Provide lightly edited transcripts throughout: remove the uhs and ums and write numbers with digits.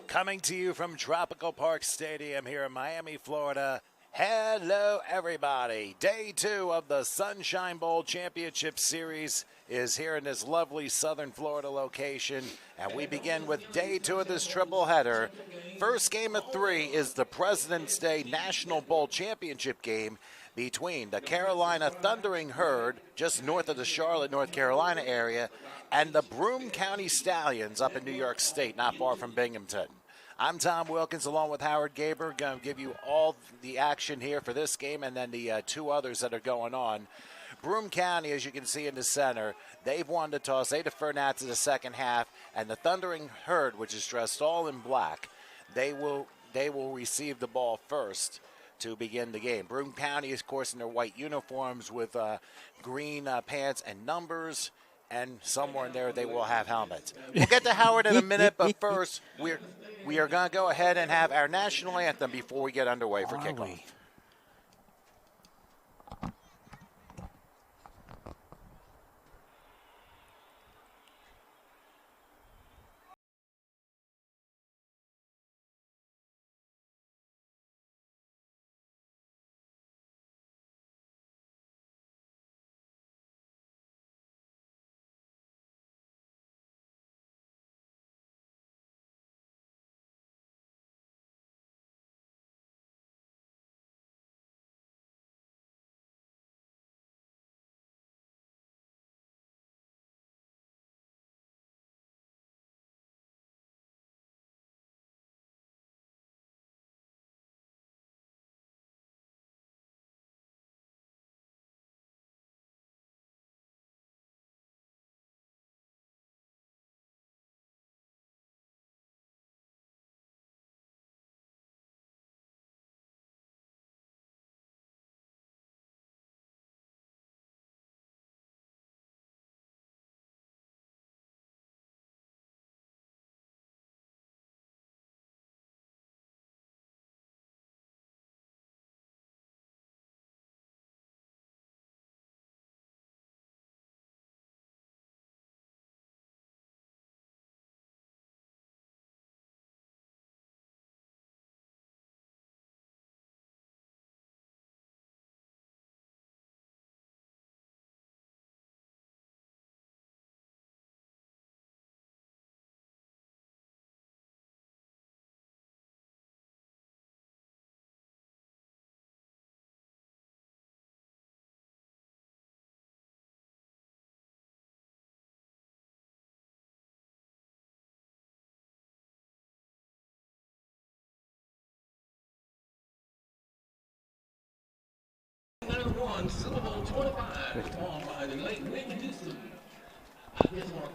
Coming to you from Tropical Park Stadium here in Miami, Florida. Hello, everybody. Day 2 of the Sunshine Bowl Championship Series is here in this lovely southern Florida location. And we begin with Day 2 of this triple header. First game of 3 is the President's Day National Bowl Championship game between the Carolina Thundering Herd, just north of the Charlotte, North Carolina area, and the Broome County Stallions up in New York State, not far from Binghamton. I'm Tom Wilkins along with Howard Gaber, going to give you all the action here for this game and then the 2 others that are going on. Broome County, as you can see in the center, they've won the toss. They defer now to the second half, and the Thundering Herd, which is dressed all in black, they will receive the ball first to begin the game. Broome County is, of course, in their white uniforms with green pants and numbers, and somewhere in there they will have helmets. We'll get to Howard in a minute, but first we are going to go ahead and have our national anthem before we get underway for kickoff.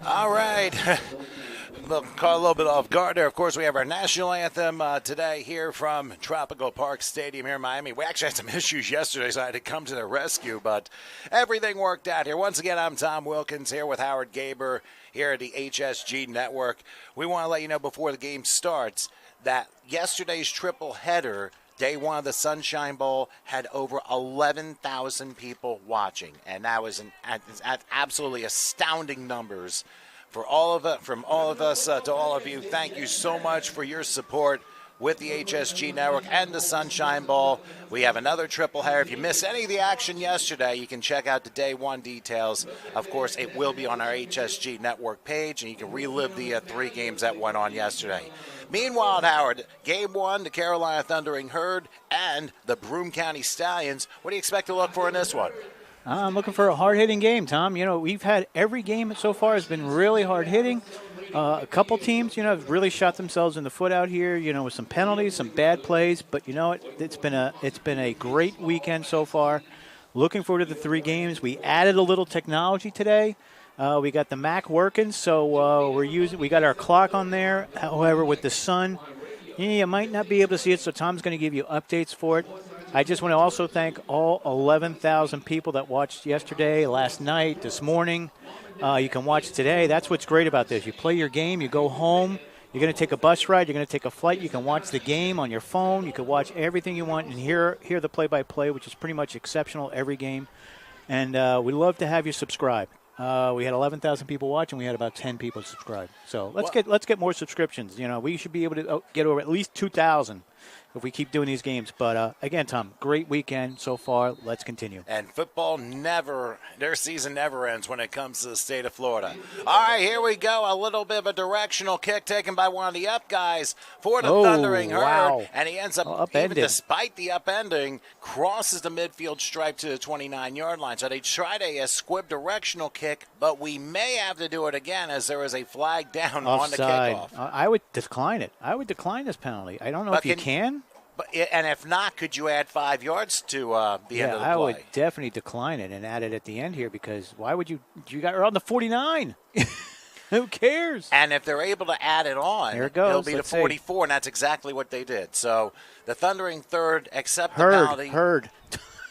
All right. Caught a little bit off guard there. Of course, we have our national anthem today here from Tropical Park Stadium here in Miami. We actually had some issues yesterday, so I had to come to the rescue, but everything worked out here. Once again, I'm Tom Wilkins here with Howard Gaber here at the HSG Network. We want to let you know before the game starts that yesterday's triple header, Day 1 of the Sunshine Bowl, had over 11,000 people watching, and that was absolutely astounding numbers for all of it, from all of us to all of you. Thank you so much for your support with the HSG Network and the Sunshine Bowl. We have another triple header. If you missed any of the action yesterday, you can check out the Day 1 details. Of course, it will be on our HSG Network page, and you can relive the 3 games that went on yesterday. Meanwhile, Howard, Game 1, the Carolina Thundering Herd and the Broome County Stallions. What do you expect to look for in this one? I'm looking for a hard-hitting game, Tom. You know, we've had every game so far has been really hard-hitting. A couple teams, have really shot themselves in the foot out here, with some penalties, some bad plays. But you know what? It's been a great weekend so far. Looking forward to the 3 games. We added a little technology today. We got the Mac working, so we got our clock on there. However, with the sun, you might not be able to see it, so Tom's going to give you updates for it. I just want to also thank all 11,000 people that watched yesterday, last night, this morning. You can watch today. That's what's great about this. You play your game, you go home, you're going to take a bus ride, you're going to take a flight, you can watch the game on your phone, you can watch everything you want and hear the play-by-play, which is pretty much exceptional every game. And we'd love to have you subscribe. We had 11,000 people watching. We had about 10 people subscribe. So let's get more subscriptions. We should be able to get over at least 2,000 if we keep doing these games. But again, Tom, great weekend so far. Let's continue. And football their season never ends when it comes to the state of Florida. All right, here we go. A little bit of a directional kick taken by one of the up guys for the Thundering Herd. Wow. And he ends up, even despite the upending, crosses the midfield stripe to the 29-yard line. So they tried a squib directional kick, but we may have to do it again as there is a flag down Offside. on the kickoff. I would decline it. I would decline this penalty. I don't know if you can. And if not, could you add 5 yards to the end of the play? I would definitely decline it and add it at the end here because why would you got her on the 49. Who cares? And if they're able to add it on, here it goes. It'll be the 44, and that's exactly what they did. So the Thundering Third accept the penalty.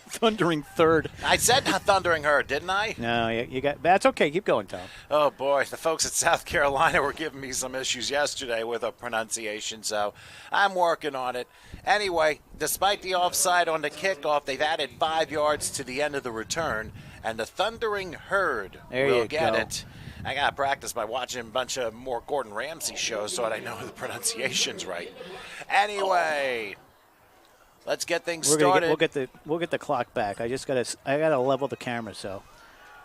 Thundering Third. I said not Thundering Herd, didn't I? No, you got. That's okay. Keep going, Tom. Oh boy, the folks at South Carolina were giving me some issues yesterday with a pronunciation, so I'm working on it. Anyway, despite the offside on the kickoff, they've added 5 yards to the end of the return, and the Thundering Herd will get it. I got to practice by watching a bunch of more Gordon Ramsay shows so that I know the pronunciation's right. Anyway, let's get things started. We'll get the clock back. I gotta level the camera. So,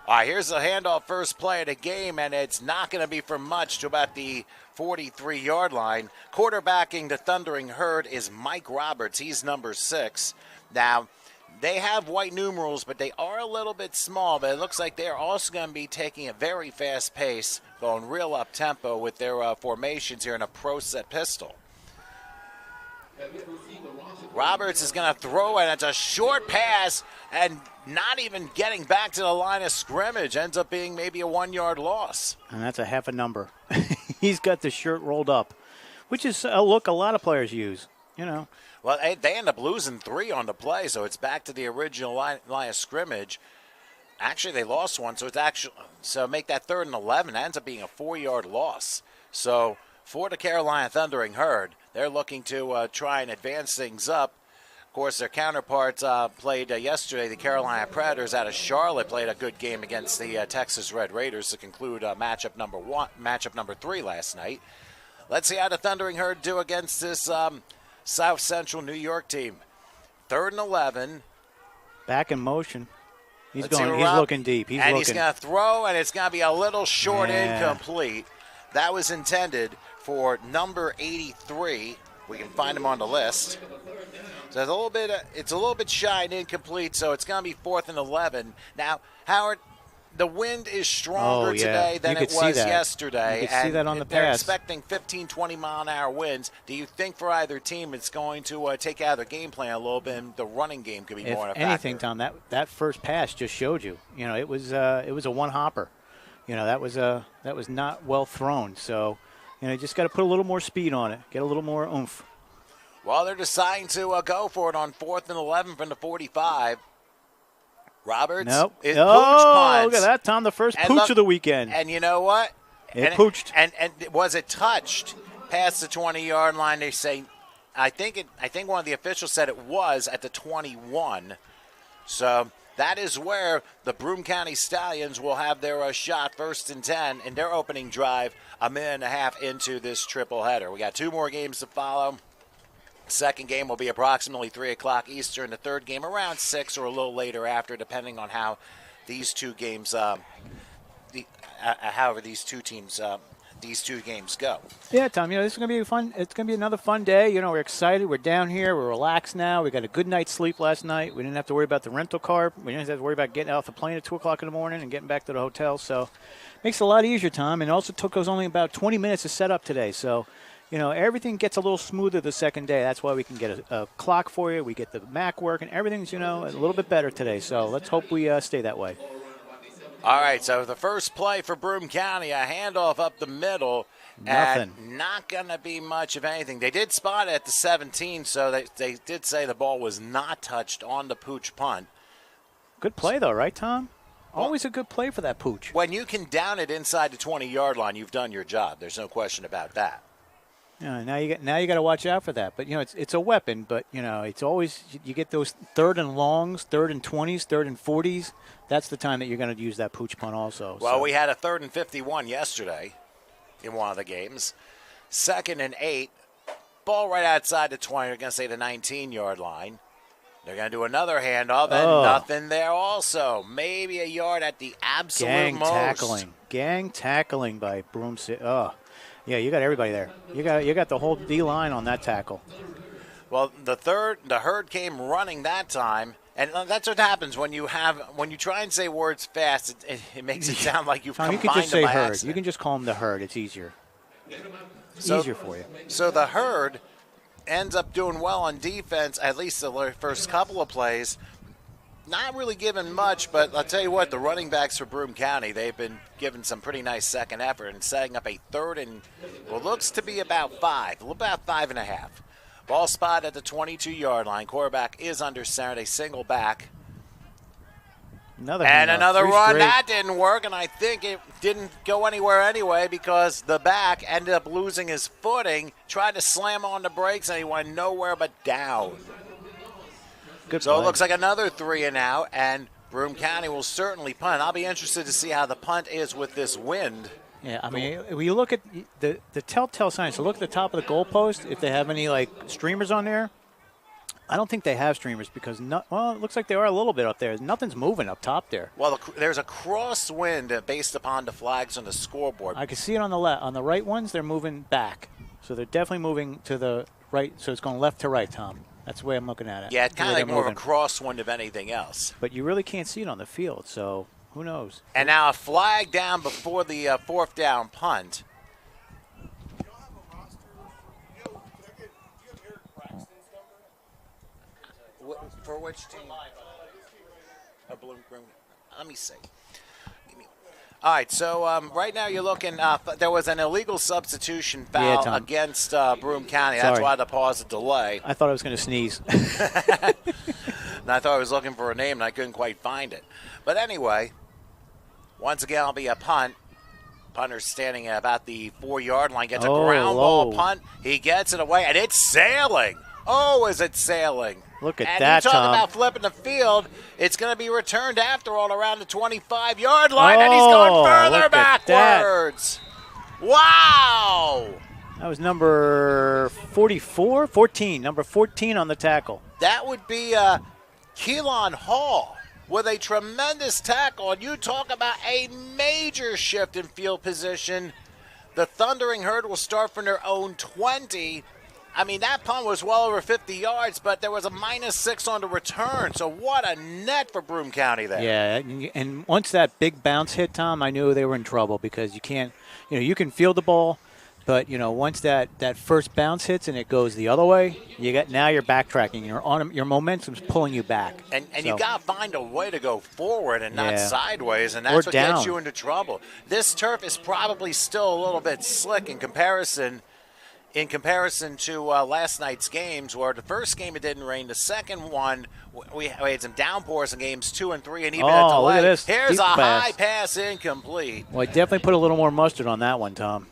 all right, here's the handoff, first play of the game, and it's not going to be for much to about the 43-yard line. Quarterbacking the Thundering Herd is Mike Roberts. He's number 6. Now, they have white numerals, but they are a little bit small. But it looks like they're also going to be taking a very fast pace, going real up-tempo with their formations here in a pro set pistol. Roberts is going to throw, and it's a short pass, and not even getting back to the line of scrimmage. Ends up being maybe a 1-yard loss. And that's a half a number. He's got the shirt rolled up, which is a look a lot of players use, Well, they end up losing 3 on the play, so it's back to the original line of scrimmage. Actually, they lost one, so make that 3rd and 11. That ends up being a 4-yard loss. So for the Carolina Thundering Herd, they're looking to try and advance things up. Of course, their counterparts played yesterday. The Carolina Predators out of Charlotte played a good game against the Texas Red Raiders to conclude matchup number 3 last night. Let's see how the Thundering Herd do against this South Central New York team. 3rd and 11. Back in motion. He's looking deep. He's going to throw, and it's going to be a little short, incomplete. That was intended for number 83. We can find him on the list. So it's a little bit shy and incomplete, so it's going to be 4th and 11. Now, Howard, the wind is stronger today than it was yesterday. You can see that on the they're pass. Expecting 15, 20-mile-an-hour winds. Do you think for either team it's going to take out their game plan a little bit and the running game could be more of a anything, factor? Tom, that first pass just showed you. It was a one-hopper. That was not well thrown. So, you just got to put a little more speed on it, get a little more oomph. Well, they're deciding to go for it on 4th and 11 from the 45. Roberts is pooch punts. Look at that, Tom, the first pooch of the weekend. And you know what? It pooched. And was it touched past the 20-yard line? They say, I think one of the officials said it was at the 21. So that is where the Broome County Stallions will have their shot, 1st and 10, in their opening drive, a minute and a half into this triple header. We got 2 more games to follow. Second game will be approximately 3 o'clock Eastern. The third game around 6 or a little later after, depending on how these two games, however these two games go. Yeah, Tom. This is gonna be fun. It's gonna be another fun day. We're excited. We're down here. We're relaxed now. We got a good night's sleep last night. We didn't have to worry about the rental car. We didn't have to worry about getting off the plane at 2 o'clock in the morning and getting back to the hotel. So, makes it a lot easier, Tom. And it also took us only about 20 minutes to set up today. So, everything gets a little smoother the second day. That's why we can get a clock for you. We get the Mac working. Everything's, a little bit better today. So let's hope we stay that way. All right, so the first play for Broome County, a handoff up the middle. Nothing. And not going to be much of anything. They did spot it at the 17, so they did say the ball was not touched on the pooch punt. Good play, though, right, Tom? Always a good play for that pooch. When you can down it inside the 20-yard line, you've done your job. There's no question about that. Now you got to watch out for that. But it's a weapon. But it's always you get those 3rd and longs, 3rd and 20s, 3rd and 40s. That's the time that you're going to use that pooch punt also. Well, we had a 3rd and 51 yesterday in one of the games. 2nd and 8, ball right outside the 20. They're going to say the 19-yard line. They're going to do another handoff, and nothing there also. Maybe a yard at the absolute most. Gang tackling by Broom City. Oh, yeah, you got everybody there. You got the whole D-line on that tackle. Well, the herd came running that time, and that's what happens when you try and say words fast. It makes it sound like you've combined them by accident. You can just say herd. You can just call them the herd. It's easier. Easier for you. So the herd ends up doing well on defense, at least the first couple of plays. Not really given much, but I'll tell you what, the running backs for Broome County, they've been given some pretty nice second effort and setting up a 3rd and what looks to be about 5.5. Ball spot at the 22-yard line. Quarterback is under center. They single back. Another run. Straight. That didn't work, and I think it didn't go anywhere anyway because the back ended up losing his footing, tried to slam on the brakes, and he went nowhere but down. Good so play. It looks like another 3 and out, and Broome County will certainly punt. I'll be interested to see how the punt is with this wind. Yeah, I mean, when you look at the telltale signs, so look at the top of the goalpost, if they have any, streamers on there. I don't think they have streamers because, it looks like they are a little bit up there. Nothing's moving up top there. Well, there's a crosswind based upon the flags on the scoreboard. I can see it on the left. On the right ones, they're moving back. So they're definitely moving to the right. So it's going left to right, Tom. That's the way I'm looking at it. Yeah, it's kind of like more of a crosswind of anything else. But you really can't see it on the field, so who knows? And now a flag down before the 4th down punt. For which team? Let me see. All right, so right now you're looking. There was an illegal substitution foul against Broome County. That's why the pause and delay. I thought I was going to sneeze. And I thought I was looking for a name, and I couldn't quite find it. But anyway, once again, it'll be a punt. Punter's standing at about the 4-yard line. Gets a ground ball punt. He gets it away, and it's sailing. Oh, is it sailing? Look at and that, you talk Tom. about flipping the field. It's going to be returned after all around the 25-yard line, and he's going further backwards. Wow. That was number 14, number 14 on the tackle. That would be Keelan Hall with a tremendous tackle. And you talk about a major shift in field position. The Thundering Herd will start from their own 20. I mean, that punt was well over 50 yards, but there was a -6 on the return. So what a net for Broome County there. Yeah, and once that big bounce hit, Tom, I knew they were in trouble because you can't, you can field the ball, but, once that first bounce hits and it goes the other way, now you're backtracking. Your momentum's pulling you back. And you got to find a way to go forward and not sideways, and that's what gets you into trouble. This turf is probably still a little bit slick in comparison to last night's games, where the first game it didn't rain. The second one, we had some downpours in games 2 and 3, and even a delay. Look at this. Here's a high pass incomplete. Well, I definitely put a little more mustard on that one, Tom.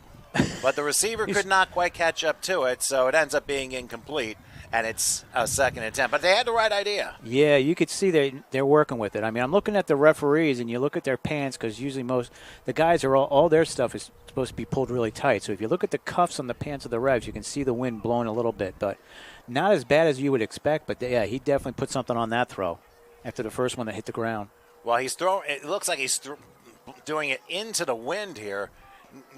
But the receiver could not quite catch up to it, so it ends up being incomplete, and it's a 2nd and 10. But they had the right idea. Yeah, you could see they're working with it. I mean, I'm looking at the referees, and you look at their pants because usually the guys are all their stuff is supposed to be pulled really tight. So if you look at the cuffs on the pants of the refs, you can see the wind blowing a little bit, but not as bad as you would expect. But yeah, he definitely put something on that throw after the first one that hit the ground. Well, he's throwing. It looks like he's doing it into the wind here,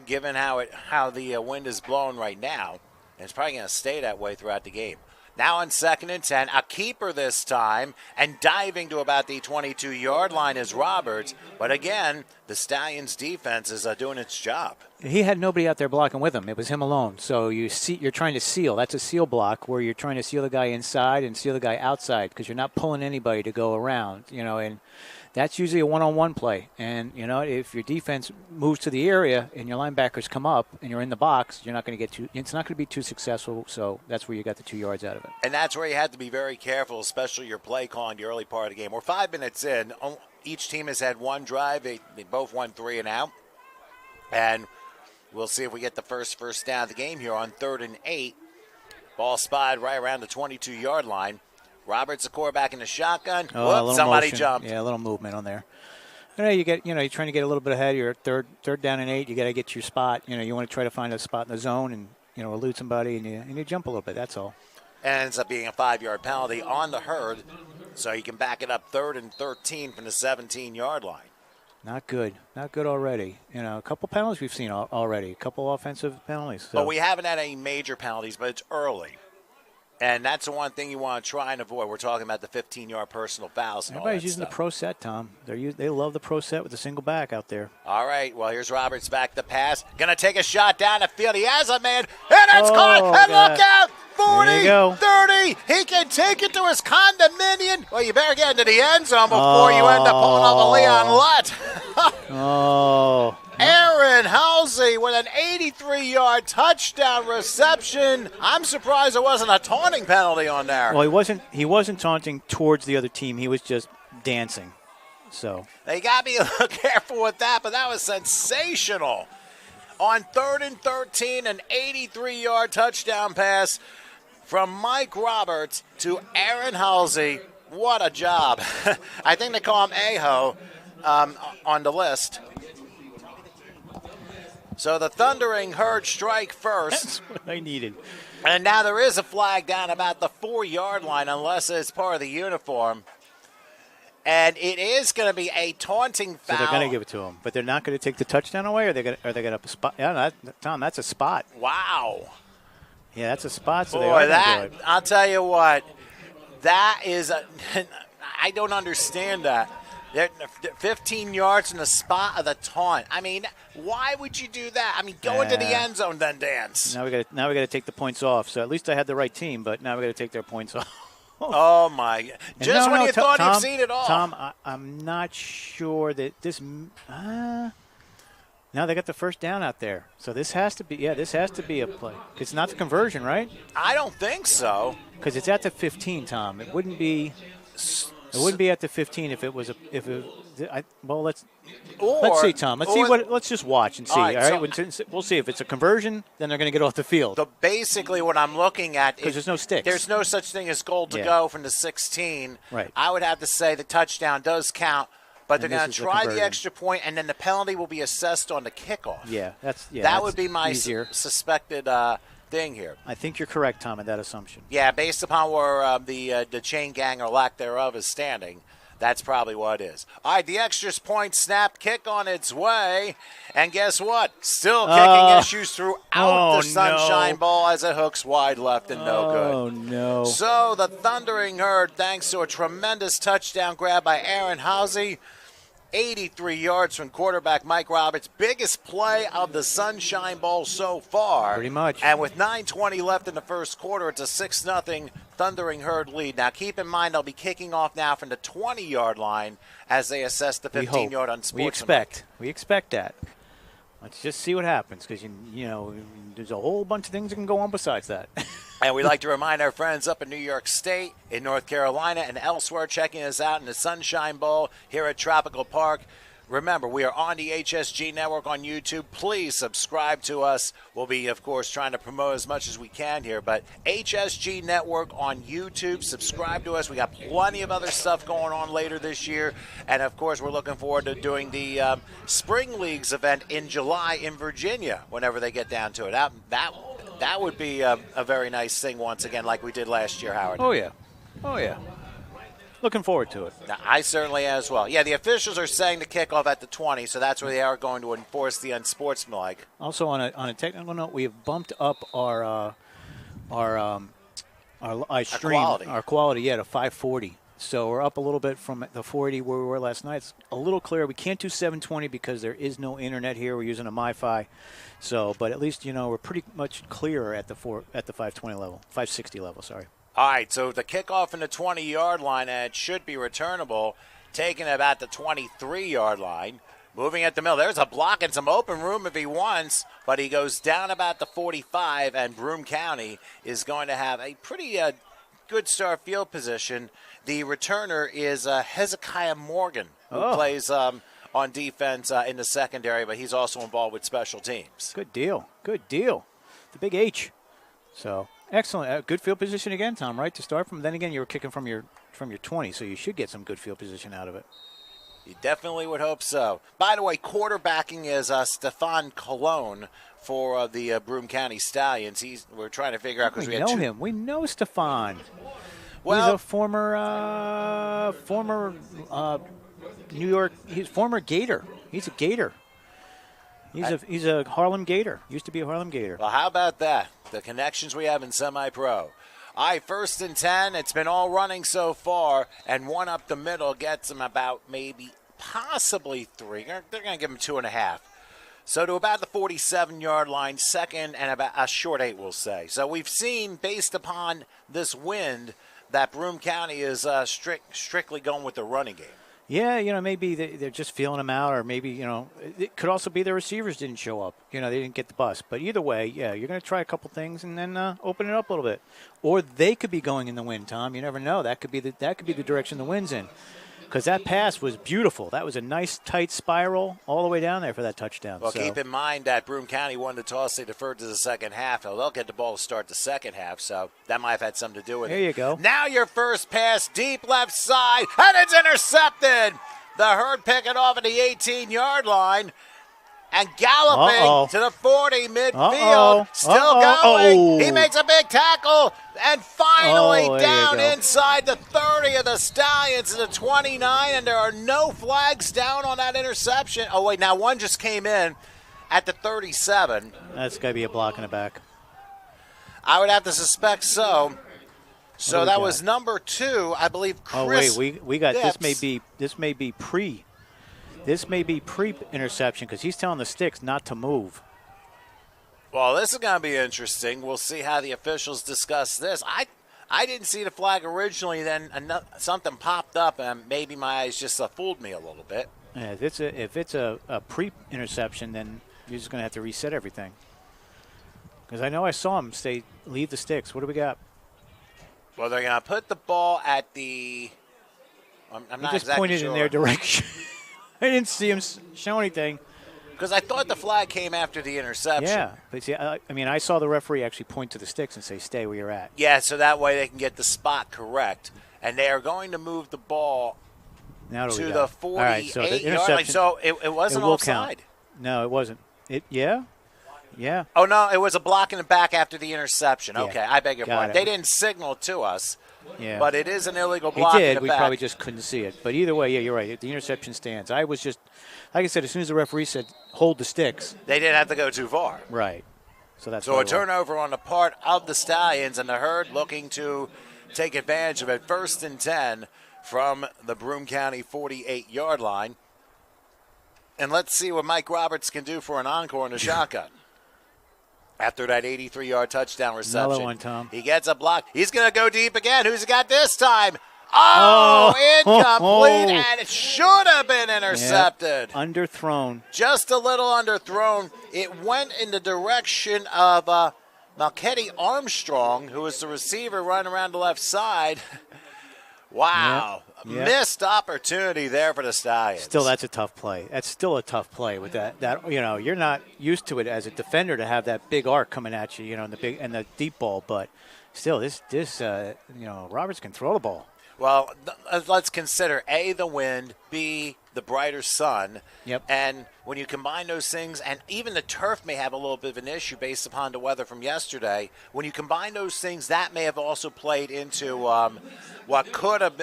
given how the wind is blowing right now. And it's probably going to stay that way throughout the game. Now on 2nd and 10, a keeper this time, and diving to about the 22-yard line is Roberts. But again, the Stallions' defense is doing its job. He had nobody out there blocking with him. It was him alone. So you're trying to seal. That's a seal block where you're trying to seal the guy inside and seal the guy outside because you're not pulling anybody to go around. And that's usually a one-on-one play. And, if your defense moves to the area and your linebackers come up and you're in the box, you're not going to it's not going to be too successful. So that's where you got the 2 yards out of it. And that's where you have to be very careful, especially your play call in the early part of the game. We're 5 minutes in. Each team has had one drive. They both won 3 and out. And We'll see if we get the first down of the game here on 3rd and 8. Ball spotted right around the 22-yard line. Roberts, the quarterback in the shotgun. Whoops, somebody motion. jumped. Yeah, a little movement on there. You're trying to get a little bit ahead. You're at third down and 8. You got to get your spot. You want to try to find a spot in the zone and elude somebody and you jump a little bit. That's all. And ends up being a 5-yard penalty on the Herd, so you can back it up 3rd and 13 from the 17-yard line. Not good. Not good already. A couple penalties we've seen already. A couple offensive penalties. So. But we haven't had any major penalties, but it's early. And that's the one thing you want to try and avoid. We're talking about the 15-yard personal fouls. And everybody's all that using stuff. the pro set, Tom. They love the pro set with the single back out there. All right, well, here's Roberts back to pass. Going to take a shot down the field. He has a man, and it's caught. And God. look out, 40, 30. He can take it to his condominium. Well, you better get into the end zone before you end up pulling off a Leon Lutt. Oh. Aaron Halsey with an 83-yard touchdown reception. I'm surprised there wasn't a taunting penalty on there. Well, he wasn't taunting towards the other team. He was just dancing. So they got to be a little careful with that, but that was sensational. On 3rd and 13, an 83-yard touchdown pass from Mike Roberts to Aaron Halsey. What a job. I think they call him Aho on the list. So the Thundering Herd strike first. That's what I needed. And now there is a flag down about the 4-yard line unless it's part of the uniform. And it is going to be a taunting foul. So they're going to give it to him. But they're not going to take the touchdown away, or are they going to up a spot? Yeah, Tom, that's a spot. Wow. Yeah, that's a spot, so Boy, they are going to do it. I'll tell you what, that is I don't understand that. 15 yards in the spot of the taunt. I mean, why would you do that? I mean, go into the end zone, then dance. Now we got to take the points off. So at least I had the right team, but now we got to take their points off. Oh my! Just when you thought you've seen it all. Tom, I'm not sure that this. Now they got the first down out there, so this has to be. Yeah, this has to be a play. It's not the conversion, right? I don't think so. Because it's at the 15, Tom. It wouldn't be. It wouldn't be at the 15 if it was let's see, Tom. Let's just watch and see. All right? We'll see if it's a conversion. Then they're going to get off the field. Basically, what I'm looking at because there's no sticks. There's no such thing as goal to go from the 16. Right. I would have to say the touchdown does count, but they're going to try the extra point, and then the penalty will be assessed on the kickoff. Yeah, that would be my suspected thing here. I think you're correct, Tom, in that assumption. Yeah, based upon where the chain gang or lack thereof is standing, that's probably what it is. All right, the extra point snap, kick on its way, and guess what? Still kicking issues throughout the Sunshine Bowl as it hooks wide left and no good. Oh, no. So the Thundering Herd, thanks to a tremendous touchdown grab by Aaron Halsey, 83 yards from quarterback Mike Roberts. Biggest play of the Sunshine Bowl so far. Pretty much. And with 9:20 left in the first quarter, it's a 6-0 Thundering Herd lead. Now, keep in mind, they'll be kicking off now from the 20-yard line as they assess the 15-yard unsportsmanlike. We expect that. Let's just see what happens because, there's a whole bunch of things that can go on besides that. And we'd like to remind our friends up in New York State, in North Carolina, and elsewhere checking us out in the Sunshine Bowl here at Tropical Park. Remember, we are on the HSG Network on YouTube. Please subscribe to us. We'll be, of course, trying to promote as much as we can here. But HSG Network on YouTube. Subscribe to us. We got plenty of other stuff going on later this year. And, of course, we're looking forward to doing the Spring Leagues event in July in Virginia whenever they get down to it. That would be a very nice thing once again like we did last year, Howard. Oh, yeah. Looking forward to it. Now, I certainly am as well. Yeah, the officials are saying the kickoff at the 20, so that's where they are going to enforce the unsportsmanlike. Also, on a technical note, we have bumped up our quality, to 540. So we're up a little bit from the 480 where we were last night. It's a little clearer. We can't do 720 because there is no internet here. We're using a MiFi. So, but at least we're pretty much clearer at the 520 level, 560 level. Sorry. All right, so the kickoff in the 20-yard line, and it should be returnable, taken about the 23-yard line. Moving at the middle. There's a block and some open room if he wants, but he goes down about the 45, and Broome County is going to have a pretty good start field position. The returner is Hezekiah Morgan, who plays on defense in the secondary, but he's also involved with special teams. Good deal. Good deal. The big H. So excellent. Good field position again, Tom, right, to start from. Then again, you were kicking from your 20, so you should get some good field position out of it. You definitely would hope so. By the way, quarterbacking is Stefan Colon for the Broome County Stallions. We're trying to figure out because we know him. We know Stefan. Well, he's a former New York. He's former Gator. He's a Gator. He's a Harlem Gator. Used to be a Harlem Gator. Well, how about that? The connections we have in semi-pro. All right, 1st and 10. It's been all running so far, and one up the middle gets them about maybe possibly 3. They're going to give them 2.5. So to about the 47-yard line, second and about a short 8, we'll say. So we've seen, based upon this wind, that Broome County is strictly going with the running game. Yeah, maybe they're just feeling them out, or maybe, it could also be the receivers didn't show up. They didn't get the bus. But either way, yeah, you're going to try a couple things and then open it up a little bit. Or they could be going in the wind, Tom. You never know. That could be the direction the wind's in. Because that pass was beautiful. That was a nice, tight spiral all the way down there for that touchdown. Well, keep in mind that Broome County won the toss. They deferred to the second half. They'll get the ball to start the second half, so that might have had something to do with it. There you go. Now your first pass, deep left side, and it's intercepted. The herd pick it off at the 18-yard line. And galloping to the 40 midfield, still going. He makes a big tackle, and finally down inside the 30 of the Stallions to the 29, and there are no flags down on that interception. Oh, wait, now one just came in at the 37. That's got to be a block in the back. I would have to suspect so. So that was number 2, I believe, Chris. Oh, wait, we got Dips. This may be pre-interception because he's telling the sticks not to move. Well, this is going to be interesting. We'll see how the officials discuss this. I didn't see the flag originally. Then something popped up, and maybe my eyes just fooled me a little bit. Yeah, if it's a pre-interception, then you're just going to have to reset everything. Because I know I saw him say, leave the sticks. What do we got? Well, they're going to put the ball at the – I'm not just exactly pointed sure. in their direction. I didn't see him show anything. Because I thought the flag came after the interception. Yeah. But see, I saw the referee actually point to the sticks and say, stay where you're at. Yeah, so that way they can get the spot correct. And they are going to move the ball to the 48-yard line. So it wasn't offside. Count. No, it wasn't. Yeah. Oh, no, it was a block in the back after the interception. Yeah. Okay, I beg your pardon. It. They didn't signal to us. Yeah. But it is an illegal block in the back. We probably just couldn't see it. But either way, yeah, you're right. The interception stands. I was just, like I said, as soon as the referee said, hold the sticks. They didn't have to go too far. Right. So a turnover on the part of the Stallions, and the herd looking to take advantage of it. 1st and 10 from the Broome County 48-yard line. And let's see what Mike Roberts can do for an encore in the shotgun. After that 83-yard touchdown reception. Another one, Tom. He gets a block. He's going to go deep again. Who's he got this time? Incomplete, and it should have been intercepted. Yeah. Underthrown. Just a little underthrown. It went in the direction of Malketti Armstrong, who was the receiver running around the left side. Wow. Yep. Missed opportunity there for the Stallions. Still, that's a tough play. That's still a tough play with that. You're not used to it as a defender to have that big arc coming at you, and the deep ball. But still, this Roberts can throw the ball. Well, let's consider A, the wind, B, the brighter sun. Yep. And when you combine those things, and even the turf may have a little bit of an issue based upon the weather from yesterday. When you combine those things, that may have also played into what could have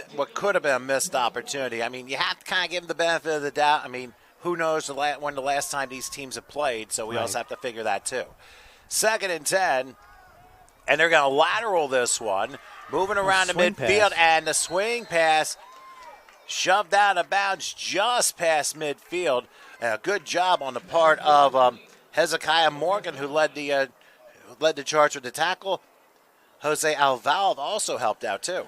been a missed opportunity. I mean, you have to kind of give them the benefit of the doubt. I mean, who knows when the last time these teams have played? So we also have to figure that too. 2nd and 10, and they're going to lateral this one. Moving around the midfield, and the swing pass shoved out of bounds just past midfield. A good job on the part of Hezekiah Morgan, who led the charge with the tackle. Jose Alvalde also helped out too.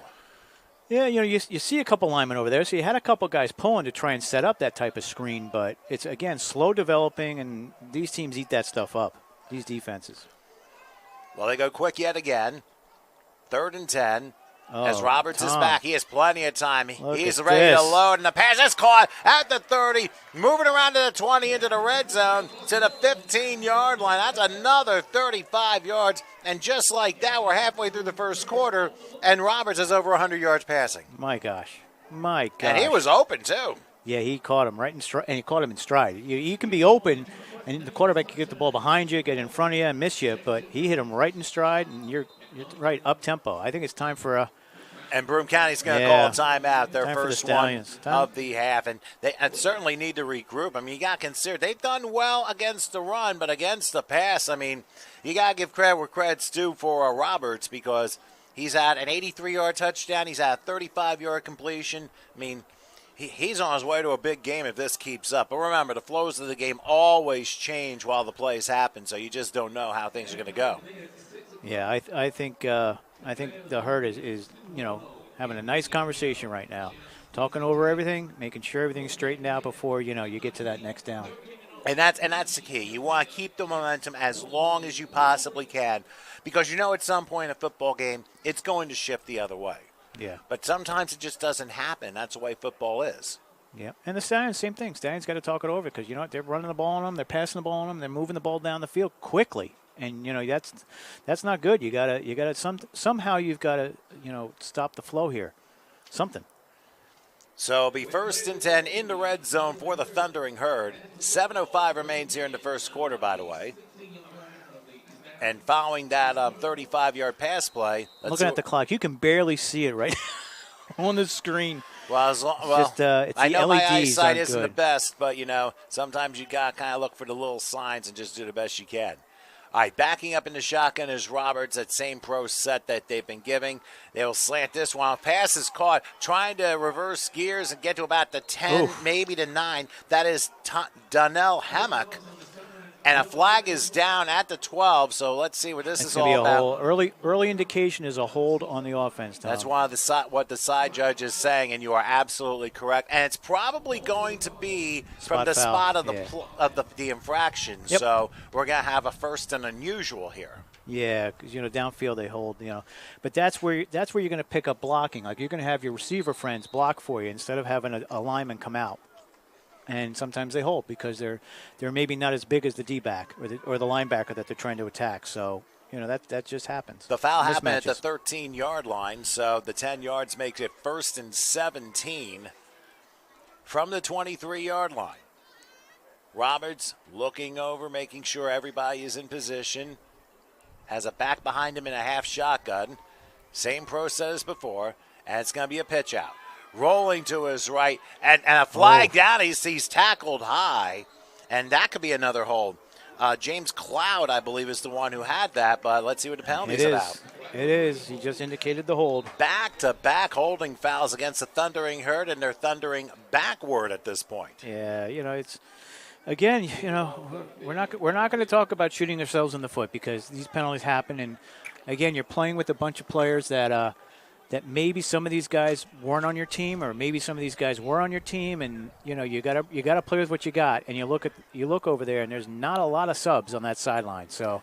Yeah, you see a couple linemen over there, so you had a couple guys pulling to try and set up that type of screen, but it's, again, slow developing, and these teams eat that stuff up, these defenses. Well, they go quick yet again. 3rd and 10. As Roberts is Tom. back, he has plenty of time. Look He's at ready to this. load, and the pass is caught at the 30, moving around to the 20, into the red zone, to the 15-yard line. That's another 35 yards, and just like that, we're halfway through the first quarter, and Roberts has over 100 yards passing. My gosh. My gosh. And he was open, too. Yeah, he caught him right in stride, and he caught him in stride. You can be open, and the quarterback can get the ball behind you, get in front of you, and miss you, but he hit him right in stride, and you're right, up-tempo. I think it's time for a... And Broome County's going to call a timeout, their Time for the first one Stallions. of the half. And they certainly need to regroup. I mean, you got to consider they've done well against the run, but against the pass, I mean, you got to give credit where credit's due for Roberts, because he's had an 83-yard touchdown. He's had a 35-yard completion. I mean, he's on his way to a big game if this keeps up. But remember, the flows of the game always change while the plays happen, so you just don't know how things are going to go. Yeah, I think the herd is having a nice conversation right now, talking over everything, making sure everything's straightened out before you get to that next down. And that's the key. You want to keep the momentum as long as you possibly can, because at some point in a football game it's going to shift the other way. Yeah. But sometimes it just doesn't happen. That's the way football is. Yeah, and the Stallions, same thing. Stallions got to talk it over, because they're running the ball on them, they're passing the ball on them, they're moving the ball down the field quickly. And that's not good. You gotta somehow you've got to stop the flow here, something. So it'll be 1st and 10 in the red zone for the Thundering Herd. 7:05 remains here in the first quarter, by the way. And following that 35-yard pass play, Looking at the clock, you can barely see it right on the screen. Well, It's I know the my LEDs eyesight aren't isn't good. the best, but sometimes you got to kind of look for the little signs and just do the best you can. All right, backing up in the shotgun is Roberts, that same pro set that they've been giving. They will slant this one. Pass is caught, trying to reverse gears and get to about the 10, maybe to 9. That is Donnell Hammock. And a flag is down at the 12, so let's see what this is all about. Early indication is a hold on the offense, Tom. That's what the side judge is saying, and you are absolutely correct. And it's probably going to be from the spot of the infraction. Yep. So we're going to have a first and unusual here. Yeah, because downfield they hold, but that's where you're going to pick up blocking. Like, you're going to have your receiver friends block for you instead of having a lineman come out. And sometimes they hold because they're maybe not as big as the D-back or the linebacker that they're trying to attack. So that just happens. The foul happened at the 13-yard line, so the 10 yards makes it 1st and 17 from the 23-yard line. Roberts looking over, making sure everybody is in position. Has a back behind him in a half shotgun. Same process as before, and it's going to be a pitch out. Rolling to his right, and a flag down. He's tackled high, and that could be another hold. James Cloud, I believe, is the one who had that, but let's see what the penalty's about. It is. He just indicated the hold. Back-to-back holding fouls against the Thundering Herd, and they're thundering backward at this point. Yeah, it's again, we're not going to talk about shooting ourselves in the foot, because these penalties happen, and again, you're playing with a bunch of players that maybe some of these guys weren't on your team, or maybe some of these guys were on your team, and you gotta play with what you got. And you look over there, and there's not a lot of subs on that sideline. So,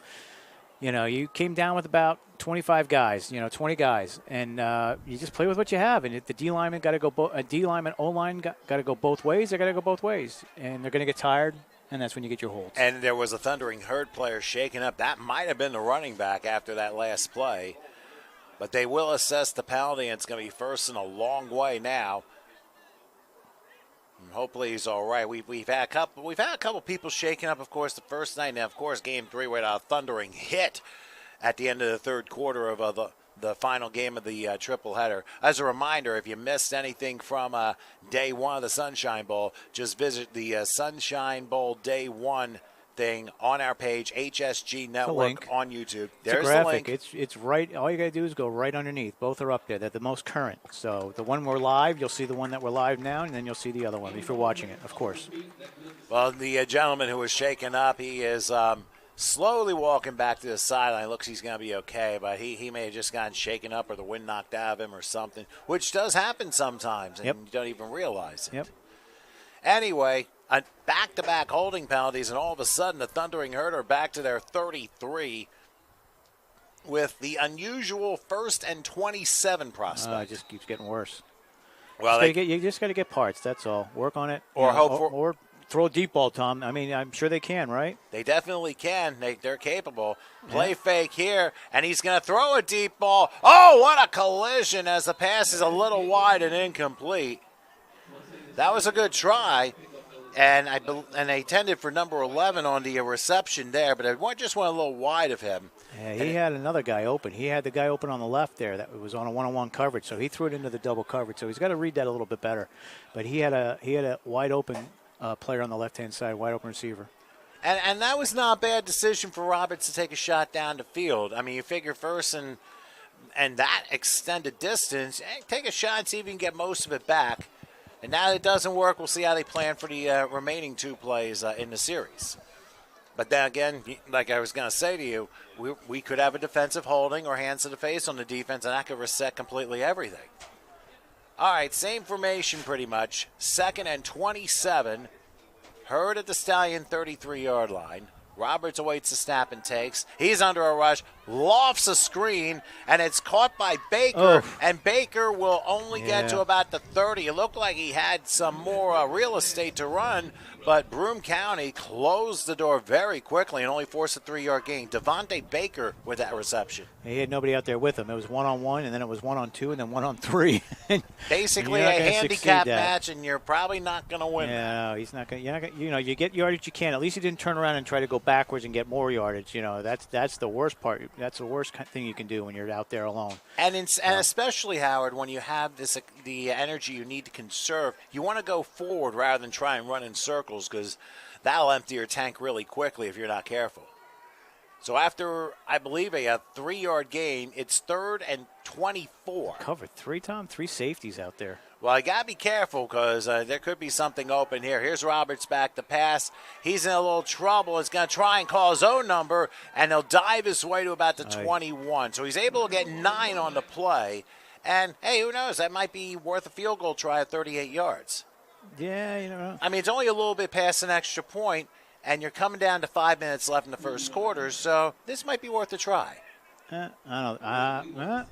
you came down with about 25 guys, 20 guys, and you just play with what you have. And if the D lineman got to go, a D lineman, O line got to go both ways. They got to go both ways, and they're going to get tired. And that's when you get your holds. And there was a Thundering Herd player shaken up. That might have been the running back after that last play. But they will assess the penalty, and it's going to be first and a long way now. And hopefully he's all right. We've had a couple people shaken up, of course, the first night. Now, of course, Game 3 we had a thundering hit at the end of the third quarter of the final game of the triple header. As a reminder, if you missed anything from day 1 of the Sunshine Bowl, just visit the Sunshine Bowl Day 1 thing on our page, HSG Network on YouTube. There's a graphic. The link. It's right. All you got to do is go right underneath. Both are up there. They're the most current. So the one we're live, you'll see the one that we're live now, and then you'll see the other one if you're watching it, of course. Well, the gentleman who was shaken up, he is slowly walking back to the sideline. Looks he's going to be okay, but he may have just gotten shaken up or the wind knocked out of him or something, which does happen sometimes, and you don't even realize it. Yep. Anyway, back-to-back holding penalties, and all of a sudden the Thundering Herd are back to their 33. with the unusual 1st and 27 It prospect. just keeps getting worse. Well, You just got to get parts. That's all. Work on it. Or hope for- or throw a deep ball, Tom. I mean, I'm sure they can, right? they definitely can. They're capable. Play fake here, and he's going to throw a deep ball. Oh, what a collision as the pass is a little wide and incomplete. That was a good try, and they intended for number 11 on the reception there, but it just went a little wide of him. Yeah, he had another guy open. He had the guy open on the left there that was on a one-on-one coverage, so he threw it into the double coverage. So he's got to read that a little bit better. But he had a wide open player on the left-hand side, wide open receiver. And that was not a bad decision for Roberts to take a shot down the field. I mean, you figure first and that extended distance, take a shot and see if you can get most of it back. And now that it doesn't work, we'll see how they plan for the remaining 2 plays in the series. But then again, like I was going to say to you, we could have a defensive holding or hands to the face on the defense, and that could reset completely everything. All right, same formation pretty much. 2nd and 27. Hurd at the Stallion 33-yard line. Roberts awaits the snap and takes. He's under a rush, lofts a screen, and it's caught by Baker, and Baker will only get to about the 30. It looked like he had some more real estate to run, but Broome County closed the door very quickly and only forced a 3-yard gain. Devontae Baker with that reception. He had nobody out there with him. It was 1-on-1, and then it was 1-on-2, and then 1-on-3. Basically a handicap match, and you're probably not going to win. Yeah, no, he's not going. You're not gonna, you get yardage you can. At least he didn't turn around and try to go backwards and get more yardage. That's the worst part. That's the worst thing you can do when you're out there alone. And especially, Howard, when you have the energy you need to conserve, you want to go forward rather than try and run in circles, because that'll empty your tank really quickly if you're not careful. So after, I believe, a 3-yard gain, it's 3rd and 24. Covered 3, Tom? 3 safeties out there. Well, you got to be careful because there could be something open here. Here's Roberts back to pass. He's in a little trouble. He's going to try and call his own number, and he'll dive his way to about the 21. So he's able to get 9 on the play. And, hey, who knows? That might be worth a field goal try at 38 yards. Yeah, you know. I mean, it's only a little bit past an extra point, and you're coming down to 5 minutes left in the first quarter, so this might be worth a try. I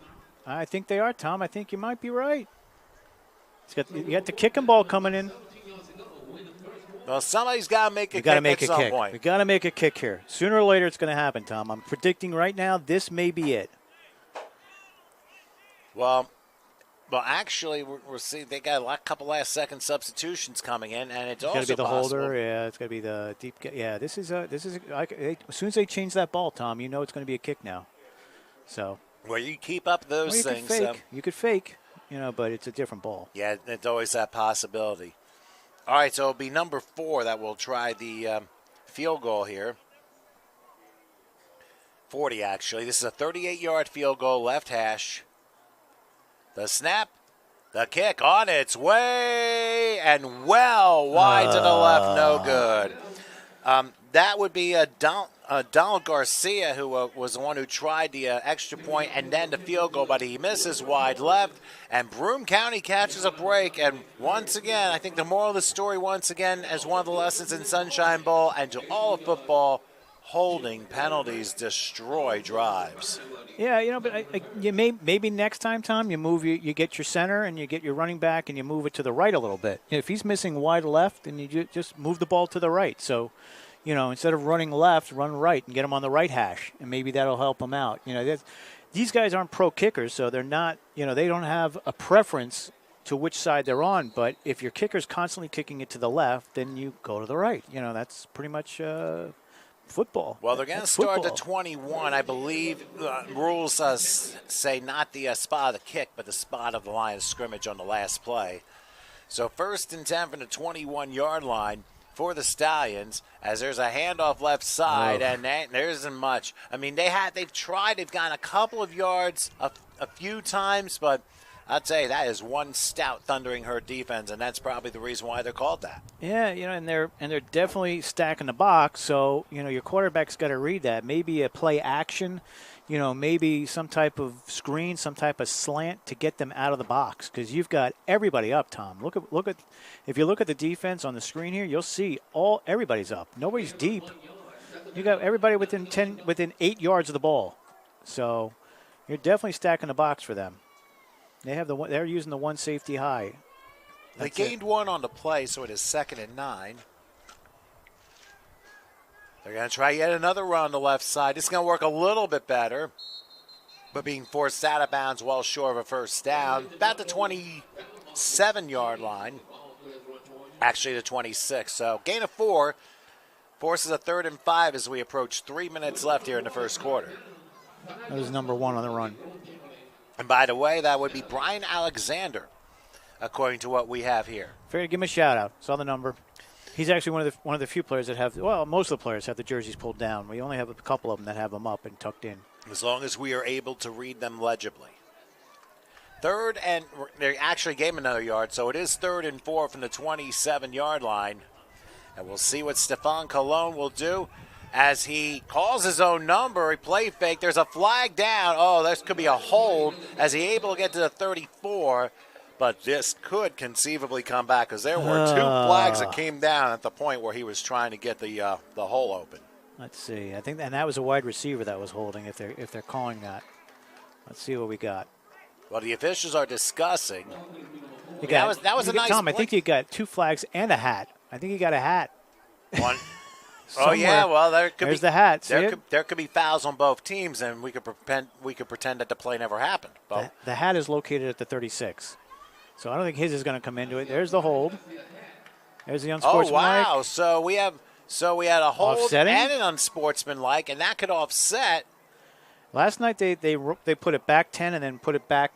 think they are, Tom. I think you might be right. You got the kicking ball coming in. Well, somebody's got to make a kick at some point. We got to make a kick here. Sooner or later, it's going to happen, Tom. I'm predicting right now this may be it. Well, actually, we'll see. They got a couple last-second substitutions coming in, and it's also got to be the possible. holder. Yeah, it's got to be the deep. Yeah, this is. As soon as they change that ball, Tom, you know it's going to be a kick now. So. Well, you keep up those things. You could fake, but it's a different ball. Yeah, it's always that possibility. All right, so it'll be number 4 that will try the field goal here. 40, actually. This is a 38-yard field goal, left hash. The snap, the kick on its way, and well wide to the left, no good. That would be Donald Garcia, who was the one who tried the extra point and then the field goal, but he misses wide left, and Broome County catches a break. And once again, I think the moral of the story, once again, as one of the lessons in Sunshine Bowl and to all of football, holding penalties destroy drives. Yeah, but maybe next time, Tom, you get your center and you get your running back and you move it to the right a little bit. If he's missing wide left, then you just move the ball to the right. So, instead of running left, run right and get him on the right hash, and maybe that'll help him out. These guys aren't pro kickers, so they're not. They don't have a preference to which side they're on. But if your kicker's constantly kicking it to the left, then you go to the right. That's pretty much. Football. Well, they're going to start the 21. I believe rules say not the spot of the kick, but the spot of the line of scrimmage on the last play. So 1st and 10 from the 21-yard line for the Stallions, as there's a handoff left side, and there isn't much. I mean, they've tried. They've gotten a couple of yards a few times, but I'd say that is one stout Thundering Herd defense, and that's probably the reason why they're called that. Yeah, and they're definitely stacking the box. So your quarterback's got to read that. Maybe a play action, maybe some type of screen, some type of slant to get them out of the box, because you've got everybody up. Tom, look at if you look at the defense on the screen here, you'll see everybody's up. Nobody's deep. You got everybody within 8 yards of the ball. So you're definitely stacking the box for them. They're using the one safety high. They gained one on the play, so it is 2nd and 9. They're going to try yet another run on the left side. It's going to work a little bit better, but being forced out of bounds well short of a first down. About the 27-yard line. Actually, the 26. So gain of 4 forces a 3rd and 5 as we approach 3 minutes left here in the first quarter. That was number 1 on the run. And by the way, that would be Brian Alexander, according to what we have here. Fair to give him a shout-out. Saw the number. He's actually one of the few players that have, well, most of the players have the jerseys pulled down. We only have a couple of them that have them up and tucked in. As long as we are able to read them legibly. 3rd and they actually gave him another yard, so it is 3rd and 4 from the 27-yard line. And we'll see what Stefan Colon will do as he calls his own number. He play fake. There's a flag down. Oh, this could be a hold as he able to get to the 34. But this could conceivably come back because there were 2 flags that came down at the point where he was trying to get the hole open. Let's see. I think, and that was a wide receiver that was holding. If they're calling that, let's see what we got. Well, the officials are discussing. That was a nice. Tom, I think you got 2 flags and a hat. I think you got a hat. One. Oh yeah, well there's the hat. There could be fouls on both teams, and we could pretend that the play never happened. The hat is located at the 36. So I don't think his is going to come into it. There's the hold. There's the unsportsmanlike. Oh, wow. So we had a hold Offsetting? and an unsportsmanlike, and that could offset. Last night they put it back 10 and then put it back,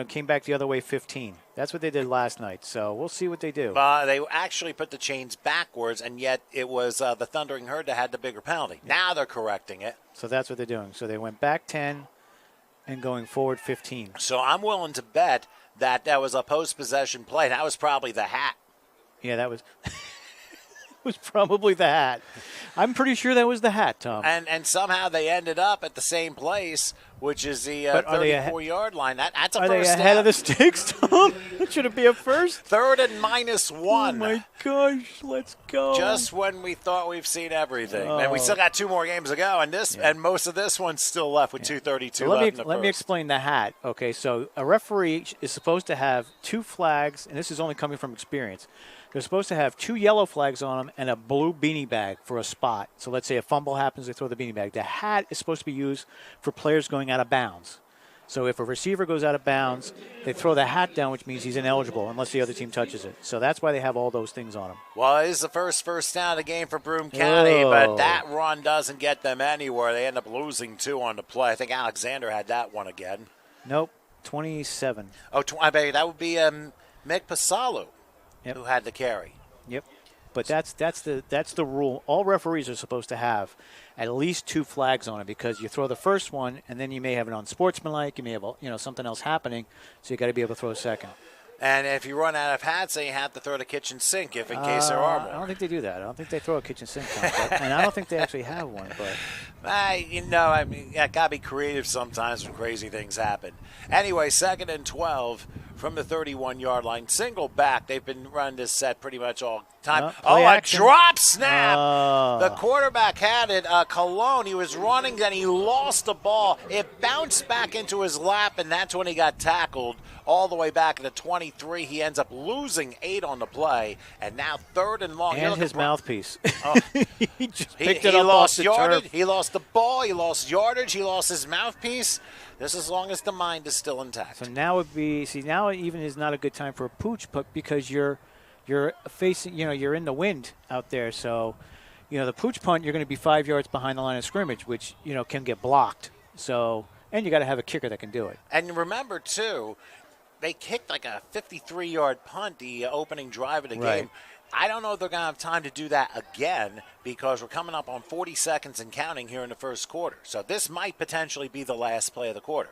came back the other way 15. That's what they did last night. So we'll see what they do. They actually put the chains backwards, and yet it was the Thundering Herd that had the bigger penalty. Now they're correcting it. So that's what they're doing. So they went back 10 and going forward 15. So I'm willing to bet that was a post-possession play. That was probably the hat. Yeah, that was was probably the hat. I'm pretty sure that was the hat, Tom. And somehow they ended up at the same place, which is the 34-yard line. That's a are first they ahead down. Of the sticks, Tom? Should it be a first? 3rd and -1. Oh, my gosh. Let's go. Just when we thought we've seen everything. And we still got 2 more games to go, and most of this one's still left with 2:32 left in the first. Let me explain the hat. Okay, so a referee is supposed to have 2 flags, and this is only coming from experience. They're supposed to have 2 yellow flags on them and a blue beanie bag for a spot. So let's say a fumble happens, they throw the beanie bag. The hat is supposed to be used for players going out of bounds. So if a receiver goes out of bounds, they throw the hat down, which means he's ineligible unless the other team touches it. So that's why they have all those things on him. Well, it is the first down of the game for Broome County, but that run doesn't get them anywhere. They end up losing 2 on the play. I think Alexander had that one again. Nope, 27. Oh, I bet that would be Mick Pasalu. Yep. Who had the carry. Yep. But that's the rule. All referees are supposed to have at least 2 flags on it because you throw the first one and then you may have an unsportsmanlike, you may have something else happening, so you got to be able to throw a second. And if you run out of hats, then you have to throw the kitchen sink if in case there are more. I don't think they do that. I don't think they throw a kitchen sink concept, and I don't think they actually have one. But I got to be creative sometimes when crazy things happen. Anyway, 2nd and 12 from the 31-yard line. Single back. They've been running this set pretty much all time. A drop snap. The quarterback had it. Colon, he was running, then he lost the ball. It bounced back into his lap, and that's when he got tackled all the way back at the 23. He ends up losing 8 on the play, and now 3rd and long. And his mouthpiece. He just picked it up lost off the yardage. turf. He lost the ball. He lost yardage. He lost his mouthpiece. This as long as the mind is still intact. So now now even is not a good time for a pooch, but because you're facing, you're in the wind out there. So, the pooch punt, you're going to be 5 yards behind the line of scrimmage, which, can get blocked. So, and you got to have a kicker that can do it. And remember, too, they kicked like a 53-yard punt the opening drive of the game. I don't know if they're going to have time to do that again because we're coming up on 40 seconds and counting here in the first quarter. So this might potentially be the last play of the quarter.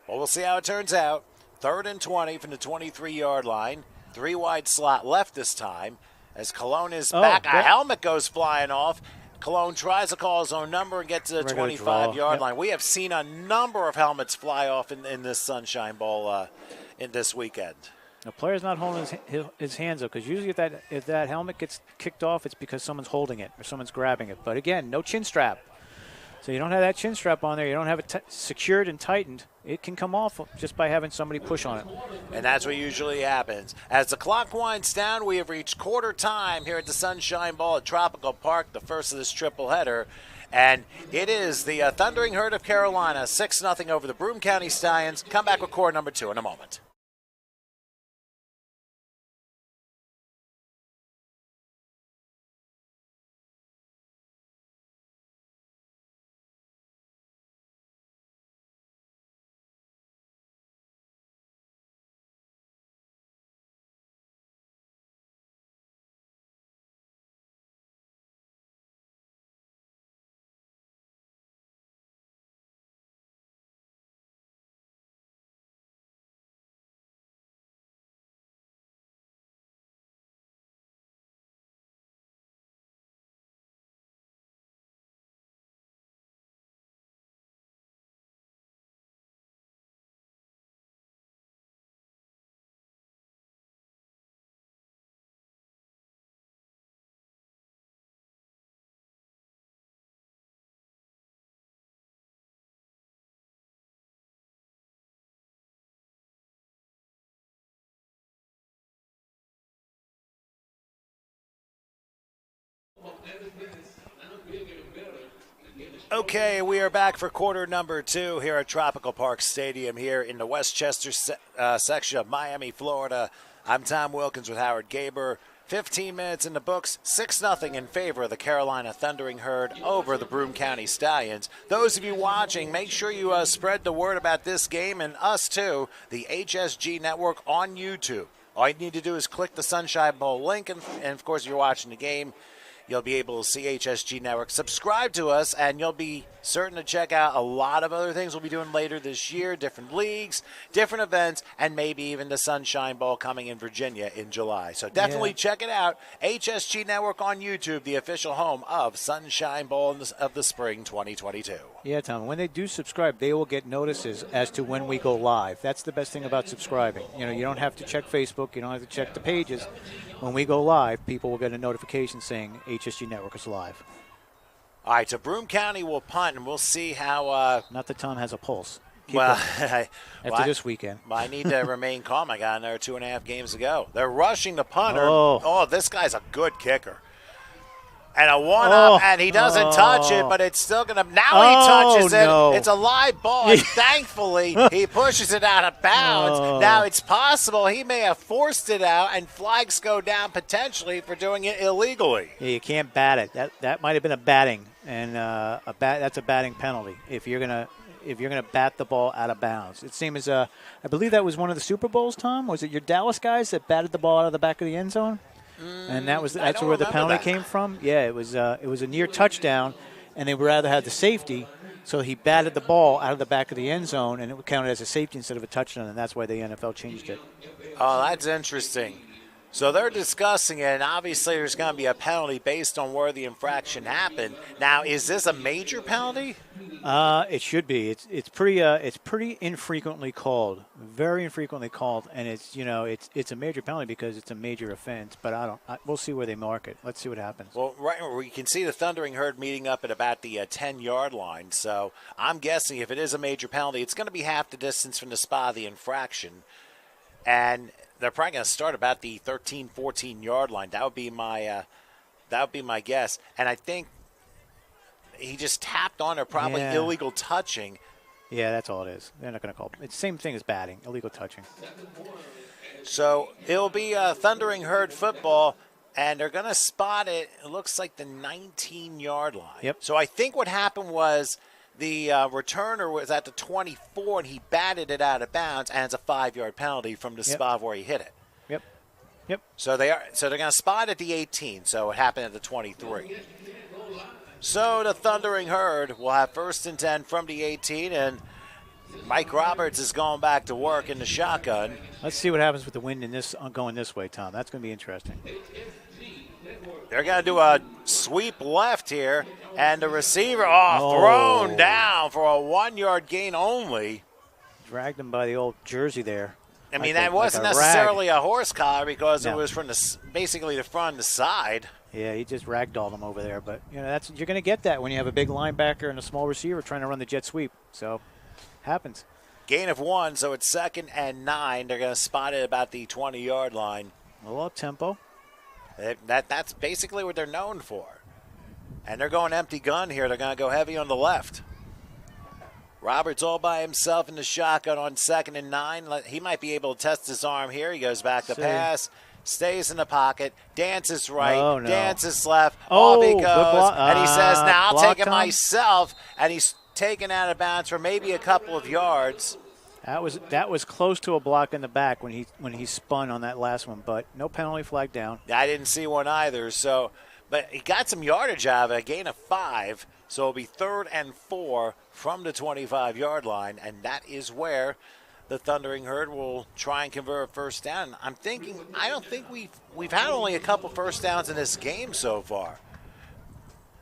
Well, we'll see how it turns out. 3rd and 20 from the 23-yard line. 3 wide slot left this time as Colon is back. A helmet goes flying off. Colon tries to call his own number and get to the 25-yard line. We have seen a number of helmets fly off in this Sunshine Bowl in this weekend. The player's not holding his hands up because usually if that helmet gets kicked off, it's because someone's holding it or someone's grabbing it. But again, no chin strap. So you don't have that chin strap on there. You don't have it secured and tightened. It can come off just by having somebody push on it. And that's what usually happens. As the clock winds down, we have reached quarter time here at the Sunshine Bowl at Tropical Park, the first of this triple header. And it is the Thundering Herd of Carolina, 6-0 over the Broome County Stallions. Come back with quarter number 2 in a moment. Okay, we are back for quarter number 2 here at Tropical Park Stadium here in the Westchester section of Miami, Florida. I'm Tom Wilkins with Howard Gaber. 15 minutes in the books, 6-0 in favor of the Carolina Thundering Herd over the Broome County Stallions. Those of you watching, make sure you spread the word about this game and us too, the HSG Network on YouTube. All you need to do is click the Sunshine Bowl link, and of course, if you're watching the game, you'll be able to see HSG Network. Subscribe to us, and you'll be certain to check out a lot of other things we'll be doing later this year, different leagues, different events, and maybe even the Sunshine Bowl coming in Virginia in July. So definitely check it out. HSG Network on YouTube, the official home of Sunshine Bowl of the Spring 2022. Yeah, Tom, when they do subscribe, they will get notices as to when we go live. That's the best thing about subscribing. You know, you don't have to check Facebook. You don't have to check the pages. When we go live, people will get a notification saying HSG Network is live. All right, so Broome County will punt, and we'll see how Not that Tom has a pulse. after this weekend. I need to remain calm. I got another 2.5 games to go. They're rushing the punter. Oh, this guy's a good kicker. And a one-up, and he doesn't touch it, but it's still going to – now he touches it. No. It's a live ball, and thankfully he pushes it out of bounds. Now it's possible he may have forced it out, and flags go down potentially for doing it illegally. Yeah, you can't bat it. That might have been a batting, and that's a batting penalty if you're gonna bat the ball out of bounds. It seems I believe that was one of the Super Bowls, Tom. Was it your Dallas guys that batted the ball out of the back of the end zone? And that's where the penalty came from. Yeah, it was a near touchdown, and they would rather have the safety, so he batted the ball out of the back of the end zone, and it counted as a safety instead of a touchdown, and that's why the NFL changed it. Oh, that's interesting. So they're discussing it, and obviously there's going to be a penalty based on where the infraction happened. Now, is this a major penalty? It should be. It's pretty infrequently called, very infrequently called, and it's a major penalty because it's a major offense. But we'll see where they mark it. Let's see what happens. Well, right, we can see the Thundering Herd meeting up at about the 10-yard line. So I'm guessing if it is a major penalty, it's going to be half the distance from the spot of the infraction, and they're probably going to start about the 13, 14-yard line. That would be my guess. And I think he just tapped on her, probably illegal touching. Yeah, that's all it is. They're not going to call it. It's the same thing as batting, illegal touching. So it'll be Thundering Herd football, and they're going to spot it. It looks like the 19-yard line. Yep. So I think what happened was the returner was at the 24, and he batted it out of bounds, and it's a 5-yard penalty from the spot where he hit it. Yep. So they're going to spot at the 18. So it happened at the 23. So the Thundering Herd will have 1st and 10 from the 18, and Mike Roberts is going back to work in the shotgun. Let's see what happens with the wind in this going this way, Tom. That's going to be interesting. They're going to do a sweep left here, and the receiver thrown down for a 1-yard gain only. Dragged him by the old jersey there. I mean, that wasn't necessarily a horse collar because it was from basically the front and the side. Yeah, he just ragdolled him over there. But, you know, you're going to get that when you have a big linebacker and a small receiver trying to run the jet sweep. So, happens. Gain of 1, so it's 2nd and 9. They're going to spot it about the 20-yard line. A little tempo. That's basically what they're known for. And they're going empty gun here. They're going to go heavy on the left. Roberts all by himself in the shotgun on 2nd and 9. He might be able to test his arm here. He goes back to pass, stays in the pocket, dances right, dances left. Off he goes, and he says, now I'll take it myself. And he's taken out of bounds for maybe a couple of yards. That was close to a block in the back when he spun on that last one, but no penalty flag down. I didn't see one either. So, but he got some yardage out of it, a gain of 5. So it'll be 3rd and 4 from the 25-yard line, and that is where the Thundering Herd will try and convert a first down. I don't think we've had only a couple first downs in this game so far.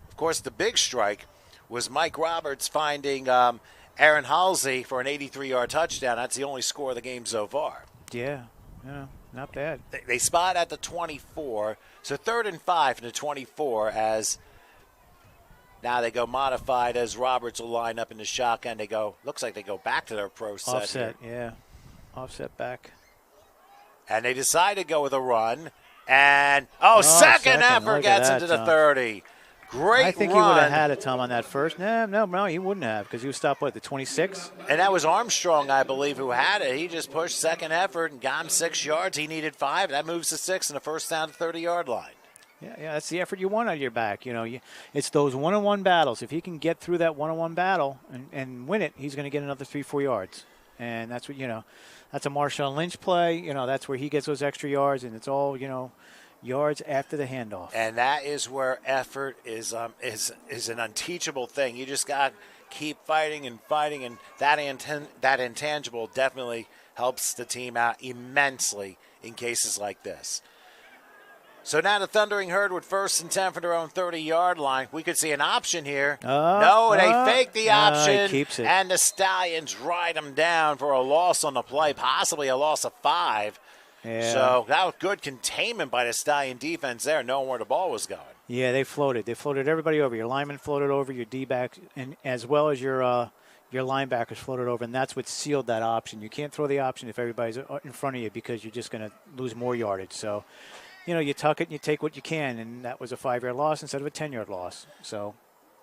Of course, the big strike was Mike Roberts finding Aaron Halsey for an 83-yard touchdown. That's the only score of the game so far. Yeah, not bad. They spot at the 24, so 3rd and 5 from the 24 as now they go modified as Roberts will line up in the shotgun. Looks like they go back to their pro set. Offset, yeah. Offset back. And they decide to go with a run. And, second effort gets into the 30. Great I think run. he would have had it, Tom, on that first. No, he wouldn't have because he was stopped at the 26. And that was Armstrong, I believe, who had it. He just pushed second effort and got him 6 yards. He needed 5. That moves to 6 and a first down to 30-yard line. Yeah, that's the effort you want out of your back. You know, it's those one-on-one battles. If he can get through that one-on-one battle and win it, he's going to get another 3-4 yards. And that's what, that's a Marshawn Lynch play. That's where he gets those extra yards, and it's all, yards after the handoff. And that is where effort is an unteachable thing. You just got to keep fighting, and that intangible definitely helps the team out immensely in cases like this. So now the Thundering Herd with 1st and 10 for their own 30-yard line. We could see an option here. They fake the option, he keeps it. And the Stallions ride them down for a loss on the play, possibly a loss of 5. Yeah. So that was good containment by the Stallion defense there, knowing where the ball was going. Yeah, they floated. They floated everybody over. Your linemen floated over, your D-backs, and as well as your linebackers floated over, and that's what sealed that option. You can't throw the option if everybody's in front of you because you're just going to lose more yardage. So, you tuck it and you take what you can, and that was a 5-yard loss instead of a 10-yard loss. So,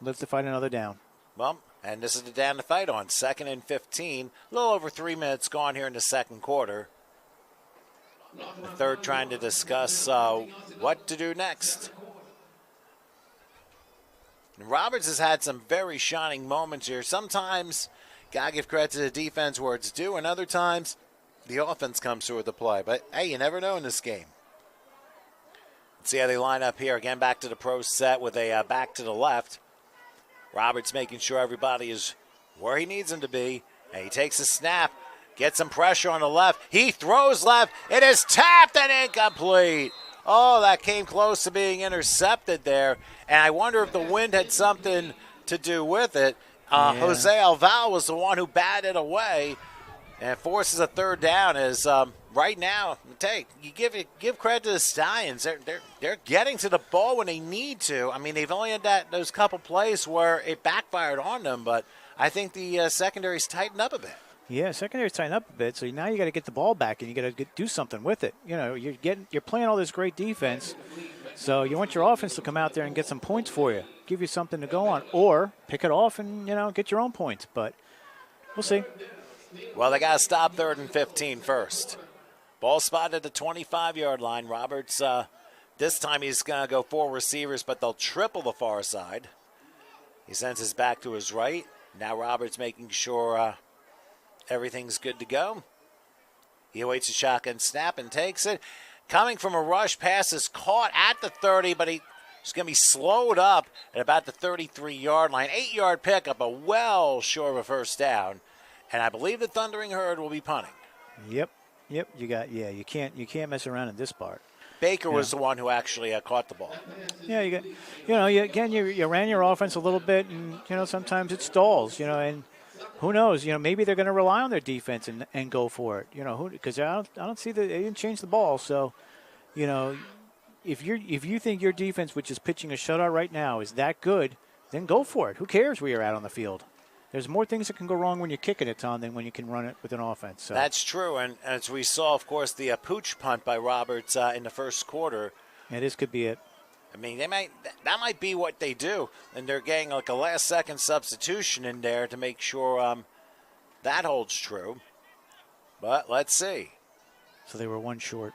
live to fight another down. Well, and this is the down to fight on, 2nd and 15. A little over 3 minutes gone here in the second quarter. The third trying to discuss what to do next. And Roberts has had some very shining moments here. Sometimes, got to give credit to the defense where it's due, and other times, the offense comes through with the play. But, hey, you never know in this game. Let's see how they line up here. Again, back to the pro set with a back to the left. Roberts making sure everybody is where he needs them to be. And he takes a snap, gets some pressure on the left. He throws left. It is tapped and incomplete. Oh, that came close to being intercepted there. And I wonder if the wind had something to do with it. Jose Alval was the one who batted away and forces a 3rd down as right now, you give credit to the Stallions. They're getting to the ball when they need to. I mean, they've only had those couple plays where it backfired on them, but I think the secondary's tightened up a bit. Yeah, secondary's tightened up a bit, so now you got to get the ball back and you got to do something with it. You're playing all this great defense, so you want your offense to come out there and get some points for you, give you something to go on, or pick it off and get your own points. But we'll see. Well, they got to stop 3rd and 15 first. Ball spotted at the 25-yard line. Roberts, this time he's going to go 4 receivers, but they'll triple the far side. He sends his back to his right. Now Roberts making sure everything's good to go. He awaits a shotgun snap and takes it. Coming from a rush, pass is caught at the 30, but he's going to be slowed up at about the 33-yard line. 8-yard pickup, but well short of a first down. And I believe the Thundering Herd will be punting. Yep. You can't mess around in this part. Baker was the one who actually caught the ball. Yeah, you ran your offense a little bit, and sometimes it stalls. And who knows? Maybe they're going to rely on their defense and go for it. Because I don't see that they didn't change the ball. So, if you think your defense, which is pitching a shutout right now, is that good, then go for it. Who cares where you're at on the field? There's more things that can go wrong when you're kicking it, Tom, than when you can run it with an offense. So. That's true, and as we saw, of course, the pooch punt by Roberts in the first quarter. Yeah, this could be it. I mean, that might be what they do, and they're getting like a last-second substitution in there to make sure that holds true. But let's see. So they were one short.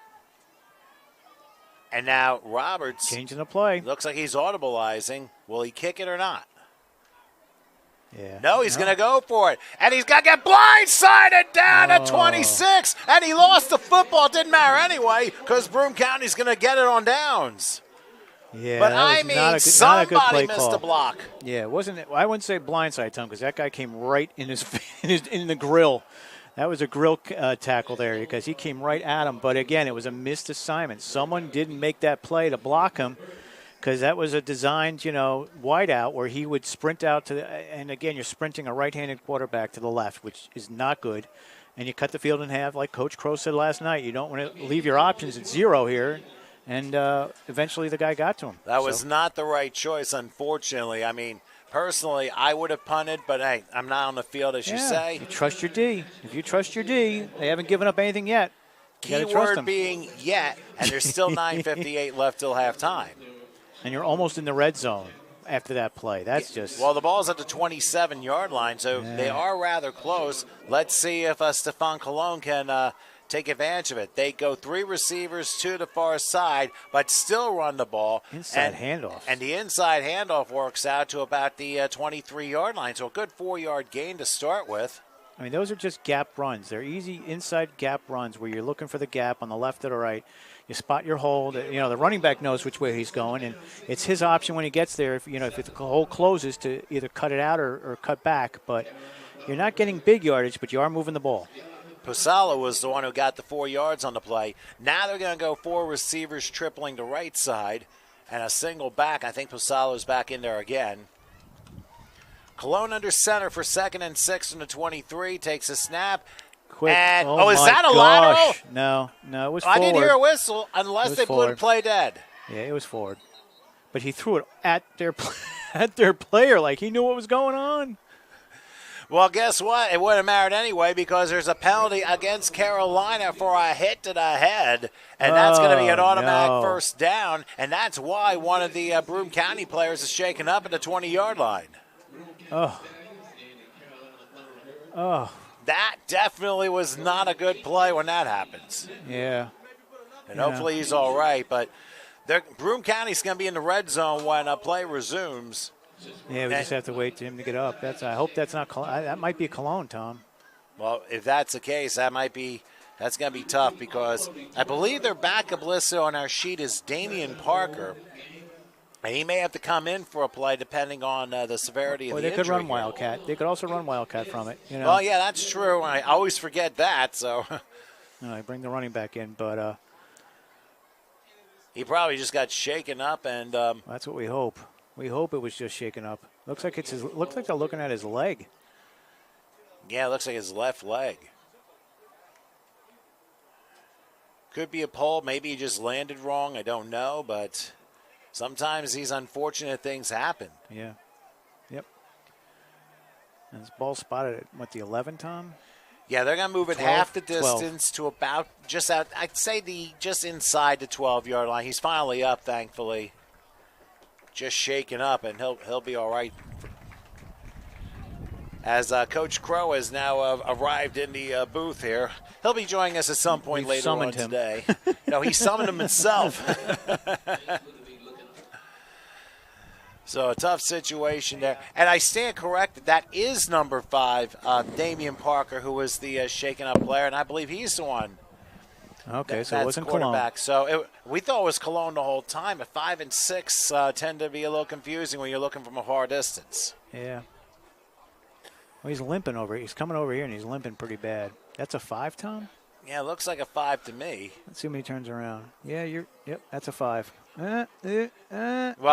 And now Roberts changing the play. Looks like he's audibilizing. Will he kick it or not? Yeah. No, he's going to go for it. And he's going to get blindsided down at 26. And he lost the football. It didn't matter anyway because Broome County's going to get it on downs. Yeah, but I mean, somebody missed a block. Yeah, it wasn't. I wouldn't say blindside, Tom, because that guy came right in in the grill. That was a grill tackle there because he came right at him. But again, it was a missed assignment. Someone didn't make that play to block him. Because that was a designed, wide out where he would sprint out to and again, you're sprinting a right-handed quarterback to the left, which is not good. And you cut the field in half, like Coach Crow said last night. You don't want to leave your options at zero here. And eventually the guy got to him. That was not the right choice, unfortunately. I mean, personally, I would have punted, but hey, I'm not on the field, as you say. You trust your D. If you trust your D, they haven't given up anything yet. Keyword being yet, and there's still 9:58 left till halftime. And you're almost in the red zone after that play. That's just... Well, the ball's at the 27-yard line, so they are rather close. Let's see if Stephon Cologne can take advantage of it. They go 3 receivers to the far side, but still run the ball. Inside handoff. And the inside handoff works out to about the 23-yard line, so a good 4-yard gain to start with. I mean, those are just gap runs. They're easy inside gap runs where you're looking for the gap on the left or the right. You spot your hole. The running back knows which way he's going, and it's his option when he gets there. If the hole closes, to either cut it out or cut back. But you're not getting big yardage, but you are moving the ball. Posala was the one who got the 4 yards on the play. Now they're going to go 4 receivers tripling the right side and a single back. I think Posala's back in there again. Cologne under center for 2nd and 6 from the 23. Takes a snap. Quick. And, is that a lateral? No, it was forward. I didn't hear a whistle unless they blew the play dead. Yeah, it was forward. But he threw it at their player like he knew what was going on. Well, guess what? It wouldn't have mattered anyway because there's a penalty against Carolina for a hit to the head, and that's going to be an automatic first down, and that's why one of the Broome County players is shaken up at the 20-yard line. Oh. That definitely was not a good play when that happens. Yeah. And hopefully he's all right. But Broome County's going to be in the red zone when play resumes. Yeah, we just have to wait for him to get up. I hope that's not Cologne. That might be Cologne, Tom. Well, if that's the case, that's going to be tough because I believe their backup listed on our sheet is Damian Parker. And he may have to come in for a play depending on the severity of the injury. They could run Wildcat. They could also run Wildcat from it. Well, yeah, that's true. I always forget that. So, I bring the running back in, but he probably just got shaken up, and that's what we hope. We hope it was just shaken up. Looks like they're looking at his leg. Yeah, it looks like his left leg. Could be a pull. Maybe he just landed wrong. I don't know, but. Sometimes these unfortunate things happen. Yeah. Yep. And this ball spotted at, the 11, Tom? Yeah, they're going to move it 12, half the distance 12. To about just out. I'd say just inside the 12-yard line. He's finally up, thankfully. Just shaken up, and he'll be all right. As Coach Crow has now arrived in the booth here. He'll be joining us at some point later on today. No, he summoned him himself. So a tough situation there. And I stand corrected. That is number 5, Damian Parker, who was the shaken-up player, and I believe he's the one. Okay, so it wasn't Cologne. So we thought it was Cologne the whole time, but 5 and 6 tend to be a little confusing when you're looking from a far distance. Yeah. Well, he's limping over. He's coming over here, and he's limping pretty bad. That's a 5, Tom? Yeah, it looks like a 5 to me. Let's see when he turns around. Yeah, yep, that's a 5. Well,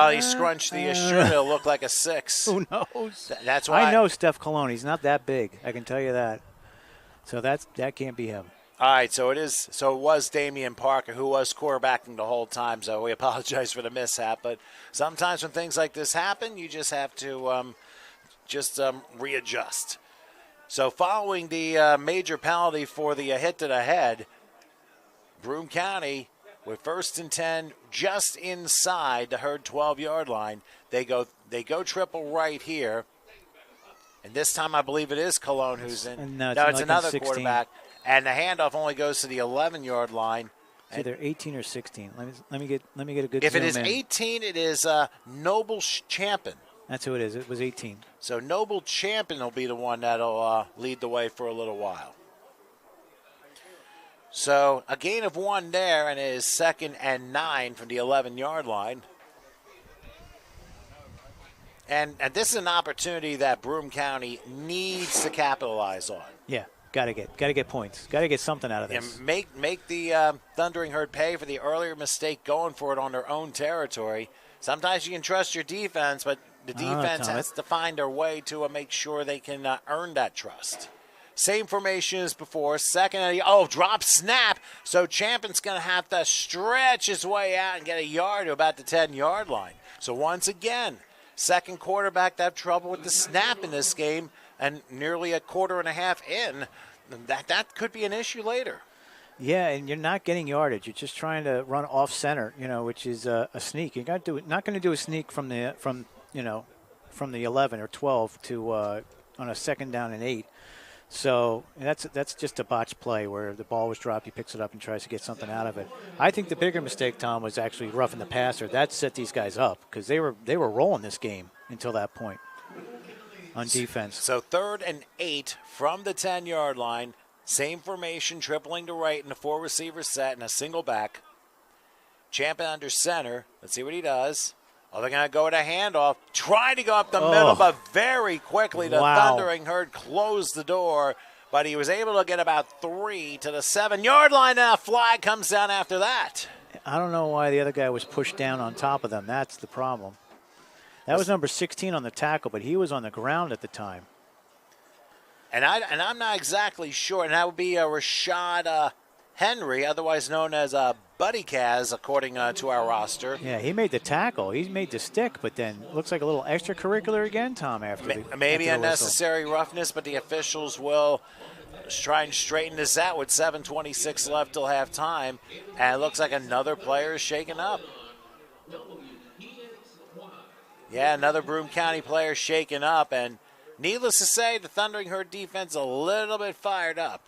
he scrunched the shirt. It'll look like a 6. Who knows? That's why I know Steph Cologne. He's not that big. I can tell you that. So that can't be him. All right, so it is. So it was Damian Parker who was quarterbacking the whole time. So we apologize for the mishap. But sometimes when things like this happen, you just have to readjust. So following the major penalty for the hit to the head, Broome County with 1st and 10 just inside the Herd 12-yard line. They go triple right here. And this time I believe it is Cologne who's in. No, it's like another 16. quarterback. And the handoff only goes to the 11-yard line. It's either 18 or 16. Let me get a good. If zoom it is in. 18, it is Noble Champion. That's who it is. It was 18. So Noble Champion will be the one that'll lead the way for a little while. So a gain of 1 there, and it is 2nd and 9 from the 11-yard line. And this is an opportunity that Broome County needs to capitalize on. Yeah. Got to get points. Got to get something out of this. And make the Thundering Herd pay for the earlier mistake going for it on their own territory. Sometimes you can trust your defense, but the defense has to find their way to make sure they can earn that trust. Same formation as before. 2nd and drop snap. So Champion's going to have to stretch his way out and get a yard to about the 10-yard line. So once again, second quarterback to have trouble with the snap in this game. And nearly a quarter and a half in, that could be an issue later. Yeah, and you're not getting yardage. You're just trying to run off center, which is a sneak. You're not going to do a sneak from the 11 or 12 to on a 2nd down and 8. So that's just a botched play where the ball was dropped, he picks it up and tries to get something out of it. I think the bigger mistake, Tom, was actually roughing the passer. That set these guys up because they were rolling this game until that point. On defense. So 3rd and 8 from the 10-yard line. Same formation, tripling to right in a 4-receiver set and a single back. Champion under center. Let's see what he does. They're going to go with a handoff. Trying to go up the middle, but very quickly the Thundering Herd closed the door. But he was able to get about 3 to the 7-yard line, and a flag comes down after that. I don't know why the other guy was pushed down on top of them. That's the problem. That was number 16 on the tackle, but he was on the ground at the time. And I'm not exactly sure. And that would be Rashad Henry, otherwise known as Buddy Kaz, according to our roster. Yeah, he made the tackle. He made the stick, but then looks like a little extracurricular again, Tom, maybe unnecessary roughness, but the officials will try and straighten this out with 7:26 left till halftime. And it looks like another player is shaken up. Yeah, another Broome County player shaken up, and needless to say, the Thundering Herd defense a little bit fired up.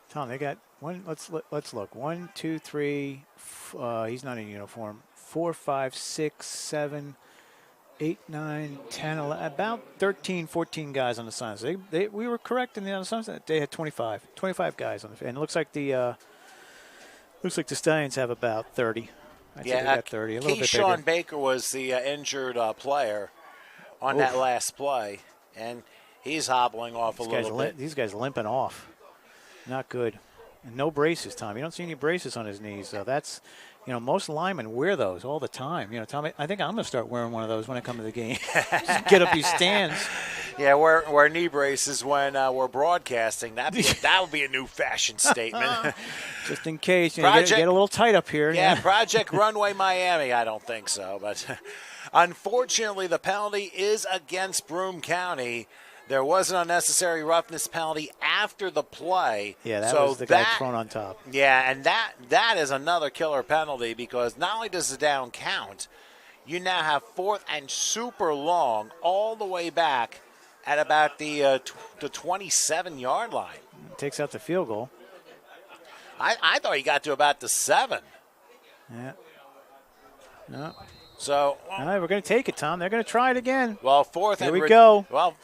Tom, they got one. Let's look. 1, 2, 3. He's not in uniform. 4, 5, 6, 7, 8, 9, 10, 11. About 13, 14 guys on the sidelines. We were correct in the on the sidelines. They had 25 guys on the. And it looks like the Stallions have about 30. I think they got 30, a little bit bigger. Keyshawn Baker was the injured player on that last play, and he's hobbling off a little bit. These guys limping off. Not good. And no braces, Tom. You don't see any braces on his knees. So that's, most linemen wear those all the time. Tom, I think I'm going to start wearing one of those when I come to the game. Just get up these stands. Yeah, wear knee braces when we're broadcasting. That would be a new fashion statement. Just in case, get a little tight up here. Yeah, Project Runway Miami, I don't think so. But unfortunately, the penalty is against Broome County. There was an unnecessary roughness penalty after the play. Yeah, that was the guy thrown on top. Yeah, and that is another killer penalty because not only does the down count, you now have 4th and super long all the way back at about the 27-yard line. Takes out the field goal. I thought he got to about the 7. Yeah. No. So all right, we're going to take it, Tom. They're going to try it again. Well, 4th Here and we go. Well,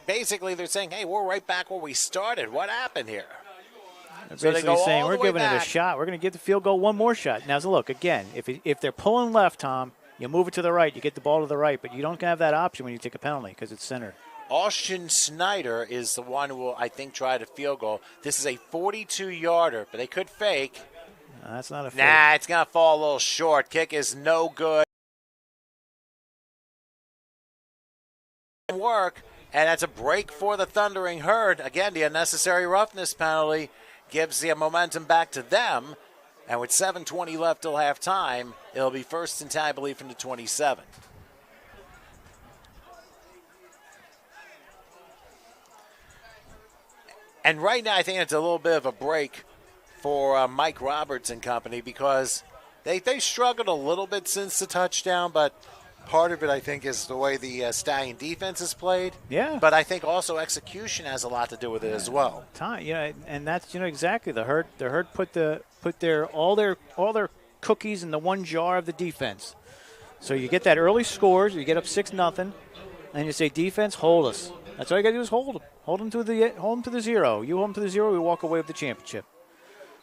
basically they're saying, hey, we're right back where we started. What happened here? They're basically saying we're giving it a shot. We're going to give the field goal one more shot. Now, so look, again, if they're pulling left, Tom, you move it to the right. You get the ball to the right, but you don't have that option when you take a penalty because it's centered. Austin Snyder is the one who will, I think, try the field goal. This is a 42-yarder, but they could fake. No, that's not a fake. Nah, it's going to fall a little short. Kick is no good. Work, and that's a break for the Thundering Herd. Again, the unnecessary roughness penalty gives the momentum back to them. And with 7:20 left till halftime, it'll be 1st and 10, I believe, from the 27. And right now, I think it's a little bit of a break for Mike Roberts and company because they struggled a little bit since the touchdown, but part of it, I think, is the way the Stallion defense is played. Yeah. But I think also execution has a lot to do with it as well. Time, and that's exactly the herd. The herd put all their cookies in the one jar of the defense. So you get that early scores, you get up 6-0, and you say, defense, hold us. That's all you got to do is hold them. Hold them to the 0. You hold them to the 0, we walk away with the championship.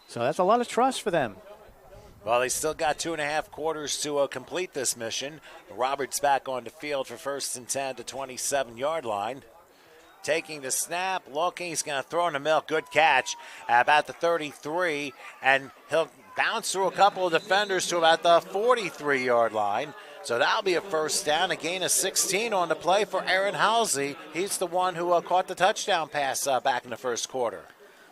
So that's a lot of trust for them. Well, they still got 2.5 quarters to complete this mission. Roberts back on the field for 1st and 10 to 27-yard line. Taking the snap, looking, he's going to throw in the middle. Good catch about the 33, and he'll bounce through a couple of defenders to about the 43-yard line. So that'll be a 1st down, a gain of 16 on the play for Aaron Halsey. He's the one who caught the touchdown pass back in the 1st quarter.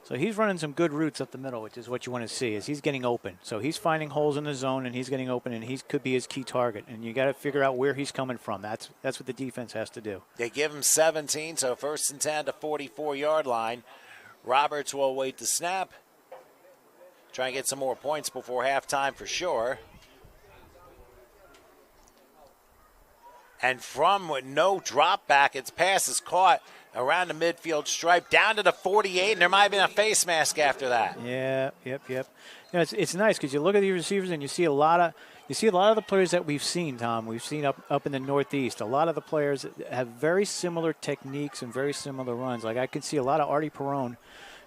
So he's running some good routes up the middle, which is what you want to see, is he's getting open. So he's finding holes in the zone, and he's getting open, and he could be his key target. And you got to figure out where he's coming from. That's what the defense has to do. They give him 17, so 1st and 10 to 44-yard line. Roberts will await the snap. Try and get some more points before halftime for sure. And from with no drop back, its pass is caught around the midfield stripe, down to the 48, and there might have been a face mask after that. Yeah, yep. It's nice because you look at the receivers and you see a lot of the players that we've seen, Tom. We've seen up in the Northeast. A lot of the players have very similar techniques and very similar runs. Like I can see a lot of Artie Perrone,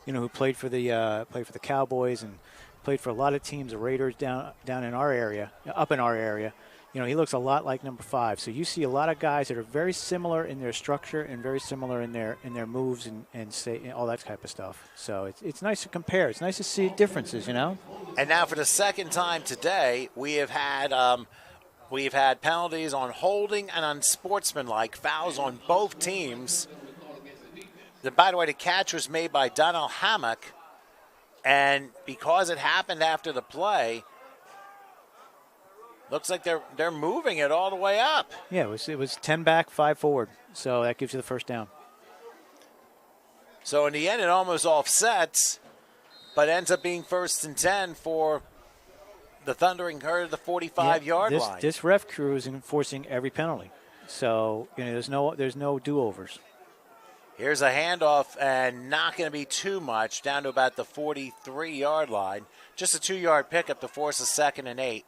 who played for the Cowboys and played for a lot of teams, the Raiders down in our area, up in our area. He looks a lot like number 5. So you see a lot of guys that are very similar in their structure and very similar in their moves and say all that type of stuff. So it's nice to compare. It's nice to see differences, And now for the second time today, we've had penalties on holding and unsportsmanlike fouls on both teams. By the way, the catch was made by Donnell Hammock, and because it happened after the play, looks like they're moving it all the way up. Yeah, it was 10 back, 5 forward. So that gives you the 1st down. So in the end, it almost offsets, but ends up being 1st and 10 for the Thundering Herd at the 45-yard line. This ref crew is enforcing every penalty. So there's no do-overs. Here's a handoff, and not going to be too much, down to about the 43-yard line. Just a 2-yard pickup to force a 2nd and 8.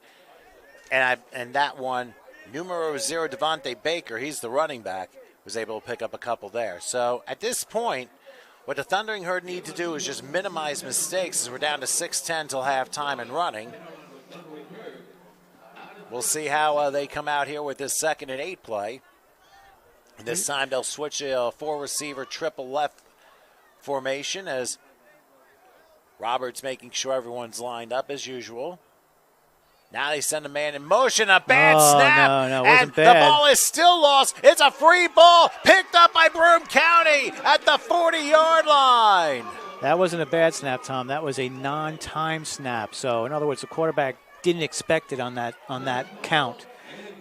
And that one, numero 0, Devontae Baker, he's the running back, was able to pick up a couple there. So at this point, what the Thundering Herd need to do is just minimize mistakes as we're down to 6:10 till halftime and running. We'll see how they come out here with this 2nd and 8 play. This time they'll switch a 4-receiver triple left formation as Roberts making sure everyone's lined up as usual. Now they send a man in motion, a bad snap, no, it and wasn't bad. The ball is still lost. It's a free ball picked up by Broome County at the 40-yard line. That wasn't a bad snap, Tom. That was a non-time snap. So, in other words, the quarterback didn't expect it on that count,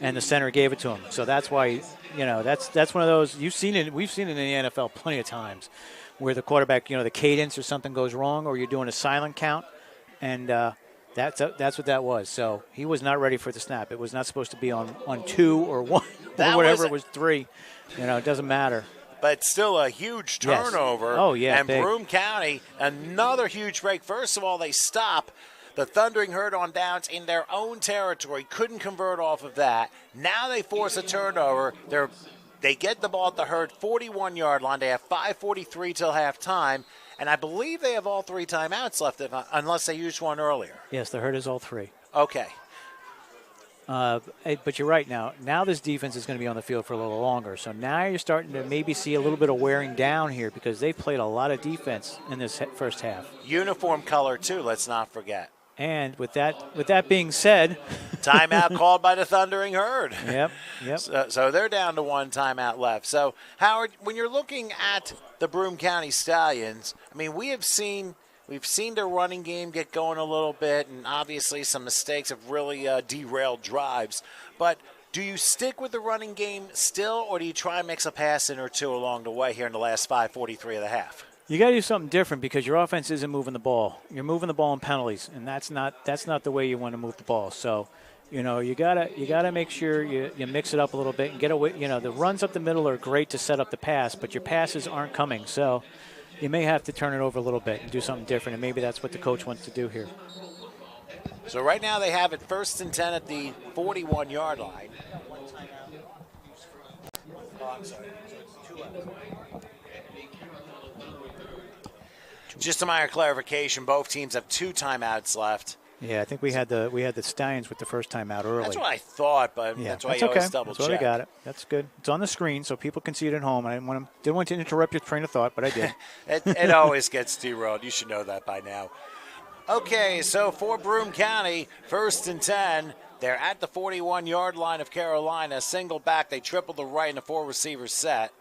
and the center gave it to him. So that's why, that's one of those we've seen it in the NFL plenty of times, where the quarterback, the cadence or something goes wrong, or you're doing a silent count, and that's what that was. So he was not ready for the snap. It was not supposed to be on 2 or 1 or whatever it was 3. It doesn't matter. But still a huge turnover. Yes. Oh, yeah. And Broome County, another huge break. First of all, they stop the Thundering Herd on downs in their own territory. Couldn't convert off of that. Now they force a turnover. They get the ball at the Herd 41-yard line. They have 5:43 till halftime. And I believe they have all 3 timeouts left, unless they used one earlier. Yes, the Herd is all 3. Okay. But you're right now. Now this defense is going to be on the field for a little longer. So now you're starting to maybe see a little bit of wearing down here because they've played a lot of defense in this first half. Uniform color, too, let's not forget. And with that being said, timeout called by the Thundering Herd. Yep. So they're down to 1 timeout left. So, Howard, when you're looking at the Broome County Stallions, I mean, we have seen We've seen their running game get going a little bit, and obviously some mistakes have really derailed drives. But do you stick with the running game still, or do you try and mix a pass in or two along the way here in the last 5:43 of the half? You got to do something different because your offense isn't moving the ball. You're moving the ball in penalties, and that's not the way you want to move the ball. So, you gotta make sure you mix it up a little bit and get away. The runs up the middle are great to set up the pass, but your passes aren't coming. So, you may have to turn it over a little bit and do something different, and maybe that's what the coach wants to do here. So right now they have it 1st and 10 at the 41-yard line. Oh, I'm sorry. Just a minor clarification, both teams have 2 timeouts left. Yeah, I think we had the Stallions with the first timeout early. That's what I thought, but yeah, that's why that's you okay. always double check. That's why I got it. That's good. It's on the screen so people can see it at home. I didn't want to interrupt your train of thought, but I did. it always gets derailed. You should know that by now. Okay, so for Broome County, 1st and 10. They're at the 41-yard line of Carolina. Single back. They triple the right in a 4-receiver set.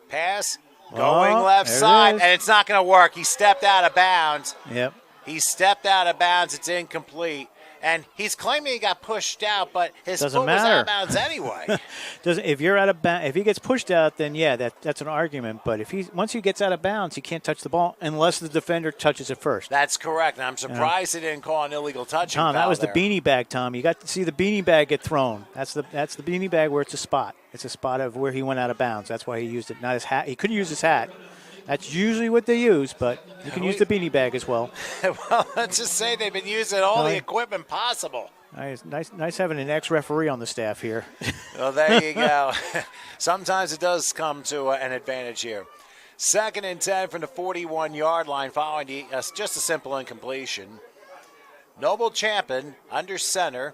Pass. Going left side, and it's not going to work. He stepped out of bounds. Yep. He stepped out of bounds. It's incomplete. And he's claiming he got pushed out, but his foot was out of bounds anyway. If he gets pushed out, then yeah, that's an argument. But once he gets out of bounds, he can't touch the ball unless the defender touches it first. That's correct. And I'm surprised he didn't call an illegal touching Tom, foul that was there. the beanie bag, Tom. You got to see the beanie bag get thrown. That's the beanie bag where it's a spot. It's a spot of where he went out of bounds. That's why he used it. Not his hat. He couldn't use his hat. That's usually what they use, but you can use the beanie bag as well. Well, let's just say they've been using all the equipment possible. Nice having an ex-referee on the staff here. Well, there you go. Sometimes it does come to an advantage here. 2nd and 10 from the 41-yard line following just a simple incompletion. Noble Champion under center,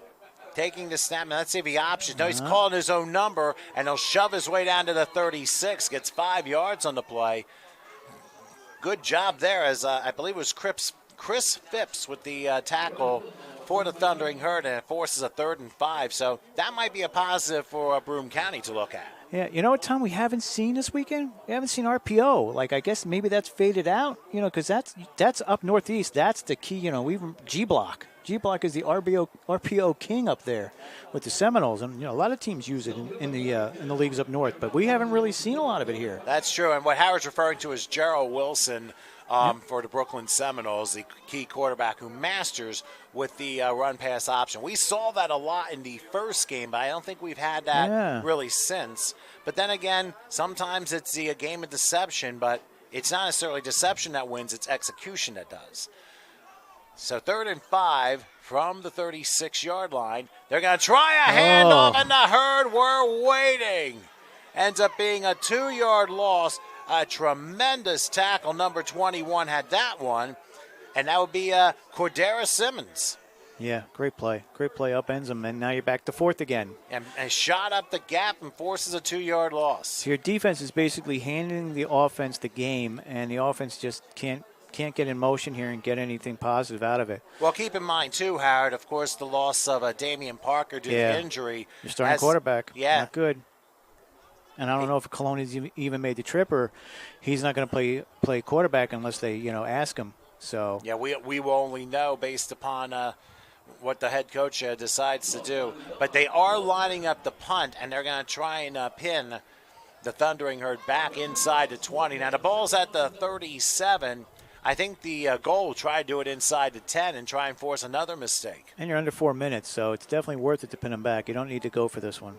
taking the snap. Now, let's see if he options. No, he's calling his own number, and he'll shove his way down to the 36. Gets 5 yards on the play. Good job there, as I believe it was Chris Phipps with the tackle for the Thundering Herd, and it forces a 3rd and 5. So that might be a positive for Broome County to look at. Yeah, you know what, Tom, we haven't seen this weekend? We haven't seen RPO. Like, I guess maybe that's faded out, because that's up northeast. That's the key, G-Block. G-Block is the RPO king up there with the Seminoles, and a lot of teams use it in the leagues up north, but we haven't really seen a lot of it here. That's true, and what Howard's referring to is Gerald Wilson for the Brooklyn Seminoles, the key quarterback who masters with the run-pass option. We saw that a lot in the first game, but I don't think we've had that really since. But then again, sometimes it's the game of deception, but it's not necessarily deception that wins, it's execution that does. So 3rd and 5 from the 36-yard line. They're going to try a handoff, and the Herd were waiting. Ends up being a 2-yard loss. A tremendous tackle. Number 21 had that one, and that would be Cordera Simmons. Yeah, great play. Great play, upends him, and now you're back to 4th again. And shot up the gap and forces a 2-yard loss. So your defense is basically handing the offense the game, and the offense just can't get in motion here and get anything positive out of it. Well, keep in mind, too, Howard, of course, the loss of Damian Parker due to injury. Your starting quarterback. Yeah. Not good. And I don't know if Coloni's even made the trip, or he's not going to play quarterback unless they, ask him. So yeah, we will only know based upon what the head coach decides to do. But they are lining up the punt, and they're going to try and pin the Thundering Herd back inside the 20. Now, the ball's at the 37. I think the goal will try to do it inside the 10 and try and force another mistake. And you're under 4 minutes, so it's definitely worth it to pin him back. You don't need to go for this one.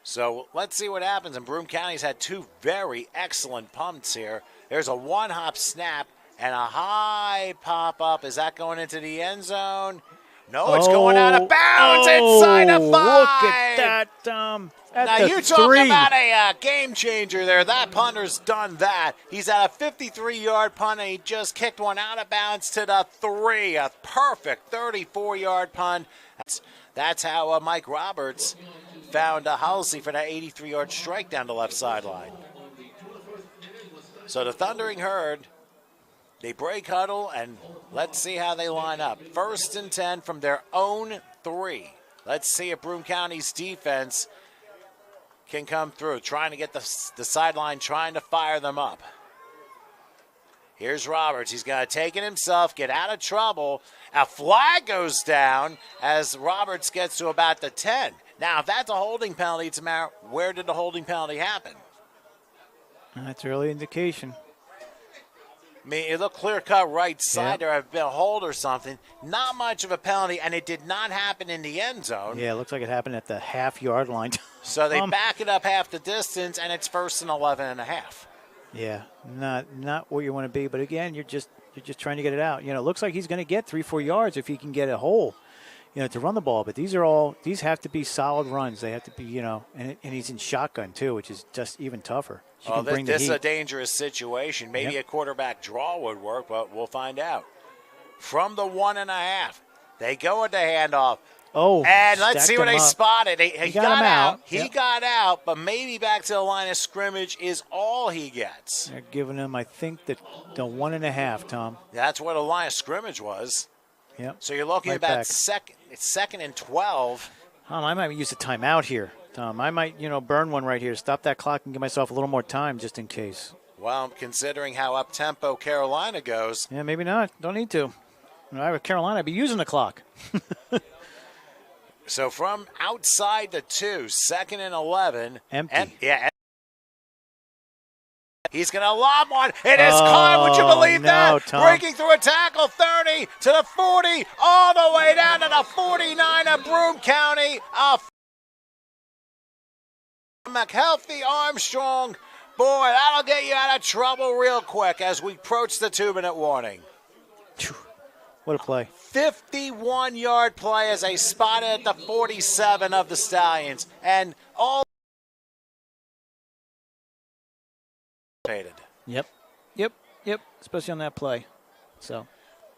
So let's see what happens. And Broome County's had 2 very excellent punts here. There's a one-hop snap and a high pop-up. Is that going into the end zone? No, it's going out of bounds inside the 5. Look at that, Now, you talk about a game changer there. That punter's done that. He's at a 53-yard punt, and he just kicked one out of bounds to the 3. A perfect 34-yard punt. That's how Mike Roberts found Halsey for that 83-yard strike down the left sideline. So the Thundering Herd, they break huddle, and let's see how they line up. 1st and 10 from their own 3. Let's see if Broome County's defense can come through, trying to get the sideline, trying to fire them up. Here's Roberts. He's got to take it himself, get out of trouble. A flag goes down as Roberts gets to about the 10. Now, if that's a holding penalty, Tamara, where did the holding penalty happen? That's an early indication. I mean, it looked clear-cut right side. There had been a hold or something. Not much of a penalty, and it did not happen in the end zone. Yeah, it looks like it happened at the half-yard line. So they back it up half the distance, and it's 1st and 11.5. Yeah, not where you want to be. But again, you're just trying to get it out. You know, it looks like he's going to get 3-4 yards if he can get a hole, you know, to run the ball. But these have to be solid runs. They have to be, you know, and he's in shotgun too, which is just even tougher. Well, this is a dangerous situation. Maybe a quarterback draw would work, but we'll find out. From the 1.5, they go with the handoff. Oh, and let's see where they spotted. He got out. He got out, but maybe back to the line of scrimmage is all he gets. They're giving him, I think, the 1.5, Tom. That's where the line of scrimmage was. Yep. So you're looking about second and 12. I might use a timeout here, Tom. I might, burn one right here. Stop that clock and give myself a little more time just in case. Well, considering how up-tempo Carolina goes. Yeah, maybe not. Don't need to. If I were Carolina, I'd be using the clock. So from outside the 2, 2nd and 11. Empty. He's going to lob one. It is caught. Would you believe that? Tom. Breaking through a tackle, 30 to the 40, all the way down to the 49 of Broome County. McHealthy Armstrong. Boy, that'll get you out of trouble real quick as we approach the 2-minute warning. What a play. 51-yard play as they spotted at the 47 of the Stallions. And all Yep. Especially on that play. So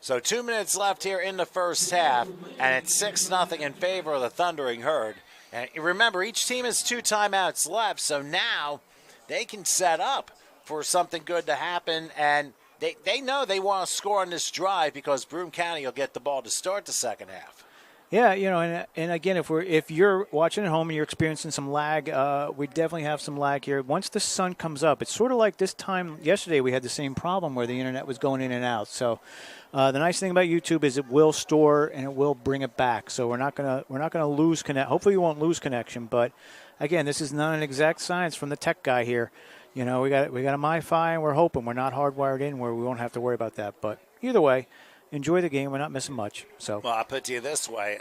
2 minutes left here in the first half, and it's 6-0 in favor of the Thundering Herd. And remember, each team has 2 timeouts left, so now they can set up for something good to happen, and they know they want to score on this drive because Broome County will get the ball to start the second half. Yeah, and again, if you're watching at home and you're experiencing some lag, we definitely have some lag here. Once the sun comes up, it's sort of like this time yesterday we had the same problem where the internet was going in and out. So the nice thing about YouTube is it will store and it will bring it back. So we're not gonna lose connect. Hopefully, we won't lose connection. But again, this is not an exact science from the tech guy here. We got a MiFi, and we're hoping we're not hardwired in where we won't have to worry about that. But either way, enjoy the game. We're not missing much. So, well, I'll put it to you this way.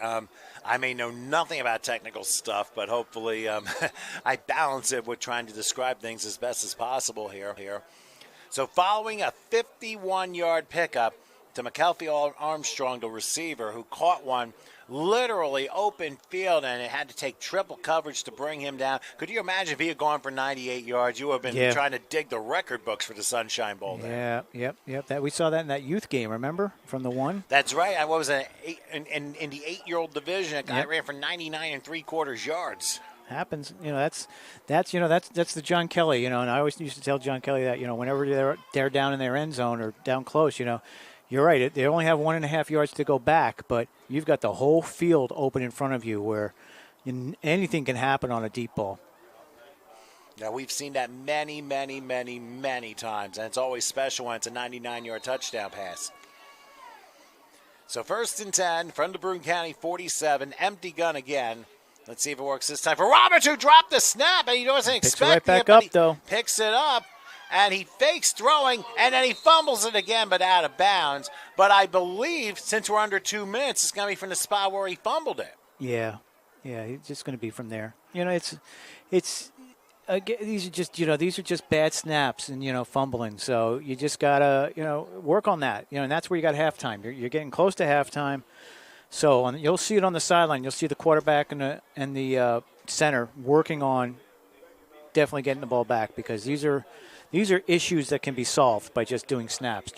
I may know nothing about technical stuff, but hopefully I balance it with trying to describe things as best as possible here. So following a 51-yard pickup to McHealthy Armstrong, the receiver, who caught one literally open field, and it had to take triple coverage to bring him down. Could you imagine if he had gone for 98 yards? You would have been trying to dig the record books for the Sunshine Bowl there. Yeah, yep. That we saw that in that youth game, remember, from the 1? That's right. What was it? In the 8-year-old division, a guy ran for 99 3/4 yards. Happens. That's the John Kelly. And I always used to tell John Kelly that whenever they're down in their end zone or down close, you're right. They only have 1.5 yards to go back, but you've got the whole field open in front of you where anything can happen on a deep ball. Now, we've seen that many, many, many, many times, and it's always special when it's a 99-yard touchdown pass. So 1st and 10 from the Broome County 47, empty gun again. Let's see if it works this time for Roberts, who dropped the snap, and he wasn't expecting it. Picks it right back up, though. Picks it up. And he fakes throwing, and then he fumbles it again, but out of bounds. But I believe, since we're under 2 minutes, it's going to be from the spot where he fumbled it. Yeah, it's just going to be from there. These are just bad snaps and fumbling. So you just gotta work on that. And that's where you got halftime. You're getting close to halftime. So you'll see it on the sideline. You'll see the quarterback and the center working on definitely getting the ball back because these are issues that can be solved by just doing snaps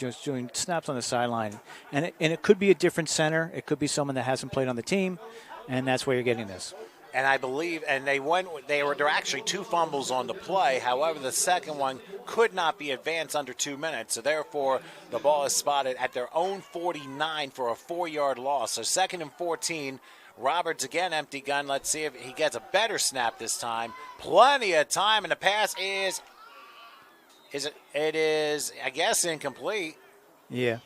on the sideline. And it could be a different center. It could be someone that hasn't played on the team, and that's where you're getting this. And I believe, and there were actually 2 fumbles on the play. However, the second one could not be advanced under 2 minutes. So therefore, the ball is spotted at their own 49 for a 4-yard loss. So 2nd and 14. Roberts again, empty gun. Let's see if he gets a better snap this time. Plenty of time, and the pass is It is, I guess, incomplete. Yeah.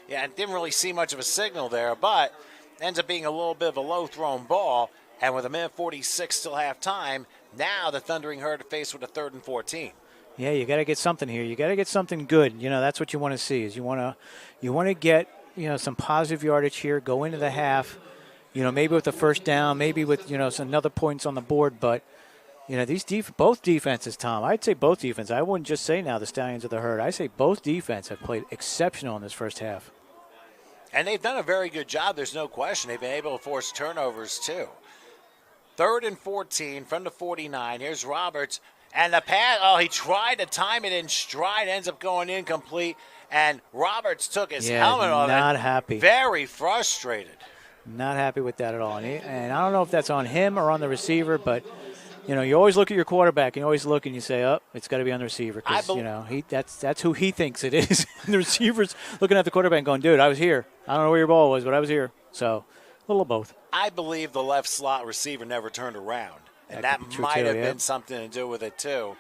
Yeah, I didn't really see much of a signal there, but ends up being a little bit of a low-thrown ball. And with a minute 46 till halftime, now the Thundering Herd are faced with a 3rd and 14. Yeah, you got to get something here. You got to get something good. That's what you want to see. Is you want to get some positive yardage here. Go into the half. Maybe with the first down, maybe with some other points on the board. But both defenses, Tom. I'd say both defenses. I wouldn't just say now the Stallions are the Herd. I say both defenses have played exceptional in this first half. And they've done a very good job. There's no question. They've been able to force turnovers too. 3rd and 14 from the 49. Here's Roberts. And the pass, he tried to time it in stride, ends up going incomplete. And Roberts took his helmet off. Not happy. Very frustrated. Not happy with that at all. And I don't know if that's on him or on the receiver, but, you always look at your quarterback. You always look and you say, it's got to be on the receiver because, that's who he thinks it is. And the receiver's looking at the quarterback and going, dude, I was here. I don't know where your ball was, but I was here. So a little of both. I believe the left slot receiver never turned around. And that might have been something to do with it, too.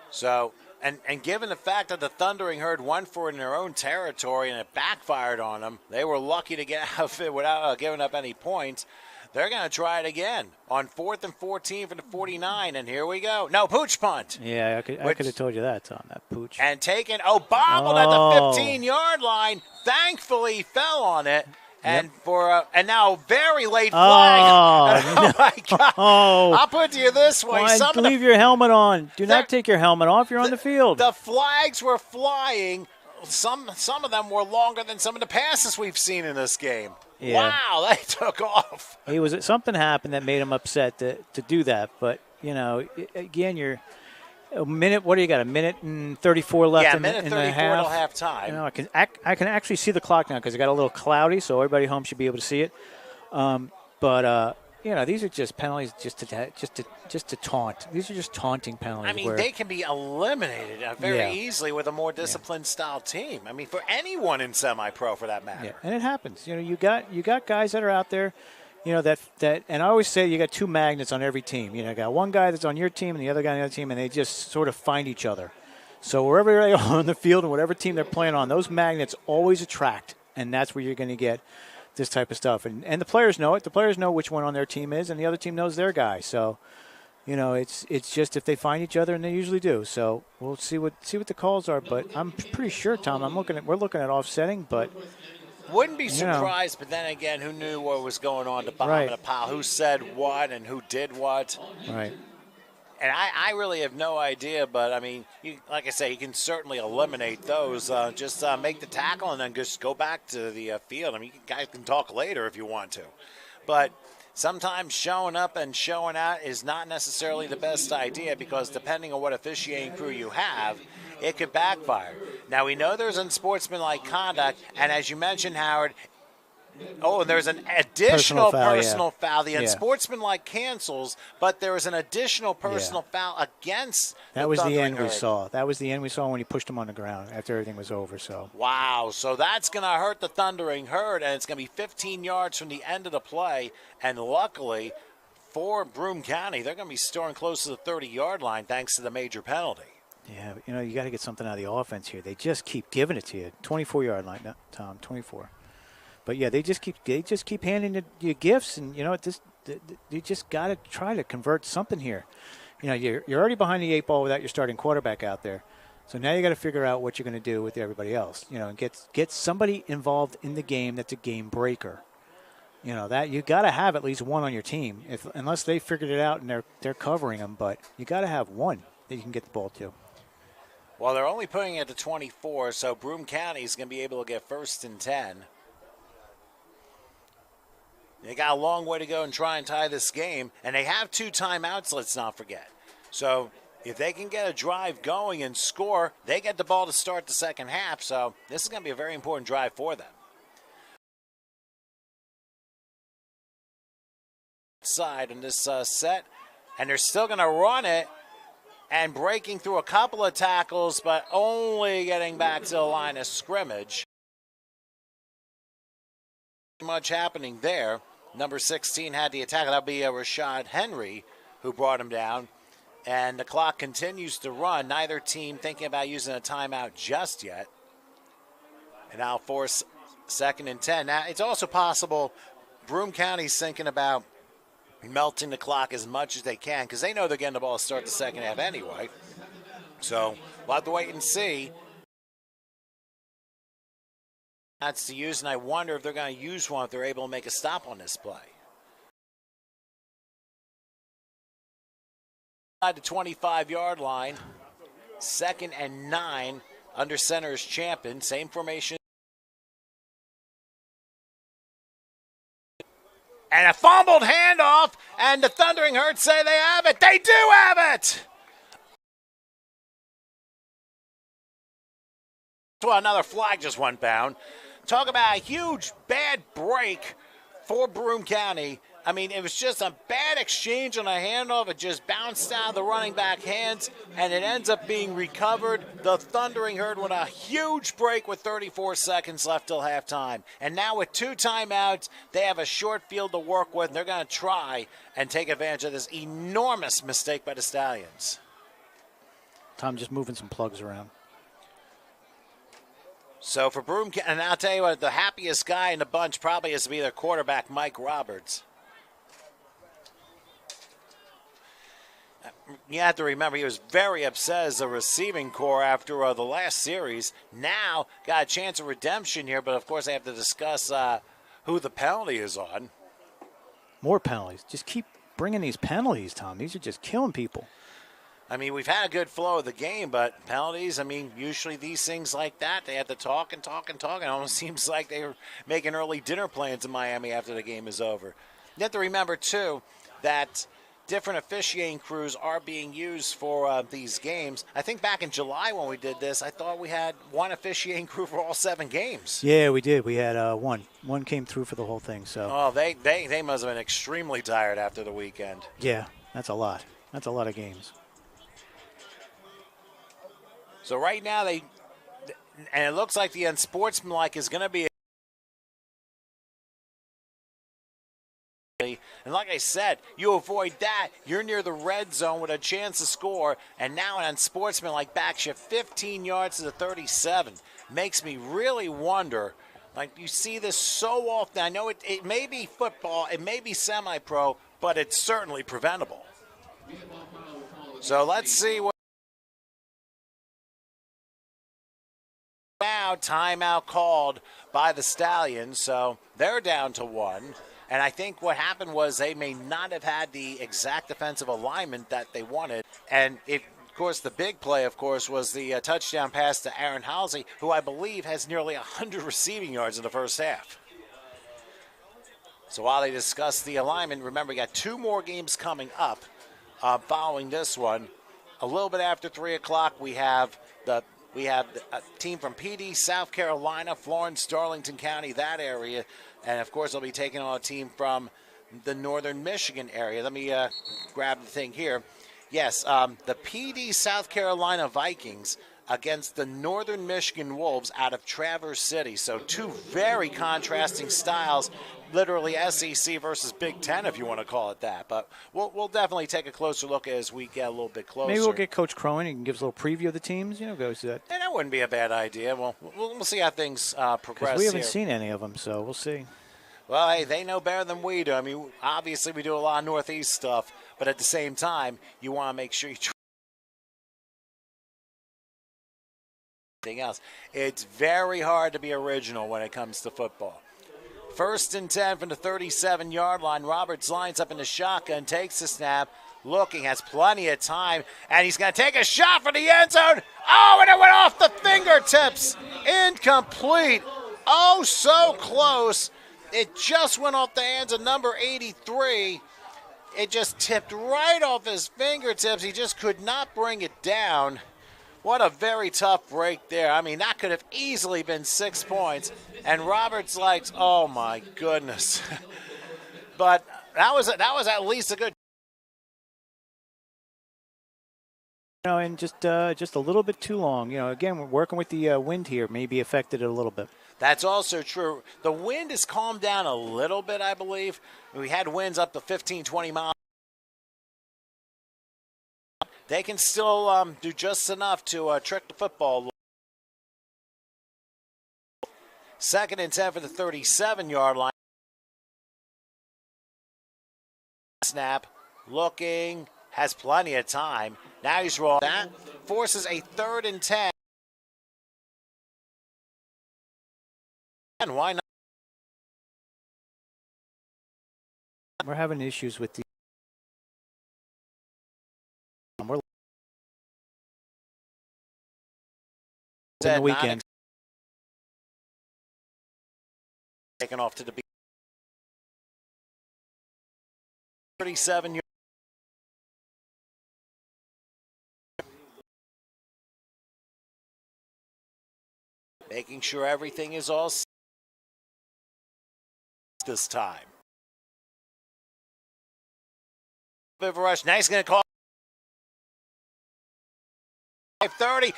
So, and given the fact that the Thundering Herd went for it in their own territory and it backfired on them, they were lucky to get out of it without giving up any points. They're going to try it again on 4th and 14 for the 49, and here we go. No, pooch punt. Yeah, I could have told you that, Tom, that pooch. And taken, bobbled at the 15-yard line. Thankfully, he fell on it. And and now very late flag. Oh my God! I'll put it to you this way: leave your helmet on. Do not take your helmet off. You're on the field. The flags were flying. Some of them were longer than some of the passes we've seen in this game. Yeah. Wow, they took off. Something happened that made him upset to do that. But again, you're. A minute. What do you got? A minute and 34 left. Yeah, in minute the 34 half. till halftime. I can actually see the clock now because it got a little cloudy, so everybody home should be able to see it. But these are just penalties, just to taunt. These are just taunting penalties. I mean, they can be eliminated very easily with a more disciplined style team. I mean, for anyone in semi-pro, for that matter. Yeah, and it happens. You got guys that are out there. That and I always say you got two magnets on every team. You got one guy that's on your team and the other guy on the other team, and they just sort of find each other. So wherever they are on the field and whatever team they're playing on, those magnets always attract, and that's where you're going to get this type of stuff. And the players know it. The players know which one on their team is, and the other team knows their guy. So, it's just if they find each other, and they usually do. So we'll see what the calls are. But I'm pretty sure, Tom, we're looking at offsetting, but. Wouldn't be surprised, but then again, who knew what was going on at the bottom of the pile? Who said what and who did what? Right. And I really have no idea, but, I mean, like I say, you can certainly eliminate those. Just make the tackle and then just go back to the field. I mean, you guys can talk later if you want to. But sometimes showing up and showing out is not necessarily the best idea because depending on what officiating crew you have, it could backfire. Now, we know there's unsportsmanlike conduct, and as you mentioned, Howard, there's an additional personal foul. The unsportsmanlike cancels, but there was an additional personal foul against That was the end we saw. That was the end we saw when he pushed him on the ground after everything was over. So wow. So that's going to hurt the Thundering Herd, and it's going to be 15 yards from the end of the play, and luckily for Broome County, they're going to be storing close to the 30-yard line thanks to the major penalty. Yeah, you got to get something out of the offense here. They just keep giving it to you. 24-yard line, no, Tom, 24. But yeah, they just keep handing you gifts, and you just got to try to convert something here. You're already behind the 8 ball without your starting quarterback out there. So now you got to figure out what you're going to do with everybody else. And get somebody involved in the game that's a game breaker. That you got to have at least one on your team, unless they figured it out and they're covering them. But you got to have one that you can get the ball to. Well, they're only putting it to 24, so Broome County is going to be able to get 1st and 10. They got a long way to go and try and tie this game, and they have 2 timeouts, let's not forget. So if they can get a drive going and score, they get the ball to start the second half, so this is going to be a very important drive for them. Side in this set, and they're still going to run it. And breaking through a couple of tackles, but only getting back to the line of scrimmage. Much happening there. Number 16 had the attack. That would be Rashad Henry who brought him down. And the clock continues to run. Neither team thinking about using a timeout just yet. And now force 2nd and 10. Now, it's also possible Broome County's thinking about melting the clock as much as they can because they know they're getting the ball to start the second half anyway. So we'll have to wait and see. That's to use, and I wonder if they're going to use one if they're able to make a stop on this play. At the 25-yard line, 2nd and 9, under center is Champion. Same formation. And a fumbled handoff, and the Thundering Herd say they have it. They do have it! Well, another flag just went down. Talk about a huge bad break for Broome County. I mean, it was just a bad exchange on a handoff. It just bounced out of the running back hands, and it ends up being recovered. The Thundering Herd with a huge break with 34 seconds left till halftime. And now with 2 timeouts, they have a short field to work with. And they're going to try and take advantage of this enormous mistake by the Stallions. Tom just moving some plugs around. So for Broome, and I'll tell you what, the happiest guy in the bunch probably has to be their quarterback, Mike Roberts. You have to remember he was very upset as a receiving core after the last series. Now got a chance of redemption here, but of course I have to discuss who the penalty is on. More penalties. Just keep bringing these penalties, Tom. These are just killing people. I mean, we've had a good flow of the game, but penalties, I mean, usually these things like that, they have to talk and talk and talk. It almost seems like they were making early dinner plans in Miami after the game is over. You have to remember, too, that different officiating crews are being used for these games. I think back in July when we did this, I thought we had one officiating crew for all 7 games. Yeah, we did. We had one. One came through for the whole thing. So. Oh, they must have been extremely tired after the weekend. Yeah, that's a lot. That's a lot of games. So right now and it looks like the unsportsmanlike is going to be. And like I said, you avoid that, you're near the red zone with a chance to score, and now an unsportsmanlike backs you 15 yards to the 37. Makes me really wonder, like you see this so often. I know it may be football, it may be semi-pro, but it's certainly preventable. So let's see what. Now timeout called by the Stallions, so they're down to 1. And I think what happened was they may not have had the exact defensive alignment that they wanted. And, of course, the big play, of course, was the touchdown pass to Aaron Halsey, who I believe has nearly 100 receiving yards in the first half. So while they discuss the alignment, remember, we got 2 more games coming up following this one. A little bit after 3 o'clock, we have a team from PD, South Carolina, Florence, Darlington County, that area. And, of course, they'll be taking on a team from the northern Michigan area. Let me grab the thing here. Yes, the PD South Carolina Vikings against the northern Michigan Wolves out of Traverse City. So 2 very contrasting styles, literally SEC versus Big Ten, if you want to call it that. But we'll definitely take a closer look as we get a little bit closer. Maybe we'll get Coach Crowan. He can give us a little preview of the teams. Goes to that. And that wouldn't be a bad idea. Well, we'll see how things progress. We haven't seen any of them, so we'll see. Well, hey, they know better than we do. I mean, obviously we do a lot of Northeast stuff, but at the same time, you want to make sure you try anything else. It's very hard to be original when it comes to football. 1st and 10 from the 37-yard line. Roberts lines up in the shotgun, takes the snap, looking, has plenty of time, and he's going to take a shot for the end zone. Oh, and it went off the fingertips. Incomplete. Oh, so close. It just went off the hands of number 83. It just tipped right off his fingertips. He just could not bring it down. What a very tough break there. I mean, that could have easily been 6 points. And Roberts likes, oh my goodness. But that was at least a good. And just a little bit too long. Again, we're working with the wind here. Maybe affected it a little bit. That's also true. The wind has calmed down a little bit, I believe. We had winds up to 15, 20 miles. they can still do just enough to trick the football. 2nd and 10 for the 37-yard line. Snap, looking, has plenty of time. Now he's rolling. That forces a 3rd and 10. And why not? We're having issues with the. We're in the weekend. Taken off to the 37 yards. Making sure everything is all this time. Bit of a rush. Nice, going to call 5:30.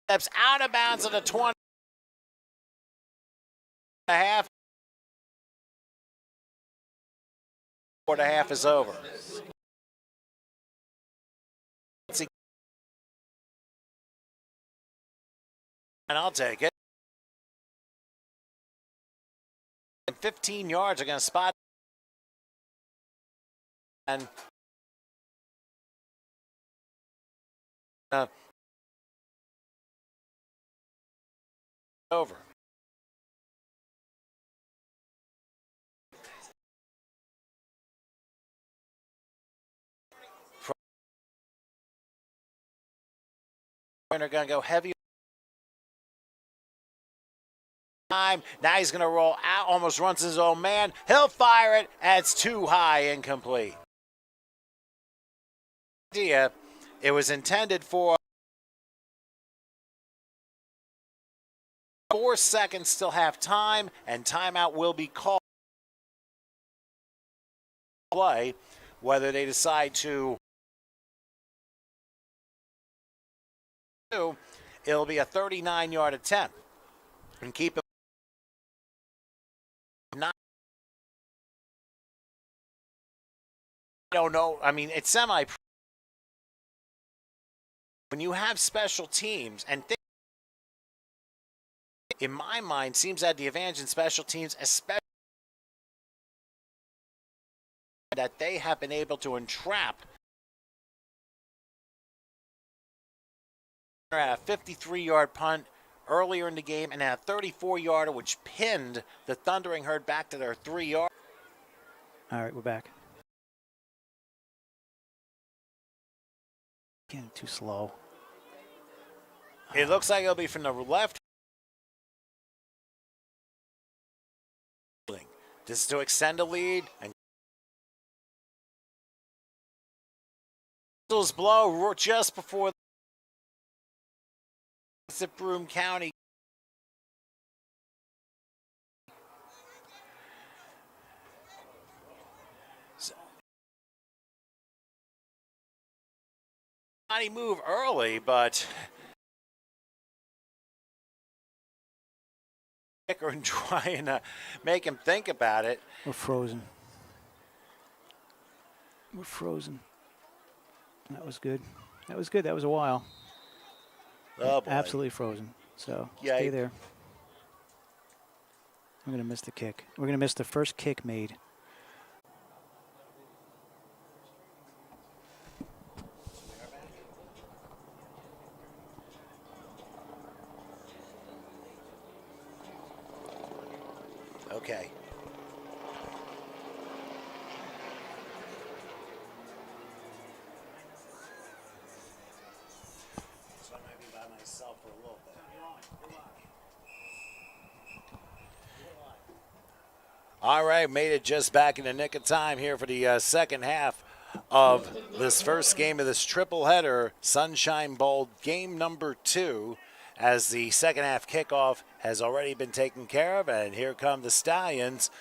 Steps out of bounds at the 20 and a half. 4 and a half is over. And I'll take it. And 15 yards are going to spot. And over. They're going to go heavy. Time. Now he's going to roll out, almost runs his own man. He'll fire it, and it's too high, incomplete. It was intended for 4 seconds, still have time, and timeout will be called. Play, whether they decide to. It'll be a 39-yard attempt, and keep it. Not. I don't know. I mean, it's semi. When you have special teams, and in my mind, seems that the advantage in special teams, especially that they have been able to entrap a 53-yard punt earlier in the game, and a 34-yarder which pinned the Thundering Herd back to their 3-yard. All right, we're back. Getting too slow. It looks like it'll be from the left. This is to extend a lead. And whistles blow just before Broome County. Not move early, but and trying to make him think about it. We're frozen. We're frozen. That was good. That was good. That was a while. Oh, boy. Absolutely frozen. So yeah, stay there. We're going to miss the kick. We're going to miss the first kick made. Okay. So I might be by myself for a little bit. All right, made it just back in the nick of time here for the second half of this first game of this triple header, Sunshine Bowl game number 2. As the second half kickoff has already been taken care of, and here come the Stallions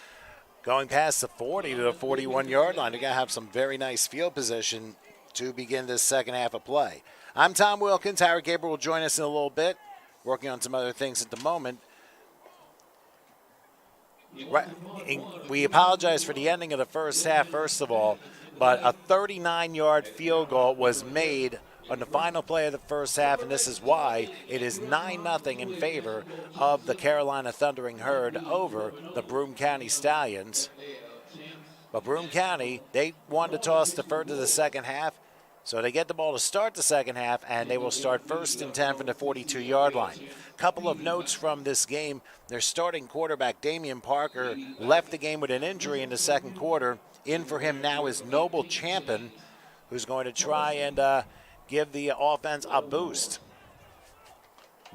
going past the 40 to the 41-yard line. They're going to have some very nice field position to begin this second half of play. I'm Tom Wilkins. Howard Gabriel will join us in a little bit, working on some other things at the moment. Right. We apologize for the ending of the first half, first of all. but a 39-yard field goal was made on the final play of the first half, and this is why it is 9-0 in favor of the Carolina Thundering Herd over the Broome County Stallions. But Broome County, they wanted to toss deferred to the second half, so they get the ball to start the second half, and they will start 1st and 10 from the 42-yard line. Couple of notes from this game. Their starting quarterback, Damian Parker, left the game with an injury in the second quarter. In for him now is Noble Champion, who's going to try and give the offense a boost.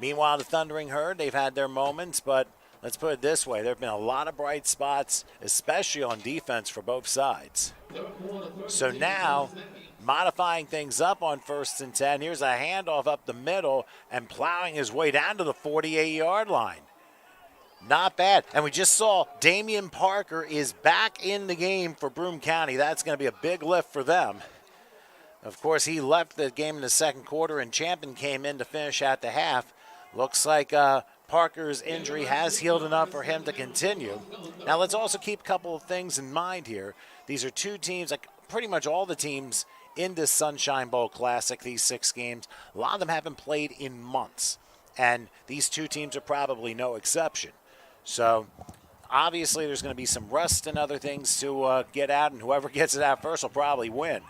Meanwhile, the Thundering Herd, they've had their moments, but let's put it this way. There have been a lot of bright spots, especially on defense for both sides. So now, modifying things up on 1st and 10. Here's a handoff up the middle and plowing his way down to the 48-yard line. Not bad. And we just saw Damian Parker is back in the game for Broome County. That's going to be a big lift for them. Of course, he left the game in the second quarter, and Champion came in to finish at the half. Looks like Parker's injury has healed enough for him to continue. Now, let's also keep a couple of things in mind here. These are two teams, like pretty much all the teams in this Sunshine Bowl Classic, these 6 games, a lot of them haven't played in months. And these two teams are probably no exception. So, obviously, there's going to be some rust and other things to get out, and whoever gets it out first will probably win.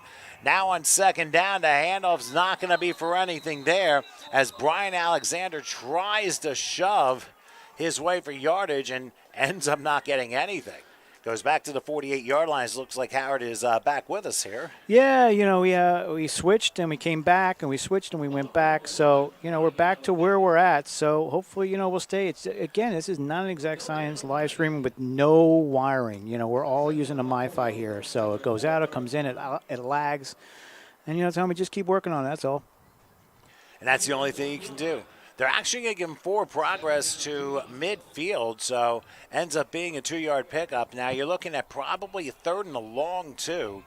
Now on 2nd down, the handoff's not going to be for anything there as Brian Alexander tries to shove his way for yardage and ends up not getting anything. Goes back to the 48-yard line. It looks like Howard is back with us here. Yeah, we switched and we came back, and we switched and we went back. So, we're back to where we're at. So hopefully, we'll stay. Again, this is not an exact science live streaming with no wiring. We're all using a MiFi here. So it goes out, it comes in, it lags. And, tell me, just keep working on it. That's all. And that's the only thing you can do. They're actually going to give him forward progress to midfield, so ends up being a 2-yard pickup. Now you're looking at probably a 3rd and a long 2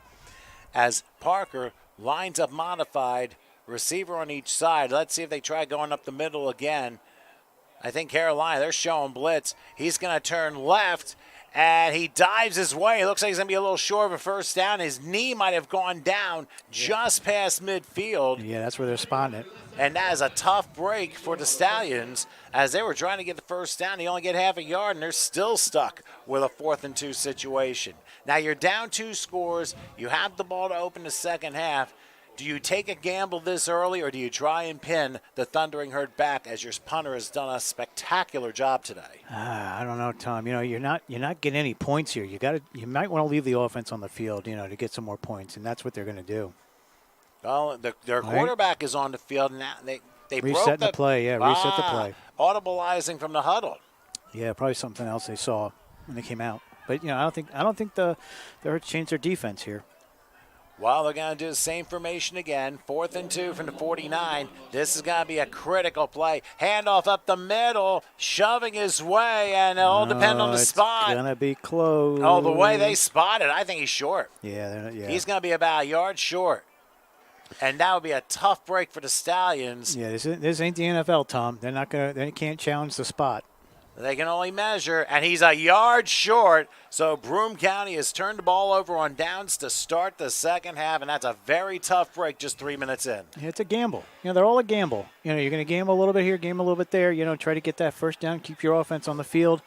as Parker lines up modified, receiver on each side. Let's see if they try going up the middle again. I think Carolina, they're showing blitz. He's going to turn left, and he dives his way. It looks like he's going to be a little short of a first down. His knee might have gone down just past midfield. Yeah, that's where they're spotting it. And that is a tough break for the Stallions as they were trying to get the first down. They only get half a yard, and they're still stuck with a 4th and 2 situation. Now you're down 2 scores. You have the ball to open the second half. Do you take a gamble this early, or do you try and pin the Thundering Herd back as your punter has done a spectacular job today? I don't know, Tom. You're not getting any points here. You might want to leave the offense on the field, to get some more points, and that's what they're going to do. Well, their quarterback is on the field now. They reset the play. Yeah, reset the play. Audibilizing from the huddle. Yeah, probably something else they saw when they came out. But I don't think the Hurts changed their defense here. Well, they're going to do the same formation again. 4th and 2 from the 49. This is going to be a critical play. Handoff up the middle, shoving his way, and it'll depend on the spot. It's going to be close. Oh, the way they spot it, I think he's short. Yeah. He's going to be about a yard short. And that would be a tough break for the Stallions. Yeah, this ain't the NFL, Tom. They can't challenge the spot. They can only measure, and he's a yard short. So Broome County has turned the ball over on downs to start the second half, and that's a very tough break just 3 minutes in. Yeah, it's a gamble. They're all a gamble. You're going to gamble a little bit here, gamble a little bit there. Try to get that first down, keep your offense on the field.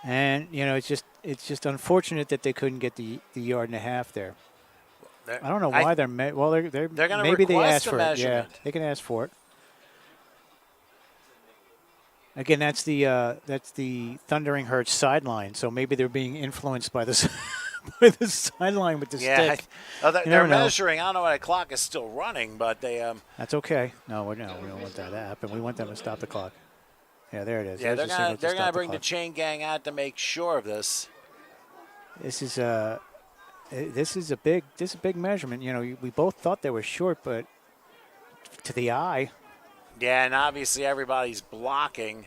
And, it's just unfortunate that they couldn't get the yard and a half there. I don't know why they're going to maybe they asked for it. Yeah, they can ask for it. Again, that's the Thundering Herd sideline. So maybe they're being influenced by the by the sideline with the stick. They're measuring. I don't know why the clock is still running, but they. That's okay. No, we don't want that to happen. We want them to stop the clock. Yeah, there it is. Yeah, they're gonna bring the chain gang out to make sure of this. This is a big measurement. We both thought they were short, but to the eye. Yeah, and obviously everybody's blocking.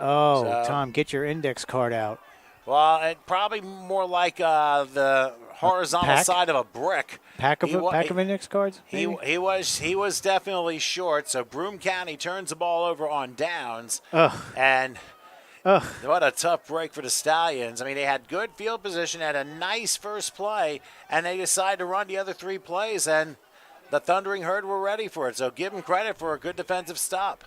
Oh, so, Tom, get your index card out. Well, it probably more like the horizontal side of a brick. Pack of index cards? He was definitely short. So Broome County turns the ball over on downs, and Ugh. What a tough break for the Stallions. I mean, they had good field position, had a nice first play, and they decided to run the other 3 plays, and the Thundering Herd were ready for it. So give them credit for a good defensive stop.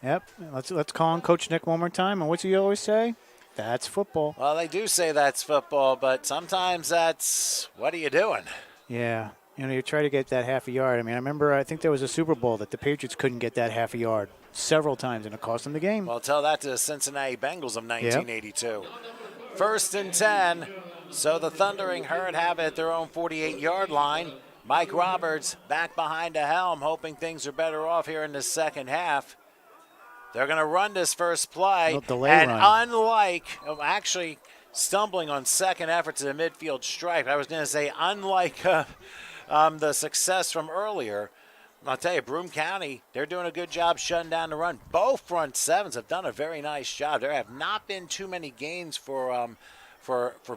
Yep. Let's call on Coach Nick one more time. And what's he always say? That's football. Well, they do say that's football, but sometimes that's, what are you doing? Yeah. You try to get that half a yard. I mean, I think there was a Super Bowl that the Patriots couldn't get that half a yard several times, and it cost them the game. Well, tell that to the Cincinnati Bengals of 1982. Yep. 1st and 10. So the Thundering Herd have it at their own 48-yard line. Mike Roberts back behind the helm, hoping things are better off here in the second half. They're going to run this first play, and unlike, actually stumbling on second effort to the midfield stripe, I was going to say unlike the success from earlier, I'll tell you, Broome County, they're doing a good job shutting down the run. Both front sevens have done a very nice job. There have not been too many gains for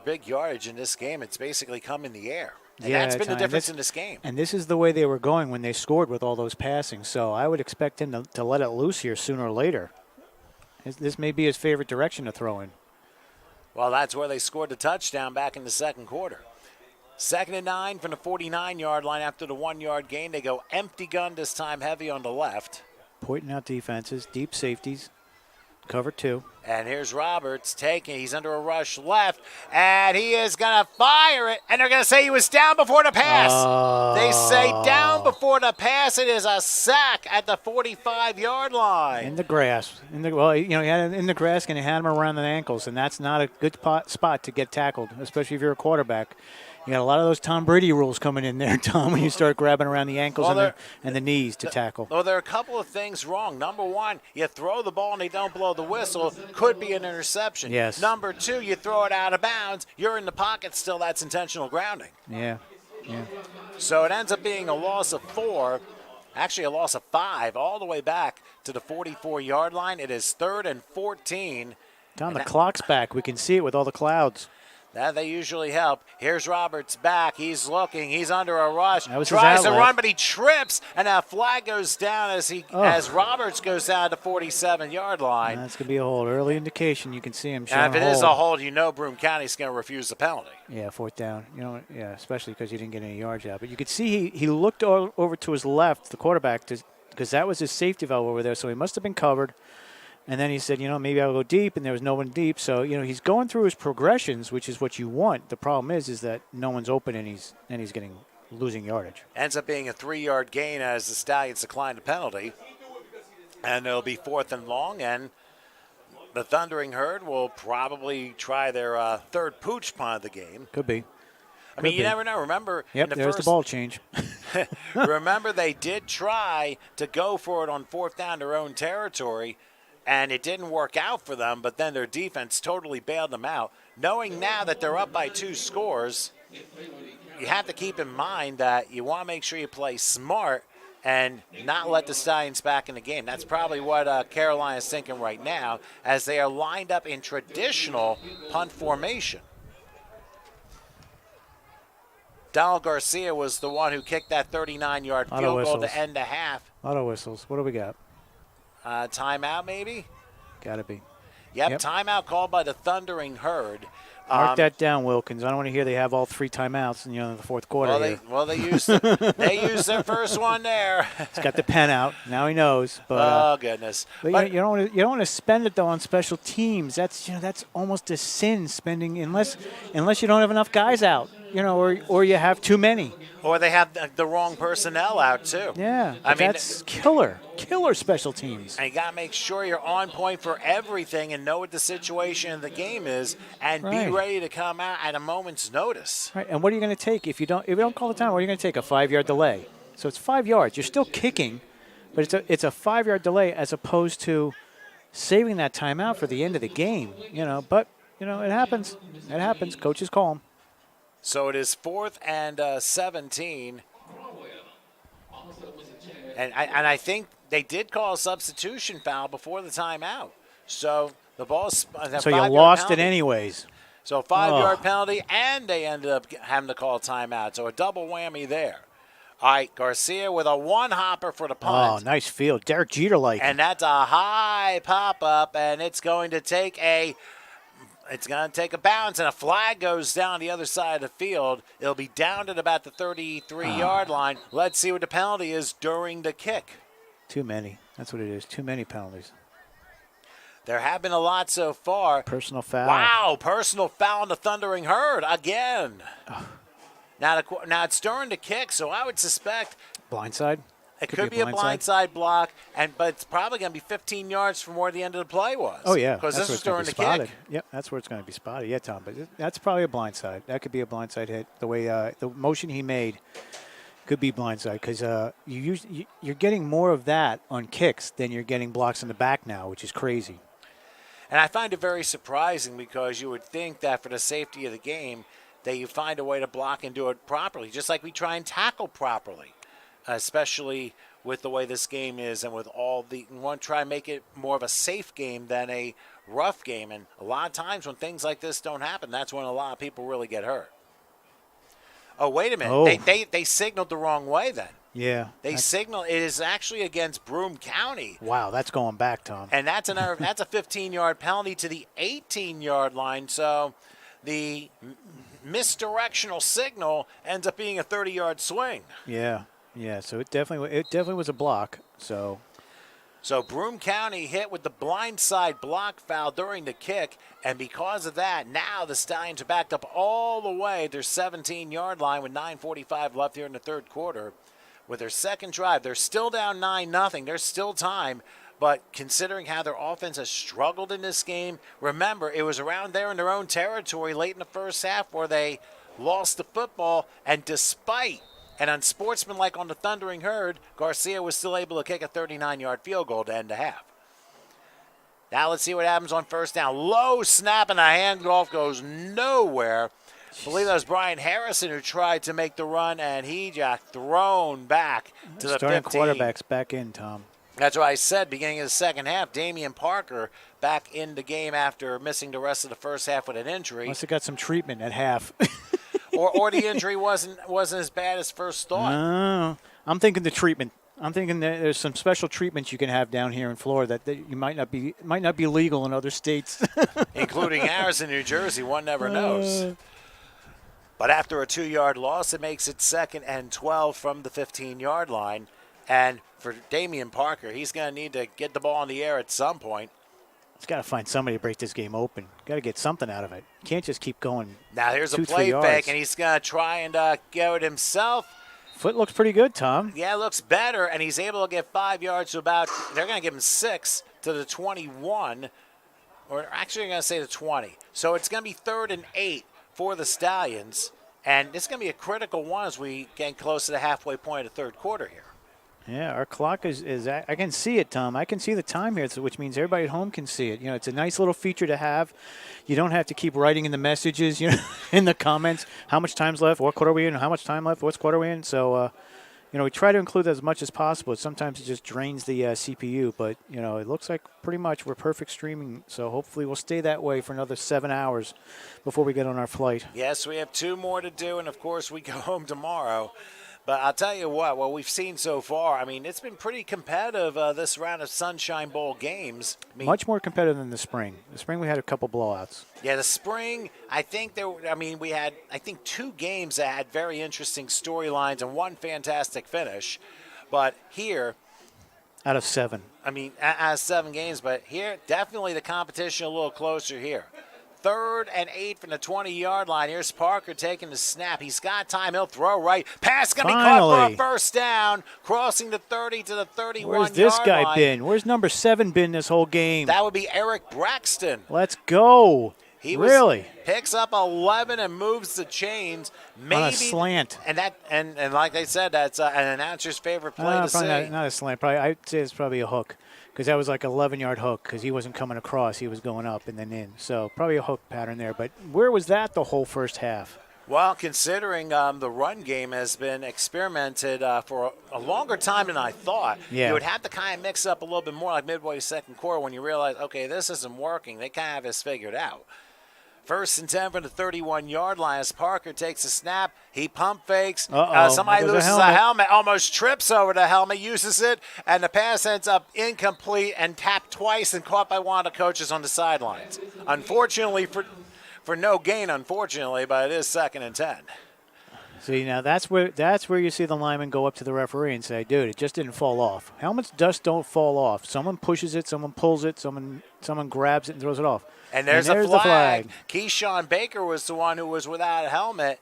big yardage in this game. It's basically come in the air. And that's been the difference in this game. And this is the way they were going when they scored with all those passings. So I would expect him to let it loose here sooner or later. This may be his favorite direction to throw in. Well, that's where they scored the touchdown back in the second quarter. 2nd and 9 from the 49-yard line after the 1-yard gain. They go empty gun this time, heavy on the left. Pointing out defenses, deep safeties, cover 2. And here's Roberts taking. He's under a rush left, and he is going to fire it. And they're going to say he was down before the pass. They say down before the pass. It is a sack at the 45-yard line. In the grass. He had it in the grass, and he had him around the ankles, and that's not a good spot to get tackled, especially if you're a quarterback. You got a lot of those Tom Brady rules coming in there, Tom, when you start grabbing around the ankles and the knees to tackle. Well, there are a couple of things wrong. Number one, you throw the ball and they don't blow the whistle. Could be an interception. Yes. Number 2, you throw it out of bounds. You're in the pocket still. That's intentional grounding. Yeah. So it ends up being a loss of 4, actually a loss of 5, all the way back to the 44-yard line. It is 3rd and 14. Tom, the clock's back. We can see it with all the clouds. That they usually help. Here's Roberts back. He's looking. He's under a rush. Tries to run, but he trips, and that flag goes down as Roberts goes down to the 47-yard line. That's going to be a hold. Early indication. You can see him showing and if it is a hold, Broome County's going to refuse the penalty. Yeah, 4th down. Especially because he didn't get any yards out. But you could see he looked over to his left, the quarterback, because that was his safety valve over there, so he must have been covered. And then he said, maybe I'll go deep, and there was no one deep. So, he's going through his progressions, which is what you want. The problem is that no one's open, and he's losing yardage. Ends up being a 3-yard gain as the Stallions decline the penalty. And it'll be 4th and long, and the Thundering Herd will probably try their 3rd pooch punt of the game. Could be. I mean, you never know. Remember, there's the ball change. Remember, they did try to go for it on 4th down their own territory, and it didn't work out for them, but then their defense totally bailed them out. Knowing now that they're up by 2 scores, you have to keep in mind that you want to make sure you play smart and not let the Stallions back in the game. That's probably what Carolina's thinking right now as they are lined up in traditional punt formation. Donald Garcia was the one who kicked that 39-yard field goal to end the half. Auto whistles. What do we got? Timeout, maybe? Got to be. Yep, timeout called by the Thundering Herd. Mark that down, Wilkins. I don't want to hear they have all 3 timeouts in the 4th quarter. They used their first one there. He's got the pen out. Now he knows. But, oh goodness! But you don't want to spend it though on special teams. That's almost a sin spending unless you don't have enough guys out. Or you have too many. Or they have the wrong personnel out, too. Yeah, that's killer special teams. And you got to make sure you're on point for everything and know what the situation of the game is and be ready to come out at a moment's notice. Right, and what are you going to take if you don't call the time? What are you going to take, a 5-yard delay? So it's 5 yards. You're still kicking, but it's a 5-yard delay as opposed to saving that timeout for the end of the game. But it happens. It happens. Coaches call them. So it is 4th and 17. And I think they did call a substitution foul before the timeout. So the ball's so you lost it anyways. So 5-yard penalty, and they ended up having to call a timeout. So a double whammy there. All right, Garcia with a one-hopper for the punt. Oh, nice field. Derek Jeter-like. And that's a high pop-up, and it's going to take a bounce, and a flag goes down the other side of the field. It'll be down at about the 33-yard line. Let's see what the penalty is during the kick. Too many. That's what it is. Too many penalties. There have been a lot so far. Personal foul. Wow, personal foul on the Thundering Herd again. Now it's during the kick, so I would suspect blindside. It could be a blindside block, but it's probably going to be 15 yards from where the end of the play was. Oh, yeah. Because this was during the spotted. kick. Yep, that's where it's going to be spotted. Yeah, Tom, but that's probably a blindside. That could be a blindside hit. The way the motion he made could be blindside because you're getting more of that on kicks than you're getting blocks in the back now, which is crazy. And I find it very surprising because you would think that for the safety of the game that you find a way to block and do it properly, just like we try and tackle properly, especially with the way this game is and with all the – we want to try and make it more of a safe game than a rough game. And a lot of times when things like this don't happen, that's when a lot of people really get hurt. Oh, wait a minute. Oh. They signaled the wrong way then. Yeah. They signal it is actually against Broome County. Wow, that's going back, Tom. And that's a 15-yard penalty to the 18-yard line. So the misdirectional signal ends up being a 30-yard swing. Yeah. So it definitely was a block. So Broome County hit with the blindside block foul during the kick, and because of that, now the Stallions are backed up all the way at their 17-yard line with 9:45 left here in the third quarter. With their second drive, they're still down 9-0. There's still time, but considering how their offense has struggled in this game, remember, it was around there in their own territory late in the first half where they lost the football, and despite an unsportsmanlike on the Thundering Herd, Garcia was still able to kick a 39-yard field goal to end the half. Now let's see what happens on first down. Low snap, and the handoff goes nowhere. I believe that was Brian Harrison who tried to make the run, and he got thrown back to the 15. Starting quarterback's back in, Tom. That's what I said, beginning of the second half. Damian Parker back in the game after missing the rest of the first half with an injury. Must have got some treatment at half. or the injury wasn't as bad as first thought. No, I'm thinking the treatment. I'm thinking that there's some special treatments you can have down here in Florida that you might not be legal in other states, including ours in New Jersey. One never knows. But after a 2-yard loss, it makes it 2nd and 12 from the 15-yard line. And for Damian Parker, he's going to need to get the ball in the air at some point. He's got to find somebody to break this game open. Got to get something out of it. Can't just keep going. Now here's a play fake, and he's going to try and go it himself. Foot looks pretty good, Tom. Yeah, it looks better, and he's able to get 5 yards to about – they're going to give him 6 to the 21, or actually they're going to say the 20. So it's going to be 3rd and 8 for the Stallions, and it's going to be a critical one as we get close to the halfway point of the third quarter here. Yeah, our clock is I can see it, Tom. I can see the time here, which means everybody at home can see it. You know, it's a nice little feature to have. You don't have to keep writing in the messages, in the comments, how much time's left, what quarter are we in, how much time left, what's quarter are we in. So, we try to include that as much as possible. Sometimes it just drains the CPU, but, it looks like pretty much we're perfect streaming. So hopefully we'll stay that way for another 7 hours before we get on our flight. Yes, we have 2 more to do, and, of course, we go home tomorrow. But I'll tell you what we've seen so far, it's been pretty competitive this round of Sunshine Bowl games. Much more competitive than the spring. The spring we had a couple blowouts. Yeah, the spring, I think we had 2 games that had very interesting storylines and one fantastic finish. But here, out of 7. Out of 7 games, but here, definitely the competition a little closer here. 3rd and 8 from the 20-yard line. Here's Parker taking the snap. He's got time. He'll throw right. Pass going to be caught for a first down. Crossing the 30 to the 31-yard line. Where's this guy been? Where's number 7 been this whole game? That would be Eric Braxton. Let's go. Really? Picks up 11 and moves the chains. Maybe on a slant. And like I said, that's an announcer's favorite play to see. Not a slant. I'd say it's probably a hook. Because that was like an 11-yard hook because he wasn't coming across. He was going up and then in. So probably a hook pattern there. But where was that the whole first half? Well, considering the run game has been experimented for a longer time than I thought, you would have to kind of mix up a little bit more like midway second quarter when you realize, okay, this isn't working. They kind of have this figured out. First and 10 from the 31-yard line as Parker takes a snap. He pump fakes. Uh-oh. Somebody There goes loses a helmet, almost trips over the helmet, uses it, and the pass ends up incomplete and tapped twice and caught by one of the coaches on the sidelines. Unfortunately, for no gain, unfortunately, but it is 2nd and 10. See, now that's where you see the lineman go up to the referee and say, dude, it just didn't fall off. Helmets dust don't fall off. Someone pushes it, someone pulls it, someone grabs it and throws it off. And there's a flag. Keyshawn Baker was the one who was without a helmet.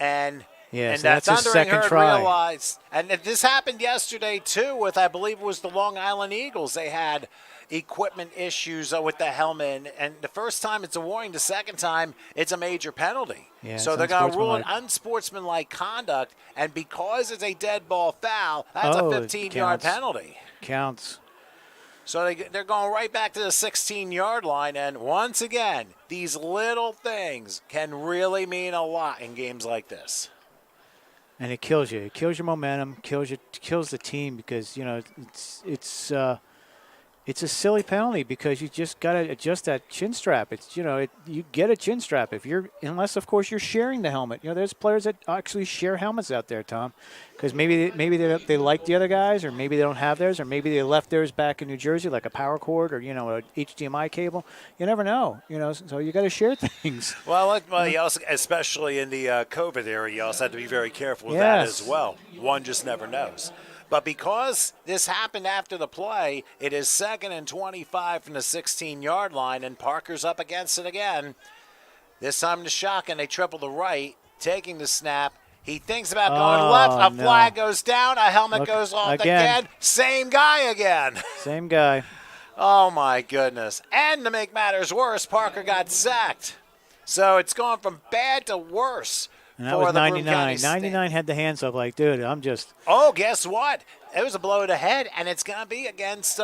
And that's his second try. Realized, and this happened yesterday, too, with, I believe it was the Long Island Eagles. They had equipment issues with the helmet. And the first time it's a warning. The second time it's a major penalty. Yeah, so they're going to rule it unsportsmanlike conduct. And because it's a dead ball foul, that's a 15-yard penalty. Counts. So they're going right back to the 16-yard line. And once again, these little things can really mean a lot in games like this. And it kills you. It kills your momentum, kills the team because, it's a silly penalty because you just got to adjust that chin strap. It's, you get a chin strap unless, of course, you're sharing the helmet. There's players that actually share helmets out there, Tom, because maybe they like the other guys, or maybe they don't have theirs, or maybe they left theirs back in New Jersey, like a power cord or, a HDMI cable. You never know, so you got to share things. Well, you also, especially in the COVID era, you also have to be very careful with that as well. One just never knows. But because this happened after the play, it is 2nd and 25 from the 16-yard line, and Parker's up against it again. This time to shotgun, they triple the right, taking the snap. He thinks about going left. A flag goes down. A helmet goes off again. Same guy again. Same guy. Oh, my goodness. And to make matters worse, Parker got sacked. So it's gone from bad to worse. And that was 99. 99 had the hands up like, dude, I'm just. Oh, guess what? It was a blow to the head, and it's going to be against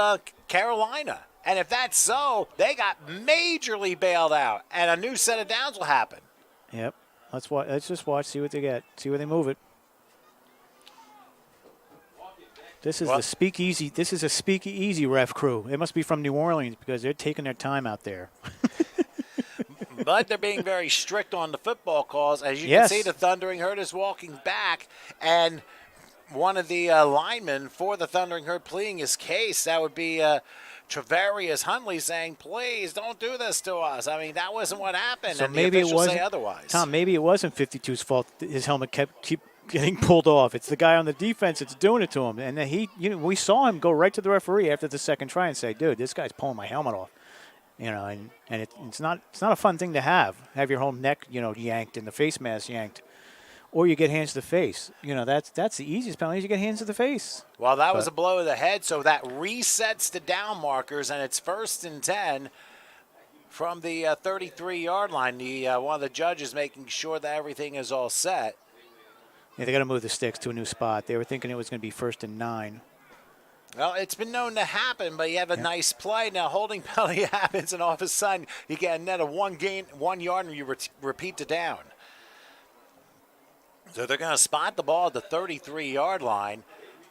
Carolina. And if that's so, they got majorly bailed out, and a new set of downs will happen. Yep. Let's just watch, see what they get, see where they move it. This is the speakeasy. This is a speakeasy ref crew. It must be from New Orleans because they're taking their time out there. But they're being very strict on the football calls. As you can see, the Thundering Herd is walking back, and one of the linemen for the Thundering Herd pleading his case, that would be Travarius Huntley, saying, please don't do this to us. I mean, that wasn't what happened, so and maybe the officials say otherwise. Tom, maybe it wasn't 52's fault that his helmet keep getting pulled off. It's the guy on the defense that's doing it to him. And we saw him go right to the referee after the second try and say, dude, this guy's pulling my helmet off. And it's not a fun thing to have your whole neck, yanked and the face mask yanked. Or you get hands to the face. That's the easiest penalty. You get hands to the face. Well, that was a blow to the head, so that resets the down markers, and it's 1st and 10 from the 33-yard line. One of the judges making sure that everything is all set. Yeah, they got to move the sticks to a new spot. They were thinking it was going to be 1st and 9. Well, it's been known to happen, but you have a nice play. Now, holding penalty happens, and all of a sudden, you get a net of 1 yard, and you repeat the down. So they're going to spot the ball at the 33-yard line.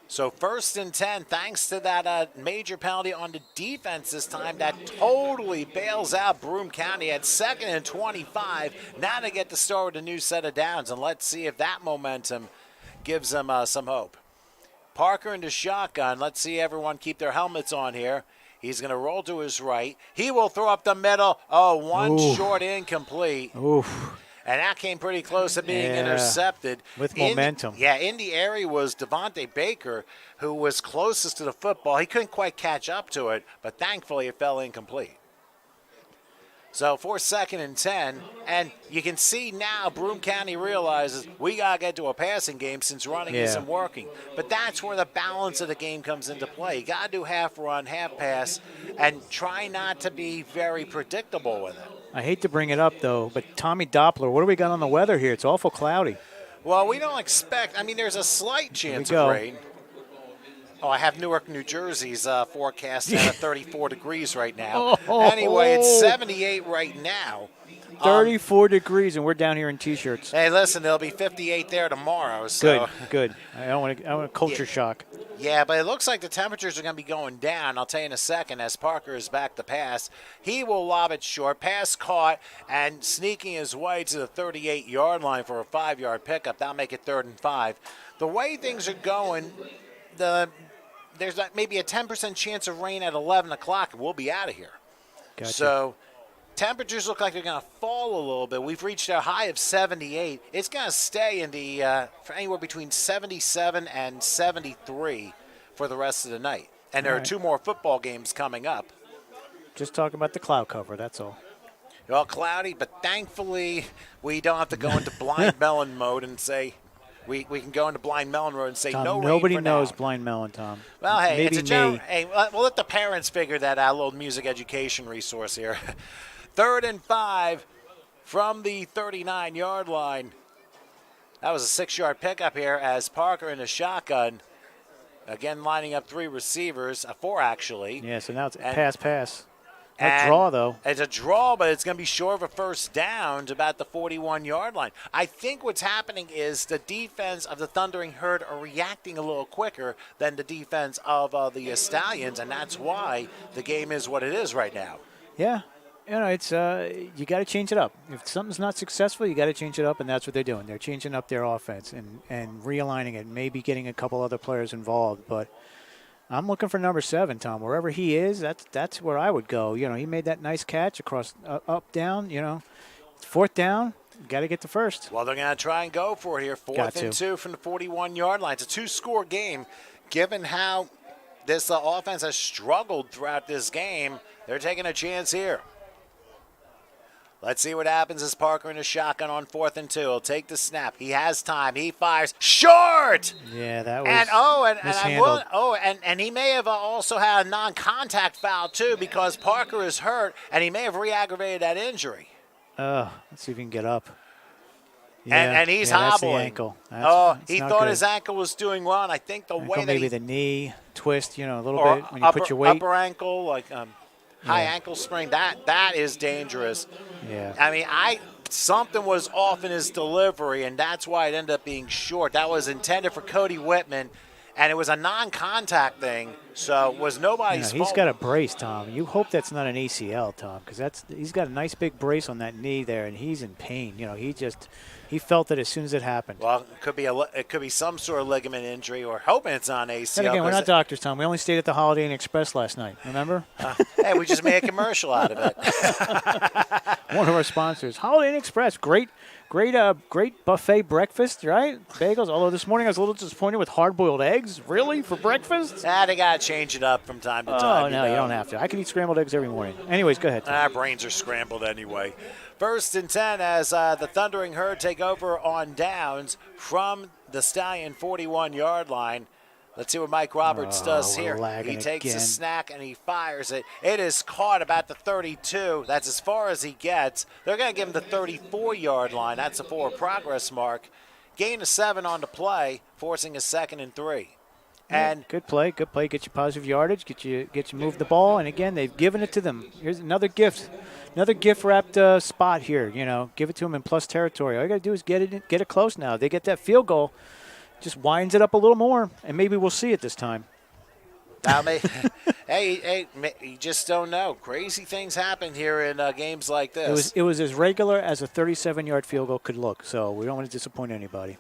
So 1st and 10, thanks to that major penalty on the defense this time, that totally bails out Broome County at 2nd and 25. Now they get to start with a new set of downs, and let's see if that momentum gives them some hope. Parker into shotgun. Let's see everyone keep their helmets on here. He's going to roll to his right. He will throw up the middle. Oh, one short incomplete. Oof. And that came pretty close to being intercepted. With momentum. In the area was Devontae Baker, who was closest to the football. He couldn't quite catch up to it, but thankfully it fell incomplete. So for 2nd and 10, and you can see now Broome County realizes we got to get to a passing game since running isn't working. But that's where the balance of the game comes into play. You got to do half run, half pass, and try not to be very predictable with it. I hate to bring it up, though, but Tommy Doppler, what do we got on the weather here? It's awful cloudy. Well, we don't expect, there's a slight chance of rain. Oh, I have Newark, New Jersey's forecast at 34 degrees right now. Anyway, it's 78 right now. 34 degrees, and we're down here in T-shirts. Hey, listen, it'll be 58 there tomorrow. So. Good. I want a culture shock. Yeah, but it looks like the temperatures are going to be going down. I'll tell you in a second as Parker is back to pass. He will lob it short. Pass caught and sneaking his way to the 38-yard line for a 5-yard pickup. That'll make it 3rd and 5. The way things are going, there's maybe a 10% chance of rain at 11 o'clock, and we'll be out of here. Gotcha. So temperatures look like they're going to fall a little bit. We've reached a high of 78. It's going to stay in the for anywhere between 77 and 73 for the rest of the night. And there are 2 more football games coming up. Just talking about the cloud cover, that's all. All cloudy, but thankfully we don't have to go into blind melon mode and say we can go into blind melon mode and say Tom, no rain nobody for knows now. blind melon, Tom. Well, hey, maybe it's a general. me. Hey, we'll let the parents figure that out. A little music education resource here. 3rd and 5 from the 39-yard line. That was a 6-yard pickup here as Parker in a shotgun. Again, lining up 3 receivers, 4 actually. Yeah, so now it's pass. A And draw, though. It's a draw, but it's going to be short of a first down to about the 41-yard line. I think what's happening is the defense of the Thundering Herd are reacting a little quicker than the defense of the Stallions, and that's why the game is what it is right now. Yeah. It's you got to change it up. If something's not successful, you got to change it up, and that's what they're doing. They're changing up their offense and realigning it, maybe getting a couple other players involved. But I'm looking for number 7, Tom. Wherever he is, that's where I would go. He made that nice catch across up, down. 4th down, got to get the first. Well, they're going to try and go for it here. 4th and 2 from the 41-yard line. It's a 2-score game. Given how this offense has struggled throughout this game, they're taking a chance here. Let's see what happens as Parker in a shotgun on 4th and 2. He'll take the snap. He has time. He fires short. Yeah, that was and he may have also had a non-contact foul too because Parker is hurt and he may have re-aggravated that injury. Let's see if he can get up. And he's hobbling. That's the ankle. He thought his ankle was doing well, and I think the way that maybe the knee twist, a little bit when you put your weight. Upper ankle, like high ankle sprain, that is dangerous. Yeah. I mean, something was off in his delivery, and that's why it ended up being short. That was intended for Cody Whitman, and it was a non-contact thing, so it was nobody's fault. He's got a brace, Tom. You hope that's not an ACL, Tom, because he's got a nice big brace on that knee there, and he's in pain. He felt it as soon as it happened. Well, it could be some sort of ligament injury, or hoping it's not ACL. And again, we're not doctors, Tom. We only stayed at the Holiday Inn Express last night. Remember? Hey, we just made a commercial out of it. One of our sponsors, Holiday Inn Express. Great buffet breakfast, right? Bagels. Although this morning I was a little disappointed with hard-boiled eggs. Really, for breakfast? They gotta change it up from time to time. Oh no, you don't have to. I can eat scrambled eggs every morning. Anyways, go ahead, Tom. Our brains are scrambled anyway. 1st and 10 as the Thundering Herd take over on downs from the Stallion 41-yard line. Let's see what Mike Roberts does here. He takes a snack and he fires it. It is caught about the 32. That's as far as he gets. They're going to give him the 34-yard line. That's a forward progress mark. Gain of 7 on the play, forcing a 2nd and 3. And good play. Get you positive yardage. Get you move the ball. And again, they've given it to them. Here's another gift wrapped spot here. Give it to them in plus territory. All you got to do is get it close now. They get that field goal. Just winds it up a little more, and maybe we'll see it this time. Hey, you just don't know. Crazy things happen here in games like this. It was as regular as a 37-yard field goal could look, so we don't want to disappoint anybody.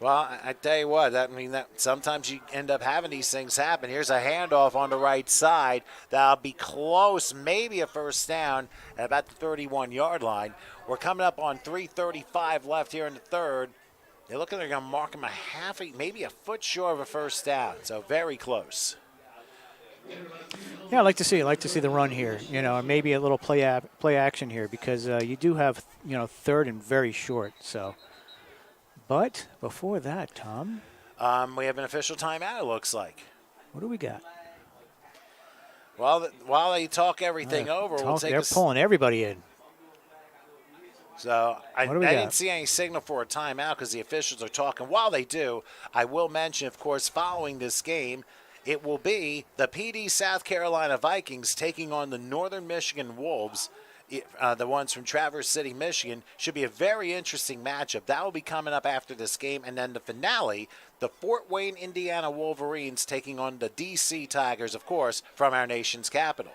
Well, I tell you what, that sometimes you end up having these things happen. Here's a handoff on the right side. That'll be close, maybe a first down at about the 31-yard line. We're coming up on 3:35 left here in the third. They're looking, they're going to mark him maybe a foot short of a first down, so very close. Yeah, I like to see the run here, maybe a little play action here because you do have, 3rd and very short. So, but before that, Tom, we have an official timeout. It looks like. What do we got? Well, while they talk everything over, they're pulling everybody in. So I didn't see any signal for a timeout because the officials are talking. While they do, I will mention, of course, following this game, it will be the PD South Carolina Vikings taking on the Northern Michigan Wolves. the ones from Traverse City, Michigan. Should be a very interesting matchup. That will be coming up after this game. And then the finale, the Fort Wayne, Indiana Wolverines taking on the DC Tigers, of course, from our nation's capital.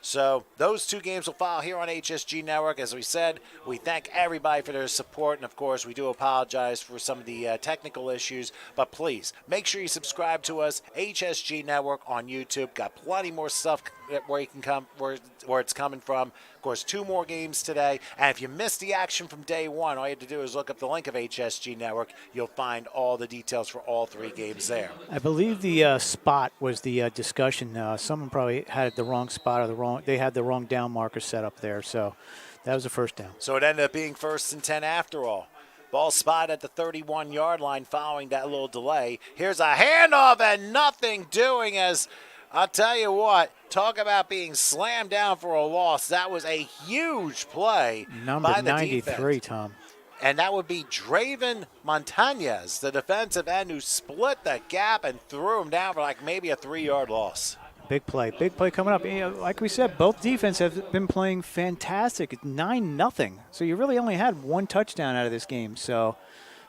So those two games will follow here on HSG Network. As we said, we thank everybody for their support. And, of course, we do apologize for some of the technical issues. But please, make sure you subscribe to us, HSG Network on YouTube. Got plenty more stuff where you can come, where it's coming from. Of course, 2 more games today. And if you missed the action from day one, all you have to do is look up the link of HSG Network. You'll find all the details for all 3 games there. I believe the spot was the discussion. Someone probably had the wrong spot or they had the wrong down marker set up there. So that was the first down. So it ended up being 1st and 10 after all. Ball spot at the 31-yard line following that little delay. Here's a handoff and nothing doing as I'll tell you what, talk about being slammed down for a loss. That was a huge play by the 93, defense. Tom. And that would be Draven Montañez, the defensive end, who split the gap and threw him down for like maybe a 3-yard loss. Big play coming up. You know, like we said, both defense have been playing fantastic. It's 9-0. So you really only had 1 touchdown out of this game. So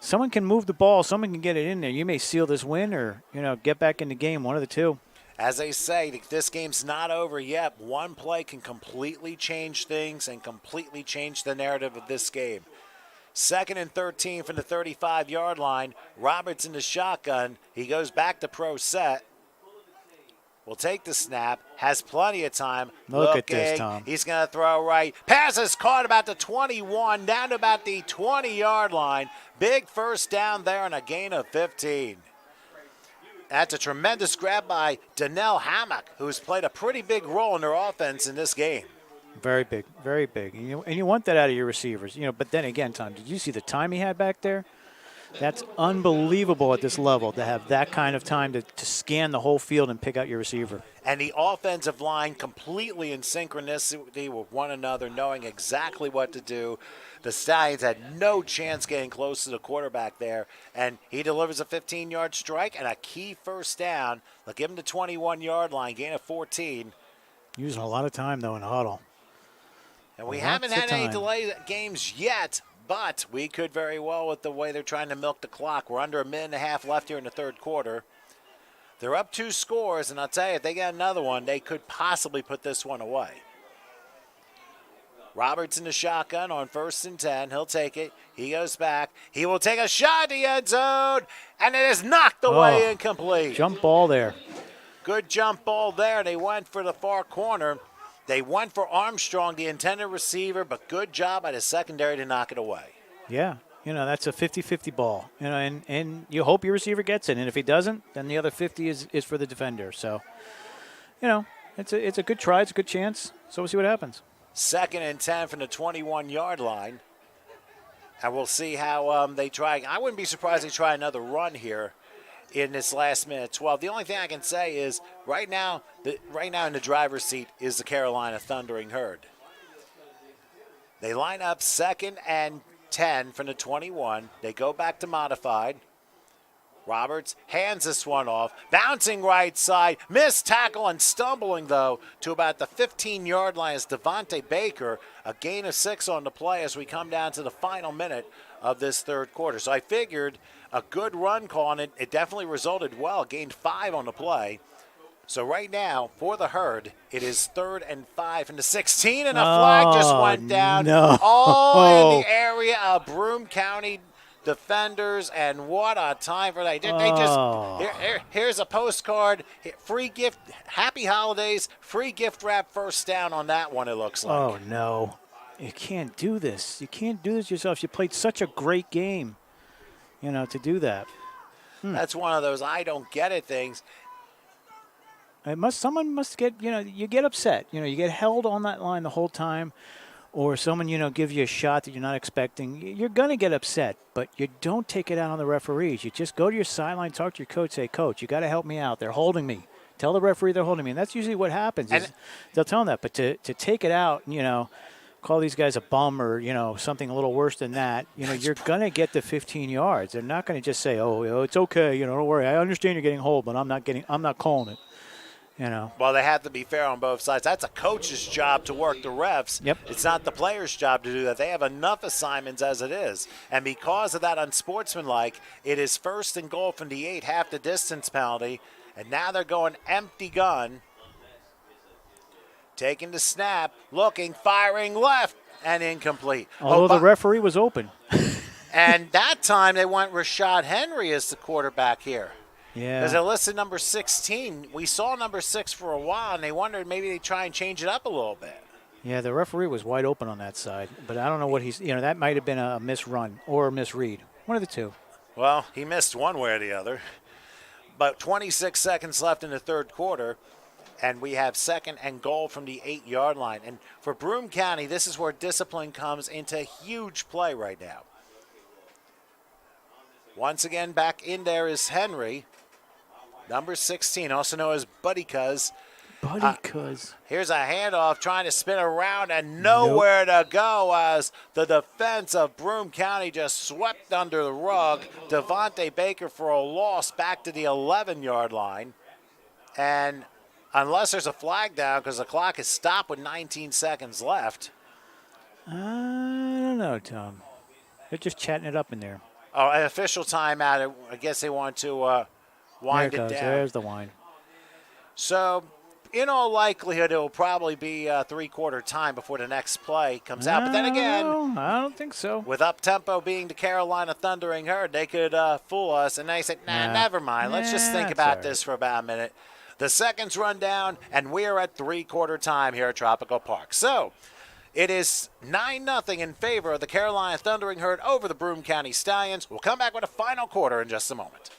someone can move the ball, someone can get it in there. You may seal this win or, get back in the game, one of the two. As they say, this game's not over yet. 1 play can completely change things and completely change the narrative of this game. 2nd and 13 from the 35-yard line. Roberts in the shotgun. He goes back to pro set. Will take the snap. Has plenty of time. Look at this, Tom. He's going to throw right. Pass is caught about the 21, down to about the 20-yard line. Big first down there and a gain of 15. That's a tremendous grab by Donnell Hammock, who's played a pretty big role in their offense in this game. Very big, very big. And you want that out of your receivers. But then again, Tom, did you see the time he had back there? That's unbelievable at this level to have that kind of time to scan the whole field and pick out your receiver. And the offensive line completely in synchronicity with one another, knowing exactly what to do. The Stallions had no chance getting close to the quarterback there, and he delivers a 15-yard strike and a key first down. They'll give him the 21-yard line, gain of 14. Using a lot of time, though, in the huddle. And we haven't had any delay games yet, but we could very well with the way they're trying to milk the clock. We're under a minute and a half left here in the 3rd quarter. They're up 2 scores, and I'll tell you, if they get another one, they could possibly put this one away. Roberts in the shotgun on 1st and 10. He'll take it. He goes back. He will take a shot at the end zone, and it is knocked away incomplete. Jump ball there. Good jump ball there. They went for the far corner. They went for Armstrong, the intended receiver, but good job by the secondary to knock it away. Yeah, that's a 50-50 ball. And you hope your receiver gets it, and if he doesn't, then the other 50 is for the defender. So, it's a good try. It's a good chance. So we'll see what happens. 2nd and 10 from the 21-yard line. And we'll see how they try. I wouldn't be surprised if they try another run here in this last minute 12. The only thing I can say is right now in the driver's seat is the Carolina Thundering Herd. They line up 2nd and 10 from the 21. They go back to modified. Roberts hands this one off, bouncing right side, missed tackle and stumbling, though, to about the 15-yard line is Devontae Baker, a gain of 6 on the play as we come down to the final minute of this 3rd quarter. So I figured a good run call, and it definitely resulted well, gained 5 on the play. So right now, for the Herd, it is 3rd and 5 from the 16, and a flag just went down all in the area of Broome County defenders, and what a time for that. Here's a postcard, free gift, happy holidays, free gift wrap first down on that one, it looks like. Oh, no. You can't do this. You can't do this yourself. You played such a great game, to do that. That's one of those I don't get it things. Someone must get, you get upset. You get held on that line the whole time. Or someone, gives you a shot that you're not expecting, you're going to get upset, but you don't take it out on the referees. You just go to your sideline, talk to your coach, say, Coach, you got to help me out. They're holding me. Tell the referee they're holding me. And that's usually what happens. They'll tell them that. But to take it out, call these guys a bum or, something a little worse than that, you're going to get the 15 yards. They're not going to just say, oh, it's okay, don't worry. I understand you're getting hold, but I'm not calling it. You know. Well, they have to be fair on both sides. That's a coach's job to work the refs. Yep. It's not the player's job to do that. They have enough assignments as it is. And because of that unsportsmanlike, it is 1st and goal from the 8, half the distance penalty. And now they're going empty gun. Taking the snap, looking, firing left, and incomplete. Although the referee was open. And that time they went Rashad Henry as the quarterback here. Yeah. Because they listed number 16. We saw number 6 for a while, and they wondered maybe they try and change it up a little bit. Yeah, the referee was wide open on that side. But I don't know what that might have been a misrun or a misread. One of the two. Well, he missed one way or the other. But 26 seconds left in the third quarter, and we have 2nd and goal from the 8-yard line. And for Broome County, this is where discipline comes into huge play right now. Once again, back in there is Henry. Number 16, also known as Buddy Cuz. Buddy Cuz. Here's a handoff trying to spin around and nowhere to go as the defense of Broome County just swept under the rug. Devontae Baker for a loss back to the 11-yard line. And unless there's a flag down because the clock is stopped with 19 seconds left. I don't know, Tom. They're just chatting it up in there. Oh, an official timeout. I guess they want to wind it down. There's the wind. So, in all likelihood, it will probably be a 3-quarter time before the next play comes out. But then again, I don't think so. with up-tempo being the Carolina Thundering Herd, they could fool us. And they said, never mind. Let's just think about this for about a minute. The seconds run down, and we are at 3-quarter time here at Tropical Park. So, it is 9-0 in favor of the Carolina Thundering Herd over the Broome County Stallions. We'll come back with a final quarter in just a moment.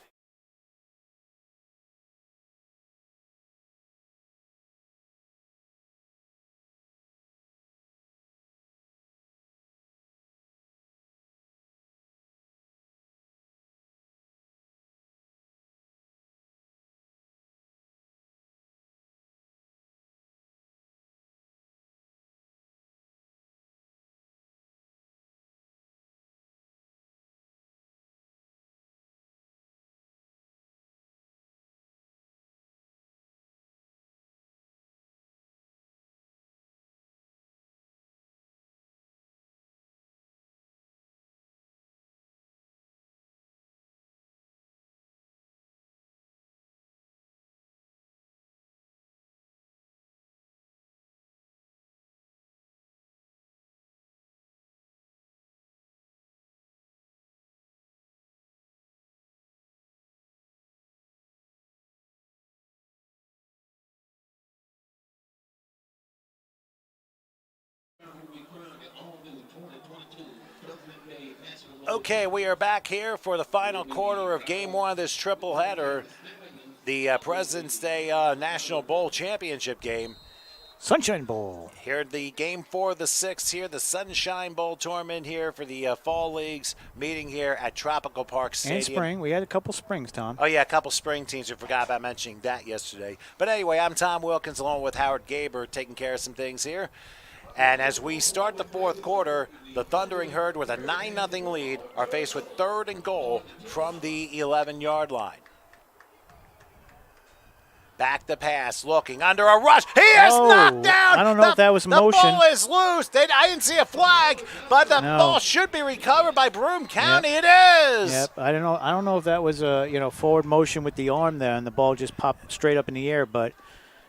Okay, we are back here for the final quarter of Game 1 of this triple header, the President's Day National Bowl Championship game. Sunshine Bowl. Here the Game 4 of the 6th here, the Sunshine Bowl tournament here for the Fall Leagues meeting here at Tropical Park Stadium. And spring. We had a couple springs, Tom. Oh, yeah, a couple spring teams. We forgot about mentioning that yesterday. But anyway, I'm Tom Wilkins along with Howard Gaber taking care of some things here. And as we start the fourth quarter, the Thundering Herd with a 9-0 lead are faced with 3rd and goal from the 11-yard line. Back to pass, looking under a rush. He is knocked down. I don't know if that was motion. The ball is loose. I didn't see a flag, but the ball should be recovered by Broome County. Yep. It is. Yep. I don't know if that was a forward motion with the arm there, and the ball just popped straight up in the air, but.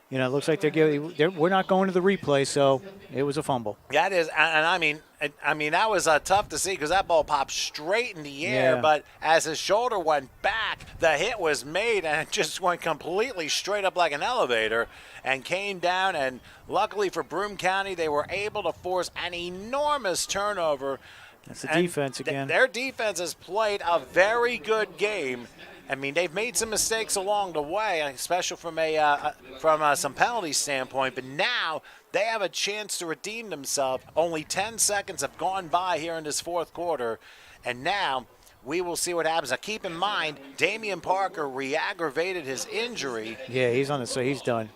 It looks like we're not going to the replay, so it was a fumble. That is, and I mean that was tough to see because that ball popped straight in the air. Yeah. But as his shoulder went back, the hit was made, and it just went completely straight up like an elevator and came down. And luckily for Broome County, they were able to force an enormous turnover. That's the defense again. Their defense has played a very good game. I mean, they've made some mistakes along the way, especially from some penalty standpoint. But now they have a chance to redeem themselves. Only 10 seconds have gone by here in this fourth quarter, and now we will see what happens. Now, keep in mind, Damian Parker re-aggravated his injury. Yeah, he's on so he's done.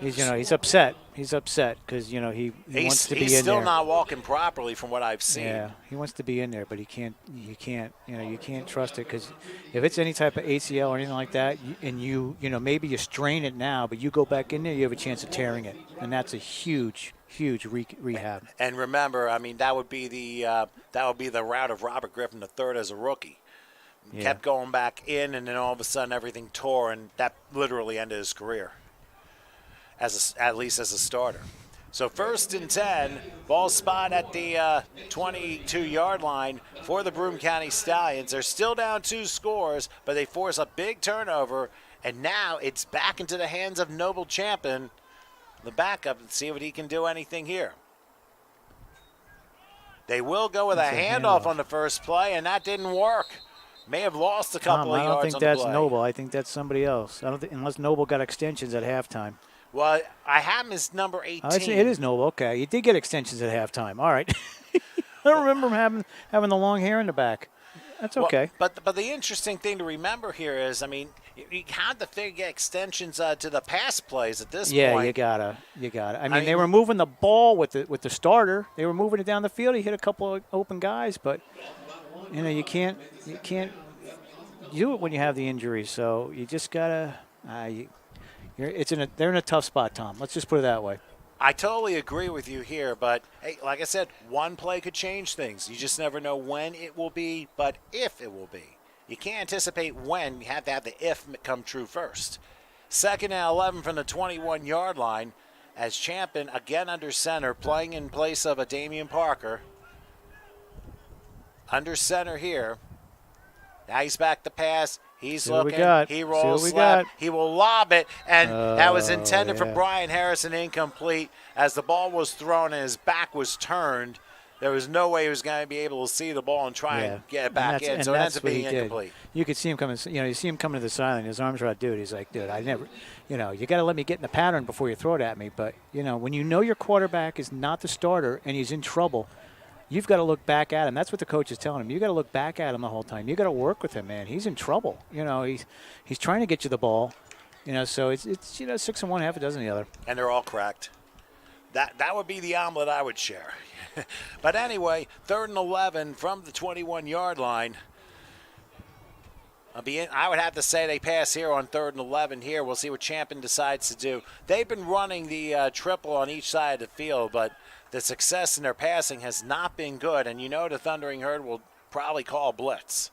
He's upset. He's upset because he wants to be in there. He's still not walking properly from what I've seen. Yeah, he wants to be in there, but he can't. You can't trust it because if it's any type of ACL or anything like that, and maybe you strain it now, but you go back in there, you have a chance of tearing it, and that's a huge rehab. And remember, I mean, that would be the route of Robert Griffin III as a rookie. Yeah. Kept going back in, and then all of a sudden everything tore, and that literally ended his career. At least as a starter. So 1st and 10, ball spot at the 22-yard line for the Broome County Stallions. They're still down 2 scores, but they force a big turnover, and now it's back into the hands of Noble Champion, the backup, and see if he can do anything here. They will go with a handoff on the first play, and that didn't work. May have lost a couple of yards on the play. I don't think that's Noble. I think that's somebody else. I don't think, unless Noble got extensions at halftime. Well, I have him as number 18. It is Noble. Okay, you did get extensions at halftime. All right. I don't remember him having the long hair in the back. That's okay. Well, but the interesting thing to remember here is, I mean, you had to figure extensions to the pass plays at this point. Yeah, you gotta. I mean, they were moving the ball with the starter. They were moving it down the field. He hit a couple of open guys, but you can't do it when you have the injury. So you just gotta. They're in a tough spot, Tom. Let's just put it that way. I totally agree with you here, but hey, like I said, one play could change things. You just never know when it will be, but if it will be. You can't anticipate when. You have to have the if come true first. 2nd and 11 from the 21-yard line as Champion, again under center, playing in place of a Damian Parker. Under center here. Now he's back to pass. He's looking. He rolls left. He will lob it, and that was intended for Brian Harrison, incomplete. As the ball was thrown and his back was turned, there was no way he was going to be able to see the ball and try and get it back in. So it ends up being incomplete. You could see him coming. You see him coming to the sideline. His arms are out, dude. He's like, dude, I never. You got to let me get in the pattern before you throw it at me. But when your quarterback is not the starter and he's in trouble, you've got to look back at him. That's what the coach is telling him. You've got to look back at him the whole time. You've got to work with him, man. He's in trouble. He's trying to get you the ball. So it's 6 and 1, half a dozen the other. And they're all cracked. That would be the omelet I would share. But anyway, 3rd and 11 from the 21-yard line. I would have to say they pass here on 3rd and 11 here. We'll see what Champion decides to do. They've been running the triple on each side of the field, but the success in their passing has not been good, and the Thundering Herd will probably call blitz.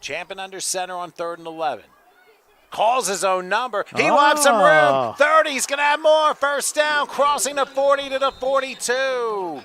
Champion under center on 3rd and 11. Calls his own number. He wants some room. 30. He's going to have more. First down, crossing the 40 to the 42.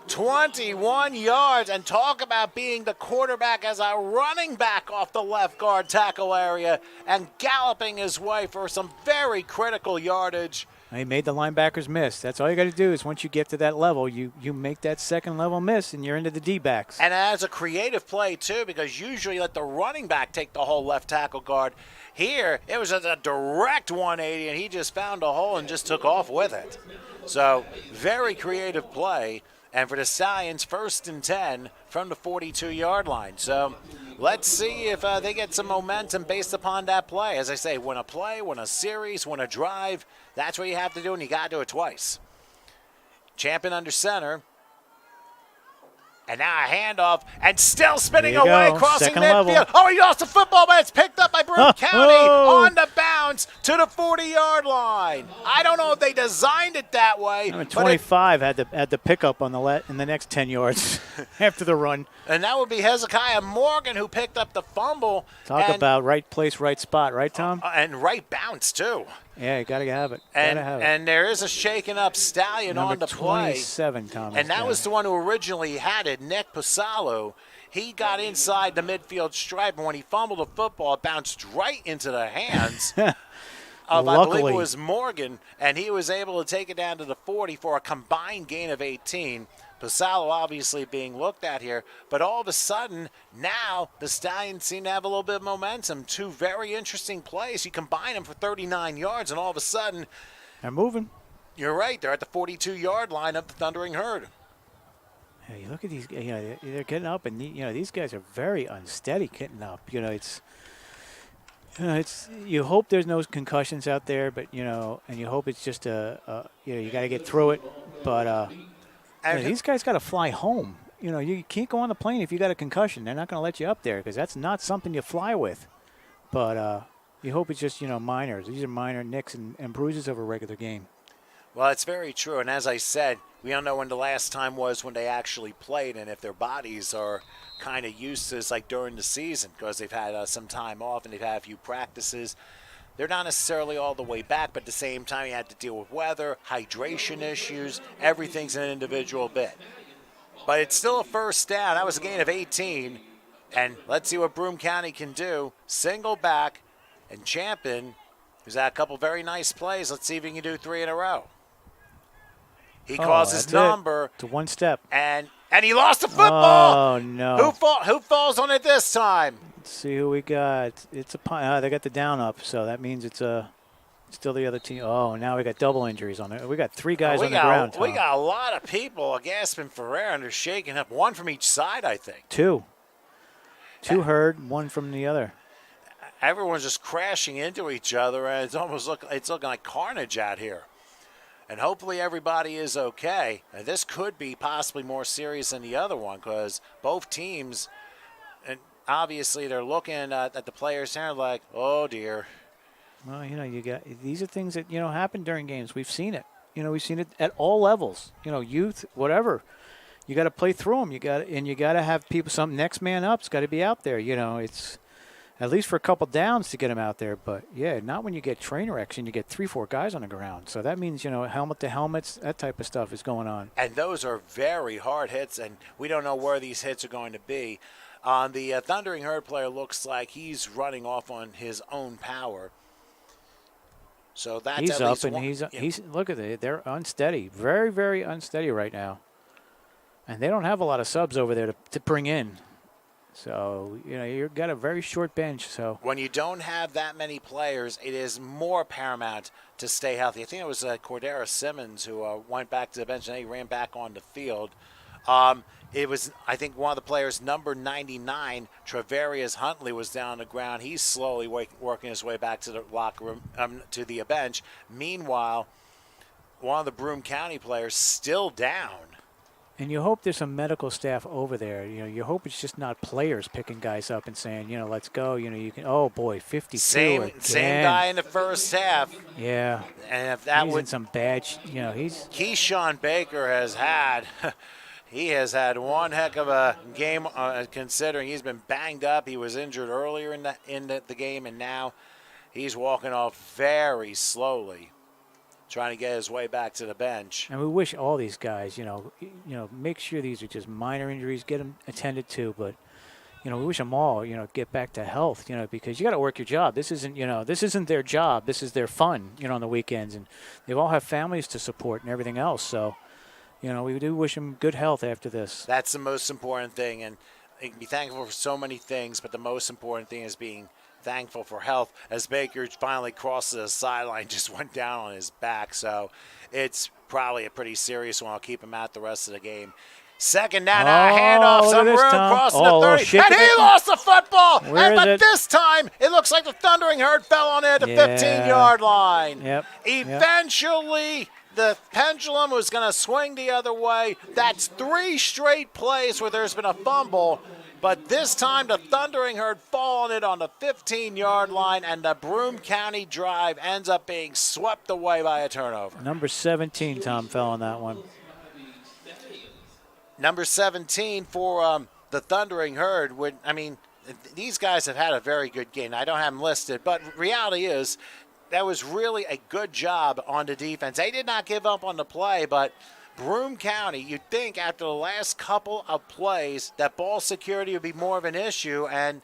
21 yards, and talk about being the quarterback as a running back off the left guard tackle area and galloping his way for some very critical yardage. He made the linebackers miss. That's all you got to do is once you get to that level, you make that second level miss, and you're into the D-backs. And as a creative play, too, because usually you let the running back take the whole left tackle guard. Here, it was a direct 180, and he just found a hole and just took off with it. So, very creative play. And for the Stallions, 1st and 10 from the 42-yard line. So let's see if they get some momentum based upon that play. As I say, win a play, win a series, win a drive. That's what you have to do, and you got to do it twice. Champion under center. And now a handoff, and still spinning away, crossing midfield. Level. Oh, he lost the football, but it's picked up by Broome County on the bounce to the 40-yard line. I don't know if they designed it that way. 25 had the pickup on in the next 10 yards after the run. And that would be Hezekiah Morgan who picked up the fumble. Talk about right place, right spot, right, Tom? And right bounce, too. Yeah, you got to have it. And there is a shaken up Stallion on the play. 27, Tom. And that was the one who originally had it, Nick Pasalo. He got inside the midfield stripe, and when he fumbled the football, it bounced right into the hands of, I believe it was Morgan, and he was able to take it down to the 40 for a combined gain of 18. Pasalo obviously being looked at here, but all of a sudden, now the Stallions seem to have a little bit of momentum. 2 very interesting plays. You combine them for 39 yards, and all of a sudden, they're moving. You're right. They're at the 42-yard line of the Thundering Herd. Yeah, you look at these. They're getting up, and these guys are very unsteady getting up. You hope there's no concussions out there, but and you hope it's just you got to get through it. But these guys got to fly home. You can't go on the plane if you got a concussion. They're not going to let you up there because that's not something you fly with. But you hope it's just minor. These are minor nicks and bruises of a regular game. Well, it's very true. And as I said, we don't know when the last time was when they actually played and if their bodies are kind of used to this like during the season because they've had some time off and they've had a few practices. They're not necessarily all the way back, but at the same time you had to deal with weather, hydration issues. Everything's an individual bit. But it's still a first down. That was a gain of 18. And let's see what Broome County can do. Single back, and Champion, who's had a couple very nice plays. Let's see if he can do 3 in a row. He calls his number. It's one step. And he lost the football. Oh, no. Who falls on it this time? Let's see who we got. It's a they got the down up, so that means it's still the other team. Oh, now we got double injuries on it. We got 3 guys on the ground. We got a lot of people gasping for air, and they're shaking up. 1 from each side, I think. 2 hurt, 1 from the other. Everyone's just crashing into each other, and it's looking like carnage out here. And hopefully everybody is okay. And this could be possibly more serious than the other one because both teams, and obviously they're looking at the players here like, oh dear. Well, these are things that happen during games. We've seen it. We've seen it at all levels. Youth, whatever. You got to play through them. You got to have people. Some next man up's got to be out there. It's at least for a couple downs to get them out there. But yeah, not when you get train wrecks and you get 3-4 guys on the ground. So that means helmet to helmets, that type of stuff is going on. And those are very hard hits, and we don't know where these hits are going to be. On the Thundering Herd player, looks like he's running off on his own power. So that's he's at up least and one, he's look at it. They're unsteady, very very unsteady right now, and they don't have a lot of subs over there to bring in. So you've got a very short bench. So when you don't have that many players, it is more paramount to stay healthy. I think it was Cordero Simmons who went back to the bench and he ran back on the field. It was, I think, one of the players, number 99, Travarius Huntley, was down on the ground. He's slowly working his way back to the locker room, to the bench. Meanwhile, one of the Broome County players still down. And you hope there's some medical staff over there. You hope it's just not players picking guys up and saying, let's go. You can. Oh boy, 52. Same guy in the first half. Yeah. And if that he's would in some bad. He's. Keyshawn Baker has had. He has had one heck of a game, considering he's been banged up. He was injured earlier in the game, and now he's walking off very slowly, trying to get his way back to the bench. And we wish all these guys, make sure these are just minor injuries, get them attended to. But, we wish them all, get back to health, because you got to work your job. This isn't their job. This is their fun, on the weekends. And they all have families to support and everything else. So, we do wish them good health after this. That's the most important thing. And you can be thankful for so many things, but the most important thing is being thankful for health. As Baker finally crossed the sideline, just went down on his back. So it's probably a pretty serious one. I'll keep him out the rest of the game. Second down, handoff, some room, crossing the 30, and he lost the football. But this time, it looks like the Thundering Herd fell on it at the 15-yard line. Yep. Eventually, the pendulum was going to swing the other way. That's 3 straight plays where there's been a fumble. But this time, the Thundering Herd fall on it on the 15-yard line, and the Broome County drive ends up being swept away by a turnover. Number 17, Tom, fell on that one. Number 17 for the Thundering Herd these guys have had a very good game. I don't have them listed, but reality is that was really a good job on the defense. They did not give up on the play, but Broome County, you'd think after the last couple of plays that ball security would be more of an issue, and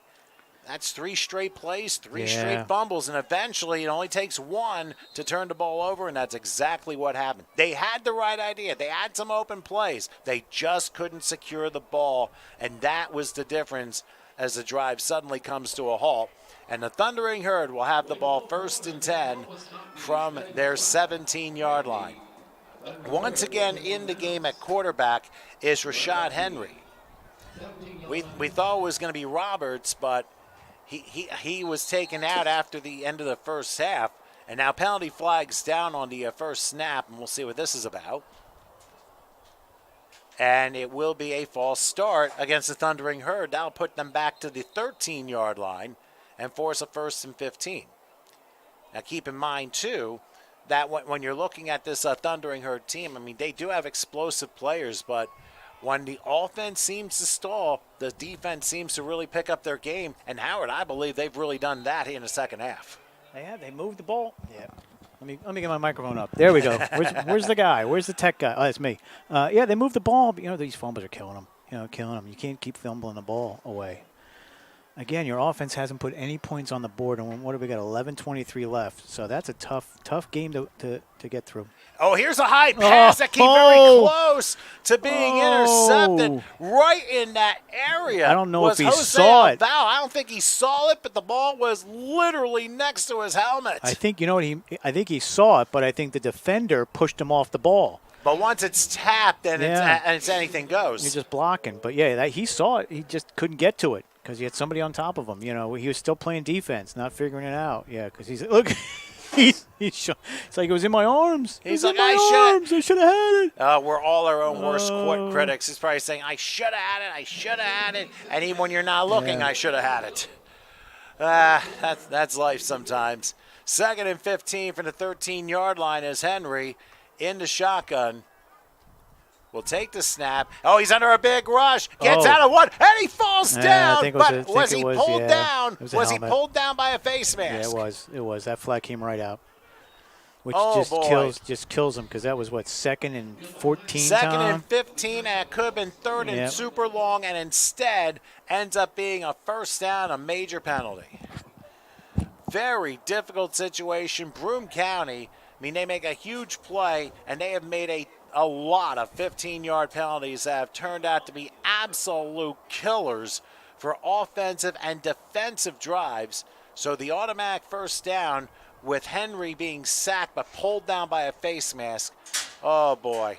that's 3 straight plays, 3 straight fumbles, and eventually it only takes 1 to turn the ball over, and that's exactly what happened. They had the right idea. They had some open plays. They just couldn't secure the ball, and that was the difference as the drive suddenly comes to a halt. And the Thundering Herd will have the ball 1st and 10 from their 17-yard line. Once again in the game at quarterback is Rashad Henry. We thought it was going to be Roberts, but he was taken out after the end of the first half, and now penalty flags down on the first snap, and we'll see what this is about. And it will be a false start against the Thundering Herd. That'll put them back to the 13-yard line and force a 1st and 15. Now keep in mind, too, that when you're looking at this Thundering Herd team, I mean, they do have explosive players, but when the offense seems to stall, the defense seems to really pick up their game. And Howard, I believe they've really done that in the second half. Yeah, they moved the ball. Yeah. Let me get my microphone up. There we go. Where's the guy? Where's the tech guy? Oh, that's me. Yeah, they moved the ball. You know, these fumbles are killing them. You can't keep fumbling the ball away. Again, your offense hasn't put any points on the board, and what have we got? 11:23 left. So that's a tough game to get through. Oh, here's a high pass that came very close to being intercepted right in that area. I don't know if he saw it. I don't think he saw it, but the ball was literally next to his helmet. I think I think he saw it, but I think the defender pushed him off the ball. But once it's tapped and it's anything goes. You're just blocking. But yeah, he saw it. He just couldn't get to it because he had somebody on top of him. You know, he was still playing defense, not figuring it out. Yeah, because he's look. It's like it was in my arms. He's like, I should have had it. We're all our own worst critics. He's probably saying, I should have had it. I should have had it. And even when you're not looking, I should have had it. That's life sometimes. 2nd and 15 from the 13-yard line as Henry in the shotgun. Will take the snap. Oh, he's under a big rush. Gets out of one, and he falls down. But was he pulled down? Was he pulled down by a face mask? Yeah, it was. That flag came right out, which just kills him because that was, 2nd and 14, 2nd and 15, and it could have been 3rd and super long, and instead ends up being a 1st down, a major penalty. Very difficult situation. Broome County, I mean, they make a huge play, and they have made a lot of 15-yard penalties that have turned out to be absolute killers for offensive and defensive drives. So the automatic 1st down with Henry being sacked but pulled down by a face mask. Oh, boy.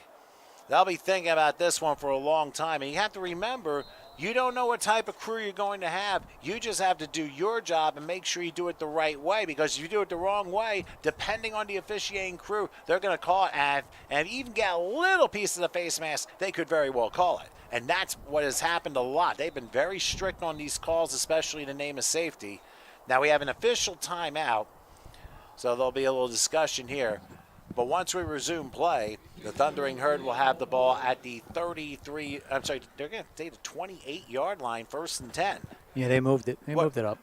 They'll be thinking about this one for a long time. And you have to remember, you don't know what type of crew you're going to have. You just have to do your job and make sure you do it the right way, because if you do it the wrong way, depending on the officiating crew, they're going to call it, and even get a little piece of the face mask, they could very well call it. And that's what has happened a lot. They've been very strict on these calls, especially in the name of safety. Now we have an official timeout, so there'll be a little discussion here. But once we resume play, the Thundering Herd will have the ball at the they're going to take the 28-yard line, 1st and 10. Yeah, they moved it. They moved it up.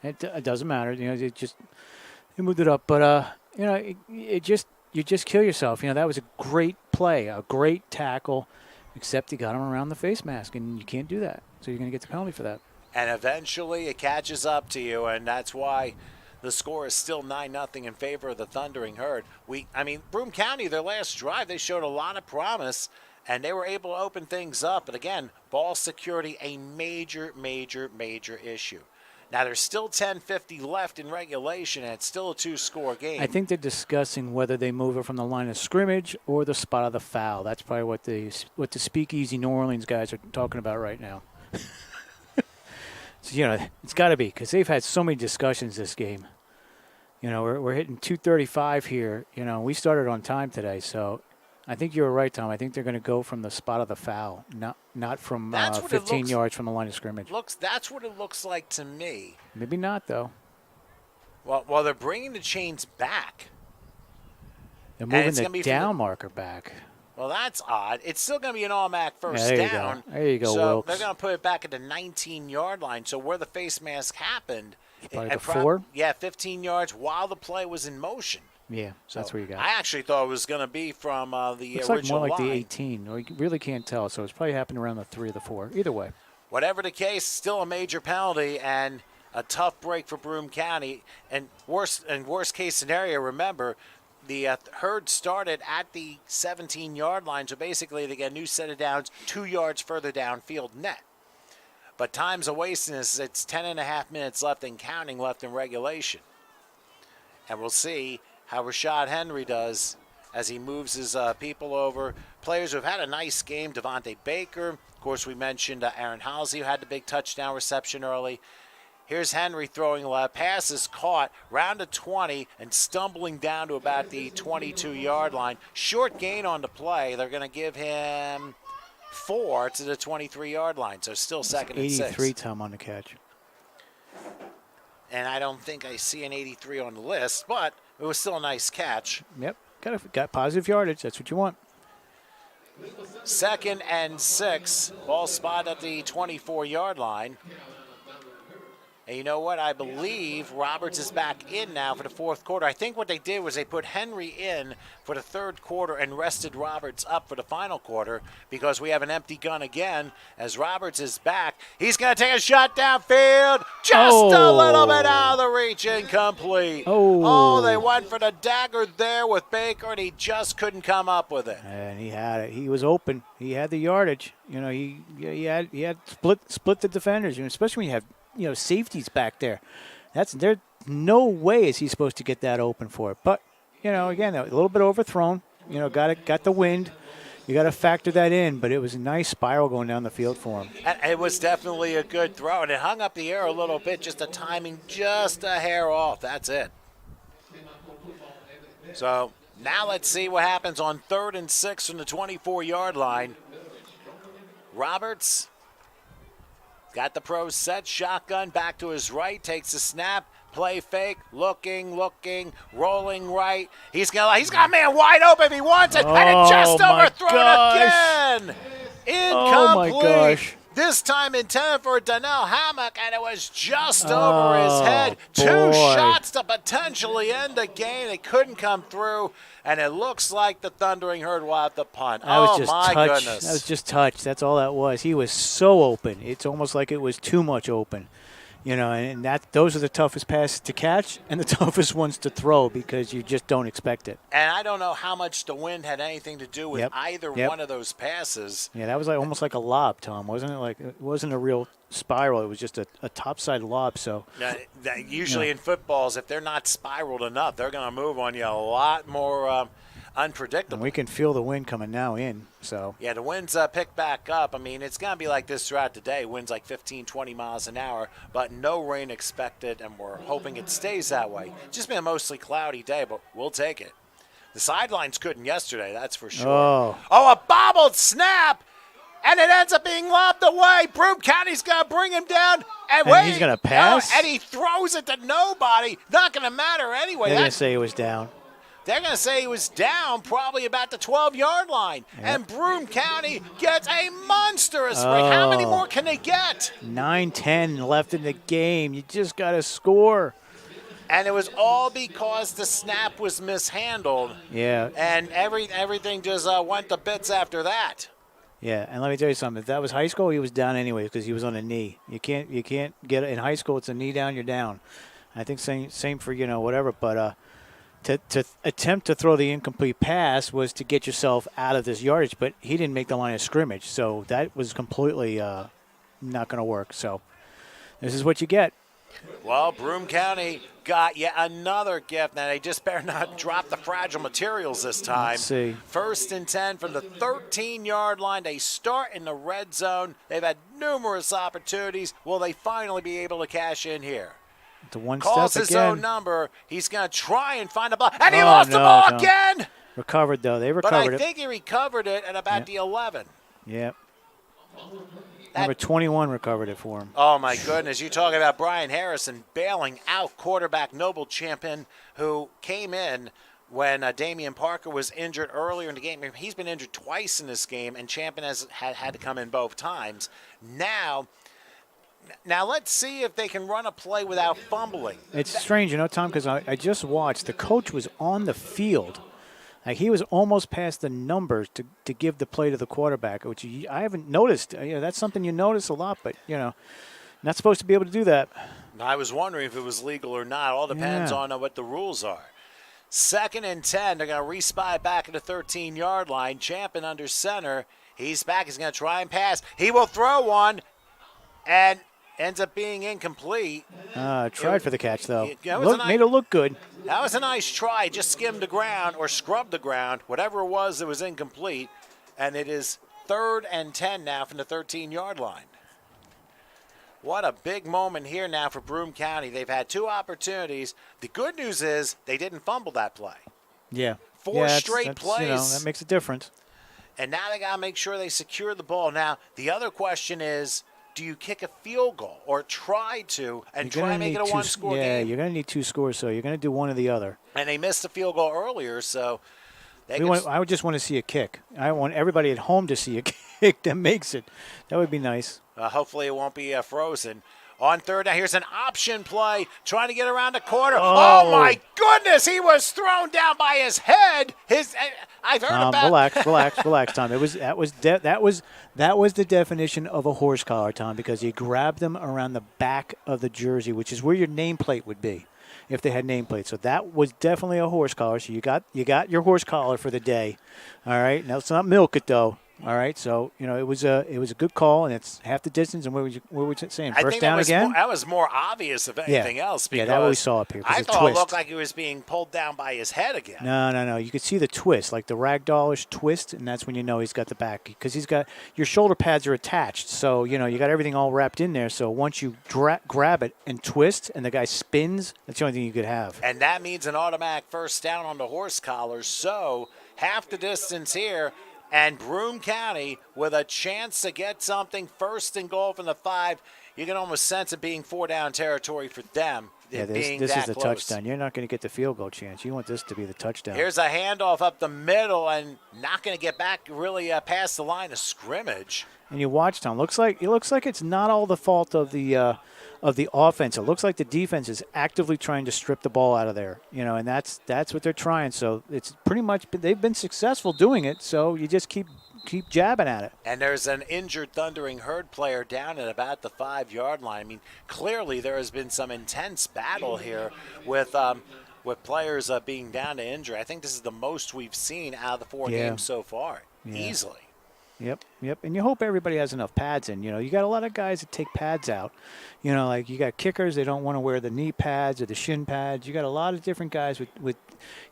It doesn't matter. You know, they moved it up. But, you just kill yourself. You know, that was a great play, a great tackle, except you got him around the face mask, and you can't do that. So you're going to get the penalty for that. And eventually it catches up to you, and that's why the score is still 9-0 in favor of the Thundering Herd. Broome County, their last drive, they showed a lot of promise, and they were able to open things up. But again, ball security, a major, major, major issue. Now, there's still 10:50 left in regulation, and it's still a 2-score game. I think they're discussing whether they move it from the line of scrimmage or the spot of the foul. That's probably what the Speakeasy New Orleans guys are talking about right now. So, it's got to be, because they've had so many discussions this game. We're hitting 2:35 here. We started on time today, so I think you were right, Tom. I think they're going to go from the spot of the foul, not from 15 yards from the line of scrimmage. That's what it looks like to me. Maybe not, though. Well, they're bringing the chains back. They're moving the down marker back. Well, that's odd. It's still going to be an automatic 1st down. There you go, So Wilkes. they're going to put it back at the 19-yard line. So where the face mask happened, probably the 4? Yeah, 15 yards while the play was in motion. Yeah, so that's where you got it. I actually thought it was going to be from the Looks original like more like line. the 18. You really can't tell, so it's probably happened around the 3 or the 4. Either way. Whatever the case, still a major penalty and a tough break for Broome County. And worst case scenario, remember, the Herd started at the 17-yard line, so basically they get a new set of downs 2 yards further downfield net. But time's a wasting. It's 10.5 minutes left and counting left in regulation. And we'll see how Rashad Henry does as he moves his people over. Players who have had a nice game, Devontae Baker. Of course, we mentioned Aaron Halsey, who had the big touchdown reception early. Here's Henry throwing left. Pass is caught. Round of 20 and stumbling down to about the 22-yard line. Short gain on the play. They're going to give him 4 to the 23-yard line. So still second and 6. 83 Tom on the catch. And I don't think I see an 83 on the list, but it was still a nice catch. Yep. Got positive yardage. That's what you want. Second and 6. Ball spot at the 24-yard line. And you know what? I believe Roberts is back in now for the fourth quarter. I think what they did was they put Henry in for the third quarter and rested Roberts up for the final quarter because we have an empty gun again as Roberts is back. He's going to take a shot downfield. Just a little bit out of the reach, incomplete. Oh, they went for the dagger there with Baker, and he just couldn't come up with it. And he had it. He was open. He had the yardage. You know, he had split the defenders, especially when you have safeties back there. There's no way is he supposed to get that open for it. But, again, a little bit overthrown. Got the wind. You got to factor that in. But it was a nice spiral going down the field for him. And it was definitely a good throw. And it hung up the air a little bit, just the timing just a hair off. That's it. So now let's see what happens on 3rd and 6 from the 24-yard line. Roberts got the pros set, shotgun back to his right, takes a snap, play fake, looking, rolling right. He's got a man wide open if he wants it, and it just overthrown again. Incomplete. Oh my gosh. This time intended for Donnell Hammock, and it was just over his head. Boy. 2 shots to potentially end the game. They couldn't come through, and it looks like the Thundering Herd will have the punt. My goodness. That was just touch. That's all that was. He was so open. It's almost like it was too much open. And those are the toughest passes to catch and the toughest ones to throw because you just don't expect it. And I don't know how much the wind had anything to do with either one of those passes. Yeah, that was almost like a lob, Tom, wasn't it? It wasn't a real spiral. It was just a topside lob. So usually in footballs, if they're not spiraled enough, they're going to move on you a lot more unpredictable. And we can feel the wind coming now in. So yeah, the winds pick back up. I mean, it's going to be like this throughout the day. Winds like 15, 20 miles an hour, but no rain expected, and we're hoping it stays that way. Just been a mostly cloudy day, but we'll take it. The sidelines couldn't yesterday, that's for sure. Oh, a bobbled snap, and it ends up being lobbed away. Broome County's going to bring him down. And he's going to pass? And he throws it to nobody. Not going to matter anyway. They're going to say it was down. They're going to say he was down probably about the 12-yard line. Yep. And Broome County gets a monstrous break. How many more can they get? 9-10 left in the game. You just got to score. And it was all because the snap was mishandled. Yeah. And everything just went to bits after that. Yeah, and let me tell you something. If that was high school, he was down anyway because he was on a knee. You can't get it. In high school, it's a knee down, you're down. I think same for, whatever, but to attempt to throw the incomplete pass was to get yourself out of this yardage, but he didn't make the line of scrimmage, so that was completely not going to work. So this is what you get. Well, Broome County got yet another gift. Now, they just better not drop the fragile materials this time. Let's see. 1st and 10 from the 13-yard line. They start in the red zone. They've had numerous opportunities. Will they finally be able to cash in here? The one calls step his again. own number. He's going to try and find a ball. And he lost the ball again. Recovered, though. They recovered it. But I it. think he recovered it at about the 11. Yep. Number 21 recovered it for him. Oh, my goodness. You talk about Brian Harrison bailing out quarterback Noble Champion, who came in when Damian Parker was injured earlier in the game. He's been injured twice in this game, and Champion has had to come in both times. Now let's see if they can run a play without fumbling. It's strange, Tom, because I just watched. The coach was on the field. Like he was almost past the numbers to give the play to the quarterback, which I haven't noticed. That's something you notice a lot, but, not supposed to be able to do that. I was wondering if it was legal or not. All depends on what the rules are. 2nd and 10. They're going to re-spy back at the 13-yard line. Champion under center. He's back. He's going to try and pass. He will throw one, and ends up being incomplete. Tried for the catch, though. Made it look good. That was a nice try. Just skimmed the ground or scrubbed the ground. Whatever it was incomplete. And it is 3rd and 10 now from the 13-yard line. What a big moment here now for Broome County. They've had 2 opportunities. The good news is they didn't fumble that play. Yeah. 4 straight plays. You know, that makes a difference. And now they got to make sure they secure the ball. Now, the other question is, do you kick a field goal or try to and try and make it a one-score game? Yeah, you're going to need 2 scores, so you're going to do one or the other. And they missed a field goal earlier, so I would just want to see a kick. I want everybody at home to see a kick that makes it. That would be nice. Hopefully it won't be frozen. On third down, here's an option play, trying to get around the corner. Oh my goodness, he was thrown down by his head. I've heard about. Relax, Tom. That was the definition of a horse collar, Tom, because you grabbed them around the back of the jersey, which is where your nameplate would be, if they had nameplates. So that was definitely a horse collar. So you got your horse collar for the day. All right. Now let's not milk it though. All right, so it was a good call, and it's half the distance. And what were we saying? First down again? That was more obvious of anything else. Because that's what we saw up here. I thought it looked like he was being pulled down by his head again. No. You could see the twist, like the ragdollish twist, and that's when you know he's got the back, because he's got your shoulder pads are attached, so you got everything all wrapped in there. So once you grab it and twist, and the guy spins, that's the only thing you could have. And that means an automatic first down on the horse collar. So half the distance here. And Broome County with a chance to get something, 1st and goal from the 5. You can almost sense it being 4-down territory for them. Yeah, this is the touchdown. You're not going to get the field goal chance. You want this to be the touchdown. Here's a handoff up the middle, and not going to get back really past the line of scrimmage. And you watch, Tom. It looks like it's not all the fault of the offense. It looks like the defense is actively trying to strip the ball out of there. And that's what they're trying. So it's pretty much they've been successful doing it. So you just keep jabbing at it. And there's an injured Thundering Herd player down at about the 5-yard line. I mean, clearly there has been some intense battle here with players being down to injury. I think this is the most we've seen out of the 4 games so far, easily. Yep. And you hope everybody has enough pads in. You got a lot of guys that take pads out. Like you got kickers, they don't want to wear the knee pads or the shin pads. You got a lot of different guys with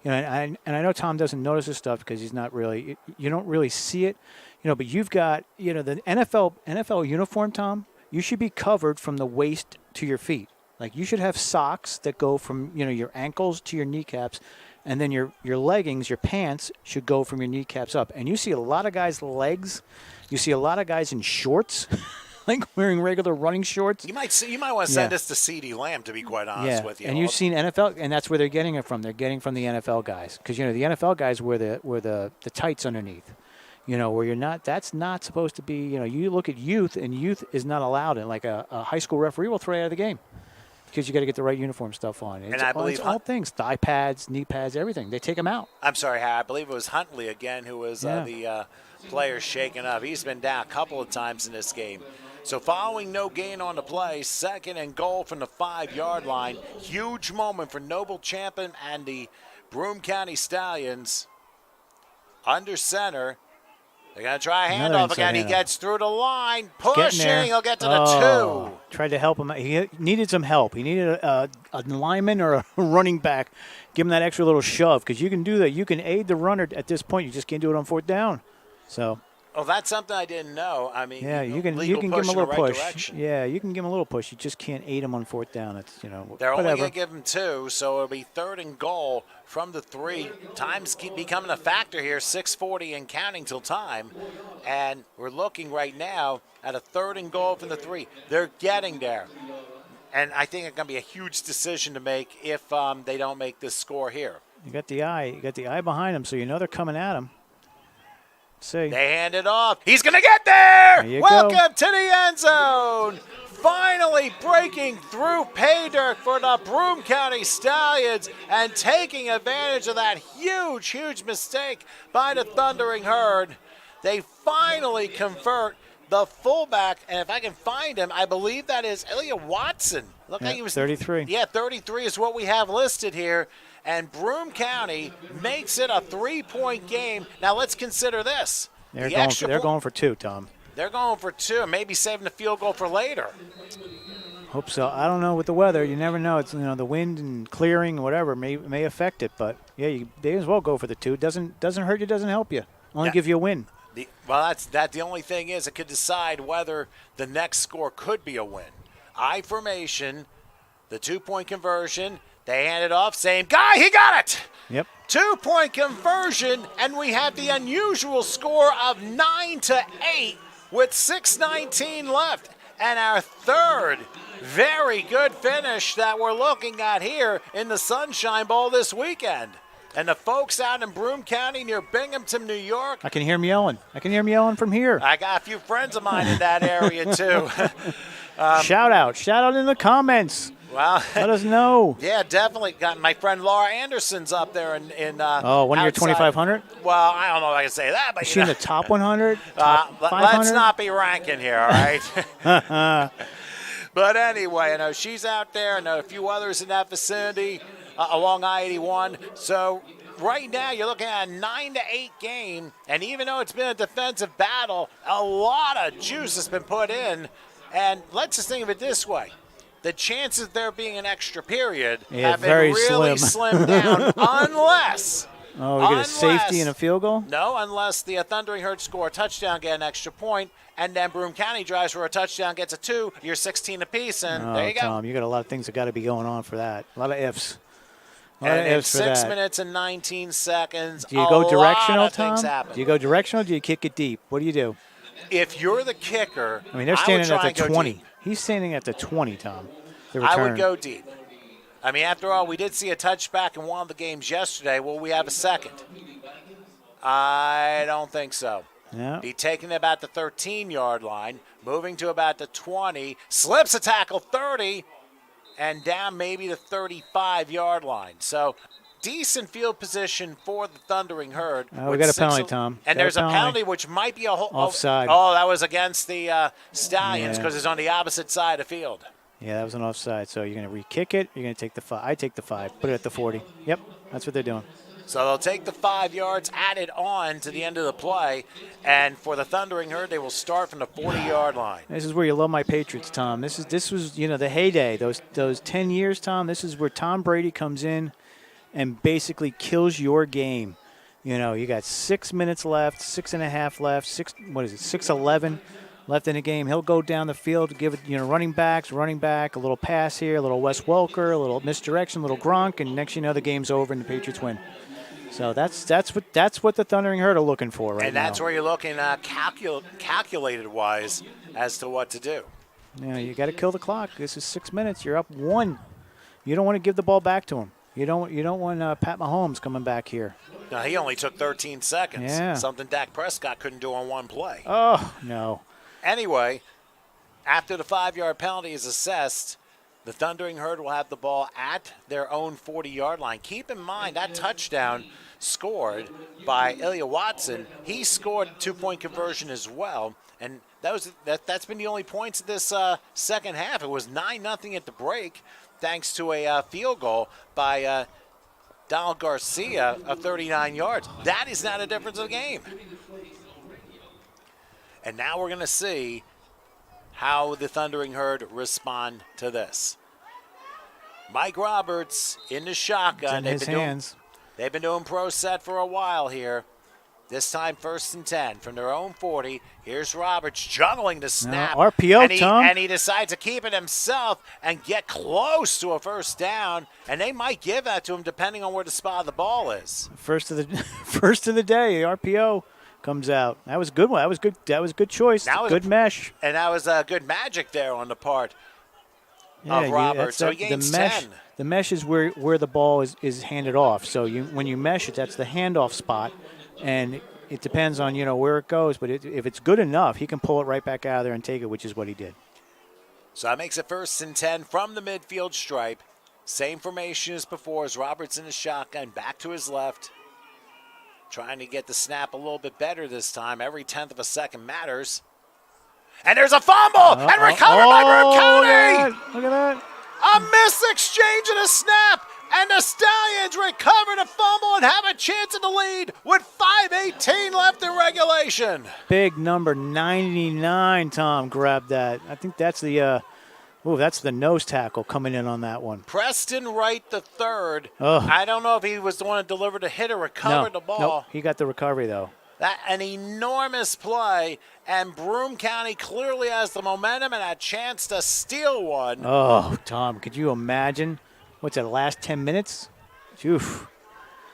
and I know Tom doesn't notice this stuff because he's not really, you don't really see it, but you've got, the NFL uniform, Tom, you should be covered from the waist to your feet. Like you should have socks that go from, your ankles to your kneecaps. And then your leggings, your pants, should go from your kneecaps up. And you see a lot of guys' legs. You see a lot of guys in shorts, like wearing regular running shorts. You might want to send this to C.D. Lamb, to be quite honest with you. And you've seen NFL, and that's where they're getting it from. They're getting from the NFL guys, because the NFL guys wear the tights underneath. Where you're not. That's not supposed to be. You look at youth, and youth is not allowed. And like a high school referee will throw you out of the game. Because you got to get the right uniform stuff on. And I believe all things, thigh pads, knee pads, everything. They take them out. I'm sorry, I believe it was Huntley again who was the player shaken up. He's been down a couple of times in this game. So following no gain on the play, 2nd and goal from the 5-yard line. Huge moment for Noble Champion and the Broome County Stallions. Under center. They're going to try a handoff again. He gets through the line, pushing. He'll get to the 2. Tried to help him. He needed some help. He needed a lineman or a running back. Give him that extra little shove, because you can do that. You can aid the runner at this point. You just can't do it on 4th down. So. Oh, that's something I didn't know. I mean, you can give him a little push. Yeah, you can give him a little push. You just can't aid him on 4th down. It's they're only going to give him 2, so it'll be 3rd and goal from the 3. Times keep becoming a factor here. 6:40 and counting till time, and we're looking right now at a 3rd and goal from the 3. They're getting there, and I think it's going to be a huge decision to make if they don't make this score here. You got the eye behind him, so they're coming at him. See. They hand it off. He's going to get there. Welcome to the end zone. Finally breaking through pay dirt for the Broome County Stallions and taking advantage of that huge mistake by the Thundering Herd. They finally convert the fullback, and if I can find him, I believe that is Ilya Watson. Looked like he was 33. Yeah, 33 is what we have listed here. And Broome County makes it a 3-point game. Now let's consider this. They're going for 2, Tom. They're going for 2, maybe saving the field goal for later. Hope so. I don't know with the weather. You never know. It's the wind and clearing, whatever may affect it. But yeah, you may as well go for the 2. Doesn't hurt you. Doesn't help you. Only give you a win. Well, that's the only thing is it could decide whether the next score could be a win. I formation, the 2-point conversion. They hand it off. Same guy. He got it. Yep. 2-point conversion, and we have the unusual score of 9-8 with 6:19 left. And our third very good finish that we're looking at here in the Sunshine Bowl this weekend. And the folks out in Broome County near Binghamton, New York. I can hear him yelling. I can hear him yelling from here. I got a few friends of mine in that area, too. Shout out in the comments. Well, let us know. Yeah, definitely. Got my friend Laura Anderson's up there in one of your 2,500? Well, I don't know if I can say that, but is she in the top 100? Top 500? Let's not be ranking here, all right? But anyway, you know, she's out there, and a few others in that vicinity along I-81. So right now you're looking at a 9-8 game, and even though it's been a defensive battle, a lot of juice has been put in. And let's just think of it this way. The chances of there being an extra period have been really slim down unless... Oh, we get a safety and a field goal? No, unless the Thundering Herd score a touchdown, get an extra point, and then Broome County drives for a touchdown, gets a 2, you're 16 apiece, and there you go. Tom, you got a lot of things that got to be going on for that. A lot of ifs. And in 6 minutes and 19 seconds, do you go directional, Tom? Do you go directional or do you kick it deep? What do you do? If you're the kicker, I mean, they're standing at the 20. He's standing at the 20, Tom. I would go deep. I mean, after all, we did see a touchback in one of the games yesterday. Will we have a second? I don't think so. Yeah. Be taking about the 13-yard line, moving to about the 20, slips a tackle 30, and down maybe the 35-yard line. So decent field position for the Thundering Herd. We got a penalty, Tom. And there's a penalty which might be a offside. Oh, that was against the Stallions because it's on the opposite side of the field. Yeah, that was an offside. So you're going to re-kick it. You're going to take the 5. I take the 5. Put it at the 40. Yep, that's what they're doing. So they'll take the 5 yards, add it on to the end of the play, and for the Thundering Herd, they will start from the 40-yard line. This is where you love my Patriots, Tom. This was the heyday. Those 10 years, Tom. This is where Tom Brady comes in and basically kills your game. You got 6 minutes left, 6.5 left, 6:11 left in the game. He'll go down the field, give it, running back, a little pass here, a little Wes Welker, a little misdirection, a little Gronk, and next the game's over and the Patriots win. So that's what the Thundering Herd are looking for right now. And that's where you're looking calculated-wise as to what to do. Yeah, you got to kill the clock. This is 6 minutes. You're up 1. You don't want to give the ball back to him. You don't want Pat Mahomes coming back here. No, he only took 13 seconds. Yeah. Something Dak Prescott couldn't do on one play. Oh, no. Anyway, after the 5-yard penalty is assessed, the Thundering Herd will have the ball at their own 40-yard line. Keep in mind that touchdown scored by Ilya Watson. He scored a 2-point conversion as well, and that's been the only points of this second half. It was 9-0 at the break, thanks to a field goal by Donald Garcia of 39 yards. That is not a difference of the game. And now we're going to see how the Thundering Herd respond to this. Mike Roberts in the shotgun. It's in his hands. They've been doing pro set for a while here. This time 1st and 10 from their own 40. Here's Roberts juggling the snap. RPO, Tom. And he decides to keep it himself and get close to a first down. And they might give that to him depending on where the spot of the ball is. First of the day, RPO comes out. That was a good one. That was good. That was a good choice. That was good mesh. And that was good magic there on the part of Roberts. So he gains 10. The mesh is where the ball is handed off. So when you mesh it, that's the handoff spot. And it depends on, where it goes. But if it's good enough, he can pull it right back out of there and take it, which is what he did. So that makes it 1st and 10 from the midfield stripe. Same formation as before as Roberts in the shotgun, back to his left. Trying to get the snap a little bit better this time. Every 10th of a second matters. And there's a fumble! And recovered by Broome County! Look at that. A missed exchange and a snap! And the Stallions recover the fumble and have a chance in the lead with 5:18 left in regulation. Big number 99, Tom, grabbed that. I think that's that's the nose tackle coming in on that one. Preston Wright the third. I don't know if he was the one that delivered the hit or recovered the ball. No, he got the recovery, though. An enormous play, and Broome County clearly has the momentum and a chance to steal one. Oh, Tom, could you imagine? What's that, the last 10 minutes? Oof.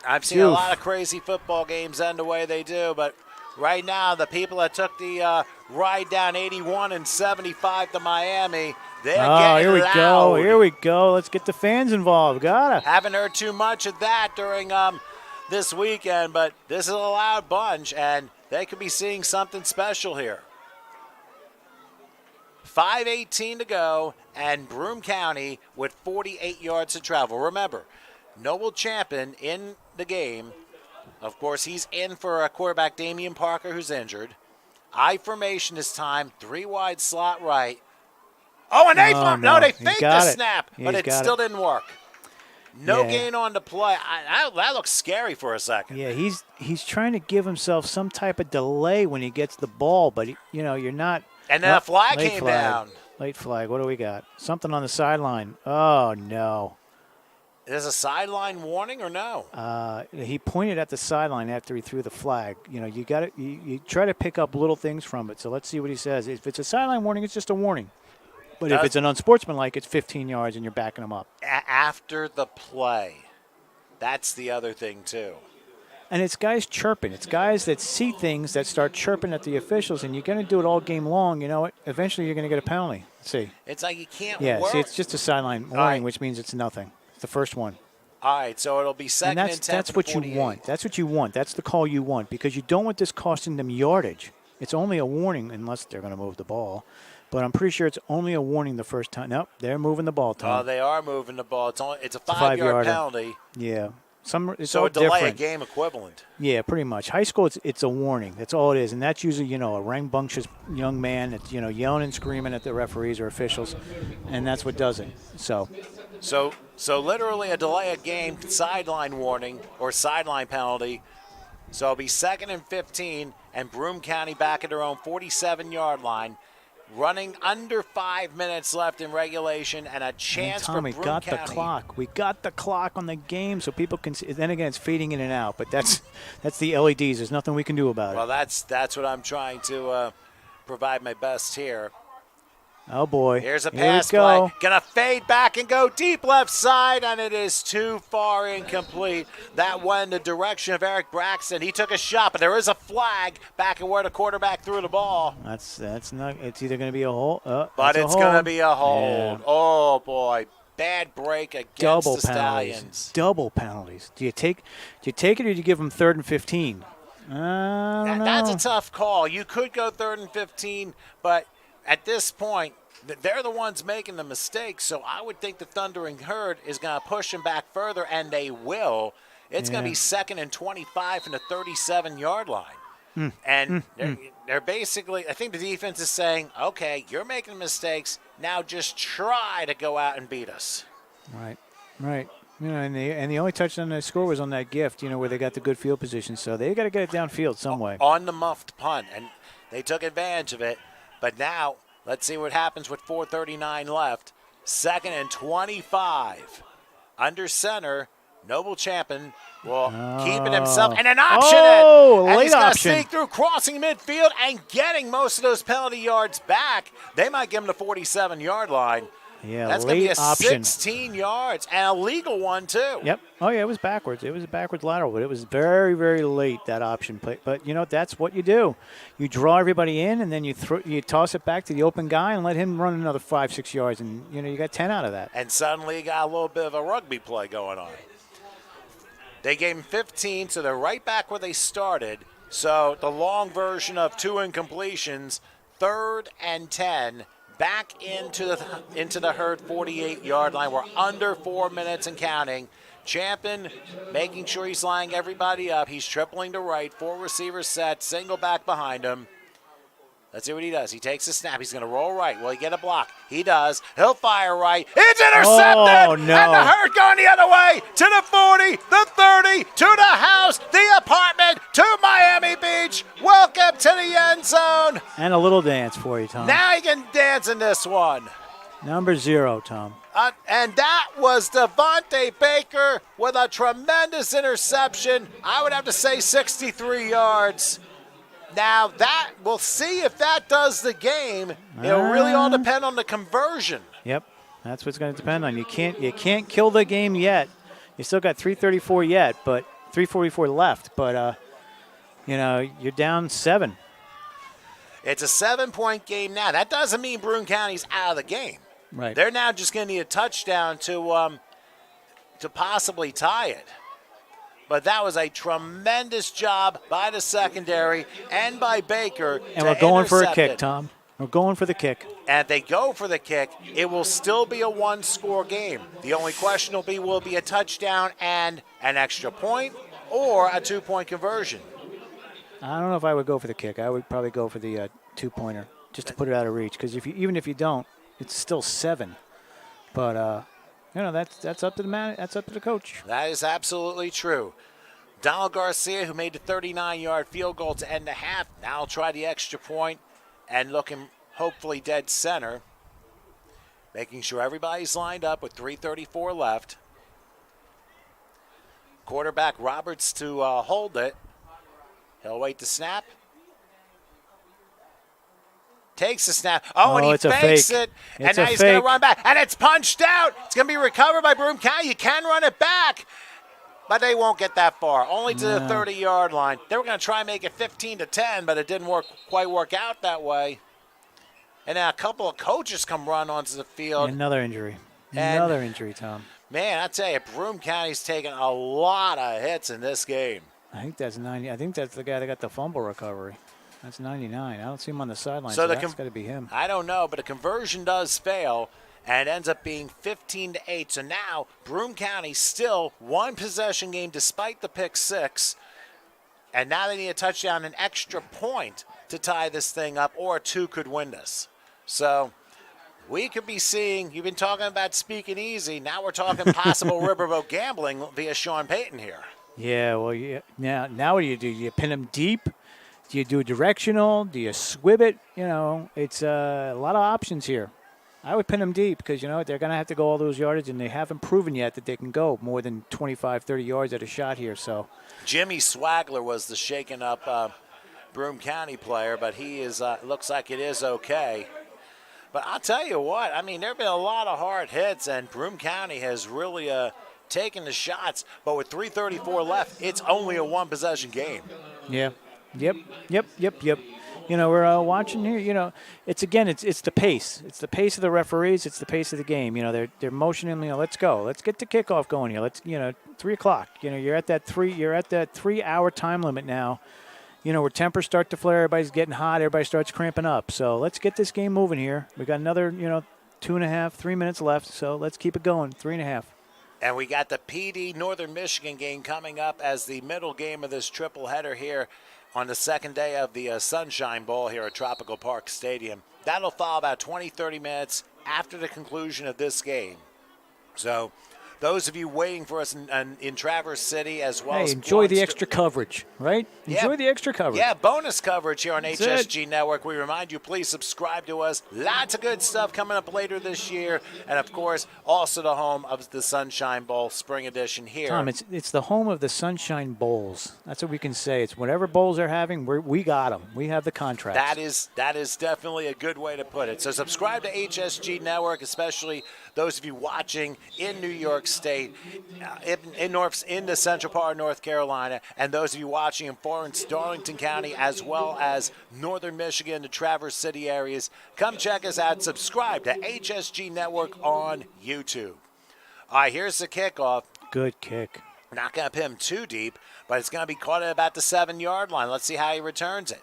I've seen a lot of crazy football games end the way they do, but right now the people that took the ride down 81 and 75 to Miami, they're getting here we loud. go. Here we go. Let's get the fans involved. Gotta. Haven't heard too much of that during this weekend, but this is a loud bunch, and they could be seeing something special here. 5:18 to go, and Broome County with 48 yards to travel. Remember, Noble Champion in the game. Of course, he's in for a quarterback, Damian Parker, who's injured. I formation this time, 3 wide slot right. Oh, and they they faked the snap, but it still didn't work. No gain on the play. That looks scary for a second. Yeah, he's trying to give himself some type of delay when he gets the ball, but you're not. And then a flag came down. Late flag. What do we got? Something on the sideline. Oh no. Is a sideline warning or no? He pointed at the sideline after he threw the flag. You got it. You try to pick up little things from it. So let's see what he says. If it's a sideline warning, it's just a warning. But if it's an unsportsmanlike, it's 15 yards and you're backing him up. After the play. That's the other thing, too. And it's guys chirping. It's guys that see things that start chirping at the officials, and you're going to do it all game long. You know what? Eventually you're going to get a penalty. Let's see. It's like you can't work. See, it's just a sideline warning, which means it's nothing. It's the first one. All right, so it'll be second and 10. That's what 48. You want. That's what you want. That's the call you want, because you don't want this costing them yardage. It's only a warning unless they're going to move the ball. But I'm pretty sure it's only a warning the first time. Nope, they're moving the ball, Tom. Oh, they are moving the ball. It's a 5-yard penalty. Yeah. It's so all a delay different. A game equivalent. Yeah, pretty much. High school, it's a warning. That's all it is. And that's usually, a rambunctious young man that's, yelling and screaming at the referees or officials. And that's what does it. So literally a delay a game sideline warning or sideline penalty. So it'll be second and 15, and Broome County back at their own 47-yard line. Running under 5 minutes left in regulation, and a chance for Broome County. We got the clock. We got the clock on the game so people can see. Then again, it's fading in and out, but that's the LEDs. There's nothing we can do about it. Well, that's what I'm trying to provide my best here. Oh, boy. Here's a pass play. Going to fade back and go deep left side, and it is too far incomplete. That went in the direction of Eric Braxton. He took a shot, but there is a flag back at where the quarterback threw the ball. That's not. It's either going to be a hold. But it's going to be a hold. Yeah. Oh, boy. Bad break against the Stallions. Double penalties. Do you take it or do you give them 3rd and 15? That's a tough call. You could go 3rd and 15, but at this point, they're the ones making the mistakes, so I would think the Thundering Herd is going to push them back further, and they will. It's going to be 2nd and 25 from the 37-yard line. And they're basically – I think the defense is saying, okay, you're making mistakes. Now just try to go out and beat us. Right. And the only touchdown they scored was on that gift, where they got the good field position. So they got to get it downfield some way. On the muffed punt, and they took advantage of it. But now, let's see what happens with 4:39 left. 2nd and 25. Under center, Noble Champion will keep it himself. And an option and he's going to sneak through, crossing midfield and getting most of those penalty yards back. They might give him the 47-yard line. Yeah, that's going to be a 16 yards and a legal one, too. Yep. Oh, yeah, it was backwards. It was a backwards lateral, but it was very, very late, that option play. But, that's what you do. You draw everybody in, and then you toss it back to the open guy and let him run another 5-6 yards, and, you got 10 out of that. And suddenly you got a little bit of a rugby play going on. They gave him 15, so they're right back where they started. So the long version of 2 incompletions, 3rd and 10. Back into the Herd 48-yard line. We're under 4 minutes and counting. Champion making sure he's lining everybody up. He's tripling to right. 4 receivers set. Single back behind him. Let's see what he does. He takes a snap. He's going to roll right. Will he get a block? He does. He'll fire right. It's intercepted! Oh, no. And the Herd going the other way to the 40, the 30, to the house, the apartment, to Miami Beach. Welcome to the end zone. And a little dance for you, Tom. Now you can dance in this one. Number 0, Tom. And that was Devontae Baker with a tremendous interception. I would have to say 63 yards. Now, that we'll see if that does the game. It'll really all depend on the conversion. Yep, that's what's going to depend on. You can't kill the game yet. You still got 3:34 yet, but 3:44 left. But you're down 7. It's a 7-point game now. That doesn't mean Broome County's out of the game. Right. They're now just going to need a touchdown to possibly tie it. But that was a tremendous job by the secondary and by Baker. And we're going for a kick, Tom. We're going for the kick. And if they go for the kick, it will still be a one-score game. The only question will be a touchdown and an extra point or a 2-point conversion. I don't know if I would go for the kick. I would probably go for the 2-pointer just to put it out of reach. Because even if you don't, it's still 7. But that's up to the man. That's up to the coach. That is absolutely true. Donald Garcia, who made the 39-yard field goal to end the half, now will try the extra point and looking hopefully dead center, making sure everybody's lined up with 3:34 left. Quarterback Roberts to hold it. He'll wait the snap. Takes the snap. And he fakes it. And now he's going to run back. And it's punched out. It's going to be recovered by Broome County. You can run it back. But they won't get that far. Only to the 30-yard line. They were going to try and make it 15-10, but it didn't quite work out that way. And now a couple of coaches come run onto the field. Another injury. Another injury, Tom. Man, I tell you, Broome County's taken a lot of hits in this game. I think that's 90. I think that's the guy that got the fumble recovery. That's 99. I don't see him on the sideline, so that's got to be him. I don't know, but a conversion does fail, and it ends up being 15-8. So now Broome County still one possession game despite the pick 6, and now they need a touchdown, an extra point to tie this thing up, or 2 could win this. So we could be seeing, you've been talking about speaking easy, now we're talking possible riverboat gambling via Sean Payton here. Yeah, well, now what do? Do you pin them deep? Do you do a directional? Do you swib it? It's a lot of options here. I would pin them deep because, they're going to have to go all those yardage, and they haven't proven yet that they can go more than 25, 30 yards at a shot here. So Jimmy Swagler was the shaken up Broome County player, but he is looks like it is okay. But I'll tell you what, there have been a lot of hard hits, and Broome County has really taken the shots. But with 3:34 left, it's only a one-possession game. Yeah. Yep. We're watching here. It's the pace. It's the pace of the referees. It's the pace of the game. They're motioning. Let's go. Let's get the kickoff going here. 3:00. You're at that 3-hour time limit now. Where tempers start to flare. Everybody's getting hot. Everybody starts cramping up. So let's get this game moving here. We got another 2.5, 3 minutes left. So let's keep it going. 3.5. And we got the PD Northern Michigan game coming up as the middle game of this triple header here on the second day of the Sunshine Bowl here at Tropical Park Stadium. That'll follow about 20, 30 minutes after the conclusion of this game. So those of you waiting for us in Traverse City as well as enjoy the extra coverage, right? Enjoy the extra coverage. Yeah, bonus coverage here on HSG Network. We remind you, please subscribe to us. Lots of good stuff coming up later this year. And, of course, also the home of the Sunshine Bowl Spring Edition here. Tom, it's the home of the Sunshine Bowls. That's what we can say. It's whatever bowls they're having, we got them. We have the contracts. That is definitely a good way to put it. So subscribe to HSG Network, especially those of you watching in New York State, in the central part of North Carolina, and those of you watching in Florence, Darlington County, as well as northern Michigan, the Traverse City areas. Come check us out. Subscribe to HSG Network on YouTube. All right, here's the kickoff. Good kick. We're not going to pin him too deep, but it's going to be caught at about the 7-yard line. Let's see how he returns it.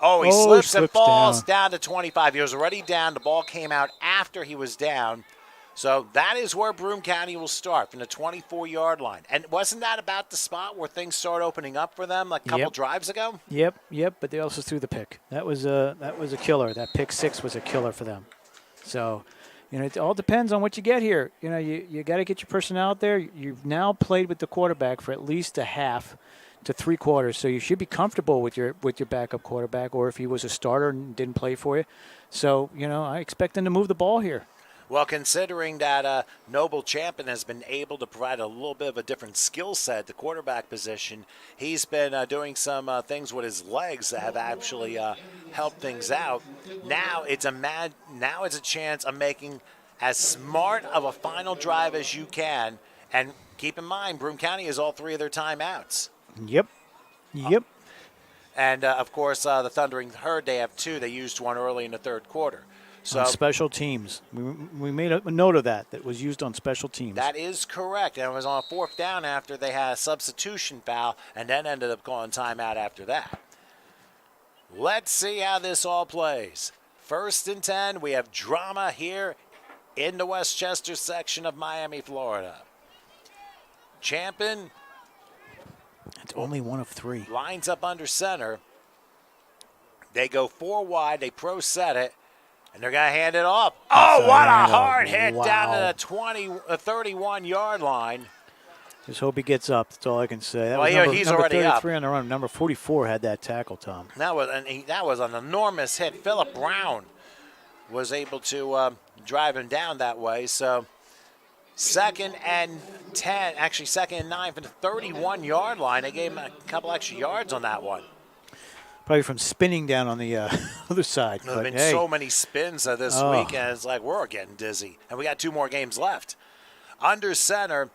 He slips and falls down to 25. He was already down. The ball came out after he was down. So that is where Broome County will start, from the 24-yard line. And wasn't that about the spot where things started opening up for them like a couple drives ago? Yep, but they also threw the pick. That was a killer. That pick 6 was a killer for them. So, it all depends on what you get here. You got to get your personnel out there. You've now played with the quarterback for at least a half to 3 quarters, so you should be comfortable with your backup quarterback, or if he was a starter and didn't play for you. So, I expect them to move the ball here. Well, considering that Noble Champion has been able to provide a little bit of a different skill set at the quarterback position, he's been doing some things with his legs that have actually helped things out. Now it's a chance of making as smart of a final drive as you can. And keep in mind, Broome County has all 3 of their timeouts. Yep. And, of course, the Thundering Herd, they have 2. They used one early in the third quarter. So on special teams. We made a note of that was used on special teams. That is correct. And it was on a 4th down after they had a substitution foul and then ended up calling timeout after that. Let's see how this all plays. 1st and 10, we have drama here in the Westchester section of Miami, Florida. Champion. It's only one of 3. Lines up under center. They go 4 wide. They pro-set it. And they're going to hand it off. Oh, what a hard hit down to the 31-yard line. Just hope he gets up. That's all I can say. Well, he's already up. Number 33 on the run. Number 44 had that tackle, Tom. That was an enormous hit. Phillip Brown was able to drive him down that way. So 2nd and 10, actually 2nd and 9 from the 31-yard line. They gave him a couple extra yards on that one. Probably from spinning down on the other side. There have been so many spins this weekend. It's like we're getting dizzy. And we got 2 more games left. Under center,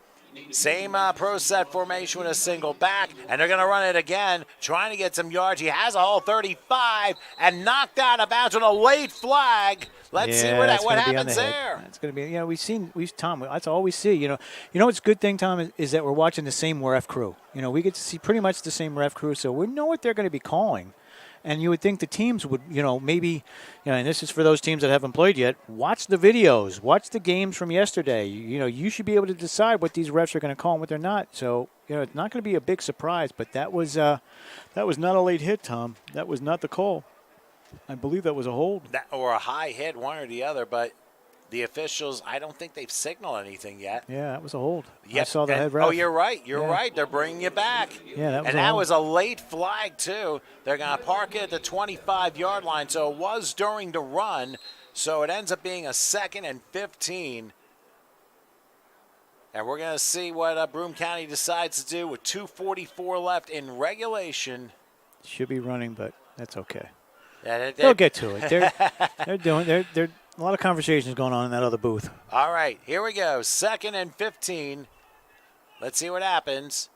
same pro set formation with a single back. And they're going to run it again, trying to get some yards. He has a whole 35 and knocked out of bounds with a late flag. Let's see what happens there. It's going to be, Tom, that's all we see. You know what's a good thing, Tom, is that we're watching the same ref crew. We get to see pretty much the same ref crew, so we know what they're going to be calling. And you would think the teams would, maybe, and this is for those teams that haven't played yet, watch the videos, watch the games from yesterday. You should be able to decide what these refs are going to call and what they're not. So, it's not going to be a big surprise, but that was not a late hit, Tom. That was not the call. I believe that was a hold. Or a high hit, one or the other, but the officials, I don't think they've signaled anything yet. Yeah, that was a hold. Yep. I saw the head ref. Oh, you're right. You're right. They're bringing you back. Yeah, that was a late flag, too. They're going to park it at the 25-yard line. So it was during the run. So it ends up being a 2nd and 15. And we're going to see what Broome County decides to do with 2:44 left in regulation. Should be running, but that's okay. They'll get to it. They're a lot of conversations going on in that other booth. All right, here we go. 2nd and 15. Let's see what happens.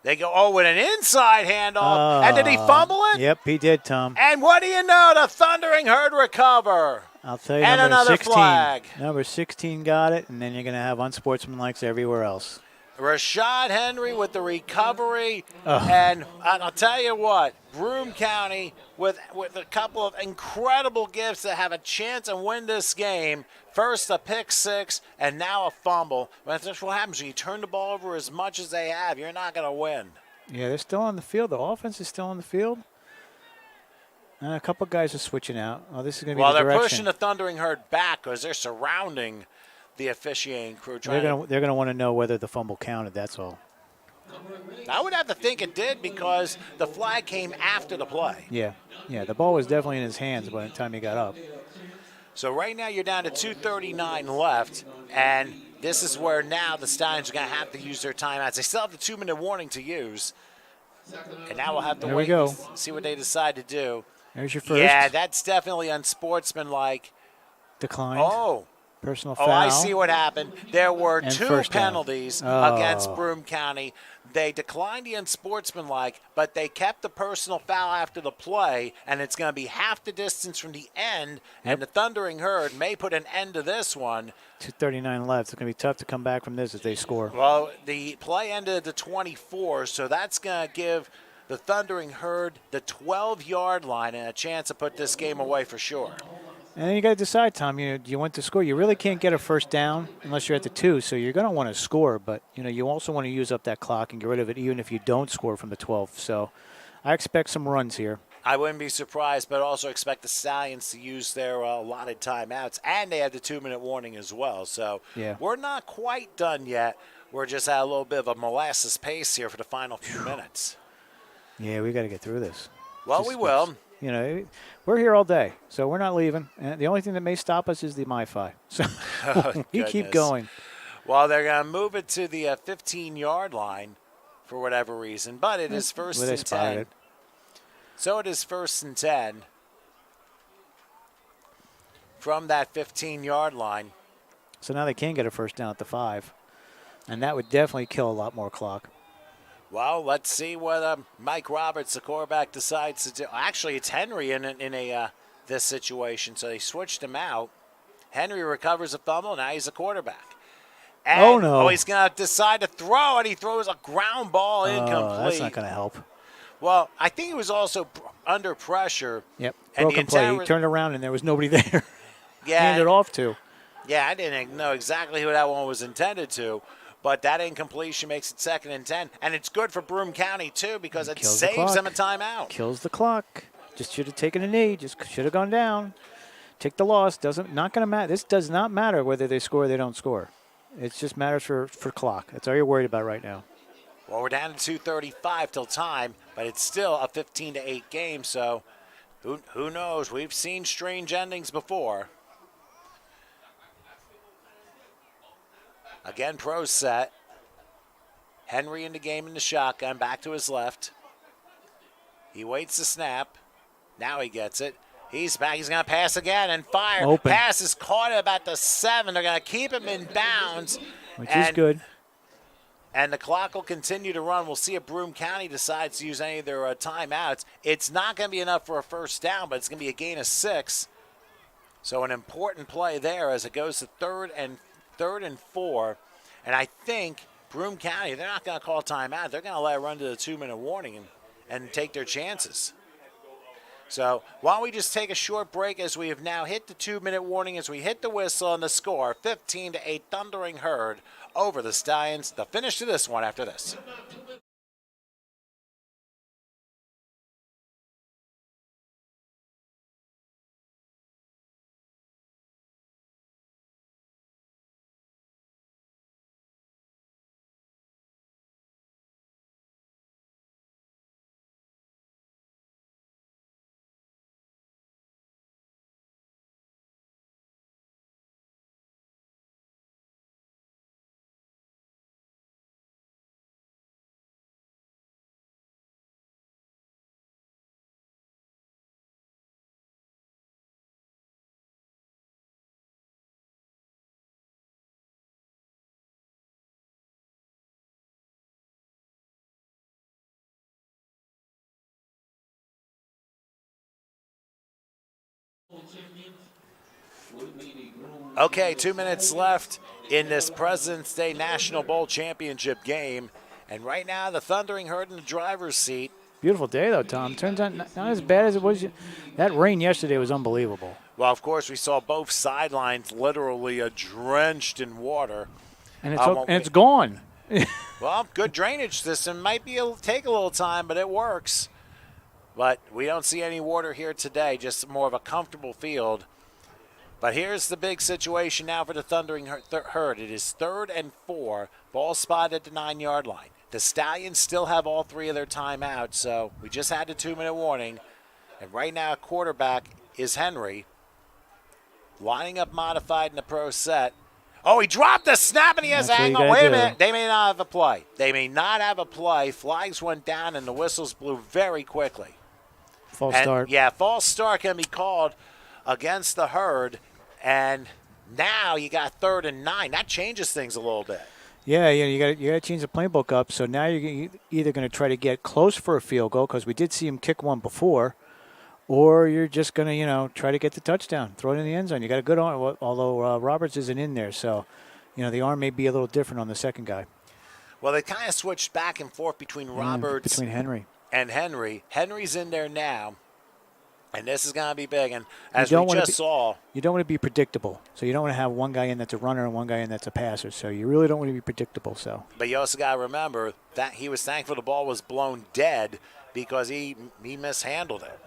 They go, with an inside handoff. And did he fumble it? Yep, he did, Tom. And what do you know? The Thundering Herd recover. I'll tell you, and number another 16. Flag. Number 16 got it, and then you're going to have unsportsmanlikes everywhere else. Rashad Henry with the recovery. And I'll tell you what, Broome County with a couple of incredible gifts that have a chance to win this game. First a pick 6 and now a fumble. That's just what happens when you turn the ball over as much as they have. You're not going to win. Yeah, they're still on the field. The offense is still on the field. And a couple guys are switching out. Oh, this is going to be the direction. Well, they're pushing the Thundering Herd back because they're surrounding the officiating crew. They're going to want to know whether the fumble counted, that's all. I would have to think it did because the flag came after the play. Yeah, the ball was definitely in his hands by the time he got up. So right now you're down to 2:39 left, and this is where now the Stallions are going to have to use their timeouts. They still have the 2-minute warning to use, and now we'll have to wait and see what they decide to do. There's your first. Yeah, that's definitely unsportsmanlike. Declined. Oh. Personal foul. Oh, I see what happened. There were 2 penalties against Broome County. They declined the unsportsmanlike, but they kept the personal foul after the play, and it's going to be half the distance from the end, and the Thundering Herd may put an end to this one. 2:39 left. It's going to be tough to come back from this if they score. Well, the play ended at the 24, so that's going to give the Thundering Herd the 12-yard line and a chance to put this game away for sure. And then you got to decide, Tom, do you want to score? You really can't get a first down unless you're at the 2, so you're going to want to score. But, you also want to use up that clock and get rid of it even if you don't score from the 12. So I expect some runs here. I wouldn't be surprised, but also expect the Stallions to use their allotted timeouts. And they have the 2-minute warning as well. So we're not quite done yet. We're just at a little bit of a molasses pace here for the final few minutes. Yeah, we got to get through this. Well, we will. We're here all day, so we're not leaving. And the only thing that may stop us is the MiFi. So You keep going. Well, they're going to move it to the 15-yard line for whatever reason, but it is first and 10. So it is first and 10 from that 15-yard line. So now they can get a first down at the 5, and that would definitely kill a lot more clock. Well, let's see what Mike Roberts, the quarterback, decides to do. Actually, it's Henry in this situation, so they switched him out. Henry recovers a fumble. Now he's a quarterback. And, oh, no. He's going to decide to throw, and he throws a ground ball incomplete. That's not going to help. Well, I think he was also under pressure. Yep, broken play. He turned around, and there was nobody there. Yeah. Handed off to. Yeah, I didn't know exactly who that one was intended to, but that incompletion makes it 2nd and 10, and it's good for Broome County, too, because it saves them a timeout. Kills the clock. Just should have taken a knee. Just should have gone down. Take the loss. Not going to matter. This does not matter whether they score or they don't score. It just matters for clock. That's all you're worried about right now. Well, we're down to 2:35 till time, but it's still a 15-8 game, so who knows? We've seen strange endings before. Again, pro set. Henry in the game in the shotgun, back to his left. He waits the snap. Now he gets it. He's back. He's going to pass again and fire. Open. Pass is caught at about the 7. They're going to keep him in bounds. Which is good. And the clock will continue to run. We'll see if Broome County decides to use any of their timeouts. It's not going to be enough for a first down, but it's going to be a gain of 6. So an important play there as it goes to third and 4. And I think Broome County, they're not going to call timeout. They're going to let it run to the 2-minute warning and take their chances. So why don't we just take a short break as we have now hit the 2-minute warning as we hit the whistle and the score, 15-8 Thundering Herd over the Stallions. The finish to this one after this. Okay, 2 minutes left in this President's Day National Bowl Championship game. And right now, the Thundering Herd in the driver's seat. Beautiful day, though, Tom. Turns out not as bad as it was. That rain yesterday was unbelievable. Well, of course, we saw both sidelines literally drenched in water. And it's gone. Well, good drainage system. Might take a little time, but it works. But we don't see any water here today, just more of a comfortable field. But here's the big situation now for the Thundering Herd. It is 3rd and 4, ball spotted at the 9-yard line. The Stallions still have all 3 of their timeouts, so we just had the 2-minute warning. And right now, quarterback is Henry, lining up modified in the pro set. Oh, he dropped the snap, and he has a hang on. Wait a minute. They may not have a play. They may not have a play. Flags went down, and the whistles blew very quickly. False start. Yeah, false start can be called against the Herd, and now you got 3rd and 9. That changes things a little bit. Yeah, you got to change the playbook up. So now you're either going to try to get close for a field goal because we did see him kick one before, or you're just going to try to get the touchdown, throw it in the end zone. You got a good arm, although Roberts isn't in there, so the arm may be a little different on the second guy. Well, they kind of switched back and forth between Roberts between Henry and Henry. Henry's in there now. And this is going to be big. And as we just saw. You don't want to be predictable. So you don't want to have one guy in that's a runner and one guy in that's a passer. So you really don't want to be predictable. But you also got to remember that he was thankful the ball was blown dead because he mishandled it.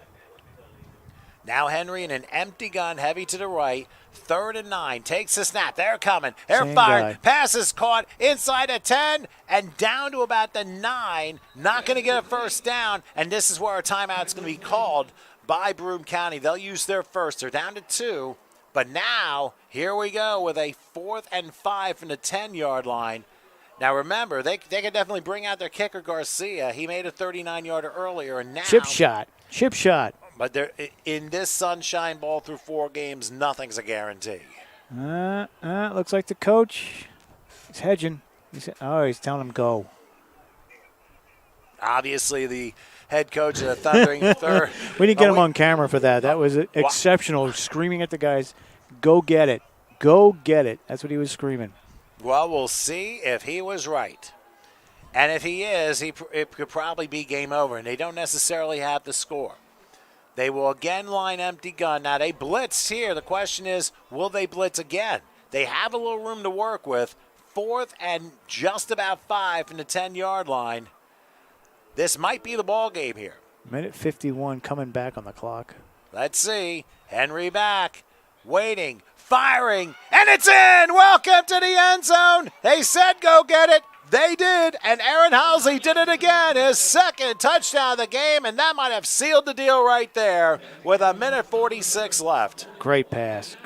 Now Henry in an empty gun, heavy to the right. 3rd and 9. Takes the snap. They're coming. They're fired. Pass is caught inside the 10 and down to about the 9. Not going to get a first down. And this is where a timeout's going to be called by Broome County. They'll use their first. They're down to 2, But now, here we go with a 4th and 5 from the 10-yard line. Now, remember, they can definitely bring out their kicker, Garcia. He made a 39-yarder earlier, and now Chip shot. But in this Sunshine Bowl through 4 games, nothing's a guarantee. Looks like the coach is hedging. He's telling him go. Obviously, the head coach of the Thundering Third. We didn't get him on camera for that. That was exceptional, screaming at the guys, go get it. Go get it. That's what he was screaming. Well, we'll see if he was right. And if he is, it could probably be game over, and they don't necessarily have the score. They will again line empty gun. Now, they blitzed here. The question is, will they blitz again? They have a little room to work with. 4th and just about 5 from the 10-yard line. This might be the ball game here. Minute 51 coming back on the clock. Let's see. Henry back, waiting, firing, and it's in! Welcome to the end zone. They said go get it. They did, and Aaron Halsey did it again, his 2nd touchdown of the game, and that might have sealed the deal right there with a minute 46 left. Great pass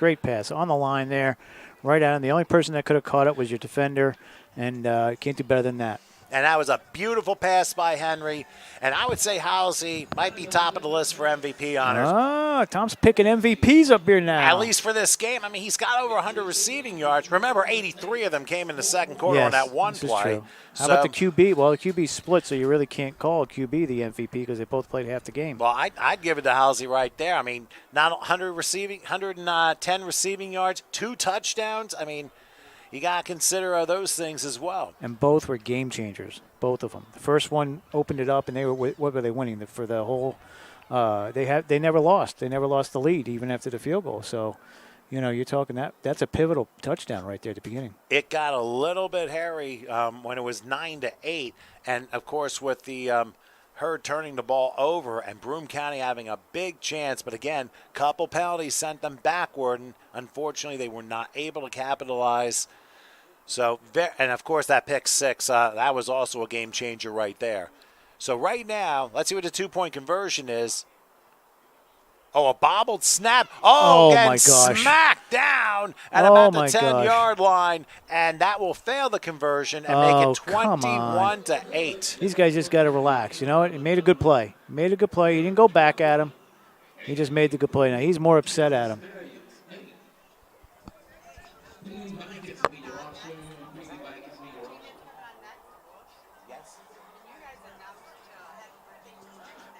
on the line there, right out. And the only person that could have caught it was your defender, and can't do better than that. And that was a beautiful pass by Henry. And I would say Halsey might be top of the list for MVP honors. Oh, Tom's picking MVPs up here now. At least for this game. I mean, he's got over 100 receiving yards. Remember, 83 of them came in the second quarter on that one play. True. How about the QB? Well, the QB split, so you really can't call QB the MVP because they both played half the game. Well, I'd give it to Halsey right there. I mean, not 110 receiving yards, 2 touchdowns. I mean, you got to consider those things as well. And both were game changers, both of them. The first one opened it up, and they were what were they winning for the whole? They never lost. They never lost the lead even after the field goal. So, you're talking that's a pivotal touchdown right there at the beginning. It got a little bit hairy when it was 9-8, and of course with the Hurd turning the ball over and Broome County having a big chance, but again, couple penalties sent them backward, and unfortunately they were not able to capitalize. So, and of course that pick 6, that was also a game changer right there. So right now, let's see what the 2-point conversion is. Oh, a bobbled snap. Oh my gosh. Smacked down at about the 10-yard line, and that will fail the conversion and make it 21-8. These guys just got to relax. You know what? He made a good play. He didn't go back at him. He just made the good play. Now he's more upset at him.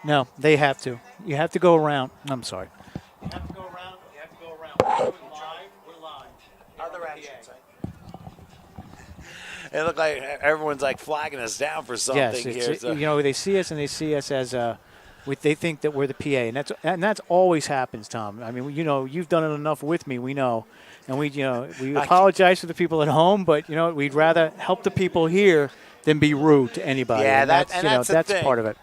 No, they have to. You have to go around. I'm sorry. You have to go around. We're live. Other actions. It looked like everyone's like flagging us down for something here. So. They see us and they see us as they think that we're the PA, and that's always happens, Tom. I mean, you've done it enough with me. We know, and we apologize to the people at home, but we'd rather help the people here than be rude to anybody. Yeah, that's thing. part of it.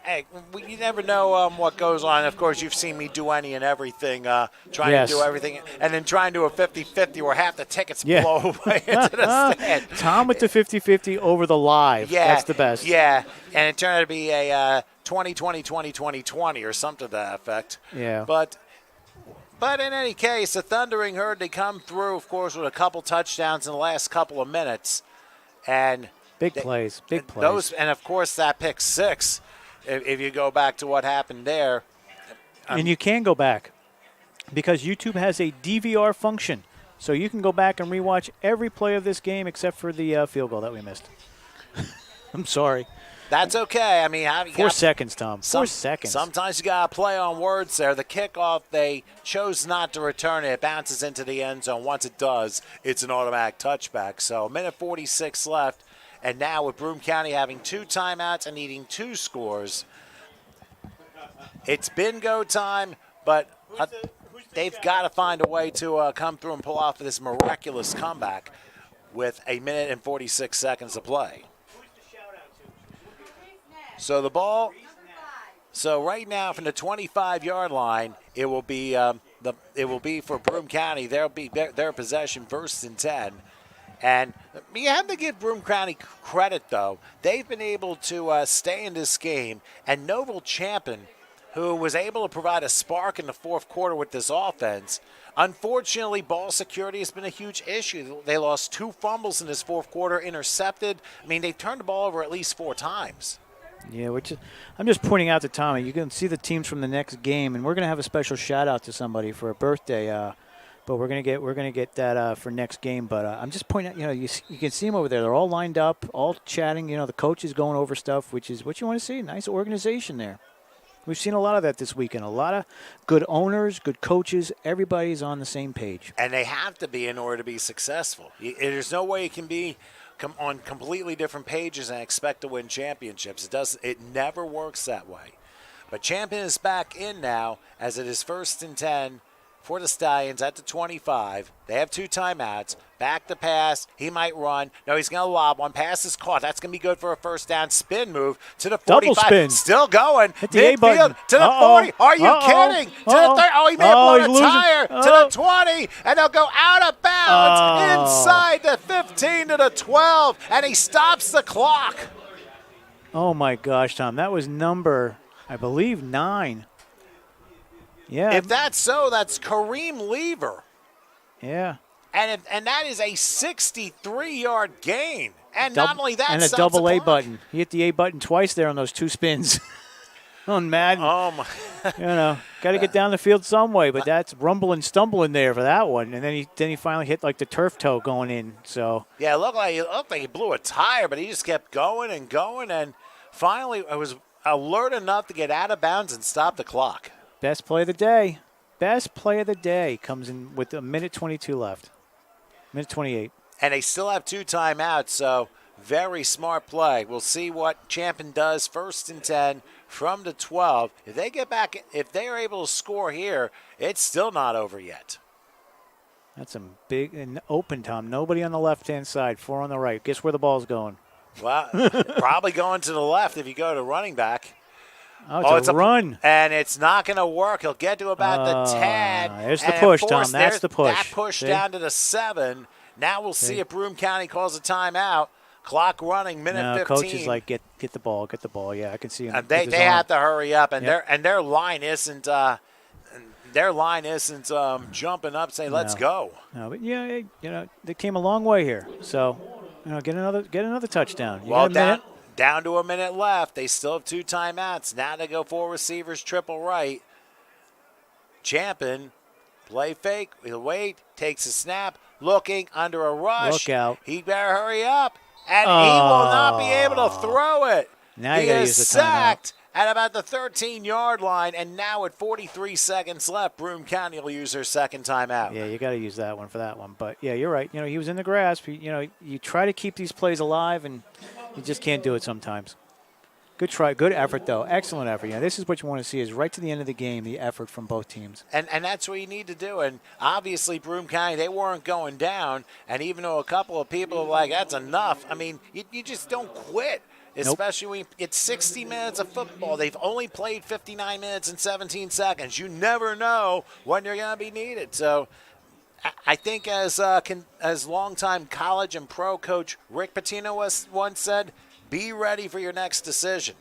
Hey, you never know what goes on. Of course, you've seen me do any and everything, trying to do everything, and then trying to do a 50-50 where half the tickets blow away into the stand. Tom with the 50-50 over the live. Yeah, that's the best. Yeah, and it turned out to be a 20-20-20-20-20 or something to that effect. Yeah. But in any case, the Thundering Herd, they come through, of course, with a couple touchdowns in the last couple of minutes. And big plays. And, of course, that pick 6. If you go back to what happened there. And you can go back because YouTube has a DVR function. So you can go back and rewatch every play of this game except for the field goal that we missed. I'm sorry. That's okay. I mean, 4 seconds, Tom. 4 seconds. Sometimes you got to play on words there. The kickoff, they chose not to return it. It bounces into the end zone. Once it does, it's an automatic touchback. So, minute 46 left. And now with Broome County having 2 timeouts and needing 2 scores, it's been go time, but they've got to find a way to come through and pull off this miraculous comeback with a minute and 46 seconds to play. So the ball, right now from the 25-yard line, it will be for Broome County. They'll be their possession, 1st and 10. And you have to give Broome County credit, though. They've been able to stay in this game. And Noble Champion, who was able to provide a spark in the 4th quarter with this offense, Unfortunately, ball security has been a huge issue. They lost 2 fumbles in this fourth quarter, intercepted. I mean, they turned the ball over at least 4 times. Yeah, I'm just pointing out to Tommy. You can see the teams from the next game, and we're going to have a special shout out to somebody for a birthday. But we're gonna get that for next game. But I'm just pointing out, you can see them over there. They're all lined up, all chatting. The coach is going over stuff, which is what you want to see. Nice organization there. We've seen a lot of that this weekend. A lot of good owners, good coaches. Everybody's on the same page. And they have to be in order to be successful. There's no way you can be on completely different pages and expect to win championships. It never works that way. But Champion is back in now as it is 1st and 10 for the Stallions at the 25. They have 2 timeouts. Back to pass. He might run. No, he's going to lob one. Pass is caught. That's going to be good for a first down. Spin move to the 45. Double spin. Still going. Hit the A button. To the 40. Are you kidding? To the 30. Oh, he may have blown a tire. To the 20. And they'll go out of bounds inside the 15 to the 12. And he stops the clock. Oh, my gosh, Tom. That was number, I believe, 9. Yeah. If that's so, that's Kareem Lever. Yeah. And that is a 63-yard gain. And not only that, and a double A button. He hit the A button twice there on those 2 spins. On Madden. Oh my! Got to get down the field some way, but that's rumbling, stumbling there for that one. And then he finally hit like the turf toe going in. So yeah, it looked like he blew a tire, but he just kept going, and finally it was alert enough to get out of bounds and stop the clock. Best play of the day. Best play of the day comes in with a minute 22 left. Minute 28. And they still have 2 timeouts, so very smart play. We'll see what Champion does 1st and 10 from the 12. If they get back, if they are able to score here, it's still not over yet. That's some big and open, Tom. Nobody on the left-hand side, 4 on the right. Guess where the ball's going? Well, probably going to the left if you go to running back. Oh, it's a run. And it's not going to work. He'll get to about the 10. There's the push, Tom. That's the push. That push down to the 7. Now we'll see if Broome County calls a timeout. Clock running, minute 15. Coach is like, get the ball. Yeah, I can see him. And they have to hurry up, and their line isn't jumping up saying, let's go. No, but they came a long way here. So, get another touchdown. Down to a minute left. They still have 2 timeouts. Now they go 4 receivers, triple right. Champion, play fake. He'll wait. Takes a snap. Looking under a rush. Look out. He better hurry up. And he will not be able to throw it. Now he is use the sacked at about the 13-yard line. And now at 43 seconds left, Broome County will use their 2nd timeout. Yeah, you got to use that one for that one. But, yeah, you're right. He was in the grasp. You try to keep these plays alive, and you just can't do it sometimes. Good try. Good effort, though. Excellent effort. This is what you want to see is right to the end of the game, the effort from both teams. And that's what you need to do. And obviously, Broome County, they weren't going down. And even though a couple of people are like, that's enough, I mean, you just don't quit. Especially when it's 60 minutes of football. They've only played 59 minutes and 17 seconds. You never know when you're going to be needed. So I think as longtime college and pro coach Rick Pitino once said, be ready for your next decision.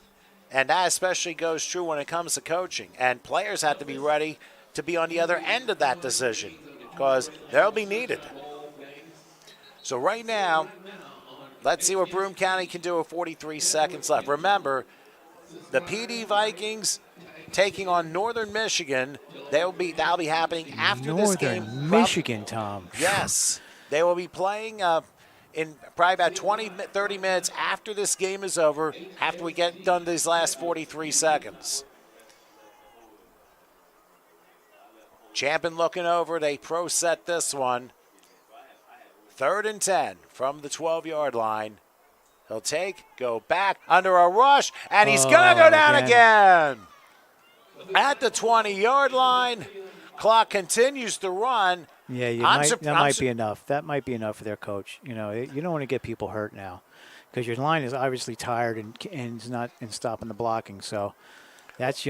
And that especially goes true when it comes to coaching. And players have to be ready to be on the other end of that decision because they'll be needed. So right now, let's see what Broome County can do with 43 seconds left. Remember, the PD Vikings taking on Northern Michigan. That'll be happening after this game. Northern Michigan, Tom. Yes. They will be playing in probably about 20, 30 minutes after this game is over, after we get done these last 43 seconds. Champion looking over. They pro set this one. 3rd and 10 from the 12-yard line. He'll go back under a rush, and he's going to go down again. At the 20-yard line, clock continues to run. Yeah, that might be enough. That might be enough for their coach. You don't want to get people hurt now because your line is obviously tired and is not stopping the blocking. So that's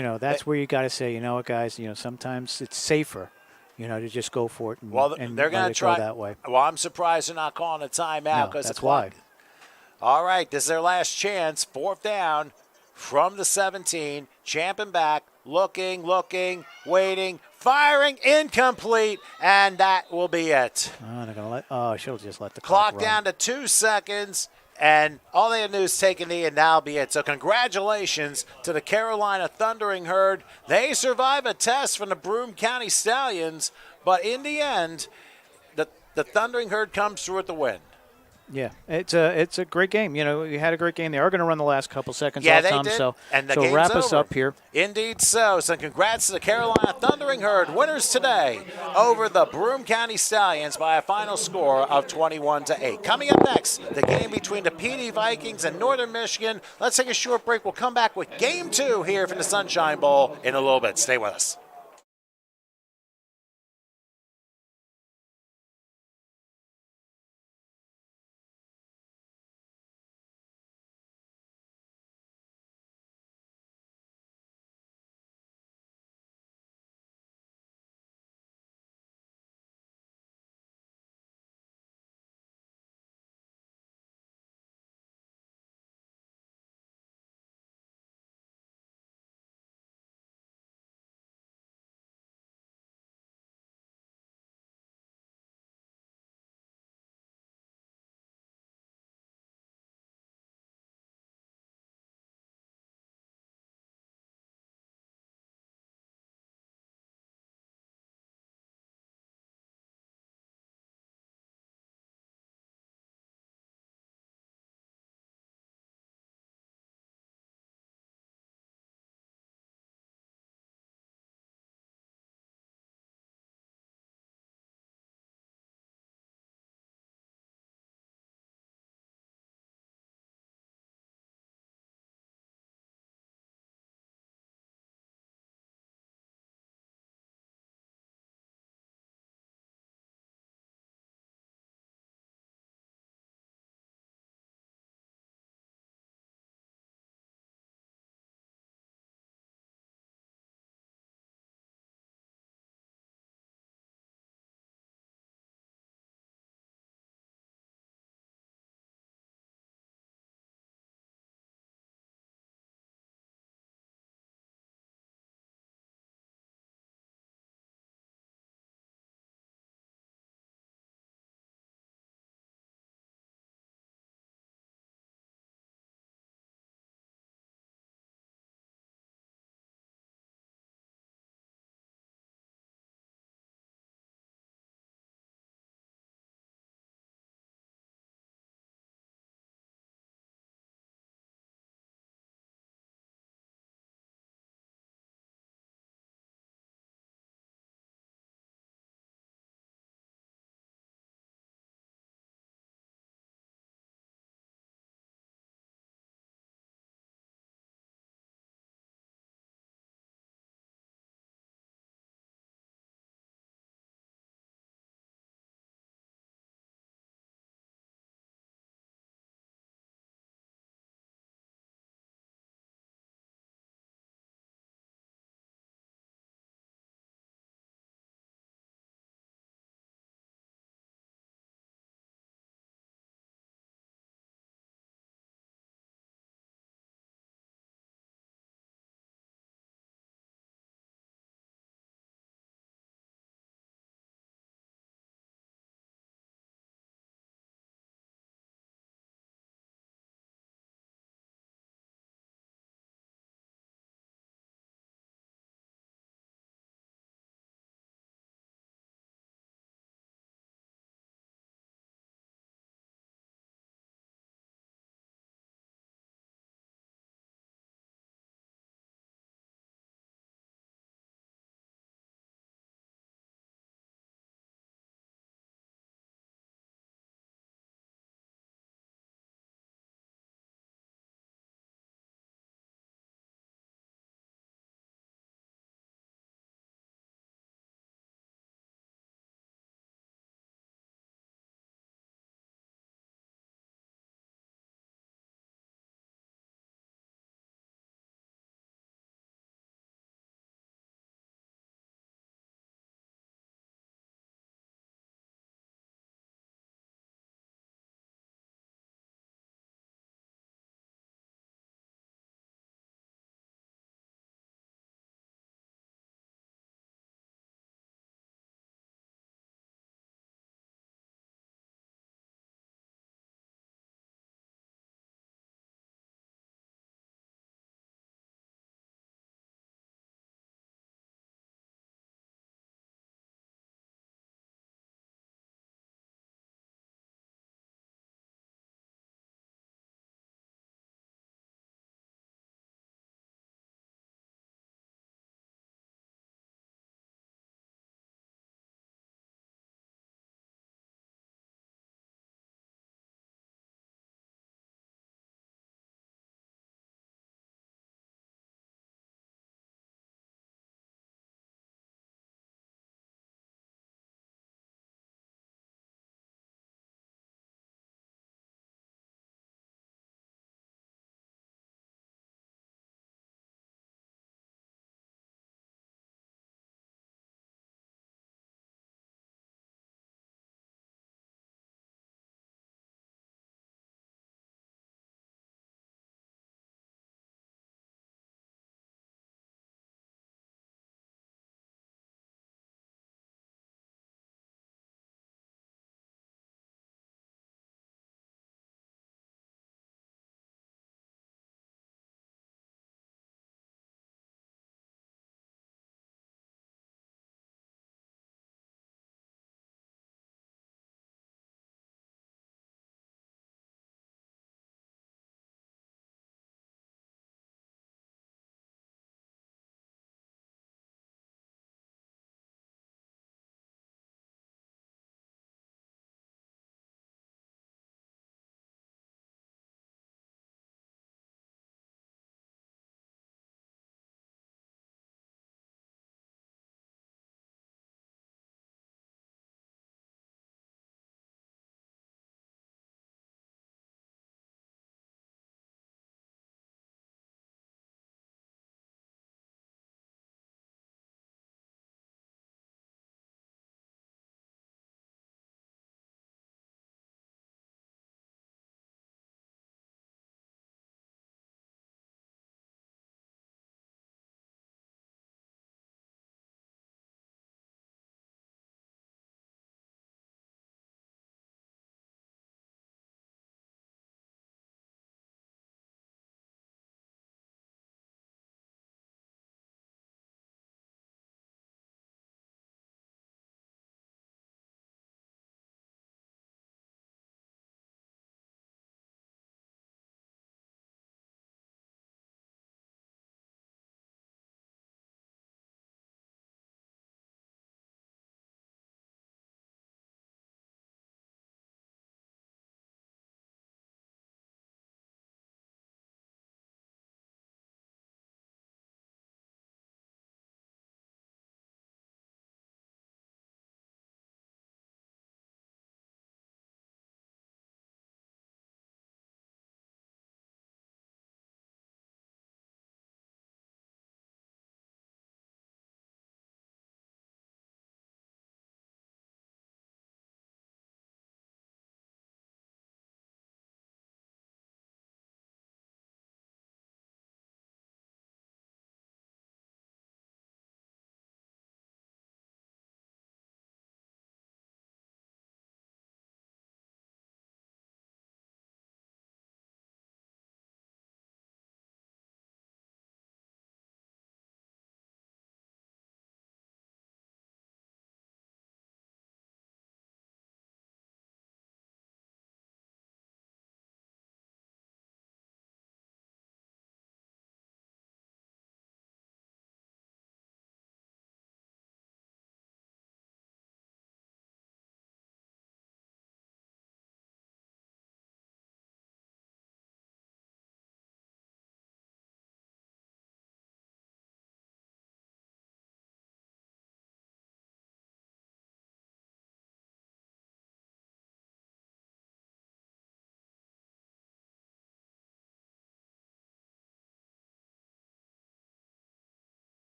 where you got to say, you know what, guys, sometimes it's safer, to just go for it and they're going to try that way. Well, I'm surprised they're not calling a timeout because that's why. All right, this is their last chance. 4th down from the 17. Champion back, looking, waiting, firing incomplete, and that will be it. Oh, they're gonna let. Oh, I should have just let the Clock run. down to 2 seconds, and all they had to do is take a knee, and that'll be it. So congratulations to the Carolina Thundering Herd. They survive a test from the Broome County Stallions, but in the end, the Thundering Herd comes through with the win. Yeah, it's a great game. You know, we had a great game. They are going to run the last couple seconds Yeah, off, they Tom. did. So, And the so game's wrap us over. up here. Indeed so. So congrats to the Carolina Thundering Herd, winners today over the Broome County Stallions by a final score of 21-8. Coming up next, the game between the PD Vikings and Northern Michigan. Let's take a short break. We'll come back with Game 2 here from the Sunshine Bowl in a little bit. Stay with us.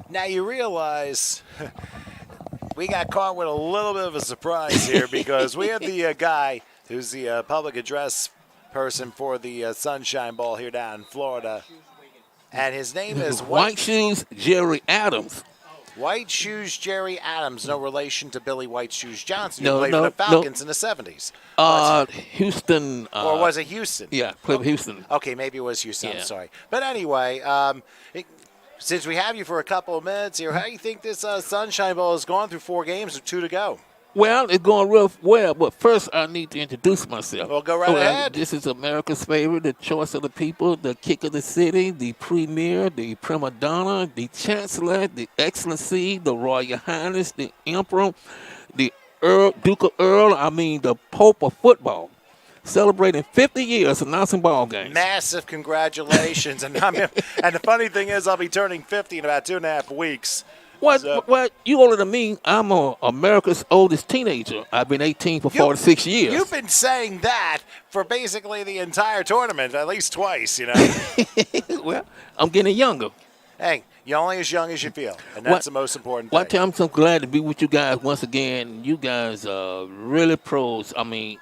Now you realize we got caught with a little bit of a surprise here because we have the guy who's the public address person for the Sunshine Bowl here down in Florida, and his name is White Shoes Jerry Adams. White Shoes Jerry Adams, no relation to Billy White Shoes Johnson, who No, played no, for the Falcons in the 70s. Houston. Or was it Houston? Yeah, played for Houston. Okay, maybe it was Houston. Yeah. I'm sorry. But anyway, since we have you for a couple of minutes here, how do you think this Sunshine Bowl has gone through 4 games with 2 to go? Well, it's going real well, but first I need to introduce myself. Well, go right ahead. This is America's favorite, the choice of the people, the kick of the city, the premier, the prima donna, the chancellor, the excellency, the royal highness, the emperor, the Duke of Earl, the Pope of football. Celebrating 50 years announcing ball games. Massive congratulations. And the funny thing is I'll be turning 50 in about 2.5 weeks. What? You older than me. I'm America's oldest teenager. I've been 18 for 46 years. You've been saying that for basically the entire tournament, at least twice, you know. Well, I'm getting younger. Hey, you're only as young as you feel, and that's the most important thing. Well, I tell you, I'm so glad to be with you guys once again. You guys are really pros.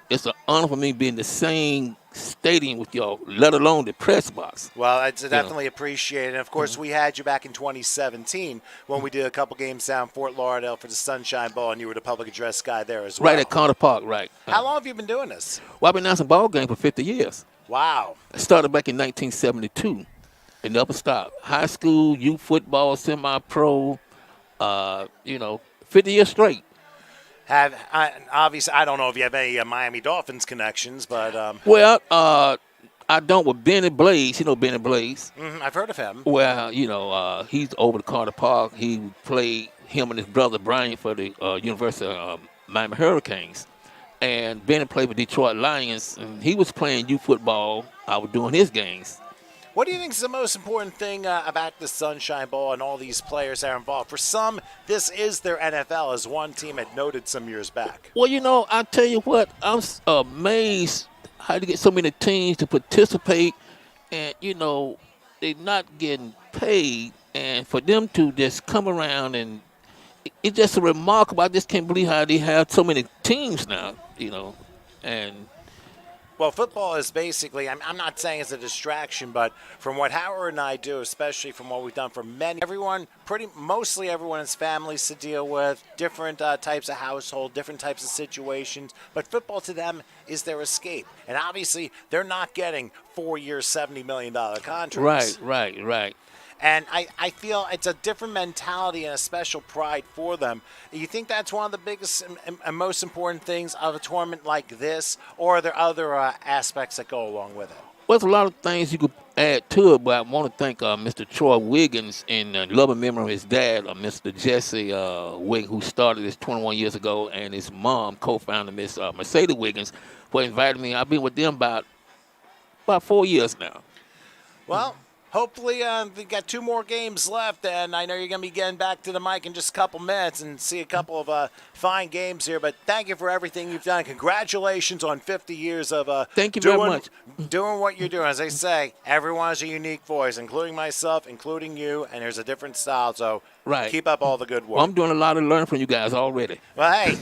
It's an honor for me being in the same stadium with y'all, let alone the press box. Well, it's definitely appreciated. And, of course, we had you back in 2017 when we did a couple games down Fort Lauderdale for the Sunshine Bowl, and you were the public address guy there as well. Right at Carter Park, right. How long have you been doing this? Well, I've been announcing ball games for 50 years. Wow. I started back in 1972 in the upper stop. High school, youth football, semi-pro, 50 years straight. Obviously, I don't know if you have any Miami Dolphins connections, but Well, I don't with Benny Blaze. You know Benny Blaze. I've heard of him. Well, he's over at Carter Park. He played him and his brother Brian for the University of Miami Hurricanes, and Benny played for Detroit Lions. And he was playing youth football. I was doing his games. What do you think is the most important thing about the Sunshine Bowl and all these players that are involved? For some, this is their NFL, as one team had noted some years back. Well, I tell you what, I'm amazed how to get so many teams to participate, and, they're not getting paid, and for them to just come around, and it's just remarkable. I just can't believe how they have so many teams now, and well, football is basically, I'm not saying it's a distraction, but from what Howard and I do, especially from what we've done for mostly everyone has families to deal with, different types of household, different types of situations, but football to them is their escape. And obviously, they're not getting 4-year, $70 million contracts. Right. And I feel it's a different mentality and a special pride for them. You think that's one of the biggest and most important things of a tournament like this, or are there other aspects that go along with it? Well, there's a lot of things you could add to it, but I want to thank Mr. Troy Wiggins in loving memory of his dad, Mr. Jesse Wiggins, who started this 21 years ago, and his mom, co-founder, Miss Mercedes Wiggins, for inviting me. I've been with them about 4 years now. Well, hopefully, we've got 2 more games left, and I know you're going to be getting back to the mic in just a couple minutes and see a couple of fine games here. But thank you for everything you've done. Congratulations on 50 years of thank you very much. Doing what you're doing. As I say, everyone has a unique voice, including myself, including you, and there's a different style. So keep up all the good work. Well, I'm doing a lot of learning from you guys already. Well, hey,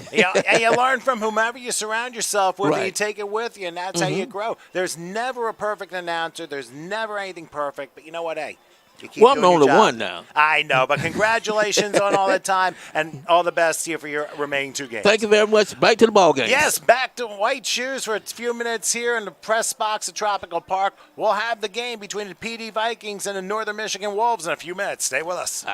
and you learn from whomever you surround yourself with, and you take it with you, and that's how you grow. There's never a perfect announcer. There's never anything perfect. But you know what, hey, you keep I'm doing your the only job. one now. I know, but congratulations on all the time, and all the best to you for your remaining 2 games. Thank you very much. Back to the ball game. Yes, back to White Shoes for a few minutes here in the press box at Tropical Park. We'll have the game between the PD Vikings and the Northern Michigan Wolves in a few minutes. Stay with us.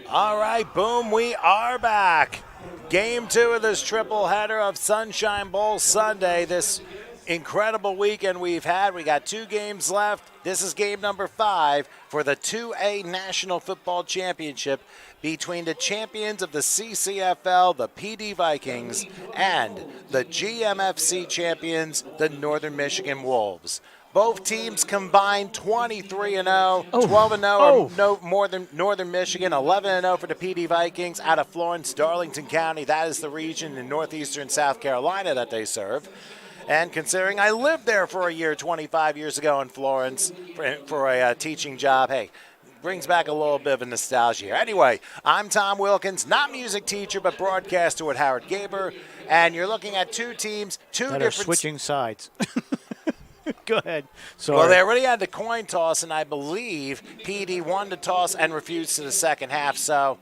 All right, boom, we are back. Game 2 of this triple header of Sunshine Bowl Sunday. This incredible weekend we've had. We got 2 games left. This is game number 5 for the 2A National Football Championship between the champions of the CCFL, the PD Vikings, and the GMFC champions, the Northern Michigan Wolves. Both teams combined 23-0, 12-0 no more than Northern Michigan, 11-0 for the PD Vikings out of Florence, Darlington County. That is the region in northeastern South Carolina that they serve. And considering I lived there for a year 25 years ago in Florence for a teaching job, hey, brings back a little bit of nostalgia here. Anyway, I'm Tom Wilkins, not music teacher, but broadcaster with Howard Gaber. And you're looking at 2 teams, that are switching sides. Go ahead. Sorry. Well, they already had the coin toss, and I believe PD won the toss and refused to the second half. So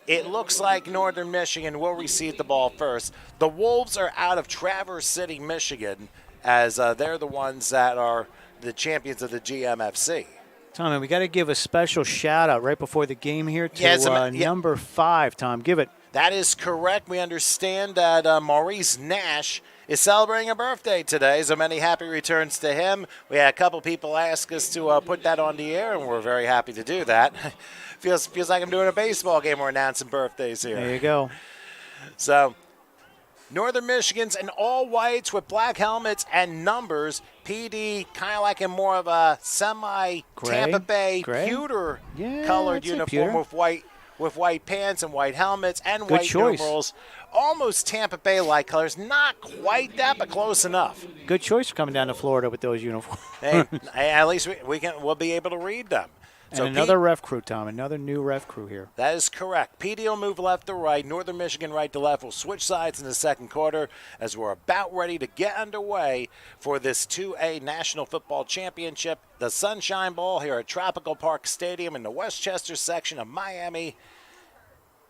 it looks like Northern Michigan will receive the ball first. The Wolves are out of Traverse City, Michigan, as they're the ones that are the champions of the GMFC. Tom, we got to give a special shout-out right before the game here to number 5, Tom. Give it. That is correct. We understand that Maurice Nash is celebrating a birthday today, so many happy returns to him. We had a couple people ask us to put that on the air, and we're very happy to do that. feels like I'm doing a baseball game. We're announcing birthdays here. There you go. So, Northern Michigan's in all whites with black helmets and numbers. PD kind of like in more of a semi-Tampa Bay pewter colored uniform with white pants and white helmets and white numerals. Almost Tampa Bay-like colors. Not quite that, but close enough. Good choice for coming down to Florida with those uniforms. Hey, at least we'll be able to read them. And so another ref crew, Tom. Another new ref crew here. That is correct. PD will move left to right. Northern Michigan right to left will switch sides in the second quarter as we're about ready to get underway for this 2A National Football Championship, the Sunshine Bowl here at Tropical Park Stadium in the Westchester section of Miami.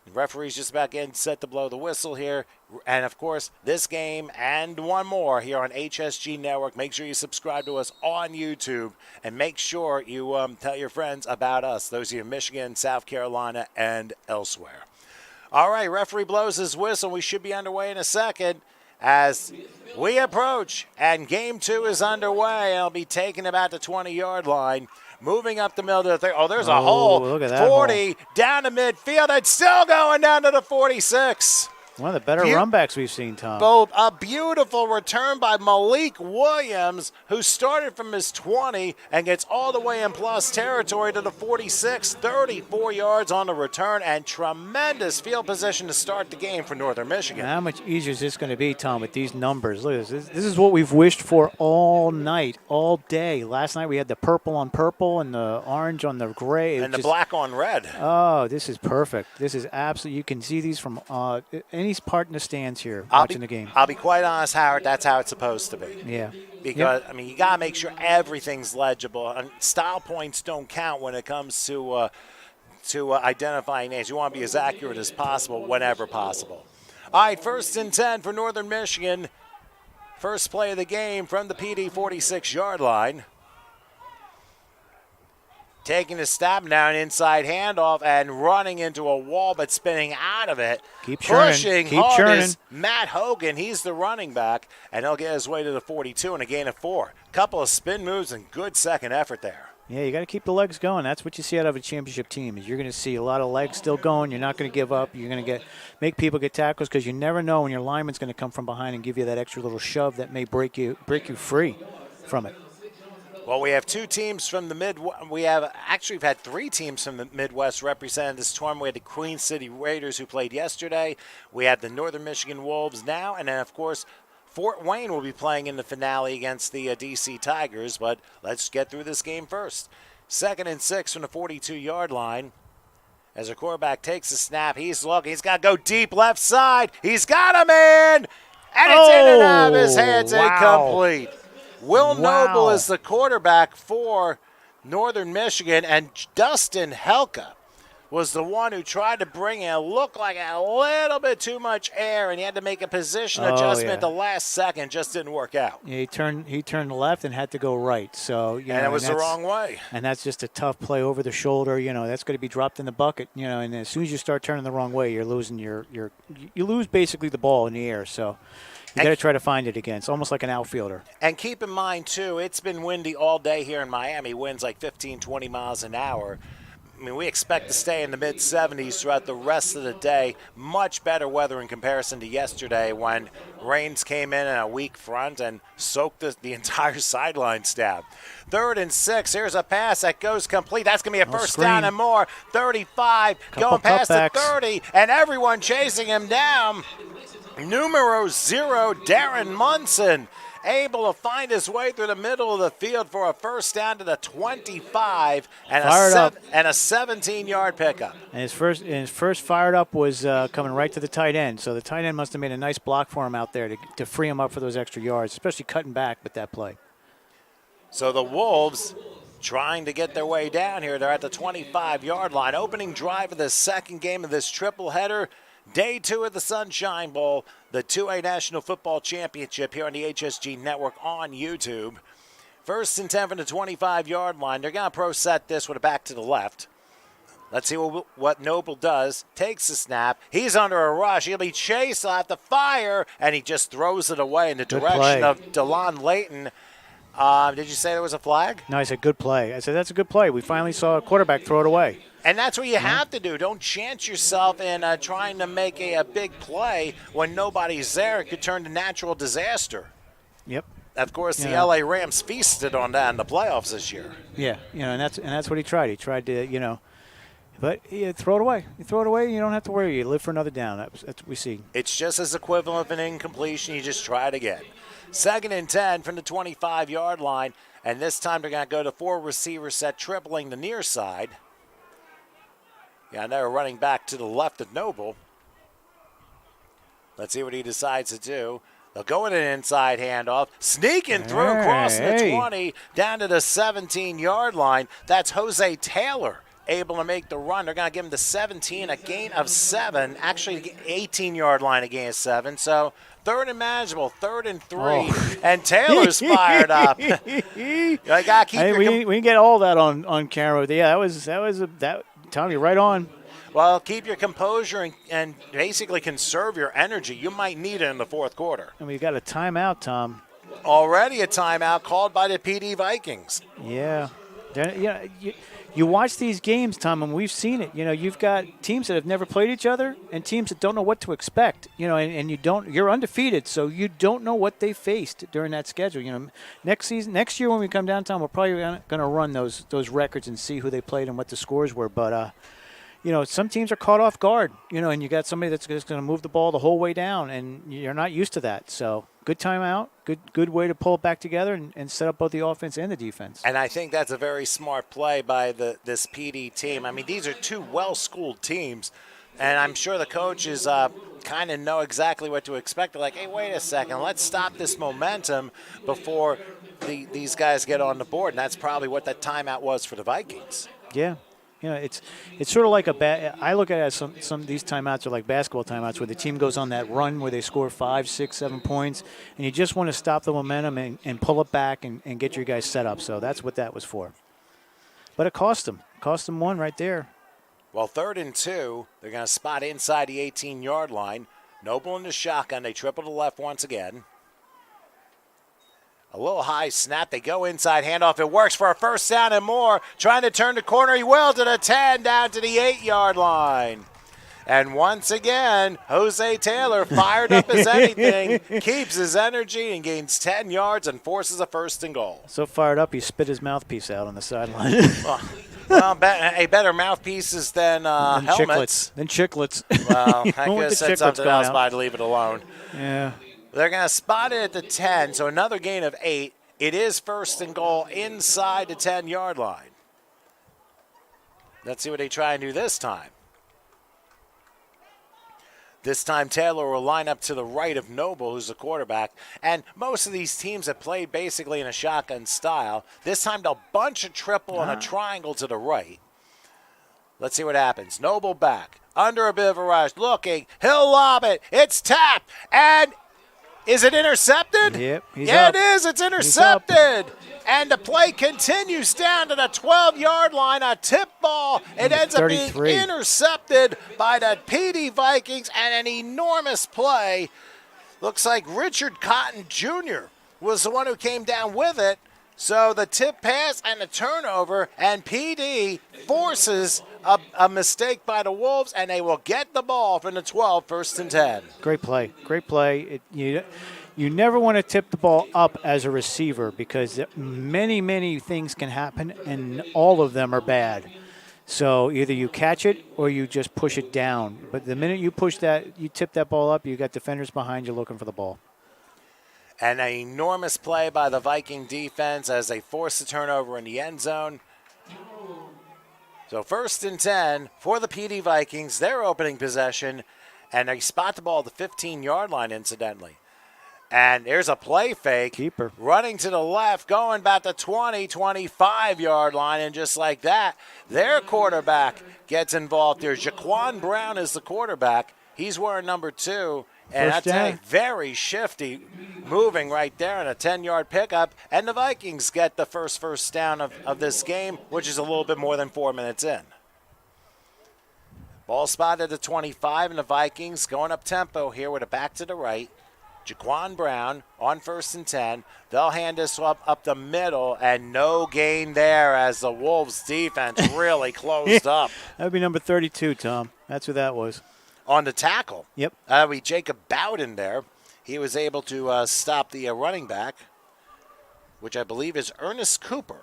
The referee's just about getting set to blow the whistle here. And, of course, this game and one more here on HSG Network. Make sure you subscribe to us on YouTube. And make sure you tell your friends about us, those of you in Michigan, South Carolina, and elsewhere. All right, referee blows his whistle. We should be underway in a second as we approach. And Game 2 is underway. It'll be taken about the 20-yard line. Moving up the middle to the 30. Oh, there's a hole. Look at that 40 hole. Down to midfield. It's still going down to the 46. One of the better runbacks we've seen, Tom. A beautiful return by Malik Williams, who started from his 20 and gets all the way in plus territory to the 46, 34 yards on the return, and tremendous field position to start the game for Northern Michigan. How much easier is this going to be, Tom, with these numbers? Look at this. This is what we've wished for all night, all day. Last night we had the purple on purple and the orange on the gray. And the black on red. Oh, this is perfect. This is absolutely – you can see these from any part in the stands here watching the game. I'll be quite honest, Howard, that's how it's supposed to be. Yeah. Because, I mean, you got to make sure everything's legible. And style points don't count when it comes to identifying names. You want to be as accurate as possible whenever possible. All right, 1st and 10 for Northern Michigan. First play of the game from the PD 46-yard line. Taking a snap now, an inside handoff and running into a wall, but spinning out of it. Keep churning. Pushing hard is Matt Hogan. He's the running back, and he'll get his way to the 42 and a gain of 4. Couple of spin moves and good second effort there. Yeah, you got to keep the legs going. That's what you see out of a championship team. Is you're going to see a lot of legs still going. You're not going to give up. You're going to make people get tackles because you never know when your lineman's going to come from behind and give you that extra little shove that may break you free from it. Well, we have 2 teams from the Midwest. We've had 3 teams from the Midwest represented this tournament. We had the Queen City Raiders who played yesterday. We have the Northern Michigan Wolves now. And then, of course, Fort Wayne will be playing in the finale against the D.C. Tigers. But let's get through this game first. 2nd and 6 from the 42-yard line. As our quarterback takes the snap, he's looking. He's got to go deep left side. He's got him in. And it's in and out of his hands. Incomplete. Will Noble is the quarterback for Northern Michigan, and Dustin Helka was the one who tried to bring in, looked like a little bit too much air, and he had to make a position adjustment at the last second. Just didn't work out. Yeah, he turned left and had to go right. So it was the wrong way. And that's just a tough play over the shoulder. That's going to be dropped in the bucket. And as soon as you start turning the wrong way, you're losing you lose basically the ball in the air. So you got to try to find it again. It's almost like an outfielder. And keep in mind, too, it's been windy all day here in Miami. Winds like 15, 20 miles an hour. I mean, we expect to stay in the mid-70s throughout the rest of the day. Much better weather in comparison to yesterday when rains came in a weak front and soaked the entire sideline staff. 3rd and 6. Here's a pass that goes complete. That's going to be a first down and more. 35, going past the 30, and everyone chasing him down. Numero 0, Darren Munson, able to find his way through the middle of the field for a first down to the 25 and a 17-yard pickup. And his first fired up was coming right to the tight end. So the tight end must have made a nice block for him out there to free him up for those extra yards, especially cutting back with that play. So the Wolves trying to get their way down here. They're at the 25-yard line. Opening drive of the second game of this triple header. Day 2 of the Sunshine Bowl, the 2A National Football Championship here on the HSG Network on YouTube. 1st and 10 from the 25-yard line. They're going to pro set this with a back to the left. Let's see what Noble does. Takes the snap. He's under a rush. He'll be chased. He'll have to fire, and he just throws it away in the direction of DeLon Layton. Did you say there was a flag? No, I said good play. I said that's a good play. We finally saw a quarterback throw it away. And that's what you have to do. Don't chance yourself in trying to make a big play when nobody's there. It could turn to natural disaster. Yep. Of course, the LA Rams feasted on that in the playoffs this year. Yeah, and that's what he tried. He tried to, but you throw it away. You throw it away, you don't have to worry. You live for another down. That's what we see. It's just as equivalent of an incompletion. You just try it again. 2nd and 10 from the 25-yard line, and this time they're going to go to 4 receiver set, tripling the near side. Yeah, they're running back to the left of Noble. Let's see what he decides to do. They'll go in an inside handoff, sneaking through, crossing the 20, down to the 17-yard line. That's Jose Taylor able to make the run. They're going to give him the 17, a gain of 7. Actually, 18-yard line, a gain of 7. So 3rd and manageable, 3rd and 3, and Taylor's fired up. You got to keep we can get all that on camera. Yeah, that Tommy, right on. Well, keep your composure and basically conserve your energy. You might need it in the 4th quarter. And we got a timeout, Tom. Already a timeout called by the PD Vikings. Yeah. You watch these games, Tom, and we've seen it. You've got teams that have never played each other and teams that don't know what to expect. And you're undefeated, so you don't know what they faced during that schedule. Next year when we come downtown, we're probably going to run those records and see who they played and what the scores were. But some teams are caught off guard. And you got somebody that's just going to move the ball the whole way down, and you're not used to that. So good timeout, good way to pull it back together and set up both the offense and the defense. And I think that's a very smart play by this PD team. I mean, these are 2 well-schooled teams, and I'm sure the coaches kind of know exactly what to expect. They're like, hey, wait a second, let's stop this momentum before these guys get on the board, and that's probably what that timeout was for the Vikings. Yeah. It's sort of like I look at it as some of these timeouts are like basketball timeouts where the team goes on that run where they score 5, 6, 7 points, and you just want to stop the momentum and pull it back and get your guys set up. So that's what that was for. But it cost them. Cost them 1 right there. Well, 3rd and 2, they're going to spot inside the 18-yard line. Noble in the shotgun. They triple to the left once again. A little high snap. They go inside handoff. It works for a first down and more. Trying to turn the corner. He will to the 10, down to the 8-yard line. And once again, Jose Taylor, fired up as anything, keeps his energy and gains 10 yards and forces a 1st and goal. So fired up, he spit his mouthpiece out on the sideline. Well, better mouthpieces than helmets. Than chiclets. Well, I could have said something else, but I'd leave it alone. Yeah. They're going to spot it at the 10, so another gain of 8. It is 1st and goal inside the 10-yard line. Let's see what they try and do this time. This time Taylor will line up to the right of Noble, who's the quarterback. And most of these teams have played basically in a shotgun style. This time they'll bunch a triple and a triangle to the right. Let's see what happens. Noble back. Under a bit of a rush. Looking. He'll lob it. It's tapped. And is it intercepted? Yep. He's yeah, up. it is. It's intercepted. And the play continues down to the 12-yard line. A tip ball. It ends up being intercepted by the PD Vikings. And an enormous play. Looks like Richard Cotton Jr. was the one who came down with it. So the tip pass and the turnover, and PD forces a mistake by the Wolves, and they will get the ball from the 12, 1st and 10. Great play. Great play. You never want to tip the ball up as a receiver because many, many things can happen, and all of them are bad. So either you catch it or you just push it down. But the minute you tip that ball up, you got defenders behind you looking for the ball. And an enormous play by the Viking defense as they force the turnover in the end zone. So 1st and 10 for the PD Vikings, their opening possession, and they spot the ball at the 15-yard line, incidentally. And there's a play fake. Keeper. Running to the left, going about the 20, 25-yard line, and just like that, their quarterback gets involved here. Jaquan Brown is the quarterback. He's wearing number 2. And I tell you, very shifty moving right there on a 10-yard pickup. And the Vikings get the first down of this game, which is a little bit more than 4 minutes in. Ball spotted at 25, and the Vikings going up tempo here with a back to the right. Jaquan Brown on 1st and 10. They'll hand this up the middle, and no gain there as the Wolves defense really closed up. That would be number 32, Tom. That's who that was. On the tackle. Yep. Jacob Bowden there. He was able to stop the running back, which I believe is Ernest Cooper.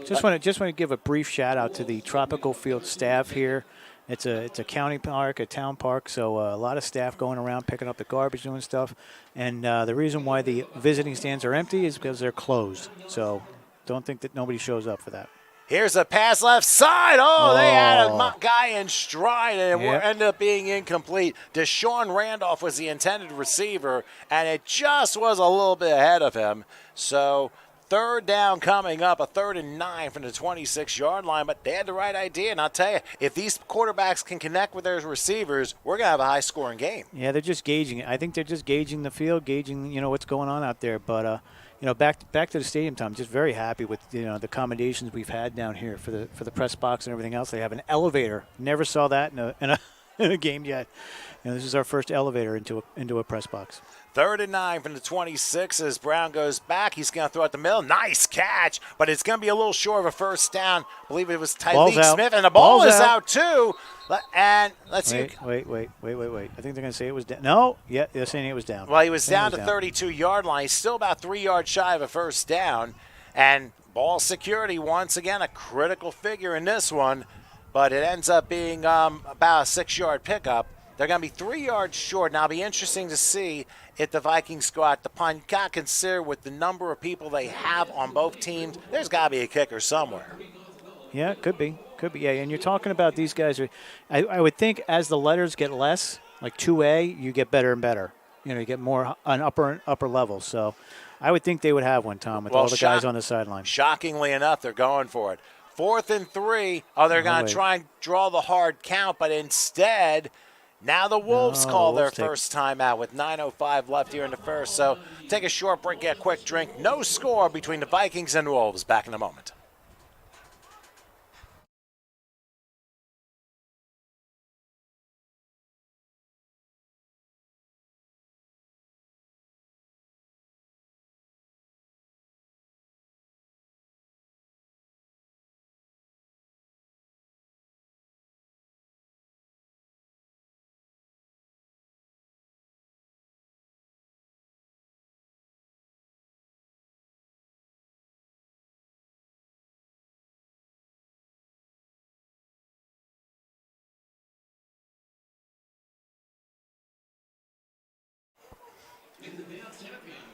Just want to give a brief shout out to the Tropical Field staff here. It's a county park, a town park, so a lot of staff going around picking up the garbage, doing stuff. And the reason why the visiting stands are empty is because they're closed. So don't think that nobody shows up for that. Here's a pass left side. Oh, they had a guy in stride, and it ended up being incomplete. Deshaun Randolph was the intended receiver, and it just was a little bit ahead of him. So 3rd down coming up, a 3rd and 9 from the 26-yard line. But they had the right idea, and I'll tell you, if these quarterbacks can connect with their receivers, we're going to have a high-scoring game. Yeah, they're just gauging it. I think they're just gauging the field, gauging what's going on out there. But back to the stadium, Tom. Just very happy with the accommodations we've had down here for the press box and everything else. They have an elevator. Never saw that in a game yet. This is our first elevator into a press box. 3rd and 9 from the 26 as Brown goes back. He's going to throw it the middle. Nice catch, but it's going to be a little short of a 1st down. I believe it was Tyleek Smith, and the ball is out too. And let's see. Wait. I think they're going to say it was down. No, yeah, they're saying it was down. Well, he was down to 32-yard line. He's still about 3 yards shy of a 1st down. And ball security, once again, a critical figure in this one. But it ends up being about a 6-yard pickup. They're going to be 3 yards short. Now, it'll be interesting to see if the Vikings go out the punt. You got to consider with the number of people they have on both teams, there's got to be a kicker somewhere. Yeah, it could be. Yeah, and you're talking about these guys. I would think as the letters get less, like 2A, you get better and better. You get more on upper levels. So I would think they would have one, Tom, with all the guys on the sideline. Shockingly enough, they're going for it. 4th and 3. They're going to try and draw the hard count, but instead – now the Wolves call their first timeout with 9:05 left here in the first. So take a short break, get a quick drink. No score between the Vikings and Wolves. Back in a moment.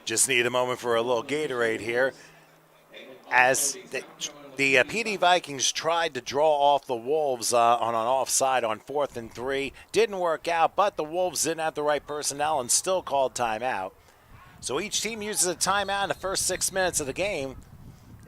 Just need a moment for a little Gatorade here. As the PD Vikings tried to draw off the Wolves on an offside on 4th and 3. Didn't work out, but the Wolves didn't have the right personnel and still called timeout. So each team uses a timeout in the first 6 minutes of the game.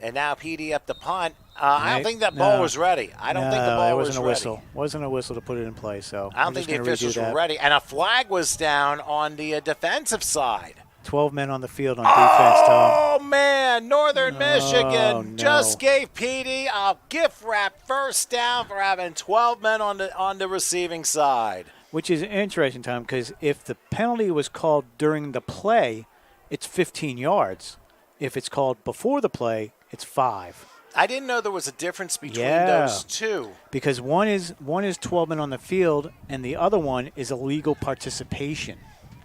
And now PD up the punt. I don't think that ball was ready. I don't think the ball was ready. Wasn't a whistle. Wasn't a whistle to put it in play. So I don't think the officials were ready. And a flag was down on the defensive side. 12 men on the field on defense, Tom. Oh, man. Northern Michigan just gave PD a gift wrap first down for having 12 men on the receiving side. Which is interesting, Tom, because if the penalty was called during the play, it's 15 yards. If it's called before the play, it's 5. I didn't know there was a difference between those two. Because one is 12 men on the field, and the other one is illegal participation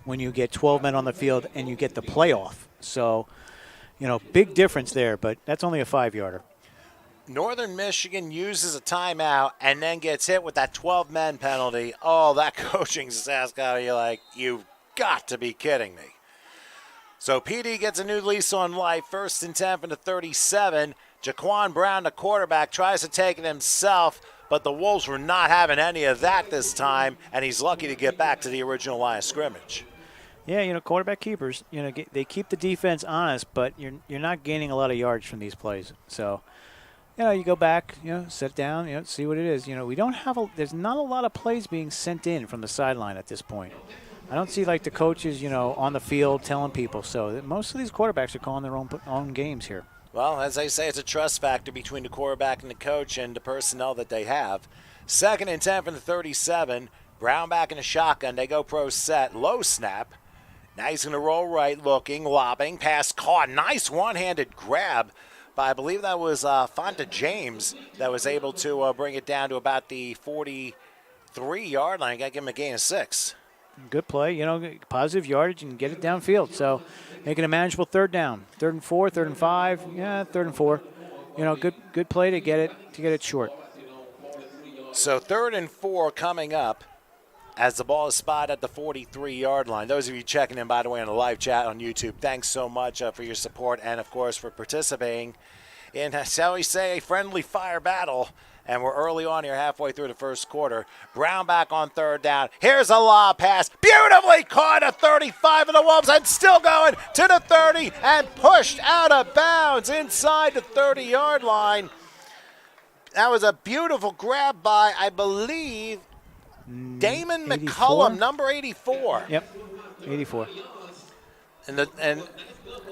when you get 12 men on the field and you get the playoff. So, big difference there, but that's only a 5-yarder. Northern Michigan uses a timeout and then gets hit with that 12-men penalty. Oh, that coaching staff's got to be like, you've got to be kidding me. So PD gets a new lease on life, 1st and 10 from the 37. Jaquan Brown, the quarterback, tries to take it himself, but the Wolves were not having any of that this time, and he's lucky to get back to the original line of scrimmage. Yeah, quarterback keepers, they keep the defense honest, but you're not gaining a lot of yards from these plays. So, you go back, sit down, see what it is. We don't have there's not a lot of plays being sent in from the sideline at this point. I don't see the coaches, on the field telling people. So most of these quarterbacks are calling their own games here. Well, as I say, it's a trust factor between the quarterback and the coach and the personnel that they have. 2nd and 10 from the 37. Brown back in the shotgun. They go pro set. Low snap. Now he's going to roll right, looking, lobbing, pass caught. Nice one-handed grab by, I believe that was Fonta James that was able to bring it down to about the 43-yard line. Got to give him a gain of 6. Good play, positive yardage and get it downfield. So making a manageable 3rd down. 3rd and 4, 3rd and 5, 3rd and 4. Good play to get it short. So 3rd and 4 coming up as the ball is spotted at the 43-yard line. Those of you checking in, by the way, on the live chat on YouTube, thanks so much for your support and, of course, for participating in, shall we say, a friendly fire battle. And we're early on here, halfway through the first quarter. Brown back on 3rd down. Here's a lob pass. Beautifully caught at 35 of the Wolves and still going to the 30 and pushed out of bounds inside the 30-yard line. That was a beautiful grab by, I believe, Damon 84? McCullum, number 84. Yep, 84. And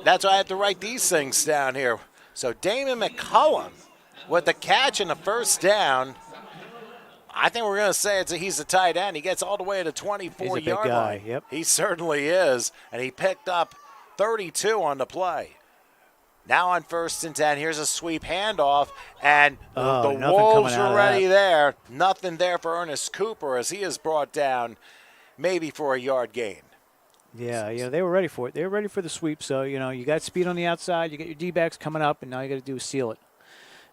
that's why I have to write these things down here. So Damon McCullum with the catch and the first down. I think we're going to say he's a tight end. He gets all the way to the 24-yard line. Yep. He certainly is. And he picked up 32 on the play. Now on 1st and 10, here's a sweep handoff, and the Wolves are already there. Nothing there for Ernest Cooper as he is brought down maybe for a yard gain. Yeah, they were ready for it. They were ready for the sweep. So, you got speed on the outside. You got your D-backs coming up, and now you got to do is seal it.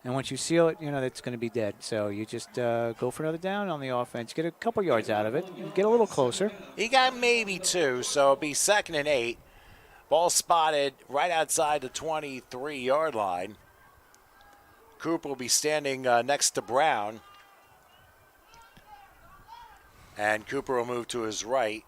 And once you seal it, that's going to be dead. So you just go for another down on the offense. Get a couple yards out of it. Get a little closer. He got maybe 2, so it'll be 2nd and 8. Ball spotted right outside the 23-yard line. Cooper will be standing next to Brown. And Cooper will move to his right.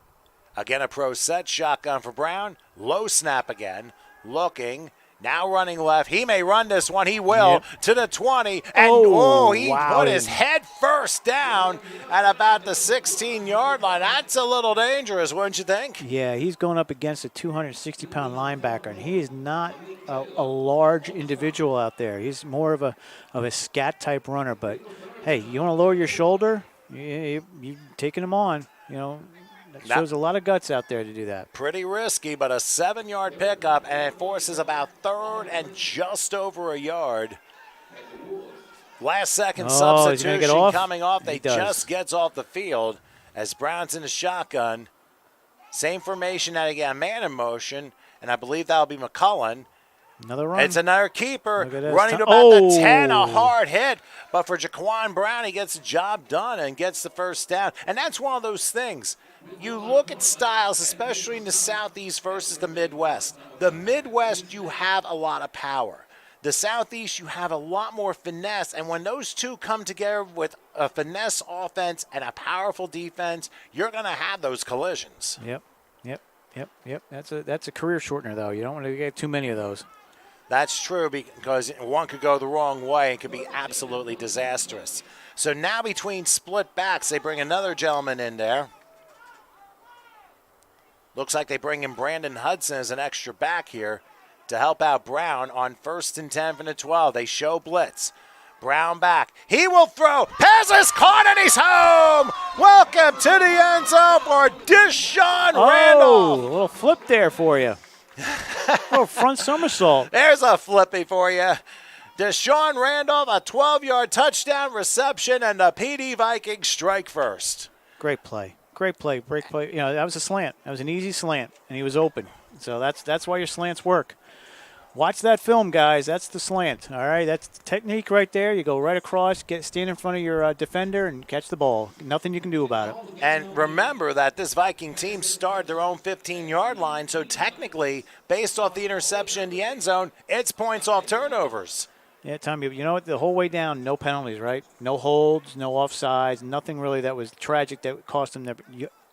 Again, a pro set. Shotgun for Brown. Low snap again. Looking. Now running left. He may run this one. He will. Yep. To the 20. And he put his head first down at about the 16-yard line. That's a little dangerous, wouldn't you think? Yeah, he's going up against a 260-pound linebacker, and he is not a large individual out there. He's more of a scat-type runner. But, hey, you want to lower your shoulder? You're taking him on, That shows a lot of guts out there to do that. Pretty risky, but a 7-yard pickup, and it forces about 3rd and just over a yard. Last-second substitution coming off. They just gets off the field as Brown's in the shotgun. Same formation that again, man in motion, and I believe that'll be McCullen. Another run. It's another keeper running to about the 10, a hard hit. But for Jaquan Brown, he gets the job done and gets the first down. And that's one of those things. You look at styles, especially in the Southeast versus the Midwest. The Midwest, you have a lot of power. The Southeast, you have a lot more finesse. And when those two come together with a finesse offense and a powerful defense, you're going to have those collisions. Yep. That's a career shortener, though. You don't want to get too many of those. That's true because one could go the wrong way and could be absolutely disastrous. So now between split backs, they bring another gentleman in there. Looks like they bring in Brandon Hudson as an extra back here to help out Brown on 1st and 10 from the 12. They show blitz. Brown back. He will throw. Passes caught and he's home. Welcome to the end zone for Deshaun Randolph. A little flip there for you. A little front somersault. There's a flippy for you. Deshaun Randolph, a 12-yard touchdown reception, and the PD Vikings strike first. Great play. Great play. Great play. You know, that was a slant. That was an easy slant, and he was open. So that's why your slants work. Watch that film, guys. That's the slant. All right, that's the technique right there. You go right across, stand in front of your defender, and catch the ball. Nothing you can do about it. And remember that this Viking team started their own 15-yard line, so technically, based off the interception in the end zone, it's points off turnovers. Yeah, Tommy, you know what? The whole way down, no penalties, right? No holds, no offsides, nothing really that was tragic that cost them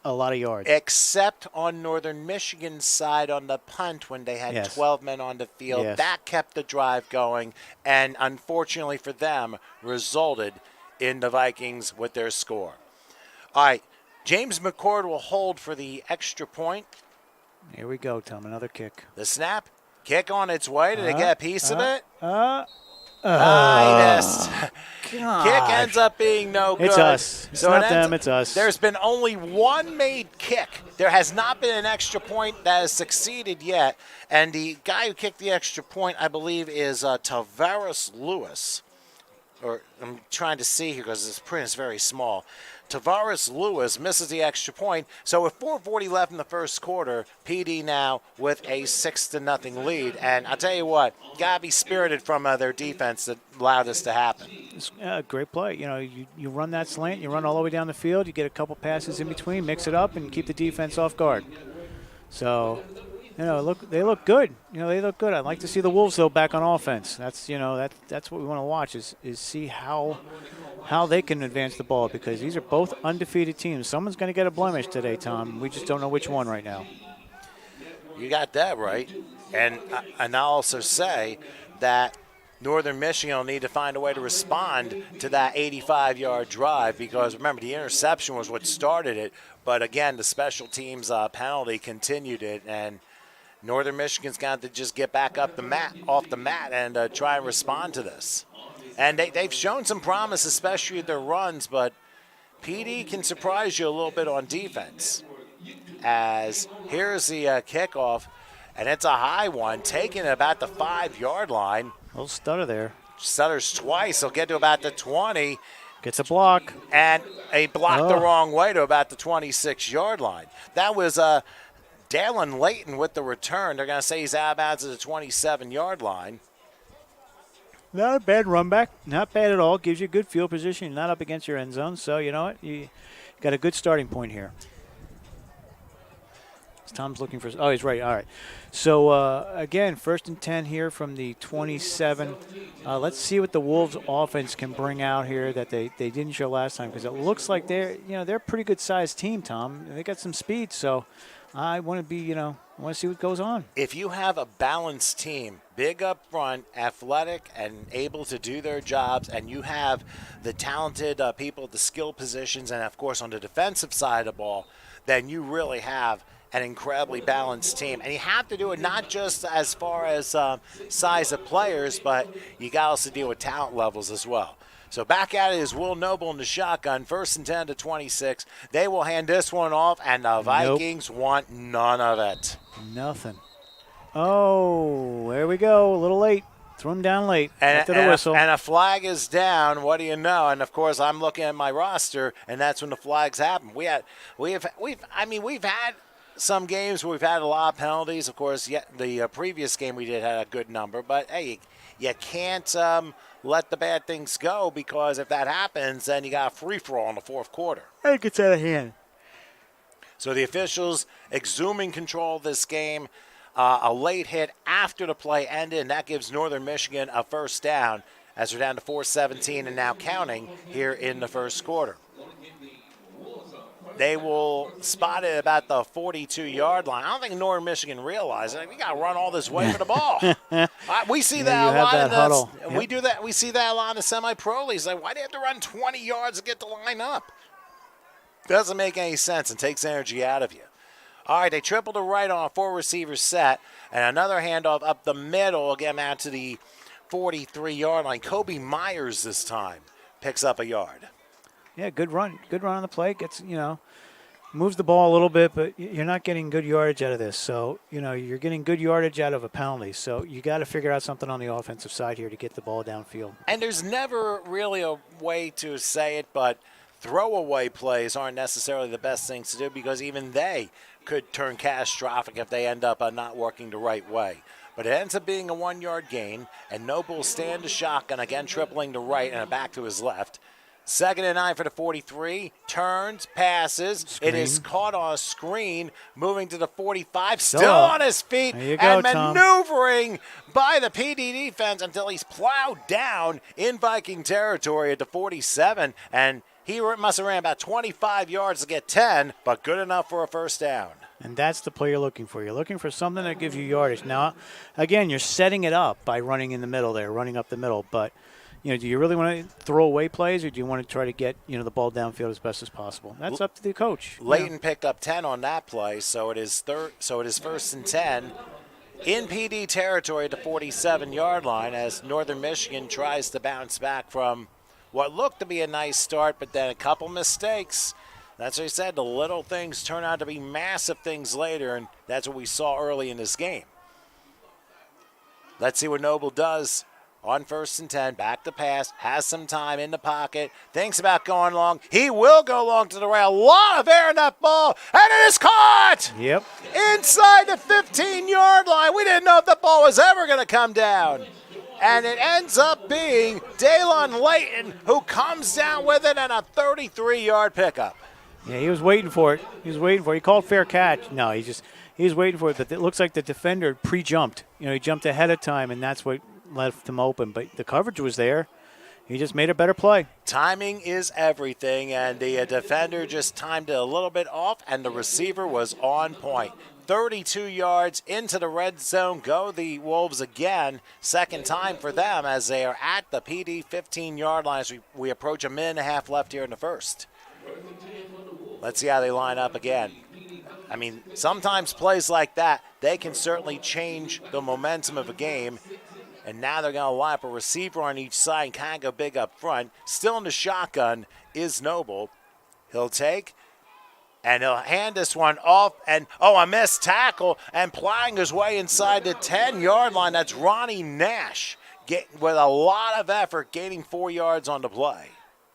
a lot of yards. Except on Northern Michigan's side on the punt when they had 12 men on the field. Yes. That kept the drive going, and unfortunately for them, resulted in the Vikings with their score. All right, James McCord will hold for the extra point. Here we go, Tom, another kick. The snap, kick on its way. Did they get a piece of it? I missed. Kick ends up being no good. It's us. It's not them, it's us. There's been only one made kick. There has not been an extra point that has succeeded yet. And the guy who kicked the extra point, I believe, is Tavares Lewis. Or I'm trying to see here because this print is very small. Tavares Lewis misses the extra point. So with 4:40 left in the first quarter, PD now with a 6-0 lead. And I'll tell you what, got to be spirited from their defense that allowed this to happen. It's a great play. You know, you run that slant, you run all the way down the field, you get a couple passes in between, mix it up, and keep the defense off guard. So, you know, they look good. You know, they look good. I'd like to see the Wolves, though, back on offense. That's, you know, that's what we want to watch is see how they can advance the ball because these are both undefeated teams. Someone's going to get a blemish today, Tom. We just don't know which one right now. You got that right. And I'll also say that Northern Michigan will need to find a way to respond to that 85-yard drive because, remember, the interception was what started it. But, again, the special teams penalty continued it. And Northern Michigan's got to just get back off the mat and try and respond to this. And they've shown some promise, especially with their runs, but PD can surprise you a little bit on defense. As here's the kickoff, and it's a high one, taken about the 5-yard line. A little stutter there. Stutters twice. He'll get to about the 20. Gets a block. And a block the wrong way to about the 26-yard line. That was Dallin Layton with the return. They're going to say he's out of bounds at the 27-yard line. Not a bad run back. Not bad at all. Gives you a good field position. You're not up against your end zone. So, you know what? You got a good starting point here. Tom's looking for – oh, he's right. All right. So, again, 1st and 10 here from the 27. Let's see what the Wolves offense can bring out here that they didn't show last time because it looks like they're a pretty good-sized team, Tom. They got some speed. So, I want to see what goes on. If you have a balanced team, big up front, athletic, and able to do their jobs, and you have the talented people at the skill positions and, of course, on the defensive side of the ball, then you really have an incredibly balanced team. And you have to do it not just as far as size of players, but you got to also deal with talent levels as well. So back at it is Will Noble in the shotgun, 1st and 10 to 26. They will hand this one off, and the Vikings want none of it. Nothing. Oh, there we go. A little late. Threw him down late after the whistle. And a flag is down. What do you know? And, of course, I'm looking at my roster, and that's when the flags happen. We've had some games where we've had a lot of penalties. Of course, the previous game we did had a good number. But, hey, you can't let the bad things go because if that happens, then you got a free-for-all in the fourth quarter. It gets out of hand. So the officials exhuming control of this game. A late hit after the play ended, and that gives Northern Michigan a first down as we're down to 4:17 and now counting here in the first quarter. they will spot it about the 42-yard line. I don't think Northern Michigan realized it. We got to run all this way for the ball. We see that a lot in huddle. Yep. We do that. We see that a lot in the semi-pro leagues. Like, why do you have to run 20 yards to get the line up? Doesn't make any sense and takes energy out of you. All right, they triple to right on a 4-receiver set, and another handoff up the middle, again out to the 43-yard line. Kobe Myers this time picks up a yard. Yeah, good run on the play. Gets, moves the ball a little bit, but you're not getting good yardage out of this. So, you're getting good yardage out of a penalty. So you got to figure out something on the offensive side here to get the ball downfield. And there's never really a way to say it, but throwaway plays aren't necessarily the best things to do because even they could turn catastrophic if they end up not working the right way. But it ends up being a 1-yard gain, and Noble stand to shotgun, again tripling to right and back to his left. 2nd and 9 for the 43. Turns, passes. Screen. It is caught on a screen, moving to the 45. Still on his feet there you go, and Tom. maneuvering by the PD defense until he's plowed down in Viking territory at the 47. And he must have ran about 25 yards to get 10, but good enough for a first down. And that's the play you're looking for. You're looking for something that gives you yardage. Now, again, you're setting it up by running in the middle there, running up the middle. But, do you really want to throw away plays or do you want to try to get, the ball downfield as best as possible? That's up to the coach. Layton picked up 10 on that play, so it is 1st and 10 in PD territory at the 47-yard line as Northern Michigan tries to bounce back from what looked to be a nice start, but then a couple mistakes. That's what I said. The little things turn out to be massive things later, and that's what we saw early in this game. Let's see what Noble does on 1st and 10. Back to pass. Has some time in the pocket. Thinks about going long. He will go long to the right. A lot of air in that ball, and it is caught! Yep. Inside the 15-yard line. We didn't know if the ball was ever going to come down. And it ends up being Daylon Layton who comes down with it and a 33-yard pickup. Yeah, he was waiting for it. He called fair catch. No, he was waiting for it, but it looks like the defender pre-jumped. He jumped ahead of time, and that's what left him open. But the coverage was there. He just made a better play. Timing is everything, and the defender just timed it a little bit off, and the receiver was on point. 32 yards into the red zone. Go the Wolves again. Second time for them as they are at the PD 15-yard line as we approach a minute and a half left here in the first. Let's see how they line up again. I mean, sometimes plays like that, they can certainly change the momentum of a game. And now they're going to line up a receiver on each side and kind of go big up front. Still in the shotgun is Noble. He'll take, and he'll hand this one off. And, a missed tackle. And plowing his way inside the 10-yard line. That's Ronnie Nash with a lot of effort, gaining 4 yards on the play.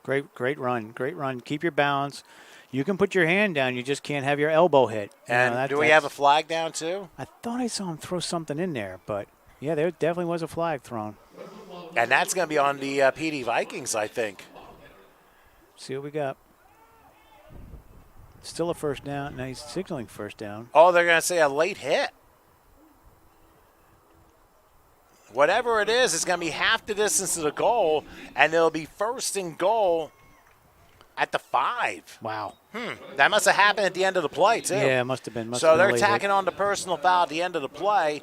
Great run. Keep your balance. You can put your hand down. You just can't have your elbow hit. And do we have a flag down too? I thought I saw him throw something in there, but yeah, there definitely was a flag thrown. And that's going to be on the PD Vikings, I think. See what we got. Still a first down. Now he's signaling first down. Oh, they're going to say a late hit. Whatever it is, it's going to be half the distance to the goal, and it'll be 1st and goal at the 5. Wow. That must have happened at the end of the play, too. Yeah, it must have been. So they're tacking on the personal foul at the end of the play.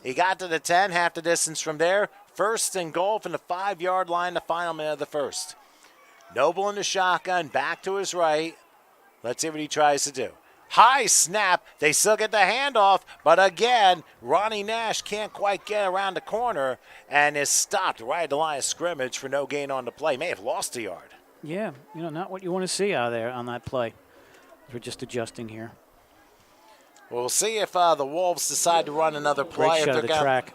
He got to the 10, half the distance from there. 1st and goal from the 5-yard line, the final minute of the first. Noble in the shotgun, back to his right. Let's see what he tries to do. High snap. They still get the handoff, but again, Ronnie Nash can't quite get around the corner and is stopped right at the line of scrimmage for no gain on the play. May have lost a yard. Yeah, not what you want to see out there on that play. We're just adjusting here. We'll see if the Wolves decide to run another play. Great shot of the track.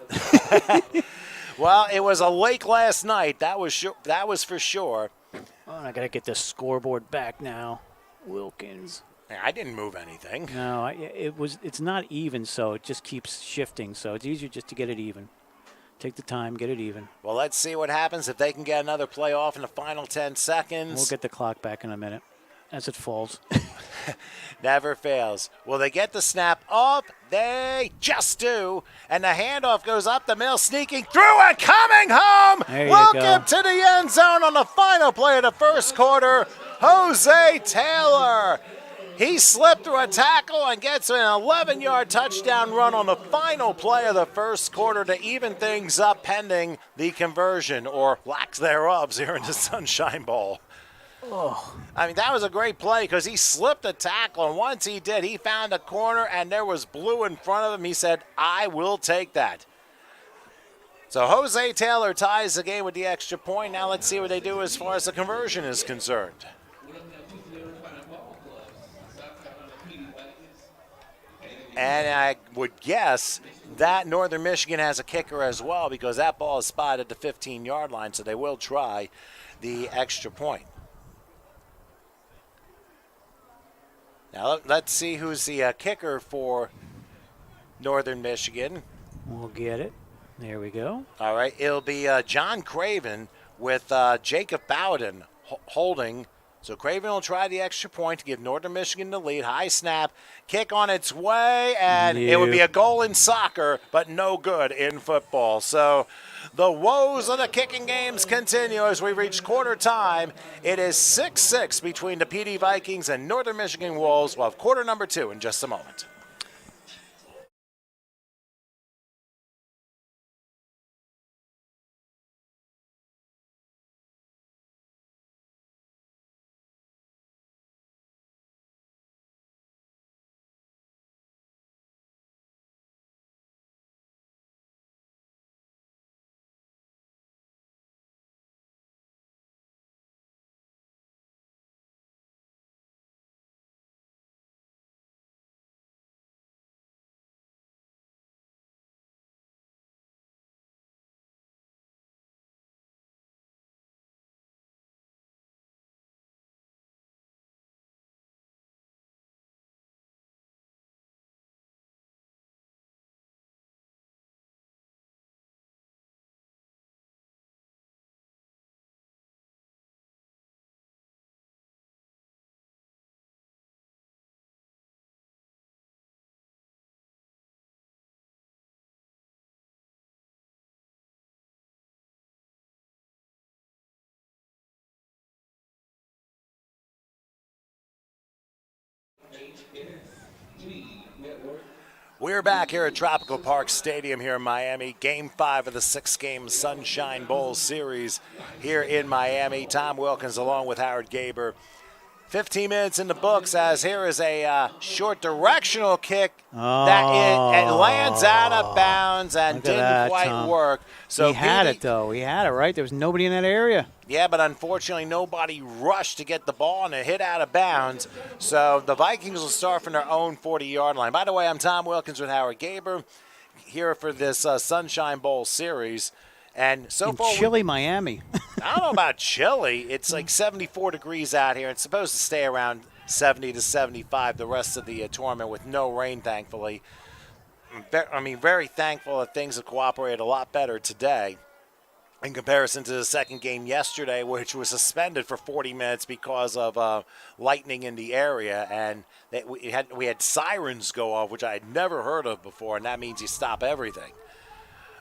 Well, it was a lake last night. That was for sure. Oh, I got to get the scoreboard back now. Wilkins. I didn't move anything. No, it's not even, so it just keeps shifting. So it's easier just to get it even. Take the time, get it even. Well, let's see what happens if they can get another play off in the final 10 seconds. We'll get the clock back in a minute as it falls. Never fails. Will they get the snap off? They just do. And the handoff goes up the middle, sneaking through and coming home. Welcome to the end zone on the final play of the first quarter. Jose Taylor. He slipped through a tackle and gets an 11-yard touchdown run on the final play of the first quarter to even things up pending the conversion, or lack thereof, here in the Sunshine Bowl. Oh. I mean, that was a great play because he slipped a tackle, and once he did, he found a corner, and there was blue in front of him. He said, I will take that. So Jose Taylor ties the game with the extra point. Now let's see what they do as far as the conversion is concerned. And I would guess that Northern Michigan has a kicker as well, because that ball is spotted at the 15-yard line, so they will try the extra point. Now let's see who's the kicker for Northern Michigan. We'll get it. There we go. All right, it'll be John Craven with Jacob Bowden holding. So Craven will try the extra point to give Northern Michigan the lead. High snap, kick on its way, and it would be a goal in soccer, but no good in football. So the woes of the kicking games continue as we reach quarter time. It is 6-6 between the PD Vikings and Northern Michigan Wolves. We'll have quarter number 2 in just a moment. We're back here at Tropical Park Stadium here in Miami. Game 5 of the 6-game Sunshine Bowl series here in Miami. Tom Wilkins along with Howard Gaber. 15 minutes in the books, as here is a short directional kick that it lands out of bounds and didn't quite work. So he had it, though. He had it, right? There was nobody in that area. Yeah, but unfortunately nobody rushed to get the ball, and it hit out of bounds. So the Vikings will start from their own 40-yard line. By the way, I'm Tom Wilkins with Howard Gaber here for this Sunshine Bowl series. And so far, chilly Miami. I don't know about chilly. It's like 74 degrees out here. It's supposed to stay around 70 to 75 the rest of the tournament with no rain, thankfully. Very thankful that things have cooperated a lot better today in comparison to the second game yesterday, which was suspended for 40 minutes because of lightning in the area. And we had sirens go off, which I had never heard of before, and that means you stop everything.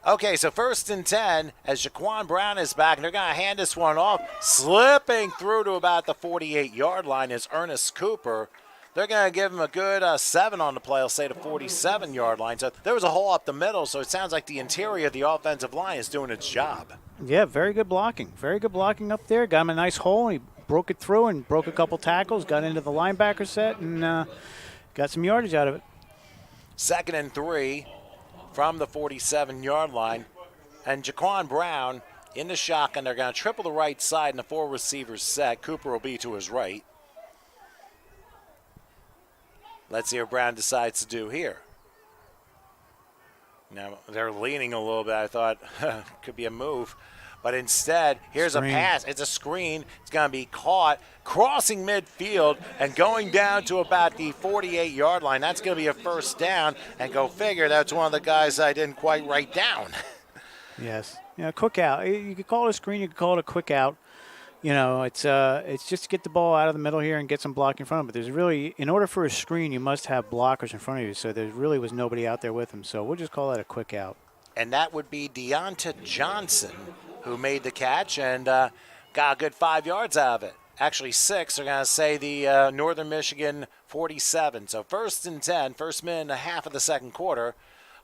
Okay, so 1st and 10 as Jaquan Brown is back, and they're going to hand this one off. Slipping through to about the 48-yard line is Ernest Cooper. They're going to give him a good 7 on the play, I'll say the 47-yard line. So there was a hole up the middle, so it sounds like the interior of the offensive line is doing its job. Yeah, very good blocking. Very good blocking up there. Got him a nice hole, and he broke it through and broke a couple tackles, got into the linebacker set, and got some yardage out of it. 2nd and 3. From the 47-yard line. And Jaquan Brown in the shotgun. They're going to triple the right side, and the 4 receivers set. Cooper will be to his right. Let's see what Brown decides to do here. Now, they're leaning a little bit. I thought could be a move. But instead, here's a pass. It's a screen. It's going to be caught, crossing midfield and going down to about the 48-yard line. That's going to be a first down. And go figure, that's one of the guys I didn't quite write down. Yes. Quick out. You could call it a screen. You could call it a quick out. It's just to get the ball out of the middle here and get some blocking in front of it. There's really, in order for a screen, you must have blockers in front of you. So there really was nobody out there with him. So we'll just call that a quick out. And that would be Deonta Johnson, who made the catch and got a good 5 yards out of it. actually 6, are going to say the Northern Michigan 47. So 1st and 10, first minute and a half of the second quarter.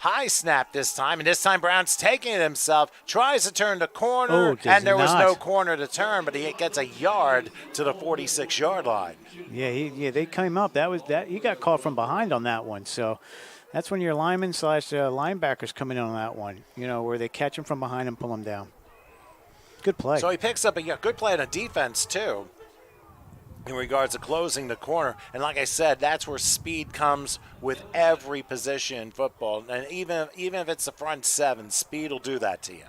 High snap this time, and this time Brown's taking it himself, tries to turn the corner, and there was no corner to turn, but he gets a yard to the 46-yard line. Yeah, they came up. He got caught from behind on that one. So that's when your linemen / linebackers come in on that one, where they catch him from behind and pull him down. Good play. So he picks up a good play on a defense, too, in regards to closing the corner. And like I said, that's where speed comes with every position in football. And even if it's the front 7, speed will do that to you.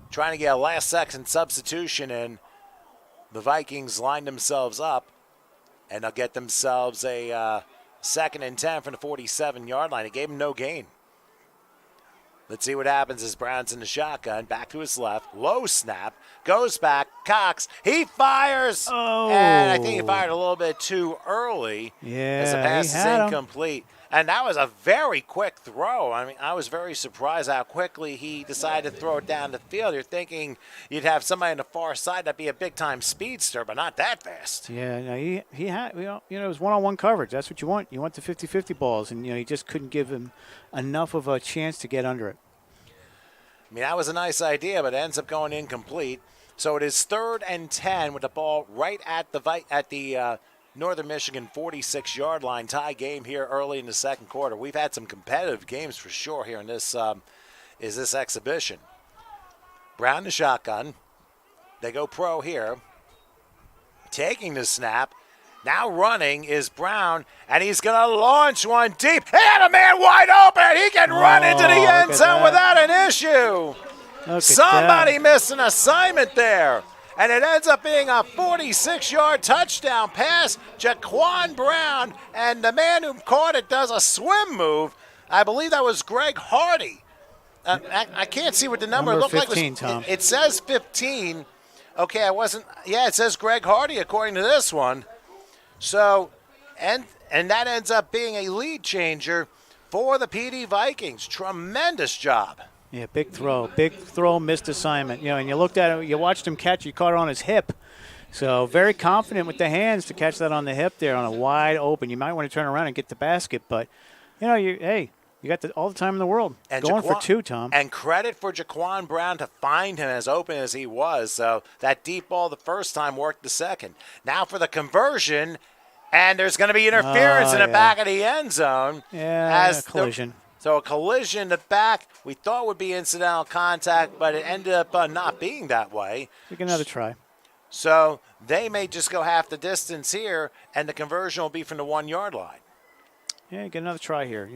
Trying to get a last-second substitution in. The Vikings line themselves up, and they'll get themselves a 2nd and 10 from the 47-yard line. It gave them no gain. Let's see what happens as Brown's in the shotgun. Back to his left. Low snap. Goes back. Cox. He fires. Oh. And I think he fired a little bit too early. Yeah, as the pass is incomplete. And that was a very quick throw. I mean, I was very surprised how quickly he decided to throw it down the field. You're thinking you'd have somebody on the far side that'd be a big-time speedster, but not that fast. Yeah, no, he had, it was one-on-one coverage. That's what you want. You want the 50-50 balls, and, he just couldn't give him enough of a chance to get under it. I mean, that was a nice idea, but it ends up going incomplete. So it is 3rd and 10 with the ball right at the Northern Michigan 46-yard line. Tie game here early in the second quarter. We've had some competitive games for sure here in this exhibition. Brown the shotgun. They go pro here. Taking the snap. Now running is Brown, and he's going to launch one deep. He had a man wide open. He can run into the end zone without an issue. Somebody missed an assignment there. And it ends up being a 46-yard touchdown pass. Jaquan Brown, and the man who caught it does a swim move. I believe that was Greg Hardy. I can't see what the number looked 15, like. Tom. It says 15. Okay, I wasn't. Yeah, it says Greg Hardy according to this one. So, and that ends up being a lead changer for the PD Vikings. Tremendous job. Yeah, big throw, missed assignment. And you looked at it, you watched him catch, you caught it on his hip. So very confident with the hands to catch that on the hip there on a wide open. You might want to turn around and get the basket, but you got all the time in the world. And going for 2, Tom. And credit for Jaquan Brown to find him as open as he was. So that deep ball the first time worked the second. Now for the conversion, and there's going to be interference in the back of the end zone. Yeah, collision. So a collision in the back we thought would be incidental contact, but it ended up not being that way. Take another try. So they may just go half the distance here, and the conversion will be from the 1-yard line. Yeah, get another try here.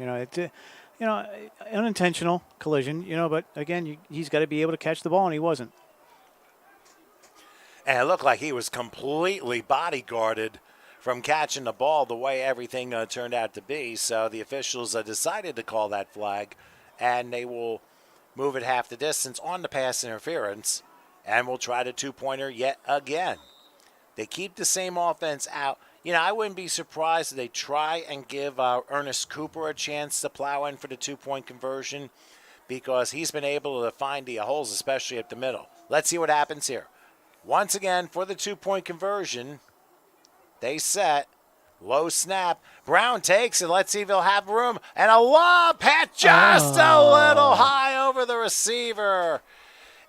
Unintentional collision, but again, he's got to be able to catch the ball, and he wasn't. And it looked like he was completely bodyguarded from catching the ball the way everything turned out to be. So the officials decided to call that flag, and they will move it half the distance on the pass interference, and will try the 2-pointer yet again. They keep the same offense out. I wouldn't be surprised if they try and give Ernest Cooper a chance to plow in for the 2-point conversion, because he's been able to find the holes, especially at the middle. Let's see what happens here. Once again, for the 2-point conversion, they set. Low snap. Brown takes it. Let's see if he'll have room. And a lob pass just a little high over the receiver.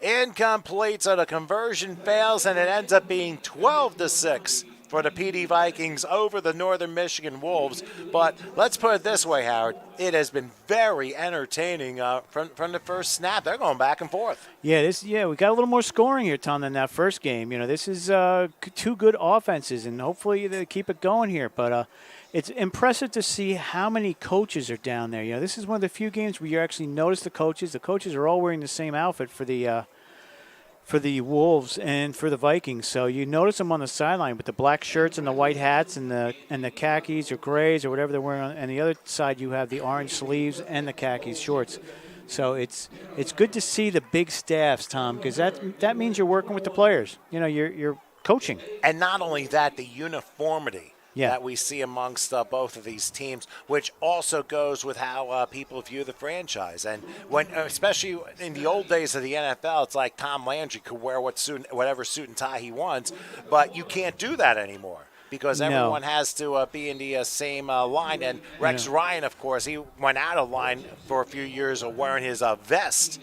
Incomplete, so the conversion fails, and it ends up being 12-6 for the PD Vikings over the Northern Michigan Wolves. But let's put it this way, Howard. It has been very entertaining from the first snap. They're going back and forth. Yeah, we got a little more scoring here, Tom, than that first game. This is 2 good offenses, and hopefully they keep it going here. But it's impressive to see how many coaches are down there. This is one of the few games where you actually notice the coaches. The coaches are all wearing the same outfit for the Wolves and for the Vikings. So you notice them on the sideline with the black shirts and the white hats and the khakis or grays or whatever they're wearing. And the other side you have the orange sleeves and the khakis shorts. So it's good to see the big staffs, Tom, because that means you're working with the players. You're coaching. And not only that, the uniformity that we see amongst both of these teams, which also goes with how people view the franchise. And when, especially in the old days of the NFL, it's like Tom Landry could wear whatever suit and tie he wants, but you can't do that anymore because everyone has to be in the same line. And Rex Ryan, of course, he went out of line for a few years of wearing his vest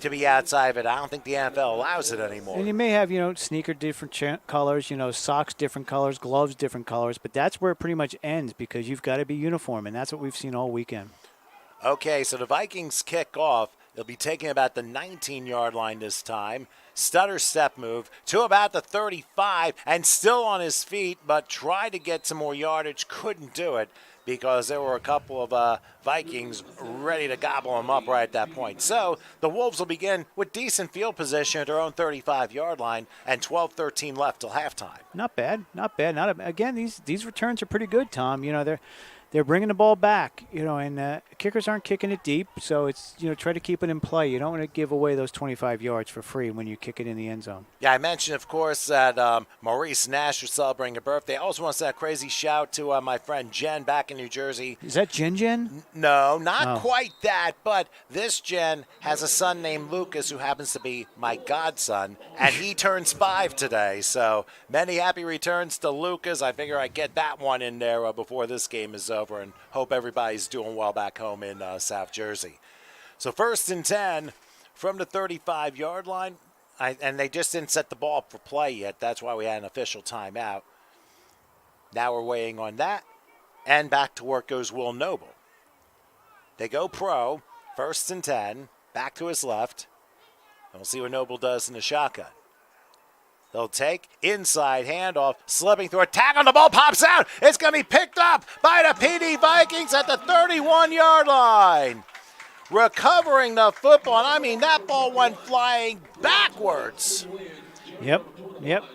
to be outside of it. I don't think the NFL allows it anymore. And you may have, sneaker different colors, socks different colors, gloves different colors, but that's where it pretty much ends because you've got to be uniform, and that's what we've seen all weekend. Okay, so the Vikings kick off. They'll be taking about the 19-yard line this time. Stutter step move to about the 35 and still on his feet, but tried to get some more yardage, couldn't do it, because there were a couple of Vikings ready to gobble him up right at that point. So the Wolves will begin with decent field position at their own 35-yard line and 12-13 left till halftime. Not bad. Again, these returns are pretty good, Tom. They're bringing the ball back, and kickers aren't kicking it deep, so it's, try to keep it in play. You don't want to give away those 25 yards for free when you kick it in the end zone. Yeah, I mentioned, of course, that Maurice Nash was celebrating a birthday. I also want to send a crazy shout to my friend Jen back in New Jersey. Is that Jen? No, not quite that, but this Jen has a son named Lucas who happens to be my godson, and he turns 5 today. So many happy returns to Lucas. I figure I'd get that one in there before this game is over, and hope everybody's doing well back home in South Jersey. So 1st and 10 from the 35-yard line, and they just didn't set the ball up for play yet. That's why we had an official timeout. Now we're waiting on that, and back to work goes Will Noble. They go pro, 1st and 10, back to his left, and we'll see what Noble does in the shotgun. They'll take inside handoff, slipping through a tag on the ball, pops out. It's going to be picked up by the PD Vikings at the 31-yard line. Recovering the football, and I mean that ball went flying backwards. Yep.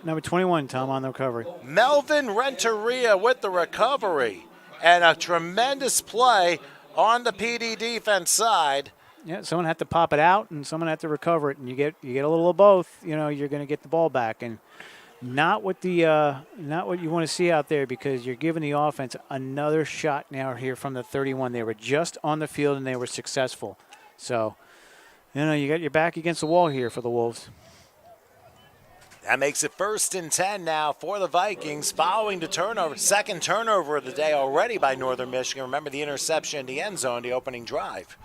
Number 21, Tom, on the recovery. Melvin Renteria with the recovery, and a tremendous play on the PD defense side. Yeah, someone had to pop it out, and someone had to recover it, and you get a little of both. You're going to get the ball back, and not what you want to see out there, because you're giving the offense another shot now here from the 31. They were just on the field and they were successful. So, you got your back against the wall here for the Wolves. That makes it 1st and 10 now for the Vikings following the turnover. Second turnover of the day already by Northern Michigan. Remember the interception in the end zone, the opening drive.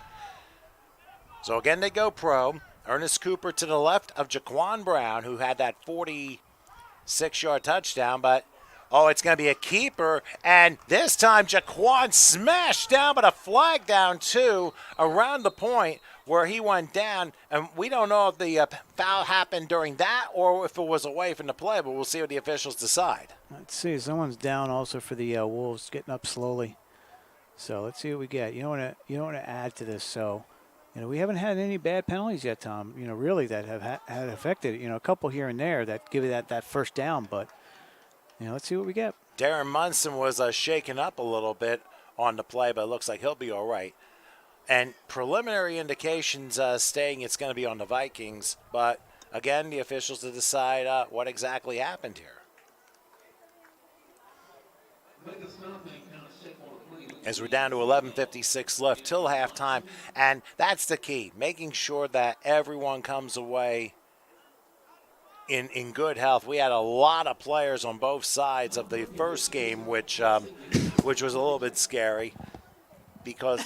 So again, they go pro. Ernest Cooper to the left of Jaquan Brown, who had that 46-yard touchdown. But, it's going to be a keeper. And this time, Jaquan smashed down, but a flag down, too, around the point where he went down. And we don't know if the foul happened during that or if it was away from the play, but we'll see what the officials decide. Let's see. Someone's down also for the Wolves, getting up slowly. So let's see what we get. You don't want to add to this, so... we haven't had any bad penalties yet, Tom, really that have had affected, a couple here and there that give you that first down. But, let's see what we get. Darren Munson was shaken up a little bit on the play, but it looks like he'll be all right. And preliminary indications saying it's going to be on the Vikings. But, again, the officials to decide what exactly happened here. As we're down to 11:56 left till halftime, and that's the key, making sure that everyone comes away in good health. We had a lot of players on both sides of the first game, which was a little bit scary because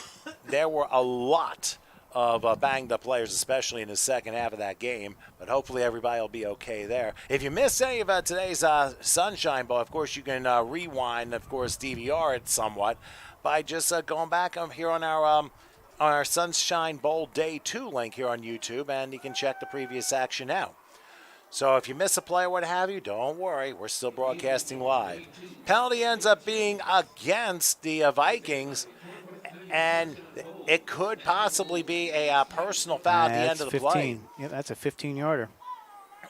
there were a lot of banged-up players, especially in the second half of that game. But hopefully everybody will be okay there. If you missed any of today's Sunshine Bowl, of course, you can rewind, of course, DVR it somewhat by just going back here on our Sunshine Bowl Day 2 link here on YouTube, and you can check the previous action out. So if you miss a play or what have you, don't worry. We're still broadcasting live. Penalty ends up being against the Vikings, and it could possibly be a personal foul at the end of the 15. play. Yeah, that's a 15-yarder.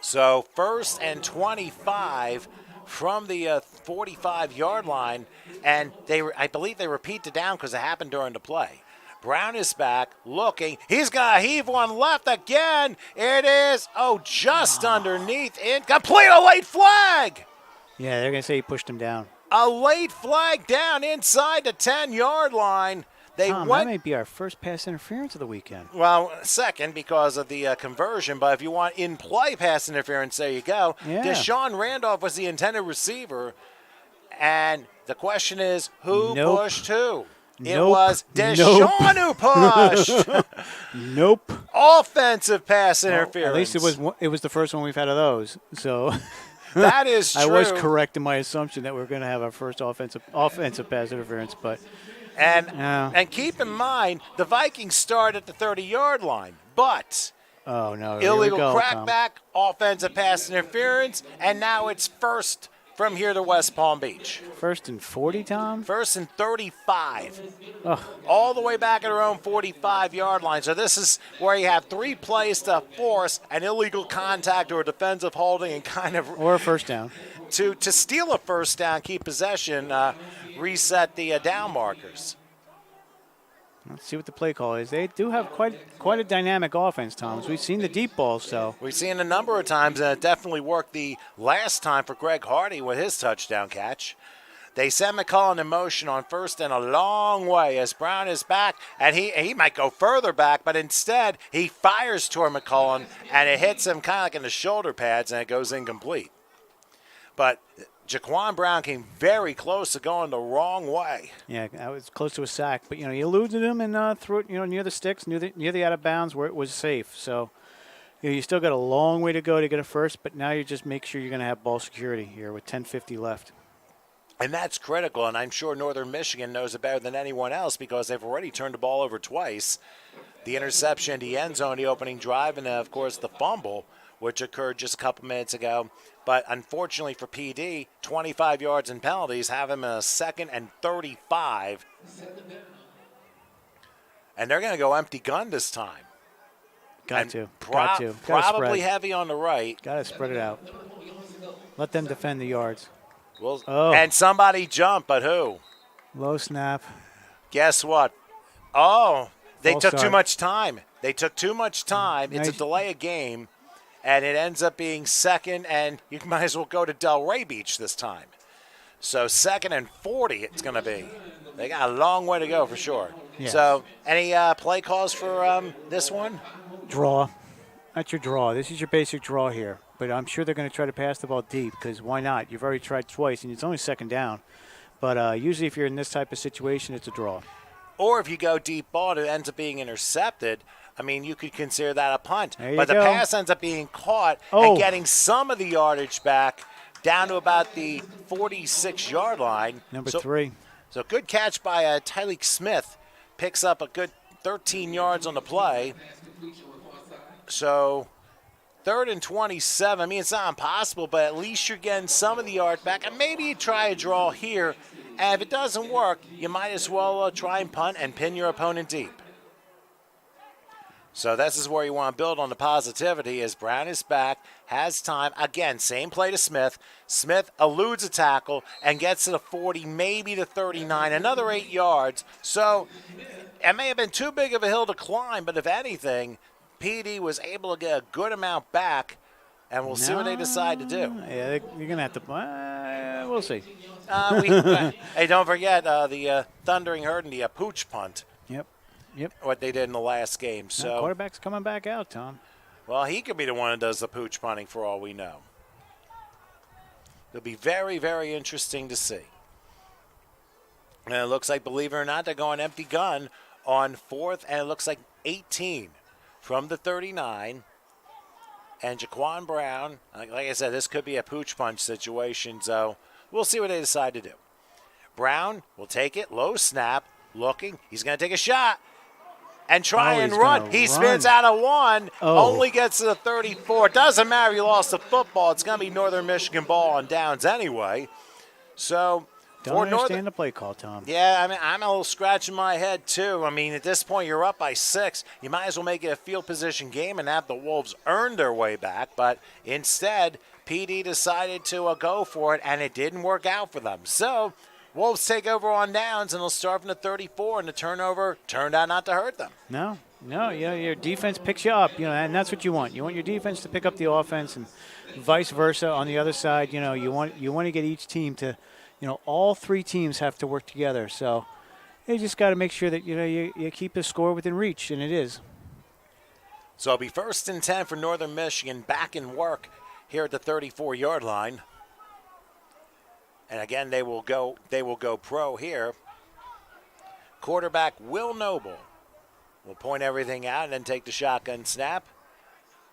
So 1st and 25 from the 45-yard line, and I believe they repeat the down because it happened during the play. Brown is back, looking. He's going to heave one left again. It is, just underneath. Incomplete, a late flag. Yeah, they're going to say he pushed him down. A late flag down inside the 10-yard line. Tom, that may be our first pass interference of the weekend. Well, second because of the conversion, but if you want in-play pass interference, there you go. Yeah. Deshaun Randolph was the intended receiver, and the question is, who Nope. pushed who? It Nope. was Deshaun who pushed. Nope. Offensive pass interference. At least it was the first one we've had of those. So That is true. I was correct in my assumption that we're going to have our first offensive pass interference, but And keep in mind, the Vikings start at the 30-yard line, but oh no, illegal here we go, Tom. crackback, offensive pass interference, and now it's first from here to West Palm Beach. First and 40, Tom. First and 35. Ugh. All the way back at their own 45-yard line. So this is where you have 3 plays to force an illegal contact or a defensive holding and kind of Or a first down. to steal a first down, keep possession, reset the down markers. Let's see what the play call is. They do have quite a dynamic offense, Tom. We've seen the deep balls, so. We've seen a number of times, and it definitely worked the last time for Greg Hardy with his touchdown catch. They send McCullen in motion on first and a long way as Brown is back, and he might go further back, but instead he fires toward McCullen, and it hits him kind of like in the shoulder pads, and it goes incomplete. But Jaquan Brown came very close to going the wrong way. Yeah, that was close to a sack, but he eluded him and threw it near the sticks, near the out of bounds where it was safe. So you still got a long way to go to get a first, but now you just make sure you're going to have ball security here with 10:50 left. And that's critical, and I'm sure Northern Michigan knows it better than anyone else because they've already turned the ball over twice. The interception in the end zone, the opening drive, and, of course, the fumble, which occurred just a couple minutes ago. But unfortunately for PD, 25 yards and penalties have him in a 2nd and 35. And they're going to go empty gun this time. Got to. Probably heavy on the right. Got to spread it out. Let them defend the yards. Well, Oh. And somebody jumped, but who? Low snap. Guess what? Oh, they False took too start. much time. They took too much time. It's a Nice. delay of game, and it ends up being 2nd, and you might as well go to Delray Beach this time. So 2nd and 40 it's going to be. They got a long way to go for sure. Yes. So any play calls for this one? Draw. That's your draw. This is your basic draw here. But I'm sure they're going to try to pass the ball deep because why not? You've already tried twice, and it's only 2nd down. But usually if you're in this type of situation, it's a draw. Or if you go deep ball and it ends up being intercepted, I mean, you could consider that a punt. There you But the go. pass ends up being caught Oh. and getting some of the yardage back down to about the 46-yard line. Number So- 3. So good catch by Tyleek Smith. Picks up a good 13 yards on the play. So 3rd and 27. I mean, it's not impossible, but at least you're getting some of the yards back. And maybe you try a draw here. And if it doesn't work, you might as well try and punt and pin your opponent deep. So this is where you want to build on the positivity as Brown is back, has time. Again, same play to Smith. Smith eludes a tackle and gets to the 40, maybe to 39, another 8 yards. So it may have been too big of a hill to climb, but if anything, PD was able to get a good amount back, and we'll see what they decide to do. Yeah, you're going to have to. We'll see. Hey, don't forget the Thundering Herd and the pooch punt. Yep. What they did in the last game. Now, So, quarterback's coming back out, Tom. well, he could be the one that does the pooch punting for all we know. It'll be very, very interesting to see. And it looks like, believe it or not, they're going empty gun on 4th, and it looks like 18 from the 39. And Jaquan Brown, like I said, this could be a pooch punch situation, so we'll see what they decide to do. Brown will take it, low snap, looking. He's going to take a shot and try Oh, and he's run. gonna He run. spins out of 1, Oh. only gets to the 34. Doesn't matter, he lost the football. It's going to be Northern Michigan ball on downs anyway. So, Don't for understand Northern, the play call, Tom. yeah, I mean, I'm a little scratching my head too. I mean, at this point, you're up by 6. You might as well make it a field position game and have the Wolves earn their way back. But instead, PD decided to go for it, and it didn't work out for them. So, Wolves take over on downs, and they'll start from the 34, and the turnover turned out not to hurt them. No, your defense picks you up, and that's what you want. You want your defense to pick up the offense, and vice versa on the other side. You want to get each team to, all three teams have to work together. So you just got to make sure that, you keep the score within reach, and it is. So it'll be 1st and 10 for Northern Michigan, back in work here at the 34-yard line. And again, they will go pro here. Quarterback Will Noble will point everything out and then take the shotgun snap.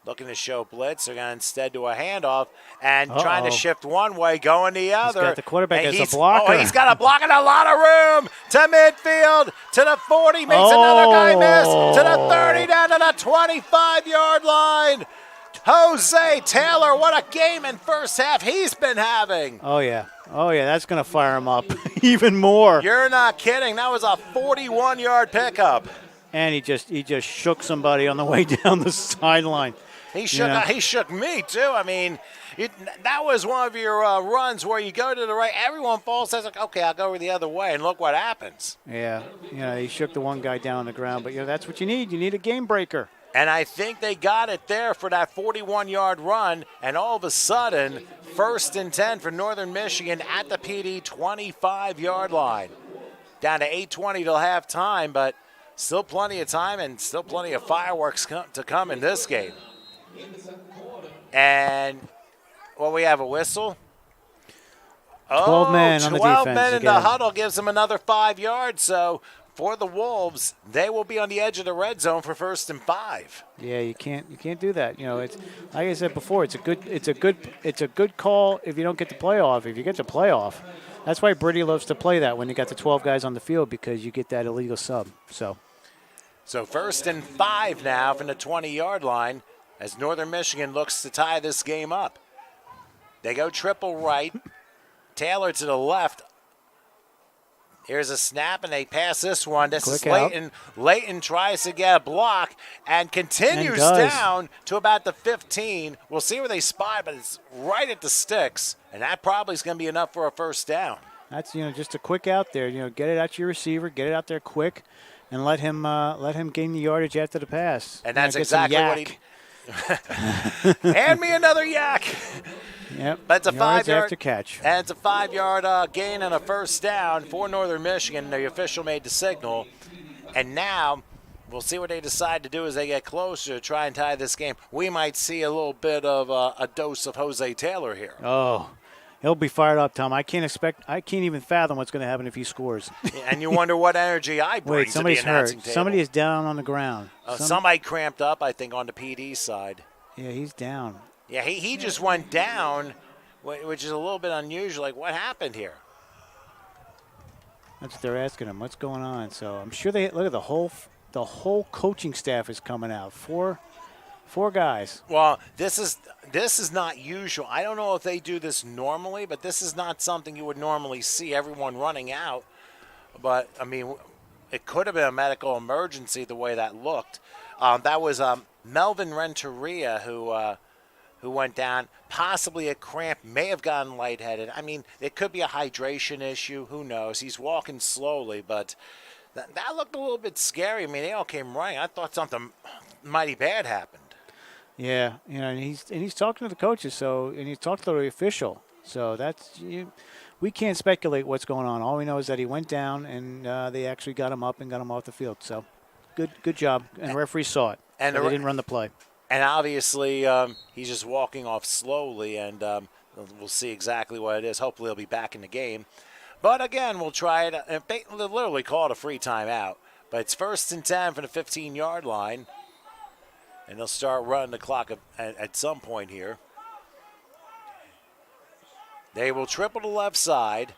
Looking to show blitz. They're going to instead do a handoff and trying to shift one way, going the other. He's got the quarterback and as a blocker. Oh, he's got a block and a lot of room to midfield, to the 40, makes another guy miss, to the 30, down to the 25-yard line. Jose Taylor, what a game in first half he's been having. Oh, yeah, that's going to fire him up even more. You're not kidding. That was a 41-yard pickup. And he just shook somebody on the way down the sideline. He shook me, too. I mean, that was one of your runs where you go to the right, everyone falls, says, like, okay, I'll go the other way, and look what happens. Yeah, he shook the one guy down on the ground. But, that's what you need. You need a game breaker. And I think they got it there for that 41-yard run, and all of a sudden, 1st and 10 for Northern Michigan at the PD 25-yard line. Down to 8:20 till halftime, but still plenty of time and still plenty of fireworks to come in this game. And, we have a whistle. 12 men on the defense. 12 men in the huddle gives them another 5 yards. So for the Wolves, they will be on the edge of the red zone for 1st and 5. Yeah, you can't do that. It's like I said before. It's a good call if you don't get the playoff. If you get the playoff, that's why Brady loves to play that when you got the 12 guys on the field, because you get that illegal sub. So 1st and 5 now from the 20-yard line as Northern Michigan looks to tie this game up. They go triple right, Taylor to the left. Here's a snap, and they pass this one. This is Leighton. Leighton tries to get a block and continues down to about the 15. We'll see where they spot, but it's right at the sticks, and that probably is going to be enough for a 1st down. That's just a quick out there. Get it out to your receiver, get it out there quick, and let him gain the yardage after the pass. And that's exactly what he. Hand me another yak. Yep. That's a 5-yard after catch. And it's a 5-yard gain and a 1st down for Northern Michigan. The official made the signal. And now we'll see what they decide to do as they get closer to try and tie this game. We might see a little bit of a dose of Jose Taylor here. Oh, he'll be fired up, Tom. I can't even fathom what's going to happen if he scores. And you wonder what energy I bring to the announcing table. Somebody is down on the ground. Somebody cramped up, I think, on the PD side. Yeah, he's down. Yeah, he just went down, which is a little bit unusual. Like, what happened here? That's what they're asking him. What's going on? So I'm sure look at the whole coaching staff is coming out. Four guys. Well, this is not usual. I don't know if they do this normally, but this is not something you would normally see, everyone running out. But, I mean, it could have been a medical emergency the way that looked. That was Melvin Renteria who went down, possibly a cramp, may have gotten lightheaded. I mean, it could be a hydration issue. Who knows? He's walking slowly, but that looked a little bit scary. I mean, they all came running. I thought something mighty bad happened. Yeah, and he's talking to the coaches, and he's talking to the official. So we can't speculate what's going on. All we know is that he went down, and they actually got him up and got him off the field. So good job, and the referee saw it, and they didn't run the play. And obviously, he's just walking off slowly, and we'll see exactly what it is. Hopefully, he'll be back in the game. But again, we'll try it. They'll literally call it a free timeout. But it's 1st and 10 from the 15-yard line. And they'll start running the clock at some point here. They will triple the left side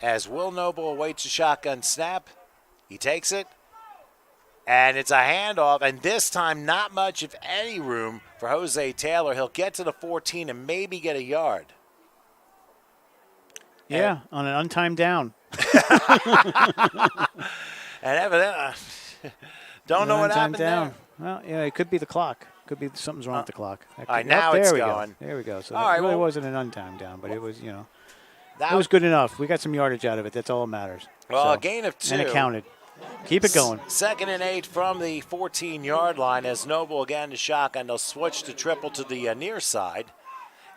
as Will Noble awaits a shotgun snap. He takes it. And it's a handoff, and this time not much, if any, room for Jose Taylor. He'll get to the 14 and maybe get a yard. Yeah, on an untimed down. And evidently, don't know what happened there. Well, yeah, it could be the clock. Could be something's wrong with the clock. All right, now it's going. There we go. So all it really wasn't an untimed down, but it was, it was good enough. We got some yardage out of it. That's all that matters. Well, a gain of 2. And it counted. Keep it going. 2nd and 8 from the 14-yard line as Noble again to shotgun. They'll switch to triple to the near side.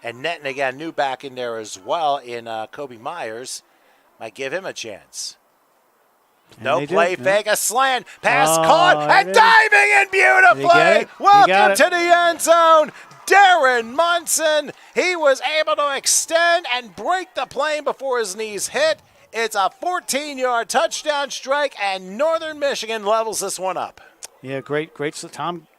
And netting again, new back in there as well in Kobe Myers. Might give him a chance. And No play did. fake, a slant, pass Oh, caught, and diving in beautifully. Get it? Welcome to the end zone, Darren Munson. He was able to extend and break the plane before his knees hit. It's a 14-yard touchdown strike, and Northern Michigan levels this one up. Yeah, great.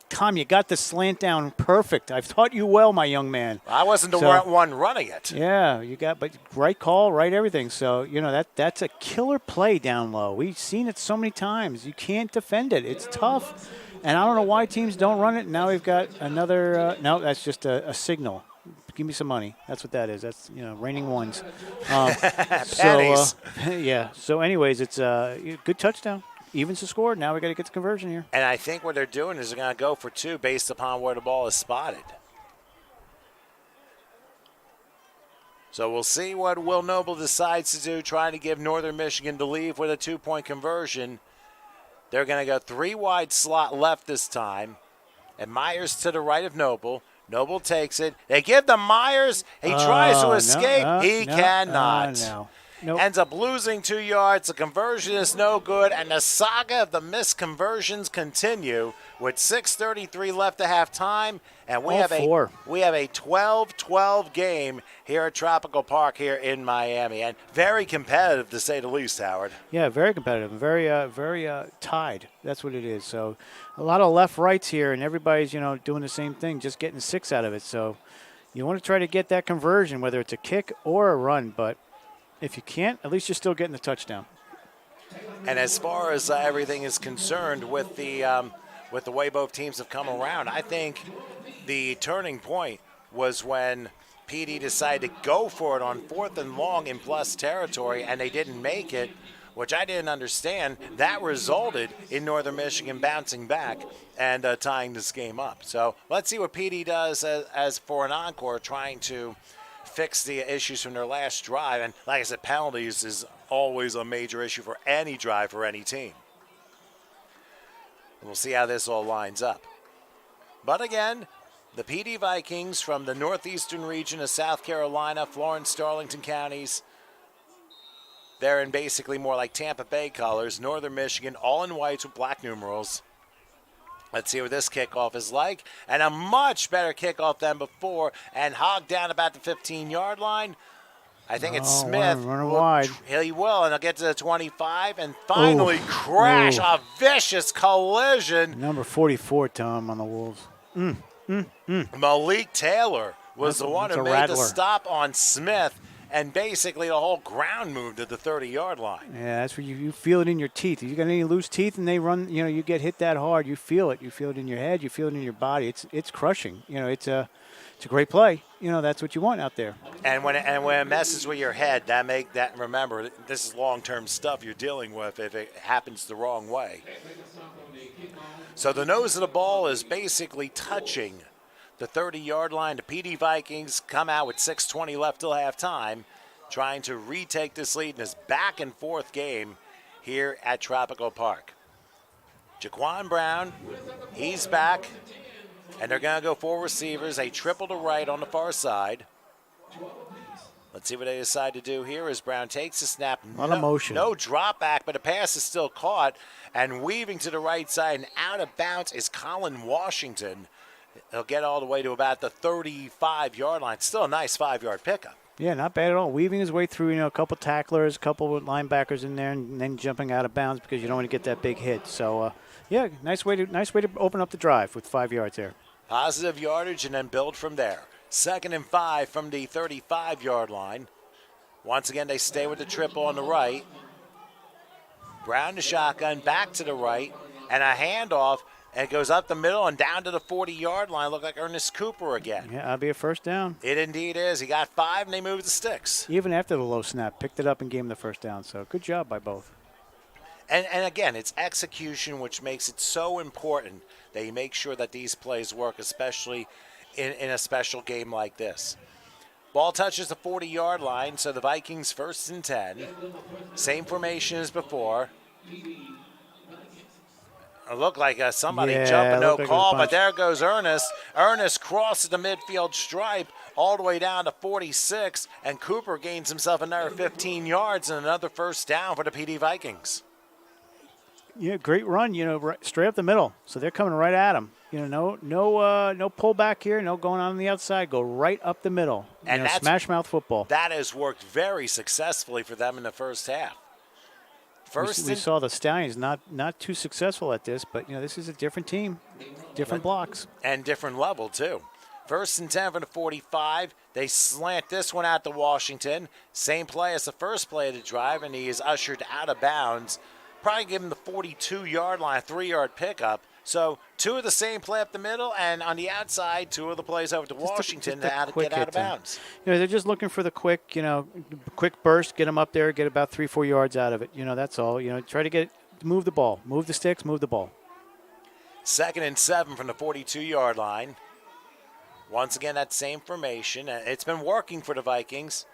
Tom, you got the slant down perfect. I've taught you well, my young man. I wasn't the one running it. Yeah, but right call, right everything. So, that's a killer play down low. We've seen it so many times. You can't defend it. It's tough. And I don't know why teams don't run it. Now we've got another no, that's just a signal. Give me some money. That's what that is. That's, raining ones. Pennies. Yeah. So, anyways, it's a good touchdown. Evens the score. Now we got to get the conversion here. And I think what they're doing is they're going to go for two based upon where the ball is spotted. So we'll see what Will Noble decides to do, trying to give Northern Michigan the lead with a two-point conversion. They're going to go three wide slot left this time. And Myers to the right of Noble. Noble takes it. They give to Myers. He tries to escape. He cannot. Nope. Ends up losing 2 yards. The conversion is no good, and the saga of the missed conversions continue with 6:33 left to halftime, and we have a 12-12 game here at Tropical Park here in Miami, and very competitive to say the least, Howard. Yeah, very competitive, very tied. That's what it is. So a lot of left rights here, and everybody's doing the same thing, just getting 6 out of it. So you want to try to get that conversion, whether it's a kick or a run, but if you can't, at least you're still getting the touchdown. And as far as everything is concerned with the way both teams have come around, I think the turning point was when PD decided to go for it on 4th and long in plus territory, and they didn't make it, which I didn't understand. That resulted in Northern Michigan bouncing back and tying this game up. So let's see what PD does as for an encore, trying to fix the issues from their last drive. And like I said, penalties is always a major issue for any drive for any team. And we'll see how this all lines up. But again, the PD Vikings from the northeastern region of South Carolina, Florence, Darlington counties, they're in basically more like Tampa Bay colors. Northern Michigan, all in whites with black numerals. Let's see what this kickoff is like. And a much better kickoff than before. And Hogg down about the 15-yard line. I think it's Smith. Running wide. He will, and he'll get to the 25 and finally crash. A vicious collision. Number 44, Tom, on the Wolves. Malik Taylor was the one who made the stop on Smith. And basically the whole ground moved to the 30-yard line. Yeah, that's where you feel it in your teeth. If you got any loose teeth and they run, you get hit that hard, you feel it. You feel it in your head. You feel it in your body. It's crushing. It's a great play. That's what you want out there. And when it messes with your head, remember, this is long-term stuff you're dealing with if it happens the wrong way. So the nose of the ball is basically touching the 30-yard line. The PD Vikings come out with 6:20 left till halftime, trying to retake this lead in this back-and-forth game here at Tropical Park. Jaquan Brown, he's back, and they're going to go 4 receivers, a triple to right on the far side. Let's see what they decide to do here as Brown takes the snap. A lot of motion. No drop back, but the pass is still caught, and weaving to the right side and out of bounds is Colin Washington. He'll get all the way to about the 35-yard line. Still a nice 5-yard pickup. Yeah, not bad at all. Weaving his way through, a couple tacklers, a couple of linebackers in there, and then jumping out of bounds because you don't want to get that big hit. So, yeah, nice way to open up the drive with 5 yards there. Positive yardage and then build from there. 2nd and 5 from the 35-yard line. Once again, they stay with the triple on the right. Brown to shotgun, back to the right, and a handoff. And it goes up the middle and down to the 40-yard line. Look like Ernest Cooper again. Yeah, that'll be a first down. It indeed is. He got 5, and they moved the sticks. Even after the low snap, picked it up and gave him the first down. So good job by both. And again, it's execution which makes it so important that you make sure that these plays work, especially in a special game like this. Ball touches the 40-yard line, so the Vikings 1st and 10. Same formation as before. It looked like somebody jumping, no call, but there goes Ernest. Ernest crosses the midfield stripe all the way down to 46, and Cooper gains himself another 15 yards and another first down for the PD Vikings. Yeah, great run, right, straight up the middle. So they're coming right at him. No pullback here, no going on the outside. Go right up the middle. And that's smash mouth football. That has worked very successfully for them in the first half. We saw the Stallions not too successful at this, but this is a different team, different blocks, and different level too. 1st and 10 from the 45. They slant this one out to Washington. Same play as the first play of the drive, and he is ushered out of bounds. Probably give him the 42-yard line, 3-yard pickup. So 2 of the same play up the middle, and on the outside, 2 of the plays over to Washington to get out of bounds. They're just looking for the quick burst, get them up there, get about 3-4 yards out of it. That's all. Try to move the ball, move the sticks, move the ball. 2nd and 7 from the 42-yard line. Once again, that same formation. It's been working for the Vikings.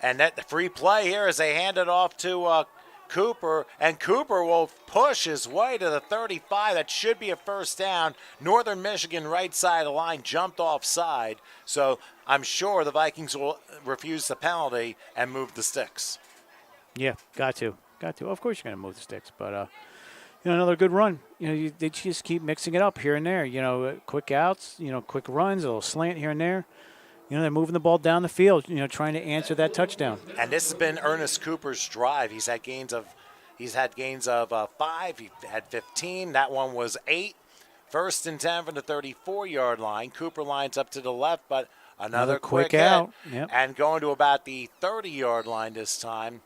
And that the free play here as they hand it off to Cooper, and Cooper will push his way to the 35. That should be a first down. Northern Michigan right side of the line jumped offside, so I'm sure the Vikings will refuse the penalty and move the sticks. Yeah, got to. Of course you're going to move the sticks, but another good run. They just keep mixing it up here and there. Quick outs, quick runs, a little slant here and there. They're moving the ball down the field, trying to answer that touchdown. And this has been Ernest Cooper's drive. He's had gains of 5. He had 15. That one was 8. 1st and 10 from the 34-yard line. Cooper lines up to the left, but another quick out. Yep. And going to about the 30-yard line this time.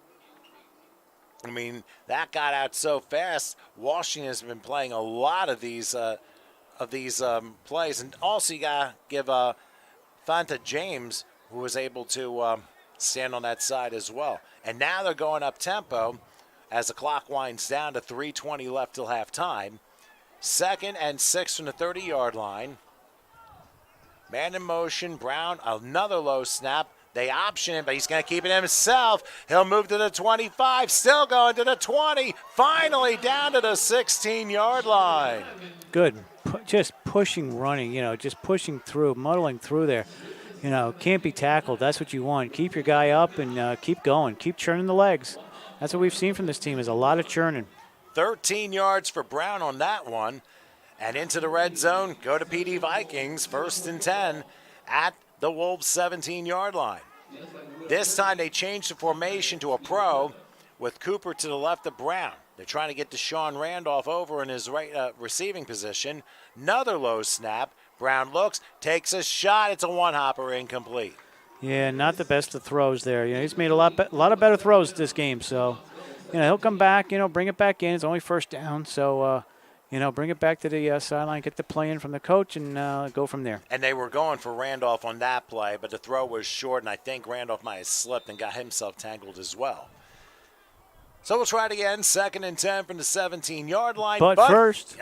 I mean, that got out so fast. Washington has been playing a lot of these plays. And also you got to give Fanta James, who was able to stand on that side as well. And now they're going up tempo as the clock winds down to 3:20 left till halftime. 2nd and 6 from the 30-yard line. Man in motion, Brown, another low snap. They option him, but he's going to keep it himself. He'll move to the 25, still going to the 20, finally down to the 16-yard line. Good. Just pushing, running, just pushing through, muddling through there. Can't be tackled. That's what you want. Keep your guy up and keep going. Keep churning the legs. That's what we've seen from this team is a lot of churning. 13 yards for Brown on that one. And into the red zone, go to PD Vikings, 1st and 10 at the Wolves' 17-yard line. This time they changed the formation to a pro with Cooper to the left of Brown. They're trying to get Deshaun Randolph over in his right receiving position. Another low snap. Brown looks, takes a shot. It's a one-hopper, incomplete. Yeah, not the best of throws there. He's made a lot of better throws this game. So, he'll come back. Bring it back in. It's only first down. So, bring it back to the sideline, get the play in from the coach, and go from there. And they were going for Randolph on that play, but the throw was short, and I think Randolph might have slipped and got himself tangled as well. So we'll try it again. 2nd and 10 from the 17-yard line. But first,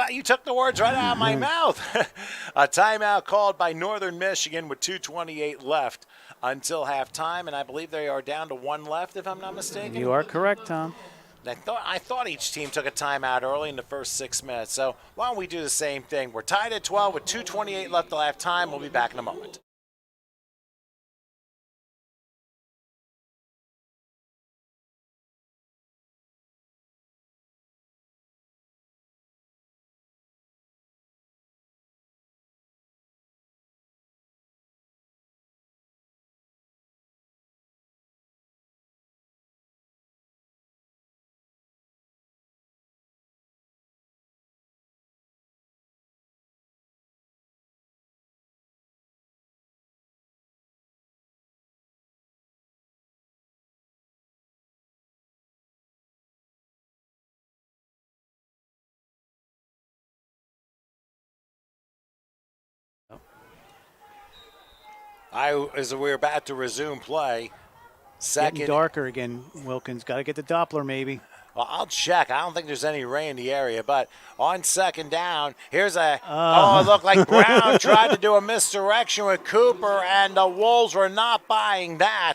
you took the words right out of my mouth. A timeout called by Northern Michigan with 2:28 left until halftime, and I believe they are down to 1 left, if I'm not mistaken. You are correct, Tom. I thought each team took a timeout early in the first 6 minutes. So why don't we do the same thing? We're tied at 12 with 2:28 left till halftime. We'll be back in a moment. As we're about to resume play, Getting darker again, Wilkins. Got to get the Doppler maybe. Well, I'll check. I don't think there's any rain in the area, but on 2nd down, here's it looked like Brown tried to do a misdirection with Cooper, and the Wolves were not buying that.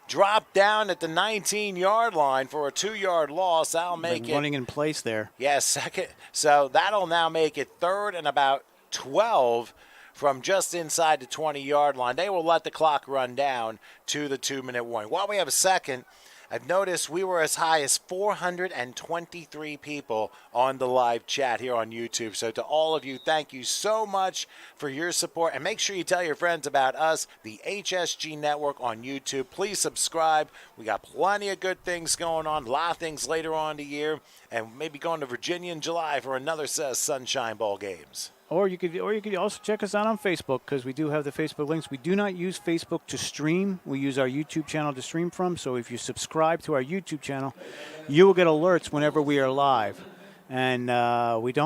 Dropped down at the 19-yard line for a 2-yard loss. That'll make it running in place there. Yeah, 2nd. So that'll now make it 3rd and about 12 from just inside the 20-yard line. They will let the clock run down to the 2-minute warning. While we have a second, I've noticed we were as high as 423 people on the live chat here on YouTube. So to all of you, thank you so much for your support. And make sure you tell your friends about us, the HSG Network on YouTube. Please subscribe. We got plenty of good things going on, a lot of things later on in the year, and maybe going to Virginia in July for another set of Sunshine Bowl games. Or you could also check us out on Facebook, because we do have the Facebook links. We do not use Facebook to stream. We use our YouTube channel to stream from. So if you subscribe to our YouTube channel, you will get alerts whenever we are live. And and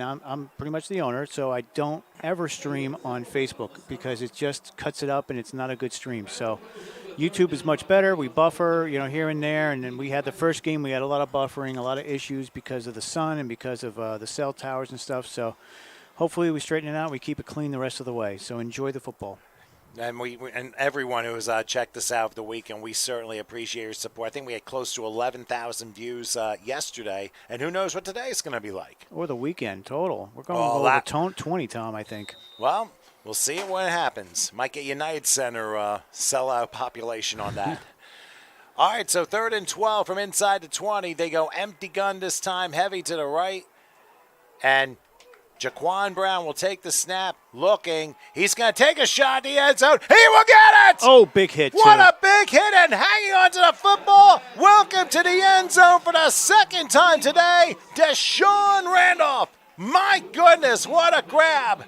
I'm pretty much the owner, so I don't ever stream on Facebook because it just cuts it up and it's not a good stream. So YouTube is much better. We buffer, here and there. And then we had the first game. We had a lot of buffering, a lot of issues because of the sun and because of the cell towers and stuff. So hopefully we straighten it out. We keep it clean the rest of the way. So enjoy the football. And and everyone who has checked us out over the weekend, we certainly appreciate your support. I think we had close to 11,000 views yesterday, and who knows what today is going to be like. Or the weekend total. We're going to go over 20, Tom, I think. Well, we'll see it when it happens. Might get United Center sellout population on that. All right, so 3rd and 12 from inside the 20. They go empty gun this time, heavy to the right, and Jaquan Brown will take the snap, looking. He's going to take a shot at the end zone. He will get it! Oh, big hit, What a big hit, and hanging on to the football. Welcome to the end zone for the second time today, Deshaun Randolph. My goodness, what a grab.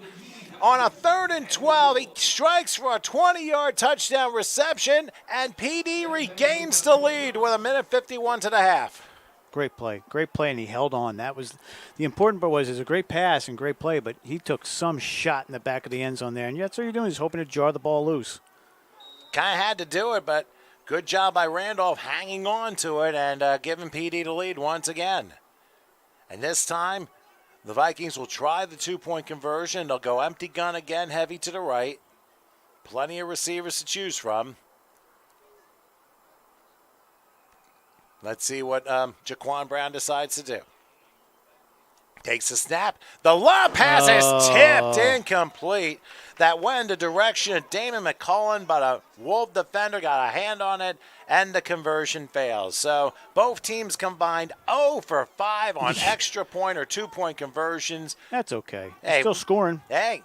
On a 3rd and 12, he strikes for a 20-yard touchdown reception, and PD regains the lead with 1:51 to the half. Great play, and he held on. That was the important part. Was it's a great pass and great play, but he took some shot in the back of the end zone there, and that's what you're doing. He's hoping to jar the ball loose. Kind of had to do it, but good job by Randolph hanging on to it and giving PD the lead once again. And this time, the Vikings will try the 2-point conversion. They'll go empty gun again, heavy to the right. Plenty of receivers to choose from. Let's see what Jaquan Brown decides to do. Takes a snap. The lob pass is tipped incomplete. That went in the direction of Damon McCullen, but a Wolf defender got a hand on it, and the conversion fails. So both teams combined 0 for 5 on extra point or 2-point conversions. That's okay. Hey, still scoring. Hey,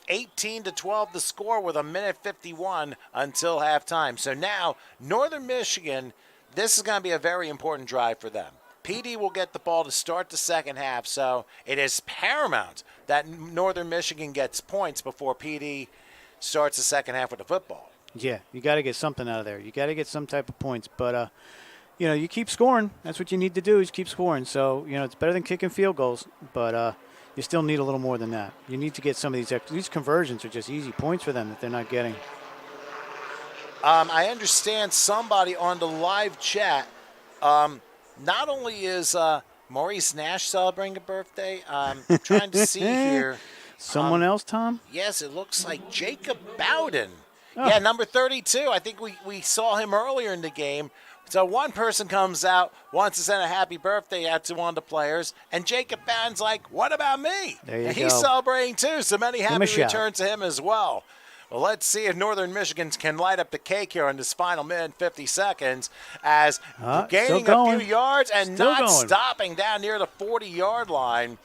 18-12 the score with 1:51 until halftime. So now Northern Michigan, this is going to be a very important drive for them. PD will get the ball to start the second half, so it is paramount that Northern Michigan gets points before PD starts the second half with the football. Yeah, you got to get something out of there. You got to get some type of points, but you keep scoring. That's what you need to do is keep scoring. So it's better than kicking field goals, but you still need a little more than that. You need to get some of these conversions are just easy points for them that they're not getting. I understand somebody on the live chat. Not only is Maurice Nash celebrating a birthday, I'm trying to see here. Someone else, Tom? Yes, it looks like Jacob Bowden. Oh. Yeah, number 32. I think we saw him earlier in the game. So one person comes out, wants to send a happy birthday out to one of the players, and Jacob Bowden's like, what about me? There you and go. He's celebrating too, so many happy shout. returns to him as well. Well, let's see if Northern Michigan can light up the cake here in this final minute, 50 seconds, as gaining a few yards and stopping down near the 40-yard line.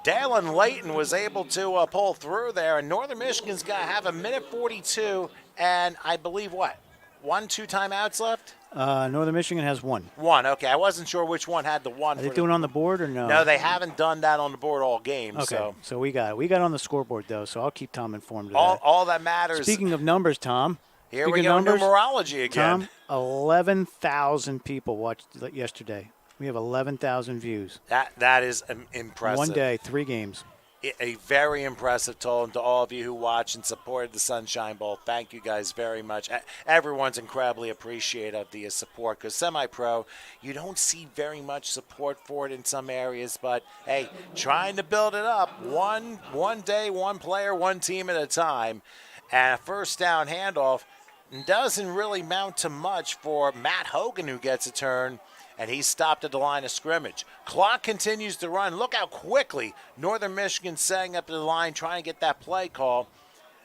Dallin Layton was able to pull through there, and Northern Michigan's got to have 1:42, and I believe 2 timeouts left? Northern Michigan has one. One, okay. I wasn't sure which one had the one. Are they doing it on the board or no? No, they haven't done that on the board all game. Okay, so we got it. We got it on the scoreboard, though, so I'll keep Tom informed of that. All that matters. Speaking of numbers, Tom. Here we go, numerology again. Tom, 11,000 people watched yesterday. We have 11,000 views. That is impressive. One day, 3 games. A very impressive toll, and to all of you who watched and supported the Sunshine Bowl, thank you guys very much. Everyone's incredibly appreciative of the support, because semi-pro, you don't see very much support for it in some areas, but hey, trying to build it up one day, one player, one team at a time, and a first down handoff doesn't really mount to much for Matt Hogan, who gets a turn and he's stopped at the line of scrimmage. Clock continues to run. Look how quickly Northern Michigan's setting up to the line, trying to get that play call,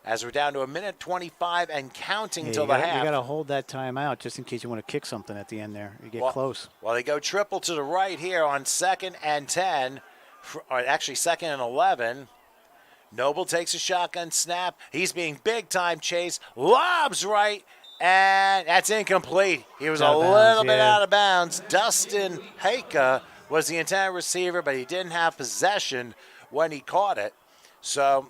as we're down to 1:25 and counting till the half. You got to hold that timeout just in case you want to kick something at the end there. You get close. Well, they go triple to the right here on 2nd and 10, or actually 2nd and 11. Noble takes a shotgun snap. He's being big-time chased. Lobs right, and that's incomplete. He was a little bit out of bounds. Dustin Haika was the intended receiver, but he didn't have possession when he caught it. So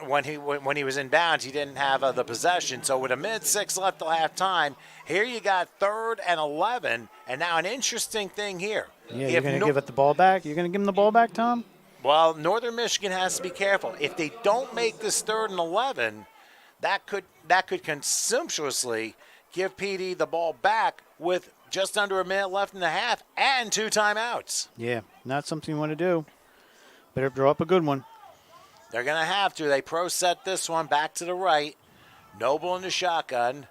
when he was in bounds, he didn't have the possession. So with 1:06 left till halftime, here you got 3rd and 11, and now an interesting thing here. Yeah, you're going to give it the ball back? You're going to give him the ball back, Tom? Well, Northern Michigan has to be careful. If they don't make this 3rd and 11, that could consumptuously give PD the ball back with just under a minute left in the half and 2 timeouts. Yeah, not something you want to do. Better draw up a good one. They're going to have to. They pro set this one back to the right. Noble in the shotgun.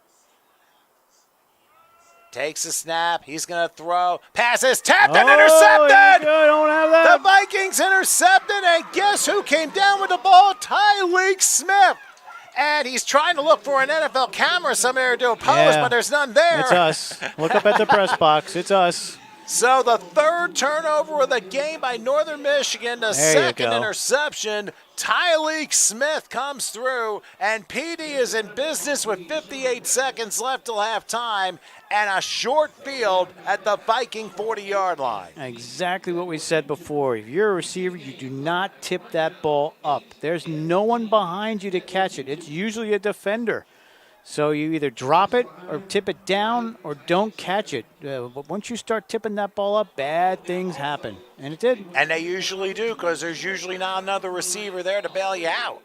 Takes a snap. He's going to throw. Passes tipped and intercepted. Don't have that. The Vikings intercepted, and guess who came down with the ball? Tyleek Smith. And he's trying to look for an NFL camera somewhere to oppose, but there's none there. It's us. Look up at the press box. It's us. So the 3rd turnover of the game by Northern Michigan, the 2nd interception. Tyleek Smith comes through, and PD is in business with 58 seconds left till halftime and a short field at the Viking 40-yard line. Exactly what we said before. If you're a receiver, you do not tip that ball up. There's no one behind you to catch it. It's usually a defender. So you either drop it or tip it down or don't catch it. But once you start tipping that ball up, bad things happen. And it did. And they usually do, because there's usually not another receiver there to bail you out.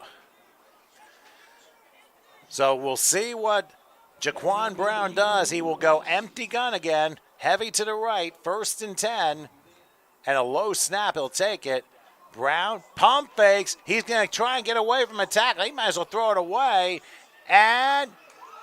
So we'll see what Jaquan Brown does. He will go empty gun again, heavy to the right, 1st and 10, and a low snap. He'll take it. Brown, pump fakes. He's going to try and get away from a tackle. He might as well throw it away. And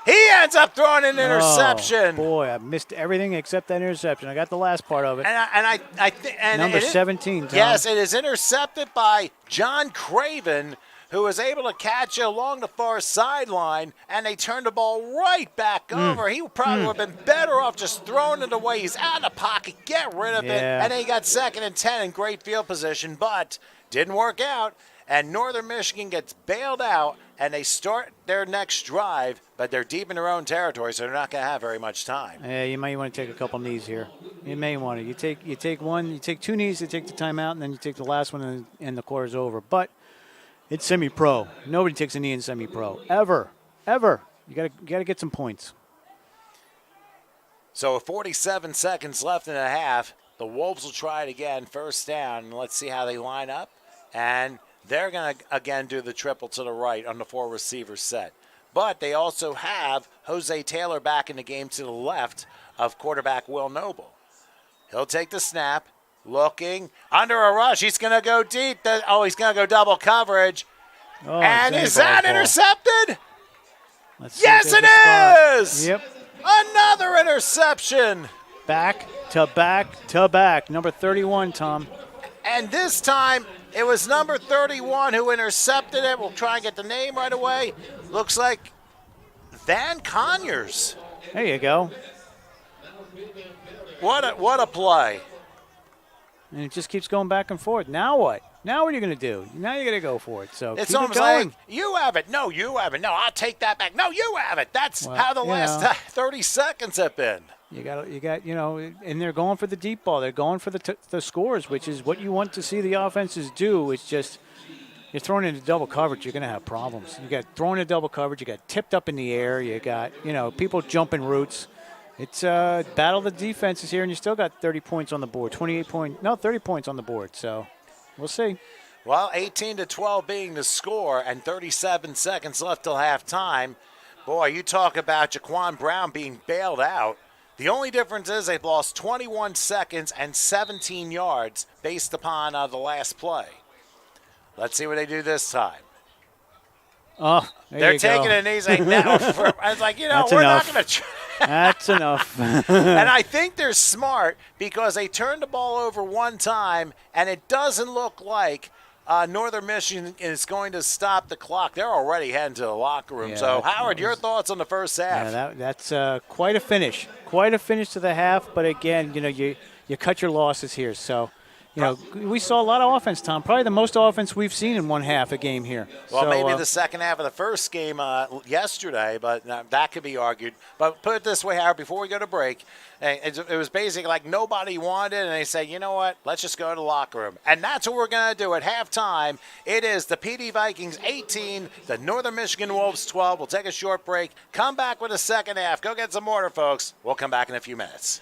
he ends up throwing an interception. Oh, boy, I missed everything except that interception. I got the last part of it. And number 17, Tom. Yes, it is intercepted by John Craven, who was able to catch it along the far sideline, and they turned the ball right back over. He probably would have been better off just throwing it away. He's out of the pocket, get rid of it, and then he got 2nd and 10 in great field position, but didn't work out. And Northern Michigan gets bailed out, and they start their next drive, but they're deep in their own territory, so they're not going to have very much time. Yeah, you might want to take a couple knees here. You may want to. You take one, you take 2 knees, you take the timeout, and then you take the last one, and the quarter's over. But it's semi-pro. Nobody takes a knee in semi-pro. Ever. You gotta get some points. So with 47 seconds left in the half, the Wolves will try it again, 1st down, and let's see how they line up. And they're going to, again, do the triple to the right on the 4-receiver set. But they also have Jose Taylor back in the game to the left of quarterback Will Noble. He'll take the snap, looking, under a rush. He's going to go deep. He's going to go double coverage. And is that intercepted? Yes, it is! Yep. Another interception. Back to back to back. Number 31, Tom. And this time, it was number 31 who intercepted it. We'll try and get the name right away. Looks like Van Conyers. There you go. What a play. And it just keeps going back and forth. Now what? Now what are you going to do? Now you're going to go for it. So it's keep almost it going. like, you have it. No, you have it. No, I'll take that back. No, you have it. That's how the last 30 seconds have been. You got, and they're going for the deep ball. They're going for the scores, which is what you want to see the offenses do. It's just you're throwing into double coverage, you're going to have problems. You got thrown into double coverage. You got tipped up in the air. You got people jumping routes. It's a battle of the defenses here, and you still got 30 points on the board. 30 points on the board. So we'll see. Well, 18-12 being the score, and 37 seconds left till halftime. Boy, you talk about Jaquan Brown being bailed out. The only difference is they've lost 21 seconds and 17 yards based upon the last play. Let's see what they do this time. Oh, they're taking it, and he's like, no. I was like, we're not going to try. That's enough. And I think they're smart because they turned the ball over one time, and it doesn't look like Northern Michigan is going to stop the clock. They're already heading to the locker room. Yeah, So, Howard, your thoughts on the first half? Yeah, that's quite a finish. Quite a finish to the half, but again, you cut your losses here. So, we saw a lot of offense, Tom. Probably the most offense we've seen in one half a game here. Well, so, maybe the second half of the first game yesterday, but that could be argued. But put it this way, Howard, before we go to break, it was basically like nobody wanted it, and they said, you know what, let's just go to the locker room. And that's what we're going to do at halftime. It is the PD Vikings 18, the Northern Michigan Wolves 12. We'll take a short break, come back with the second half. Go get some water, folks. We'll come back in a few minutes.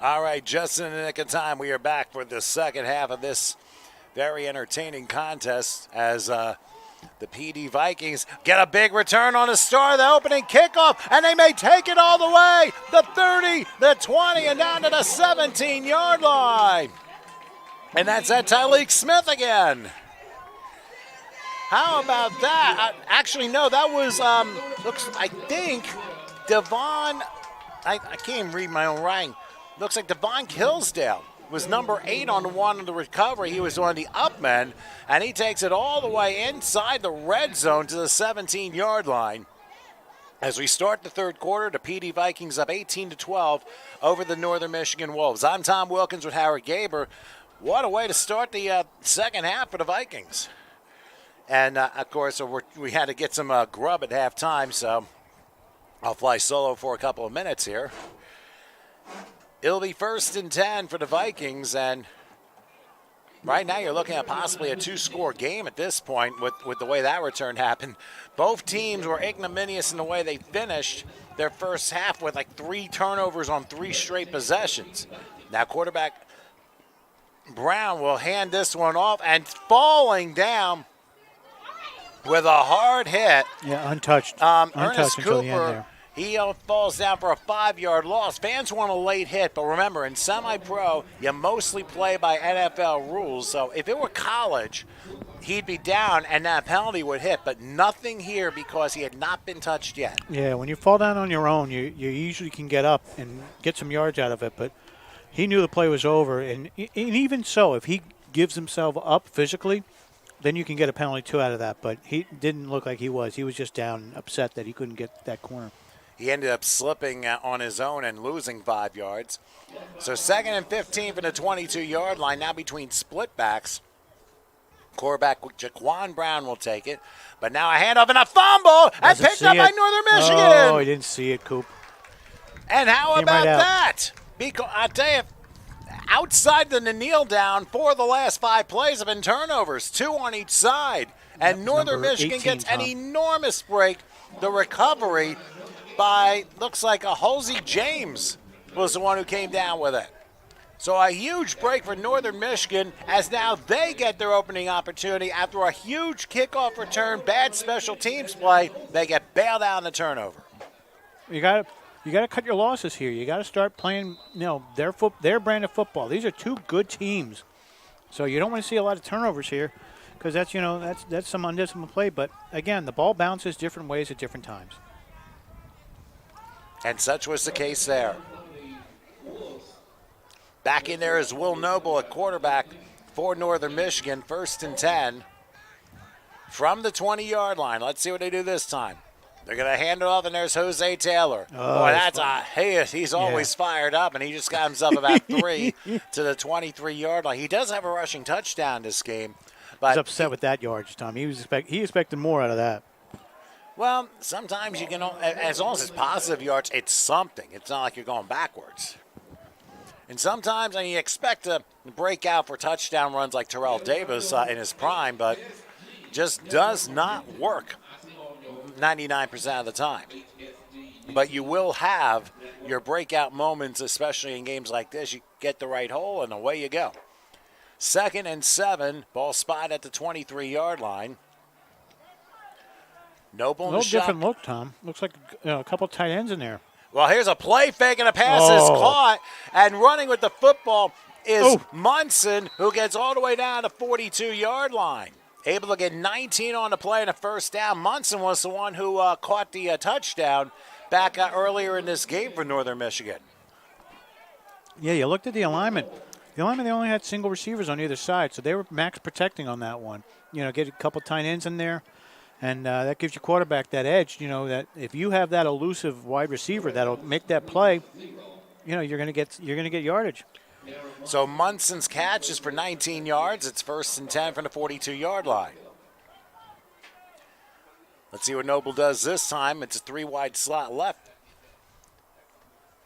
All right, just in the nick of time, we are back for the second half of this very entertaining contest as the PD Vikings get a big return on the start of the opening kickoff, and they may take it all the way, the 30, the 20, and down to the 17-yard line. And that's at Tyleek Smith again. How about that? Actually, no, that was, I think, Devon, I can't even read my own writing. Looks like Devon Hillsdale was number 8 on the one on the recovery. He was on the up men, and he takes it all the way inside the red zone to the 17-yard line. As we start the third quarter, the PD Vikings up 18-12 over the Northern Michigan Wolves. I'm Tom Wilkins with Howard Gaber. What a way to start the second half for the Vikings. And, of course, we had to get some grub at halftime, so I'll fly solo for a couple of minutes here. It'll be 1st and 10 for the Vikings, and right now you're looking at possibly a 2-score game at this point with the way that return happened. Both teams were ignominious in the way they finished their first half with like 3 turnovers on 3 straight possessions. Now quarterback Brown will hand this one off, and falling down with a hard hit. Yeah, untouched. Ernest until the end Cooper. there. He falls down for a 5-yard loss. Fans want a late hit, but remember, in semi-pro, you mostly play by NFL rules. So if it were college, he'd be down and that penalty would hit, but nothing here because he had not been touched yet. Yeah, when you fall down on your own, you usually can get up and get some yards out of it, but he knew the play was over. And even so, if he gives himself up physically, then you can get a penalty too out of that. But he didn't look like he was. He was just down and upset that he couldn't get that corner. He ended up slipping on his own and losing 5 yards. So 2nd and 15 from the 22-yard line, now between split backs. Quarterback Jaquan Brown will take it. But now a handoff and a fumble, and picked up by Northern Michigan. Oh, he didn't see it, Coop. And how Came about right out. that? Because I tell you, outside the kneel down, 4 of the last 5 plays have been turnovers, 2 on each side. And Northern Number Michigan 18, gets an Tom. enormous break. The recovery by, looks like a Halsey James was the one who came down with it. So a huge break for Northern Michigan as now they get their opening opportunity after a huge kickoff return, bad special teams play. They get bailed out in the turnover. You got to cut your losses here. You got to start playing, their brand of football. These are 2 good teams, so you don't want to see a lot of turnovers here, because that's some undisciplined play. But again, the ball bounces different ways at different times. And such was the case there. Back in there is Will Noble at quarterback for Northern Michigan. 1st and 10 from the 20-yard line. Let's see what they do this time. They're going to hand it off, and there's Jose Taylor. Oh, Boy, he's always fired up, and he just got himself about 3 to the 23-yard line. He does have a rushing touchdown this game. But He's upset with that yardage, Tom. He expected more out of that. Well, sometimes you can, as long as it's positive yards, it's something. It's not like you're going backwards. And sometimes, you expect to break out for touchdown runs like Terrell Davis in his prime, but just does not work 99% of the time. But you will have your breakout moments, especially in games like this. You get the right hole, and away you go. 2nd and 7, ball spot at the 23-yard line. Noble in A the little different shot. look, Tom. Looks like a couple tight ends in there. Well, here's a play fake, and a pass is caught. And running with the football is Munson, who gets all the way down to 42-yard line. Able to get 19 on the play and a 1st down. Munson was the one who caught the touchdown back earlier in this game for Northern Michigan. Yeah, you looked at the alignment. The alignment, they only had single receivers on either side, so they were max protecting on that one. Get a couple tight ends in there. And that gives your quarterback that edge, that if you have that elusive wide receiver that'll make that play, you're going to get yardage. So Munson's catch is for 19 yards. It's 1st and 10 from the 42-yard line. Let's see what Noble does this time. It's a 3-wide slot left.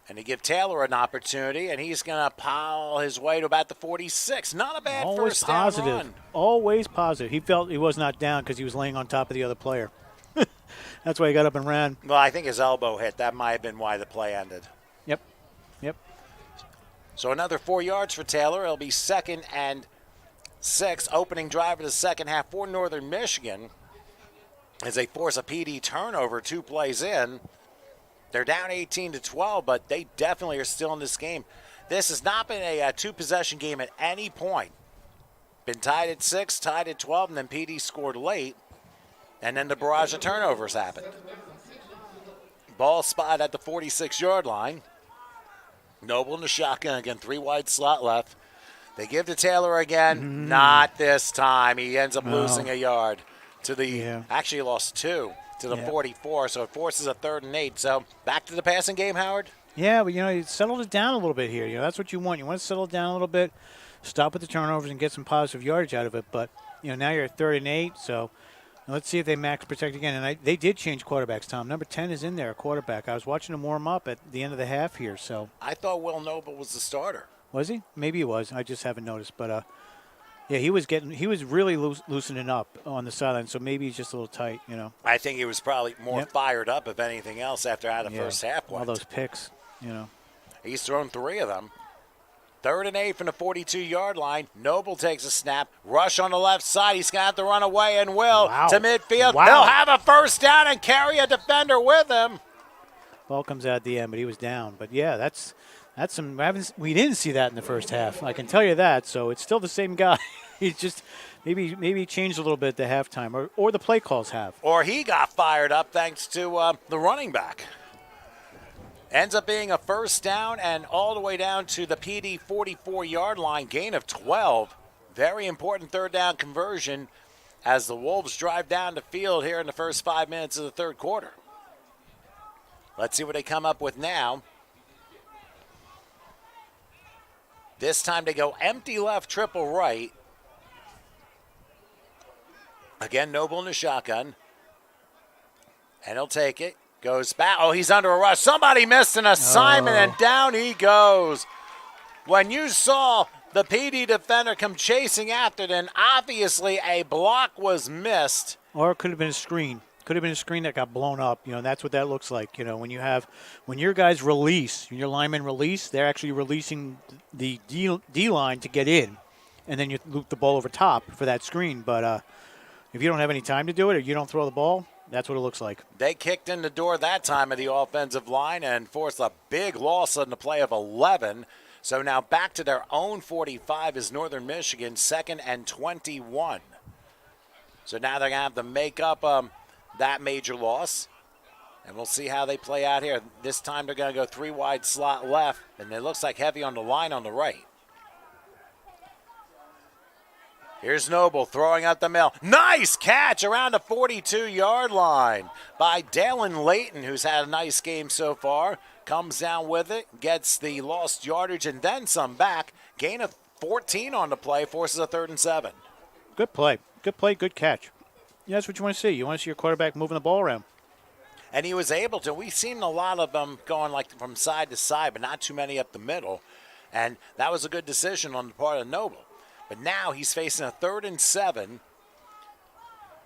And they give Taylor an opportunity, and he's going to pile his way to about the 46. Not a bad Always first down positive. run. Always positive. He felt he was not down because he was laying on top of the other player. That's why he got up and ran. Well, I think his elbow hit. That might have been why the play ended. Yep. So another 4 yards for Taylor. It'll be 2nd and 6. Opening drive of the second half for Northern Michigan as they force a PD turnover 2 plays in. They're down 18-12, but they definitely are still in this game. This has not been a 2-possession game at any point. Been tied at 6, tied at 12, and then PD scored late. And then the barrage of turnovers happened. Ball spot at the 46-yard line. Noble in the shotgun again, 3 wide slot left. They give to Taylor again. Not this time. He ends up losing a yard to the, actually lost 2 to the 44, so it forces a 3rd and 8. So back to the passing game, Howard? Yeah, but, you settled it down a little bit here. That's what you want. You want to settle it down a little bit, stop with the turnovers, and get some positive yardage out of it. But, now you're at 3rd and 8, so let's see if they max protect again. And they did change quarterbacks, Tom. Number 10 is in there, a quarterback. I was watching him warm up at the end of the half here. So I thought Will Noble was the starter. Was he? Maybe he was. I just haven't noticed. But, he was really loosening up on the sideline, so maybe he's just a little tight, I think he was probably more fired up, if anything else, after out of the first half went. All those picks, He's thrown 3 of them. 3rd and 8 from the 42-yard line. Noble takes a snap. Rush on the left side. He's going to have to run away and will to midfield. Wow. He'll have a first down and carry a defender with him. Ball comes out at the end, but he was down. But, yeah, that's some – we didn't see that in the first half. I can tell you that. So it's still the same guy. He's just maybe he changed a little bit at the halftime, or the play calls have. Or he got fired up thanks to the running back. Ends up being a first down and all the way down to the PD 44-yard line, gain of 12. Very important 3rd down conversion as the Wolves drive down the field here in the first 5 minutes of the 3rd quarter. Let's see what they come up with now. This time they go empty left, triple right. Again, Noble in the shotgun. And he'll take it. Goes back. Oh, he's under a rush. Somebody missed an assignment, and down he goes. When you saw the PD defender come chasing after, then obviously a block was missed. Or it could have been a screen. Could have been a screen that got blown up. That's what that looks like. When your guys release, when your linemen release, they're actually releasing the D line to get in, and then you loop the ball over top for that screen. But if you don't have any time to do it, or you don't throw the ball, that's what it looks like. They kicked in the door that time of the offensive line and forced a big loss on the play of 11. So now back to their own 45 is Northern Michigan, 2nd and 21. So now they're going to have to make up that major loss. And we'll see how they play out here. This time they're going to go 3 wide slot left, and it looks like heavy on the line on the right. Here's Noble throwing out the middle. Nice catch around the 42-yard line by Dalen Layton, who's had a nice game so far. Comes down with it, gets the lost yardage and then some back. Gain of 14 on the play, forces a 3rd and 7. Good play. Good play, good catch. That's what you want to see. You want to see your quarterback moving the ball around. And he was able to. We've seen a lot of them going like from side to side, but not too many up the middle. And that was a good decision on the part of Noble. But now he's facing a 3rd and 7.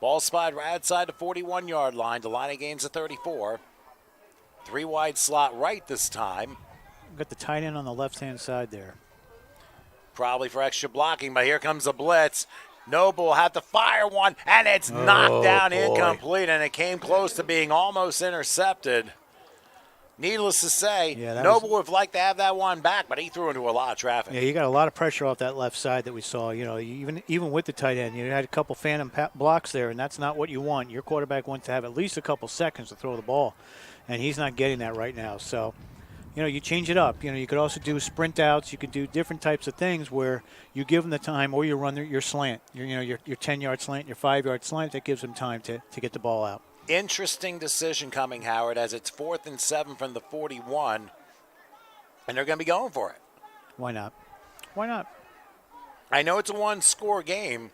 Ball spotted right outside the 41-yard line. The line of gains a 34. 3 wide slot right this time. Got the tight end on the left-hand side there. Probably for extra blocking, but here comes a blitz. Noble had to fire one, and it's knocked down incomplete, and it came close to being almost intercepted. Needless to say, Noble would have liked to have that one back, but he threw into a lot of traffic. Yeah, you got a lot of pressure off that left side that we saw. Even with the tight end, you had a couple phantom blocks there, and that's not what you want. Your quarterback wants to have at least a couple seconds to throw the ball, and he's not getting that right now. So, you change it up. You could also do sprint outs. You could do different types of things where you give them the time, or you run your slant. Your 10-yard slant, your 5-yard slant that gives them time to get the ball out. Interesting decision coming, Howard, as it's 4th and 7 from the 41, and they're going to be going for it. Why not? Why not? I know it's a one-score game,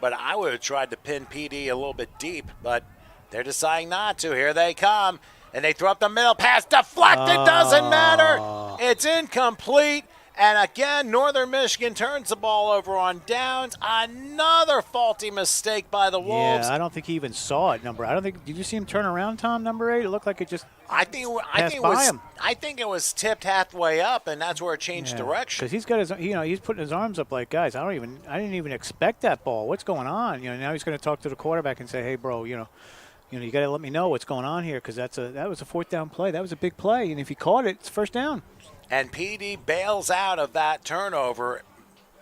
but I would have tried to pin PD a little bit deep, but they're deciding not to. Here they come, and they throw up the middle pass. Deflected, doesn't matter. It's incomplete, And again, Northern Michigan turns the ball over on downs. Another faulty mistake by the Wolves. Yeah, I don't think he even saw it. Did you see him turn around, Tom? Number 8. It looked like it just. I think it was tipped halfway up, and that's where it changed direction. Because he's got his, he's putting his arms up like, guys, I didn't even expect that ball. What's going on? Now he's going to talk to the quarterback and say, hey, bro, you got to let me know what's going on here because that was a 4th down play. That was a big play, and if he caught it, it's 1st down. And PD bails out of that turnover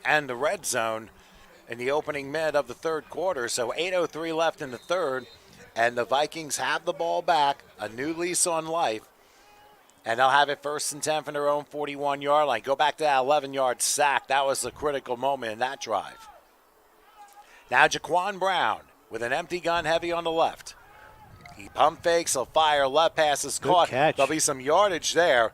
and the red zone in the opening minute of the 3rd quarter. So 8:03 left in the 3rd, and the Vikings have the ball back, a new lease on life, and they'll have it 1st and 10 from their own 41-yard line. Go back to that 11-yard sack. That was the critical moment in that drive. Now Jaquan Brown with an empty gun heavy on the left. He pump fakes, he'll fire, left pass is caught. Catch. There'll be some yardage there.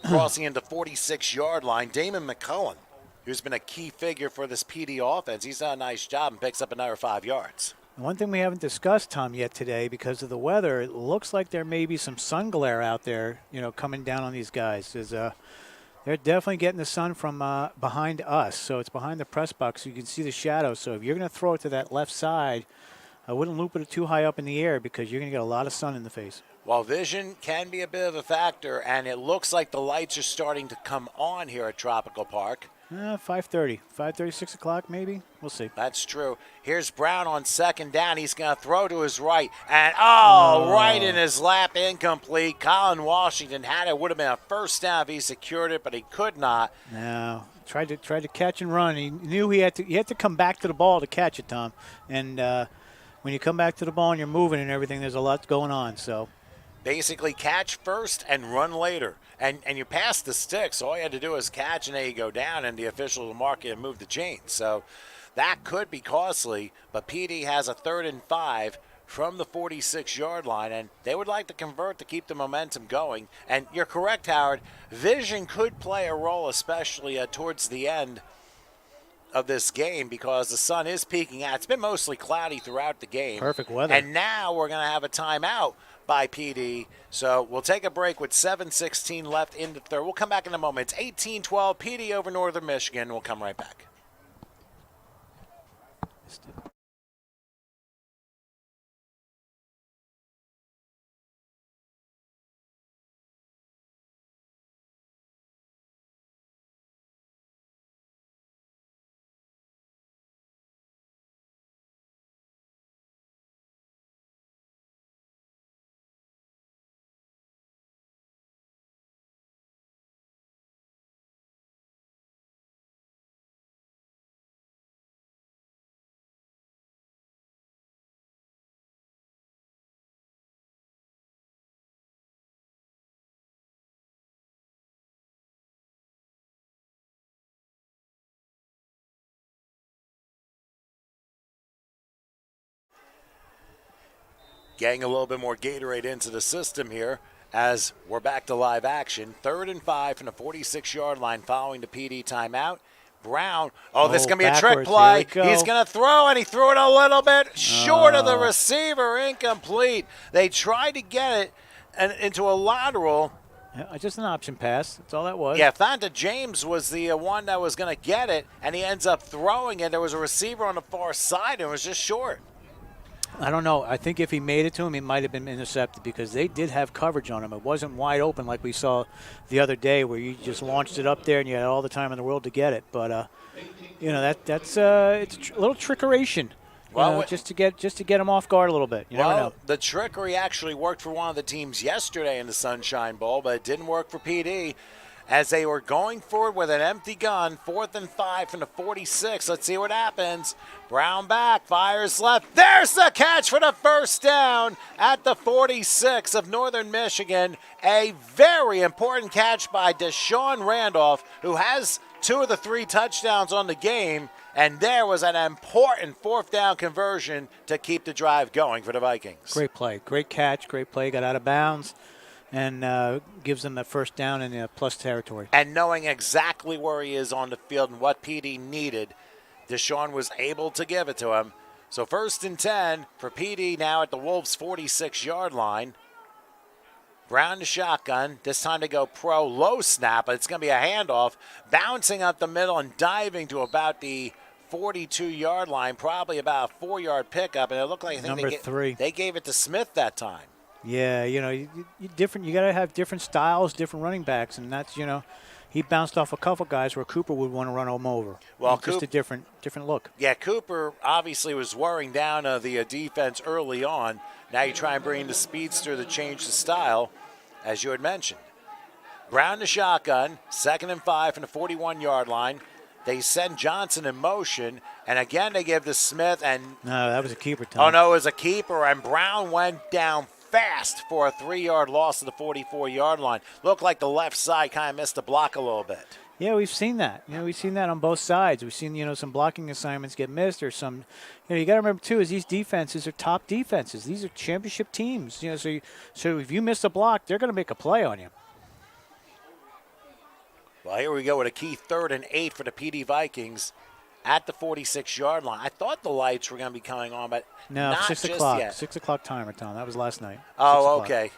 Crossing into 46-yard line, Damon McCullen, who's been a key figure for this PD offense. He's done a nice job and picks up another 5 yards. One thing we haven't discussed, Tom, yet today because of the weather, it looks like there may be some sun glare out there, coming down on these guys. They're definitely getting the sun from behind us, so it's behind the press box, so you can see the shadows. So if you're going to throw it to that left side, I wouldn't loop it too high up in the air because you're going to get a lot of sun in the face. Well, vision can be a bit of a factor, and it looks like the lights are starting to come on here at Tropical Park. 5:30, 6 o'clock maybe. We'll see. That's true. Here's Brown on 2nd down. He's going to throw to his right, and right in his lap, incomplete. Colin Washington had it. Would have been a 1st down if he secured it, but he could not. No, tried to catch and run. He knew he had to come back to the ball to catch it, Tom. And when you come back to the ball and you're moving and everything, there's a lot going on. So. Basically catch first and run later. And you pass the sticks. All you had to do is catch, and there you go down, and the official will mark it and move the chain. So that could be costly, but PD has a 3rd and 5 from the 46-yard line, and they would like to convert to keep the momentum going. And you're correct, Howard. Vision could play a role, especially towards the end of this game because the sun is peeking out. It's been mostly cloudy throughout the game. Perfect weather. And now we're going to have a timeout by PD. So we'll take a break with 7:16 left in the 3rd. We'll come back in a moment. It's 18-12, PD over Northern Michigan. We'll come right back. Getting a little bit more Gatorade into the system here as we're back to live action. 3rd and 5 from the 46-yard line following the PD timeout. Brown, this is going to be a trick play. He's going to throw, and he threw it a little bit short of the receiver, incomplete. They tried to get it into a lateral. Just an option pass. That's all that was. Yeah, Fonda James was the one that was going to get it, and he ends up throwing it. There was a receiver on the far side, and it was just short. I don't know. I think if he made it to him, he might have been intercepted because they did have coverage on him. It wasn't wide open like we saw the other day where you just launched it up there and you had all the time in the world to get it. But, that's it's a little trickeration. Just to get him off guard a little bit. You never know. The trickery actually worked for one of the teams yesterday in the Sunshine Bowl, but it didn't work for PD. As they were going forward with an empty gun, 4th and 5 from the 46. Let's see what happens. Brown back, fires left. There's the catch for the 1st down at the 46 of Northern Michigan. A very important catch by Deshaun Randolph, who has 2 of the 3 touchdowns on the game. And there was an important 4th down conversion to keep the drive going for the Vikings. Great play. Great catch. Great play. Got out of bounds. And gives them the 1st down in the plus territory. And knowing exactly where he is on the field and what PD needed, Deshaun was able to give it to him. So 1st and 10 for PD now at the Wolves' 46-yard line. Brown to shotgun. This time to go pro low snap, but it's going to be a handoff. Bouncing up the middle and diving to about the 42-yard line, probably about a 4-yard pickup. And it looked like they gave it to Smith that time. Yeah, you different. You got to have different styles, different running backs, and that's he bounced off a couple guys where Cooper would want to run him over. Well, just a different look. Yeah, Cooper obviously was wearing down the defense early on. Now you try and bring in the speedster to change the style, as you had mentioned. Brown to shotgun, 2nd and 5 from the 41-yard line. They send Johnson in motion, and again they give to Smith. And no, that was a keeper time. Oh, no, it was a keeper, and Brown went down fast for a 3-yard loss to the 44-yard line. Looked like the left side kind of missed the block a little bit. Yeah, we've seen that. We've seen that on both sides. We've seen, some blocking assignments get missed or some, you got to remember, too, is these defenses are top defenses. These are championship teams. So if you miss a block, they're going to make a play on you. Well, here we go with a key 3rd and 8 for the PD Vikings at the 46-yard line. I thought the lights were going to be coming on, but no, not 6 just o'clock. yet. 6 o'clock timer, Tom. That was last night. Oh, okay.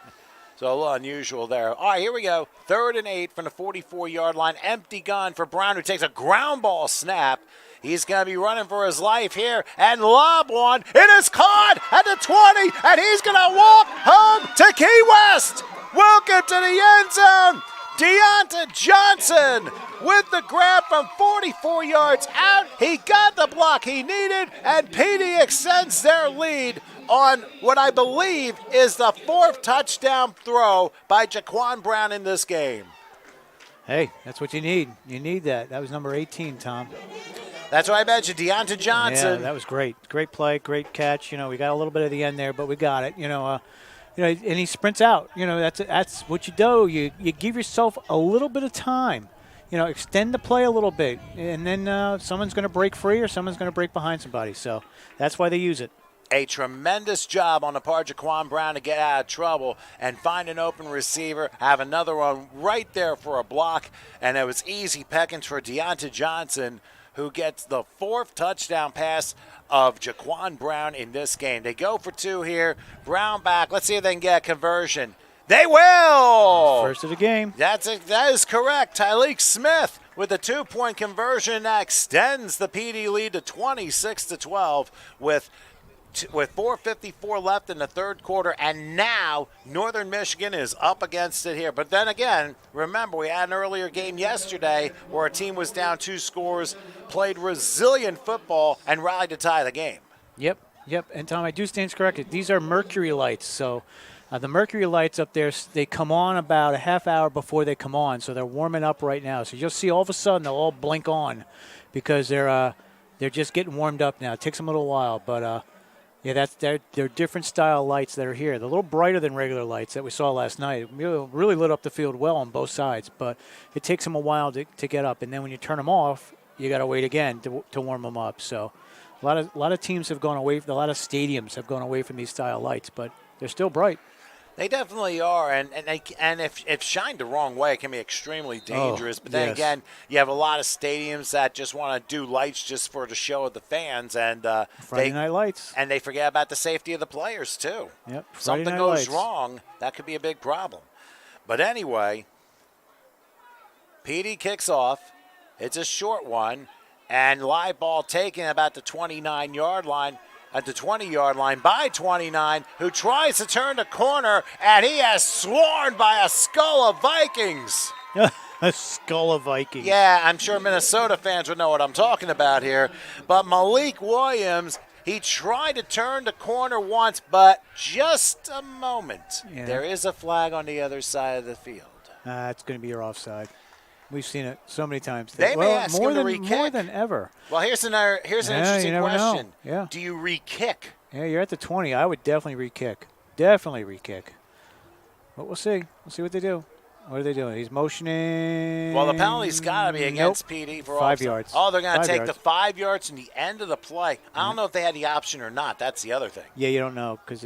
So a little unusual there. All right, here we go. 3rd and 8 from the 44-yard line. Empty gun for Brown, who takes a ground ball snap. He's going to be running for his life here. And lob one. It is caught at the 20, and he's going to walk home to Key West. Welcome to the end zone. Deonta Johnson with the grab from 44 yards out. He got the block he needed, and PD extends their lead on what I believe is the 4th touchdown throw by Jaquan Brown in this game. Hey, that's what you need. You need that. That was number 18, Tom. That's what I mentioned, Deonta Johnson. Yeah, that was great. Great play, great catch. We got a little bit at the end there, but we got it. And he sprints out. That's what you do. You give yourself a little bit of time. Extend the play a little bit, and then someone's going to break free or someone's going to break behind somebody. So that's why they use it. A tremendous job on the part of Jaquan Brown to get out of trouble and find an open receiver, have another one right there for a block, and it was easy pickings for Deonta Johnson, who gets the 4th touchdown pass of Jaquan Brown in this game. They go for 2 here. Brown back. Let's see if they can get a conversion. They will! First of the game. That is correct. Tyleek Smith with a 2-point conversion that extends the PD lead to 26-12 with 4:54 left in the 3rd quarter, and now Northern Michigan is up against it here. But then again, remember, we had an earlier game yesterday where a team was down 2 scores, played resilient football, and rallied to tie the game. Yep. And, Tom, I do stand corrected. These are mercury lights, so the mercury lights up there, they come on about a half hour before they come on, so they're warming up right now. So you'll see all of a sudden they'll all blink on because they're just getting warmed up now. It takes them a little while, but yeah, they're different style lights that are here. They're a little brighter than regular lights that we saw last night. It really lit up the field well on both sides, but it takes them a while to get up. And then when you turn them off, you got to wait again to warm them up. So a lot of teams have gone away. A lot of stadiums have gone away from these style lights, but they're still bright. They definitely are, and if shined the wrong way, it can be extremely dangerous. But then again, you have a lot of stadiums that just want to do lights just for the show of the fans, and Friday night lights, and they forget about the safety of the players too. Yep, something goes wrong, that could be a big problem. But anyway, PD kicks off. It's a short one, and live ball taken about the 29-yard line. At the 20-yard line by 29, who tries to turn the corner, and he has sworn by a skull of Vikings. A skull of Vikings. Yeah, I'm sure Minnesota fans would know what I'm talking about here. But Malik Williams, he tried to turn the corner once, but just a moment. Yeah. There is a flag on the other side of the field. It's going to be your offside. We've seen it so many times. They may ask him to re-kick. More than ever. Well, here's an interesting question. Know. Yeah. Do you re-kick? Yeah, you're at the 20. I would definitely re-kick. Definitely re-kick. But we'll see. We'll see what they do. What are they doing? He's motioning. Well, the penalty's got to be against PD for 5 yards. Oh, they're going to take the 5 yards from the end of the play. I don't know if they had the option or not. That's the other thing. Yeah, you don't know because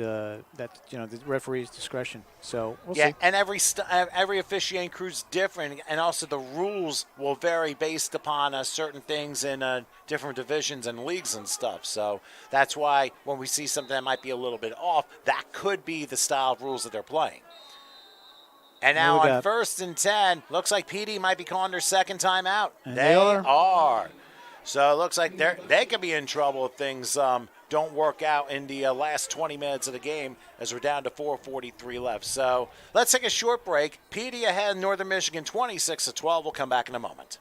that's the referee's discretion. So we'll see. Yeah, and every officiating crew's different, and also the rules will vary based upon certain things in different divisions and leagues and stuff. So that's why when we see something that might be a little bit off, that could be the style of rules that they're playing. And now What do we on got? 1st and 10, looks like PD might be calling their second time out. And they they are. are. So it looks like they could be in trouble if things don't work out in the last 20 minutes of the game, as we're down to 4:43 left. So let's take a short break. PD ahead, Northern Michigan 26-12. We'll come back in a moment.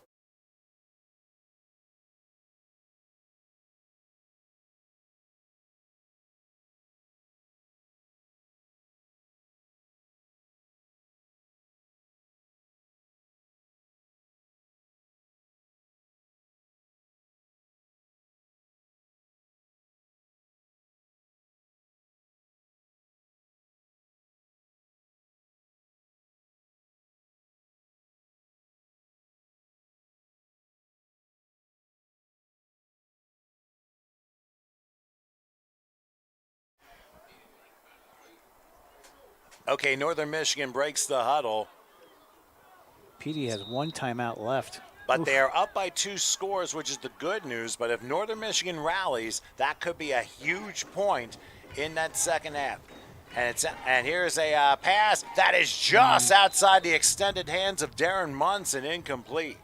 Okay, Northern Michigan breaks the huddle, PD has one timeout left. but they are up by 2 scores, which is the good news. But if Northern Michigan rallies, that could be a huge point in that second half. And here's a pass that is just outside the extended hands of Darren Munson, incomplete.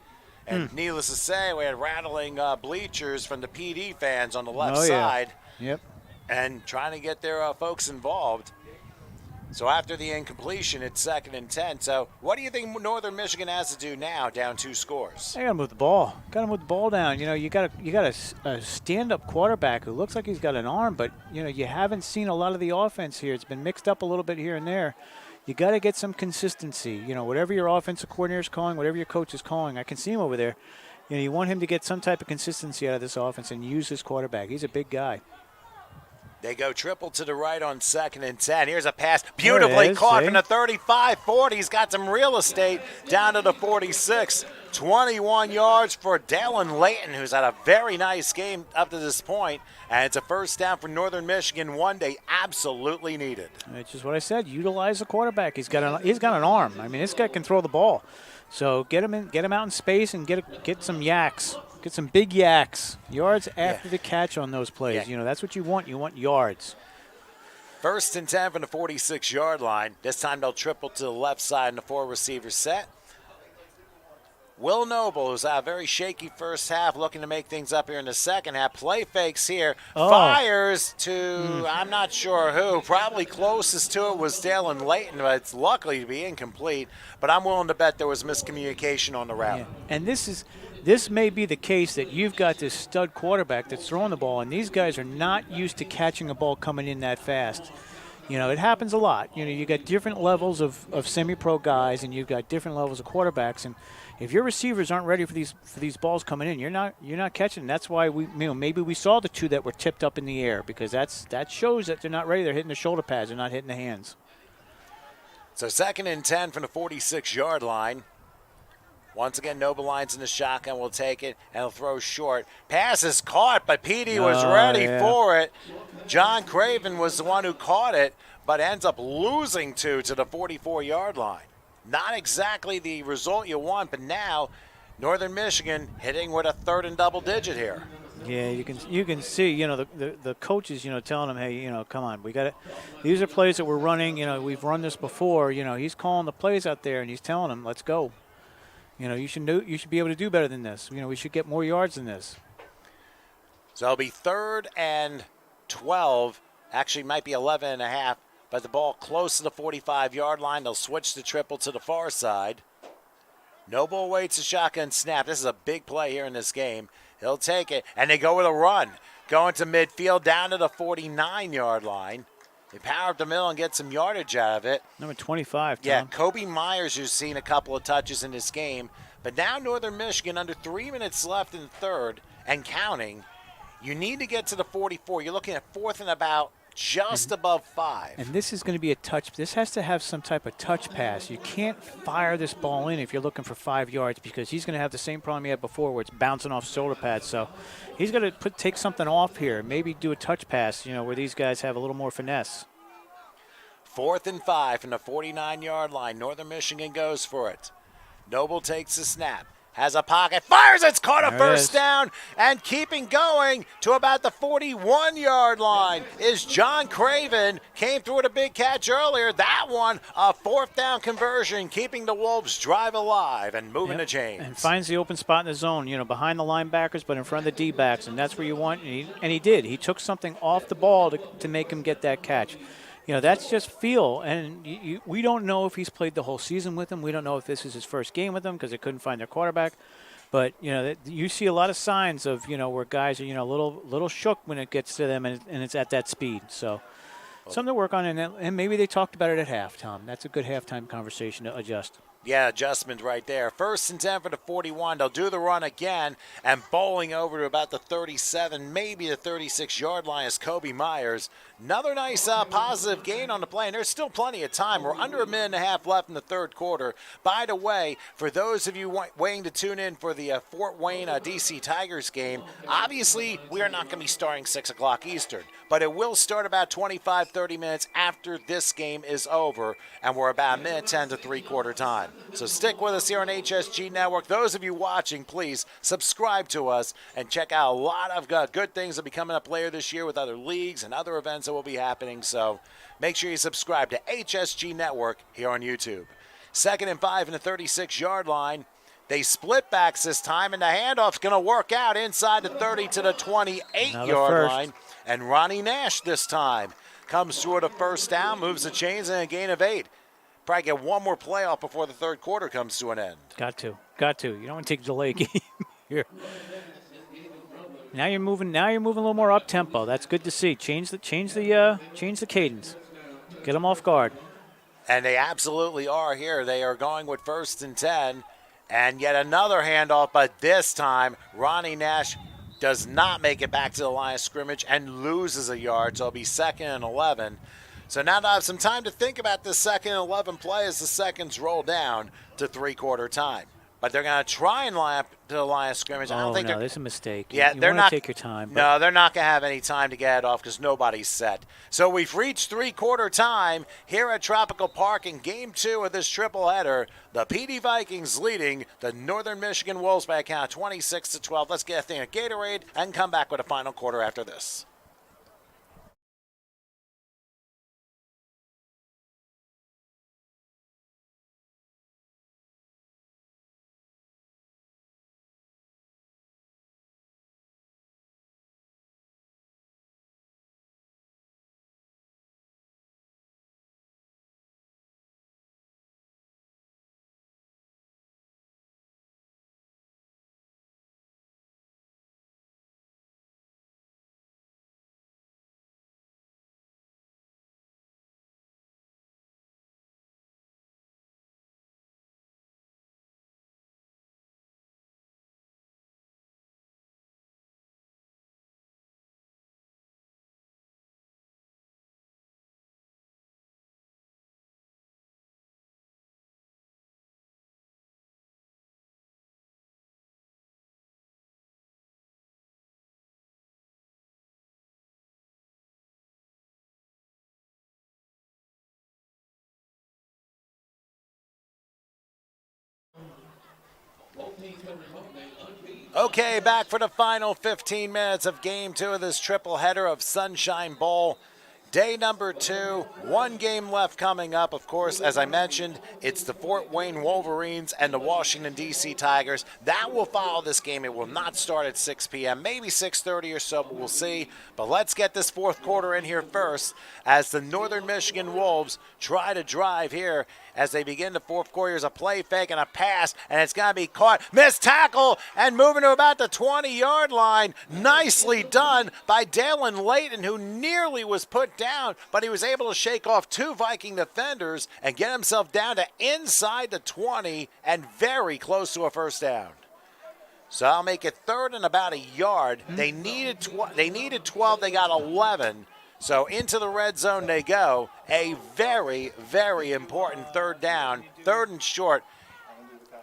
And needless to say, we had rattling bleachers from the PD fans on the left side. Yep. And trying to get their folks involved. So after the incompletion, it's 2nd and 10. So what do you think Northern Michigan has to do now, down 2 scores? They got to move the ball. Got to move the ball down. You know, you got a stand-up quarterback who looks like he's got an arm, but you know, you haven't seen a lot of the offense here. It's been mixed up a little bit here and there. You got to get some consistency. You know, whatever your offensive coordinator is calling, whatever your coach is calling, I can see him over there. You know, you want him to get some type of consistency out of this offense and use his quarterback. He's a big guy. They go triple to the right on 2nd and 10. Here's a pass beautifully caught from the 35-40. He's got some real estate down to the 46. 21 yards for Dallin Layton, who's had a very nice game up to this point. And it's a first down for Northern Michigan, one they absolutely needed. It's just what I said. Utilize the quarterback. He's got an arm. I mean, this guy can throw the ball. So get him out in space and get some yaks. Get some big yaks. Yards after the catch on those plays. Yeah. You know, that's what you want. You want yards. 1st and 10 from the 46-yard line. This time they'll triple to the left side in the 4-receiver set. Will Noble, who's had a very shaky first half, looking to make things up here in the second half. Play fakes here. Fires to, I'm not sure who. Probably closest to it was Dallin Layton, but it's luckily to be incomplete. But I'm willing to bet there was miscommunication on the route. Yeah. And this may be the case that you've got this stud quarterback that's throwing the ball, and these guys are not used to catching a ball coming in that fast. You know, it happens a lot. You know, you got different levels of semi-pro guys, and you've got different levels of quarterbacks. And if your receivers aren't ready for these balls coming in, you're not catching them. That's why maybe we saw the 2 that were tipped up in the air, because that shows that they're not ready. They're hitting the shoulder pads. They're not hitting the hands. So 2nd and 10 from the 46-yard line. Once again, Noble lines in the shotgun, will take it, and he'll throw short. Pass is caught, but Petey was ready for it. John Craven was the one who caught it, but ends up losing to the 44-yard line. Not exactly the result you want, but now Northern Michigan hitting with a 3rd and double digit here. Yeah, you can see, you know, the coaches, you know, telling them, hey, you know, come on, we got it. These are plays that we're running. You know, we've run this before. You know, he's calling the plays out there, and he's telling them, let's go. You know, you should be able to do better than this. You know, we should get more yards than this. So it'll be 3rd and 12. Actually, might be 11 and a half, but the ball close to the 45-yard line. They'll switch the triple to the far side. Noble waits a shotgun snap. This is a big play here in this game. He'll take it, and they go with a run. Going to midfield down to the 49-yard line. They power up the middle and get some yardage out of it. Number 25, Tom. Yeah, Kobe Myers, who's seen a couple of touches in this game. But now Northern Michigan, under 3 minutes left in the third and counting, you need to get to the 44. You're looking at 4th and about just above 5. And this is going to be a touch. This has to have some type of touch pass. You can't fire this ball in if you're looking for 5 yards, because he's going to have the same problem he had before where it's bouncing off shoulder pads. So he's going to take something off here, maybe do a touch pass, you know, where these guys have a little more finesse. 4th and 5 from the 49-yard line. Northern Michigan goes for it. Noble takes the snap. has a pocket, fires, it's caught a There it first is. down, and keeping going to about the 41-yard line is John Craven. Came through with a big catch earlier. That one, a fourth down conversion, keeping the Wolves' drive alive and moving the chains. And finds the open spot in the zone, behind the linebackers, but in front of the D-backs, and that's where you want. And he did. He took something off the ball to make him get that catch. That's just feel, and we don't know if he's played the whole season with him. We don't know if this is his first game with them because they couldn't find their quarterback. But you see a lot of signs of where guys are a little shook when it gets to them, and it's at that speed. So something to work on, and maybe they talked about it at half, Tom. That's a good halftime conversation to adjust. Yeah, adjustment right there. 1st and 10 for the 41. They'll do the run again, and bowling over to about the 37, maybe the 36-yard line is Kobe Myers. Another nice positive gain on the play, and there's still plenty of time. We're under a minute and a half left in the third quarter. By the way, for those of you waiting to tune in for the Fort Wayne DC Tigers game, obviously we are not going to be starting 6 o'clock Eastern, but it will start about 25, 30 minutes after this game is over, and we're about a minute 10 to three-quarter time. So stick with us here on HSG Network. Those of you watching, please subscribe to us and check out a lot of good things that will be coming up later this year with other leagues and other events that will be happening. So make sure you subscribe to HSG Network here on YouTube. 2nd and 5 in the 36-yard line. They split backs this time, and the handoff's going to work out inside the 30 to the 28-yard line. And Ronnie Nash this time comes through at a first down, moves the chains, and a gain of 8. Probably get one more play off before the third quarter comes to an end. Got to. You don't want to take a delay game here. Now you're moving a little more up tempo. That's good to see. Change the cadence. Get them off guard. And they absolutely are here. They are going with 1st and 10, and yet another handoff, but this time Ronnie Nash does not make it back to the line of scrimmage and loses a yard. So it'll be 2nd and 11. So now they'll have some time to think about this 2nd and 11 play as the seconds roll down to three-quarter time. But they're going to try and line up to the line of scrimmage. I don't think there's a mistake. Yeah, they're not. Take your time. No, they're not going to have any time to get it off because nobody's set. So we've reached three-quarter time here at Tropical Park in Game 2 of this triple header. The PD Vikings leading the Northern Michigan Wolves by a count of 26-12. Let's get a thing of Gatorade and come back with a final quarter after this. Okay, back for the final 15 minutes of Game 2 of this triple header of Sunshine Bowl. Day number 2, one game left coming up. Of course, as I mentioned, it's the Fort Wayne Wolverines and the Washington, D.C. Tigers. That will follow this game. It will not start at 6 p.m., maybe 6:30 or so, but we'll see. But let's get this fourth quarter in here first as the Northern Michigan Wolves try to drive here as they begin the fourth quarter. Here's a play fake and a pass, and it's going to be caught. Missed tackle and moving to about the 20-yard line. Nicely done by Dalen Layton, who nearly was put down, but he was able to shake off two Viking defenders and get himself down to inside the 20 and very close to a first down. So I'll make it 3rd and about a yard. They needed 12. They got 11. So into the red zone they go. A very, very important 3rd down, 3rd and short.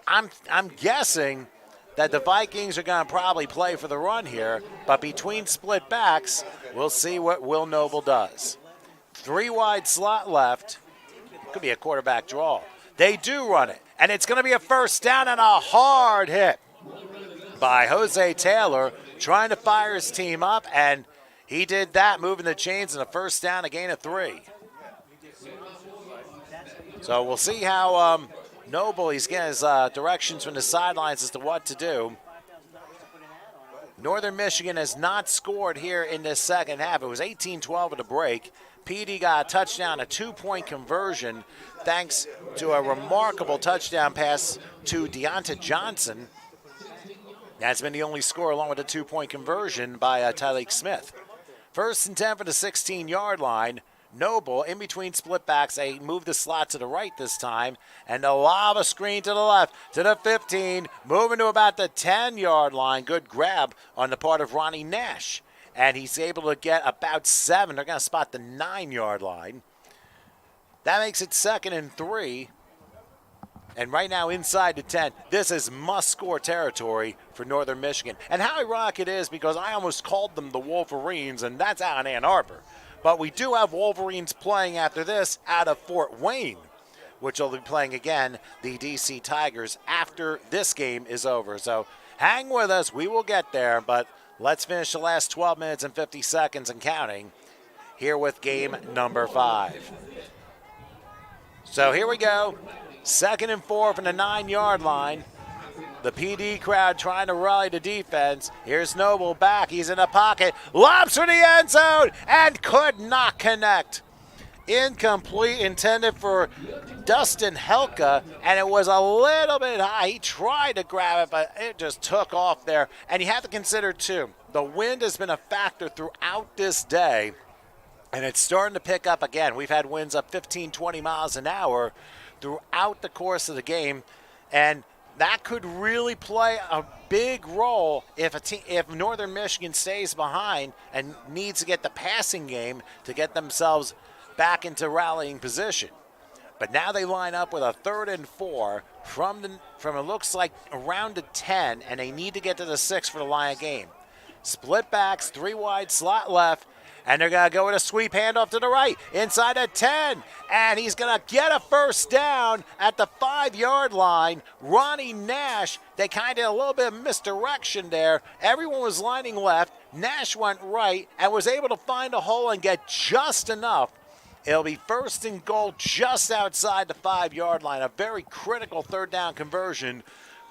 I'm guessing that the Vikings are going to probably play for the run here, but between split backs, we'll see what Will Noble does. 3 wide slot left. Could be a quarterback draw. They do run it, and it's going to be a first down and a hard hit by Jose Taylor, trying to fire his team up, and he did that, moving the chains in a first down, a gain of 3. So we'll see how Noble, he's getting his directions from the sidelines as to what to do. Northern Michigan has not scored here in this second half. It was 18-12 at the break. PD got a touchdown, a 2-point conversion, thanks to a remarkable touchdown pass to Deonta Johnson. That's been the only score, along with a 2-point conversion by Tyleek Smith. First and 10 for the 16-yard line. Noble, in between split backs, they move the slot to the right this time, and the lava screen to the left, to the 15, moving to about the 10-yard line. Good grab on the part of Ronnie Nash, and he's able to get about 7. They're going to spot the 9-yard line. That makes it 2nd and 3, and right now inside the 10. This is must-score territory for Northern Michigan. And how ironic it is, because I almost called them the Wolverines, and that's out in Ann Arbor. But we do have Wolverines playing after this out of Fort Wayne, which will be playing again the DC Tigers after this game is over. So hang with us. We will get there, but let's finish the last 12 minutes and 50 seconds and counting here with game number 5. So here we go. 2nd and 4 from the 9-yard line. The PD crowd trying to rally the defense. Here's Noble back. He's in the pocket. Lobs for the end zone and could not connect. Incomplete, intended for Dustin Helka, and it was a little bit high. He tried to grab it, but it just took off there. And you have to consider, too, the wind has been a factor throughout this day, and it's starting to pick up again. We've had winds up 15, 20 miles an hour throughout the course of the game, and that could really play a big role if Northern Michigan stays behind and needs to get the passing game to get themselves back into rallying position. But now they line up with a 3rd and 4 from it looks like around the 10, and they need to get to the 6 for the Lion game. Split backs, 3 wide, slot left, and they're going to go with a sweep handoff to the right, inside at 10, and he's going to get a first down at the 5-yard line. Ronnie Nash, they kind of a little bit of misdirection there. Everyone was lining left. Nash went right and was able to find a hole and get just enough. It'll be 1st and goal just outside the 5-yard line, a very critical 3rd down conversion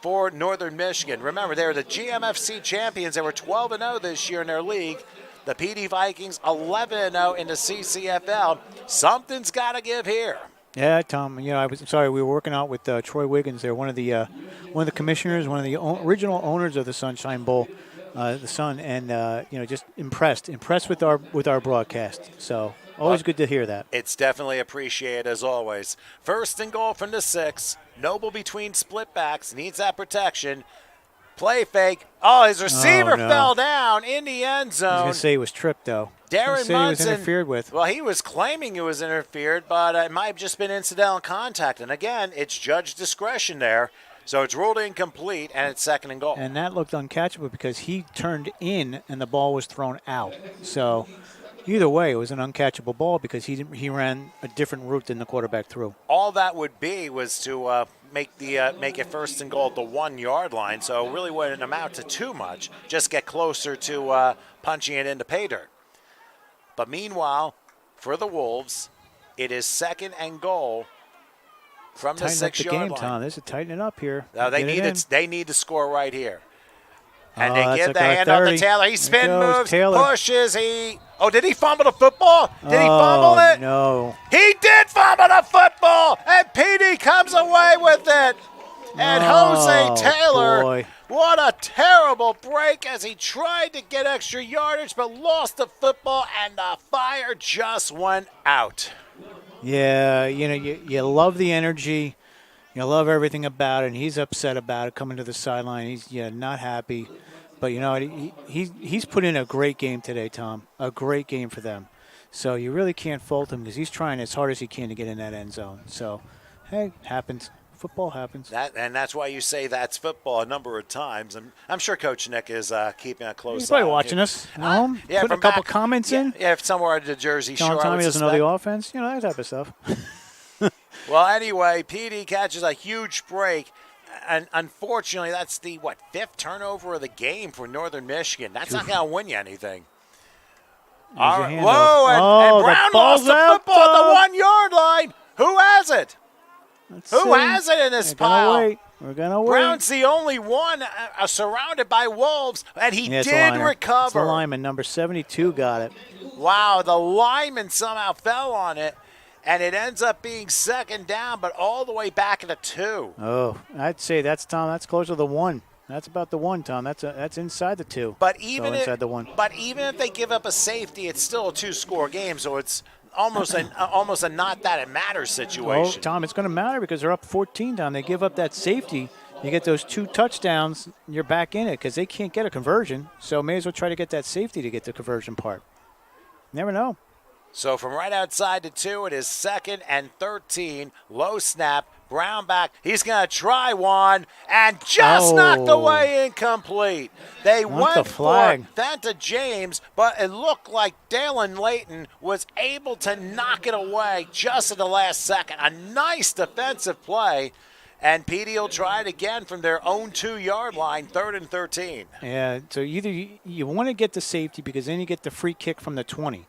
for Northern Michigan. Remember, they were the GMFC champions. They were 12-0 this year in their league. The PD Vikings 11-0 in the CCFL. Something's got to give here. Yeah, Tom. You know, I was sorry. We were working out with Troy Wiggins there, one of the commissioners, one of the original owners of the Sunshine Bowl, the Sun, and you know, just impressed with our broadcast. So always good to hear that. It's definitely appreciated as always. 1st and goal from the 6. Noble between split backs, needs that protection. Play fake. Oh, his receiver fell down in the end zone. I was going to say he was tripped, though. Darren Munson was interfered with. Well, he was claiming it was interfered, but it might have just been incidental contact. And again, it's judge discretion there. So it's ruled incomplete, and it's 2nd and goal. And that looked uncatchable because he turned in and the ball was thrown out. So either way, it was an uncatchable ball because he ran a different route than the quarterback threw. All that would be was to make it 1st and goal at the 1-yard line, so it really wouldn't amount to too much. Just get closer to punching it into pay dirt. But meanwhile, for the Wolves, it is 2nd and goal from the 6-yard line. Tom. This is tightening up here. No, they need to score right here. And they give the handoff to Taylor. He spin moves, pushes. Did he fumble the football? Did he fumble it? No. He did fumble the football, and PD comes away with it. And Jose Taylor, what a terrible break as he tried to get extra yardage but lost the football, and the fire just went out. Yeah, you know, you love the energy. You love everything about it, and he's upset about it coming to the sideline. He's not happy. But, you know, he's put in a great game today, Tom, a great game for them. So you really can't fault him because he's trying as hard as he can to get in that end zone. So, hey, happens. Football happens. And that's why you say that's football a number of times. And I'm sure Coach Nick is keeping a close eye. He's probably watching us at home, putting a couple comments in. Yeah, if somewhere at the Jersey Shore. Tom doesn't know the offense, you know, that type of stuff. Well, anyway, PD catches a huge break. And unfortunately, that's the, fifth turnover of the game for Northern Michigan. That's not going to win you anything. All right. Whoa, and Brown lost the football at the 1 yard line. Who has it? Who has it in this pile? We're going to wait. Brown's the only one surrounded by wolves, and he did recover. It's the lineman, number 72, got it. Wow, the lineman somehow fell on it, and it ends up being second down, but all the way back at a 2. Oh, I'd say that's closer to the 1. That's about the 1, Tom. That's inside the 2. But even inside the 1. But even if they give up a safety, it's still a 2-score game, so it's almost a not that it matters situation. Well, Tom, it's going to matter because they're up 14 down. They give up that safety. You get those 2 touchdowns, you're back in it because they can't get a conversion. So may as well try to get that safety to get the conversion part. Never know. So from right outside the 2, it is 2nd and 13. Low snap. Brown back. He's going to try one and just knocked away incomplete. They went for Fanta James, but it looked like Dalen Layton was able to knock it away just at the last second. A nice defensive play. And PD will try it again from their own 2-yard line, 3rd and 13. Yeah, so either you want to get the safety because then you get the free kick from the 20.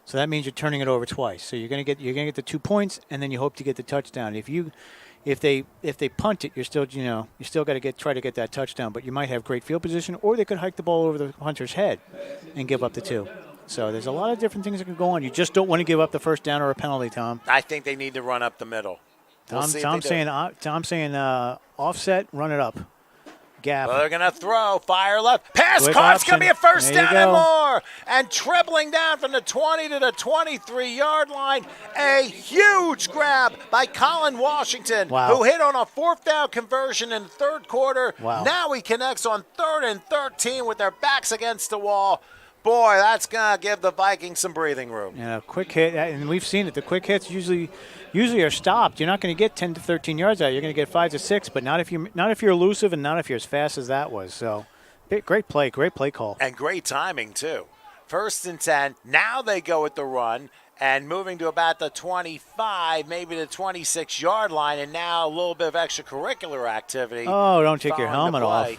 So that means you're turning it over twice. So you're gonna get the 2 points, and then you hope to get the touchdown. If they punt it, you're still got to try to get that touchdown. But you might have great field position, or they could hike the ball over the punter's head and give up the 2. So there's a lot of different things that can go on. You just don't want to give up the first down or a penalty, Tom. I think they need to run up the middle. Tom's saying offset, run it up. Gap. Well, they're going to throw. Fire left. Pass caught. It's going to be a first down and more. And dribbling down from the 20 to the 23-yard line. A huge grab by Colin Washington, who hit on a 4th down conversion in the 3rd quarter. Wow. Now he connects on 3rd and 13 with their backs against the wall. Boy, that's going to give the Vikings some breathing room. Yeah, quick hit. And we've seen it. The quick hits usually are stopped. You're not going to get 10 to 13 yards out. You're going to get 5 to 6, but not if you're elusive and not if you're as fast as that was. So, great play call. And great timing, too. 1st and 10. Now they go with the run and moving to about the 25, maybe the 26-yard line, and now a little bit of extracurricular activity. Oh, don't take your helmet off.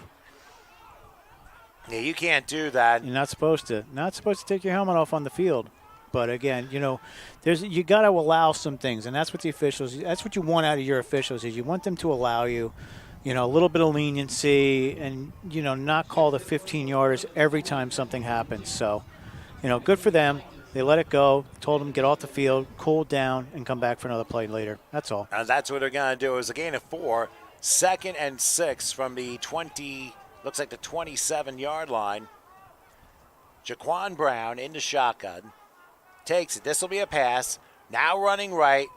Yeah, you can't do that. You're not supposed to. Not supposed to take your helmet off on the field. But again, you got to allow some things, and that's what the officials. That's what you want out of your officials is you want them to allow you, a little bit of leniency, and not call the 15-yarders every time something happens. So, good for them. They let it go. Told them get off the field, cool down, and come back for another play later. That's all. And that's what they're going to do. It was a gain of 4, 2nd and 6 from the 20. Looks like the 27-yard line. Jaquan Brown into shotgun. Takes it. This will be a pass. Now running right.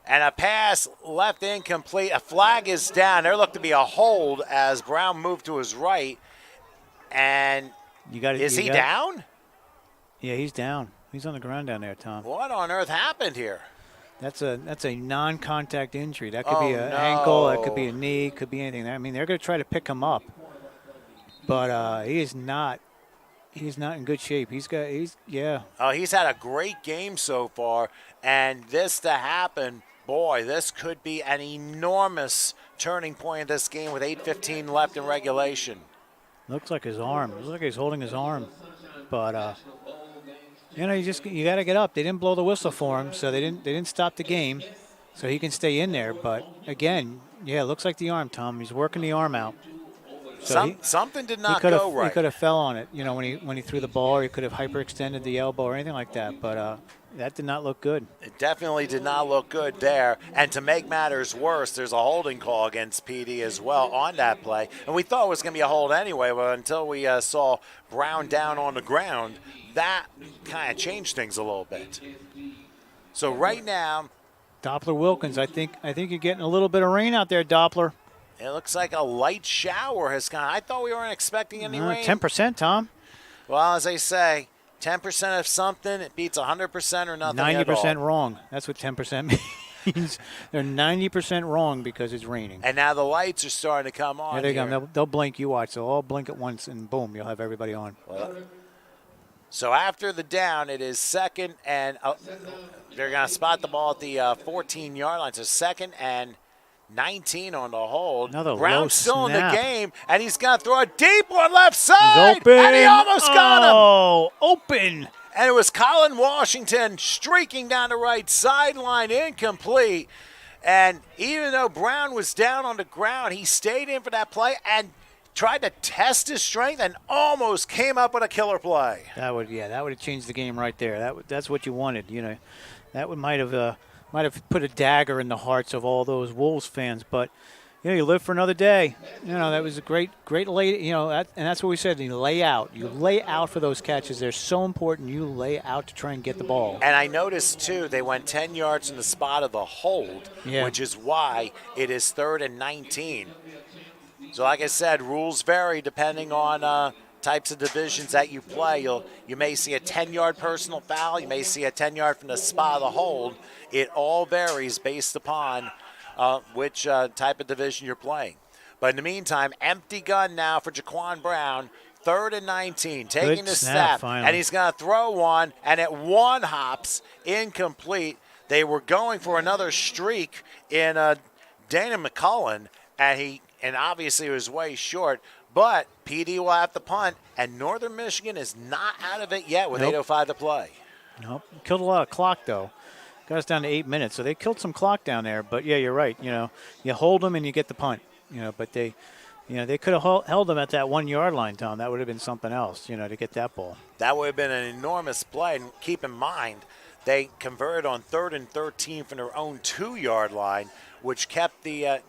And a pass left incomplete. A flag is down. There looked to be a hold as Brown moved to his right. And is he down? Yeah, he's down. He's on the ground down there, Tom. What on earth happened here? That's a non-contact injury. That could be an ankle. That could be a knee. Could be anything. I mean, they're going to try to pick him up. But he is not. He's not in good shape. He's had a great game so far, and this to happen, boy, this could be an enormous turning point in this game with 8:15 left in regulation. Looks like his arm. Looks like he's holding his arm, but you got to get up. They didn't blow the whistle for him, so they didn't stop the game, so he can stay in there. But again, it looks like the arm, Tom. He's working the arm out. So something did not go right. He could have fell on it, when he threw the ball, or he could have hyperextended the elbow or anything like that. But that did not look good. It definitely did not look good there. And to make matters worse, there's a holding call against PD as well on that play. And we thought it was going to be a hold anyway, but until we saw Brown down on the ground, that kind of changed things a little bit. So right now, Doppler Wilkins, I think you're getting a little bit of rain out there, Doppler. It looks like a light shower has gone. I thought we weren't expecting any rain. 10%, Tom. Well, as they say, 10% of something, it beats 100% or nothing 90% wrong. That's what 10% means. They're 90% wrong because it's raining. And now the lights are starting to come on. There they go. They'll blink. You watch. They'll all blink at once, and boom, you'll have everybody on. Well, So after the down, it is second and they're going to spot the ball at the 14-yard line. So second and 19 on the hold. Another Brown's still in the snap. game, and he's going to throw a deep one left side. He's open. And he almost got him. Oh, open. And it was Colin Washington streaking down the right sideline, incomplete. And even though Brown was down on the ground, he stayed in for that play and tried to test his strength and almost came up with a killer play. That would have changed the game right there. That's what you wanted. That might have put a dagger in the hearts of all those Wolves fans. But you live for another day. That was a great lay. And that's what we said. You lay out. You lay out for those catches. They're so important. You lay out to try and get the ball. And I noticed too, they went 10 yards in the spot of the hold, which is why it is 3rd and 19. So, like I said, rules vary depending on types of divisions that you play. You may see a 10-yard personal foul. You may see a 10-yard from the spot of the hold. It all varies based upon which type of division you're playing. But in the meantime, empty gun now for Jaquan Brown. 3rd and 19, taking Good the snap, snap, and he's going to throw one, and it one hops, incomplete. They were going for another streak in Dana McCullen, and obviously it was way short. But PD will have to punt, and Northern Michigan is not out of it yet with 8:05 to play. Nope. Killed a lot of clock, though. Got us down to 8 minutes, so they killed some clock down there. But, yeah, you're right. You hold them and you get the punt. But they could have held them at that 1-yard line, Tom. That would have been something else, to get that ball. That would have been an enormous play. And keep in mind, they converted on 3rd and 13 from their own 2-yard line, which kept the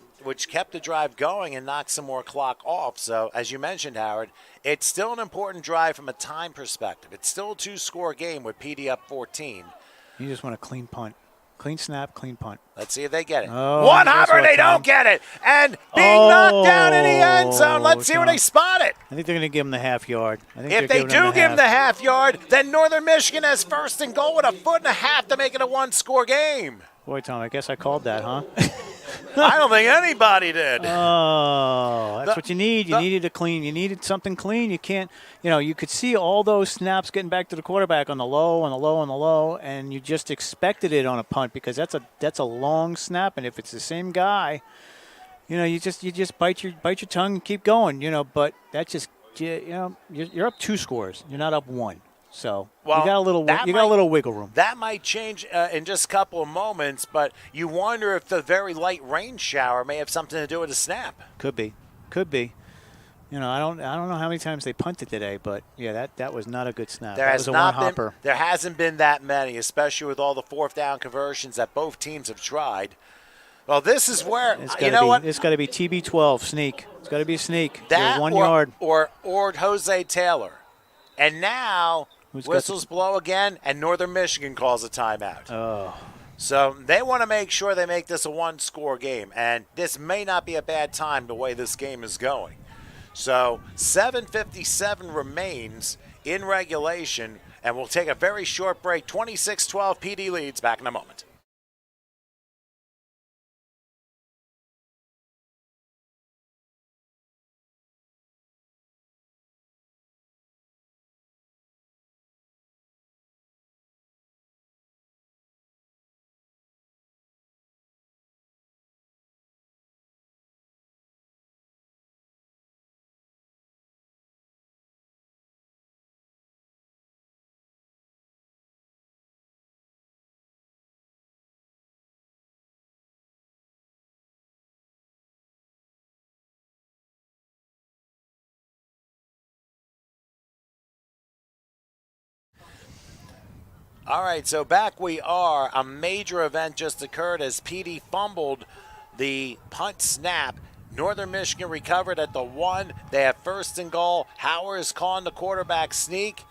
drive going and knocked some more clock off. So, as you mentioned, Howard, it's still an important drive from a time perspective. It's still a 2-score game with PD up 14. You just want a clean punt. Clean snap, clean punt. Let's see if they get it. Oh, one hopper, they don't get it. And being knocked down in the end zone. Let's see where they spot it. I think they're going to give him the half yard. If they do give him the half yard, then Northern Michigan has 1st and goal with 1.5 feet to make it a 1-score game. Boy, Tom, I guess I called that, huh? I don't think anybody did. Oh, that's what you need. You needed a clean. You needed something clean. You can't, you could see all those snaps getting back to the quarterback on the low, on the low, on the low, and you just expected it on a punt because that's a long snap, and if it's the same guy, you just bite your tongue and keep going, But that's just, you're up 2 scores. You're not up 1. So you got a little wiggle room. That might change in just a couple of moments, but you wonder if the very light rain shower may have something to do with the snap. Could be. I don't know how many times they punted today, but yeah, that was not a good snap. That was a one-hopper. There hasn't been that many, especially with all the 4th down conversions that both teams have tried. Well, this is where It's got to be TB12 sneak. It's got to be a sneak. That 1 yard or Jose Taylor, and now. Whistles blow again, and Northern Michigan calls a timeout. Oh. So they want to make sure they make this a 1-score game, and this may not be a bad time the way this game is going. So 7:57 remains in regulation, and we'll take a very short break. 26-12 PD leads. Back in a moment. All right, so back we are. A major event just occurred as PD fumbled the punt snap. Northern Michigan recovered at the 1. They have 1st and goal. Howard is calling the quarterback sneak.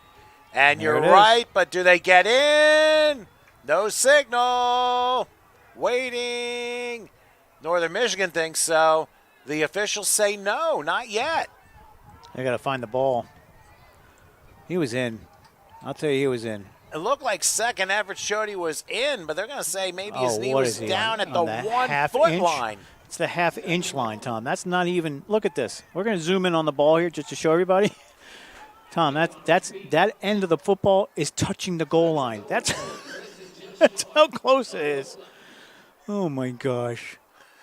And you're right, but do they get in? No signal. Waiting. Northern Michigan thinks so. The officials say no, not yet. They got to find the ball. He was in. I'll tell you, he was in. It looked like second effort showed he was in, but they're going to say maybe his knee was down at the 1 foot line. It's the half-inch line, Tom. That's not even – look at this. We're going to zoom in on the ball here just to show everybody. Tom, that end of the football is touching the goal line. That's that's how close it is. Oh my gosh.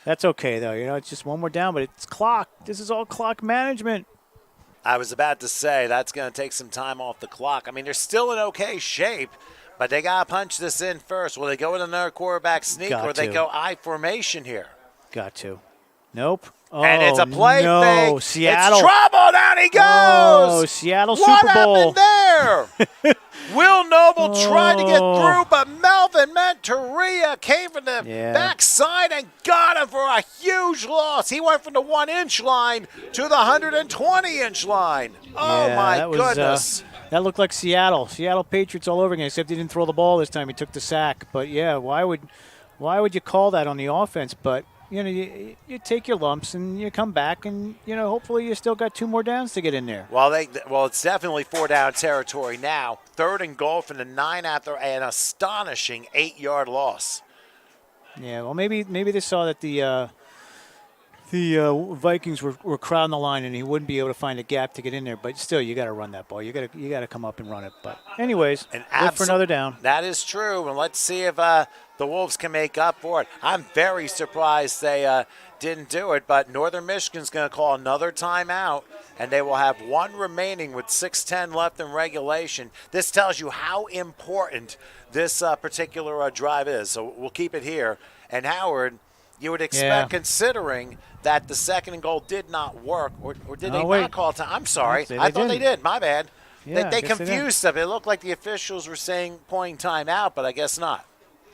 That's okay though. It's just one more down, but it's clock. This is all clock management. I was about to say that's going to take some time off the clock. I mean, they're still in okay shape, but they got to punch this in first. Will they go with another quarterback sneak or they go I formation here? Got to. Nope. Oh, and it's a play no. fake. Seattle. It's trouble. Down he goes. Oh, Seattle Super Bowl. What happened there? Will Noble tried to get through, but Melvin Monteria came from the backside and got him for a huge loss. He went from the 1-inch line to the 120-inch line. Oh, my goodness. That looked like Seattle. Seattle Patriots all over again, except he didn't throw the ball this time. He took the sack. But, yeah, why would you call that on the offense? But, you take your lumps and you come back and, hopefully you still got 2 more downs to get in there. Well, it's definitely 4-down territory now. 3rd and goal from the 9 after an astonishing 8-yard loss. Yeah, well, maybe they saw that the Vikings were crowding the line and he wouldn't be able to find a gap to get in there. But still, you got to run that ball. You got to come up and run it. But anyways, look for another down. That is true. And let's see if the Wolves can make up for it. I'm very surprised they didn't do it. But Northern Michigan's going to call another timeout, and they will have 1 remaining with 6:10 left in regulation. This tells you how important this particular drive is. So we'll keep it here. And Howard, you would expect, considering that the 2nd and goal did not work, or did they not call time? I'm sorry. I thought they did. My bad. Yeah, they confused stuff. It looked like the officials were saying pointing time out, but I guess not.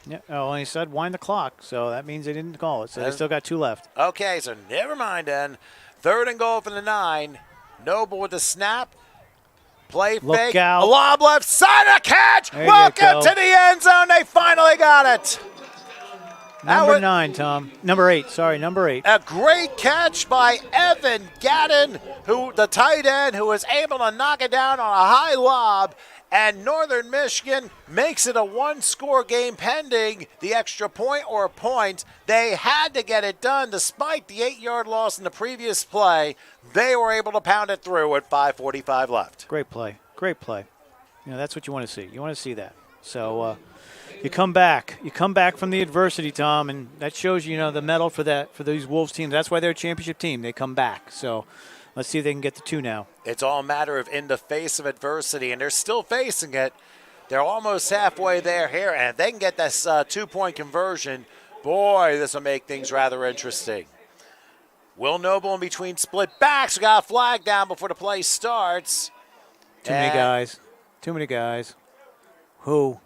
Yeah. Oh, and he said wind the clock, so that means they didn't call it. So they still got 2 left. Okay, so never mind then. 3rd and goal from the 9. Noble with the snap. Play fake. Out. A lob left side, a catch. Welcome to the end zone. They finally got it. Number 9, Tom. Number 8. Sorry, number 8. A great catch by Evan Gadden, the tight end, who was able to knock it down on a high lob. And Northern Michigan makes it a 1-score game pending the extra point or a point. They had to get it done despite the 8-yard loss in the previous play. They were able to pound it through with 5:45 left. Great play. Great play. That's what you want to see. You want to see that. So you come back. You come back from the adversity, Tom, and that shows the medal for these Wolves teams. That's why they're a championship team. They come back. So let's see if they can get to 2 now. It's all a matter of in the face of adversity, and they're still facing it. They're almost halfway there here, and if they can get this 2-point conversion, boy, this will make things rather interesting. Will Noble in between split backs. We got a flag down before the play starts. Too many guys. Too many guys. Who?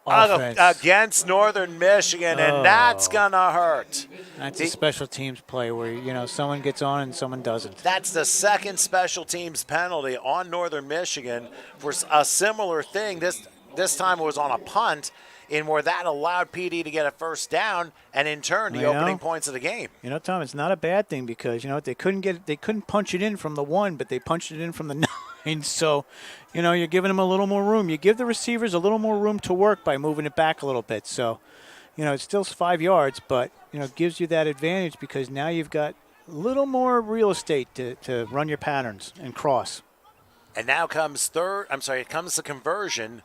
Offense. Against Northern Michigan, and that's going to hurt. That's a special teams play where, someone gets on and someone doesn't. That's the 2nd special teams penalty on Northern Michigan for a similar thing. This time it was on a punt, in where that allowed PD to get a 1st down, and in turn the opening points of the game. Tom, it's not a bad thing because they couldn't punch it in from the 1, but they punched it in from the 9. So, you're giving them a little more room. You give the receivers a little more room to work by moving it back a little bit. So, it's still 5 yards, but it gives you that advantage because now you've got a little more real estate to run your patterns and cross. And now comes the conversion.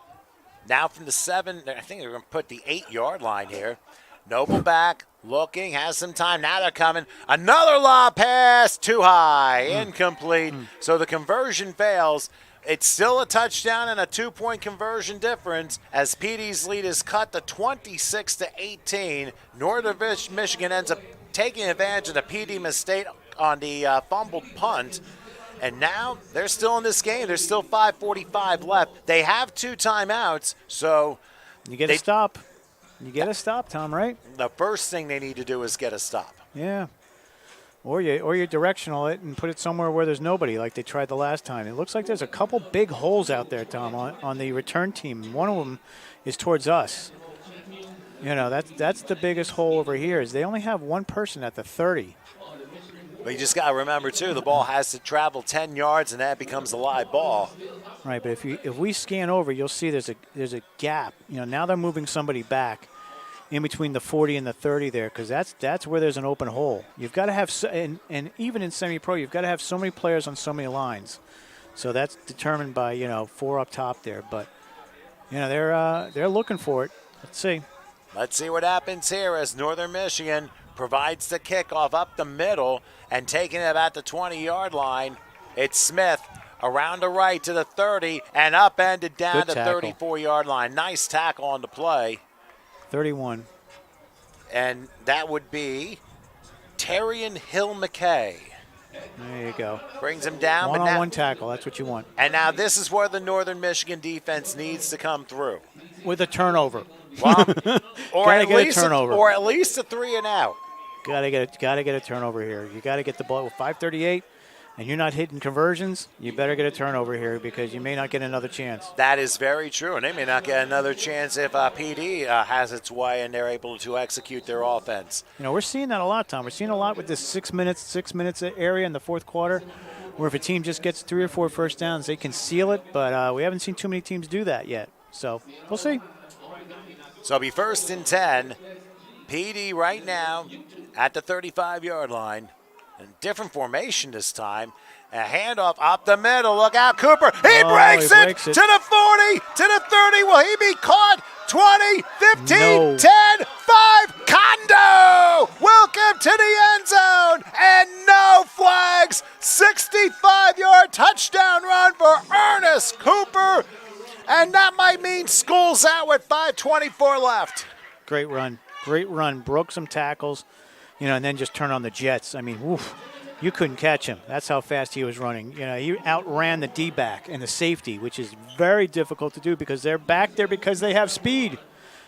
Now from the 7, I think they're going to put the 8-yard line here. Noble back, looking, has some time. Now they're coming. Another lob pass, too high, incomplete. So the conversion fails. It's still a touchdown and a 2-point conversion difference as PD's lead is cut to 26-18. Northern Michigan ends up taking advantage of the PD mistake on the fumbled punt. And now they're still in this game. There's still 5:45 left. They have 2 timeouts, so you get a stop. You get a stop, Tom, right? The first thing they need to do is get a stop. Yeah. Or you directional it and put it somewhere where there's nobody like they tried the last time. It looks like there's a couple big holes out there, Tom, on the return team. One of them is towards us. That's the biggest hole over here is they only have 1 person at the 30. But you just got to remember, too, the ball has to travel 10 yards, and that becomes a live ball. Right, but if we scan over, you'll see there's a gap. Now they're moving somebody back in between the 40 and the 30 there because that's where there's an open hole. You've got to have, and even in semi-pro, you've got to have so many players on so many lines. So that's determined by, 4 up top there. But, they're looking for it. Let's see. Let's see what happens here as Northern Michigan provides the kickoff up the middle and taking it at the 20-yard line. It's Smith around the right to the 30 and upended down to the 34-yard line. Nice tackle on the play. 31. And that would be Terrian Hill McKay. There you go. Brings him down. One-on-one tackle. That's what you want. And now this is where the Northern Michigan defense needs to come through. With a turnover. Well, or at least a 3 and out. Gotta get a turnover here. You gotta get the ball with 5:38, and you're not hitting conversions. You better get a turnover here because you may not get another chance. That is very true, and they may not get another chance if PD has its way and they're able to execute their offense. We're seeing that a lot, Tom. We're seeing a lot with this 6 minutes area in the fourth quarter, where if a team just gets 3 or 4 first downs, they can seal it. But we haven't seen too many teams do that yet. So we'll see. So it'll be 1st and 10. PD right now at the 35-yard line. A different formation this time. A handoff up the middle. Look out, Cooper. He breaks it to the 40, to the 30. Will he be caught? 20, 15, No. 10, 5. Kondo! Welcome to the end zone. And no flags. 65-yard touchdown run for Ernest Cooper. And that might mean school's out with 5:24 left. Great run. Great run. Broke some tackles, and then just turn on the jets. I mean, woof, you couldn't catch him. That's how fast he was running. He outran the D-back and the safety, which is very difficult to do because they're back there because they have speed.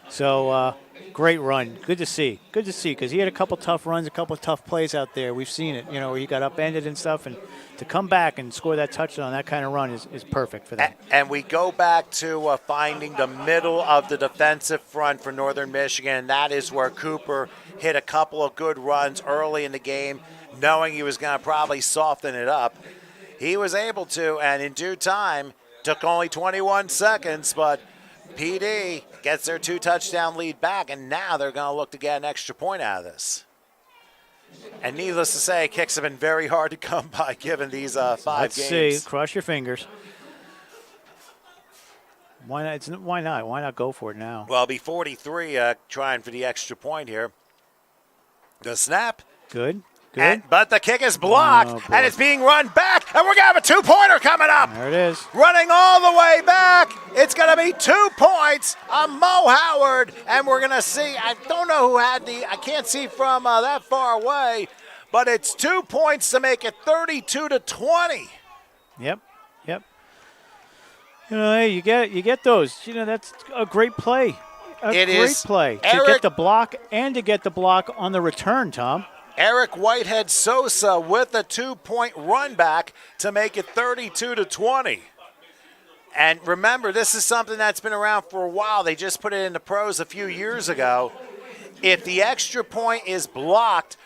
So, great run. Good to see. Good to see because he had a couple tough runs, a couple of tough plays out there. We've seen it, where he got upended and stuff. And to come back and score that touchdown, that kind of run is perfect for them. And we go back to finding the middle of the defensive front for Northern Michigan. And that is where Cooper hit a couple of good runs early in the game, knowing he was going to probably soften it up. He was able to, and in due time, took only 21 seconds, but PD gets their 2-touchdown lead back, and now they're going to look to get an extra point out of this. And needless to say, kicks have been very hard to come by given these 5 games. Let's see. Cross your fingers. Why not? Why not go for it now? Well, it'll be 43 trying for the extra point here. The snap. Good. But the kick is blocked, and it's being run back, and we're going to have a 2-pointer coming up. There it is. Running all the way back. It's going to be 2 points on Mo Howard, and we're going to see, I don't know who had I can't see from that far away, but it's 2 points to make it 32-20. Yep. Hey, you get those. That's a great play. It is. Great play to get the block and to get the block on the return, Tom. Eric Whitehead Sosa with a 2-point run back to make it 32-20. And remember, this is something that's been around for a while. They just put it in the pros a few years ago. If the extra point is blocked,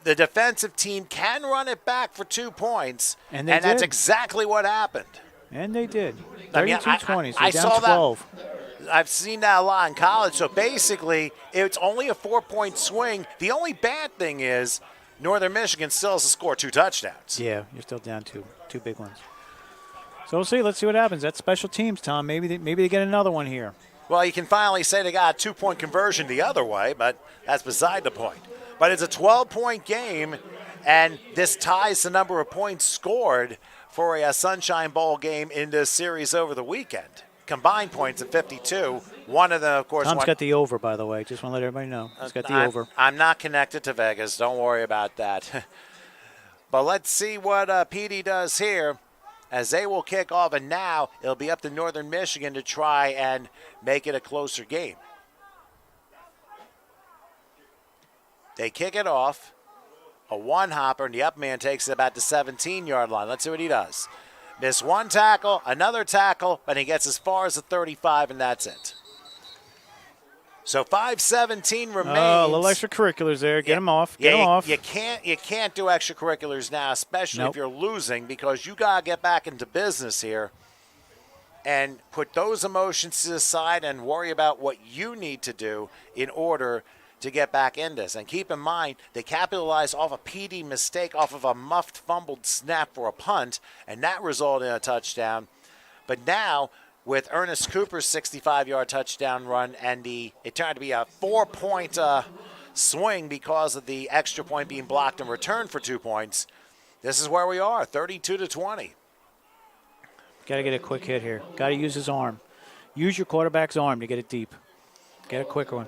the defensive team can run it back for 2 points. And that's exactly what happened. And they did. 32-20, so I down saw 12. I've seen that a lot in college. So basically, it's only a 4-point swing. The only bad thing is Northern Michigan still has to score 2 touchdowns. Yeah, you're still down 2 big ones. So we'll see. Let's see what happens. That's special teams, Tom. Maybe they get another one here. Well, you can finally say they got a 2-point conversion the other way, but that's beside the point. But it's a 12-point game, and this ties the number of points scored for a Sunshine Bowl game in this series over the weekend. Combined points of 52. One of them, of course. Tom's got the over, by the way. Just want to let everybody know. He's got the over. I'm not connected to Vegas. Don't worry about that. But let's see what PD does here as they will kick off. And now it'll be up to Northern Michigan to try and make it a closer game. They kick it off. A one-hopper, and the up man takes it about the 17-yard line. Let's see what he does. Miss one tackle, another tackle, and he gets as far as the 35, and that's it. So 5:17 remains. Oh, a little extracurriculars there. Get him off. Get him off. You can't do extracurriculars now, especially if you're losing, because you got to get back into business here and put those emotions to the side and worry about what you need to do in order to get back in this. And keep in mind, they capitalized off a PD mistake off of a muffed fumbled snap for a punt, and that resulted in a touchdown. But now, with Ernest Cooper's 65-yard touchdown run, and it turned out to be a 4-point swing because of the extra point being blocked and returned for 2 points, this is where we are, 32-20. Got to get a quick hit here. Got to use his arm. Use your quarterback's arm to get it deep. Get a quicker one.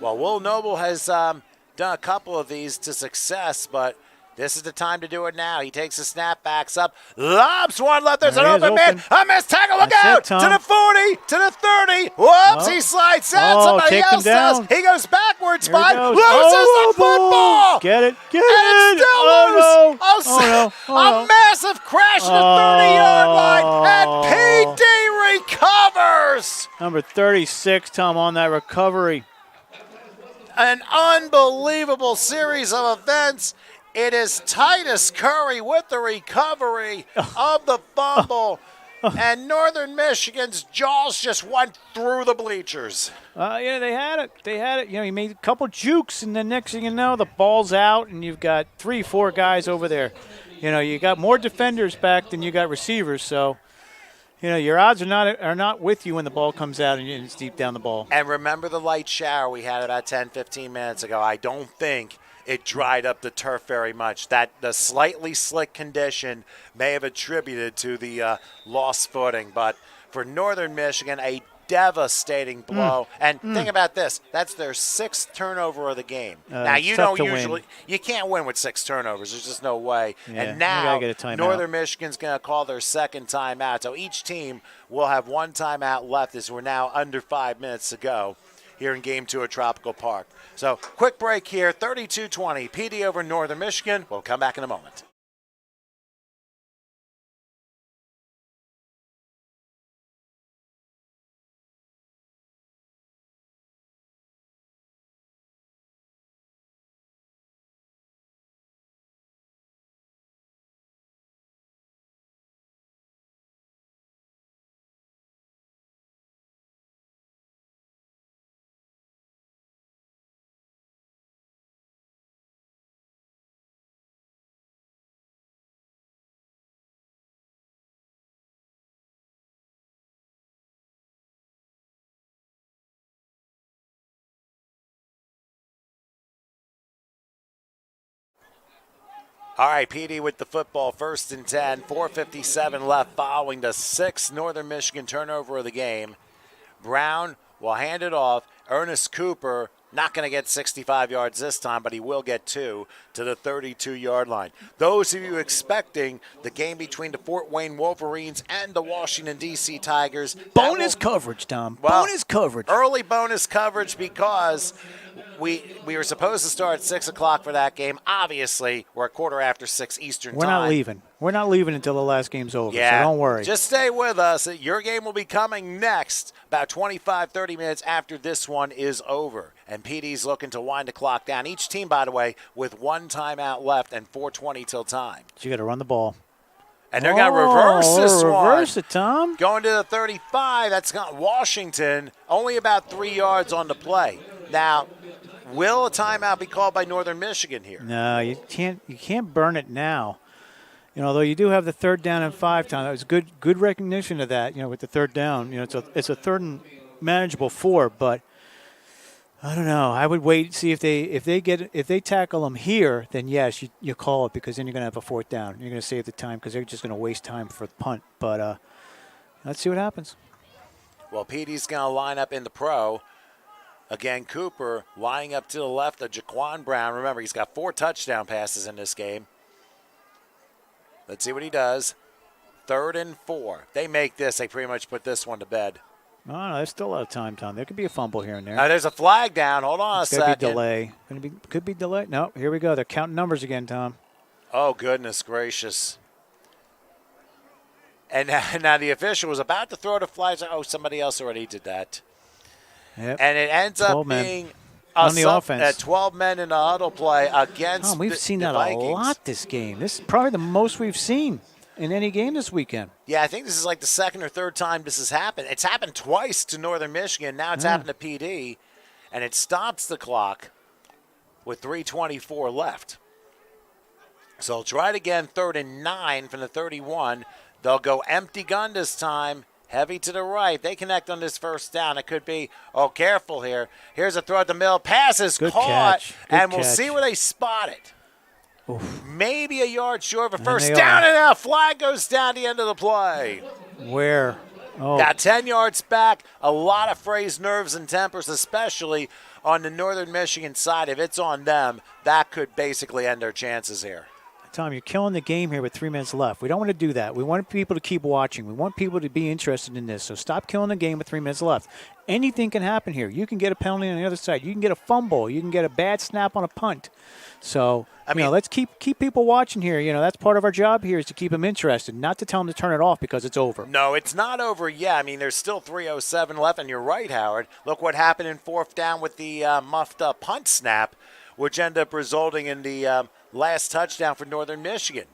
Well, Will Noble has done a couple of these to success, but this is the time to do it now. He takes a snap, backs up, lobs one left. There's an open man. A missed tackle. Look out. To the 40, to the 30. Whoops, he slides out. Somebody else does. He goes backwards. Loses the football. Get it. Get it. And it's still loose. A massive crash at the 30-yard line. And PD recovers. Number 36, Tom, on that recovery. An unbelievable series of events. It is Titus Curry with the recovery of the fumble, and Northern Michigan's jaws just went through the bleachers. Yeah, they had it. They had it. You know, he made a couple jukes, and the next thing you know, the ball's out, and you've got 3-4 guys over there. You know, you got more defenders back than you got receivers, so you know your odds are not with you when the ball comes out and it's deep down the ball. And remember the light shower we had about 10, 15 minutes ago. I don't think it dried up the turf very much. That the slightly slick condition may have attributed to the lost footing. But for Northern Michigan, a devastating blow. And think about this. That's their 6th turnover of the game. Now, you know usually you can't win with 6 turnovers. There's just no way. Yeah, and now Northern out. Michigan's going to call their 2nd timeout. So each team will have 1 timeout left as we're now under 5 minutes to go here in Game 2 at Tropical Park. So quick break here, 32-20, PD over Northern Michigan. We'll come back in a moment. All right, PD with the football, 1st and 10, 4:57 left following the 6th Northern Michigan turnover of the game. Brown will hand it off. Ernest Cooper not going to get 65 yards this time, but he will get 2 to the 32-yard line. Those of you expecting the game between the Fort Wayne Wolverines and the Washington, D.C. Tigers. Bonus coverage, Tom. Well, bonus coverage. Early bonus coverage because we were supposed to start at 6 o'clock for that game. Obviously, we're a quarter after 6 Eastern time. We're not leaving. We're not leaving until the last game's over, yeah, so don't worry. Just stay with us. Your game will be coming next about 25, 30 minutes after this one is over. And PD's looking to wind the clock down. Each team, by the way, with 1 timeout left and 4:20 till time. So you got to run the ball. And they're going to reverse this one. Reverse it, Tom. Going to the 35. That's got Washington. Only about 3 yards on the play. Now, will a timeout be called by Northern Michigan here? No, you can't burn it now. You know, although you do have the 3rd down and 5 time. That was good recognition of that. You know, with the 3rd down, you know, it's a 3rd and manageable 4. But I don't know. I would wait and see if they tackle them here. Then yes, you call it because then you're going to have a 4th down. You're going to save the time because they're just going to waste time for the punt. But let's see what happens. Well, PD's going to line up in the pro. Again, Cooper lining up to the left of Jaquan Brown. Remember, he's got 4 touchdown passes in this game. Let's see what he does. 3rd and 4. They make this. They pretty much put this one to bed. No, there's still a lot of time, Tom. There could be a fumble here and there. There's a flag down. Hold on a second. Could be delay. No, here we go. They're counting numbers again, Tom. Oh, goodness gracious. And now the official was about to throw the flag. Oh, somebody else already did that. Yep. And it ends up being on the offense. 12 men in a huddle play against we've seen that Vikings. A lot this game. This is probably the most we've seen in any game this weekend. Yeah, I think this is like the 2nd or 3rd time this has happened. It's happened twice to Northern Michigan. Now it's happened to PD, and it stops the clock. with 3:24 left. So they'll try it again, 3rd and 9 from the 31. They'll go empty gun this time, heavy to the right. They connect on this first down. It could be, careful here. Here's a throw at the middle. Pass is caught, and we'll see where they spot it. Oof. Maybe a yard short of a first down, and a flag goes down the end of the play. Where? Oh. Got 10 yards back. A lot of frayed nerves and tempers, especially on the Northern Michigan side. If it's on them, that could basically end their chances here. Tom, you're killing the game here with 3 minutes left. We don't want to do that. We want people to keep watching. We want people to be interested in this. So stop killing the game with 3 minutes left. Anything can happen here. You can get a penalty on the other side. You can get a fumble. You can get a bad snap on a punt. So, let's keep people watching here. That's part of our job here is to keep them interested, not to tell them to turn it off because it's over. No, it's not over yet. There's still 3:07 left, and you're right, Howard. Look what happened in 4th down with the muffed up punt snap, which ended up resulting in the last touchdown for Northern Michigan.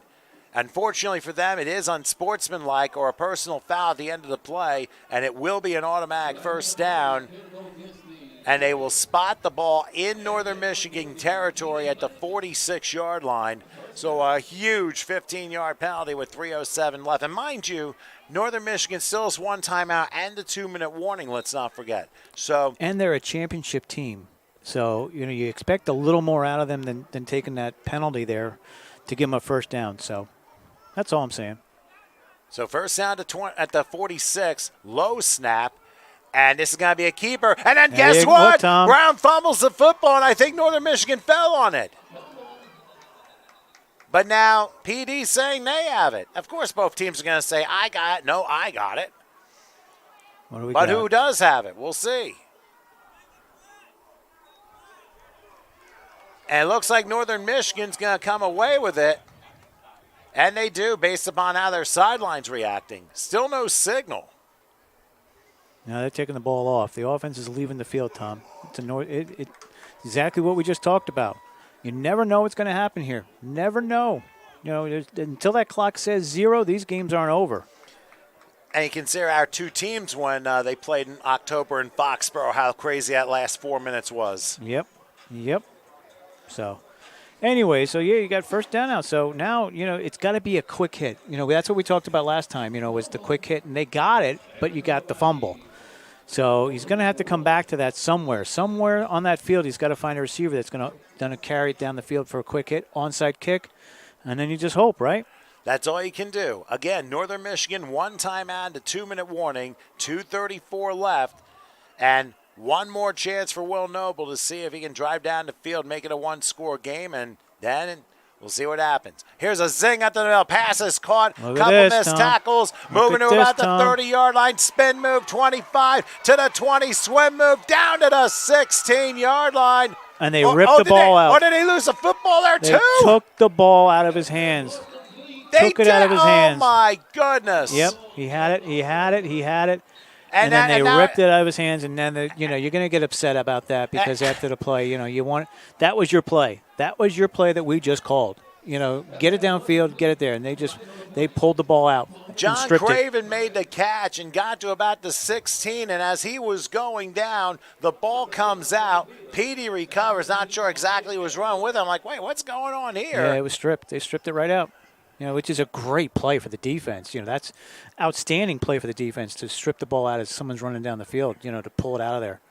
Unfortunately for them, it is unsportsmanlike or a personal foul at the end of the play, and it will be an automatic first down. And they will spot the ball in Northern Michigan territory at the 46-yard line. So a huge 15-yard penalty with 3:07 left. And mind you, Northern Michigan still has 1 timeout and a 2-minute warning, let's not forget. And they're a championship team. So, you expect a little more out of them than taking that penalty there to give them a first down. So that's all I'm saying. So first down at the 46, low snap. And this is going to be a keeper. And then guess what? Brown fumbles the football, and I think Northern Michigan fell on it. But now PD's saying they have it. Of course, both teams are going to say, I got it. No, I got it. But who does have it? We'll see. And it looks like Northern Michigan's going to come away with it. And they do, based upon how their sideline's reacting. Still no signal. No, they're taking the ball off. The offense is leaving the field, Tom. It's exactly what we just talked about. You never know what's going to happen here. Never know. Until that clock says 0, these games aren't over. And you consider our 2 teams when they played in October in Foxborough, how crazy that last 4 minutes was. Yep. So, anyway, you got first down now. So now, it's got to be a quick hit. That's what we talked about last time, was the quick hit. And they got it, but you got the fumble. So he's going to have to come back to that somewhere. Somewhere on that field, he's got to find a receiver that's going to carry it down the field for a quick hit, onside kick, and then you just hope, right? That's all you can do. Again, Northern Michigan, 1 timeout, a 2-minute warning, 2:34 left, and one more chance for Will Noble to see if he can drive down the field, make it a 1-score game, and then we'll see what happens. Here's a zing at the middle. Pass is caught. Couple missed tackles. Moving to about the 30-yard line. Spin move, 25 to the 20. Swim move down to the 16-yard line. And they ripped the ball out. Or did he lose the football there, too? They took the ball out of his hands. Took it out of his hands. Oh, my goodness. Yep. He had it. And then they ripped it out of his hands, and then you're going to get upset about that because after the play, that was your play. That was your play that we just called. Get it downfield, get it there, and they pulled the ball out. John Craven made the catch and got to about the 16, and as he was going down, the ball comes out. Petey recovers, not sure exactly who was running with him. I'm like, wait, what's going on here? Yeah, it was stripped. They stripped it right out. Which is a great play for the defense. That's outstanding play for the defense to strip the ball out as someone's running down the field, to pull it out of there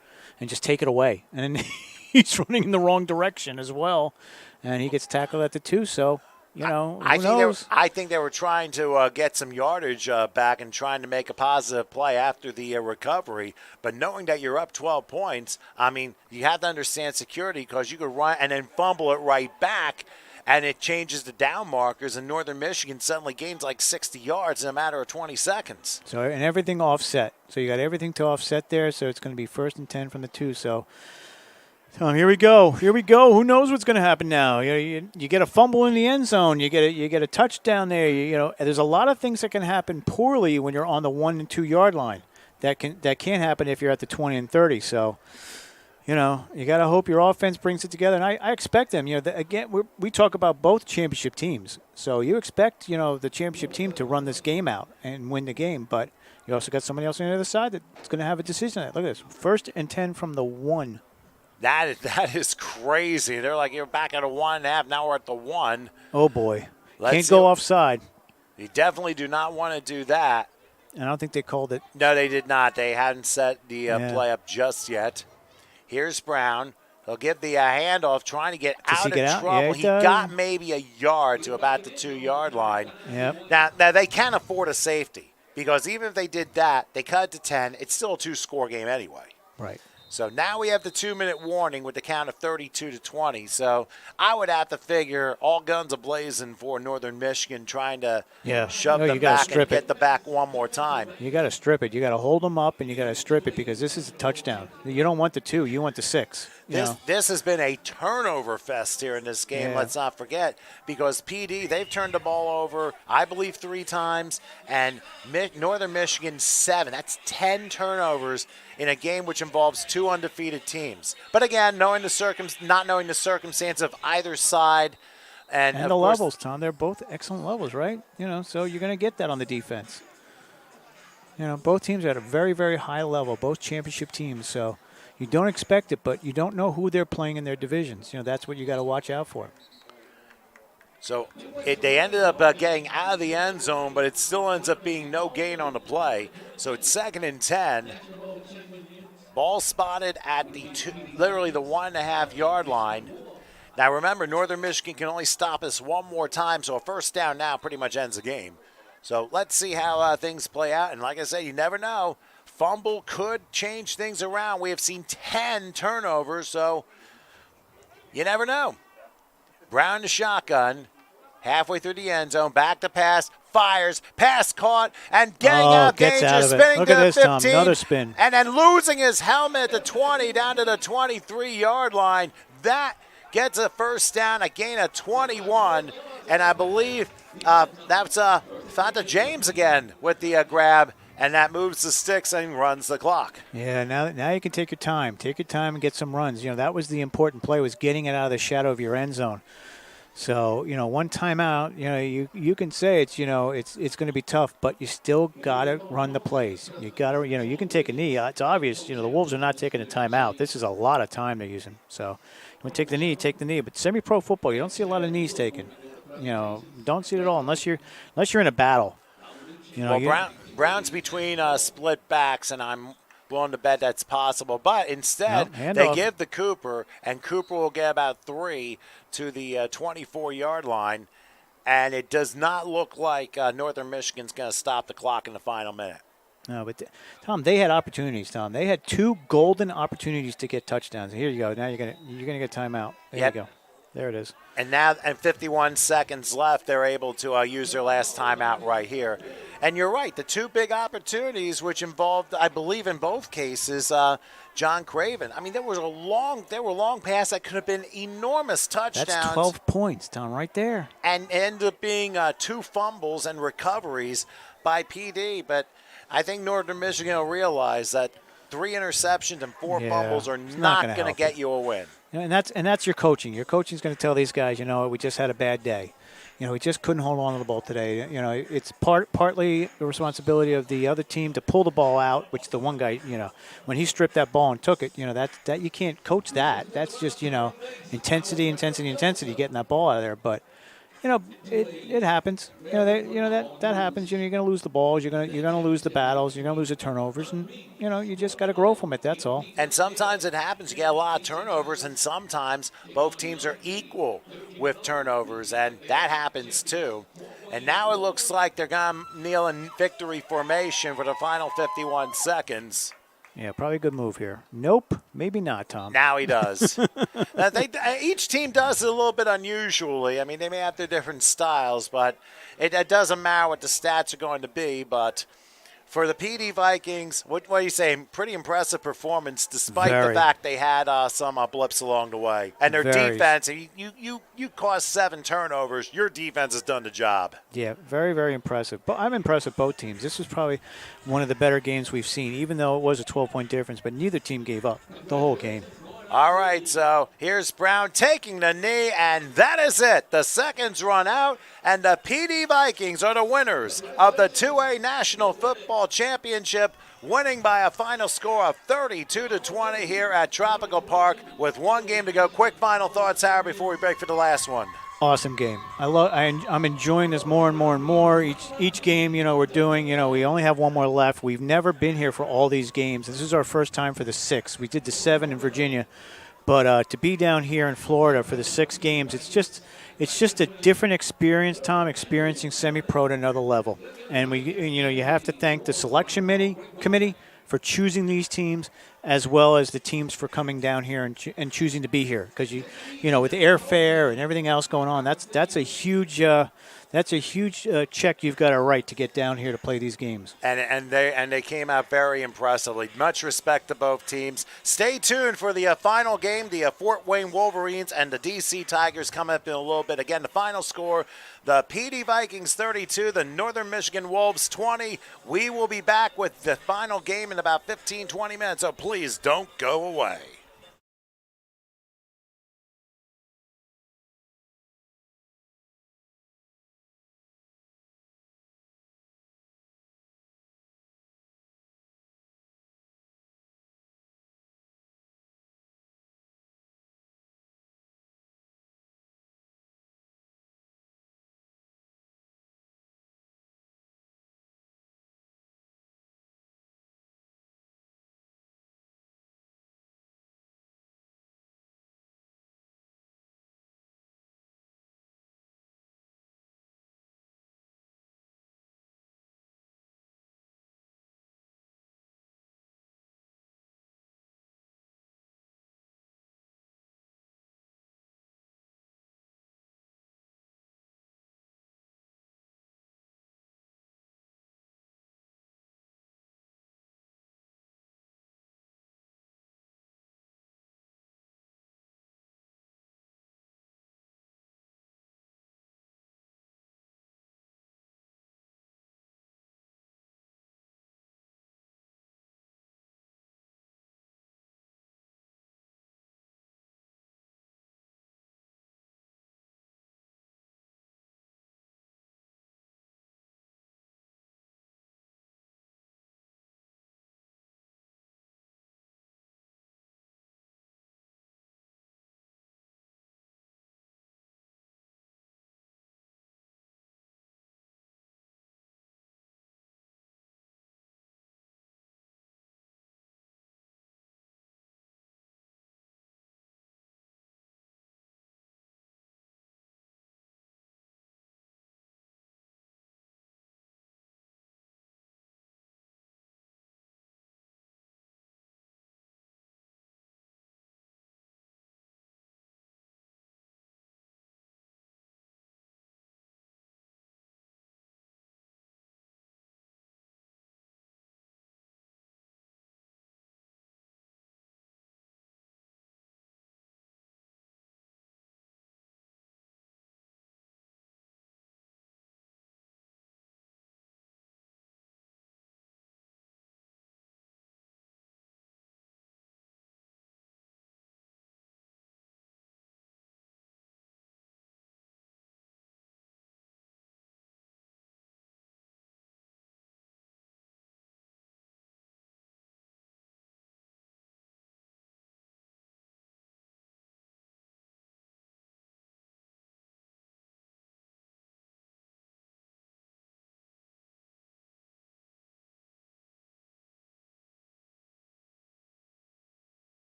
and just take it away. And then he's running in the wrong direction as well, and he gets tackled at the 2. So, who knows? I think they were trying to get some yardage back and trying to make a positive play after the recovery. But knowing that you're up 12 points, you have to understand security because you could run and then fumble it right back. And it changes the down markers, and Northern Michigan suddenly gains like 60 yards in a matter of 20 seconds. So, and everything offset. So you got everything to offset there, so it's going to be 1st and 10 from the 2. So here we go. Who knows what's going to happen now? You get a fumble in the end zone. You get a touchdown there. There's a lot of things that can happen poorly when you're on the 1 and 2 yard line. That can't happen if you're at the 20 and 30. So you got to hope your offense brings it together. And I expect them. Again, we talk about both championship teams. So you expect, the championship team to run this game out and win the game. But you also got somebody else on the other side that's going to have a decision. Look at this. 1st and 10 from the 1. That is crazy. They're like, you're back at a 1.5. Now we're at the 1. Oh, boy. Let's Can't see. go offside. You definitely do not want to do that. And I don't think they called it. No, they did not. They hadn't set the Yeah. play up just yet. Here's Brown. He'll give the handoff, trying to get Does out he of get out? trouble. Yeah, he he does. got maybe a yard to about the 2-yard line. Yep. Now, they can afford a safety because even if they did that, they cut it to 10. It's still a 2-score game anyway. Right. So now we have the 2-minute warning with the count of 32-20. So I would have to figure all guns a-blazing for Northern Michigan, trying to shove No, them you gotta back and strip get it. the back one more time. You got to strip it. You got to hold them up, and you got to strip it because this is a touchdown. You don't want the 2. You want the 6. This has been a turnover fest here in this game, Yeah. let's not forget, because PD, they've turned the ball over, I believe, 3 times, and Northern Michigan 7. That's 10 turnovers in a game which involves 2 undefeated teams. But again, not knowing the circumstance of either side. And And of the course, levels, Tom. They're both excellent levels, right? So you're going to get that on the defense. Both teams are at a very, very high level, both championship teams. So you don't expect it, but you don't know who they're playing in their divisions. That's what you got to watch out for. So they ended up getting out of the end zone, but it still ends up being no gain on the play. So it's 2nd and 10. Ball spotted at literally the 1.5-yard line. Now remember, Northern Michigan can only stop us one more time, so a first down now pretty much ends the game. So let's see how things play out. And like I said, you never know. Fumble could change things around. We have seen 10 turnovers, so you never know. Brown to shotgun, halfway through the end zone, back to pass, fires, pass caught, and getting out gets danger, out of it. spinning Look to at the this, 15. Tom. Another spin. And then losing his helmet at the 20 down to the 23-yard line. That gets a first down, a gain of 21. And I believe that's Fanta James again with the grab. And that moves the sticks and runs the clock. Yeah, now you can take your time. Take your time and get some runs. That was the important play, was getting it out of the shadow of your end zone. So, one timeout, you can say it's going to be tough, but you still got to run the plays. You got to, you can take a knee. It's obvious, the Wolves are not taking a timeout. This is a lot of time they're using. So, you want to take the knee. But semi-pro football, you don't see a lot of knees taken. Don't see it at all unless you're in a battle. Brown's between split backs, and I'm willing to bet that's possible. But instead, handoff. they give the Cooper, and Cooper will get about 3 to the 24-yard line. And it does not look like Northern Michigan's going to stop the clock in the final minute. No, but Tom, they had opportunities. Tom, they had 2 golden opportunities to get touchdowns. Here you go. Now you're gonna get timeout. There you go. There it is. And now, 51 seconds left, they're able to use their last timeout right here. And you're right, the 2 big opportunities, which involved, I believe, in both cases, John Craven. I mean, there were long passes that could have been enormous touchdowns. That's 12 points, Tom, right there. And ended up being 2 fumbles and recoveries by PD. But I think Northern Michigan will realize that 3 interceptions and 4 fumbles are not going to get you a win. And that's your coaching. Your coaching is going to tell these guys, we just had a bad day. We just couldn't hold on to the ball today. It's partly the responsibility of the other team to pull the ball out, which the one guy, when he stripped that ball and took it, that you can't coach that. That's just, intensity, getting that ball out of there. But it happens. That happens. You're going to lose the balls. You're going to lose the battles. You're going to lose the turnovers, and you just got to grow from it. That's all. And sometimes it happens. You get a lot of turnovers, and sometimes both teams are equal with turnovers, and that happens too. And now it looks like they're going to kneel in victory formation for the final 51 seconds. Yeah, probably a good move here. Nope, maybe not, Tom. Now he does. Each team does it a little bit unusually. I mean, they may have their different styles, but it doesn't matter what the stats are going to be. But for the PD Vikings, what do you say? Pretty impressive performance, despite the fact they had some blips along the way. And their defense, you caused 7 turnovers. Your defense has done the job. Yeah, very, very impressive. But I'm impressed with both teams. This was probably one of the better games we've seen, even though it was a 12-point difference. But neither team gave up the whole game. All right, so here's Brown taking the knee, and that is it. The seconds run out, and the PD Vikings are the winners of the 2A National Football Championship winning by a final score of 32-20 here at Tropical Park with one game to go. Quick final thoughts, Howard, before we break for the last one. Awesome game. I'm enjoying this more and more and more. Each game, we're doing. We only have one more left. We've never been here for all these games. This is our first time for the 6. We did the 7 in Virginia, but to be down here in Florida for the 6 games, it's just a different experience, Tom. Experiencing semi-pro to another level, and you have to thank the selection committee for choosing these teams, as well as the teams for coming down here and choosing to be here. Because with the airfare and everything else going on, that's a huge check you've got to write to get down here to play these games. And they came out very impressively. Much respect to both teams. Stay tuned for the final game. The Fort Wayne Wolverines and the DC Tigers come up in a little bit. Again, the final score: the PD Vikings 32, the Northern Michigan Wolves 20. We will be back with the final game in about 15-20 minutes. So please don't go away.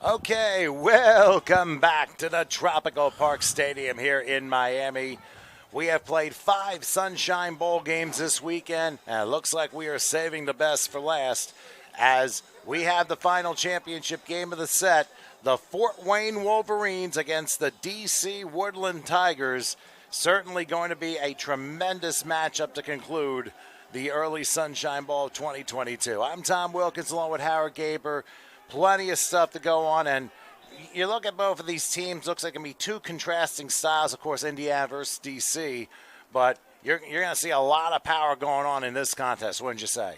Okay, welcome back to the Tropical Park Stadium here in Miami. We have played 5 Sunshine Bowl games this weekend, and it looks like we are saving the best for last as we have the final championship game of the set, the Fort Wayne Wolverines against the D.C. Woodland Tigers. Certainly going to be a tremendous matchup to conclude the early Sunshine Bowl of 2022. I'm Tom Wilkins along with Howard Gaber. Plenty of stuff to go on, and you look at both of these teams, looks like it can be 2 contrasting styles, of course, Indiana versus D.C., but you're going to see a lot of power going on in this contest, wouldn't you say?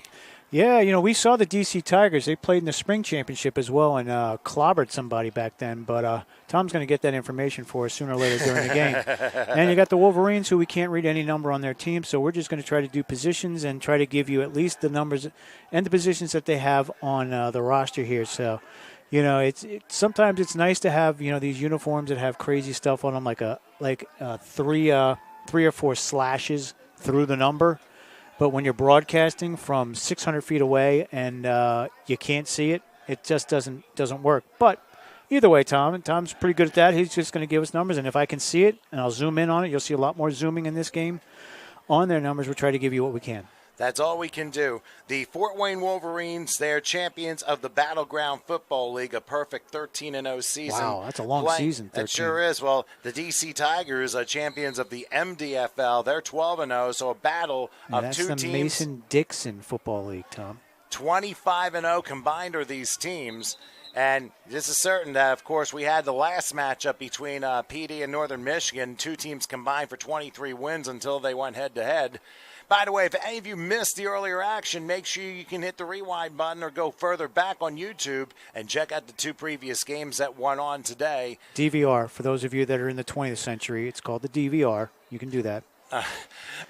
Yeah, we saw the D.C. Tigers. They played in the spring championship as well and clobbered somebody back then, but Tom's going to get that information for us sooner or later during the game. And you got the Wolverines, who we can't read any number on their team, so we're just going to try to do positions and try to give you at least the numbers and the positions that they have on the roster here. So, sometimes it's nice to have these uniforms that have crazy stuff on them, like three or 4 slashes through the number. But when you're broadcasting from 600 feet away and you can't see it, it just doesn't work. But either way, Tom's pretty good at that. He's just going to give us numbers, and if I can see it and I'll zoom in on it, you'll see a lot more zooming in this game on their numbers. We'll try to give you what we can. That's all we can do. The Fort Wayne Wolverines, they are champions of the Battleground Football League, a perfect 13-0 season. Wow, that's a long season, 13. That sure is. Well, the D.C. Tigers are champions of the MDFL. They're 12-0, so a battle of 2 teams. That's the Mason-Dixon Football League, Tom. 25-0 combined are these teams. And this is certain that, of course, we had the last matchup between PD and Northern Michigan. 2 teams combined for 23 wins until they went head-to-head. By the way, if any of you missed the earlier action, make sure you can hit the rewind button or go further back on YouTube and check out the 2 previous games that went on today. DVR, for those of you that are in the 20th century, it's called the DVR. You can do that.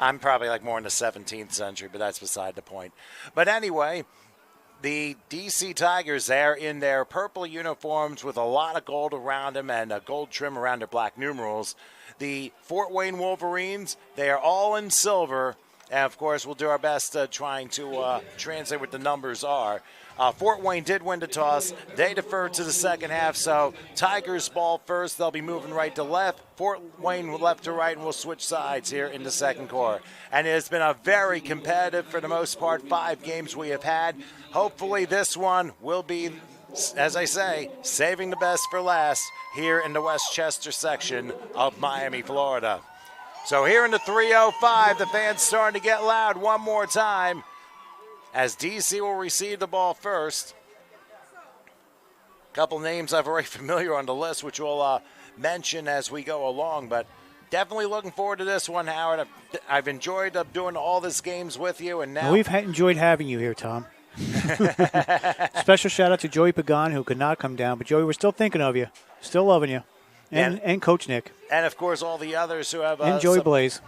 I'm probably more in the 17th century, but that's beside the point. But anyway, the D.C. Tigers, they're in their purple uniforms with a lot of gold around them and a gold trim around their black numerals. The Fort Wayne Wolverines, they are all in silver. And, of course, we'll do our best trying to translate what the numbers are. Fort Wayne did win the toss. They deferred to the second half, so Tigers ball first. They'll be moving right to left. Fort Wayne left to right, and we'll switch sides here in the second quarter. And it's been a very competitive, for the most part, 5 games we have had. Hopefully this one will be, as I say, saving the best for last here in the Westchester section of Miami, Florida. So here in the 3:05, the fans starting to get loud one more time as DC will receive the ball first. A couple names I'm very familiar on the list, which we'll mention as we go along, but definitely looking forward to this one, Howard. I've enjoyed doing all these games with you, and now we've enjoyed having you here, Tom. Special shout out to Joey Pagan, who could not come down, but Joey, we're still thinking of you, still loving you. And Coach Nick. And, of course, all the others who have... and Joey Blaze.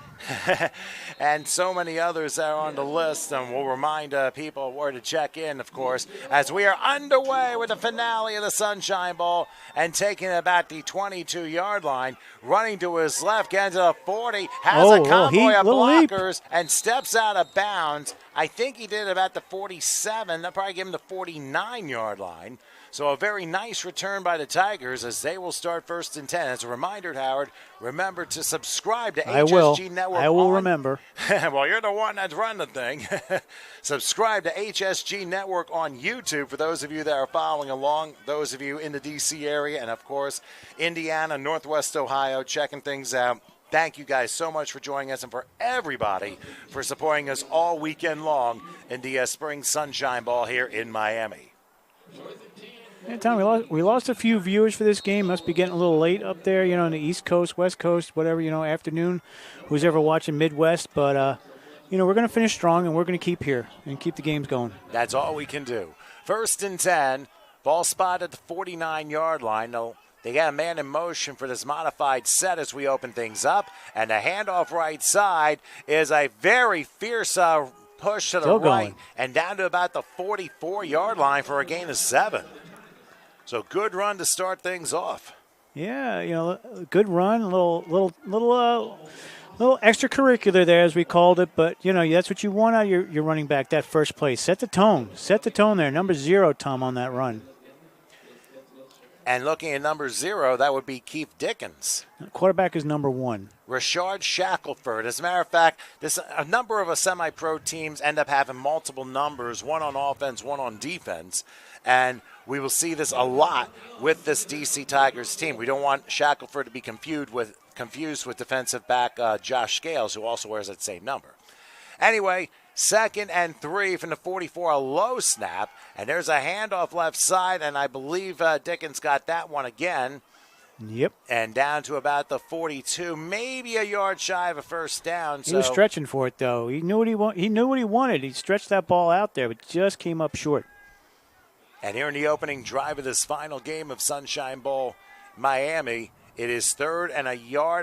and so many others that are on the list. And we'll remind people where to check in, of course, as we are underway with the finale of the Sunshine Bowl and taking it about the 22-yard line, running to his left, getting to the 40, has a convoy of blockers and steps out of bounds. I think he did about the 47. They'll probably give him the 49-yard line. So a very nice return by the Tigers as they will start 1st and 10. As a reminder, Howard, remember to subscribe to HSG Network. I will remember. Well, you're the one that's running the thing. Subscribe to HSG Network on YouTube for those of you that are following along, those of you in the D.C. area, and, of course, Indiana, Northwest Ohio, checking things out. Thank you guys so much for joining us and for everybody for supporting us all weekend long in the Spring Sunshine Bowl here in Miami. Yeah, Tom, we lost a few viewers for this game. Must be getting a little late up there, on the East Coast, West Coast, whatever, afternoon, who's ever watching Midwest. But, we're going to finish strong, and we're going to keep here and keep the games going. That's all we can do. 1st and 10, ball spot at the 49-yard line. They got a man in motion for this modified set as we open things up. And the handoff right side is a very fierce push to the right and down to about the 44-yard line for a gain of 7. So good run to start things off. Yeah, good run, a little extracurricular there, as we called it. But that's what you want out of your running back. That first play, set the tone there. Number 0, Tom, on that run. And looking at number 0, that would be Keith Dickens. Quarterback is number 1. Rashard Shackelford. As a matter of fact, a number of semi-pro teams end up having multiple numbers, one on offense, one on defense. And we will see this a lot with this DC Tigers team. We don't want Shackelford to be confused with defensive back Josh Scales, who also wears that same number. Anyway, 2nd and 3 from the 44, a low snap. And there's a handoff left side, and I believe Dickens got that one again. Yep. And down to about the 42, maybe a yard shy of a first down. He was stretching for it, though. He knew what he wanted. He stretched that ball out there, but just came up short. And here in the opening drive of this final game of Sunshine Bowl, Miami, it is 3rd and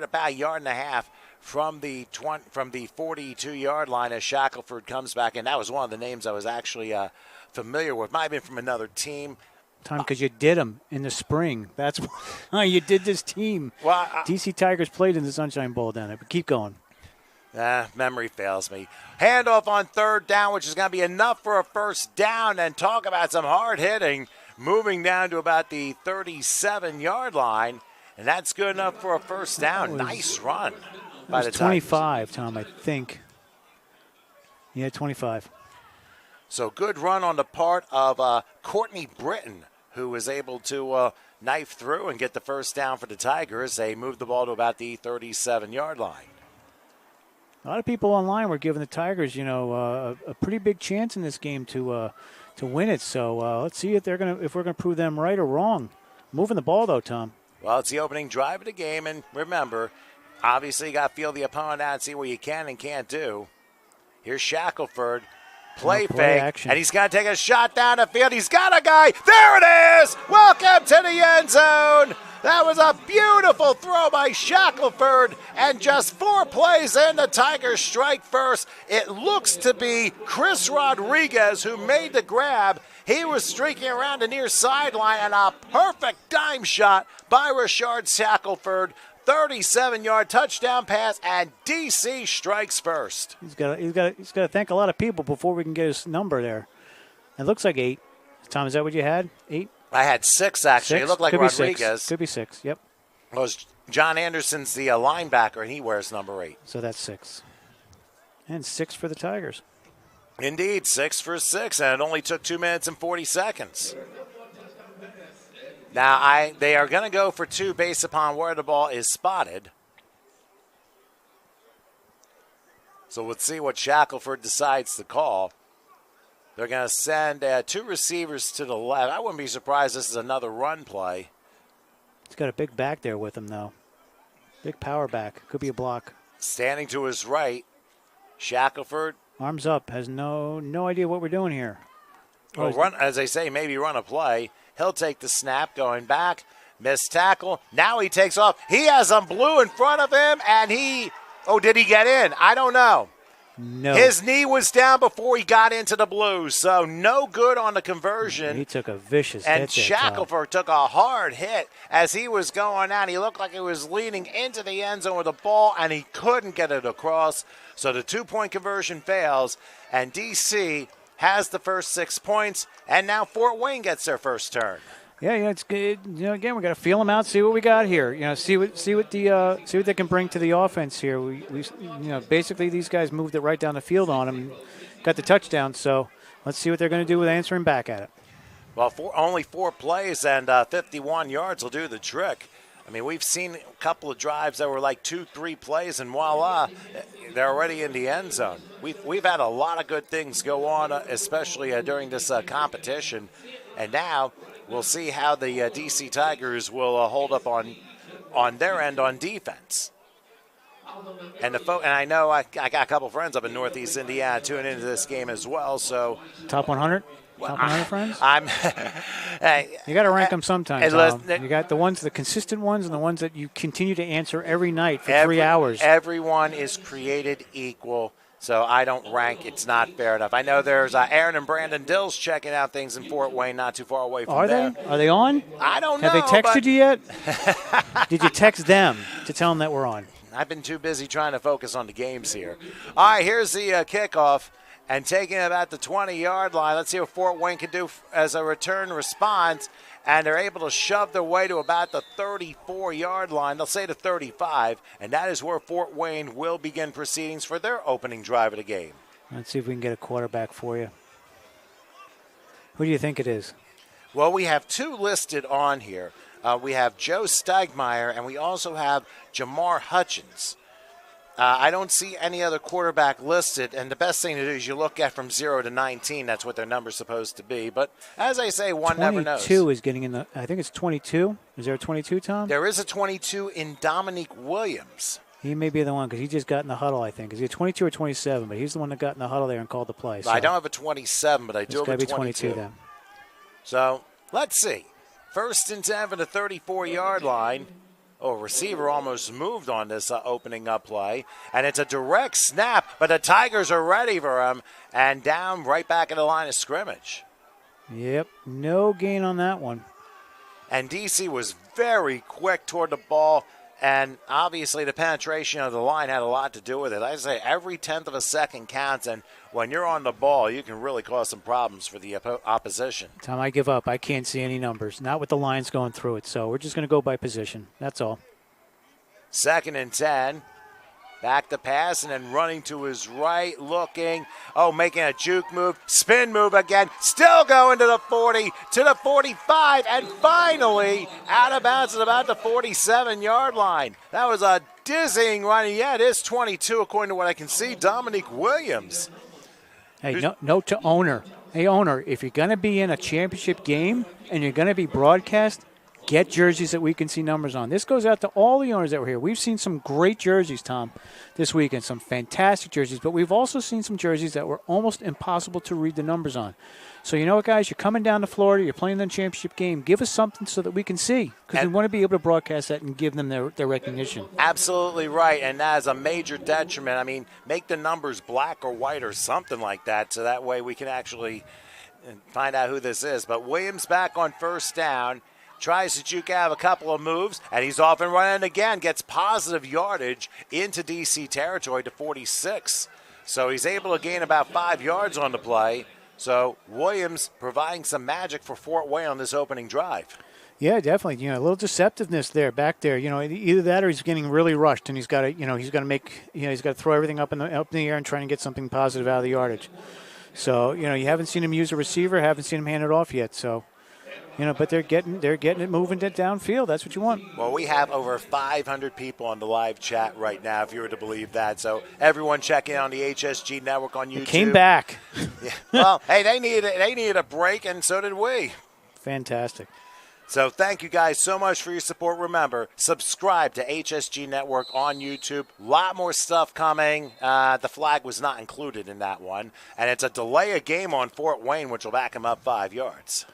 about a yard and a half from the 42-yard line as Shackelford comes back. And that was one of the names I was actually familiar with. Might have been from another team. Time because you did them in the spring. That's why you did this team. Well, DC Tigers played in the Sunshine Bowl down there, but keep going. Memory fails me. Handoff on 3rd down, which is going to be enough for a first down. And talk about some hard hitting, moving down to about the 37-yard line. And that's good enough for a first down. Nice run by the 25, Tom, I think. Yeah, 25. So good run on the part of Courtney Britton, who was able to knife through and get the first down for the Tigers. They moved the ball to about the 37-yard line. A lot of people online were giving the Tigers, a pretty big chance in this game to win it. So let's see if we're going to prove them right or wrong. Moving the ball though, Tom. Well, it's the opening drive of the game, and remember, obviously you got to feel the opponent out and see what you can and can't do. Here's Shackelford. Play fake, action. And he's going to take a shot down the field. He's got a guy. There it is. Welcome to the end zone. That was a beautiful throw by Shackelford. And just 4 plays in, the Tigers strike first. It looks to be Chris Rodriguez who made the grab. He was streaking around the near sideline, and a perfect dime shot by Rashard Shackelford. 37-yard touchdown pass, and DC strikes first. He's got to thank a lot of people before we can get his number there. It looks like 8. Tom, is that what you had? 8? I had 6 actually. 6? It looked like Could Rodriguez. Could be 6. Yep. Well, John Anderson's the linebacker, and he wears number 8. So that's 6. And 6 for the Tigers. Indeed, 6 for 6, and it only took 2 minutes and 40 seconds. Now, they are going to go for 2 based upon where the ball is spotted. So let's see what Shackelford decides to call. They're going to send 2 receivers to the left. I wouldn't be surprised this is another run play. He's got a big back there with him, though. Big power back. Could be a block. Standing to his right, Shackelford. Arms up. Has no idea what we're doing here. Well, run, as they say, maybe run a play. He'll take the snap going back. Missed tackle. Now he takes off. He has some blue in front of him, and did he get in? I don't know. No. His knee was down before he got into the blue, so no good on the conversion. He took a vicious hit. And Shackelford took a hard hit as he was going out. He looked like he was leaning into the end zone with the ball, and he couldn't get it across. So the 2-point conversion fails, and DC has the first 6 points, and now Fort Wayne gets their first turn. Yeah, it's good. Again, we got to feel them out, see what we got here. See what they can bring to the offense here. We basically these guys moved it right down the field on them, got the touchdown. So let's see what they're going to do with answering back at it. Well, only 4 plays and 51 yards will do the trick. I mean, we've seen a couple of drives that were like 2-3 plays, and voila, they're already in the end zone. We've had a lot of good things go on, especially during this competition, and now we'll see how the DC Tigers will hold up on their end on defense. And I know I got a couple friends up in Northeast Indiana tuning into this game as well. So top 100. Top 100 friends? You got to rank them sometimes. You got the consistent ones, and the ones that you continue to answer every night for 3 hours. Everyone is created equal, so I don't rank. It's not fair enough. I know there's Aaron and Brandon Dills checking out things in Fort Wayne, not too far away from there. Are they on? I don't know. Have they texted you yet? Did you text them to tell them that we're on? I've been too busy trying to focus on the games here. All right, here's the kickoff. And taking it at the 20-yard line. Let's see what Fort Wayne can do as a return response. and they're able to shove their way to about the 34-yard line. They'll say the 35, and that is where Fort Wayne will begin proceedings for their opening drive of the game. Let's see if we can get a quarterback for you. Who do you think it is? Well, we have two listed on here. We have Joe Steigmeyer, and we also have Jamar Hutchins. I don't see any other quarterback listed, and the best thing to do is you look at from 0 to 19. That's what their number's supposed to be. But as I say, one never knows. 22 is getting in the – I think it's 22. Is there a 22, Tom? There is a 22 in Dominique Williams. He may be the one because he just got in the huddle, I think. Is he a 22 or 27? But he's the one that got in the huddle there and called the play. So I don't have a 27, but I do have a 22. It's got to be 22 then. So let's see. First and 10 for the 34-yard line. Oh, receiver almost moved on this opening up play. And it's a direct snap, but the Tigers are ready for him. And down right back at the line of scrimmage. Yep, no gain on that one. And DC was very quick toward the ball. And obviously the penetration of the line had a lot to do with it. I say every tenth of a second counts. And when you're on the ball, you can really cause some problems for the opposition. Tom, I give up. I can't see any numbers. Not with the lines going through it. So we're just going to go by position. That's all. Second and 10. Back to pass and then running to his right, looking. Oh, making a juke move. Spin move again. Still going to the 40, to the 45, and finally out of bounds at about the 47-yard line. That was a dizzying run. Yeah, it is 22 according to what I can see. Dominique Williams. Hey, note to owner. Hey, owner, if you're going to be in a championship game and you're going to be broadcast, get jerseys that we can see numbers on. This goes out to all the owners that were here. We've seen some great jerseys, Tom, this weekend, some fantastic jerseys, but we've also seen some jerseys that were almost impossible to read the numbers on. So you know what, guys? You're coming down to Florida. You're playing the championship game. Give us something so that we can see, because we want to be able to broadcast that and give them their recognition. Absolutely right, and that is a major detriment. I mean, make the numbers black or white or something like that, so that way we can actually find out who this is. But Williams back on first down. Tries to juke out a couple of moves, and he's off and running again. Gets positive yardage into D.C. territory to 46. So he's able to gain about 5 yards on the play. So Williams providing some magic for Fort Wayne on this opening drive. Yeah, definitely. A little deceptiveness there, back there. Either that or he's getting really rushed, and he's got to, he's got to make, he's got to throw everything up in the air and try and get something positive out of the yardage. So, you haven't seen him use a receiver, haven't seen him hand it off yet. So. But they're getting it, moving it downfield. That's what you want. Well, we have over 500 people on the live chat right now, if you were to believe that. So everyone check in on the HSG network on YouTube. It came back. Yeah. Well, hey, they needed a break, and so did we. Fantastic. So thank you guys so much for your support. Remember, subscribe to HSG Network on YouTube. A lot more stuff coming. The flag was not included in that one. And it's a delay of game on Fort Wayne, which will back them up 5 yards.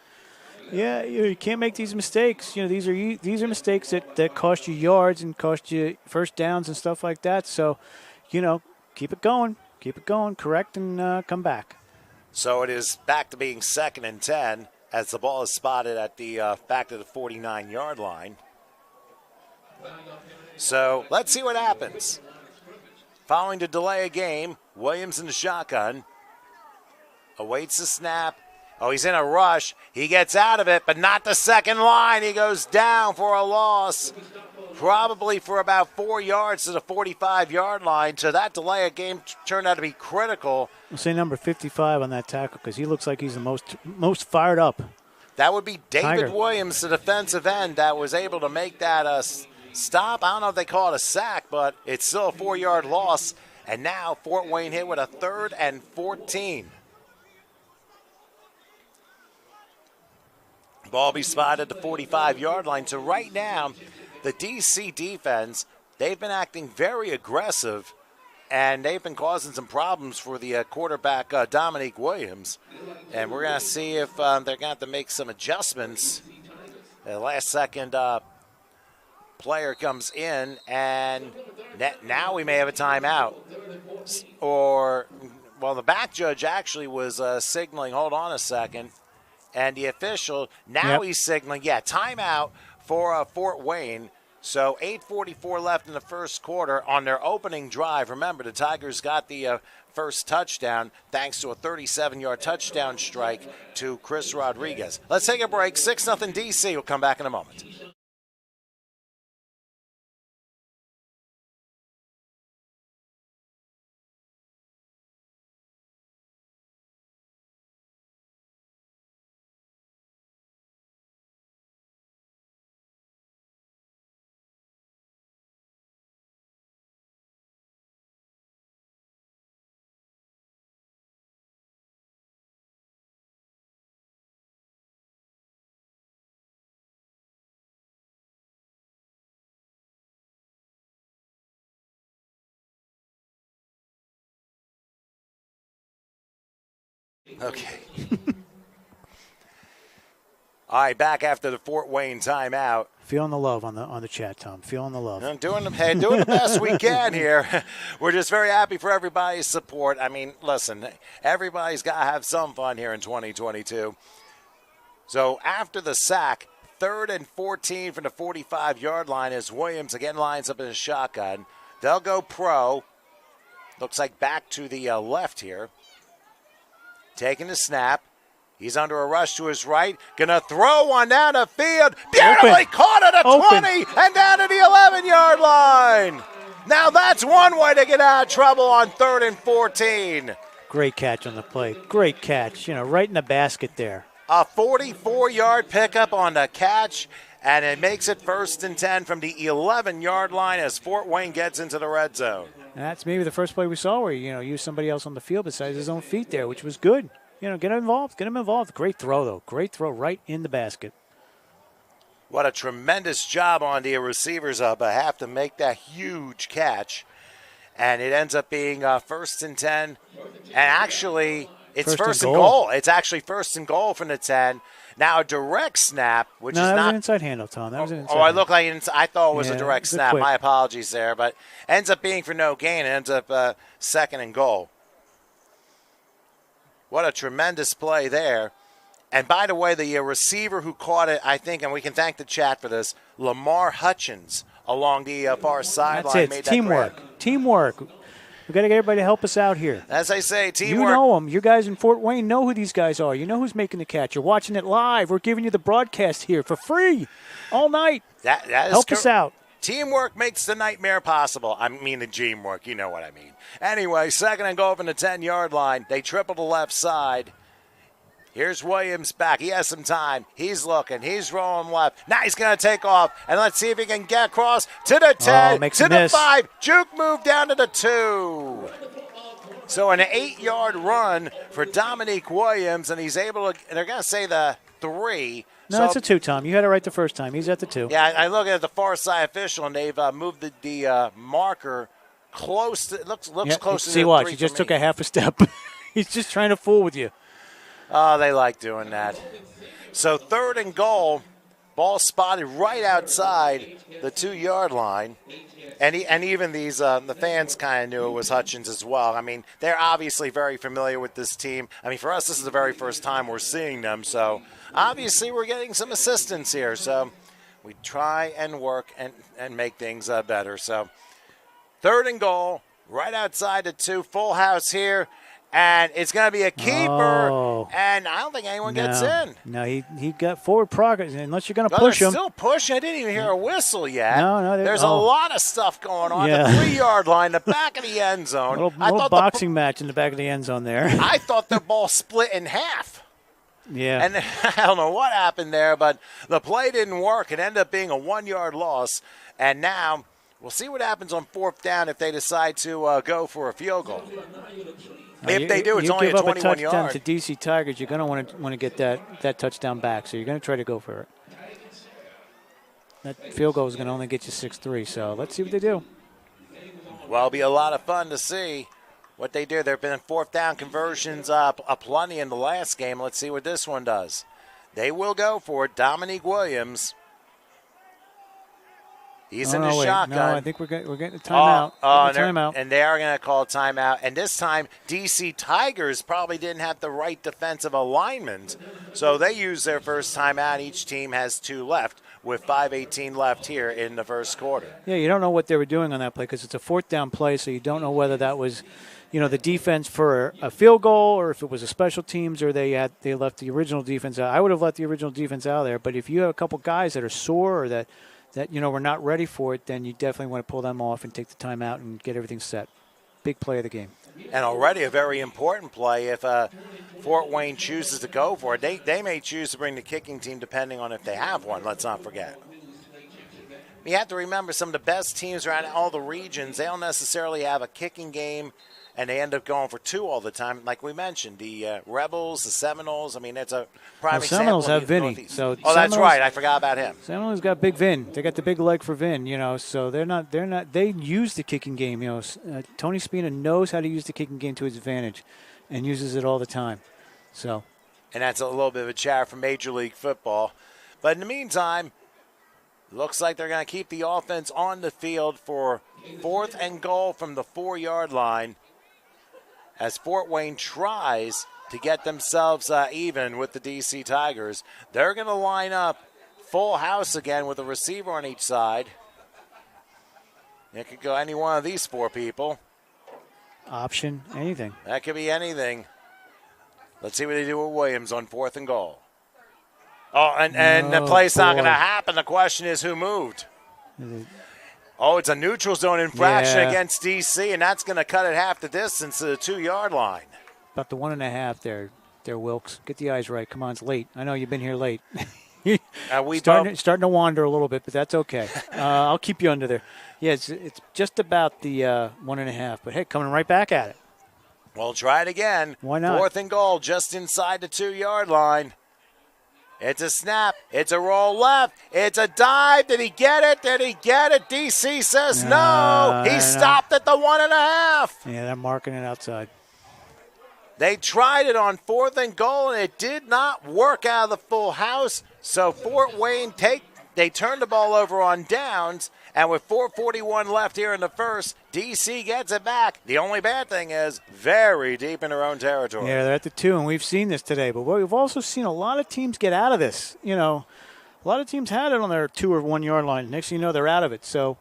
Yeah, you can't make these mistakes. These are mistakes that cost you yards and cost you first downs and stuff like that. So, keep it going, correct, and come back. So it is back to being second and 10 as the ball is spotted at the back to the 49-yard line. So let's see what happens. Following the delay of game, Williams in the shotgun awaits the snap. Oh, he's in a rush. He gets out of it, but not the second line. He goes down for a loss, probably for about 4 yards to the 45-yard line. So that delay of game turned out to be critical. I'll say number 55 on that tackle because he looks like he's the most fired up. That would be David Tiger. Williams, the defensive end, that was able to make that stop. I don't know if they call it a sack, but it's still a 4-yard loss. And now Fort Wayne hit with a 3rd and 14. Ball be spotted at the 45-yard line. So right now, the D.C. defense, they've been acting very aggressive, and they've been causing some problems for the quarterback, Dominique Williams. And we're going to see if they're going to have to make some adjustments. The last-second player comes in, and now we may have a timeout. The back judge actually was signaling, hold on a second. And the official, now he's signaling, timeout for Fort Wayne. So 8:44 left in the first quarter on their opening drive. Remember, the Tigers got the first touchdown thanks to a 37-yard touchdown strike to Chris Rodriguez. Let's take a break. 6-0 DC. We'll come back in a moment. Okay. All right, back after the Fort Wayne timeout. Feeling the love on the chat, Tom. Feeling the love. I'm doing the best we can here. We're just very happy for everybody's support. I mean, listen, everybody's got to have some fun here in 2022. So after the sack, 3rd and 14 from the 45-yard line as Williams again lines up in a shotgun. They'll go pro. Looks like back to the left here. Taking the snap. He's under a rush to his right. Gonna throw one down the field. Beautifully caught at the 20 and down to the 11-yard line. Now that's one way to get out of trouble on 3rd and 14. Great catch on the play. Great catch. Right in the basket there. A 44-yard pickup on the catch, and it makes it 1st and 10 from the 11-yard line as Fort Wayne gets into the red zone. And that's maybe the first play we saw where, used somebody else on the field besides his own feet there, which was good. Get him involved. Get him involved. Great throw, though. Great throw right in the basket. What a tremendous job on the receivers behalf to make that huge catch. And it ends up being 1st and 10. And actually, it's first and goal. It's actually 1st and goal from the 10. Now a direct snap, which is not. That was an inside handoff, Tom. That was an inside. I look like I thought it was a direct snap. Quick. My apologies there, but ends up being for no gain. It ends up 2nd and goal. What a tremendous play there. And by the way, the receiver who caught it, I think, and we can thank the chat for this, Lamar Hutchins along the far sideline. That's it. Made Teamwork. That Teamwork. We've got to get everybody to help us out here. As I say, teamwork. You know them. You guys in Fort Wayne know who these guys are. You know who's making the catch. You're watching it live. We're giving you the broadcast here for free all night. That is help us out. Teamwork makes the nightmare possible. I mean the teamwork. You know what I mean. Anyway, 2nd and goal from the 10-yard line. They triple the left side. Here's Williams back. He has some time. He's looking. He's rolling left. Now he's going to take off. And let's see if he can get across to the 10, to the 5. Juke move down to the 2. So an 8-yard run for Dominique Williams, and he's able to, they're going to say the 3. No, it's a 2, Tom. You had it right the first time. He's at the 2. Yeah, I look at the far side official, and they've moved the marker close to, looks close to the 3. See, watch. He just took a half a step. He's just trying to fool with you. Oh, they like doing that. So 3rd and goal, ball spotted right outside the 2-yard line. And even these the fans kind of knew it was Hutchins as well. I mean, they're obviously very familiar with this team. I mean, for us, this is the very first time we're seeing them. So obviously we're getting some assistance here. So we try and work and make things better. So 3rd and goal, right outside the 2, full house here. And it's going to be a keeper, and I don't think anyone gets in. No, he got forward progress, unless you're going to push him. Still pushing. I didn't even hear a whistle yet. No, there's a lot of stuff going on. Yeah. The 3-yard line, the back of the end zone. A little boxing match in the back of the end zone there. I thought the ball split in half. Yeah. And I don't know what happened there, but the play didn't work. It ended up being a 1-yard loss. And now we'll see what happens on 4th down if they decide to go for a field goal. If they do, it's only a 21-yard. You give up a touchdown to DC Tigers, you're going to want to get that touchdown back. So you're going to try to go for it. That field goal is going to only get you 6-3. So let's see what they do. Well, it'll be a lot of fun to see what they do. There have been 4th down conversions aplenty in the last game. Let's see what this one does. They will go for it. Dominique Williams. He's in the shotgun. No, I think we're getting a timeout. Timeout. And they are going to call a timeout. And this time, DC Tigers probably didn't have the right defensive alignment. So they use their first timeout. Each team has 2 left. with 5:18 left here in the first quarter. Yeah, you don't know what they were doing on that play because it's a fourth down play, so you don't know whether that was, the defense for a field goal or if it was a special teams or they left the original defense out. I would have let the original defense out of there, but if you have a couple guys that are sore or that we're not ready for it, then you definitely want to pull them off and take the time out and get everything set. Big play of the game. And already a very important play if Fort Wayne chooses to go for it. They may choose to bring the kicking team depending on if they have one, let's not forget. You have to remember some of the best teams around all the regions, they don't necessarily have a kicking game, and they end up going for two all the time. Like we mentioned, the Rebels, the Seminoles, it's a prime example. Seminoles have of the Vinny. Northeast. So that's right. I forgot about him. Seminoles got big Vin. They got the big leg for Vin, so they use the kicking game. Tony Spina knows how to use the kicking game to his advantage and uses it all the time. So, and that's a little bit of a chatter for Major League Football. But in the meantime, looks like they're going to keep the offense on the field for 4th and goal from the 4-yard line as Fort Wayne tries to get themselves even with the DC Tigers. They're going to line up full house again with a receiver on each side. It could go any one of these 4 people. Option, anything. That could be anything. Let's see what they do with Williams on 4th and goal. Oh, and the play's not going to happen. The question is who moved. Oh, it's a neutral zone infraction against DC, and that's going to cut it half the distance to the 2-yard line. About the 1.5 there, Wilkes. Get the eyes right. Come on, it's late. I know you've been here late. Starting to wander a little bit, but that's okay. I'll keep you under there. Yeah, it's just about the 1.5, but hey, coming right back at it. Well, try it again. Why not? 4th and goal, just inside the 2-yard line. It's a snap. It's a roll left. It's a dive. Did he get it? Did he get it? DC says no. He stopped at the 1.5. Yeah, they're marking it outside. They tried it on 4th and goal, and it did not work out of the full house. So Fort Wayne they turned the ball over on downs, and with 4:41 left here in the first, DC gets it back. The only bad thing is very deep in their own territory. Yeah, they're at the 2, and we've seen this today. But we've also seen a lot of teams get out of this. A lot of teams had it on their 2 or 1 yard line. Next thing you know, they're out of it. So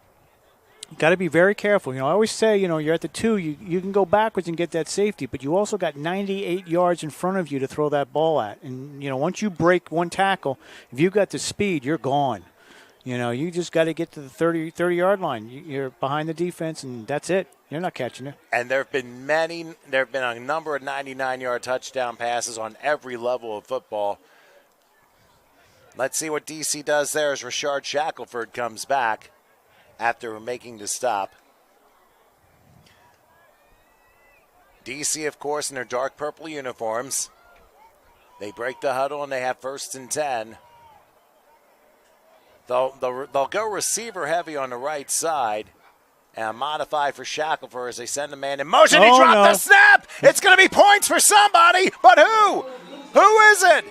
you got to be very careful. I always say, you're at the 2, you can go backwards and get that safety, but you also got 98 yards in front of you to throw that ball at. And, once you break one tackle, if you've got the speed, you're gone. You just got to get to the 30-yard line. You're behind the defense, and that's it. You're not catching it. And there have been a number of 99-yard touchdown passes on every level of football. Let's see what DC does there as Rashard Shackelford comes back after making the stop. DC, of course, in their dark purple uniforms. They break the huddle, and they have 1st and 10. They'll go receiver heavy on the right side and modify for Shackelford as they send a man in motion. He dropped the snap. It's going to be points for somebody, but who? Who is it?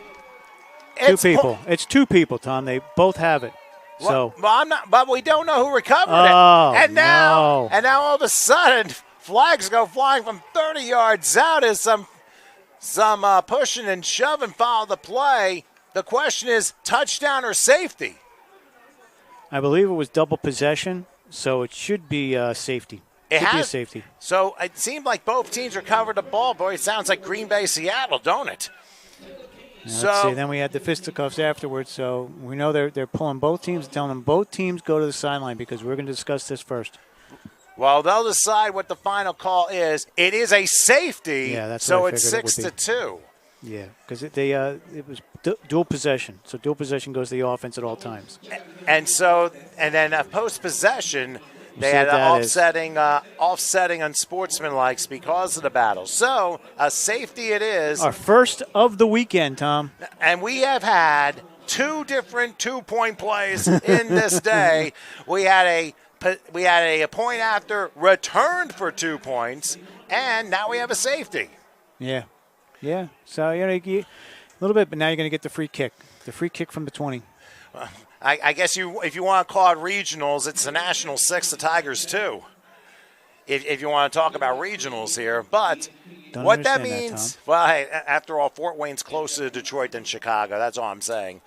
It's 2 people. It's 2 people, Tom. They both have it. Well, I'm not. But we don't know who recovered it. And now all of a sudden, flags go flying from 30 yards out as some pushing and shoving follow the play. The question is touchdown or safety. I believe it was double possession, so it should be safety. It should be a safety. So it seemed like both teams recovered the ball. Boy, it sounds like Green Bay, Seattle, don't it? Let's see. Then we had the fisticuffs afterwards, so we know they're pulling both teams, telling them both teams go to the sideline because we're going to discuss this first. Well, they'll decide what the final call is. It is a safety, that's so what I it's figured 6-2. Yeah, because it was dual possession, so dual possession goes to the offense at all times. And then post possession, they had offsetting unsportsmanlike because of the battle. So a safety it is. Our first of the weekend, Tom. And we have had 2 different 2-point plays in this day. We had a point after returned for 2 points, and now we have a safety. Yeah. Yeah, so a little bit, but now you're going to get the free kick from the 20. I guess if you want to call it regionals, it's the National 6, the Tigers 2. If you want to talk about regionals here, but what that means, well, hey, after all, Fort Wayne's closer to Detroit than Chicago. That's all I'm saying.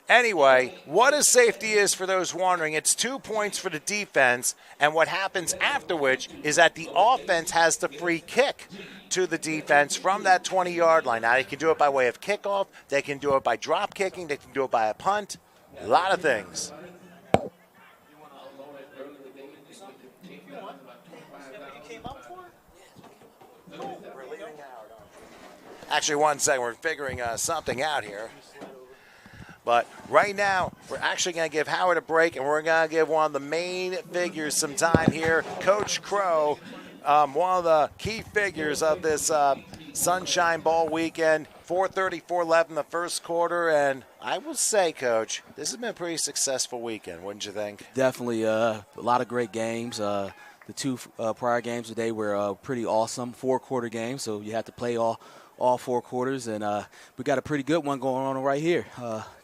Anyway, what a safety is for those wondering, it's 2 points for the defense, and what happens after which is that the offense has the free kick to the defense from that 20-yard line. Now, they can do it by way of kickoff, they can do it by drop kicking, they can do it by a punt, a lot of things. Actually, 1 second, we're figuring something out here. But right now, we're actually going to give Howard a break, and we're going to give one of the main figures some time here, Coach Crow, one of the key figures of this Sunshine Bowl weekend. 4:34 left in the first quarter, and I will say, Coach, this has been a pretty successful weekend, wouldn't you think? Definitely a lot of great games. The 2 prior games today were pretty awesome, 4-quarter games, so you have to play all 4 quarters, and we got a pretty good one going on right here.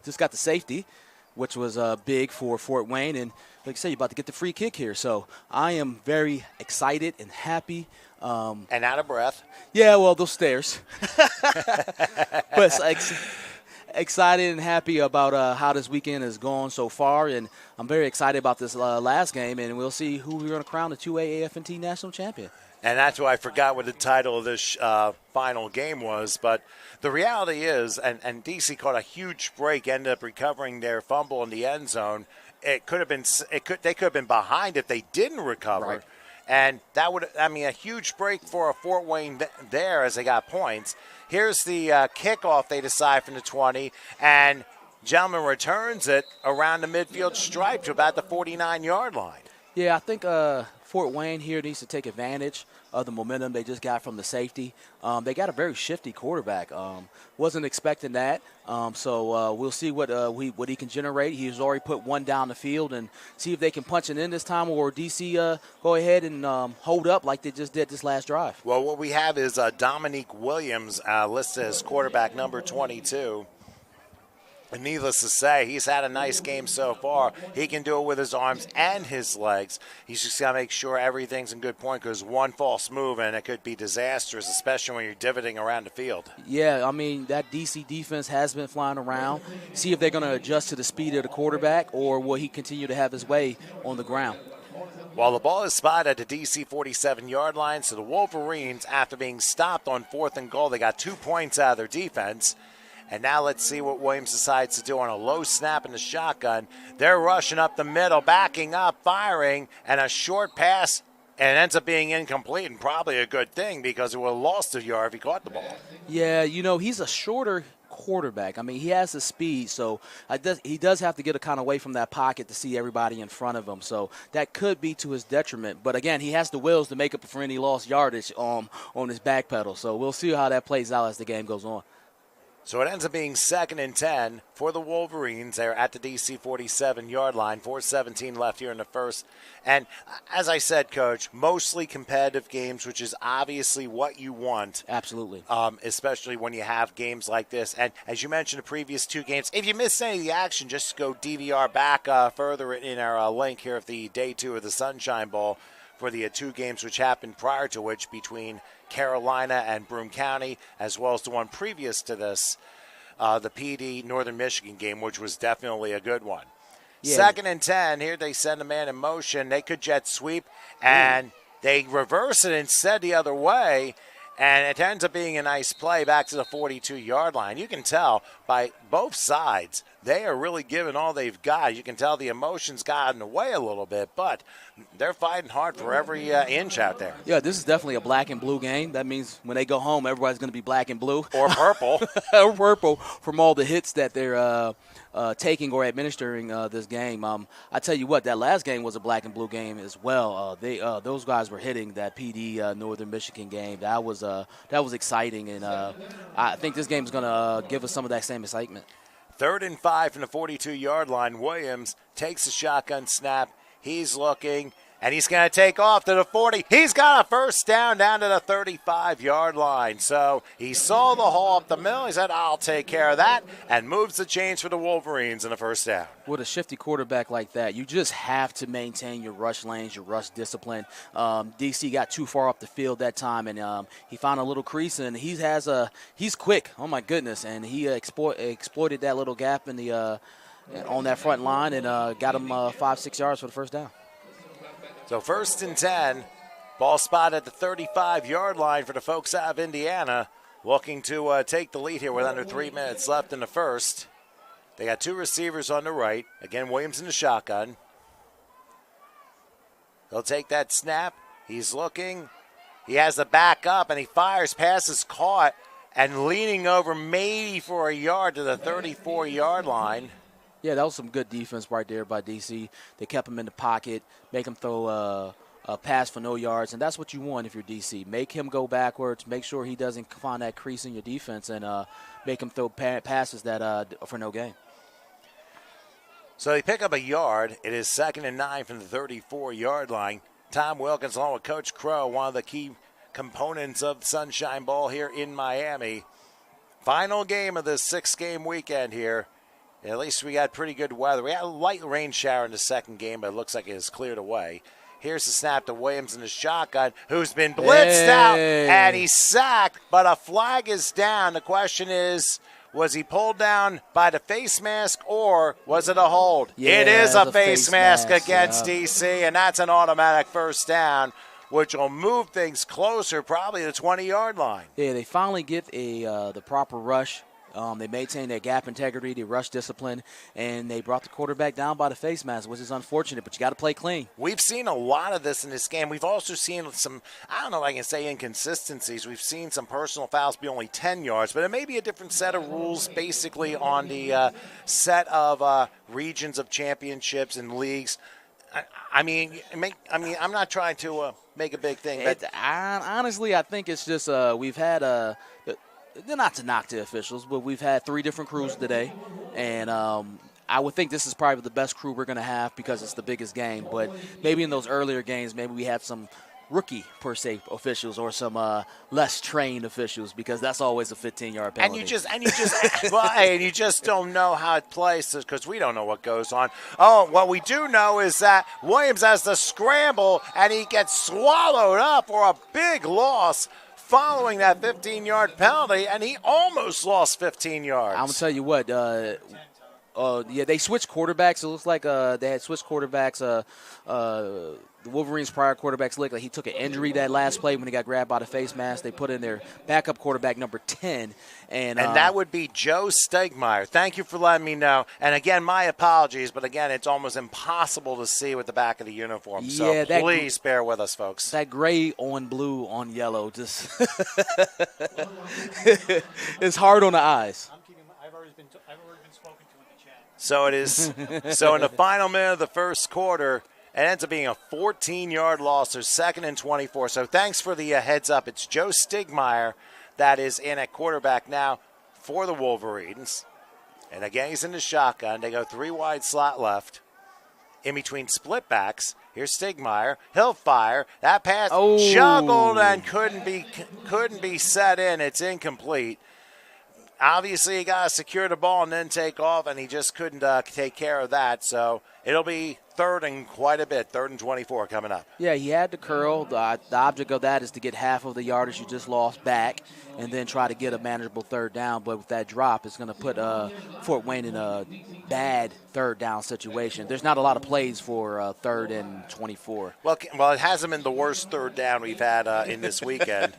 Just got the safety, which was big for Fort Wayne, and like I said, you're about to get the free kick here, so I am very excited and happy. And out of breath. Yeah, well, those stairs. But excited and happy about how this weekend has gone so far, and I'm very excited about this last game, and we'll see who we're going to crown the 2A AF&T national champion. And that's why I forgot what the title of this final game was. But the reality is, and DC caught a huge break, ended up recovering their fumble in the end zone. They could have been behind if they didn't recover. Right. And that would, a huge break for Fort Wayne there as they got points. Here's the kickoff they decide from the 20, and gentleman returns it around the midfield stripe to about the 49-yard line. Yeah, I think Fort Wayne here needs to take advantage of the momentum they just got from the safety. They got a very shifty quarterback. Wasn't expecting that. So we'll see what he can generate. He's already put one down the field, and see if they can punch it in this time, or DC go ahead and hold up like they just did this last drive. Well, what we have is Dominique Williams listed as quarterback number 22. And needless to say, he's had a nice game so far. He can do it with his arms and his legs. He's just got to make sure everything's in good point, because one false move and it could be disastrous, especially when you're divoting around the field. Yeah, that DC defense has been flying around. See if they're going to adjust to the speed of the quarterback, or will he continue to have his way on the ground. Well, the ball is spotted at the DC 47-yard line, so the Wolverines, after being stopped on 4th and goal, they got 2 points out of their defense. And now let's see what Williams decides to do on a low snap in the shotgun. They're rushing up the middle, backing up, firing, and a short pass, and it ends up being incomplete, and probably a good thing, because it would have lost a yard if he caught the ball. Yeah, he's a shorter quarterback. He has the speed, so he does have to get a kind of away from that pocket to see everybody in front of him. So that could be to his detriment. But again, he has the wheels to make up for any lost yardage on his back pedal. So we'll see how that plays out as the game goes on. So it ends up being 2nd and 10 for the Wolverines. They're at the DC 47-yard line, 4:17 left here in the first. And as I said, Coach, mostly competitive games, which is obviously what you want. Absolutely. Especially when you have games like this. And as you mentioned, the previous 2 games, if you missed any of the action, just go DVR back further in our link here of the Day 2 of the Sunshine Bowl for the 2 games which happened prior to which, between Carolina and Broome County, as well as the one previous to this, the PD Northern Michigan game, which was definitely a good one. Yeah. 2nd and 10, here they send a man in motion. They could jet sweep, and they reverse it instead the other way, and it ends up being a nice play back to the 42-yard line. You can tell by both sides, they are really giving all they've got. You can tell the emotions got in the way a little bit, but they're fighting hard for every inch out there. Yeah, this is definitely a black and blue game. That means when they go home, everybody's going to be black and blue. Or purple. Or purple from all the hits that they're taking or administering this game. I tell you what, that last game was a black and blue game as well. Those guys were hitting that PD Northern Michigan game. That was exciting, and I think this game is going to give us some of that same excitement. 3rd and 5 from the 42-yard line. Williams takes a shotgun snap. He's looking, and he's going to take off to the 40. He's got a first down to the 35-yard line. So he saw the hole up the middle. He said, I'll take care of that, and moves the chains for the Wolverines in the first down. With a shifty quarterback like that, you just have to maintain your rush lanes, your rush discipline. DC got too far up the field that time, and he found a little crease, and he's quick. Oh, my goodness, and he exploited that little gap in the on that front line and got him 5-6 yards for the first down. So 1st and 10, ball spot at the 35-yard line for the folks out of Indiana, looking to take the lead here with under 3 minutes left in the first. They got 2 receivers on the right. Again, Williams in the shotgun. He'll take that snap. He's looking. He has the back up, and he fires. Pass is caught, and leaning over maybe for a yard to the 34-yard line. Yeah, that was some good defense right there by DC. They kept him in the pocket, make him throw a pass for no yards, and that's what you want if you're DC. Make him go backwards, make sure he doesn't find that crease in your defense, and make him throw passes that for no gain. So they pick up a yard. It is 2nd and 9 from the 34-yard line. Tom Wilkins, along with Coach Crow, one of the key components of Sunshine Bowl here in Miami. Final game of this 6-game weekend here. At least we got pretty good weather. We had a light rain shower in the second game, but it looks like it has cleared away. Here's the snap to Williams in the shotgun, who's been blitzed out, and he's sacked, but a flag is down. The question is, was he pulled down by the face mask, or was it a hold? Yeah, it is a face mask mask against DC, and that's an automatic first down, which will move things closer, probably to the 20-yard line. Yeah, they finally get the proper rush. They maintain their gap integrity, their rush discipline, and they brought the quarterback down by the face mask, which is unfortunate, but you got to play clean. We've seen a lot of this in this game. We've also seen some, I don't know if I can say inconsistencies. We've seen some personal fouls be only 10 yards, but it may be a different set of rules basically on the set of regions of championships and leagues. I'm not trying to make a big thing. But honestly, I think it's just we've had not to knock the officials, but we've had 3 different crews today, and I would think this is probably the best crew we're going to have because it's the biggest game. But maybe in those earlier games, maybe we have some rookie, per se, officials or some less trained officials, because that's always a 15-yard penalty. And you just don't know how it plays because we don't know what goes on. Oh, what we do know is that Williams has the scramble, and he gets swallowed up for a big loss following that 15-yard penalty, and he almost lost 15 yards. I'm going to tell you what, they switched quarterbacks. It looks like they had switched quarterbacks. The Wolverines' prior quarterbacks looked like he took an injury that last play when he got grabbed by the face mask. They put in their backup quarterback, number 10. And that would be Joe Stegmeyer. Thank you for letting me know. And, again, my apologies, but, again, it's almost impossible to see with the back of the uniform. So please bear with us, folks. That gray on blue on yellow just it's hard on the eyes. I've already been spoken to in the chat. So it is. So in the final minute of the first quarter, it ends up being a 14-yard loss. There's 2nd and 24. So thanks for the heads up. It's Joe Stegmeyer that is in at quarterback now for the Wolverines. And again, he's in the shotgun. They go 3 wide slot left. In between split backs, here's Stegmeyer. He'll fire. That pass juggled and couldn't be set in. It's incomplete. Obviously, he got to secure the ball and then take off, and he just couldn't take care of that. So it'll be 3rd and quite a bit, 3rd and 24 coming up. Yeah, he had the curl. The object of that is to get half of the yardage you just lost back and then try to get a manageable 3rd down. But with that drop, it's going to put Fort Wayne in a bad 3rd down situation. There's not a lot of plays for 3rd and 24. Well, it hasn't been the worst 3rd down we've had in this weekend.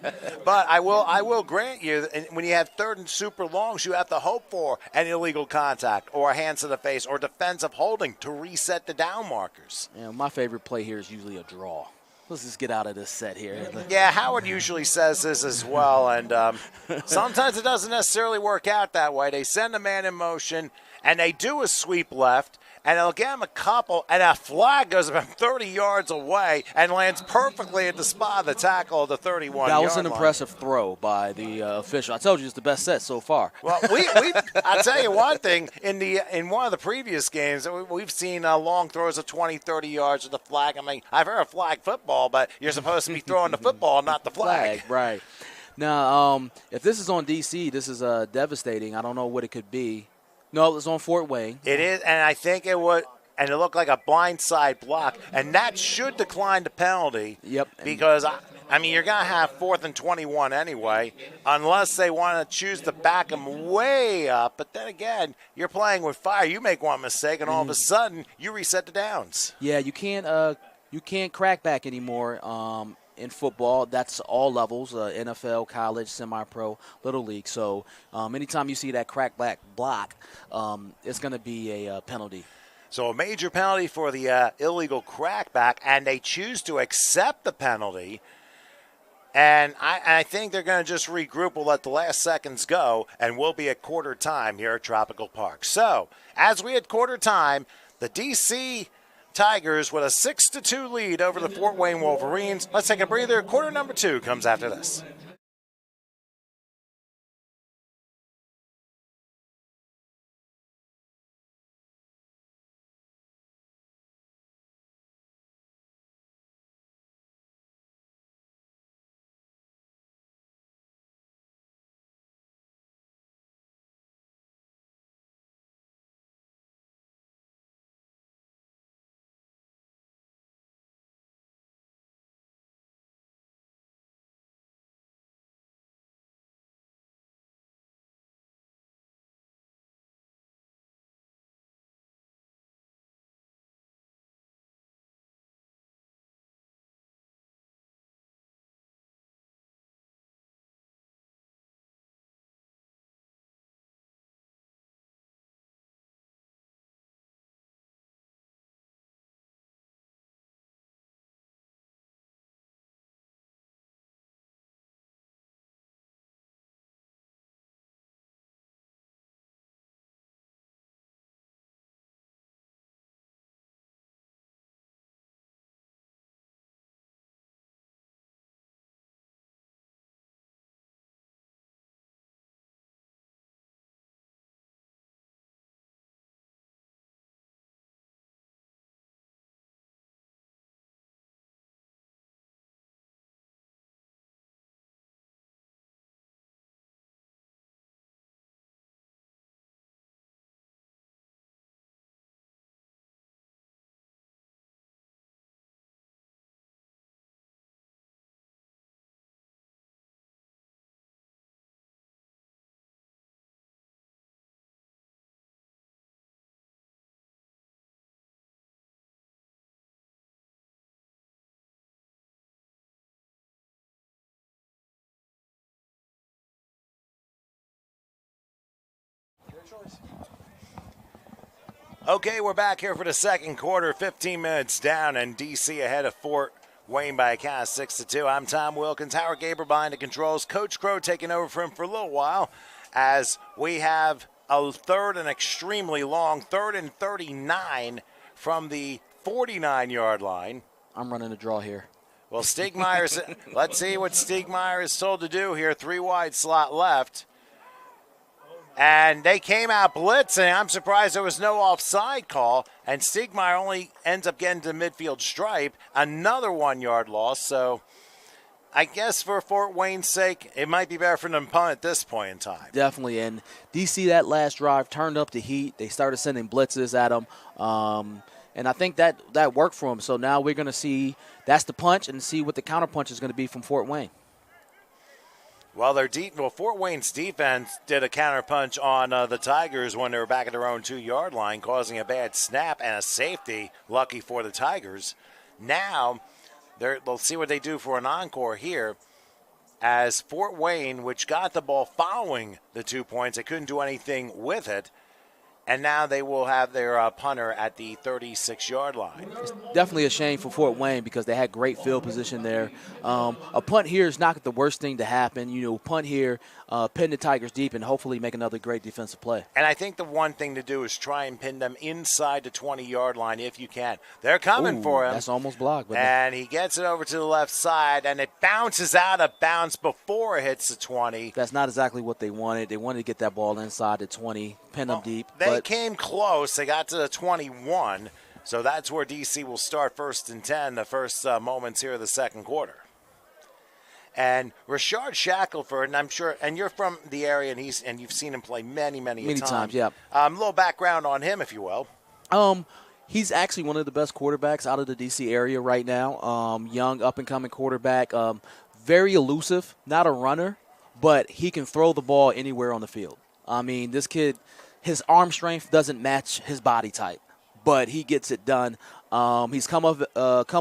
But I will grant you, when you have 3rd and super longs, you have to hope for an illegal contact or a hands to the face or defensive holding to reset the down markers. Yeah, my favorite play here is usually a draw. Let's just get out of this set here. Yeah, Howard usually says this as well, and sometimes it doesn't necessarily work out that way. They send a man in motion, and they do a sweep left, and they'll get him a couple, and a flag goes about 30 yards away and lands perfectly at the spot of the tackle of the 31-yard line. That was an impressive throw by the official. I told you it's the best set so far. Well, I'll tell you one thing. In one of the previous games, we've seen long throws of 20, 30 yards with the flag. I mean, I've heard of flag football, but you're supposed to be throwing the football, not the flag. Right. Now, if this is on D.C., this is devastating. I don't know what it could be. No, it was on Fort Wayne. It is, and I think it would, and it looked like a blindside block, and that should decline the penalty. Yep. Because I mean, you're going to have 4th and 21 anyway, unless they want to choose to back them way up. But then again, you're playing with fire. You make one mistake, and all of a sudden, you reset the downs. Yeah, you can't crack back anymore in football. That's all levels, NFL, college, semi-pro, little league. So anytime you see that crack back block, it's going to be a penalty. So a major penalty for the illegal crackback, and they choose to accept the penalty. And I think they're going to just regroup. We'll let the last seconds go, and we'll be at quarter time here at Tropical Park. So as we at quarter time, the D.C. Tigers with a 6-2 lead over the Fort Wayne Wolverines. Let's take a breather. Quarter number 2 comes after this. Okay, we're back here for the second quarter. 15 minutes down, and D.C. ahead of Fort Wayne by a count of 6-2. I'm Tom Wilkins. Howard Gaber behind the controls. Coach Crow taking over for him for a little while as we have a third and extremely long, 3rd and 39 from the 49-yard line. I'm running a draw here. Well, Stegmeyer's, let's see what Stegmeyer is told to do here. 3 wide slot left. And they came out blitzing. I'm surprised there was no offside call. And Stegmeyer only ends up getting to the midfield stripe. Another 1-yard loss. So I guess for Fort Wayne's sake, it might be better for them to punt at this point in time. Definitely. And DC, that last drive, turned up the heat. They started sending blitzes at them. And I think that worked for them. So now we're going to see that's the punch and see what the counterpunch is going to be from Fort Wayne. Well, Fort Wayne's defense did a counterpunch on the Tigers when they were back at their own 2-yard line, causing a bad snap and a safety, lucky for the Tigers. Now, they'll see what they do for an encore here, as Fort Wayne, which got the ball following the 2 points, they couldn't do anything with it, and now they will have their punter at the 36-yard line. It's definitely a shame for Fort Wayne because they had great field position there. A punt here is not the worst thing to happen. Punt here, pin the Tigers deep, and hopefully make another great defensive play. And I think the one thing to do is try and pin them inside the 20-yard line if you can. They're coming for him. That's almost blocked. And he gets it over to the left side, and it bounces out of bounds before it hits the 20. That's not exactly what they wanted. They wanted to get that ball inside the 20, pin them deep. They came close. They got to the 21. So that's where DC will start 1st and 10, the first moments here of the second quarter. And Rashard Shackelford, and I'm sure, and you're from the area, and you've seen him play many times. Yeah. A little background on him, if you will. He's actually one of the best quarterbacks out of the D.C. area right now. Young, up-and-coming quarterback. Very elusive, not a runner, but he can throw the ball anywhere on the field. I mean, this kid, his arm strength doesn't match his body type, but he gets it done. He's come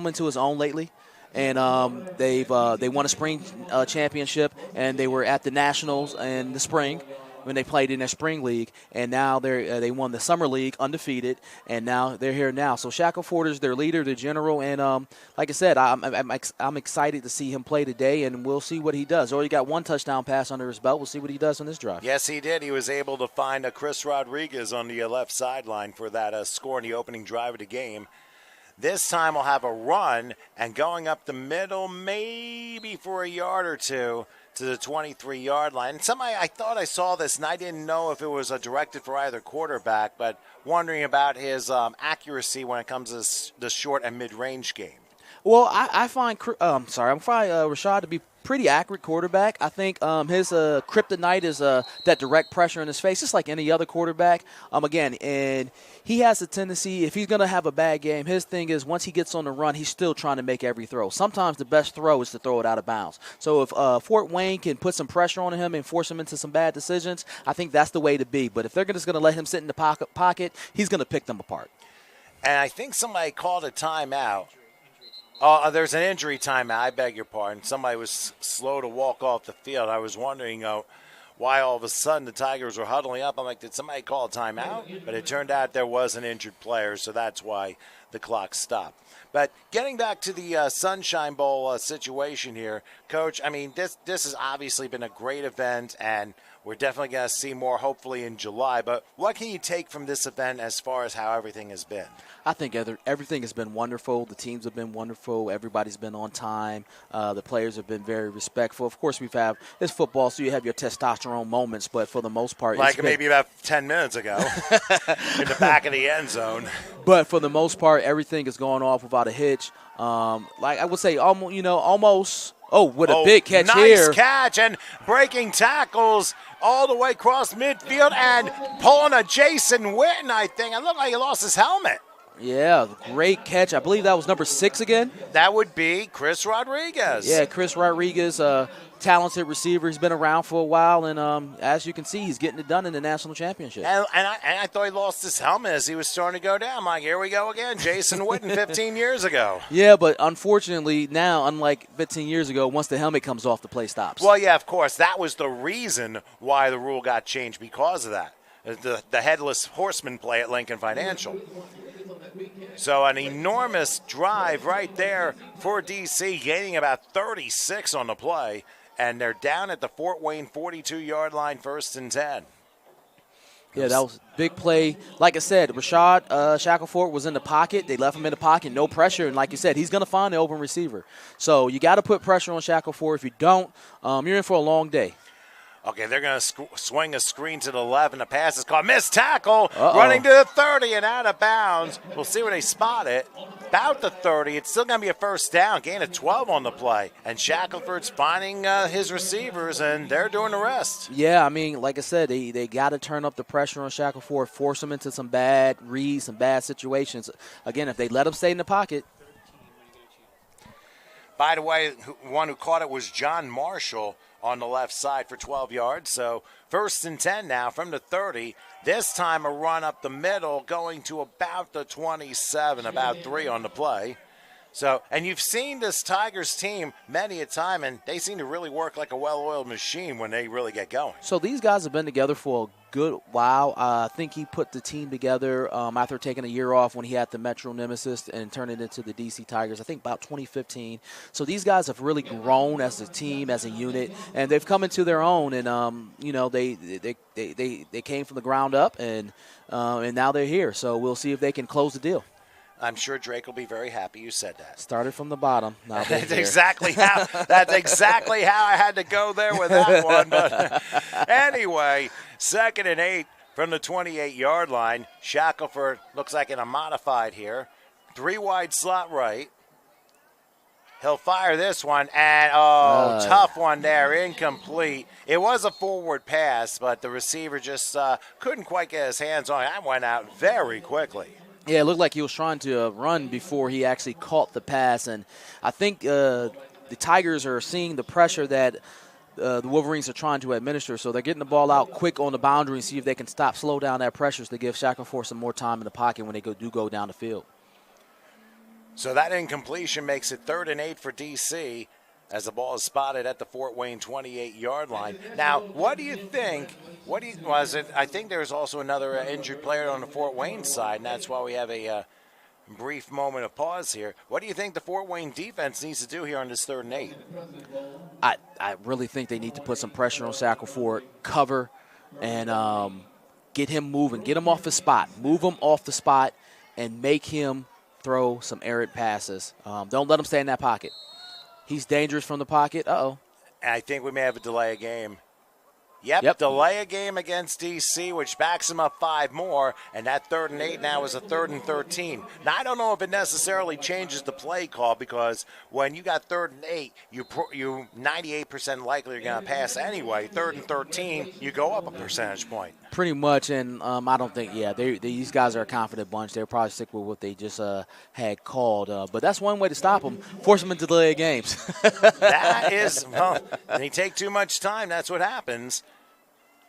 into his own lately, and they won a spring championship, and they were at the Nationals in the spring when they played in their spring league, and now they won the summer league undefeated, and now they're here now. So Shackelford is their leader, their general, and like I said, I'm excited to see him play today, and we'll see what he does. Already got one touchdown pass under his belt. We'll see what he does on this drive. Yes, he did. He was able to find Chris Rodriguez on the left sideline for that score in the opening drive of the game. This time we'll have a run, and going up the middle, maybe for a yard or two, to the 23-yard line. And I thought I saw this, and I didn't know if it was directed for either quarterback, but wondering about his accuracy when it comes to the short and mid-range game. Well, I find Rashad to be pretty accurate quarterback. I think his kryptonite is that direct pressure in his face, just like any other quarterback. Again, and he has a tendency, if he's going to have a bad game, his thing is once he gets on the run, he's still trying to make every throw. Sometimes the best throw is to throw it out of bounds. So if Fort Wayne can put some pressure on him and force him into some bad decisions, I think that's the way to be. But if they're just going to let him sit in the pocket, he's going to pick them apart. And I think somebody called a timeout. There's an injury timeout. I beg your pardon. Somebody was slow to walk off the field. I was wondering why all of a sudden the Tigers were huddling up. I'm like, did somebody call a timeout? But it turned out there was an injured player, so that's why the clock stopped. But getting back to the Sunshine Bowl situation here, Coach, I mean, this has obviously been a great event, and we're definitely going to see more hopefully in July. But what can you take from this event as far as how everything has been? I think everything has been wonderful. The teams have been wonderful. Everybody's been on time. The players have been very respectful. Of course, it's football, so you have your testosterone moments, but for the most part, like maybe about 10 minutes ago in the back of the end zone. But for the most part, everything is going off without a hitch. Like I would say, almost. Oh, with a big catch here. Nice catch and breaking tackles all the way across midfield and pulling a Jason Witten, I think. It looked like he lost his helmet. Yeah, great catch. I believe that was number 6 again. That would be Chris Rodriguez. Yeah, Chris Rodriguez, talented receiver. He's been around for a while, and as you can see, he's getting it done in the national championship. And I thought he lost his helmet as he was starting to go down. I'm like, here we go again. Jason Witten 15 years ago. Yeah, but unfortunately now, unlike 15 years ago, once the helmet comes off, the play stops. Well, yeah, of course. That was the reason why the rule got changed, because of that. The headless horseman play at Lincoln Financial. So an enormous drive right there for D.C., gaining about 36 on the play, and they're down at the Fort Wayne 42-yard line, 1st and 10. Yeah, that was a big play. Like I said, Rashad Shackelford was in the pocket. They left him in the pocket, no pressure. And like you said, he's going to find the open receiver. So you got to put pressure on Shackelford. If you don't, you're in for a long day. Okay, they're going to swing a screen to the left, and the pass is caught. Missed tackle, running to the 30 and out of bounds. We'll see where they spot it. About the 30. It's still going to be a first down. Gain of 12 on the play. And Shackelford's finding his receivers, and they're doing the rest. Yeah, I mean, like I said, they got to turn up the pressure on Shackelford, force him into some bad reads, some bad situations. Again, if they let him stay in the pocket. By the way, one who caught it was John Marshall on the left side for 12 yards. So 1st and 10 now from the 30. This time a run up the middle going to about the 27, about 3 on the play. So, and you've seen this Tigers team many a time, and they seem to really work like a well-oiled machine when they really get going. So these guys have been together for a good while. I think he put the team together after taking a year off when he had the Metro Nemesis and turned it into the DC Tigers, I think about 2015. So these guys have really grown as a team, as a unit, and they've come into their own. And they came from the ground up, and now they're here. So we'll see if they can close the deal. I'm sure Drake will be very happy you said that. Started from the bottom. Now that's exactly how I had to go there with that one. But anyway, 2nd and 8 from the 28-yard line. Shackelford looks like in a modified here. 3 wide slot right. He'll fire this one, and tough one there, incomplete. It was a forward pass, but the receiver just couldn't quite get his hands on it. That went out very quickly. Yeah, it looked like he was trying to run before he actually caught the pass. And I think the Tigers are seeing the pressure that the Wolverines are trying to administer. So they're getting the ball out quick on the boundary and see if they can slow down that pressure to give Shackelford some more time in the pocket when they do go down the field. So that incompletion makes it 3rd and 8 for DC as the ball is spotted at the Fort Wayne 28-yard line. Now, what do you think? I think there's also another injured player on the Fort Wayne side, and that's why we have a brief moment of pause here. What do you think the Fort Wayne defense needs to do here on this 3rd and 8? I really think they need to put some pressure on Shackelford, cover, and get him moving, get him off his spot, move him off the spot, and make him throw some errant passes. Don't let him stay in that pocket. He's dangerous from the pocket. Uh-oh. I think we may have a delay of game. Yep, delay a game against D.C., which backs him up 5 more, and that 3rd and 8 now is a 3rd and 13. Now, I don't know if it necessarily changes the play call, because when you got 3rd and 8, you 98% likely you're going to pass anyway. 3rd and 13, you go up a percentage point. Pretty much, and I don't think, these guys are a confident bunch. They'll probably stick with what they just had called. But that's one way to stop them, force them into delay games. That is, well, when you take too much time, that's what happens.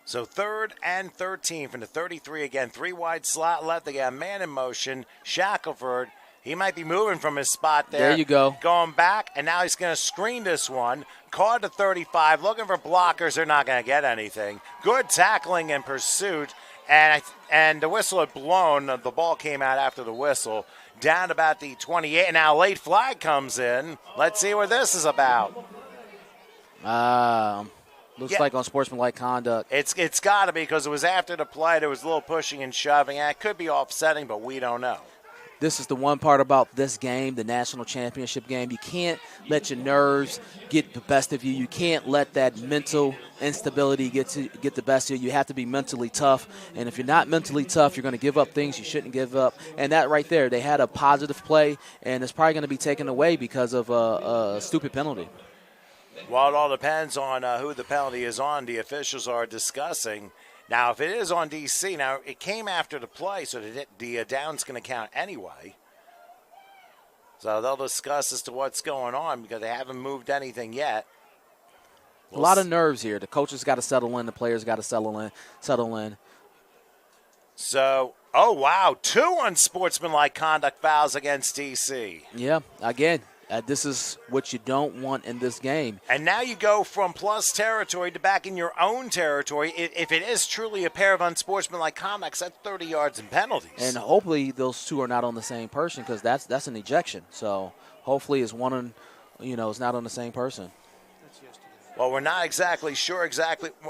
So 3rd and 13 from the 33 again. 3 wide slot left. They got a man in motion. Shackelford, he might be moving from his spot there. There you go. Going back, and now he's going to screen this one. Caught at 35, looking for blockers. They're not going to get anything. Good tackling and pursuit. And the whistle had blown. The ball came out after the whistle. Down about the 28. And now late flag comes in. Let's see what this is about. Looks like on sportsmanlike conduct. It's got to be, because it was after the play. There was a little pushing and shoving. And it could be offsetting, but we don't know. This is the one part about this game, the national championship game. You can't let your nerves get the best of you. You can't let that mental instability get the best of you. You have to be mentally tough. And if you're not mentally tough, you're going to give up things you shouldn't give up. And that right there, they had a positive play, and it's probably going to be taken away because of a stupid penalty. Well, it all depends on who the penalty is on. The officials are discussing. Now, if it is on D.C., now it came after the play, so the down's going to count anyway. So they'll discuss as to what's going on, because they haven't moved anything yet. A lot of nerves here. The coaches got to settle in. The players got to settle in. So, oh, wow, 2 unsportsmanlike conduct fouls against D.C. Yeah, again. This is what you don't want in this game. And now you go from plus territory to back in your own territory. If it is truly a pair of unsportsmanlike conducts, that's 30 yards in penalties. And hopefully those 2 are not on the same person, because that's an ejection. So hopefully it's it's not on the same person. Well, we're not exactly sure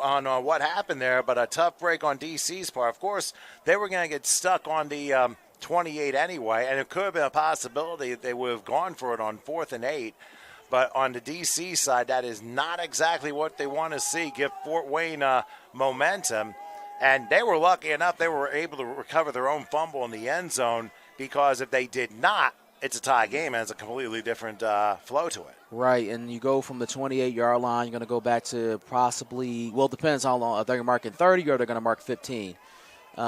on what happened there, but a tough break on DC's part. Of course, they were going to get stuck on the 28 anyway, and it could have been a possibility that they would have gone for it on 4th and 8. But on the DC side, that is not exactly what they want to see. Give Fort Wayne momentum. And they were lucky enough they were able to recover their own fumble in the end zone, because if they did not, it's a tie game and it's a completely different flow to it. Right, and you go from the 28-yard line, you're going to go back to possibly, well, it depends how long. If they're marking 30 or they're going to mark 15. They're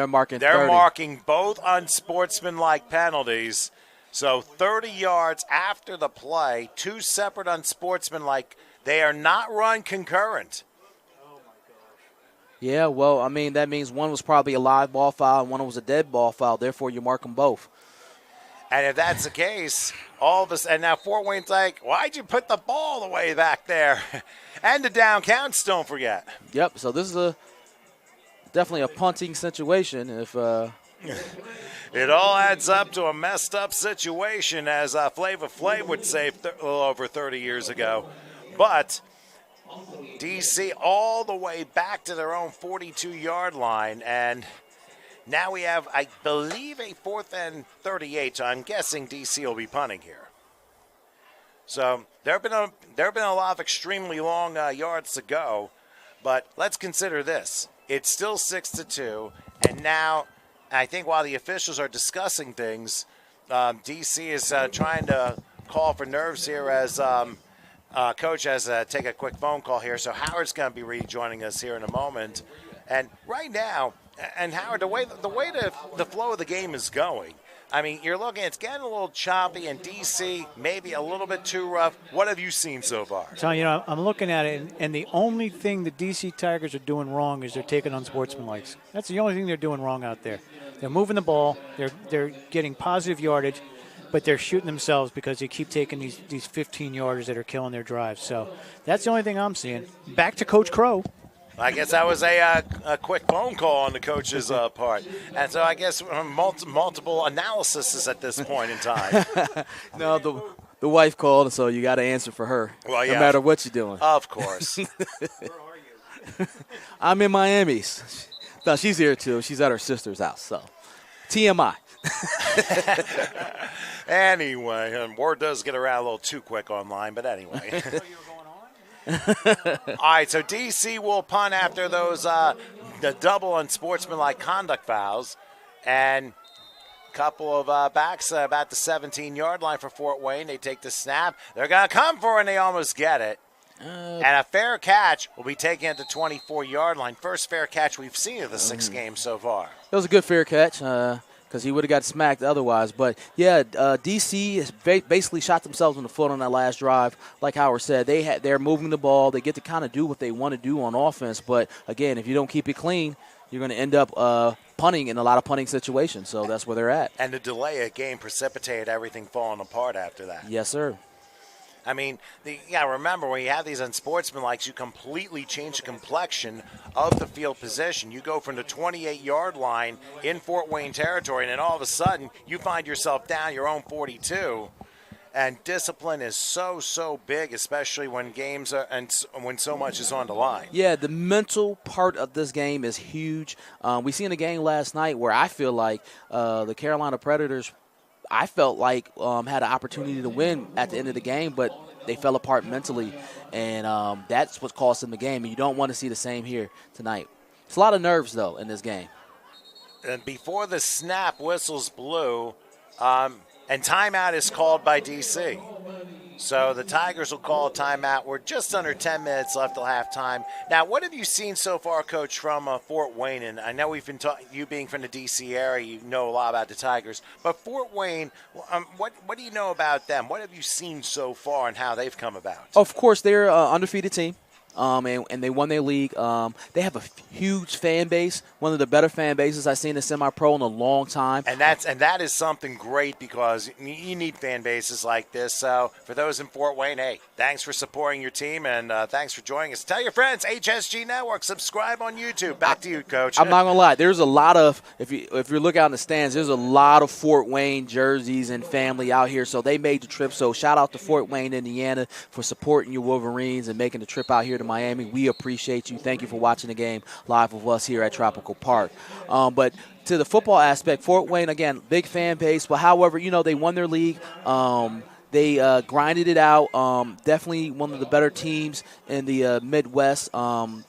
marking 30. They're marking both unsportsmanlike penalties. So 30 yards after the play, 2 separate unsportsmanlike. They are not run concurrent. Yeah, well, I mean, that means one was probably a live ball foul and one was a dead ball foul. Therefore, you mark them both. And if that's the case, and now Fort Wayne's like, why'd you put the ball the way back there? And the down counts, don't forget. Yep, so this is definitely a punting situation. If it all adds up to a messed up situation, as Flava Flav would say a little over 30 years ago. But DC all the way back to their own 42-yard line, and now we have, I believe, a 4th and 38. So I'm guessing DC will be punting here. So there have been a lot of extremely long yards to go, but let's consider this. It's still 6-2, and now I think while the officials are discussing things, DC is trying to call for nerves here as Coach has to take a quick phone call here. So Howard's going to be rejoining us here in a moment. And right now, And Howard, the way the flow of the game is going, I mean, you're looking, it's getting a little choppy, and DC maybe a little bit too rough. What have you seen so far? So, I'm looking at it, and the only thing the DC Tigers are doing wrong is they're taking unsportsmanlike. That's the only thing they're doing wrong out there. They're moving the ball, they're getting positive yardage, but they're shooting themselves because they keep taking these 15-yarders that are killing their drives. So that's the only thing I'm seeing. Back to Coach Crow. I guess that was a quick phone call on the coach's part. And so I guess multiple analyses at this point in time. No, the wife called, so you got to answer for her, well, yeah, no matter what you're doing. Of course. Where are you? I'm in Miami. No, she's here, too. She's at her sister's house, so TMI. Anyway, word does get around a little too quick online, but anyway. All right, so DC will punt after those the double unsportsmanlike conduct fouls, and a couple of backs about the 17-yard line for Fort Wayne. They take the snap. They're going to come for it, and they almost get it. And a fair catch will be taken at the 24-yard line. First fair catch we've seen of the 6 games so far. It was a good fair catch. Because he would have got smacked otherwise. But, yeah, D.C. has basically shot themselves in the foot on that last drive. Like Howard said, they're moving the ball. They get to kind of do what they want to do on offense. But, again, if you don't keep it clean, you're going to end up punting in a lot of punting situations. So that's where they're at. And the delay of game precipitated everything falling apart after that. Yes, sir. I mean, remember, when you have these unsportsmanlikes, you completely change the complexion of the field position. You go from the 28-yard line in Fort Wayne territory, and then all of a sudden you find yourself down your own 42. And discipline is so big, especially when games are and when so much is on the line. Yeah, the mental part of this game is huge. We seen a game last night where I feel like the Carolina Predators – I felt like had an opportunity to win at the end of the game, but they fell apart mentally, and that's what cost them the game. And you don't want to see the same here tonight. It's a lot of nerves, though, in this game. And before the snap whistles blew, and timeout is called by D.C. So the Tigers will call a timeout. We're just under 10 minutes left till halftime. Now, what have you seen so far, Coach, from Fort Wayne? And I know we've been talking. You being from the D.C. area, you know a lot about the Tigers. But Fort Wayne, what do you know about them? What have you seen so far and how they've come about? Of course, they're an undefeated team. And they won their league. They have a huge fan base, one of the better fan bases I've seen in semi-pro in a long time. And that is something great because you need fan bases like this. So for those in Fort Wayne, hey, thanks for supporting your team and thanks for joining us. Tell your friends, HSG Network, subscribe on YouTube. Back to you, Coach. I'm not gonna lie. There's a lot of if you look out in the stands, there's a lot of Fort Wayne jerseys and family out here. So they made the trip. So shout out to Fort Wayne, Indiana, for supporting your Wolverines and making the trip out here to Miami. We appreciate you. Thank you for watching the game live with us here at Tropical Park. But to the football aspect, Fort Wayne, again, big fan base. But however, they won their league. They grinded it out. Definitely one of the better teams in the Midwest. Vying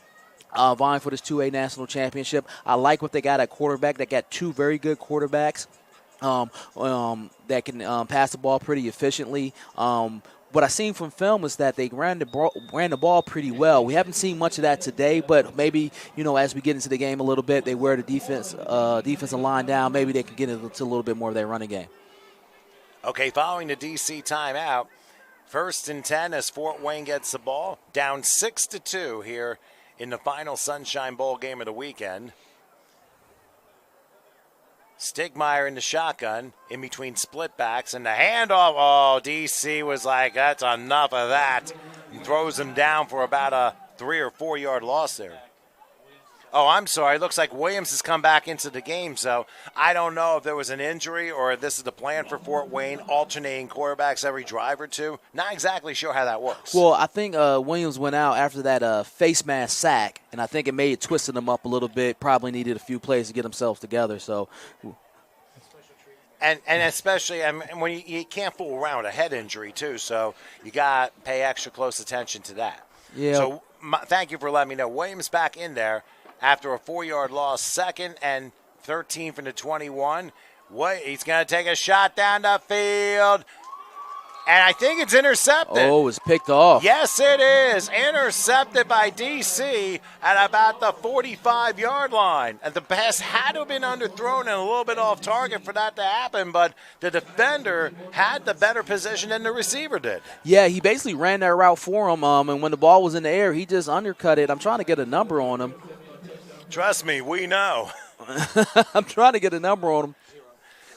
for this 2A national championship. I like what they got at quarterback. They got 2 very good quarterbacks that can pass the ball pretty efficiently. What I seen from film is that they ran the ball pretty well. We haven't seen much of that today, but maybe, as we get into the game a little bit, they wear the defensive line down. Maybe they can get into a little bit more of their running game. Okay, following the DC timeout, 1st and 10 as Fort Wayne gets the ball, down 6-2 here in the final Sunshine Bowl game of the weekend. Stigmeyer in the shotgun, in between split backs, and the handoff. Oh, DC was like, that's enough of that, and throws him down for about a 3 or 4 yard loss there. Oh, I'm sorry. It looks like Williams has come back into the game, so I don't know if there was an injury or if this is the plan for Fort Wayne, alternating quarterbacks every drive or two. Not exactly sure how that works. Well, I think Williams went out after that face mask sack, and I think it may have twisted him up a little bit. Probably needed a few plays to get themselves together. So, and especially when you can't fool around with a head injury too, so you got to pay extra close attention to that. Yeah. So thank you for letting me know. Williams back in there after a 4 yard loss, 2nd and 13 from the 21. He's going to take a shot down the field. And I think it's intercepted. Oh, it's picked off. Yes, it is. Intercepted by DC at about the 45-yard line. And the pass had to have been underthrown and a little bit off target for that to happen, but the defender had the better position than the receiver did. Yeah, he basically ran that route for him, and when the ball was in the air, he just undercut it. I'm trying to get a number on him. Trust me, we know. I'm trying to get a number on him.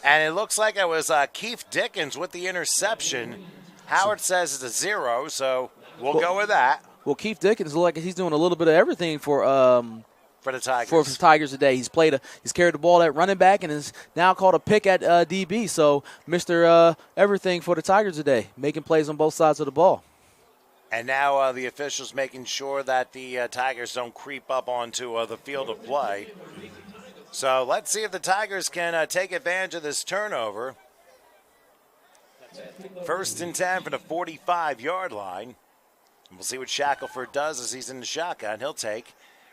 And it looks like it was Keith Dickens with the interception. Howard says it's a 0, so we'll go with that. Well, Keith Dickens looks like he's doing a little bit of everything for the Tigers. For the Tigers today. He's carried the ball at running back and is now called a pick at DB. So Mr. Everything for the Tigers today, making plays on both sides of the ball. And now the officials making sure that the Tigers don't creep up onto the field of play. So let's see if the Tigers can take advantage of this turnover. 1st and 10 from the 45-yard line. We'll see what Shackelford does as he's in the shotgun. He'll take,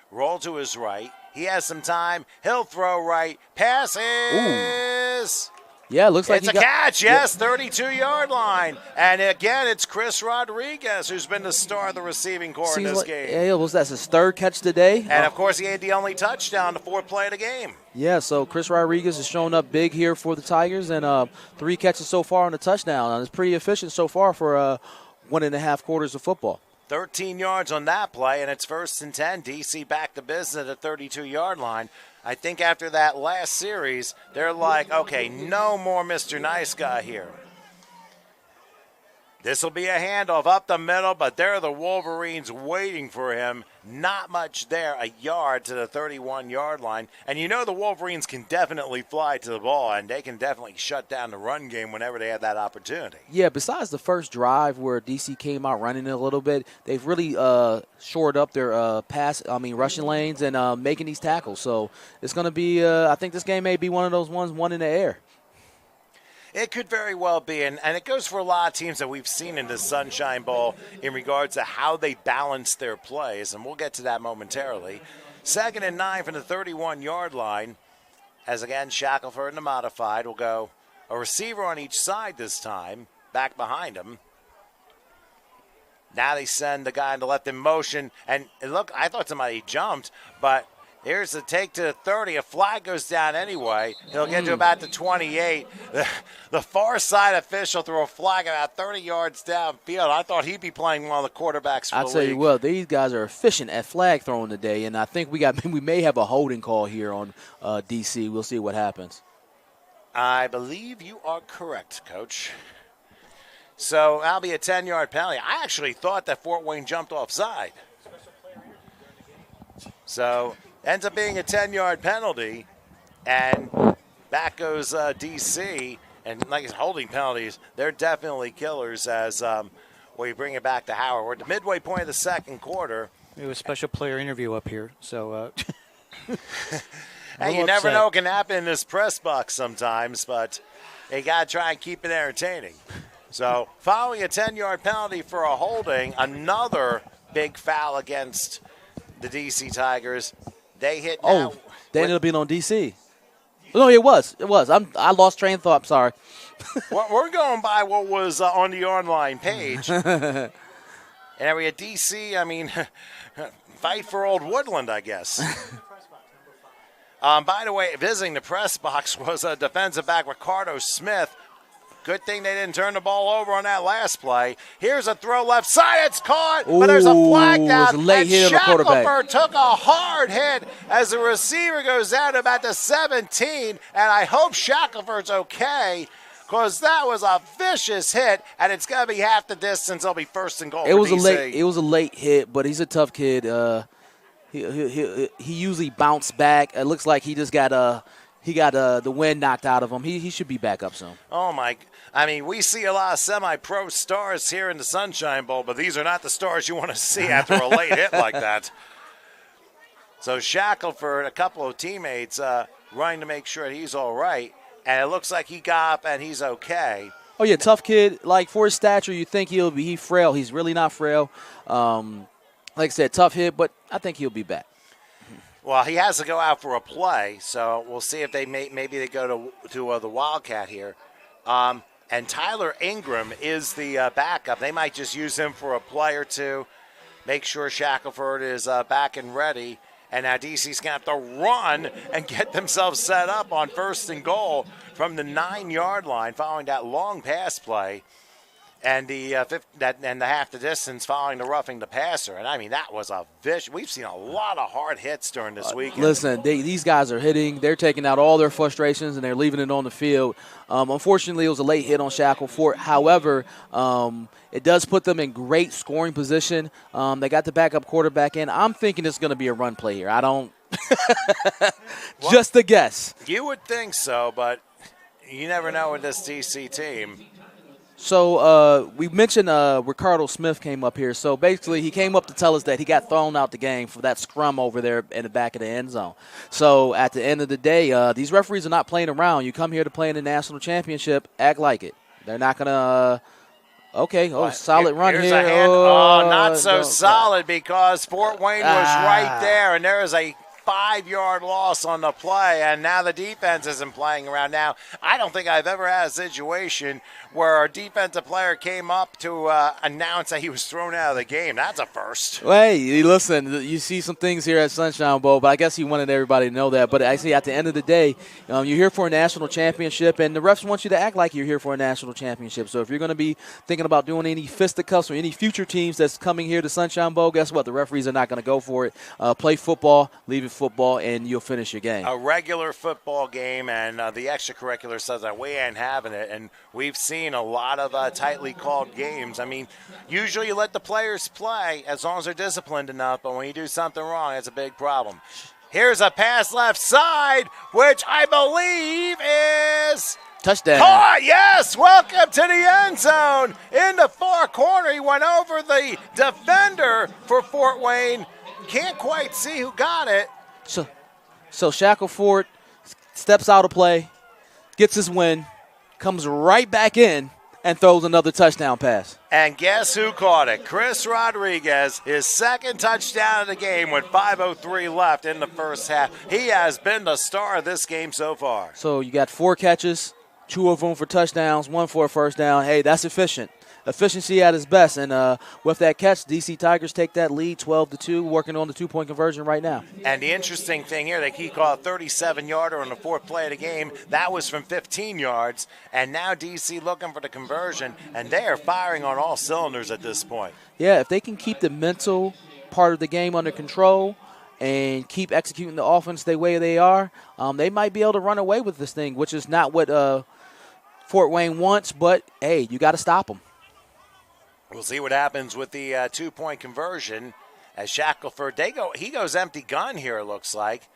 roll to his right. He has some time. He'll throw right. Passes. Yeah, it looks like it's a catch, yes, 32-yard line. And again, it's Chris Rodriguez who's been the star of the receiving corps in this game. Yeah, that's his 3rd catch today. And, of course, he had the only touchdown, the 4th play of the game. Yeah, so Chris Rodriguez is showing up big here for the Tigers, and 3 catches so far on the touchdown. And it's pretty efficient so far for 1.5 quarters of football. 13 yards on that play, and it's 1st and 10. DC back to business at the 32-yard line. I think after that last series, they're like, okay, no more Mr. Nice Guy here. This will be a handoff up the middle, but there are the Wolverines waiting for him. Not much there, a yard to the 31-yard line. And you know the Wolverines can definitely fly to the ball, and they can definitely shut down the run game whenever they have that opportunity. Yeah, besides the first drive where DC came out running a little bit, they've really shored up their rushing lanes and making these tackles. So it's going to be, I think this game may be one of those ones, one in the air. It could very well be, and it goes for a lot of teams that we've seen in the Sunshine Bowl in regards to how they balance their plays, and we'll get to that momentarily. 2nd and 9 from the 31-yard line, as again, Shackelford in the modified will go a receiver on each side this time, back behind him. Now they send the guy in the left in motion, and look, I thought somebody jumped, but here's the take to the 30. A flag goes down anyway. He'll get to about the 28. The far side official threw a flag about 30 yards downfield. I thought he'd be playing one of the quarterbacks for the league. I'll tell you what, these guys are efficient at flag throwing today, and I think we may have a holding call here on DC. We'll see what happens. I believe you are correct, Coach. So that'll be a 10-yard penalty. I actually thought that Fort Wayne jumped offside. So ends up being a 10-yard penalty, and back goes DC. And like holding penalties, they're definitely killers as we bring it back to Howard. We're at the midway point of the 2nd quarter. We have a special player interview up here, so. Hey, you never know what can happen in this press box sometimes, but you got to try and keep it entertaining. So following a 10-yard penalty for a holding, another big foul against the DC Tigers. They hit now. Oh, they ended up being on DC. No, it was. I lost train of thought. I'm sorry. We're going by what was on the online page. And we had DC, fight for old Woodland, I guess. By the way, visiting the press box was a defensive back, Ricardo Smith. Good thing they didn't turn the ball over on that last play. Here's a throw left side. It's caught, but there's a flag down. It was a late hit on the quarterback. Took a hard hit as the receiver goes down to about the 17, and I hope Shackelford's okay because that was a vicious hit, and it's going to be half the distance. It'll be 1st and goal for DC. It was a late hit, but he's a tough kid. He usually bounced back. It looks like he just got the wind knocked out of him. He should be back up soon. Oh, my. We see a lot of semi-pro stars here in the Sunshine Bowl, but these are not the stars you want to see after a late hit like that. So Shackelford, a couple of teammates running to make sure he's all right, and it looks like he got up and he's okay. Oh, yeah, tough kid. Like, for his stature, you think he's frail. He's really not frail. Like I said, tough hit, but I think he'll be back. Well, he has to go out for a play, so we'll see if maybe they go to the Wildcat here. And Tyler Ingram is the backup. They might just use him for a play or two, make sure Shackelford is back and ready. And now DC's going to have to run and get themselves set up on 1st and goal from the 9-yard line following that long pass play. And the half the distance following the roughing the passer. And, I mean, that was a vicious. We've seen a lot of hard hits during this weekend. Listen, these guys are hitting. They're taking out all their frustrations, and they're leaving it on the field. Unfortunately, it was a late hit on Shackelford. However, it does put them in great scoring position. They got the backup quarterback in. I'm thinking it's going to be a run play here. I don't – just a guess. You would think so, but you never know with this DC team. So we mentioned Ricardo Smith came up here. So basically he came up to tell us that he got thrown out the game for that scrum over there in the back of the end zone. So at the end of the day, these referees are not playing around. You come here to play in the national championship, act like it. They're not going to solid run Here's here. A hand. Not so solid because Fort Wayne was right there, and there is a 5-yard loss on the play, and now the defense isn't playing around. Now, I don't think I've ever had a situation where a defensive player came up to announce that he was thrown out of the game. That's a first. Hey, listen, you see some things here at Sunshine Bowl, but I guess he wanted everybody to know that. But I see at the end of the day, you're here for a national championship, and the refs want you to act like you're here for a national championship. So if you're going to be thinking about doing any fisticuffs or any future teams that's coming here to Sunshine Bowl, guess what? The referees are not going to go for it. Play football, leave it football, and you'll finish your game. A regular football game, and the extracurricular says that we ain't having it, and we've seen a lot of tightly called games. I mean, usually you let the players play as long as they're disciplined enough, but when you do something wrong, that's a big problem. Here's a pass left side, which I believe is touchdown. Caught, yes, welcome to the end zone. In the far corner, he went over the defender for Fort Wayne. Can't quite see who got it. So Shackelford steps out of play, gets his win, comes right back in, and throws another touchdown pass. And guess who caught it? Chris Rodriguez, his second touchdown of the game with 5:03 left in the first half. He has been the star of this game so far. So you got 4 catches, 2 of them for touchdowns, 1 for a first down. Hey, that's efficient. Efficiency at its best. And with that catch, DC Tigers take that lead 12-2, working on the 2-point conversion right now. And the interesting thing here, he caught a 37-yarder on the 4th play of the game. That was from 15 yards. And now DC looking for the conversion, and they are firing on all cylinders at this point. Yeah, if they can keep the mental part of the game under control and keep executing the offense the way they are, they might be able to run away with this thing, which is not what Fort Wayne wants. But, hey, you got to stop them. We'll see what happens with the 2-point conversion as Shackelford, he goes empty gun here, it looks like.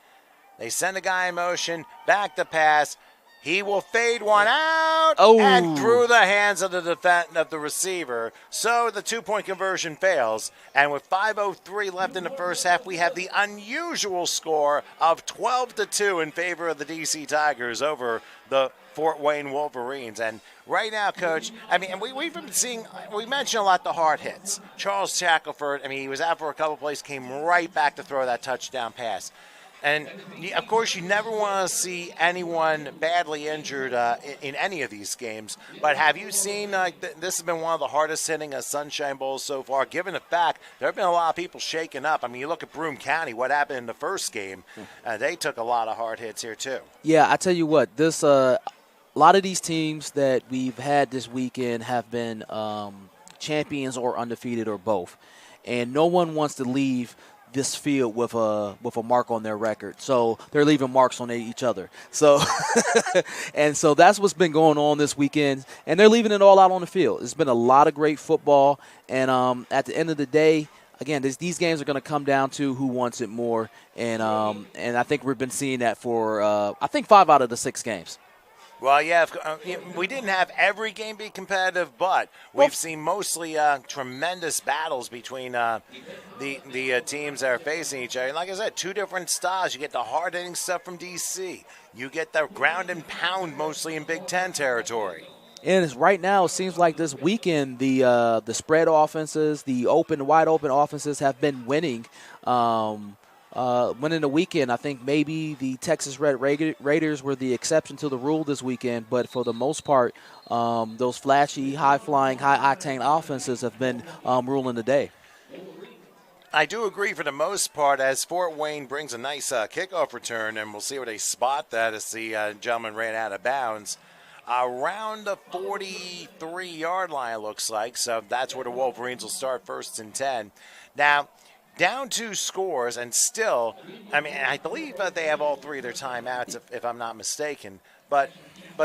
They send a guy in motion, back the pass. He will fade one out and through the hands of the receiver. So the 2-point conversion fails. And with 5:03 left in the first half, we have the unusual score of 12-2 in favor of the DC Tigers over the Fort Wayne Wolverines. And right now, Coach, I mean, we've been seeing, we mentioned a lot the hard hits. Charles Shackelford, I mean, he was out for a couple plays, came right back to throw that touchdown pass. And, of course, you never want to see anyone badly injured in any of these games. But have you seen this has been one of the hardest hitting Sunshine Bowls so far, given the fact there have been a lot of people shaken up. I mean, you look at Broome County, what happened in the first game. They took a lot of hard hits here, too. Yeah, I tell you what, this a lot of these teams that we've had this weekend have been champions or undefeated or both. And no one wants to leave this field with a mark on their record. So they're leaving marks on each other. So and so that's what's been going on this weekend. And they're leaving it all out on the field. It's been a lot of great football. And at the end of the day, again, these games are going to come down to who wants it more. And I think we've been seeing that for, I think, 5 out of the 6 games. Well, yeah, we didn't have every game be competitive, but we've seen mostly tremendous battles between the teams that are facing each other. And like I said, 2 different styles. You get the hard-hitting stuff from D.C. You get the ground and pound mostly in Big Ten territory. And right now, it seems like this weekend, the spread offenses, the wide open offenses have been winning winning the weekend, I think maybe the Texas Red Raiders were the exception to the rule this weekend. But for the most part, those flashy, high-flying, high-octane offenses have been ruling the day. I do agree for the most part as Fort Wayne brings a nice kickoff return, and we'll see where they spot that as the gentleman ran out of bounds. Around the 43-yard line, it looks like, so that's where the Wolverines will start 1st and 10. Now, down 2 scores, and still, I mean, I believe that they have all 3 of their timeouts, if I'm not mistaken, but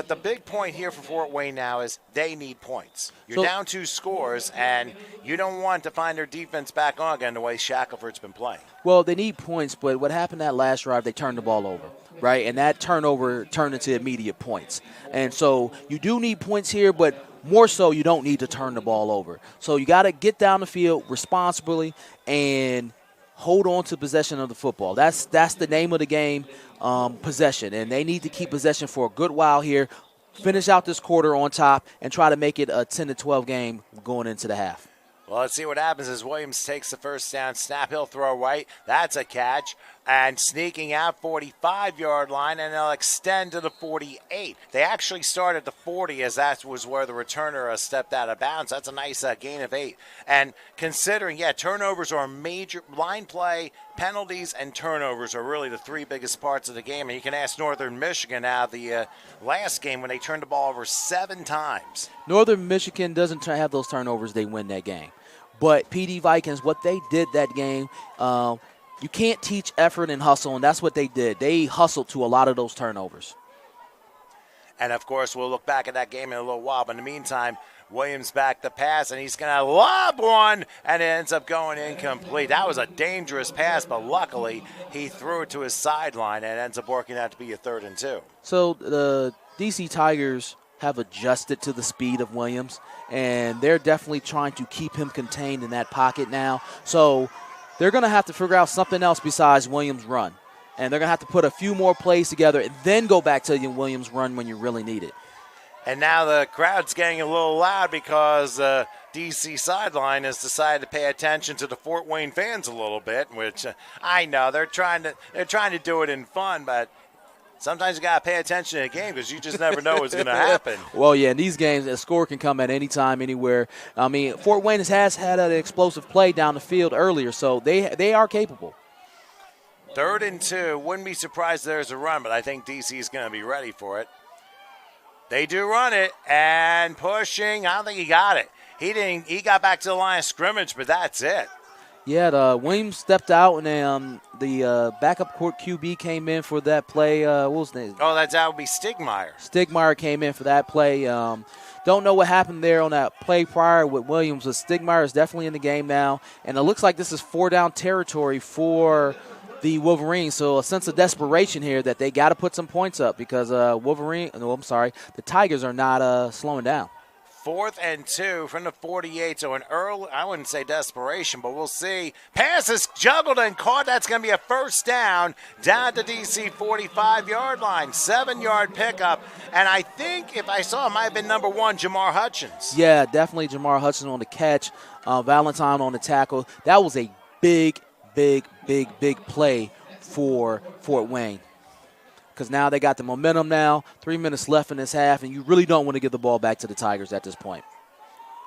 the big point here for Fort Wayne now is they need points. You're down 2 scores, and you don't want to find their defense back on again the way Shackelford's been playing. Well, they need points, but what happened that last drive, they turned the ball over, right? And that turnover turned into immediate points. And so you do need points here, but more so you don't need to turn the ball over. So you got to get down the field responsibly and hold on to possession of the football. That's the name of the game, possession. And they need to keep possession for a good while here, finish out this quarter on top, and try to make it a 10-12 game going into the half. Well, let's see what happens as Williams takes the first down. Snap, he'll throw right. That's a catch. And sneaking out 45-yard line, and they'll extend to the 48. They actually start at the 40 as that was where the returner stepped out of bounds. That's a nice gain of 8. And considering, turnovers are a major line play, penalties, and turnovers are really the 3 biggest parts of the game. And you can ask Northern Michigan now the last game when they turned the ball over 7 times. Northern Michigan doesn't have those turnovers, they win that game. But PD Vikings, what they did that game, you can't teach effort and hustle, and that's what they did. They hustled to a lot of those turnovers. And, of course, we'll look back at that game in a little while. But in the meantime, Williams back the pass, and he's going to lob one, and it ends up going incomplete. That was a dangerous pass, but luckily he threw it to his sideline, and it ends up working out to be a 3rd and 2. So the DC Tigers have adjusted to the speed of Williams, and they're definitely trying to keep him contained in that pocket now. So they're going to have to figure out something else besides Williams' run. And they're going to have to put a few more plays together and then go back to Williams' run when you really need it. And now the crowd's getting a little loud because DC sideline has decided to pay attention to the Fort Wayne fans a little bit, which I know they're trying to do it in fun, but sometimes you got to pay attention to a game because you just never know what's going to happen. Well, yeah, in these games, a score can come at any time, anywhere. I mean, Fort Wayne has had an explosive play down the field earlier, so they are capable. 3rd and 2. Wouldn't be surprised there's a run, but I think DC is going to be ready for it. They do run it, and pushing. I don't think he got it. He got back to the line of scrimmage, but that's it. Yeah, Williams stepped out, and the backup court QB came in for that play. What was his name? Oh, that would be Stigmeyer. Stigmeyer came in for that play. Don't know what happened there on that play prior with Williams, but Stigmeyer is definitely in the game now. And it looks like this is 4-down territory for the Wolverines. So a sense of desperation here that they got to put some points up because the Tigers are not slowing down. 4th and 2 from the 48. So an early, I wouldn't say desperation, but we'll see. Pass is juggled and caught. That's going to be a 1st down to DC 45-yard line. 7-yard pickup. And I think if I saw it, might have been number 1, Jamar Hutchins. Yeah, definitely Jamar Hutchins on the catch. Valentine on the tackle. That was a big play for Fort Wayne. Because now they got the momentum now, 3 minutes left in this half, and you really don't want to give the ball back to the Tigers at this point.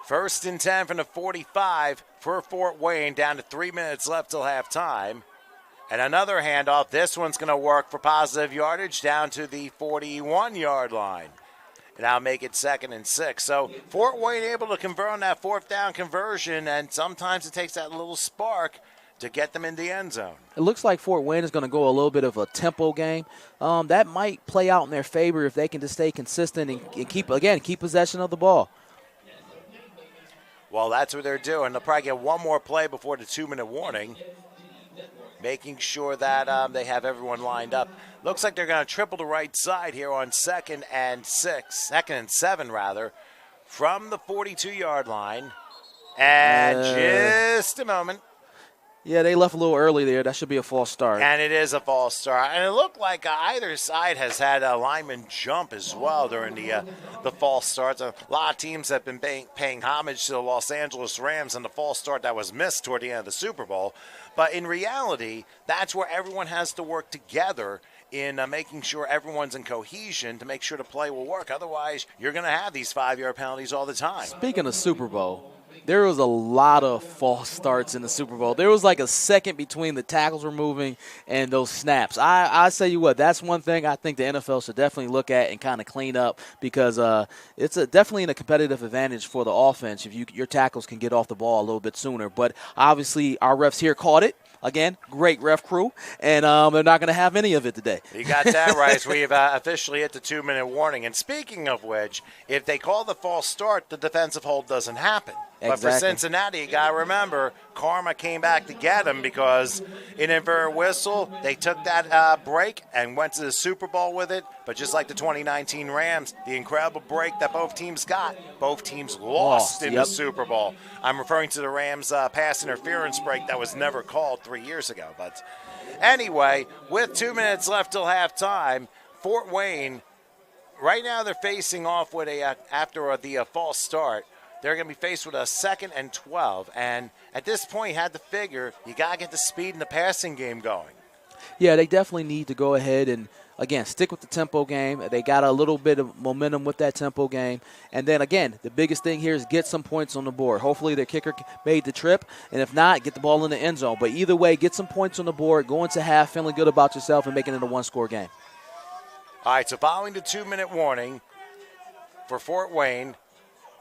1st and 10 from the 45 for Fort Wayne, down to 3 minutes left till halftime. And another handoff. This one's going to work for positive yardage down to the 41-yard line. And that'll make it 2nd and 6. So Fort Wayne able to convert on that 4th down conversion, and sometimes it takes that little spark to get them in the end zone. It looks like Fort Wayne is going to go a little bit of a tempo game. That might play out in their favor if they can just stay consistent and keep possession of the ball. Well, that's what they're doing. They'll probably get one more play before the 2-minute warning, making sure that they have everyone lined up. Looks like they're going to triple the right side here on 2nd and 7 from the 42-yard line. And just a moment. Yeah, they left a little early there. That should be a false start. And it is a false start. And it looked like either side has had a lineman jump as well during the false starts. A lot of teams have been paying homage to the Los Angeles Rams and the false start that was missed toward the end of the Super Bowl. But in reality, that's where everyone has to work together in making sure everyone's in cohesion to make sure the play will work. Otherwise, you're going to have these 5-yard penalties all the time. Speaking of Super Bowl, there was a lot of false starts in the Super Bowl. There was like a second between the tackles were moving and those snaps. I tell you what, that's one thing I think the NFL should definitely look at and kind of clean up, because it's definitely a competitive advantage for the offense if your tackles can get off the ball a little bit sooner. But obviously our refs here caught it. Again, great ref crew, and they're not going to have any of it today. You got that right. So we've officially hit the 2-minute warning. And speaking of which, if they call the false start, the defensive hold doesn't happen. Exactly. But for Cincinnati, you got to remember, karma came back to get them, because in a very whistle, they took that break and went to the Super Bowl with it. But just like the 2019 Rams, the incredible break that both teams got, both teams lost in the Super Bowl. I'm referring to the Rams' pass interference break that was never called 3 years ago. But anyway, with 2 minutes left till halftime, Fort Wayne, right now they're facing off with after the false start. They're going to be faced with a 2nd and 12. And at this point, you had to figure you got to get the speed in the passing game going. Yeah, they definitely need to go ahead and, again, stick with the tempo game. They got a little bit of momentum with that tempo game. And then, again, the biggest thing here is get some points on the board. Hopefully their kicker made the trip. And if not, get the ball in the end zone. But either way, get some points on the board, go into half feeling good about yourself and making it a one-score game. All right, so following the 2-minute warning for Fort Wayne,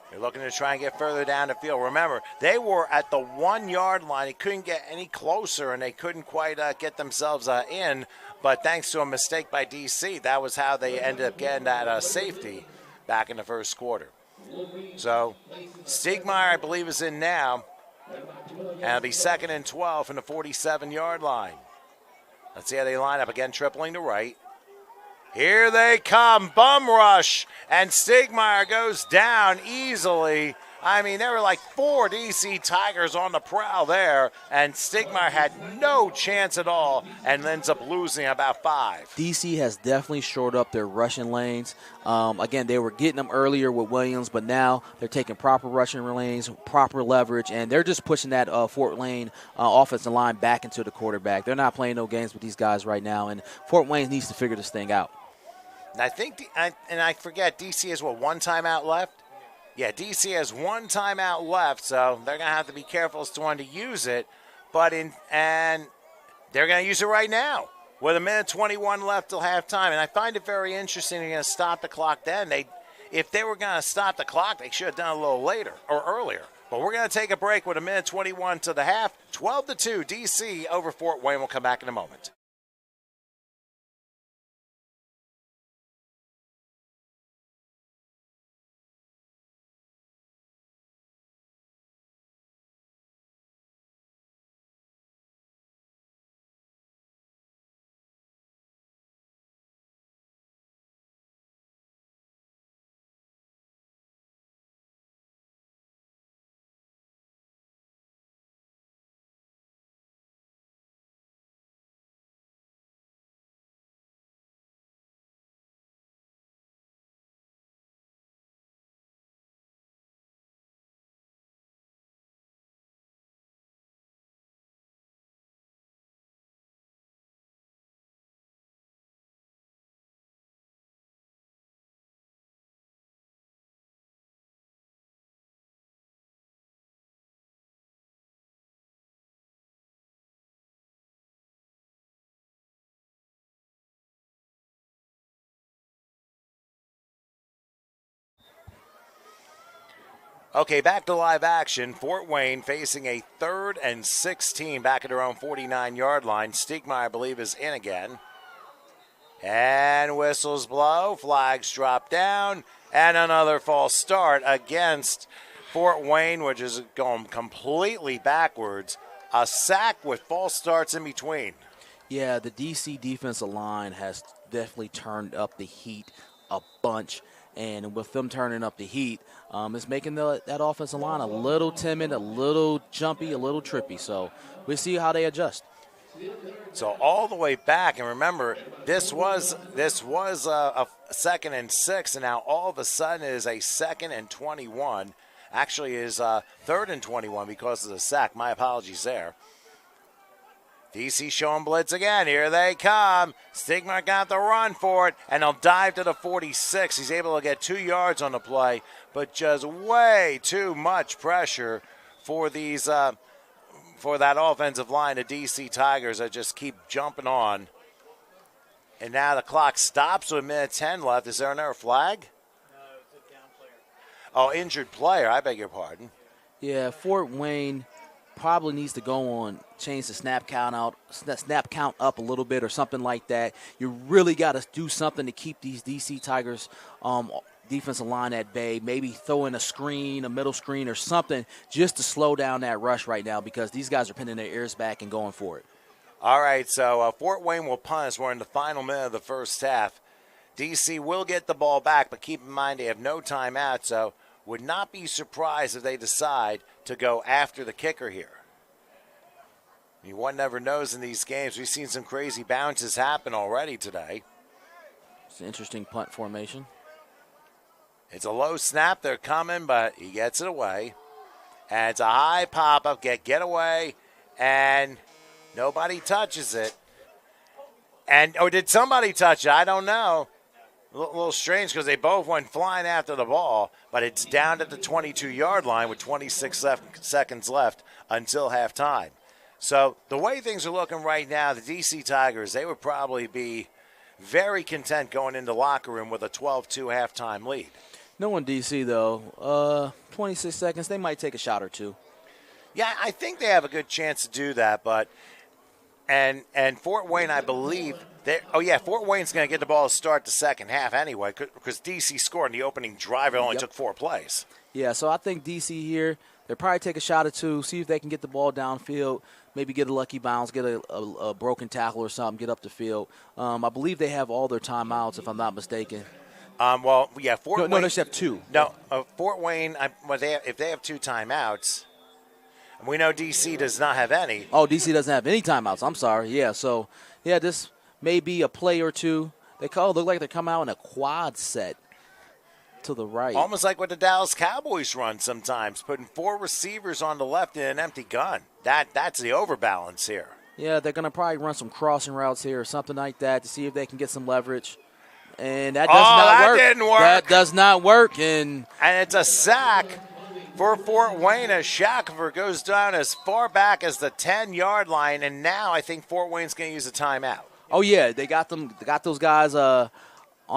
they're looking to try and get further down the field. Remember, they were at the 1-yard line. They couldn't get any closer, and they couldn't quite get themselves in. But thanks to a mistake by D.C., that was how they ended up getting that safety back in the first quarter. So Stegmeyer, I believe, is in now. And it'll be 2nd and 12 from the 47-yard line. Let's see how they line up. Again, tripling to right. Here they come, bum rush, and Stegmeyer goes down easily. I mean, there were like 4 DC Tigers on the prowl there, and Stegmeyer had no chance at all and ends up losing about 5. DC has definitely shored up their rushing lanes. Again, they were getting them earlier with Williams, but now they're taking proper rushing lanes, proper leverage, and they're just pushing that Fort Wayne offensive line back into the quarterback. They're not playing no games with these guys right now, and Fort Wayne needs to figure this thing out. And I think, I forget, DC has, 1 timeout left? Yeah, DC has 1 timeout left, so they're going to have to be careful as to when to use it. And they're going to use it right now with 1:21 left till halftime. And I find it very interesting they're going to stop the clock then. If they were going to stop the clock, they should have done it a little later or earlier. But we're going to take a break with 1:21 to the half. 12-2, DC over Fort Wayne. We'll come back in a moment. Okay, back to live action. Fort Wayne facing a 3rd and 16 back at their own 49-yard line. Stegmeyer, I believe, is in again. And whistles blow, flags drop down, and another false start against Fort Wayne, which is going completely backwards. A sack with false starts in between. Yeah, the DC defensive line has definitely turned up the heat a bunch. And with them turning up the heat, it's making that offensive line a little timid, a little jumpy, a little trippy. So we'll see how they adjust. So all the way back, and remember, this was a 2nd and 6, and now all of a sudden it is a 2nd and 21. Actually, it is 3rd and 21 because of the sack. My apologies there. DC showing blitz again. Here they come. Stigma got the run for it, and he'll dive to the 46. He's able to get 2 yards on the play, but just way too much pressure for these for that offensive line, the DC Tigers that just keep jumping on. And now the clock stops with 1:10 left. Is there another flag? No, it's a down player. Oh, injured player. I beg your pardon. Yeah, Fort Wayne probably needs to go on, change the snap count up a little bit or something like that. You really got to do something to keep these DC Tigers defensive line at bay. Maybe throw in a screen, a middle screen or something just to slow down that rush right now because these guys are pinning their ears back and going for it. All right, so Fort Wayne will punt us. We're in the final minute of the first half. DC will get the ball back, but keep in mind they have no timeout, so would not be surprised if they decide to go after the kicker here. I mean, one never knows in these games. We've seen some crazy bounces happen already today. It's an interesting punt formation. It's a low snap. They're coming, but he gets it away. And it's a high pop-up, get away, and nobody touches it. And, did somebody touch it? I don't know. A little strange because they both went flying after the ball, but it's down at the 22-yard line with 26 seconds left until halftime. So the way things are looking right now, the DC Tigers, they would probably be very content going into the locker room with a 12-2 halftime lead. No one DC, though. 26 seconds, they might take a shot or two. Yeah, I think they have a good chance to do that, but and Fort Wayne, I believe, Fort Wayne's going to get the ball to start the second half anyway because DC scored in the opening drive. It only took 4 plays. Yeah, so I think DC here, they'll probably take a shot or two, see if they can get the ball downfield, maybe get a lucky bounce, get a broken tackle or something, get up the field. I believe they have all their timeouts, if I'm not mistaken. Fort Wayne. No, they should have 2. No, Fort Wayne, if they have 2 timeouts, we know DC does not have any. Oh, DC doesn't have any timeouts. I'm sorry. Yeah, so, this may be a play or two. They look like they're coming out in a quad set to the right. Almost like what the Dallas Cowboys run sometimes, putting 4 receivers on the left in an empty gun. That's the overbalance here. Yeah, they're going to probably run some crossing routes here or something like that to see if they can get some leverage. And that does not work. Didn't work. That does not work. And it's a sack for Fort Wayne as Shackelford goes down as far back as the 10-yard line, and now I think Fort Wayne's going to use a timeout. Oh, yeah, they got those guys on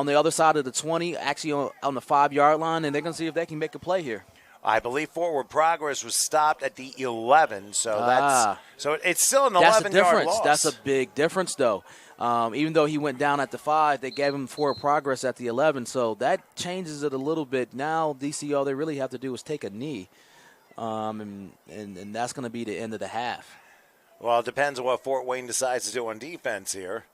the other side of the 20, actually on the 5-yard line, and they're going to see if they can make a play here. I believe forward progress was stopped at the 11, so it's still an 11-yard loss. That's a big difference, though. Even though he went down at the 5, they gave him forward progress at the 11, so that changes it a little bit. Now, DC, all they really have to do is take a knee, and that's going to be the end of the half. Well, it depends on what Fort Wayne decides to do on defense here.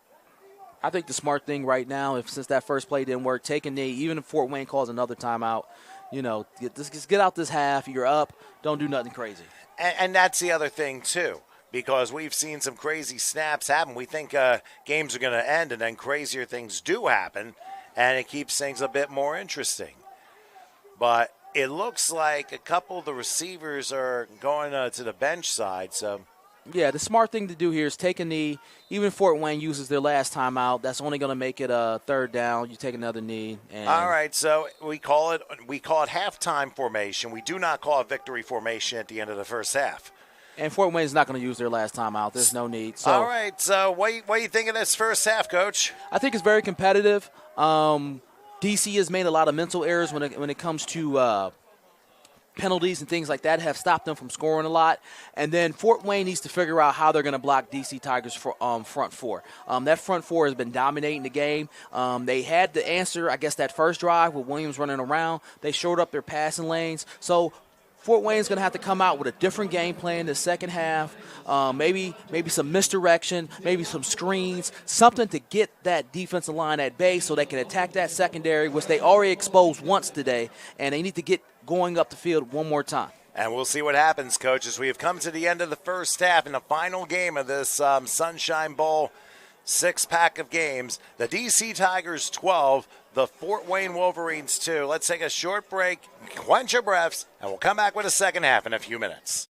I think the smart thing right now, since that first play didn't work, take a knee. Even if Fort Wayne calls another timeout, just get out this half. You're up. Don't do nothing crazy. And that's the other thing, too, because we've seen some crazy snaps happen. We think games are going to end, and then crazier things do happen, and it keeps things a bit more interesting. But it looks like a couple of the receivers are going to the bench side, so – yeah, the smart thing to do here is take a knee. Even if Fort Wayne uses their last timeout, that's only going to make it a 3rd down. You take another knee. All right, so we call it halftime formation. We do not call it victory formation at the end of the first half. And Fort Wayne's not going to use their last timeout. There's no need. So, all right, so what do you think of this first half, Coach? I think it's very competitive. DC has made a lot of mental errors when it comes to penalties and things like that have stopped them from scoring a lot. And then Fort Wayne needs to figure out how they're going to block DC Tigers for front 4. That front 4 has been dominating the game. They had the answer, I guess, that first drive with Williams running around. They showed up their passing lanes. So Fort Wayne's going to have to come out with a different game plan in the second half, maybe some misdirection, maybe some screens, something to get that defensive line at bay so they can attack that secondary, which they already exposed once today, and they need to get going up the field one more time. And we'll see what happens, Coach, as we have come to the end of the first half in the final game of this Sunshine Bowl six-pack of games. The DC Tigers 12, the Fort Wayne Wolverines 2. Let's take a short break, quench your breaths, and we'll come back with a second half in a few minutes.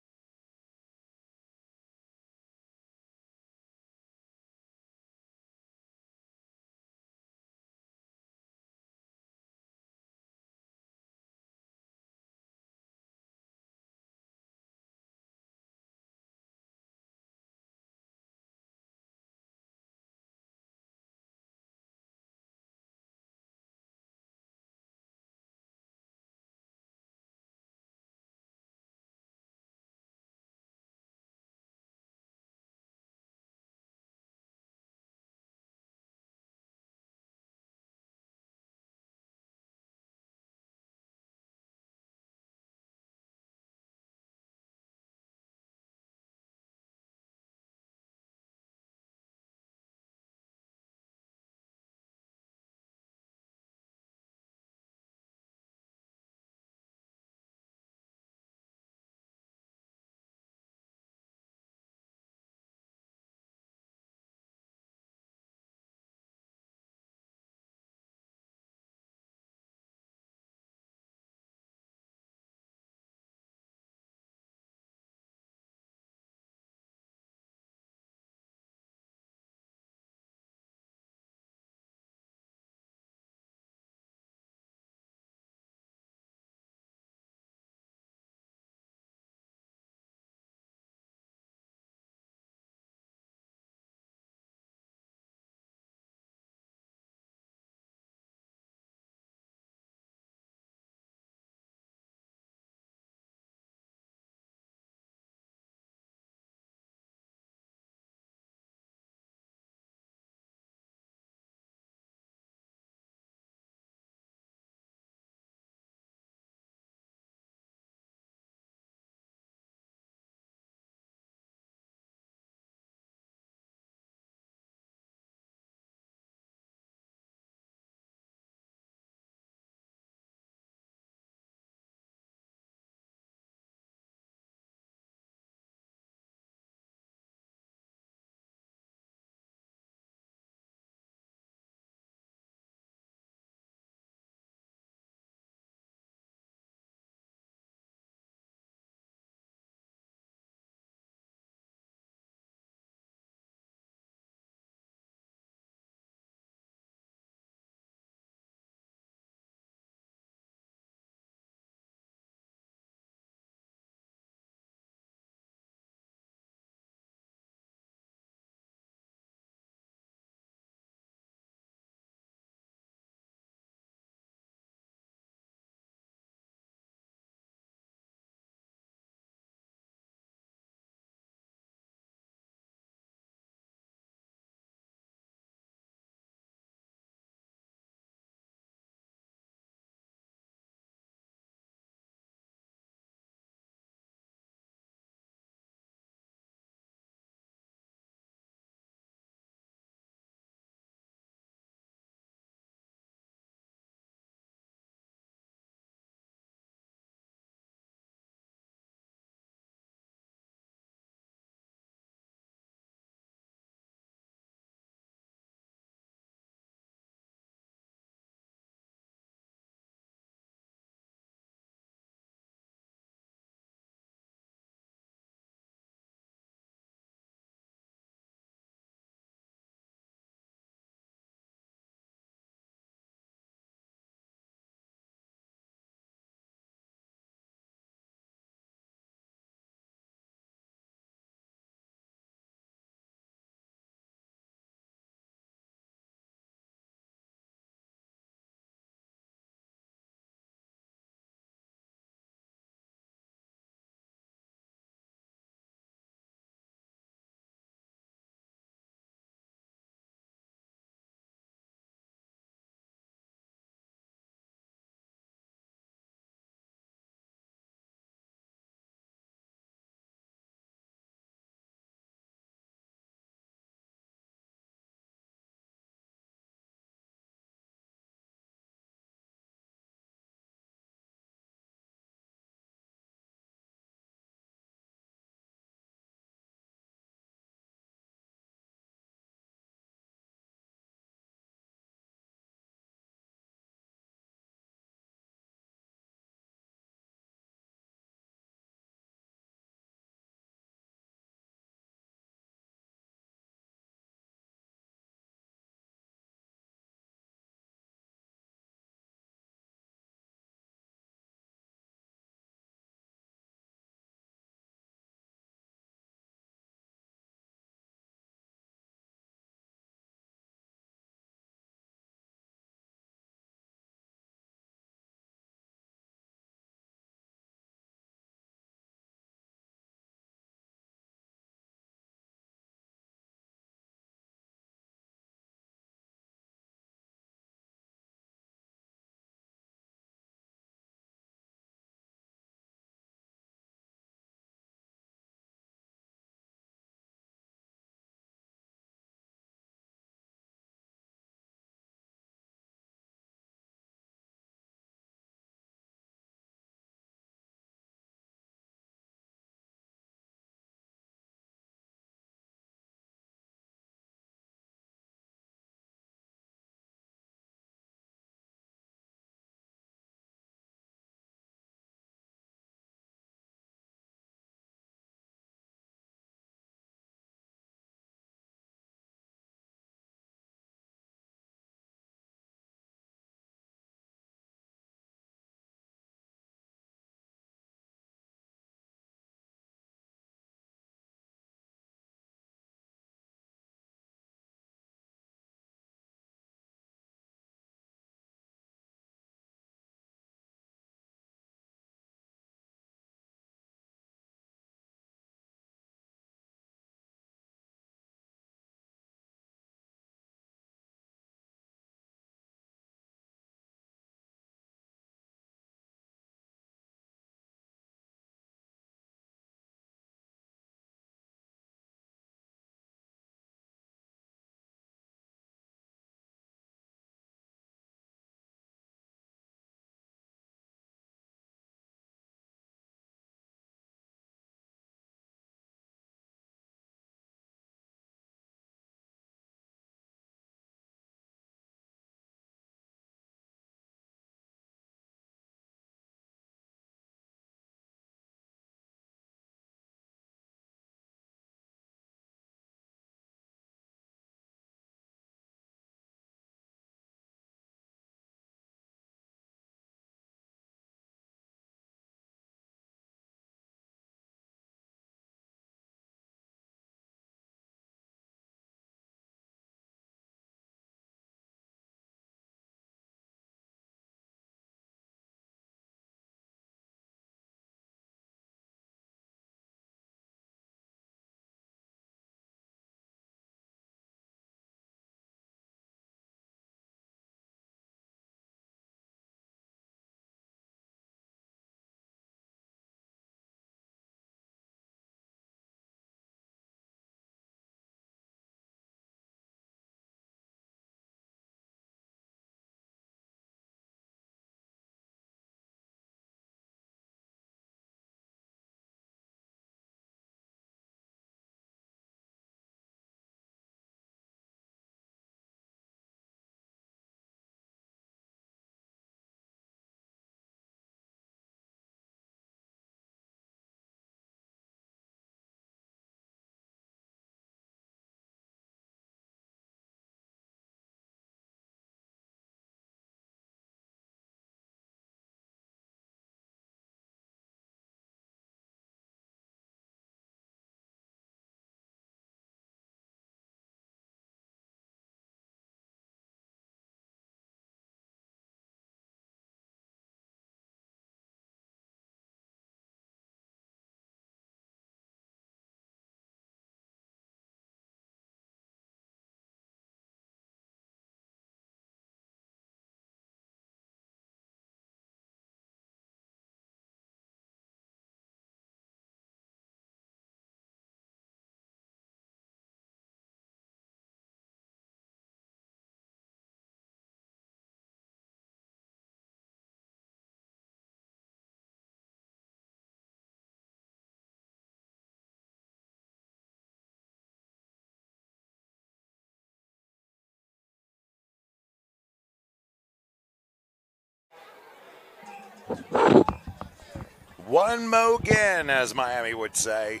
One mo again, as Miami would say.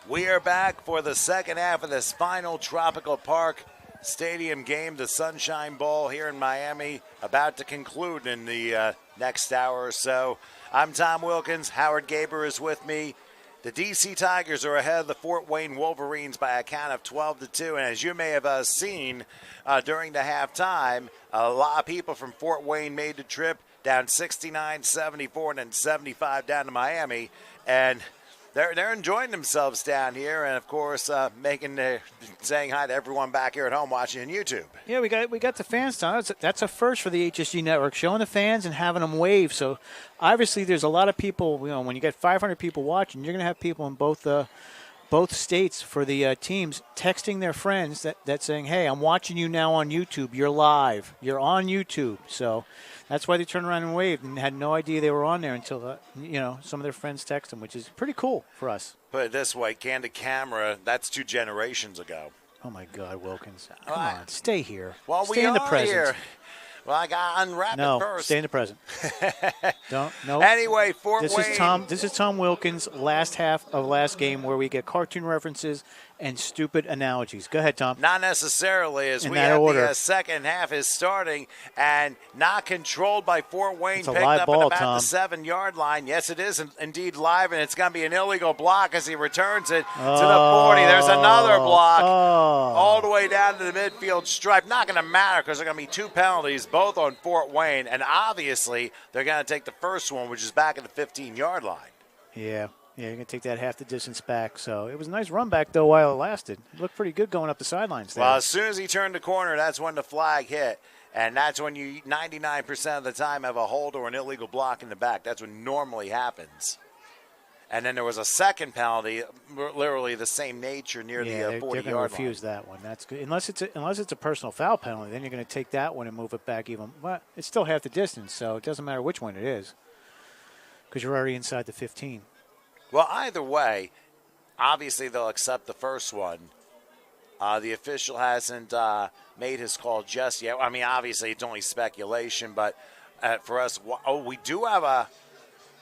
We are back for the second half of this final Tropical Park Stadium game, the Sunshine Bowl here in Miami, about to conclude in the next hour or so. I'm Tom Wilkins. Howard Gaber is with me. The DC Tigers are ahead of the Fort Wayne Wolverines by a count of 12-2. And as you may have seen during the halftime, a lot of people from Fort Wayne made the trip down 69-74 and then 75 down to Miami. And they're enjoying themselves down here, and of course, saying hi to everyone back here at home watching on YouTube. Yeah, we got the fans, Tom. That's a first for the HSG network, showing the fans and having them wave. So obviously, there's a lot of people. When you get 500 people watching, you're going to have people in both states for the teams texting their friends that saying, "Hey, I'm watching you now on YouTube. You're live. You're on YouTube." So that's why they turned around and waved and had no idea they were on there until, some of their friends text them, which is pretty cool for us. Put it this way, candid camera, that's 2 generations ago. Oh, my God, Wilkins. Come on, stay here. Well, stay in the present. Here. Well, I got to unwrap it first. Stay in the present. No. Anyway, Fort Wayne. This is Tom Wilkins' last half of last game where we get cartoon references and stupid analogies. Go ahead, Tom. Not necessarily, as in we that have order. The second half is starting and not controlled by Fort Wayne. It's a picked live up ball, at about Tom. the 7-yard line. Yes, it is indeed live, and it's going to be an illegal block as he returns it to the 40. There's another block all the way down to the midfield stripe. Not going to matter because there are going to be 2 penalties, both on Fort Wayne, and obviously they're going to take the first one, which is back at the 15-yard line. Yeah, you're going to take that half the distance back. So it was a nice run back, though, while it lasted. It looked pretty good going up the sidelines there. Well, as soon as he turned the corner, that's when the flag hit. And that's when you 99% of the time have a hold or an illegal block in the back. That's what normally happens. And then there was a second penalty, literally the same nature near the 40-yard line. They're going to refuse that one. That's good. Unless it's a personal foul penalty, then you're going to take that one and move it back even. Well, it's still half the distance, so it doesn't matter which one it is because you're already inside the 15. Well, either way, obviously they'll accept the first one. The official hasn't made his call just yet. I mean, obviously it's only speculation, but for us, we do have a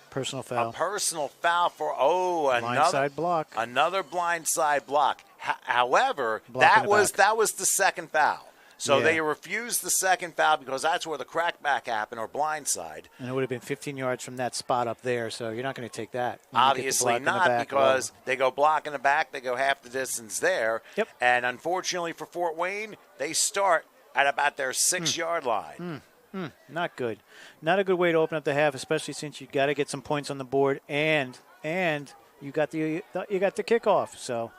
personal foul. A personal foul for blindside block. Another blindside block. However, that was the second foul. So they refused the second foul because that's where the crackback happened, or blindside. And it would have been 15 yards from that spot up there, so you're not going to take that. Obviously not, because they go block in the back, they go half the distance there. Yep. And unfortunately for Fort Wayne, they start at about their 6-yard line. Not good. Not a good way to open up the half, especially since you got to get some points on the board, and you got the kickoff. So,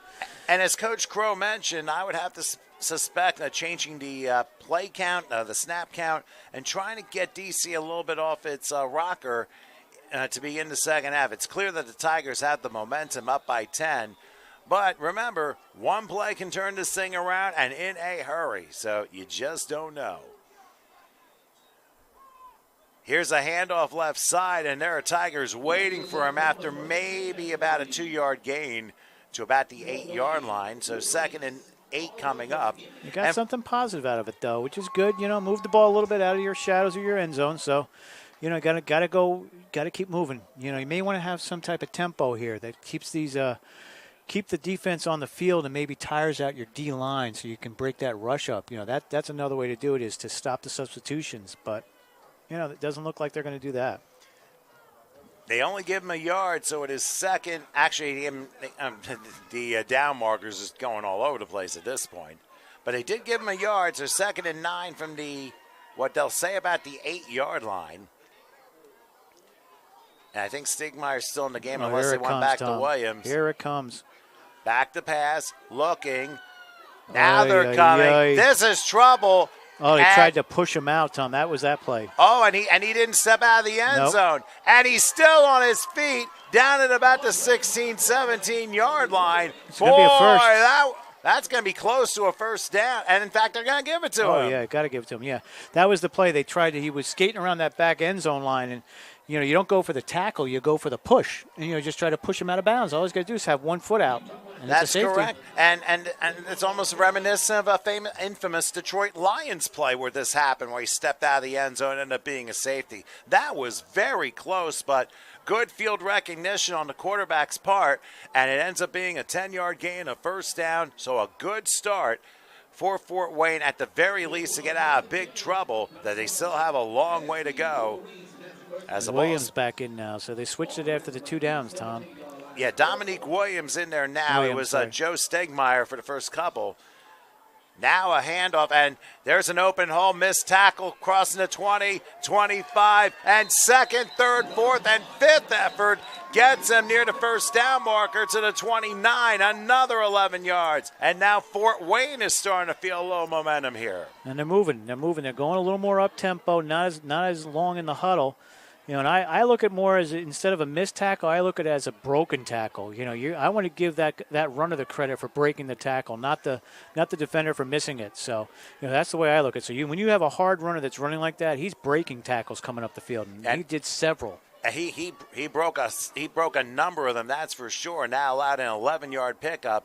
and as Coach Crow mentioned, I would have to suspect changing the play count, the snap count, and trying to get DC a little bit off its rocker to begin the second half. It's clear that the Tigers have the momentum up by 10. But remember, one play can turn this thing around and in a hurry. So you just don't know. Here's a handoff left side, and there are Tigers waiting for him after maybe about a 2-yard gain to about the 8-yard line. So 2nd and 8 coming up. You got something positive out of it, though, which is good. Move the ball a little bit out of your shadows of your end zone. So, got to keep moving. You may want to have some type of tempo here that keeps keep the defense on the field and maybe tires out your D line so you can break that rush up. That's another way to do it, is to stop the substitutions, but. It doesn't look like they're going to do that. They only give him a yard, so it is second. Actually, the down markers is going all over the place at this point. But they did give him a yard, so 2nd and 9 from what they'll say about the 8-yard line. And I think Stigmeyer's still in the game unless they went back to Williams. Here it comes. Back to pass, looking. Now they're coming. This is trouble. Oh, he tried to push him out, Tom. That was that play. Oh, and he didn't step out of the end zone. And he's still on his feet down at about the 16, 17-yard line. It's going to be a first. That's going to be close to a first down. And, in fact, they're going to give it to him. Oh, yeah, got to give it to him, yeah. That was the play. He was skating around that back end zone line, you don't go for the tackle, you go for the push. And, just try to push him out of bounds. All he's got to do is have one foot out. And That's it's a safety. correct. And it's almost reminiscent of a infamous Detroit Lions play where this happened, where he stepped out of the end zone and ended up being a safety. That was very close, but good field recognition on the quarterback's part, and it ends up being a 10-yard gain, a first down, so a good start for Fort Wayne at the very least to get out of big trouble, that they still have a long way to go. As Williams back in now, so they switched it after the 2 downs, Tom. Yeah, Dominique Williams in there now. It was Joe Stegmeyer for the first couple. Now a handoff, and there's an open hole, missed tackle, crossing the 20, 25, and second, third, fourth, and fifth effort gets him near the first down marker to the 29, another 11 yards. And now Fort Wayne is starting to feel a little momentum here. And they're moving. They're going a little more up-tempo, not as long in the huddle. And I look at more as, instead of a missed tackle, I look at it as a broken tackle. I want to give that runner the credit for breaking the tackle, not the defender for missing it. So, that's the way I look at it. So when you have a hard runner that's running like that, he's breaking tackles coming up the field, and he did several. He broke a number of them, that's for sure. Now allowed an 11-yard pickup.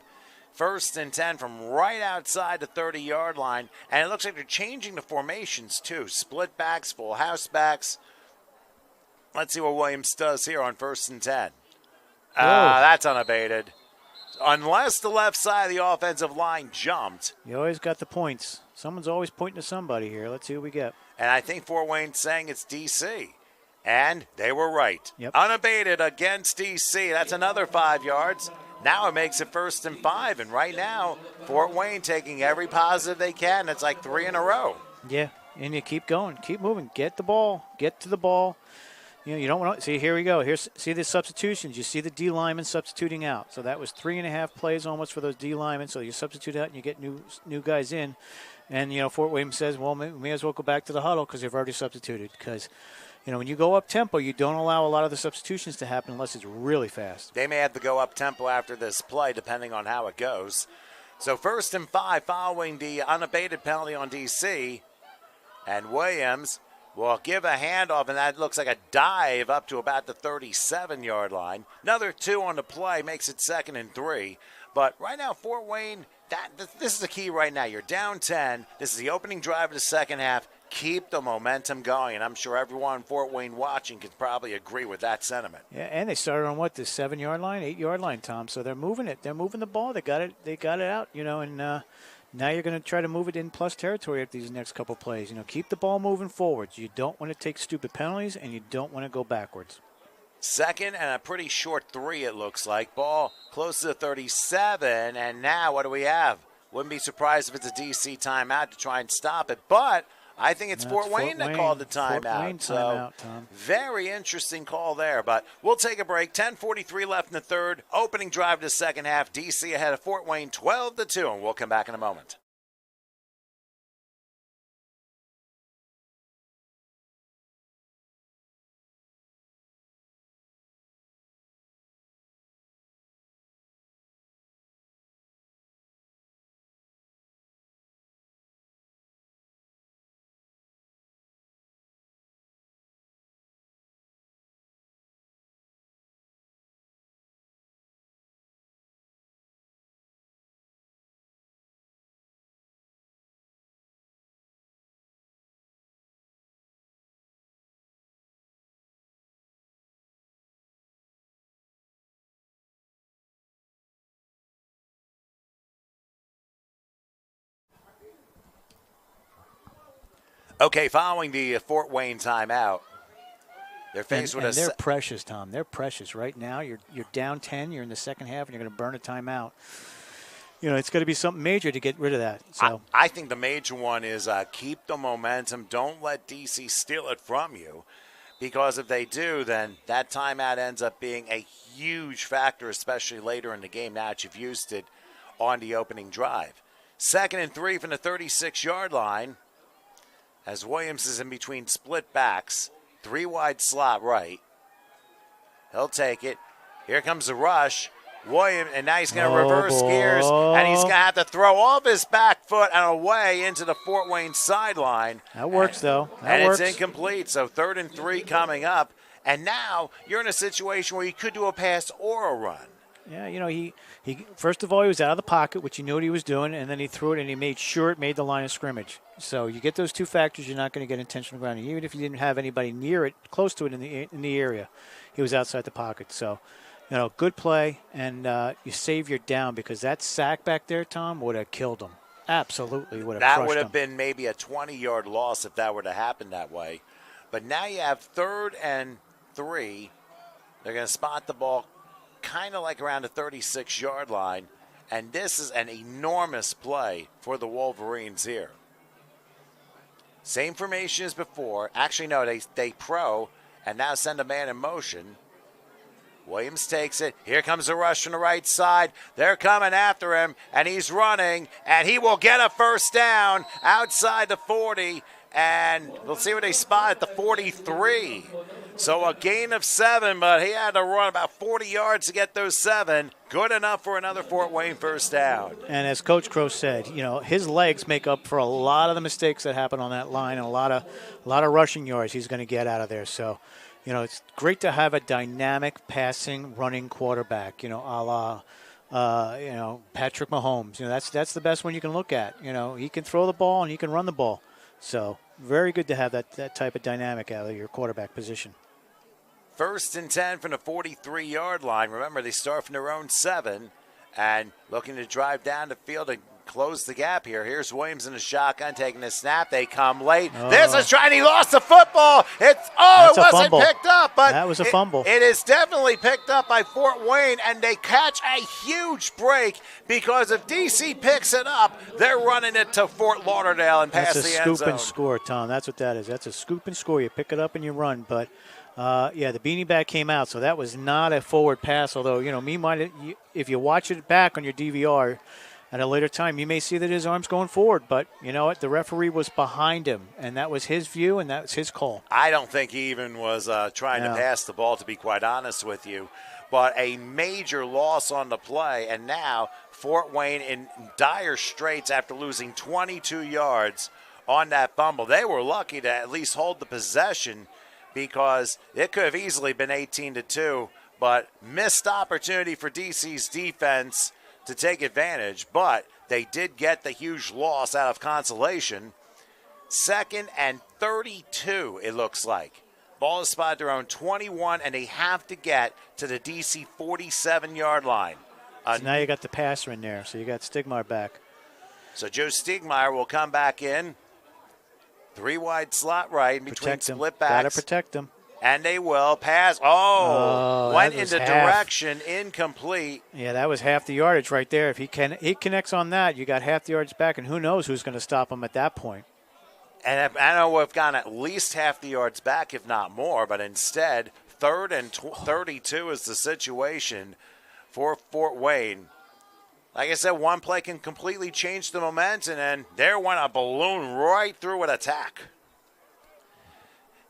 First and 10 from right outside the 30-yard line, and it looks like they're changing the formations too. Split backs, full house backs. Let's see what Williams does here on first and 10. That's unabated. Unless the left side of the offensive line jumped. You always got the points. Someone's always pointing to somebody here. Let's see what we get. And I think Fort Wayne's saying it's DC. And they were right. Yep. Unabated against DC. That's another 5 yards. Now it makes it first and 5. And right now, Fort Wayne taking every positive they can. It's like 3 in a row. Yeah, and you keep going. Keep moving. Get the ball. Get to the ball. You don't want to see. Here we go. See the substitutions. You see the D linemen substituting out. So that was 3.5 plays almost for those D linemen. So you substitute out and you get new guys in. And Fort Wayne says, well, we may as well go back to the huddle because they've already substituted. Because when you go up tempo, you don't allow a lot of the substitutions to happen unless it's really fast. They may have to go up tempo after this play, depending on how it goes. So first and 5, following the unabated penalty on DC, and Williams will give a handoff, and that looks like a dive up to about the 37-yard line. Another 2 on the play makes it 2nd and 3. But right now, Fort Wayne, this is the key right now. You're down 10. This is the opening drive of the second half. Keep the momentum going, and I'm sure everyone in Fort Wayne watching can probably agree with that sentiment. Yeah, and they started on the 7-yard line, 8-yard line, Tom. So they're moving it. They're moving the ball. They got it out, and now you're going to try to move it in plus territory after these next couple plays. Keep the ball moving forwards. You don't want to take stupid penalties, and you don't want to go backwards. Second and a pretty short 3, it looks like. Ball close to the 37, and now what do we have? Wouldn't be surprised if it's a DC timeout to try and stop it, but I think it's Fort Wayne that called the timeout. So Tom. Very interesting call there, but we'll take a break. 10:43 left in the third. Opening drive to the second half. DC ahead of Fort Wayne 12-2, and we'll come back in a moment. Okay, following the Fort Wayne timeout, they're faced with they're precious, Tom. They're precious right now. You're down 10. You're in the second half, and you're going to burn a timeout. It's going to be something major to get rid of that. So I think the major one is keep the momentum. Don't let DC steal it from you, because if they do, then that timeout ends up being a huge factor, especially later in the game now that you've used it on the opening drive. 2nd and 3 from the 36-yard line. As Williams is in between split backs, 3 wide slot right. He'll take it. Here comes the rush. Williams, and now he's going to reverse gears, and he's going to have to throw off his back foot and away into the Fort Wayne sideline. That works, though. It's incomplete, so 3rd and 3 coming up. And now you're in a situation where you could do a pass or a run. Yeah, he first of all, he was out of the pocket, which he knew what he was doing, and then he threw it, and he made sure it made the line of scrimmage. So you get those two factors, you're not going to get intentional grounding. Even if you didn't have anybody near it, close to it in the area, he was outside the pocket. So, good play, and you save your down because that sack back there, Tom, would have killed him. Absolutely would have crushed him. That would have been maybe a 20-yard loss if that were to happen that way. But now you have 3rd and 3. They're going to spot the ball kind of like around the 36-yard line, and this is an enormous play for the Wolverines here. Same formation as before. Actually, no, they pro and now send a man in motion. Williams takes it. Here comes the rush from the right side. They're coming after him, and he's running, and he will get a first down outside the 40, and we'll see what they spot at the 43. So a gain of 7, but he had to run about 40 yards to get those 7. Good enough for another Fort Wayne first down. And as Coach Crow said, his legs make up for a lot of the mistakes that happen on that line, and a lot of rushing yards he's going to get out of there. So, it's great to have a dynamic passing, running quarterback, a la Patrick Mahomes. That's the best one you can look at. He can throw the ball and he can run the ball. So very good to have that type of dynamic out of your quarterback position. 1st and 10 from the 43-yard line. Remember, they start from their own 7 and looking to drive down the field and close the gap here. Here's Williams in the shotgun taking a snap. They come late. There's a try, and he lost the football. It wasn't picked up, but that was a fumble. It is definitely picked up by Fort Wayne, and they catch a huge break because if DC picks it up, they're running it to Fort Lauderdale and past the end zone. That's a scoop and score, Tom. That's what that is. That's a scoop and score. You pick it up and you run, but the beanie bag came out, so that was not a forward pass. Although, meanwhile, if you watch it back on your DVR at a later time, you may see that his arm's going forward. But you know what? The referee was behind him, and that was his view, and that was his call. I don't think he even was trying to pass the ball, to be quite honest with you. But a major loss on the play, and now Fort Wayne in dire straits after losing 22 yards on that fumble. They were lucky to at least hold the possession, because it could have easily been 18-2, but missed opportunity for DC's defense to take advantage. But they did get the huge loss out of consolation. 2nd and 32, it looks like. Ball is spotted their own 21, and they have to get to the DC 47-yard line. So now you got the passer in there, so you got Stigmeyer back. So Joe Stigmeyer will come back in. 3 wide slot right in between split backs. Got to protect them. And they will pass. Went into direction, incomplete. Yeah, that was half the yardage right there. If he connects on that, you got half the yardage back, and who knows who's going to stop him at that point. And I know we've gone at least half the yards back, if not more, but instead, 3rd and 32 is the situation for Fort Wayne. Like I said, one play can completely change the momentum, and there went a balloon right through an attack.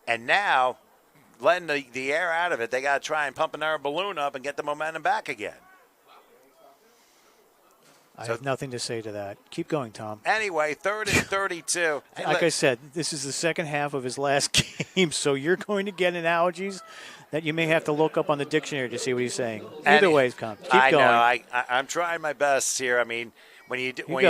And now, letting the air out of it, they got to try and pump another balloon up and get the momentum back again. I have nothing to say to that. Keep going, Tom. Anyway, 3rd and 32. Like I said, this is the second half of his last game, so you're going to get analogies that you may have to look up on the dictionary to see what he's saying. Either way, keep going. I know. I'm trying my best here. I mean, when you do a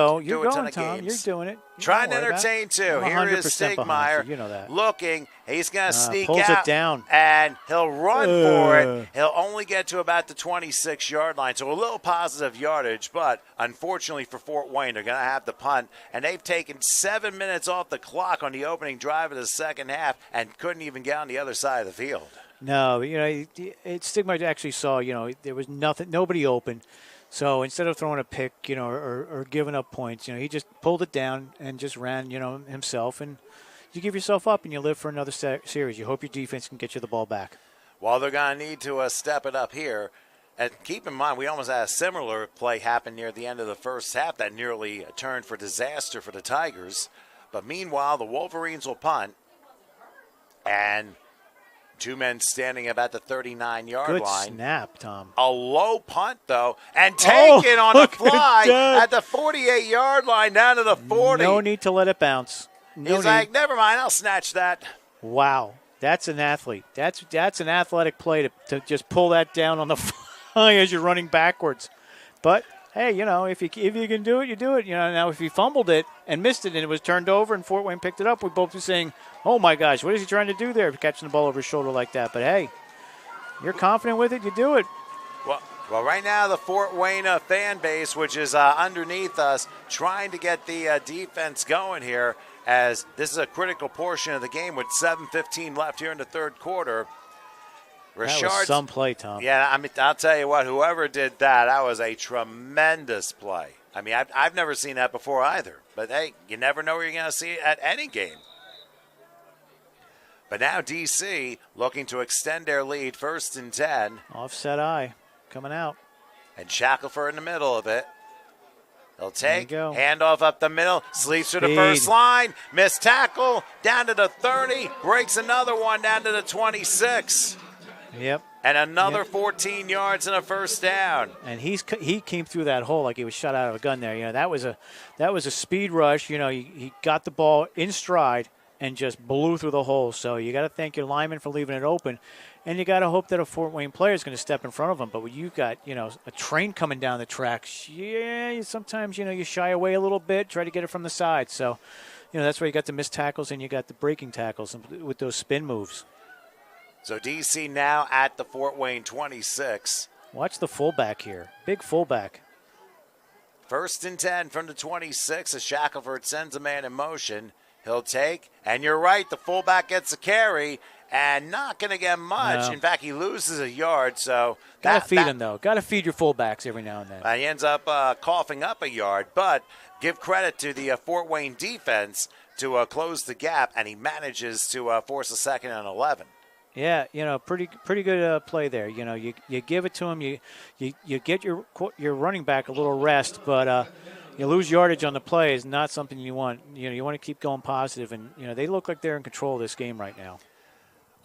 ton of Tom, games. You're doing it. Trying to entertain, too. Here is Stigmeyer looking. He's going to sneak pulls out. It down. And he'll run for it. He'll only get to about the 26-yard line, so a little positive yardage. But unfortunately for Fort Wayne, they're going to have the punt. And they've taken 7 minutes off the clock on the opening drive of the second half and couldn't even get on the other side of the field. No, Stigmeyer actually saw, there was nobody open. So instead of throwing a pick, or giving up points, he just pulled it down and just ran, himself. And you give yourself up and you live for another series. You hope your defense can get you the ball back. Well, they're going to need to step it up here. And keep in mind, we almost had a similar play happen near the end of the first half that nearly turned for disaster for the Tigers. But meanwhile, the Wolverines will punt. And 2 men standing about the 39-yard line. Good snap, Tom. A low punt, though, and taken on the fly at the 48-yard line down to the 40. No need to let it bounce. He's like, never mind, I'll snatch that. Wow. That's an athlete. That's an athletic play to just pull that down on the fly as you're running backwards. But hey, if you can do it, you do it. Now if he fumbled it and missed it and it was turned over and Fort Wayne picked it up, we'd both be saying, "Oh my gosh, what is he trying to do there? Catching the ball over his shoulder like that?" But hey, you're confident with it, you do it. Well, right now the Fort Wayne fan base, which is underneath us, trying to get the defense going here, as this is a critical portion of the game with 7:15 left here in the third quarter. That was some play, Tom. Yeah, I'll tell you what, whoever did that was a tremendous play. I mean, I've never seen that before either. But, hey, you never know where you're going to see it at any game. But now DC looking to extend their lead, 1st and 10. Offset eye coming out. And Shackelford in the middle of it. He'll take, go. handoff up the middle, sleeps through the first line, missed tackle, down to the 30, breaks another one down to the 26. Yep. And another 14 yards and a first down. And he came through that hole like he was shot out of a gun there. That was a speed rush. He got the ball in stride and just blew through the hole. So you got to thank your lineman for leaving it open. And you got to hope that a Fort Wayne player is going to step in front of him. But when you've got, a train coming down the tracks, sometimes, you shy away a little bit, try to get it from the side. So, that's where you got the missed tackles and you got the breaking tackles with those spin moves. So DC now at the Fort Wayne 26. Watch the fullback here. Big fullback. 1st and 10 from the 26 as Shackelford sends a man in motion. He'll take, and you're right, the fullback gets a carry, and not going to get much. No. In fact, he loses a yard. So got to feed him, though. Got to feed your fullbacks every now and then. He ends up coughing up a yard, but give credit to the Fort Wayne defense to close the gap, and he manages to force a 2nd and 11. Yeah, pretty good play there. You give it to him. You get your running back a little rest, but you lose yardage on the play is not something you want. You want to keep going positive, and they look like they're in control of this game right now.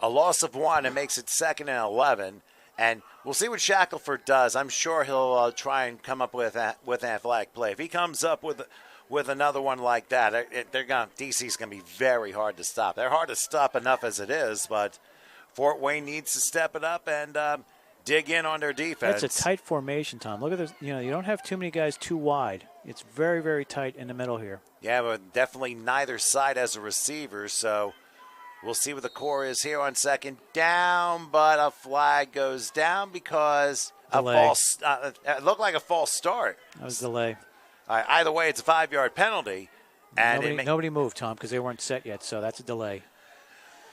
A loss of 1, it makes it 2nd and 11, and we'll see what Shackelford does. I'm sure he'll try and come up with an athletic play. If he comes up with another one like that, DC's going to be very hard to stop. They're hard to stop enough as it is, but Fort Wayne needs to step it up and dig in on their defense. It's a tight formation, Tom. Look at this. You don't have too many guys too wide. It's very, very tight in the middle here. Yeah, but definitely neither side has a receiver, so we'll see what the core is here on 2nd down, but a flag goes down because it looked like a false start. That was delay. All right, either way, it's a 5-yard penalty. And nobody moved, Tom, because they weren't set yet, so that's a delay.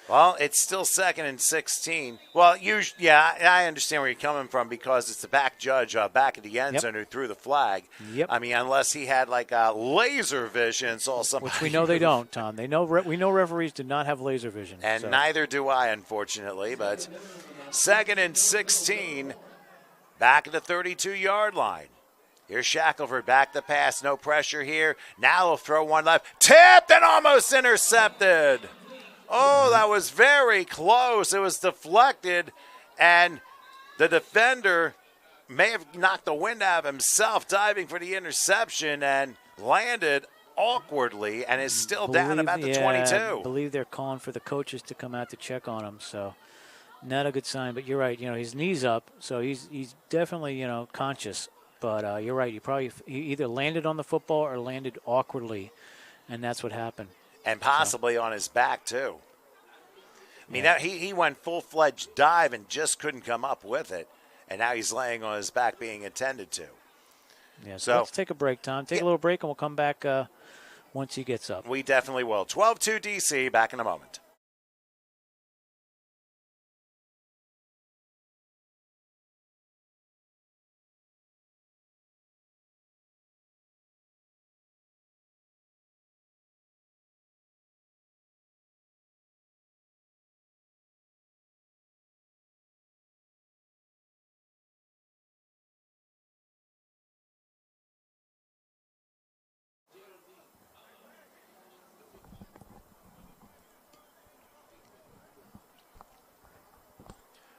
Well, it's still 2nd and 16. Well, I understand where you're coming from because it's the back judge back at the end zone who threw the flag. Yep. I mean, unless he had like a laser vision and saw something. Which we know they don't, Tom. We know referees do not have laser vision. And neither do I, unfortunately. But 2nd and 16, back at the 32-yard line. Here's Shackelford back to pass. No pressure here. Now he'll throw one left. Tipped and almost intercepted. Oh, that was very close. It was deflected, and the defender may have knocked the wind out of himself diving for the interception and landed awkwardly and is still down about the 22. I believe they're calling for the coaches to come out to check on him, so not a good sign. But you're right. His knee's up, so he's definitely, conscious. But you're right. He either landed on the football or landed awkwardly, and that's what happened. And possibly on his back, too. I mean, he went full-fledged dive and just couldn't come up with it. And now he's laying on his back being attended to. Yeah, so let's take a break, Tom. Take a little break, and we'll come back once he gets up. We definitely will. 12-2 DC, back in a moment.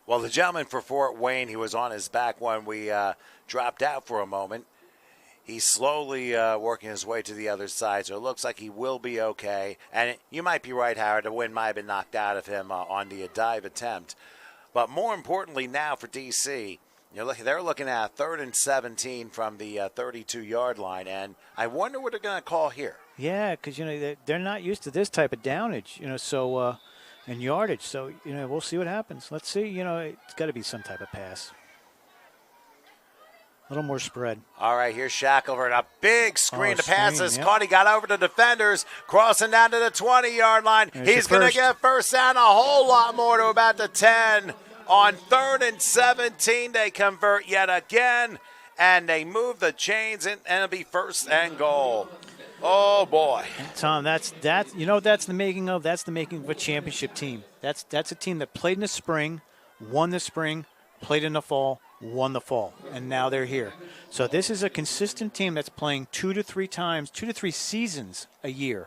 Well, the gentleman for Fort Wayne, he was on his back when we dropped out for a moment. He's slowly working his way to the other side, so it looks like he will be okay. And you might be right, Howard. The wind might have been knocked out of him on the dive attempt. But more importantly now for D.C., they're looking at 3rd and 17 from the 32-yard line, and I wonder what they're going to call here. Yeah, because, they're not used to this type of downage, so and yardage. So, we'll see what happens. Let's see. It's got to be some type of pass. A little more spread. All right, here's Shackelford. A big screen to pass this. Yep. Caught. He got over the defenders, crossing down to the 20-yard line. He's going to get first down, a whole lot more to about the 10. On 3rd and 17, they convert yet again, and they move the chains, and it'll be 1st and goal. Oh, boy. Tom, that's the making of a championship team. That's a team that played in the spring, won the spring, played in the fall, won the fall, and now they're here. So this is a consistent team that's playing 2 to 3 seasons a year,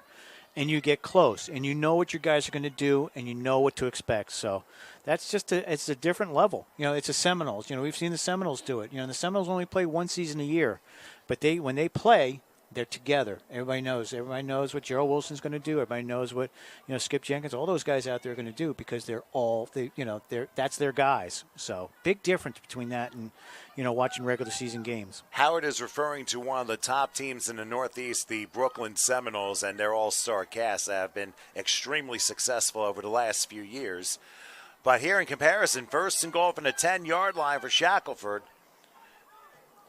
and you get close, and you know what your guys are going to do, and you know what to expect. So that's it's a different level. It's the Seminoles. We've seen the Seminoles do it. The Seminoles only play 1 season a year, but when they play, they're together. Everybody knows. Everybody knows what Gerald Wilson's going to do. Everybody knows what Skip Jenkins, all those guys out there are going to do because that's their guys. So big difference between that and watching regular season games. Howard is referring to one of the top teams in the Northeast, the Brooklyn Seminoles, and their all-star cast that have been extremely successful over the last few years. But here in comparison, 1st and goal from the 10-yard line for Shackelford.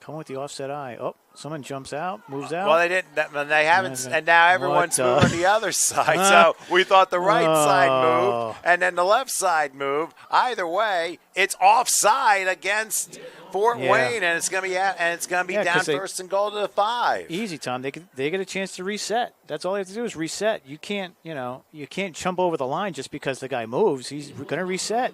Come with the offset eye. Oh, someone jumps out, moves out. Well, they didn't. They haven't, and now everyone's moving the other side. So we thought the right side moved, and then the left side moved. Either way, it's offside against Fort Wayne, and it's going to be down 1st and goal to the 5. Easy, Tom. They get a chance to reset. That's all they have to do is reset. You can't jump over the line just because the guy moves. He's going to reset.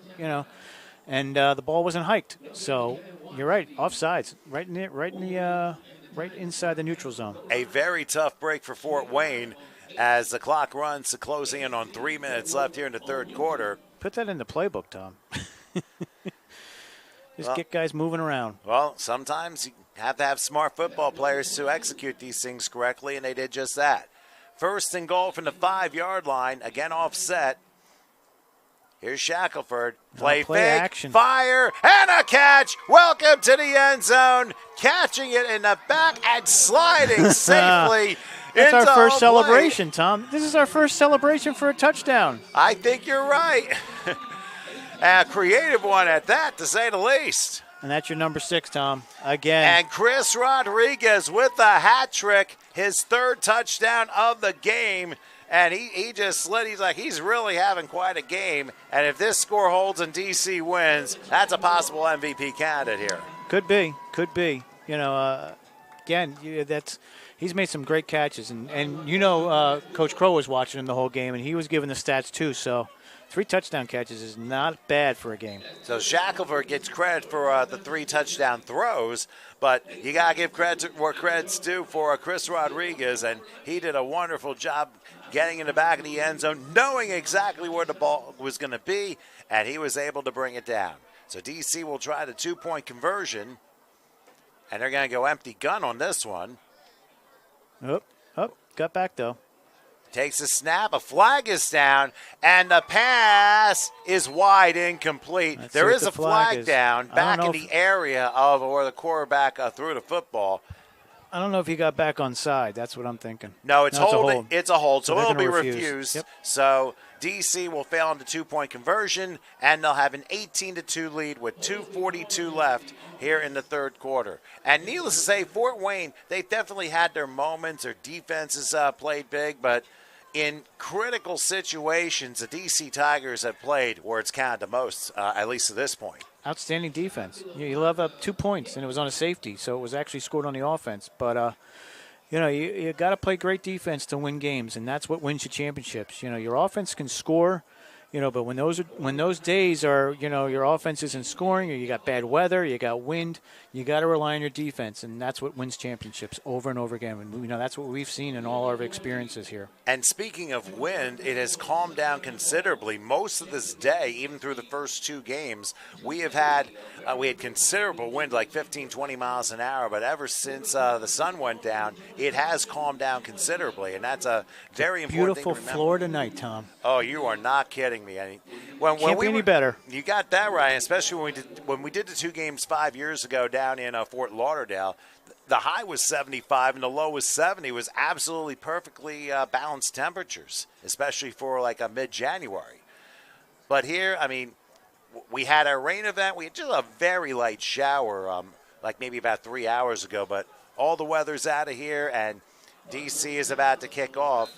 And the ball wasn't hiked, so you're right. Offsides, right inside the neutral zone. A very tough break for Fort Wayne as the clock runs to closing in on 3 minutes left here in the 3rd quarter. Put that in the playbook, Tom. Get guys moving around. Well, sometimes you have to have smart football players to execute these things correctly, and they did just that. 1st and goal from the 5-yard line, again offset. Here's Shackelford. Play fake, action. Fire, and a catch. Welcome to the end zone. Catching it in the back and sliding safely. That's our first celebration, Tom. This is our first celebration for a touchdown. I think you're right. A creative one at that, to say the least. And that's your number 6, Tom, again. And Chris Rodriguez with the hat trick, his 3rd touchdown of the game. And he just slid. He's really having quite a game. And if this score holds and DC wins, that's a possible MVP candidate here. Could be. Again, he's made some great catches. And Coach Crow was watching him the whole game, and he was giving the stats too. So 3 touchdown catches is not bad for a game. So Shackelford gets credit for the 3 touchdown throws, but you got to give credit where credit's due for Chris Rodriguez, and he did a wonderful job getting in the back of the end zone, knowing exactly where the ball was going to be, and he was able to bring it down. So DC will try the 2-point conversion, and they're going to go empty gun on this one. Got back, though. Takes a snap, a flag is down, and the pass is wide incomplete. There is a flag down back in the area of where the quarterback threw the football. I don't know if he got back on side. That's what I'm thinking. No, it's holding. It's a hold, so it'll be refused. Yep. So DC will fail on the 2-point conversion, and they'll have an 18-2 lead with 2:42 left here in the 3rd quarter. And needless to say, Fort Wayne, they definitely had their moments. Their defenses played big, but in critical situations, the DC Tigers have played where it's counted the most, at least to this point. Outstanding defense. You love up 2 points, and it was on a safety, so it was actually scored on the offense. But, you got to play great defense to win games, and that's what wins you championships. Your offense can score, But when those days are, your offense isn't scoring, or you got bad weather, you got wind, you got to rely on your defense, and that's what wins championships over and over again. And that's what we've seen in all our experiences here. And speaking of wind, it has calmed down considerably. Most of this day, even through the first two games, we had considerable wind, like 15, 20 miles an hour. But ever since the sun went down, it has calmed down considerably, and that's a very important beautiful thing to remember. Florida night, Tom. Oh, you are not kidding me. Can't be any better. You got that right, especially when we did the two games 5 years ago down in Fort Lauderdale. The high was 75 and the low was 70. It was absolutely perfectly balanced temperatures, especially for like a mid-January. But here, we had a rain event. We had just a very light shower, like maybe about 3 hours ago. But all the weather's out of here, and D.C. is about to kick off.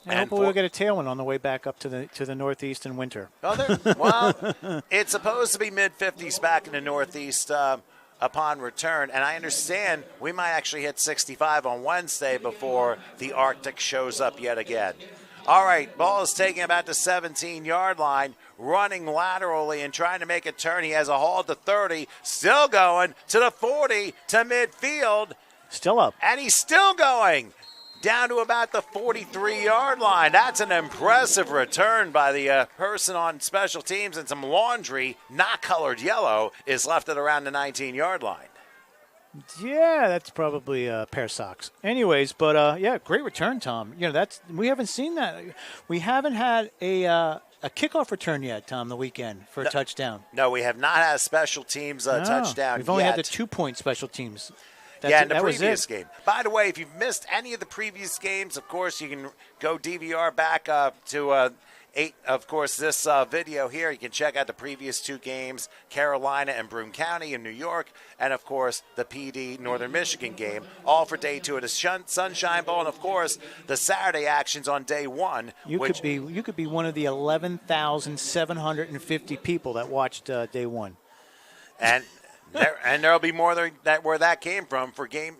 And hopefully we'll get a tailwind on the way back up to the Northeast in winter. Well, it's supposed to be mid-50s back in the Northeast upon return. And I understand we might actually hit 65 on Wednesday before the Arctic shows up yet again. All right, ball is taking about the 17-yard line, running laterally and trying to make a turn. He has a haul to 30, still going to the 40 to midfield. Still up. And he's still going down to about the 43-yard line. That's an impressive return by the person on special teams, and some laundry, not colored yellow, is left at around the 19-yard line. Yeah, that's probably a pair of socks. Anyways, but great return, Tom. We haven't seen that. We haven't had a kickoff return yet, Tom, the weekend for a touchdown. No, we have not had a special teams touchdown. We've only had the 2-point special teams. In the previous game. By the way, if you've missed any of the previous games, of course, you can go DVR back to this video here. You can check out the previous two games, Carolina and Broome County in New York, and, of course, the PD Northern Michigan game, all for day 2 of the Sunshine Bowl, and, of course, the Saturday actions on day 1. You could be one of the 11,750 people that watched day 1. And there'll be more where that came from for day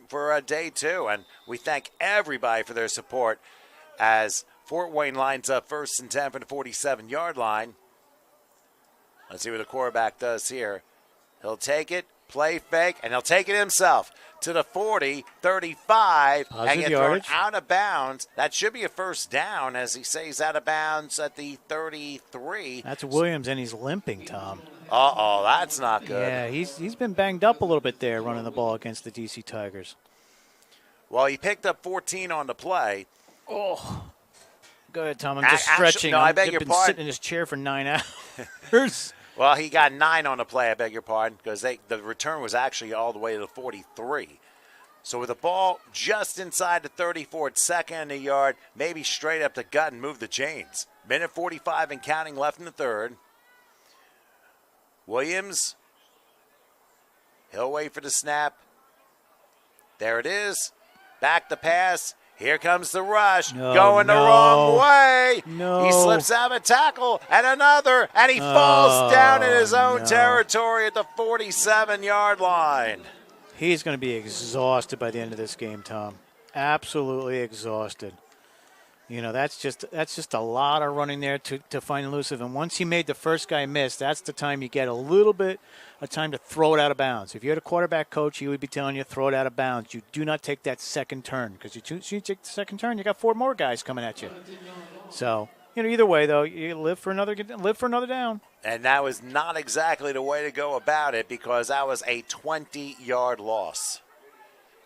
2. And we thank everybody for their support as Fort Wayne lines up 1st and 10 from the 47-yard line. Let's see what the quarterback does here. He'll take it, play fake, and he'll take it himself to the 40, 35, and get thrown out of bounds. That should be a first down, as he says out of bounds at the 33. That's Williams, and he's limping, Tom. Uh-oh, that's not good. Yeah, he's been banged up a little bit there running the ball against the D.C. Tigers. Well, he picked up 14 on the play. Oh. Go ahead, Tom. I'm just stretching. I beg your pardon. pardon. Sitting in his chair for 9 hours. Well, he got 9 on the play, I beg your pardon, because the return was actually all the way to the 43. So with the ball just inside the 34 at second in the yard, maybe straight up the gut and move the chains. Minute 45 and counting left in the third. Williams, he'll wait for the snap. There it is. Back the pass. Here comes the rush. Going the wrong way. He slips out of a tackle and another, and he falls down in his own territory at the 47-yard line. He's going to be exhausted by the end of this game, Tom. Absolutely exhausted. That's just a lot of running there to find elusive. And once he made the first guy miss, that's the time you get a little bit of time to throw it out of bounds. If you had a quarterback coach, he would be telling you throw it out of bounds. You do not take that second turn, because you take the second turn, you got 4 more guys coming at you. So, either way, though, you live for another down. And that was not exactly the way to go about it, because that was a 20-yard loss.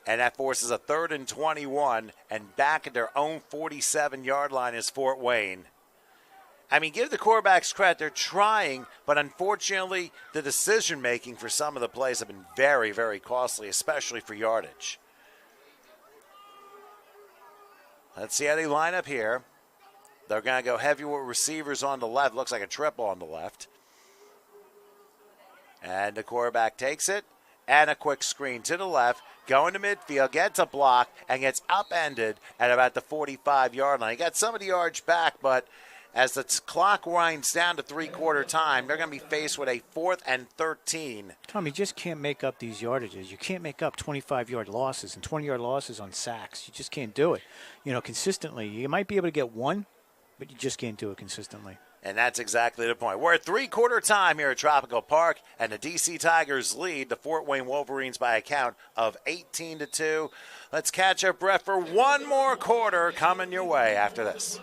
And that forces a 3rd and 21, and back at their own 47-yard line is Fort Wayne. Give the quarterbacks credit. They're trying, but unfortunately, the decision-making for some of the plays have been very, very costly, especially for yardage. Let's see how they line up here. They're going to go heavy with receivers on the left. Looks like a triple on the left. And the quarterback takes it, and a quick screen to the left. Going to midfield, gets a block, and gets upended at about the 45-yard line. He got some of the yards back, but as the clock winds down to three-quarter time, they're going to be faced with a 4th and 13. Tom, you just can't make up these yardages. You can't make up 25-yard losses and 20-yard losses on sacks. You just can't do it. Consistently. You might be able to get 1, but you just can't do it consistently. And that's exactly the point. We're at three-quarter time here at Tropical Park, and the DC Tigers lead the Fort Wayne Wolverines by a count of 18-2. Let's catch our breath for one more quarter coming your way after this.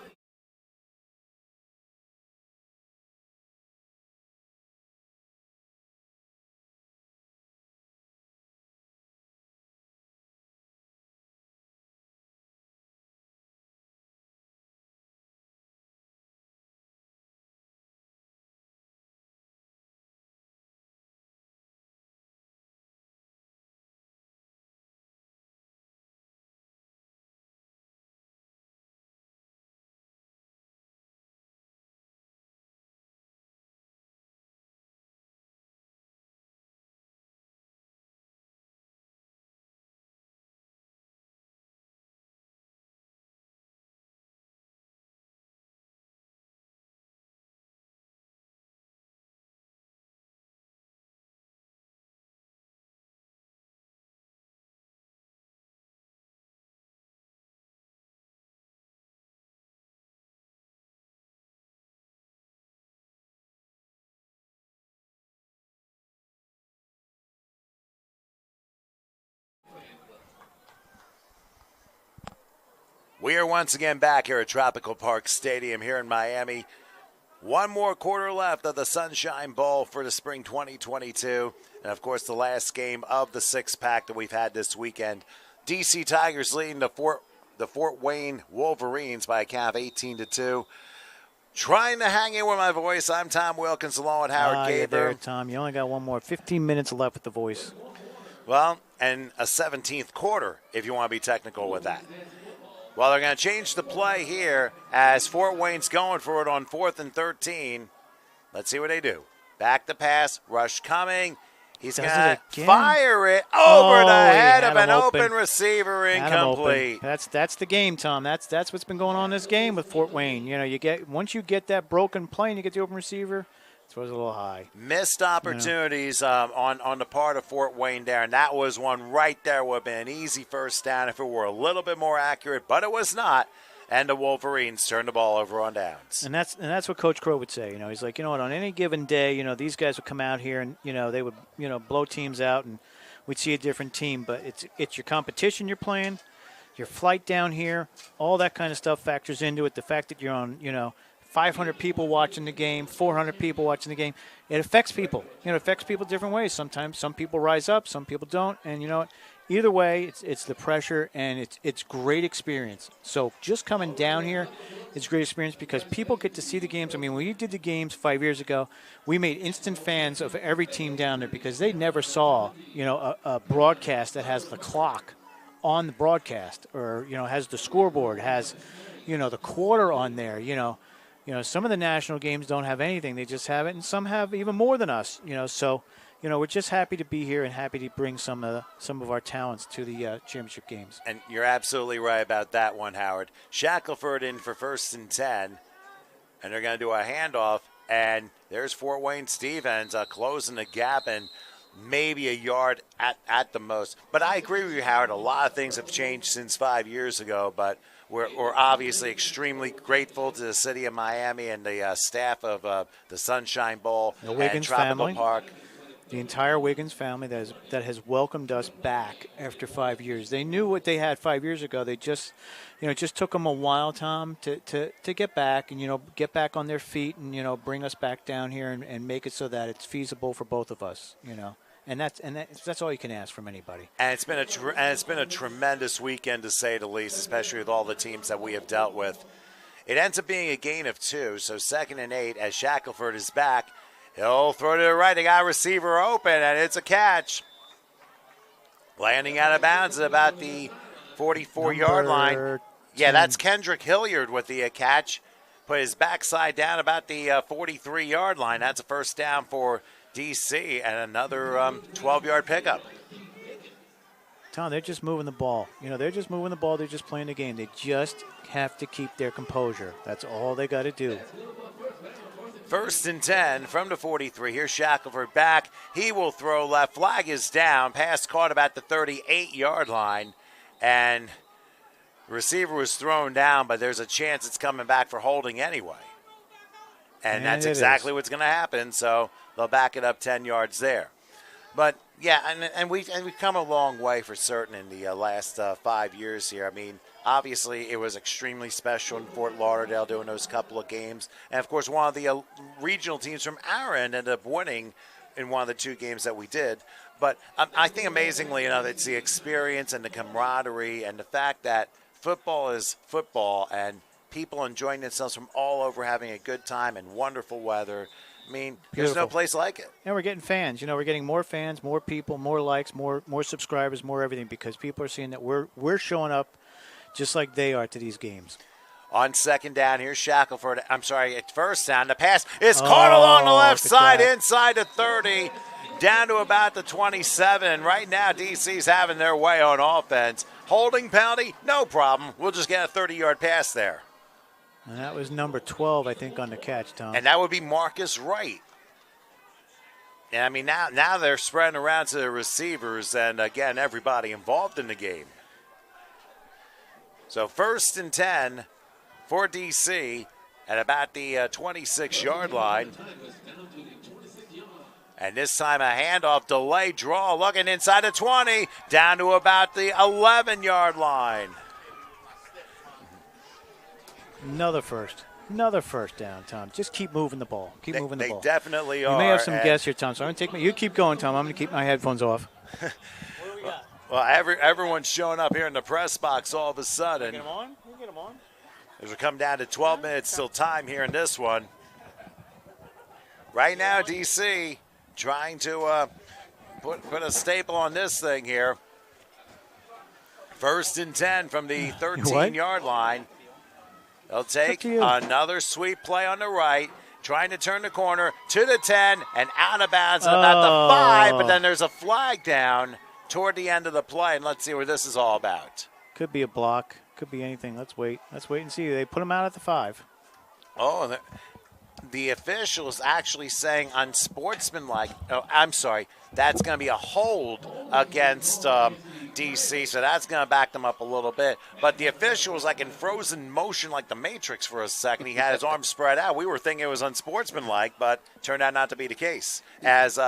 We are once again back here at Tropical Park Stadium here in Miami. One more quarter left of the Sunshine Bowl for the spring 2022. And, of course, the last game of the six-pack that we've had this weekend. DC Tigers leading the Fort Wayne Wolverines by a count of 18-2. Trying to hang in with my voice, I'm Tom Wilkins along with Howard Gaber. You're there, Tom. You only got one more. 15 minutes left with the voice. Well, and a 17th quarter, if you want to be technical with that. Well, they're going to change the play here as Fort Wayne's going for it on 4th and 13. Let's see what they do. Back to pass, rush coming. He's going to fire it over the head of an open receiver, incomplete. That's the game, Tom. That's what's been going on this game with Fort Wayne. You know, once you get that broken play and you get the open receiver, it was a little high. Missed opportunities on the part of Fort Wayne there, and that was one right there would have been an easy first down if it were a little bit more accurate, but it was not. And the Wolverines turned the ball over on downs. And that's what Coach Crow would say. You know, he's like, you know what, on any given day, you know, these guys would come out here and, you know, they would, you know, blow teams out and we'd see a different team. But it's your competition you're playing, your flight down here, all that kind of stuff factors into it. The fact that you're on, you know, 500 people watching the game, 400 people watching the game. It affects people. You know, it affects people different ways. Sometimes some people rise up, some people don't. And you know what? Either way, it's the pressure, and it's great experience. So just coming down here, it's great experience because people get to see the games. I mean, when we did the games 5 years ago, we made instant fans of every team down there because they never saw, you know, a broadcast that has the clock on the broadcast or, you know, has the scoreboard, has, you know, the quarter on there. You know, some of the national games don't have anything. They just have it, and some have even more than us, you know, so – you know, we're just happy to be here and happy to bring some of our talents to the championship games. And you're absolutely right about that one, Howard. Shackelford in for 1st and 10, and they're going to do a handoff, and there's Fort Wayne Stevens closing the gap and maybe a yard at the most. But I agree with you, Howard. A lot of things have changed since 5 years ago, but we're obviously extremely grateful to the city of Miami and the staff of the Sunshine Bowl and Tropical Park. The entire Wiggins family that has welcomed us back after 5 years. They knew what they had 5 years ago. They just, you know, it just took them a while, Tom, to get back and, you know, get back on their feet and, you know, bring us back down here and make it so that it's feasible for both of us, you know. And that's all you can ask from anybody. And it's been a tremendous weekend, to say the least, especially with all the teams that we have dealt with. It ends up being a gain of 2, so 2nd and 8 as Shackelford is back. He'll throw to the right. They got a receiver open, and it's a catch. Landing out of bounds at about the 44-yard line. Yeah, that's Kendrick Hilliard with the catch. Put his backside down about the 43-yard line. That's a first down for DC and another 12-yard pickup. Tom, they're just moving the ball. You know, they're just moving the ball. They're just playing the game. They just have to keep their composure. That's all they got to do. 1st and 10 from the 43. Here's Shackelford back. He will throw left. Flag is down. Pass caught about the 38-yard line. And receiver was thrown down, but there's a chance it's coming back for holding anyway. And that's exactly what's going to happen. So they'll back it up 10 yards there. But, yeah, and we've come a long way for certain in the last 5 years here. I mean, obviously it was extremely special in Fort Lauderdale doing those couple of games. And, of course, one of the regional teams from our end ended up winning in one of the 2 games that we did. But I think amazingly enough, it's the experience and the camaraderie and the fact that football is football and people enjoying themselves from all over, having a good time and wonderful weather. I mean, there's no place like it. And we're getting fans. We're getting more fans, more people, more likes, more subscribers, more everything, because people are seeing that we're showing up just like they are to these games. On second down, here's Shackelford. I'm sorry, it's first down. The pass is caught along the left side, inside the 30, down to about the 27. And right now, DC's having their way on offense. Holding penalty, no problem. We'll just get a 30-yard pass there. And that was number 12, I think, on the catch, Tom. And that would be Marcus Wright. And, I mean, now they're spreading around to the receivers and, again, everybody involved in the game. So 1st and 10 for DC at about the 26-yard line. And this time a handoff, delay, draw, looking inside the 20, down to about the 11-yard line. Another first down, Tom. Just keep moving the ball. Keep moving the ball. They definitely are. You may have some guests here, Tom, so I'm going to you keep going, Tom. I'm going to keep my headphones off. What do we got? Well, everyone's showing up here in the press box all of a sudden. Get them on? We'll get them on. As we come down to 12 minutes still time here in this one. Right now, DC trying to put a staple on this thing here. 1st and 10 from the 13-yard line. They'll take another sweep play on the right, trying to turn the corner to the 10 and out of bounds at about the 5, but then there's a flag down toward the end of the play, and let's see what this is all about. Could be a block. Could be anything. Let's wait. Let's wait and see. They put him out at the 5. Oh, the officials actually saying unsportsmanlike. Oh, I'm sorry. That's going to be a hold against DC, so that's going to back them up a little bit. But the official was like in frozen motion like the Matrix for a second. He had his arms spread out. We were thinking it was unsportsmanlike, but turned out not to be the case. As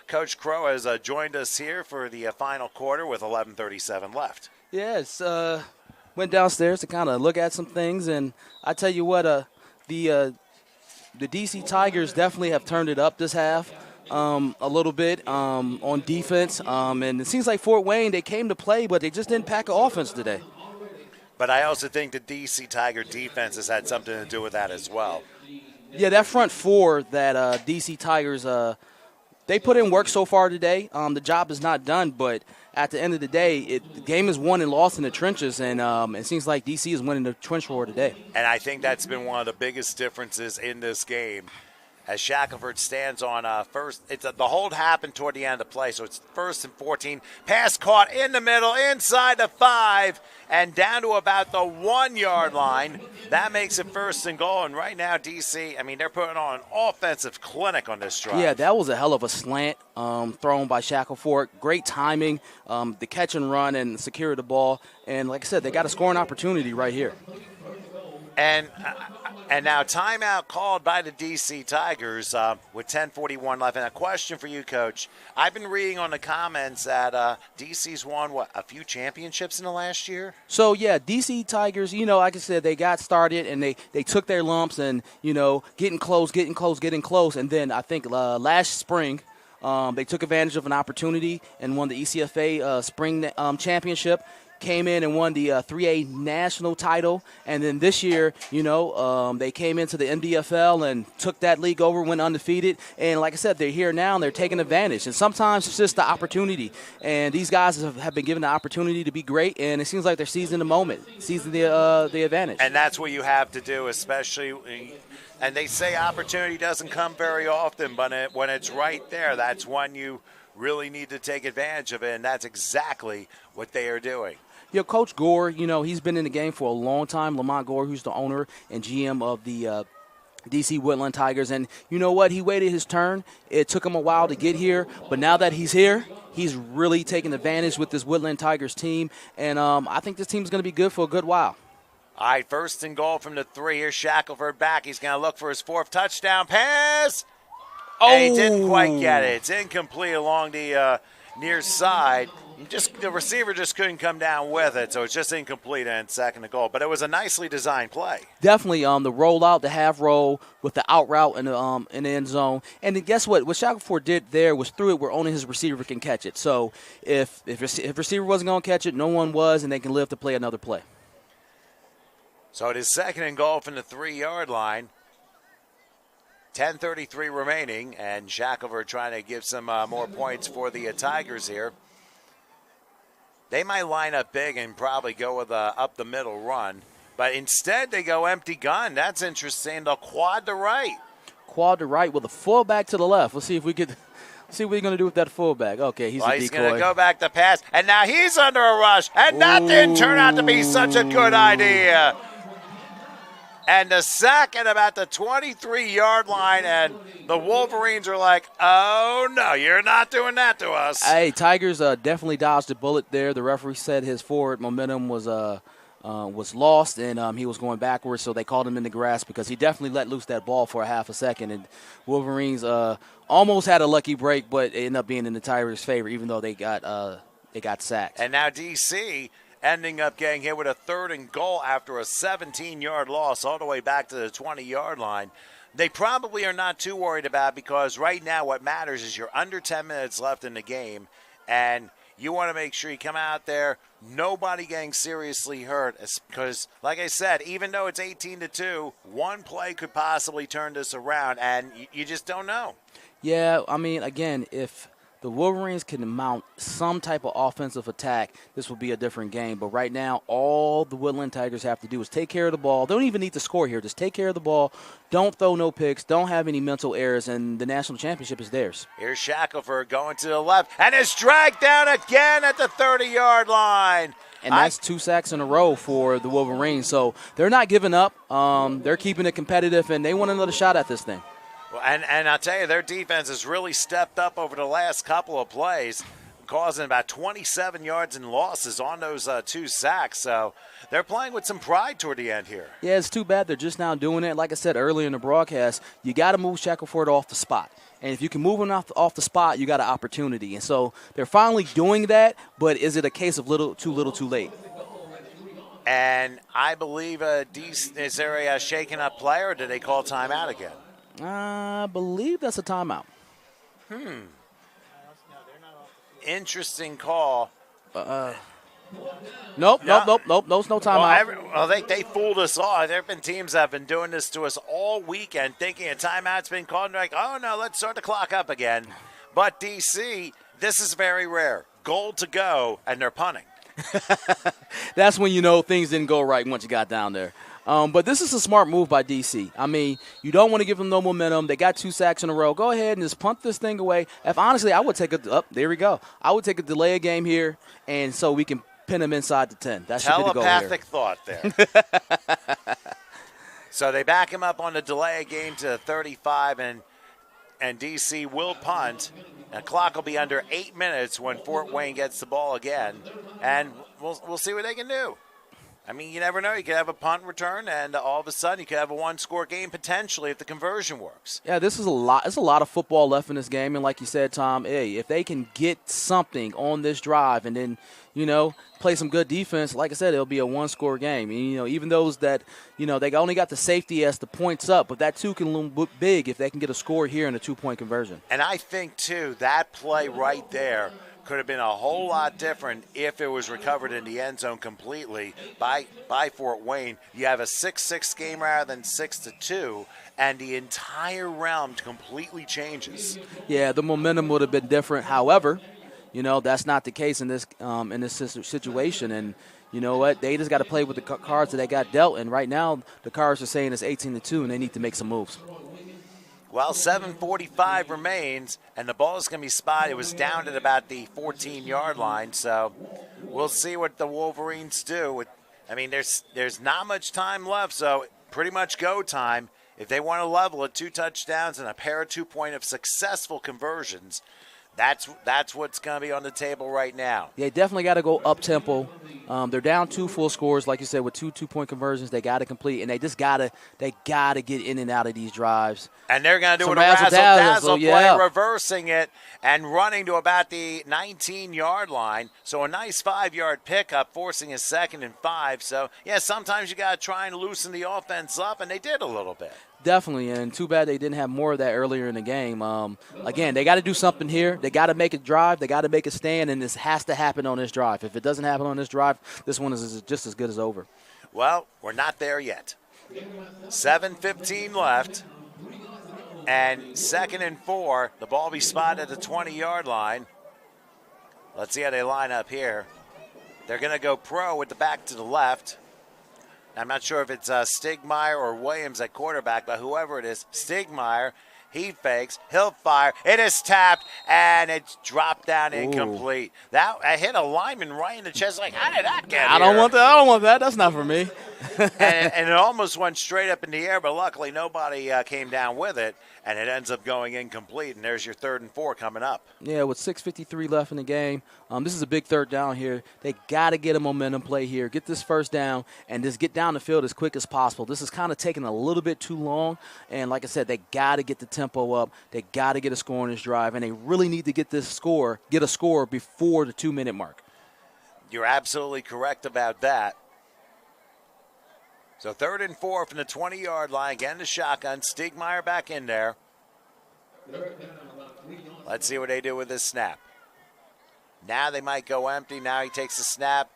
Coach Crow has joined us here for the final quarter with 11:37 left. Yes, went downstairs to kind of look at some things, and I tell you what, the DC Tigers definitely have turned it up this half a little bit on defense. And it seems like Fort Wayne, they came to play, but they just didn't pack an offense today. But I also think the DC Tiger defense has had something to do with that as well. Yeah, that front four that DC Tigers, they put in work so far today. The job is not done, but at the end of the day, the game is won and lost in the trenches, and it seems like DC is winning the trench war today. And I think that's been one of the biggest differences in this game. As Shackelford stands on first, the hold happened toward the end of the play, so it's 1st and 14. Pass caught in the middle, inside the 5, and down to about the 1-yard line. That makes it 1st and goal, and right now DC, I mean, they're putting on an offensive clinic on this drive. Yeah, that was a hell of a slant thrown by Shackelford. Great timing, the catch and run and secure the ball. And like I said, they got a scoring opportunity right here. And now timeout called by the DC Tigers with 10:41 left. And a question for you, Coach. I've been reading on the comments that DC's won, a few championships in the last year? So, yeah, DC Tigers, like I said, they got started and they took their lumps and, getting close. And then I think last spring they took advantage of an opportunity and won the ECFA spring championship. Came in and won the 3A national title, and then this year, they came into the MDFL and took that league over, went undefeated, and like I said, they're here now and they're taking advantage, and sometimes it's just the opportunity, and these guys have been given the opportunity to be great, and it seems like they're seizing the moment, seizing the advantage. And that's what you have to do, especially, and they say opportunity doesn't come very often, but when it's right there, that's when you really need to take advantage of it, and that's exactly what they are doing. Coach Gore, he's been in the game for a long time. Lamont Gore, who's the owner and GM of the DC Woodland Tigers. And you know what? He waited his turn. It took him a while to get here. But now that he's here, he's really taking advantage with this Woodland Tigers team. And I think this team's going to be good for a good while. All right, first and goal from the 3. Here's Shackelford back. He's going to look for his 4th touchdown pass. And he didn't quite get it. It's incomplete along the near side. The receiver just couldn't come down with it, so it's just incomplete and 2nd and goal. But it was a nicely designed play. Definitely, the rollout, the half roll with the out route in the end zone. And then guess what? What Shackelford did there was threw it where only his receiver can catch it. So if receiver wasn't going to catch it, no one was, and they can live to play another play. So it is 2nd and goal from the 3-yard line. 10:33 remaining, and Shackelford trying to give some more points for the Tigers here. They might line up big and probably go with a up-the-middle run. But instead, they go empty gun. That's interesting. They'll quad to right. Quad to right with a fullback to the left. Let's see if we could see what he's going to do with that fullback. Okay, he's a decoy. He's going to go back to pass. And now he's under a rush. And that didn't turn out to be such a good idea. And a sack at about the 23-yard line, and the Wolverines are like, oh, no, you're not doing that to us. Hey, Tigers definitely dodged a bullet there. The referee said his forward momentum was lost, and he was going backwards, so they called him in the grass because he definitely let loose that ball for a half a second. And Wolverines almost had a lucky break, but it ended up being in the Tigers' favor, even though they got sacked. And now D.C. ending up getting hit with a 3rd and goal after a 17-yard loss all the way back to the 20-yard line. They probably are not too worried about it because right now what matters is you're under 10 minutes left in the game, and you want to make sure you come out there, nobody getting seriously hurt because, like I said, even though it's 18-2, one play could possibly turn this around, and you just don't know. Yeah, I mean, again, if the Wolverines can mount some type of offensive attack, this will be a different game. But right now, all the Woodland Tigers have to do is take care of the ball. They don't even need to score here. Just take care of the ball. Don't throw no picks. Don't have any mental errors, and the national championship is theirs. Here's Shackelford going to the left, and it's dragged down again at the 30-yard line. And that's 2 sacks in a row for the Wolverines. So they're not giving up. They're keeping it competitive, and they want another shot at this thing. Well, and I'll tell you, their defense has really stepped up over the last couple of plays, causing about 27 yards in losses on those 2 sacks. So they're playing with some pride toward the end here. Yeah, it's too bad they're just now doing it. Like I said earlier in the broadcast, you got to move Shackelford off the spot. And if you can move him off the spot, you got an opportunity. And so they're finally doing that, but is it a case of little too late? And I believe, is there a shaken up play, or did they call timeout again? I believe that's a timeout. Interesting call. Nope. No timeout. They fooled us all. There have been teams that have been doing this to us all weekend, thinking a timeout's been called, and they're like, oh, no, let's start the clock up again. But, D.C., this is very rare. Goal to go, and they're punting. That's when you know things didn't go right once you got down there. But this is a smart move by D.C. I mean, you don't want to give them no momentum. They got 2 sacks in a row. Go ahead and just punt this thing away. Honestly, I would take there we go. I would take a delay a game here, and so we can pin them inside the 10. That should be the goal here. Telepathic thought there. So they back him up on the delay a game to 35, and D.C. will punt. The clock will be under 8 minutes when Fort Wayne gets the ball again, and we'll see what they can do. I mean, you never know. You could have a punt return, and all of a sudden you could have a 1-score game potentially if the conversion works. Yeah, this is a lot. There's a lot of football left in this game, and like you said, Tom, hey, if they can get something on this drive and then, play some good defense, like I said, it'll be a 1-score game. And, even those that, they only got the safety as the points up, but that 2 can loom big if they can get a score here in a 2-point conversion. And I think, too, that play right there could have been a whole lot different if it was recovered in the end zone completely by Fort Wayne. You have a 6-6 game rather than 6-2, and the entire realm completely changes. Yeah, the momentum would have been different. However, that's not the case in this situation. And you know what? They just got to play with the cards that they got dealt. And right now, the cards are saying it's 18-2, and they need to make some moves. Well, 7:45 remains, and the ball is going to be spotted. It was down at about the 14-yard line, so we'll see what the Wolverines do. I mean, there's not much time left, so pretty much go time. If they want to level it, 2 touchdowns and a pair of 2-point of successful conversions, That's what's going to be on the table right now. They definitely got to go up tempo. They're down 2 full scores, like you said, with 2 2-point conversions. They got to complete, and they got to get in and out of these drives. And they're going to do Some it a razzle-dazzle play, yeah. reversing it and running to about the 19-yard line. So a nice 5-yard pickup, forcing a 2nd and 5. So, yeah, sometimes you got to try and loosen the offense up, and they did a little bit. Definitely, and too bad they didn't have more of that earlier in the game. Again, they got to do something here. They got to make a drive. They got to make a stand, and this has to happen on this drive. If it doesn't happen on this drive, this one is just as good as over. Well, we're not there yet. 7:15 left, and 2nd and 4. The ball be spotted at the 20-yard line. Let's see how they line up here. They're going to go pro with the back to the left. I'm not sure if it's Stigmeyer or Williams at quarterback, but whoever it is, Stigmeyer, he fakes, he'll fire. It is tapped, and it's dropped down incomplete. I hit a lineman right in the chest. Like, how did that get here? I don't want that. That's not for me. and it almost went straight up in the air, but luckily nobody came down with it, and it ends up going incomplete, and there's your 3rd and 4 coming up. Yeah, with 6:53 left in the game, this is a big 3rd down here. They got to get a momentum play here, get this 1st down, and just get down the field as quick as possible. This is kind of taking a little bit too long, and like I said, they got to get the tempo up. They got to get a score on this drive, and they really need to get a score before the 2-minute mark. You're absolutely correct about that. So 3rd and 4 from the 20-yard line. Again, the shotgun. Stigmeyer back in there. Let's see what they do with this snap. Now they might go empty. Now he takes the snap.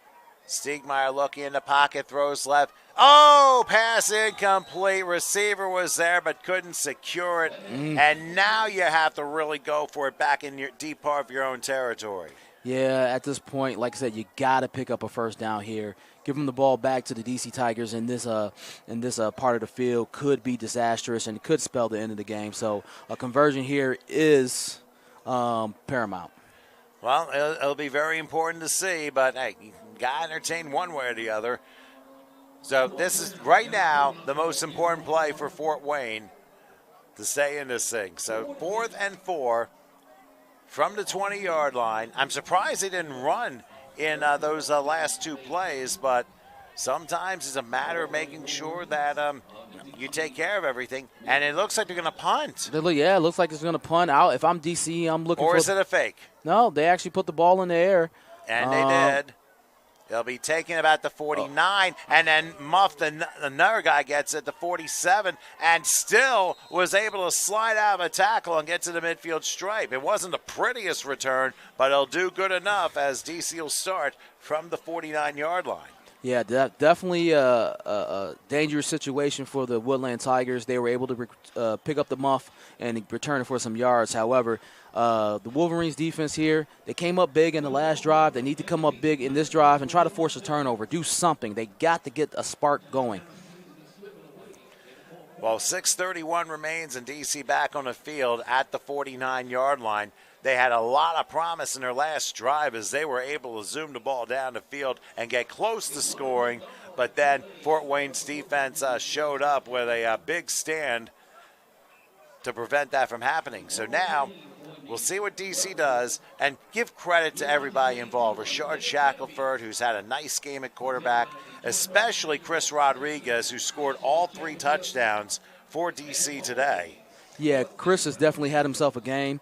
Stigmeyer looking in the pocket, throws left. Oh, pass incomplete. Receiver was there but couldn't secure it. And now you have to really go for it back in your deep part of your own territory. Yeah, at this point, like I said, you got to pick up a 1st down here. Give them the ball back to the DC Tigers in this part of the field could be disastrous and could spell the end of the game. So a conversion here is paramount. Well, it'll be very important to see, but hey, you got to entertain one way or the other. So this is right now the most important play for Fort Wayne to stay in this thing. So 4th and 4 from the 20-yard line. I'm surprised they didn't run in those last 2 plays, but sometimes it's a matter of making sure that you take care of everything. And it looks like they're going to punt. Yeah, it looks like it's going to punt out. If I'm DC, I'm looking for – Or is it a fake? No, they actually put the ball in the air. And they did. They'll be taking about the 49, and then Muff, another guy, gets it, the 47, and still was able to slide out of a tackle and get to the midfield stripe. It wasn't the prettiest return, but it'll do good enough as DC will start from the 49-yard line. Yeah, definitely a dangerous situation for the Woodland Tigers. They were able to pick up the muff and return it for some yards. However, the Wolverines defense here, they came up big in the last drive. They need to come up big in this drive and try to force a turnover. Do something. They got to get a spark going. Well, 6:31 remains and DC back on the field at the 49-yard line. They had a lot of promise in their last drive as they were able to zoom the ball down the field and get close to scoring. But then Fort Wayne's defense showed up with a big stand to prevent that from happening. So now we'll see what DC does and give credit to everybody involved. Rashard Shackelford, who's had a nice game at quarterback, especially Chris Rodriguez, who scored all 3 touchdowns for DC today. Yeah, Chris has definitely had himself a game.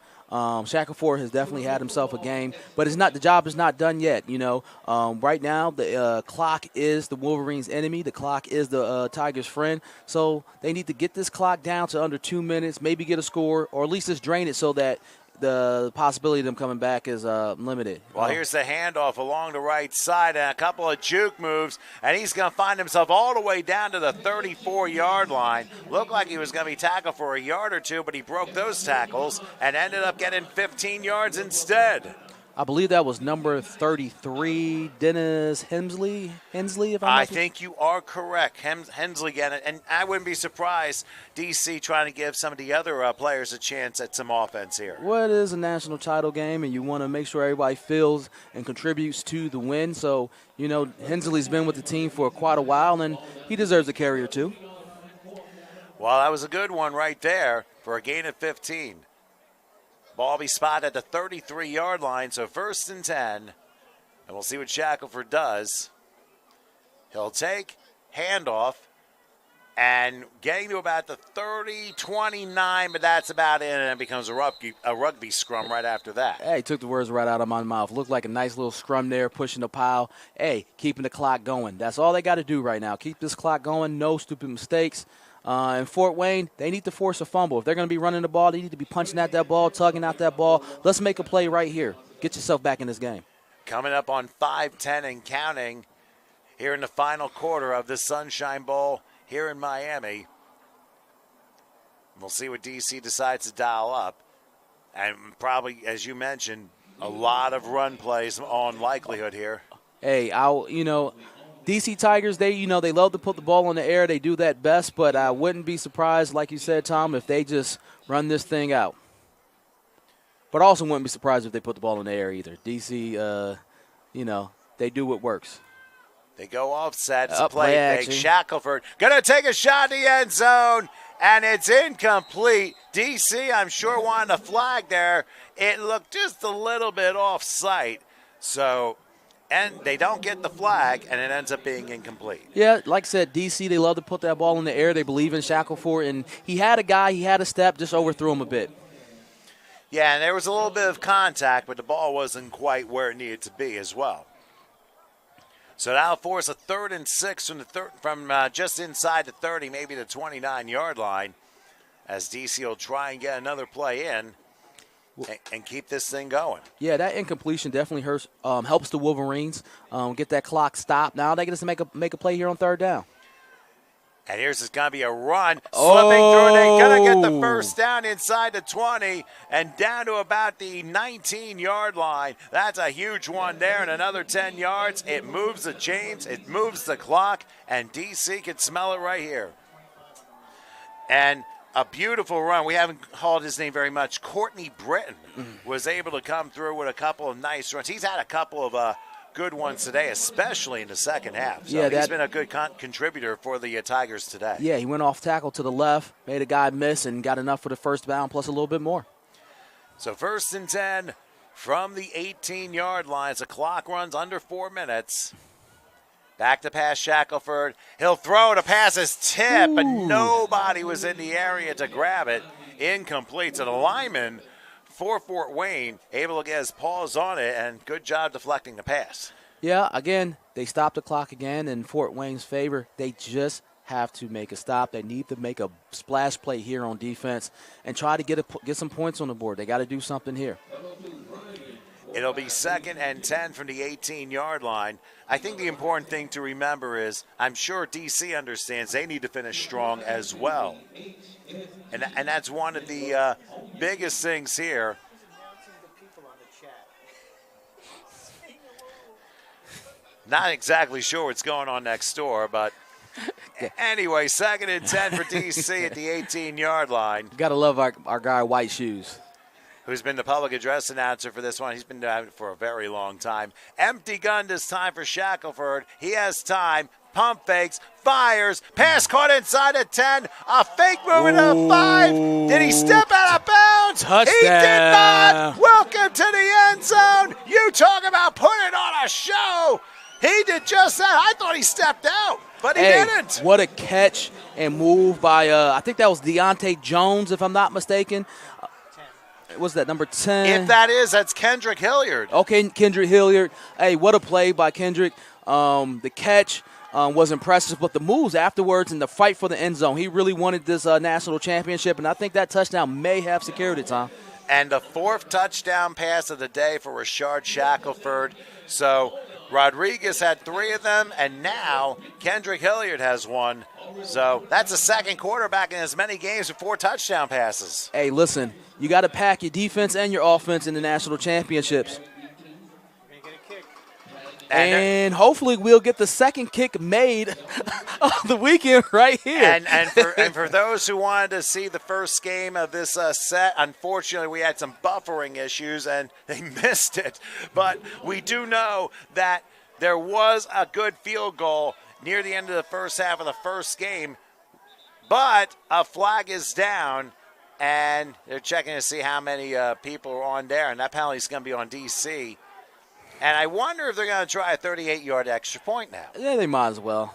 Shackelford has definitely had himself a game, but the job is not done yet. Right now the clock is the Wolverines' enemy. The clock is the Tigers' friend. So they need to get this clock down to under 2 minutes, maybe get a score, or at least just drain it so that the possibility of them coming back is limited. Well, here's the handoff along the right side and a couple of juke moves, and he's going to find himself all the way down to the 34-yard line. Looked like he was going to be tackled for a yard or two, but he broke those tackles and ended up getting 15 yards instead. I believe that was number 33, Dennis Hensley, if I'm I think you are correct. Hensley getting it, and I wouldn't be surprised DC trying to give some of the other players a chance at some offense here. Well, it is a national title game, and you want to make sure everybody feels and contributes to the win. So, Hensley's been with the team for quite a while, and he deserves a carry or two. Well, that was a good one right there for a gain of 15. Ball be spotted at the 33-yard line, so 1st and 10. And we'll see what Shackelford does. He'll take, handoff, and getting to about the 30-29, but that's about it, and it becomes a rugby scrum right after that. Hey, took the words right out of my mouth. Looked like a nice little scrum there, pushing the pile. Hey, keeping the clock going. That's all they got to do right now. Keep this clock going, no stupid mistakes. In Fort Wayne, they need to force a fumble. If they're going to be running the ball, they need to be punching at that ball, tugging out that ball. Let's make a play right here. Get yourself back in this game. Coming up on 5:10 and counting here in the final quarter of the Sunshine Bowl here in Miami. We'll see what DC decides to dial up. And probably, as you mentioned, a lot of run plays on likelihood here. Hey, DC Tigers, they love to put the ball in the air. They do that best, but I wouldn't be surprised, like you said, Tom, if they just run this thing out. But I also wouldn't be surprised if they put the ball in the air either. DC, they do what works. They go offset. It's a a play fake. action. Shackelford going to take a shot in the end zone, and it's incomplete. DC, I'm sure, wanted a flag there. It looked just a little bit off site. So, and they don't get the flag, and it ends up being incomplete. Yeah, like I said, DC, they love to put that ball in the air. They believe in Shackelford, and he had a step, just overthrew him a bit. Yeah, and there was a little bit of contact, but the ball wasn't quite where it needed to be as well. So that'll force a 3rd and 6 from just inside the 30, maybe the 29-yard line, as DC will try and get another play in and keep this thing going. Yeah, that incompletion definitely helps the Wolverines get that clock stopped. Now they get to make a play here on 3rd down. And here's going to be a run. Slipping through. They're going to get the first down inside the 20 and down to about the 19-yard line. That's a huge one there, and another 10 yards. It moves the chains. It moves the clock, and DC can smell it right here. And a beautiful run. We haven't called his name very much. Courtney Britton was able to come through with a couple of nice runs. He's had a couple of good ones today, especially in the second half. So he's been a good contributor for the Tigers today. Yeah, he went off tackle to the left, made a guy miss, and got enough for the first down plus a little bit more. So 1st and 10 from the 18-yard line. The clock runs under 4 minutes. Back to pass Shackelford. He'll throw. The pass is tipped, but nobody was in the area to grab it. Incomplete. So the lineman for Fort Wayne able to get his paws on it, and good job deflecting the pass. Yeah, again, they stopped the clock again in Fort Wayne's favor. They just have to make a stop. They need to make a splash play here on defense and try to get some points on the board. They got to do something here. It'll be 2nd and 10 from the 18-yard line. I think the important thing to remember is I'm sure DC understands they need to finish strong as well. And that's one of the biggest things here. Not exactly sure what's going on next door, but anyway, 2nd and 10 for DC at the 18-yard line. Got to love our guy White Shoes, who's been the public address announcer for this one. He's been doing it for a very long time. Empty gun this time for Shackelford. He has time. Pump fakes, fires, pass caught inside the 10, a fake move into the 5. Did he step out of bounds? Touchdown. He did not. Welcome to the end zone. You talk about putting on a show. He did just that. I thought he stepped out, but he didn't. What a catch and move by, I think that was Deontay Jones, if I'm not mistaken. Was that number 10? If that is, that's Kendrick Hilliard. Okay, Kendrick Hilliard. Hey, what a play by Kendrick. The catch was impressive, but the moves afterwards and the fight for the end zone, he really wanted this national championship, and I think that touchdown may have secured it, Tom. And the 4th touchdown pass of the day for Rashard Shackelford. So Rodriguez had 3 of them, and now Kendrick Hilliard has 1. So that's the second quarterback in as many games with 4 touchdown passes. Hey, listen, you got to pack your defense and your offense in the national championships. And hopefully we'll get the second kick made of the weekend right here. And for those who wanted to see the first game of this set, unfortunately we had some buffering issues and they missed it. But we do know that there was a good field goal near the end of the first half of the first game. But a flag is down, and they're checking to see how many people are on there, and that penalty is going to be on DC. And I wonder if they're going to try a 38-yard extra point now. Yeah, they might as well.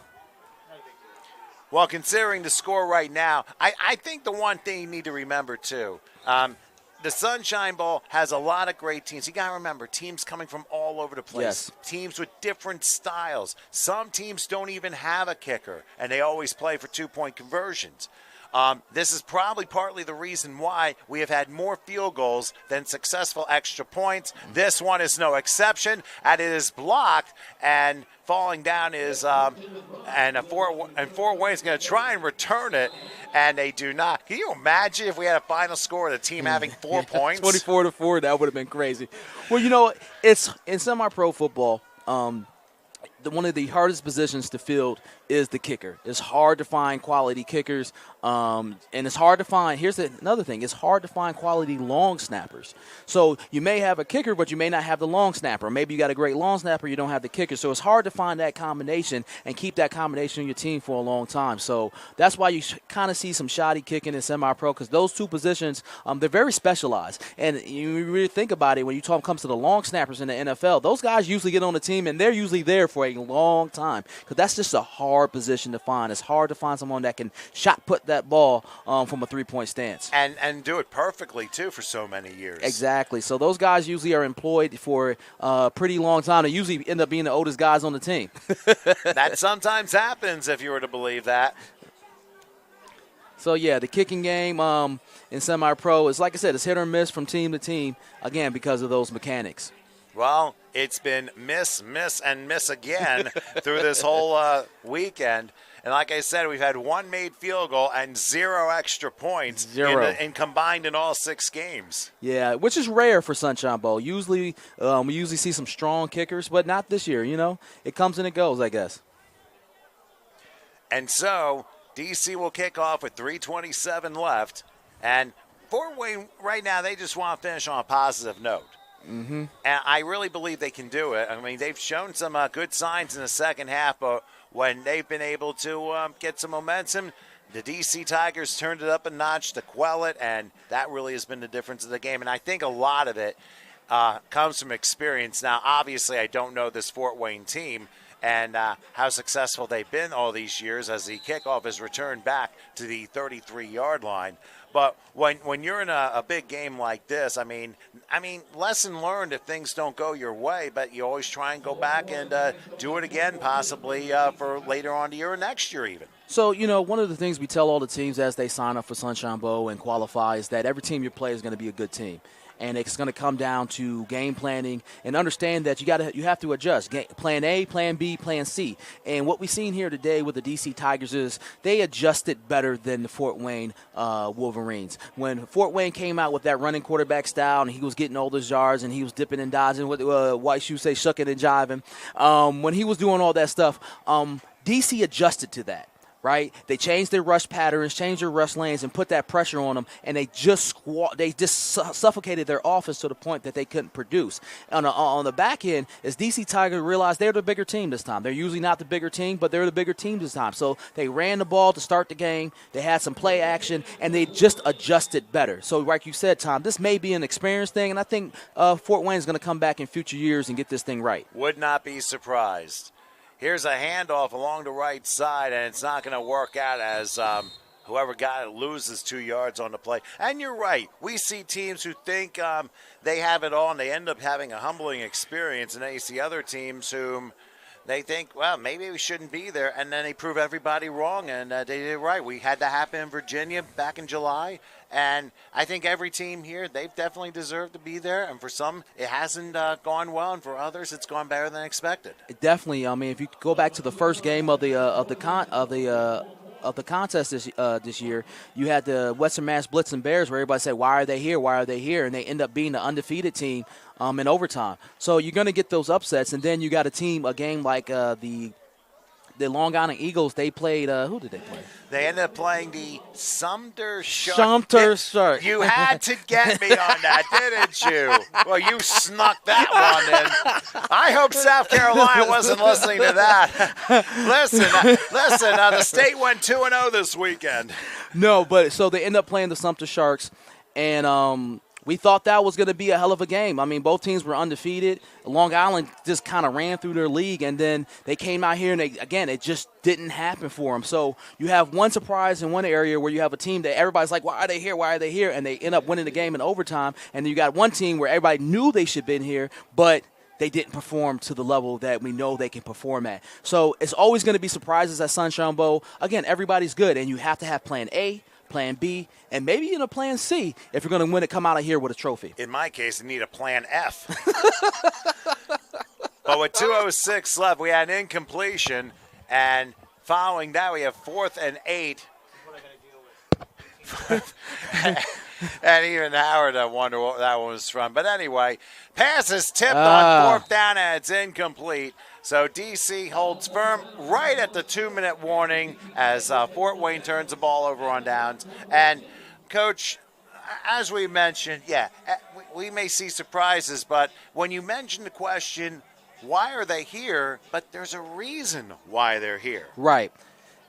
Well, considering the score right now, I think the one thing you need to remember, too, the Sunshine Bowl has a lot of great teams. You got to remember, teams coming from all over the place. Yes. Teams with different styles. Some teams don't even have a kicker, and they always play for two-point conversions. This is probably partly the reason why we have had more field goals than successful extra points. This one is no exception, and it is blocked, and falling down is Fort Wayne's going to try and return it, and they do not. Can you imagine if we had a final score of the team having 4 points? 24-4, that would have been crazy. Well, it's in semi-pro football. One of the hardest positions to field is the kicker. It's hard to find quality kickers, and it's hard to find – here's another thing. It's hard to find quality long snappers. So you may have a kicker, but you may not have the long snapper. Maybe you got a great long snapper, you don't have the kicker. So it's hard to find that combination and keep that combination on your team for a long time. So that's why you kind of see some shoddy kicking in semi-pro, because those two positions, they're very specialized. And you really think about it, when you comes to the long snappers in the NFL, those guys usually get on the team, and they're usually there for a long time, because that's just a hard position to find. It's hard to find someone that can shot put that ball from a three-point stance. And do it perfectly, too, for so many years. Exactly. So those guys usually are employed for a pretty long time. They usually end up being the oldest guys on the team. That sometimes happens, if you were to believe that. So, yeah, the kicking game in semi-pro is, like I said, it's hit or miss from team to team, again, because of those mechanics. Well, it's been miss, and miss again through this whole weekend. And like I said, we've had one made field goal and 0 extra points in combined in all 6 games. Yeah, which is rare for Sunshine Bowl. Usually, we usually see some strong kickers, but not this year, It comes and it goes, I guess. And so, DC will kick off with 3:27 left. And Fort Wayne, right now, they just want to finish on a positive note. Mm-hmm. And I really believe they can do it. I mean, they've shown some good signs in the second half, but when they've been able to get some momentum, the DC Tigers turned it up a notch to quell it, and that really has been the difference of the game. And I think a lot of it comes from experience. Now, obviously, I don't know this Fort Wayne team and how successful they've been all these years as the kickoff is returned back to the 33-yard line. But when you're in a big game like this, I mean, lesson learned if things don't go your way, but you always try and go back and do it again, possibly for later on the year or next year even. So, one of the things we tell all the teams as they sign up for Sunshine Bowl and qualify is that every team you play is going to be a good team. And it's going to come down to game planning and understand that you have to adjust. Plan A, Plan B, Plan C. And what we've seen here today with the DC Tigers is they adjusted better than the Fort Wayne Wolverines. When Fort Wayne came out with that running quarterback style and he was getting all those yards and he was dipping and dodging, what White Shoes say, shucking and jiving, when he was doing all that stuff, DC adjusted to that. Right? They changed their rush patterns, changed their rush lanes, and put that pressure on them, and they just suffocated their offense to the point that they couldn't produce. On the back end, as DC Tigers realized they're the bigger team this time. They're usually not the bigger team, but they're the bigger team this time. So they ran the ball to start the game. They had some play action, and they just adjusted better. So like you said, Tom, this may be an experience thing, and I think Fort Wayne is going to come back in future years and get this thing right. Would not be surprised. Here's a handoff along the right side, and it's not going to work out as whoever got it loses 2 yards on the play. And you're right. We see teams who think they have it all, and they end up having a humbling experience. And then you see other teams whom they think, well, maybe we shouldn't be there. And then they prove everybody wrong, and they did it right. We had that happen in Virginia back in July. And I think every team here, they've definitely deserved to be there. And for some, it hasn't gone well, and for others, it's gone better than expected. Definitely. I mean, if you go back to the first game of the contest this year, you had the Western Mass Blitzen Bears, where everybody said, "Why are they here? Why are they here?" And they end up being the undefeated team in overtime. So you're going to get those upsets, and then you got a game like the the Long Island Eagles, they played who did they play? They ended up playing the Sumter Sharks. Sumter Sharks. You had to get me on that, didn't you? Well, you snuck that one in. I hope South Carolina wasn't listening to that. Listen, the state went 2-0 this weekend. No, but so they end up playing the Sumter Sharks, and we thought that was going to be a hell of a game. I mean, both teams were undefeated. Long Island just kind of ran through their league, and then they came out here, and it just didn't happen for them. So you have one surprise in one area where you have a team that everybody's like, why are they here? Why are they here? And they end up winning the game in overtime. And then you got one team where everybody knew they should have been here, but they didn't perform to the level that we know they can perform at. So it's always going to be surprises at Sunshine Bowl. Again, everybody's good, and you have to have plan A, plan B, and maybe even a plan C if you're going to win it, come out of here with a trophy. In my case, you need a plan F. But with 2:06 left, we had an incompletion, and following that, we have 4th and 8. And even Howard, I wonder what that one was from. But anyway, pass is tipped on 4th down, and it's incomplete. So D.C. holds firm right at the 2-minute warning as Fort Wayne turns the ball over on downs. And, Coach, as we mentioned, we may see surprises, but when you mention the question, why are they here, but there's a reason why they're here. Right.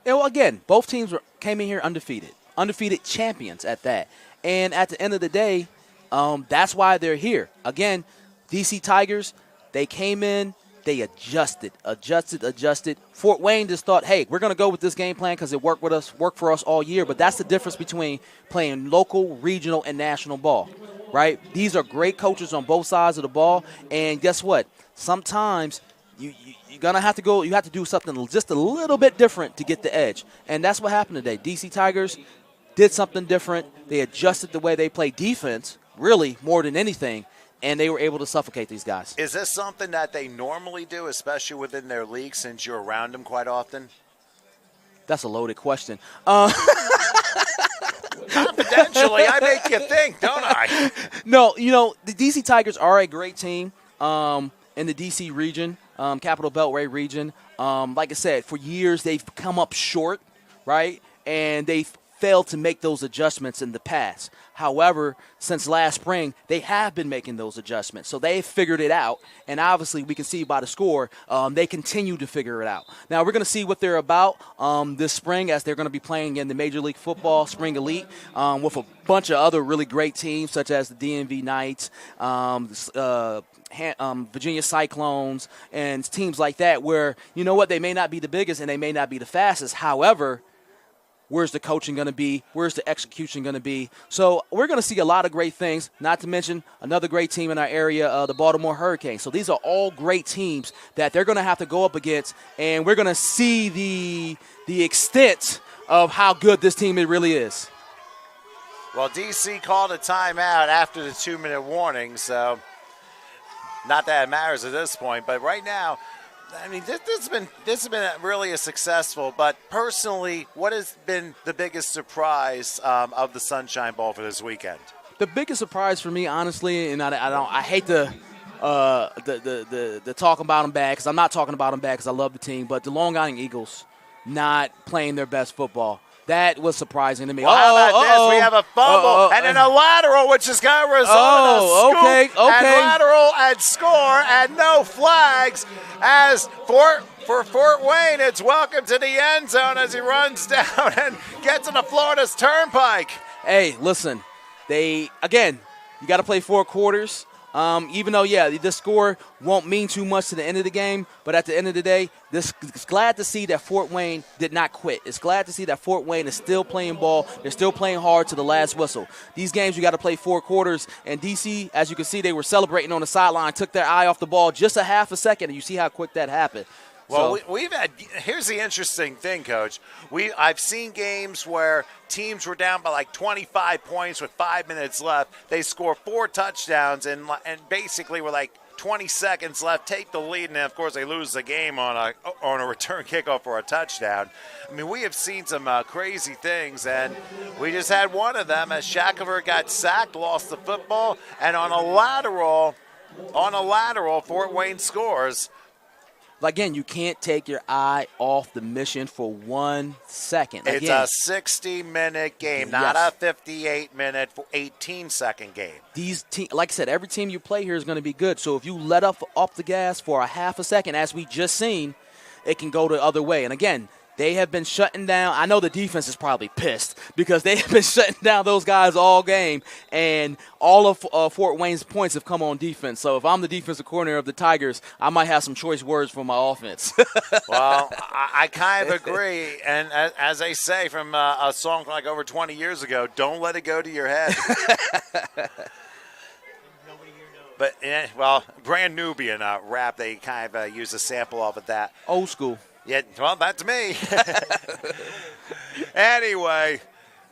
Well, again, both teams came in here undefeated champions at that. And at the end of the day, that's why they're here. Again, DC Tigers, they came in, they adjusted. Fort Wayne just thought, hey, we're going to go with this game plan because it worked for us all year. But that's the difference between playing local, regional, and national ball, right? These are great coaches on both sides of the ball. And guess what? Sometimes you're going to have to go, you have to do something just a little bit different to get the edge. And that's what happened today. DC Tigers did something different. They adjusted the way they play defense, really, more than anything, and they were able to suffocate these guys. Is this something that they normally do, especially within their league, since you're around them quite often? That's a loaded question. Confidentially, I make you think, don't I? No, the DC Tigers are a great team in the DC region, Capital Beltway region. Like I said, for years they've come up short, right? And they've failed to make those adjustments in the past. However, since last spring, they have been making those adjustments. So they've figured it out. And obviously, we can see by the score, they continue to figure it out. Now, we're going to see what they're about this spring as they're going to be playing in the Major League Football Spring Elite with a bunch of other really great teams, such as the DMV Knights, Virginia Cyclones, and teams like that where, you know what, they may not be the biggest and they may not be the fastest. However, where's the coaching going to be? Where's the execution going to be? So we're going to see a lot of great things, not to mention another great team in our area, the Baltimore Hurricanes. So these are all great teams that they're going to have to go up against, and we're going to see the extent of how good this team really is. Well, D.C. called a timeout after the 2-minute warning, so not that it matters at this point. But right now, I mean, this has been really a successful. But personally, what has been the biggest surprise of the Sunshine Bowl for this weekend? The biggest surprise for me, honestly, and I hate the talk about them bad because I'm not talking about them bad because I love the team, but the Long Island Eagles not playing their best football. That was surprising to me. Well, how about this? We have a fumble and then a lateral, which is going to result in a scoop and lateral and score and no flags. As for Fort Wayne, it's welcome to the end zone as he runs down and gets into Florida's Turnpike. Hey, listen, you got to play 4 quarters. Even though, the score won't mean too much to the end of the game, but at the end of the day, it's glad to see that Fort Wayne did not quit. It's glad to see that Fort Wayne is still playing ball. They're still playing hard to the last whistle. These games, you got to play 4 quarters, and DC, as you can see, they were celebrating on the sideline, took their eye off the ball just a half a second, and you see how quick that happened. Well, we've had – here's the interesting thing, Coach. I've seen games where teams were down by like 25 points with 5 minutes left. They score 4 touchdowns and basically were like 20 seconds left, take the lead, and then, of course, they lose the game on a return kickoff for a touchdown. I mean, we have seen some crazy things, and we just had one of them as Shackelford got sacked, lost the football, and on a lateral, Fort Wayne scores. again, you can't take your eye off the mission for 1 second. It's Again, a 60-minute game, not a 58-minute, 18-second game. Like I said, every team you play here is going to be good. So if you let off the gas for a half a second, as we just seen, it can go the other way. And again, they have been shutting down. I know the defense is probably pissed because they have been shutting down those guys all game, and all of Fort Wayne's points have come on defense. So if I'm the defensive coordinator of the Tigers, I might have some choice words for my offense. Well, I kind of agree. And as they say from a song like over 20 years ago, don't let it go to your head. But, well, brand Nubian rap, they kind of use a sample of it that. Old school. Yeah, well, that's me. Anyway,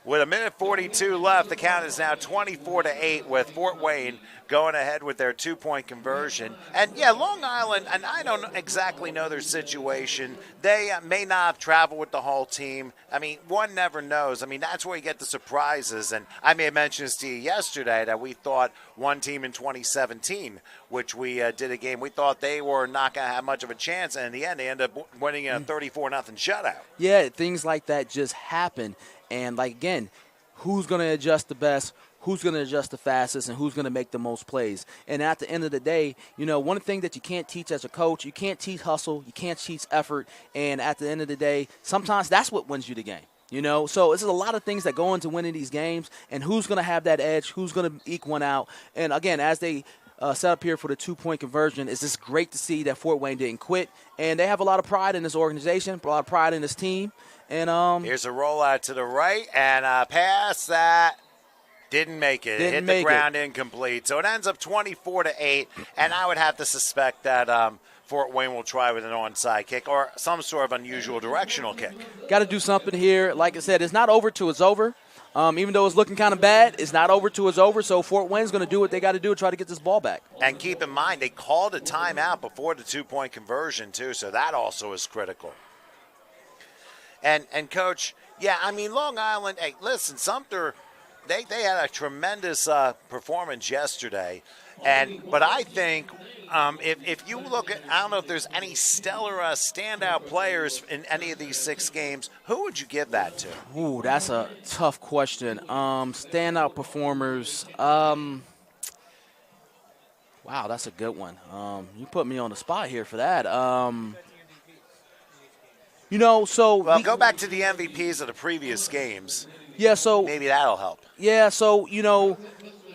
with 1:42 left, the count is now 24-8 with Fort Wayne going ahead with their 2-point conversion. And, yeah, Long Island, and I don't exactly know their situation. They may not have traveled with the whole team. I mean, one never knows. I mean, that's where you get the surprises. And I may have mentioned this to you yesterday that we thought one team in 2017, which we did a game, we thought they were not going to have much of a chance. And in the end, they ended up winning a 34-0 shutout. Yeah, things like that just happen. And, like, again, who's going to adjust the best? Who's going to adjust the fastest, and who's going to make the most plays? And at the end of the day, one thing that you can't teach as a coach, you can't teach hustle, you can't teach effort, and at the end of the day, sometimes that's what wins you the game. So there's a lot of things that go into winning these games, and who's going to have that edge, who's going to eke one out. And, again, as they set up here for the 2-point conversion, it's just great to see that Fort Wayne didn't quit. And they have a lot of pride in this organization, a lot of pride in this team. And here's a rollout to the right, and a pass that didn't make it. It hit the ground incomplete. So it ends up 24-8, and I would have to suspect that Fort Wayne will try with an onside kick or some sort of unusual directional kick. Got to do something here. Like I said, it's not over till it's over. Even though it's looking kind of bad, it's not over till it's over. So Fort Wayne's going to do what they got to do to try to get this ball back. And keep in mind, they called a timeout before the 2-point conversion, too, so that also is critical. And Coach, yeah, I mean, Long Island, hey, listen, Sumter, they had a tremendous performance yesterday. But I think if you look at, I don't know if there's any stellar standout players in any of these 6 games, who would you give that to? Ooh, that's a tough question. Standout performers. Wow, that's a good one. You put me on the spot here for that. Well, go back to the MVPs of the previous games. Yeah, so maybe that'll help. Yeah, so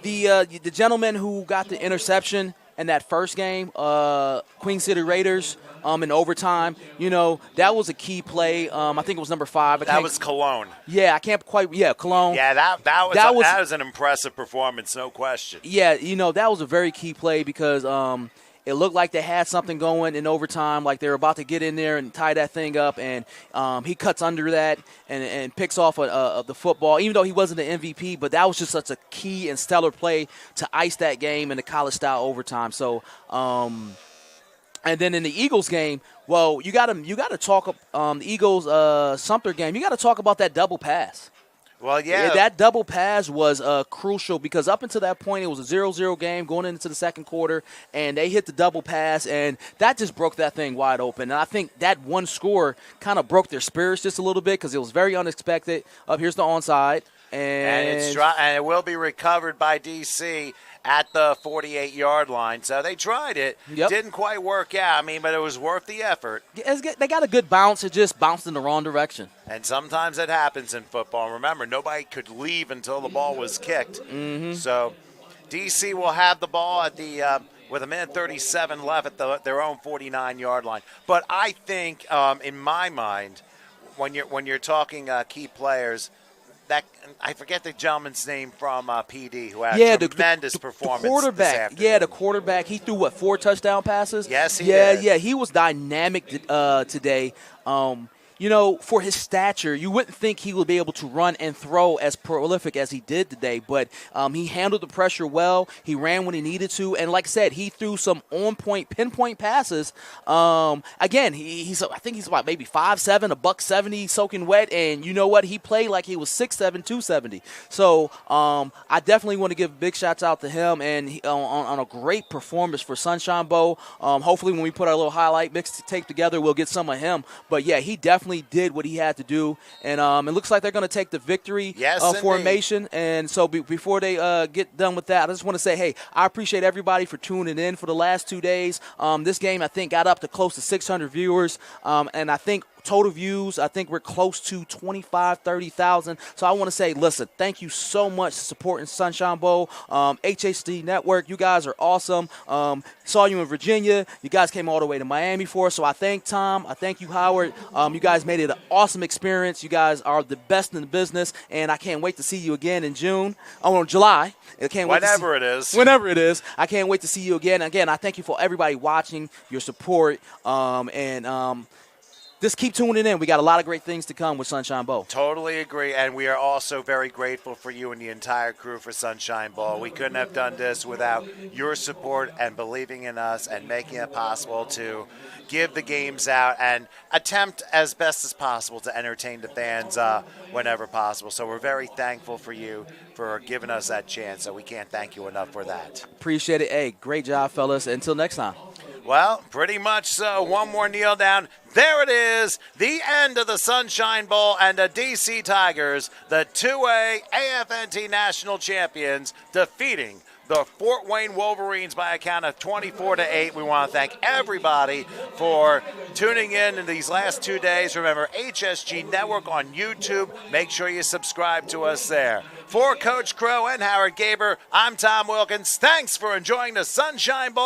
the gentleman who got the interception in that first game, Queen City Raiders, in overtime, that was a key play. I think it was number 5. That was Cologne. Yeah, I can't quite. Yeah, Cologne. Yeah, that was an impressive performance, no question. Yeah, that was a very key play because it looked like they had something going in overtime, like they were about to get in there and tie that thing up, and he cuts under that and picks off the football, even though he wasn't the MVP, but that was just such a key and stellar play to ice that game in the college-style overtime. So, and then in the Eagles game, well, you got to talk the Eagles Sumter game. You got to talk about that double pass. Well, yeah. That double pass was crucial because up until that point, it was a 0-0 game going into the second quarter, and they hit the double pass, and that just broke that thing wide open. And I think that one score kind of broke their spirits just a little bit because it was very unexpected. Here's the onside. And it will be recovered by D.C. at the 48-yard line. So they tried it. Yep. Didn't quite work out. But it was worth the effort. They got a good bounce. It just bounced in the wrong direction. And sometimes it happens in football. Remember, nobody could leave until the ball was kicked. Mm-hmm. So D.C. will have the ball at the with 1:37 left at their own 49-yard line. But I think, in my mind, when you're talking key players, I forget the gentleman's name from PD who had a tremendous performance. The quarterback. This afternoon. The quarterback. He threw 4 touchdown passes? Yes, he did. Yeah, he was dynamic today. you know, for his stature, you wouldn't think he would be able to run and throw as prolific as he did today, but he handled the pressure well. He ran when he needed to, and like I said, he threw some on-point, pinpoint passes. Again, I think he's about maybe 5'7", $170, soaking wet, and you know what? He played like he was 6'7", 270. So I definitely want to give big shouts out to him and on a great performance for Sunshine Bowl. Hopefully when we put our little highlight mixtape together, we'll get some of him. But, yeah, he definitely did what he had to do, and it looks like they're going to take the victory formation. And so before they get done with that, I just want to say, hey, I appreciate everybody for tuning in for the last 2 days. This game, I think, got up to close to 600 viewers, and I think total views, I think we're close to 25, 30,000. So I want to say, listen, thank you so much for supporting Sunshine Bowl. HHD Network, you guys are awesome. Saw you in Virginia. You guys came all the way to Miami for us. So I thank Tom. I thank you, Howard. You guys made it an awesome experience. You guys are the best in the business, and I can't wait to see you again in July. I can't wait Whenever it is. Whenever it is. I can't wait to see you again. Again, I thank you for everybody watching, your support, just keep tuning in. We got a lot of great things to come with Sunshine Bowl. Totally agree, and we are also very grateful for you and the entire crew for Sunshine Bowl. We couldn't have done this without your support and believing in us and making it possible to give the games out and attempt as best as possible to entertain the fans whenever possible. So we're very thankful for you for giving us that chance, so we can't thank you enough for that. Appreciate it. Hey, great job, fellas. Until next time. Well, pretty much so. One more kneel down. There it is, the end of the Sunshine Bowl and the DC Tigers, the 2A AFNT National Champions, defeating the Fort Wayne Wolverines by a count of 24-8. We want to thank everybody for tuning in these last 2 days. Remember, HSG Network on YouTube. Make sure you subscribe to us there. For Coach Crow and Howard Gaber, I'm Tom Wilkins. Thanks for enjoying the Sunshine Bowl.